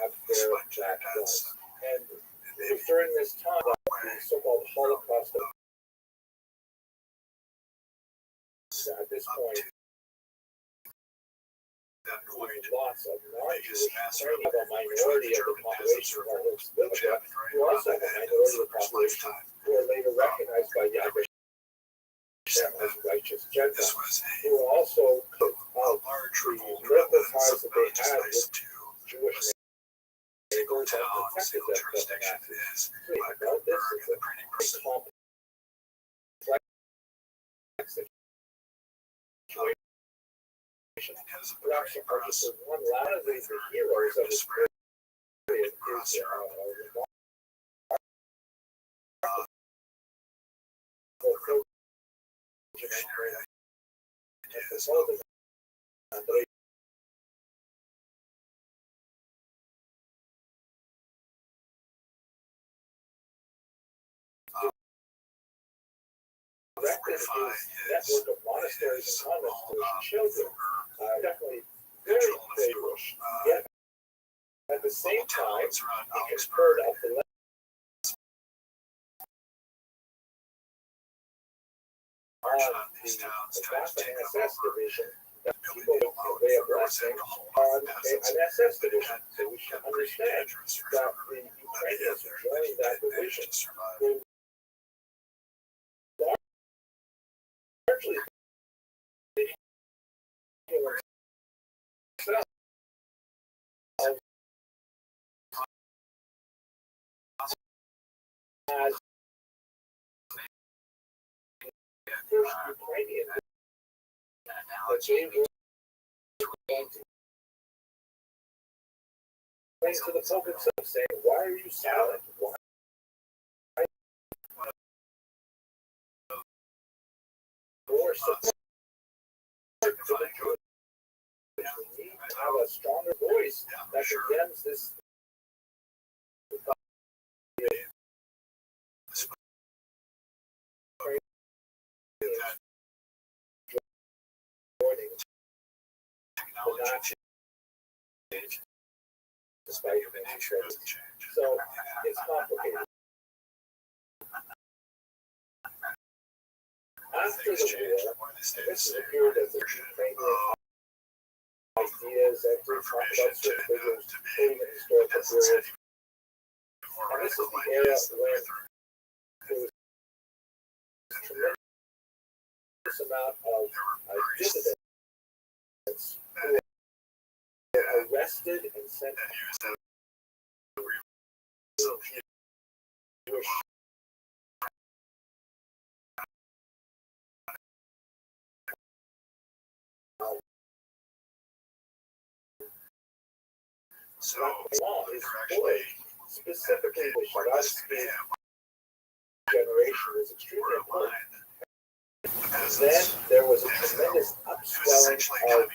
have their that was. And it was during this time that the so-called Holocaust of at this point lots of non-Jewish Ukrainians have a minority of the population who are Hillsville, who also have a minority of the population who are later recognized by Yad Vashem as righteous Gentiles, who are also cut out the local ties that they had with Jewish neighbors and protected them from the Nazis. Now, this is a pretty complex situation. Perhaps just one lot of the heroes of this period is network of monasteries and convents for children, definitely very dangerous. Yet, at the same time, it gets heard of the Baptist SS division that people would convey a blessing on an SS division. So we should understand that the Ukrainians who joined that division will largely as first Ukrainian that they were going to explain to the Pope himself, saying, "Why are you silent? Why more support for the have a stronger voice that condemns this. Despite the nature of the change. So it's complicated. After the war, this is a period of the ideas and to talk about certain figures in the historical period. And this is the era when there was a tremendous amount of dissidents who were arrested and sent to Jewish. So law is actually specifically the Rabbbi generation is extremely important. Then there was a tremendous upswelling of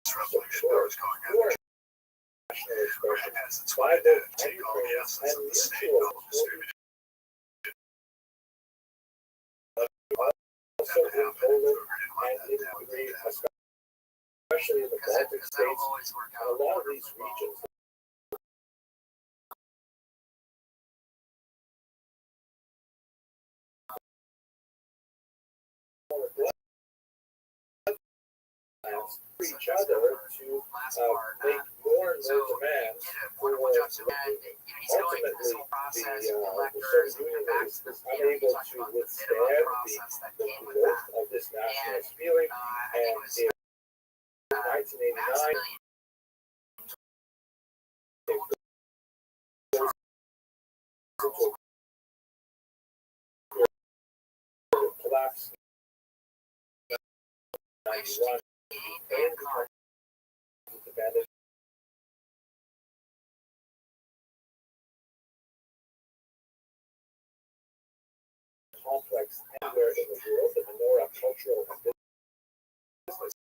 support for national expression by both Ukrainians and mutual also in Poland and in Hungary, especially in the Baltic states, and a lot of these regions. For each other to make more and more demands for ultimately the Soviet Union is unable to withstand the growth of this nationalist feeling, and in 1989 collapse. 91 and demanded complex anywhere in the world, the menorah cultural and business.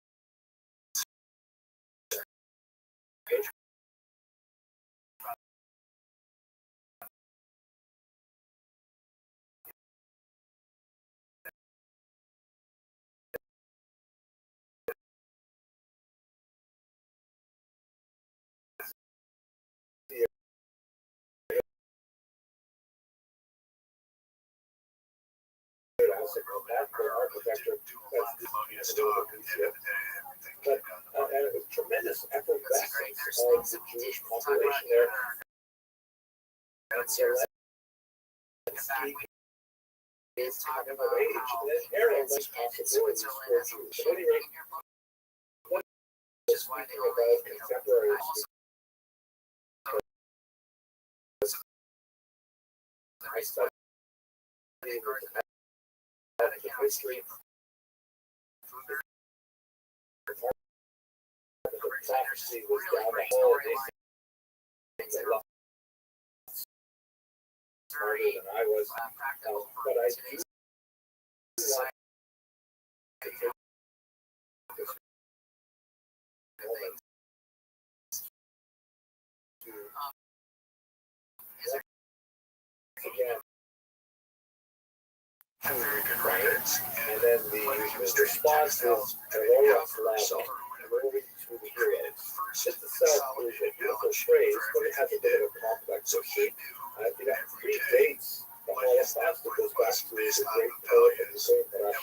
Architecture that's but a tremendous effervescence of the Jewish population there. And so let's speak is talking about age and an era of possibilities for Jews. At any rate, what is speaking about contemporary I studied the history the prophecy was down the hall. They said a lot smarter than I was, but I do want to take this moment to again and then the response is Rothschild moving to the heroes. This itself is a beautiful phrase, but it has a bit of a complex shape. It predates the Holocaust. It goes back to the great poet and the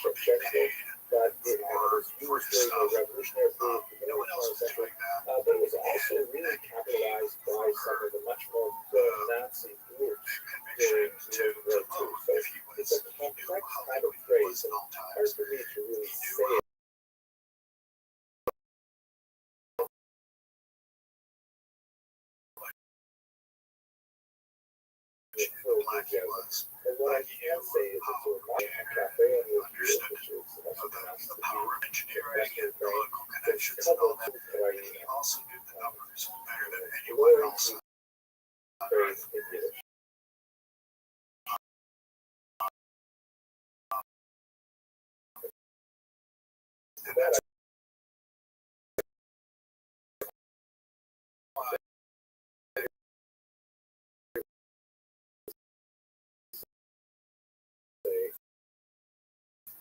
great Rabbbi, but it was used during the revolutionary period, the beginning of the 20th century. But it was also really capitalized by some of the much more Nazi groups during World War II. So it's a complex kind of phrase, and it's hard for me to really say it. And what I can say is it's a Rothschild cafe and which is the power of engineering and the local connections and all that. He also knew the numbers better than anyone else. And that's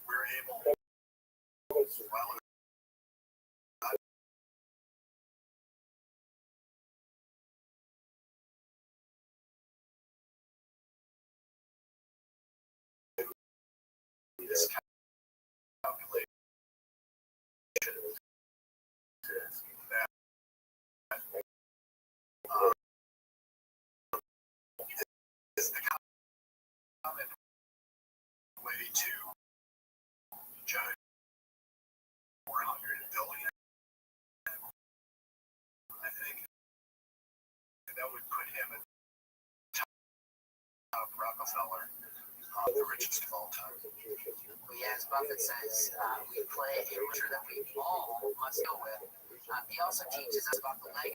we're able, well, this calculation that is the common way to judge 400 billion. I think that would put him at top Rockefeller, the richest of all time. Well, yeah, as Buffett says, we play a richer that we all must deal with. He also teaches us about the legacy.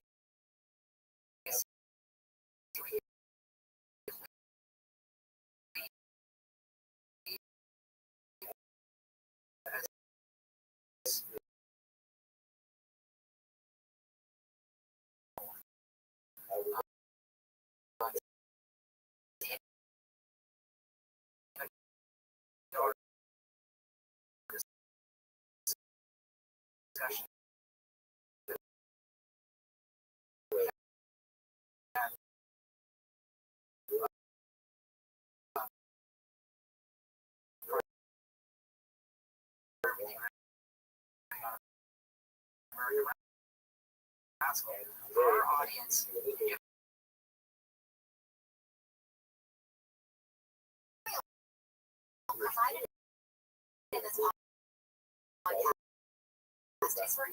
Discussion. For our audience, provided in this podcast is for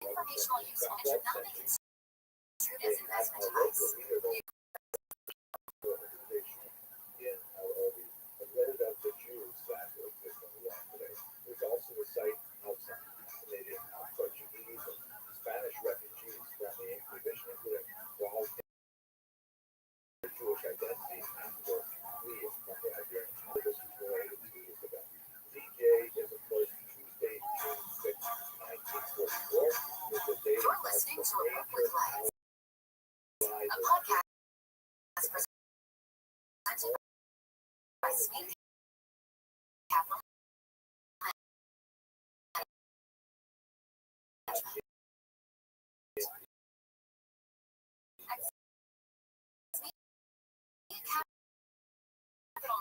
informational use and should not be construed as investment advice. There's also a site outside Canadian Portuguese and Spanish refugees from the Inquisition, including Rothschild, Jewish identity, and for fleeing from the Iberian Congress related to this event. DJ is, of course, Tuesday, June 6, 1944, with the date You're listening to a book with legs, a podcast presented by Speak Capital. Capital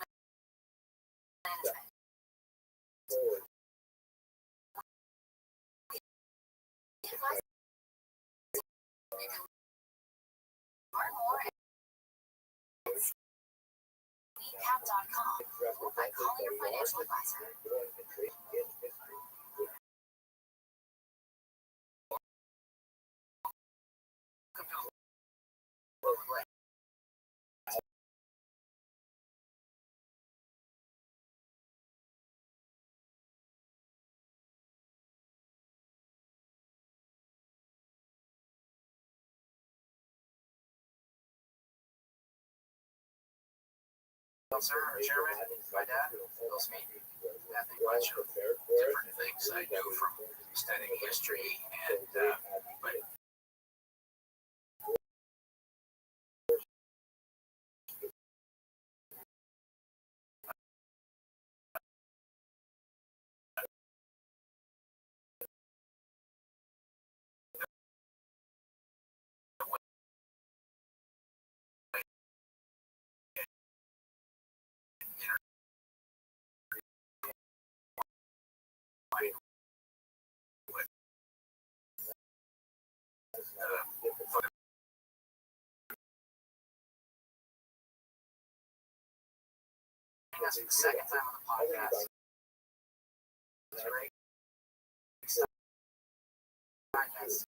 Management. Learn more at speakcap.com or by calling your financial advisor. Sir, Chairman, my dad, Bill Smith, I think much of different things I knew from studying history and but that's the second time on the podcast. It's great. Podcast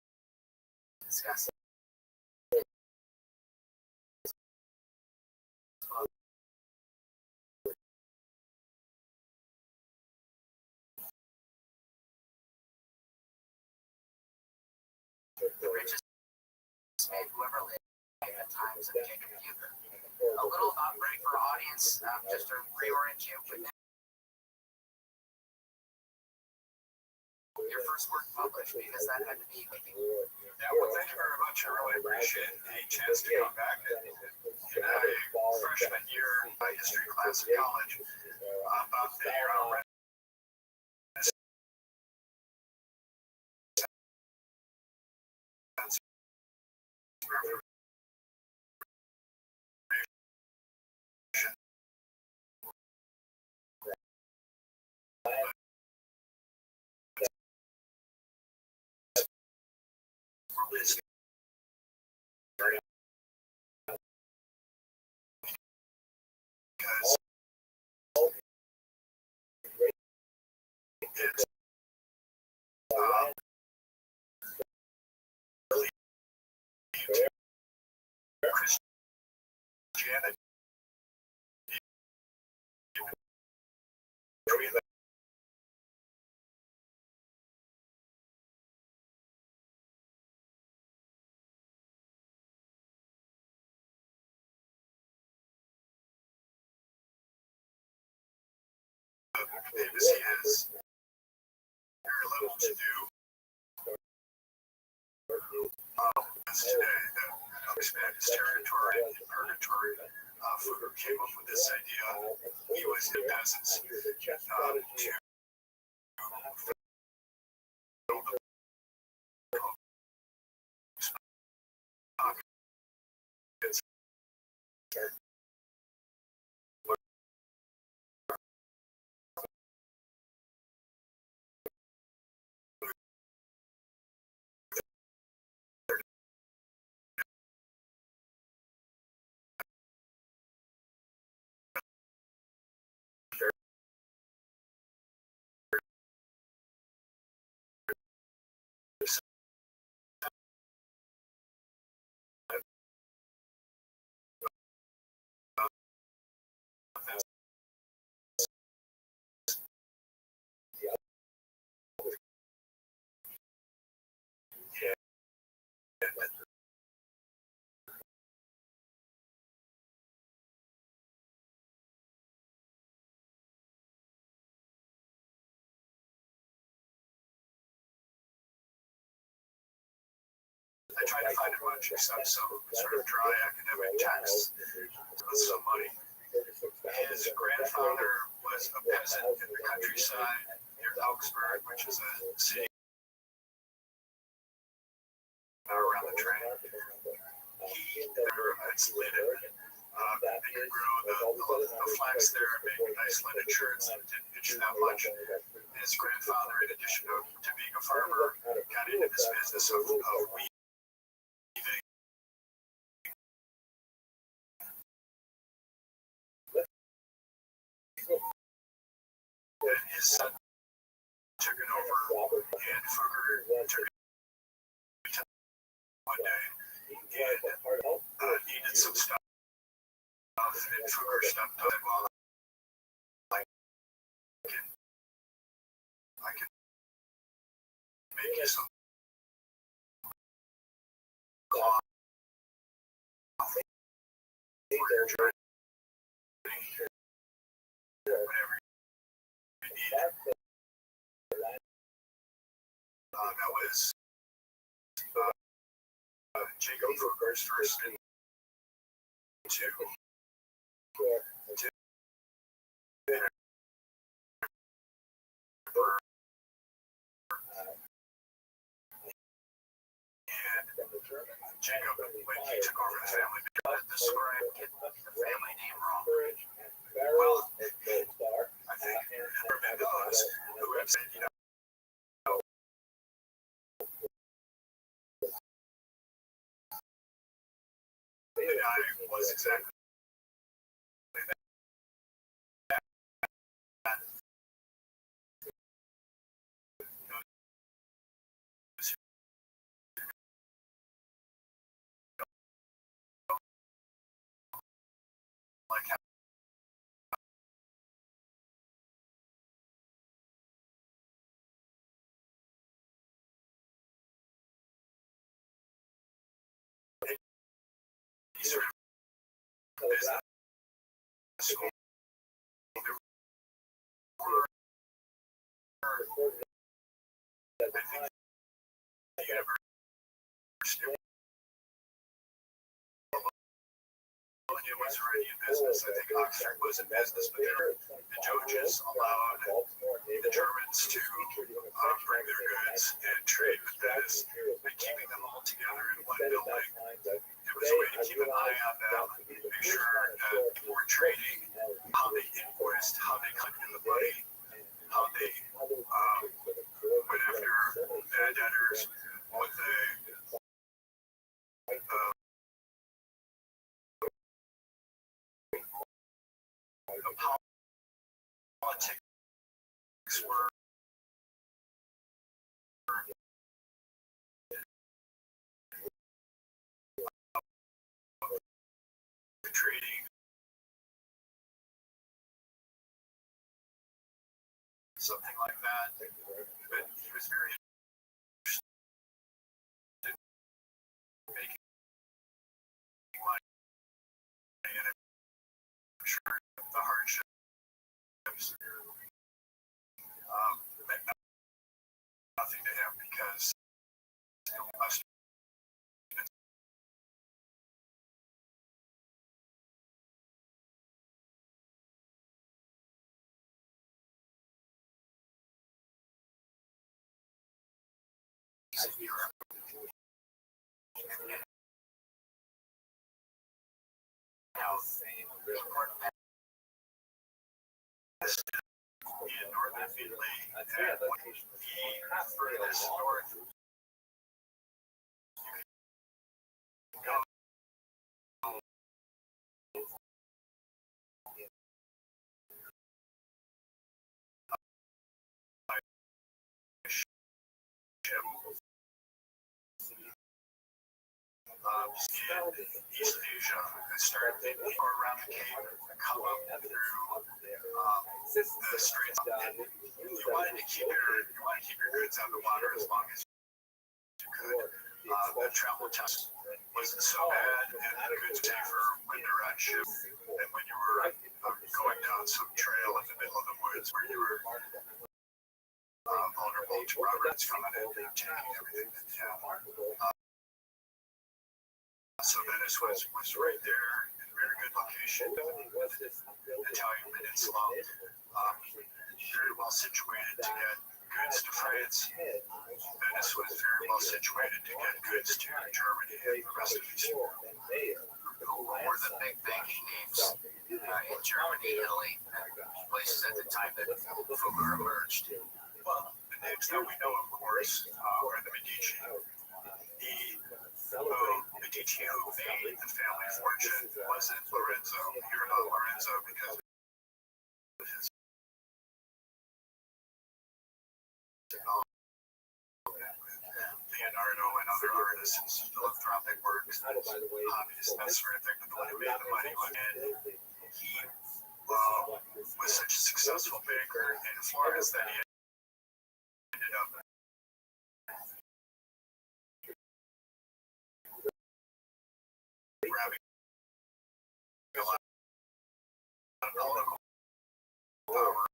discuss the richest made whoever lived at times of Jacob Huber. A little outbreak for our audience, just to reorient you with your first work published, because that had to be maybe. Yeah, well, thank you very much. I really appreciate the chance to come back. In a freshman year in my history class in college, about the year I read because it's really Christianity. Davis has very little to do as today. The expand his territory in purgatory. Fugger came up with this idea. He was in peasants to build I tried to find a bunch of some sort of dry academic texts with some money. His grandfather was a peasant in the countryside near Augsburg, which is a city around the train. It's linen. They could grow the flax there and make nice linen shirts and didn't itch that much. His grandfather, in addition to being a farmer, got into this business of weaving. And his son took it over, and Fugger took it one day and needed some stuff. And Fugger stepped up and well, I can make you some cloth for your journey. Whatever you need. That was Jacob Fugger's first to Jacob, when he took over the family, this is where I get the family name wrong. Well, I think everybody knows who have said, you know, the guy was exactly that. Like how these are school. think the University of Bologna was already in business. I think Oxford was in business, but the Doges allowed the Germans to bring their goods and trade with Venice, and keeping them all together in one building. It was a way to keep an eye on them, make sure that people were trading, how they invoiced, how they collected the money, how they went after bad debtors, what they the politics were trading, something like that. But he was very interested in making money, and I'm sure the hardships meant nothing to him because it must have been Europe. Now, in northern Italy, and the furthest north go in East Asia and start around the Cape and come up through the straits. You wanted to keep your goods on the water as long as you could. The travel test wasn't so bad, and the goods were safer when you're on ship and when you were going down some trail in the middle of the woods where you were vulnerable to robbers coming in and taking everything that you had. So Venice was right there in a very good location, the Italian Peninsula, very well situated to get goods to France. Venice was very well situated to get goods to Germany and the rest of Eastern Europe. Who were the big banking names in Germany, Italy, and places at the time that Fugger emerged? Well, the names that we know, of course, were the Medici. The Medici who made the family fortune wasn't Lorenzo. You hear about Lorenzo because of his Leonardo and other artists, his philanthropic works, hobbies, that sort of thing. But the one who made the money and he was such a successful banker in Florence that he ended up grabbing a lot of political power.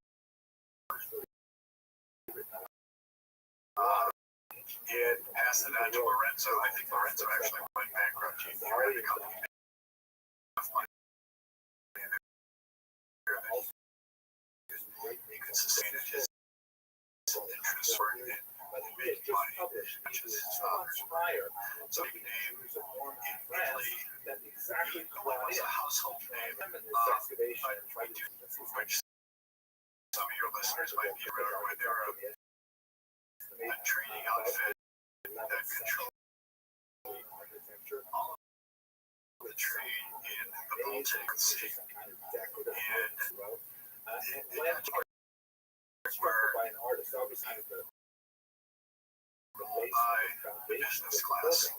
And passed it on to Lorenzo. I think Lorenzo actually went bankrupt. He ran the company enough money he could sustain it. His interests were in making money, which is his father's. So big name in Italy. He was a household name, which some of your listeners might be familiar with. They were a trading outfit that controlled all of the trade in the Baltic Sea. And were by the business class in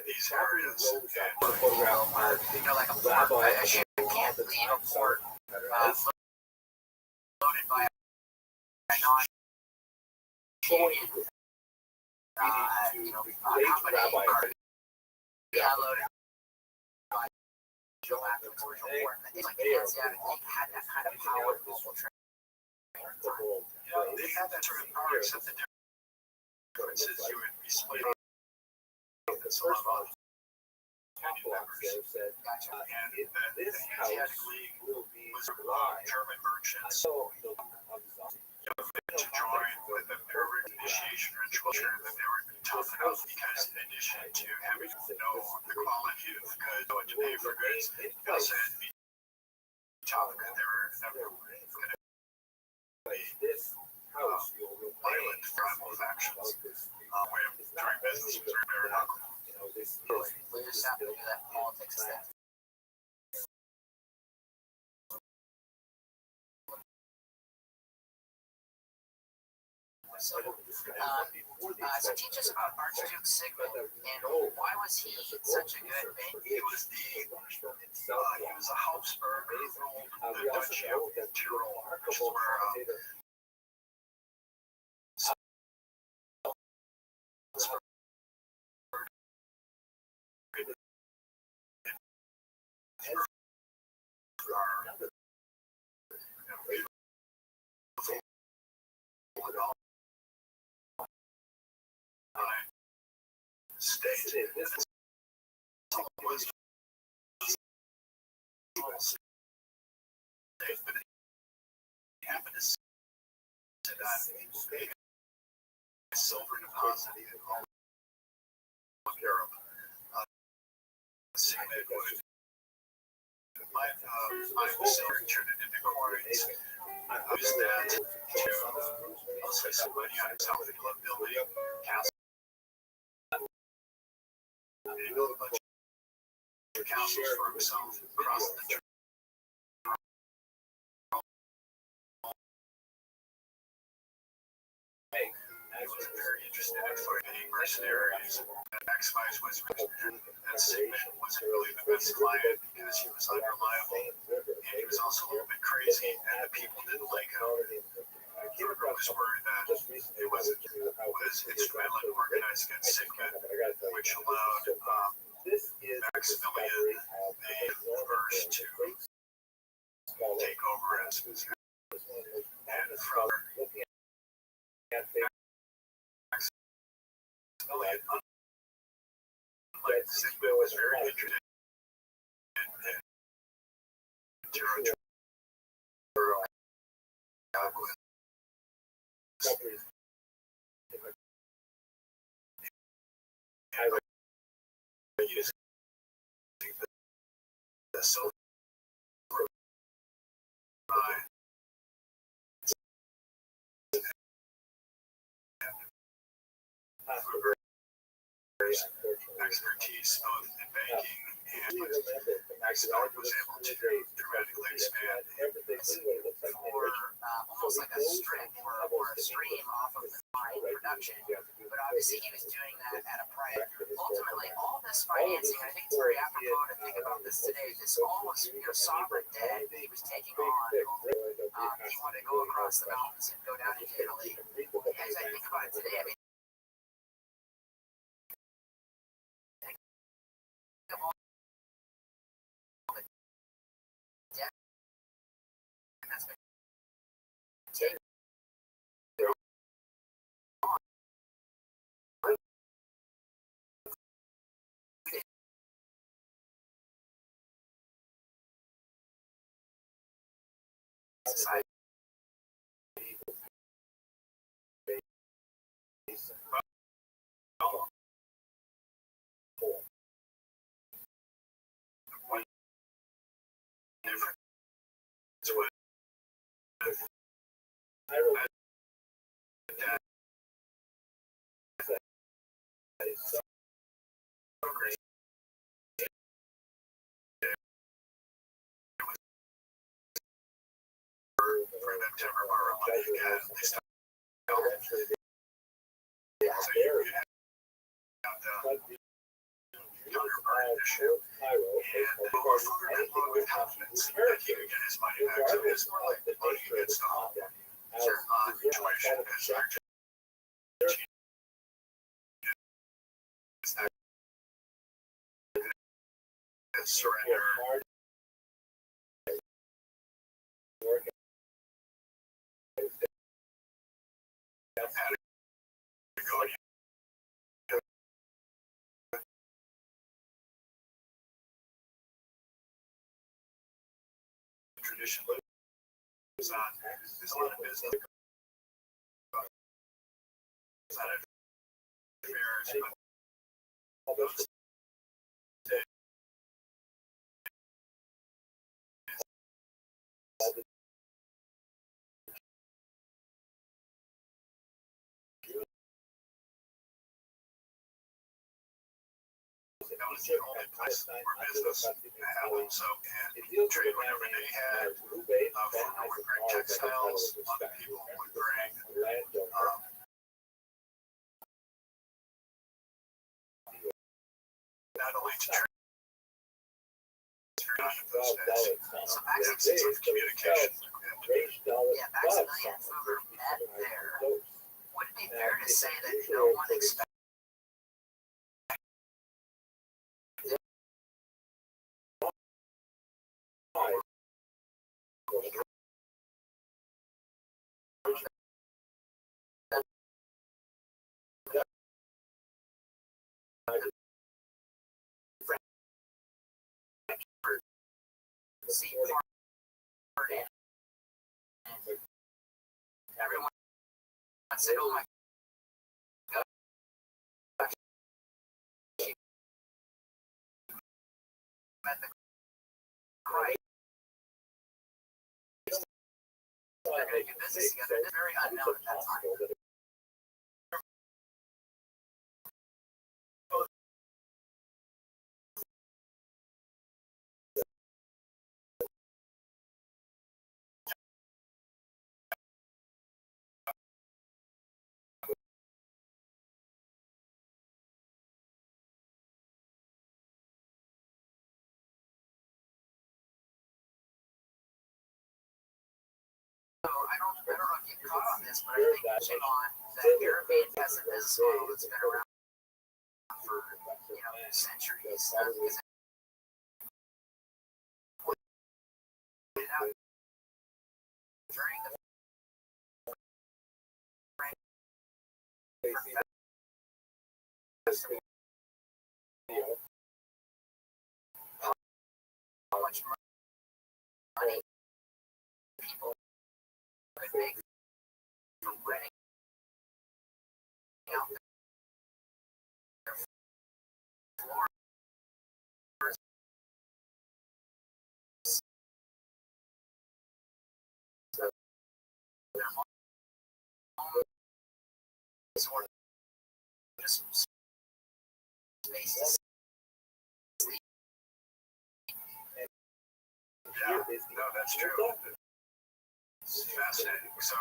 these areas. Like a port, a ship can't leave a port loaded by a non-Canadian company, unloaded by Joe after the commercial port. It's like they had that kind of power in global trade. They had that sort of power, except the differences, you would be split up into some of Capital Officer said, and the this Hanseatic house League will be was a lot of German merchants so to join with the initiation ritual, sure that they were tough enough because in addition to having to know the quality of goods, what to pay for goods, they also had to be tough because they were never going to be this house will violent tribal factions. Way of doing business was very knuckle. We just have to do that in politics thing. So teach us about Archduke Sigmund and why was he such a good banker? He was a Habsburg who ruled the Duchy of Tyrol, which is where state was but it happened to sit on a silver deposit in all of Europe. Sigmund would mine silver and turn it into coins. Use that to also somebody on top of the club building castle. He built a bunch of castles for himself across the country. He was very interested in fighting mercenaries. Maximise was that Sigmund wasn't really the best client because he was unreliable and he was also a little bit crazy and the people didn't like him. Everyone was worried that it was instrumental in organizing against Sigmund, which allowed Maximilian the First to take over as his and from Maximilian, unlike Sigmund, was very interested in territorial conquest. Using the silver expertise both in banking and Maximilian was able to dramatically expand For almost like a strip or a stream off of the mine production, but obviously he was doing that at a price. Ultimately, all this financing, I think it's very apropos to think about this today. This all was sovereign debt he was taking on. He wanted to go across the mountains and go down into Italy. As I think about it today, I mean, society. For them to ever borrow money again, they stopped. So you could have the counterpart issue, and overflow with confidence that he could get his money back. So it's more like money against the home situation as Argentina surrender. Had to go tradition lives on. There's a lot of business out of fairs, but those that was the only place where business happened. So, and trade whatever they had, farmer would bring textiles, other people would bring not only to trade those days, So Maxim's of communication. Maximilian Fugger met there. Would it be fair to say that no one expected to see part in? Everyone said, "Oh my God, she met the Christ. They're going to do business together." It's very unknown at that time. So I don't know if you caught on this, but I think touching on that Arabian has a business model that's been around for centuries. Because during the festival, how much money people could make from renting out their floors. Their home sort of just spaces. Yeah, no, that's true. It's fascinating. So,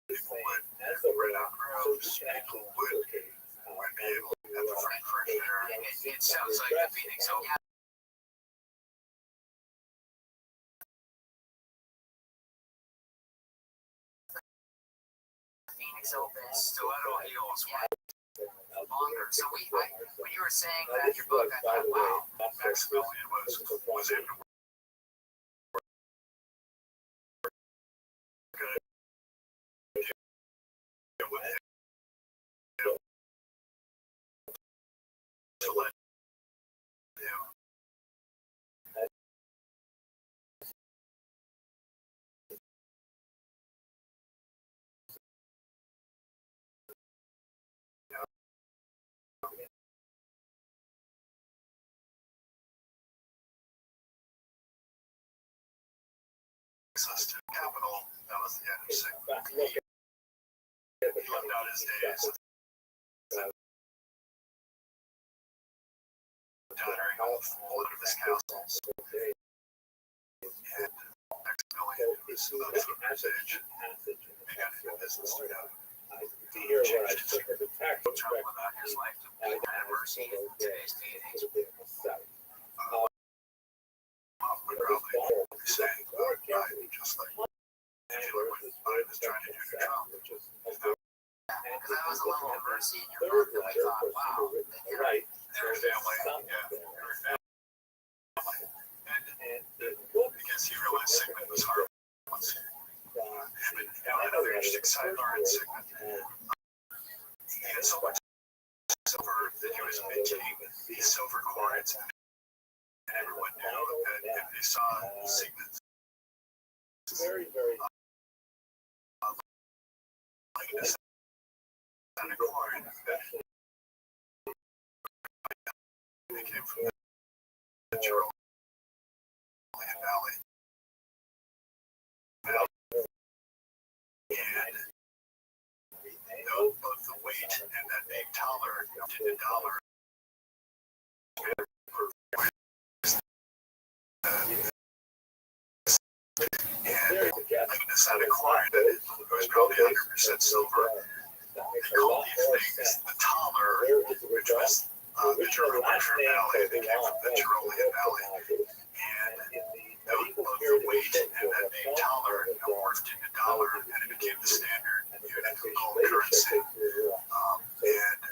people would rent out rooms. People would be able to have the free fresh air. It sounds like the Phoenix Open. Phoenix Open. Stiletto heels. Longer. So when you were saying that in your book, I thought, wow, Maximilian was able to work with him to let access to capital. That was the end of Sigmund. He lived out his days during all of his castles. And Maximilian was about 2 years age, began to do business together. Changed his travel about his life to be adversity in today's day and age. Would probably be saying, just like Hitler was trying to do to Trump. because that was a level of mercy in your book that I thought, wow, Right. Their family, their family. And because he realized Sigmund was harmless. And another interesting sidebar in Sigmund, he had so much silver that he was minting these silver coins, and everyone knew that if they saw signets Very, very like this on a coin, that they came from the Tyrolean Valley. And both the weight and that name Thaler to the dollar. And like this on a coin that it was probably 100% silver. They called these things the Thaler, which was the Tyrolean Valley. They came from the Tyrolean Valley. And both the weight and that name Thaler morphed into dollar, and it became the standard unit of gold currency. And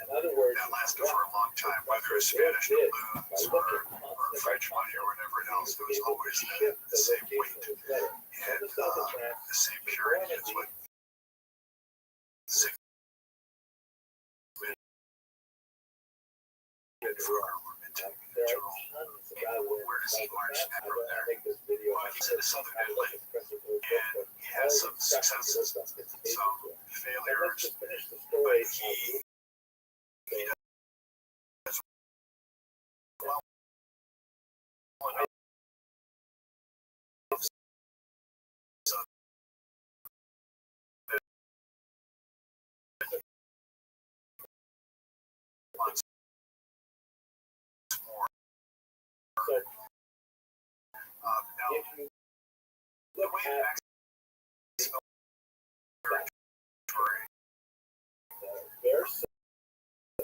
that lasted for a long time, whether it's Spanish doubloons or French money or whatever else, it was always the same weight and the same purity as what where does he march from there? Well, he's in southern Italy, and he has some successes, some failures, but he does well enough. So wants more. Now, the way Mexico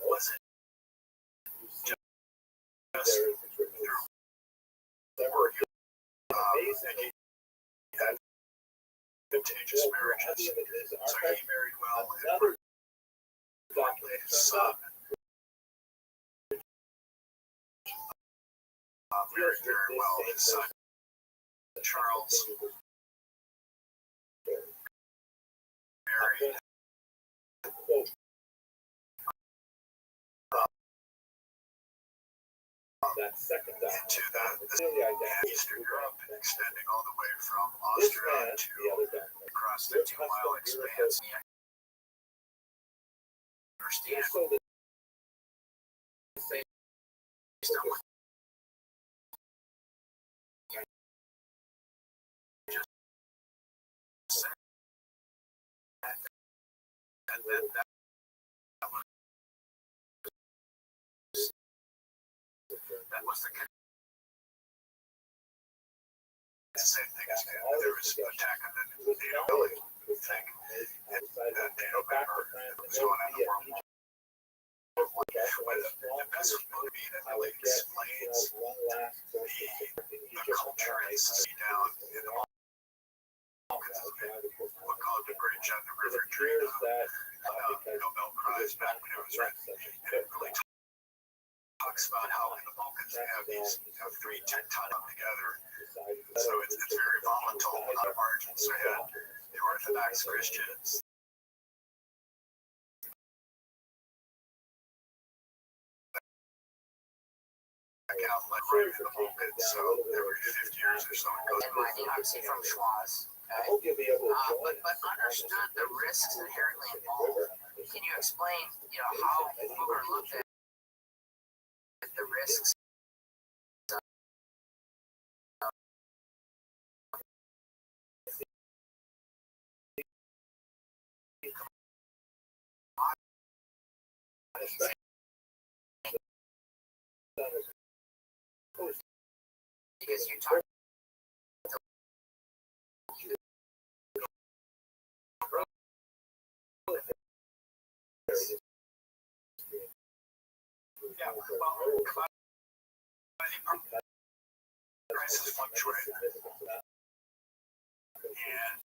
wasn't just there were and he had advantageous marriages, so he married well and probably his son very, very well. His son Charles married into the Eastern Europe, extending all the way from Austria to across the 2-mile expanse. Understand. That was the same thing as there was an attack on the NATO building thing, and that NATO member that was going on the world. The best movie that really explains the culture and society down in the what called the bridge on the river Drina, Nobel Prize back when it was written, and it really talks about how in the Balkans they have these 3 tectonic together, so it's very volatile on the margins. So you had the Orthodox Christians, Catholic right in the Balkans, so every 50 years or so it goes. And my obviously from Schwaz. But understood the risks inherently involved. Can you explain, how Fugger looked at the risks? Because you talked. Yeah, prices fluctuate, and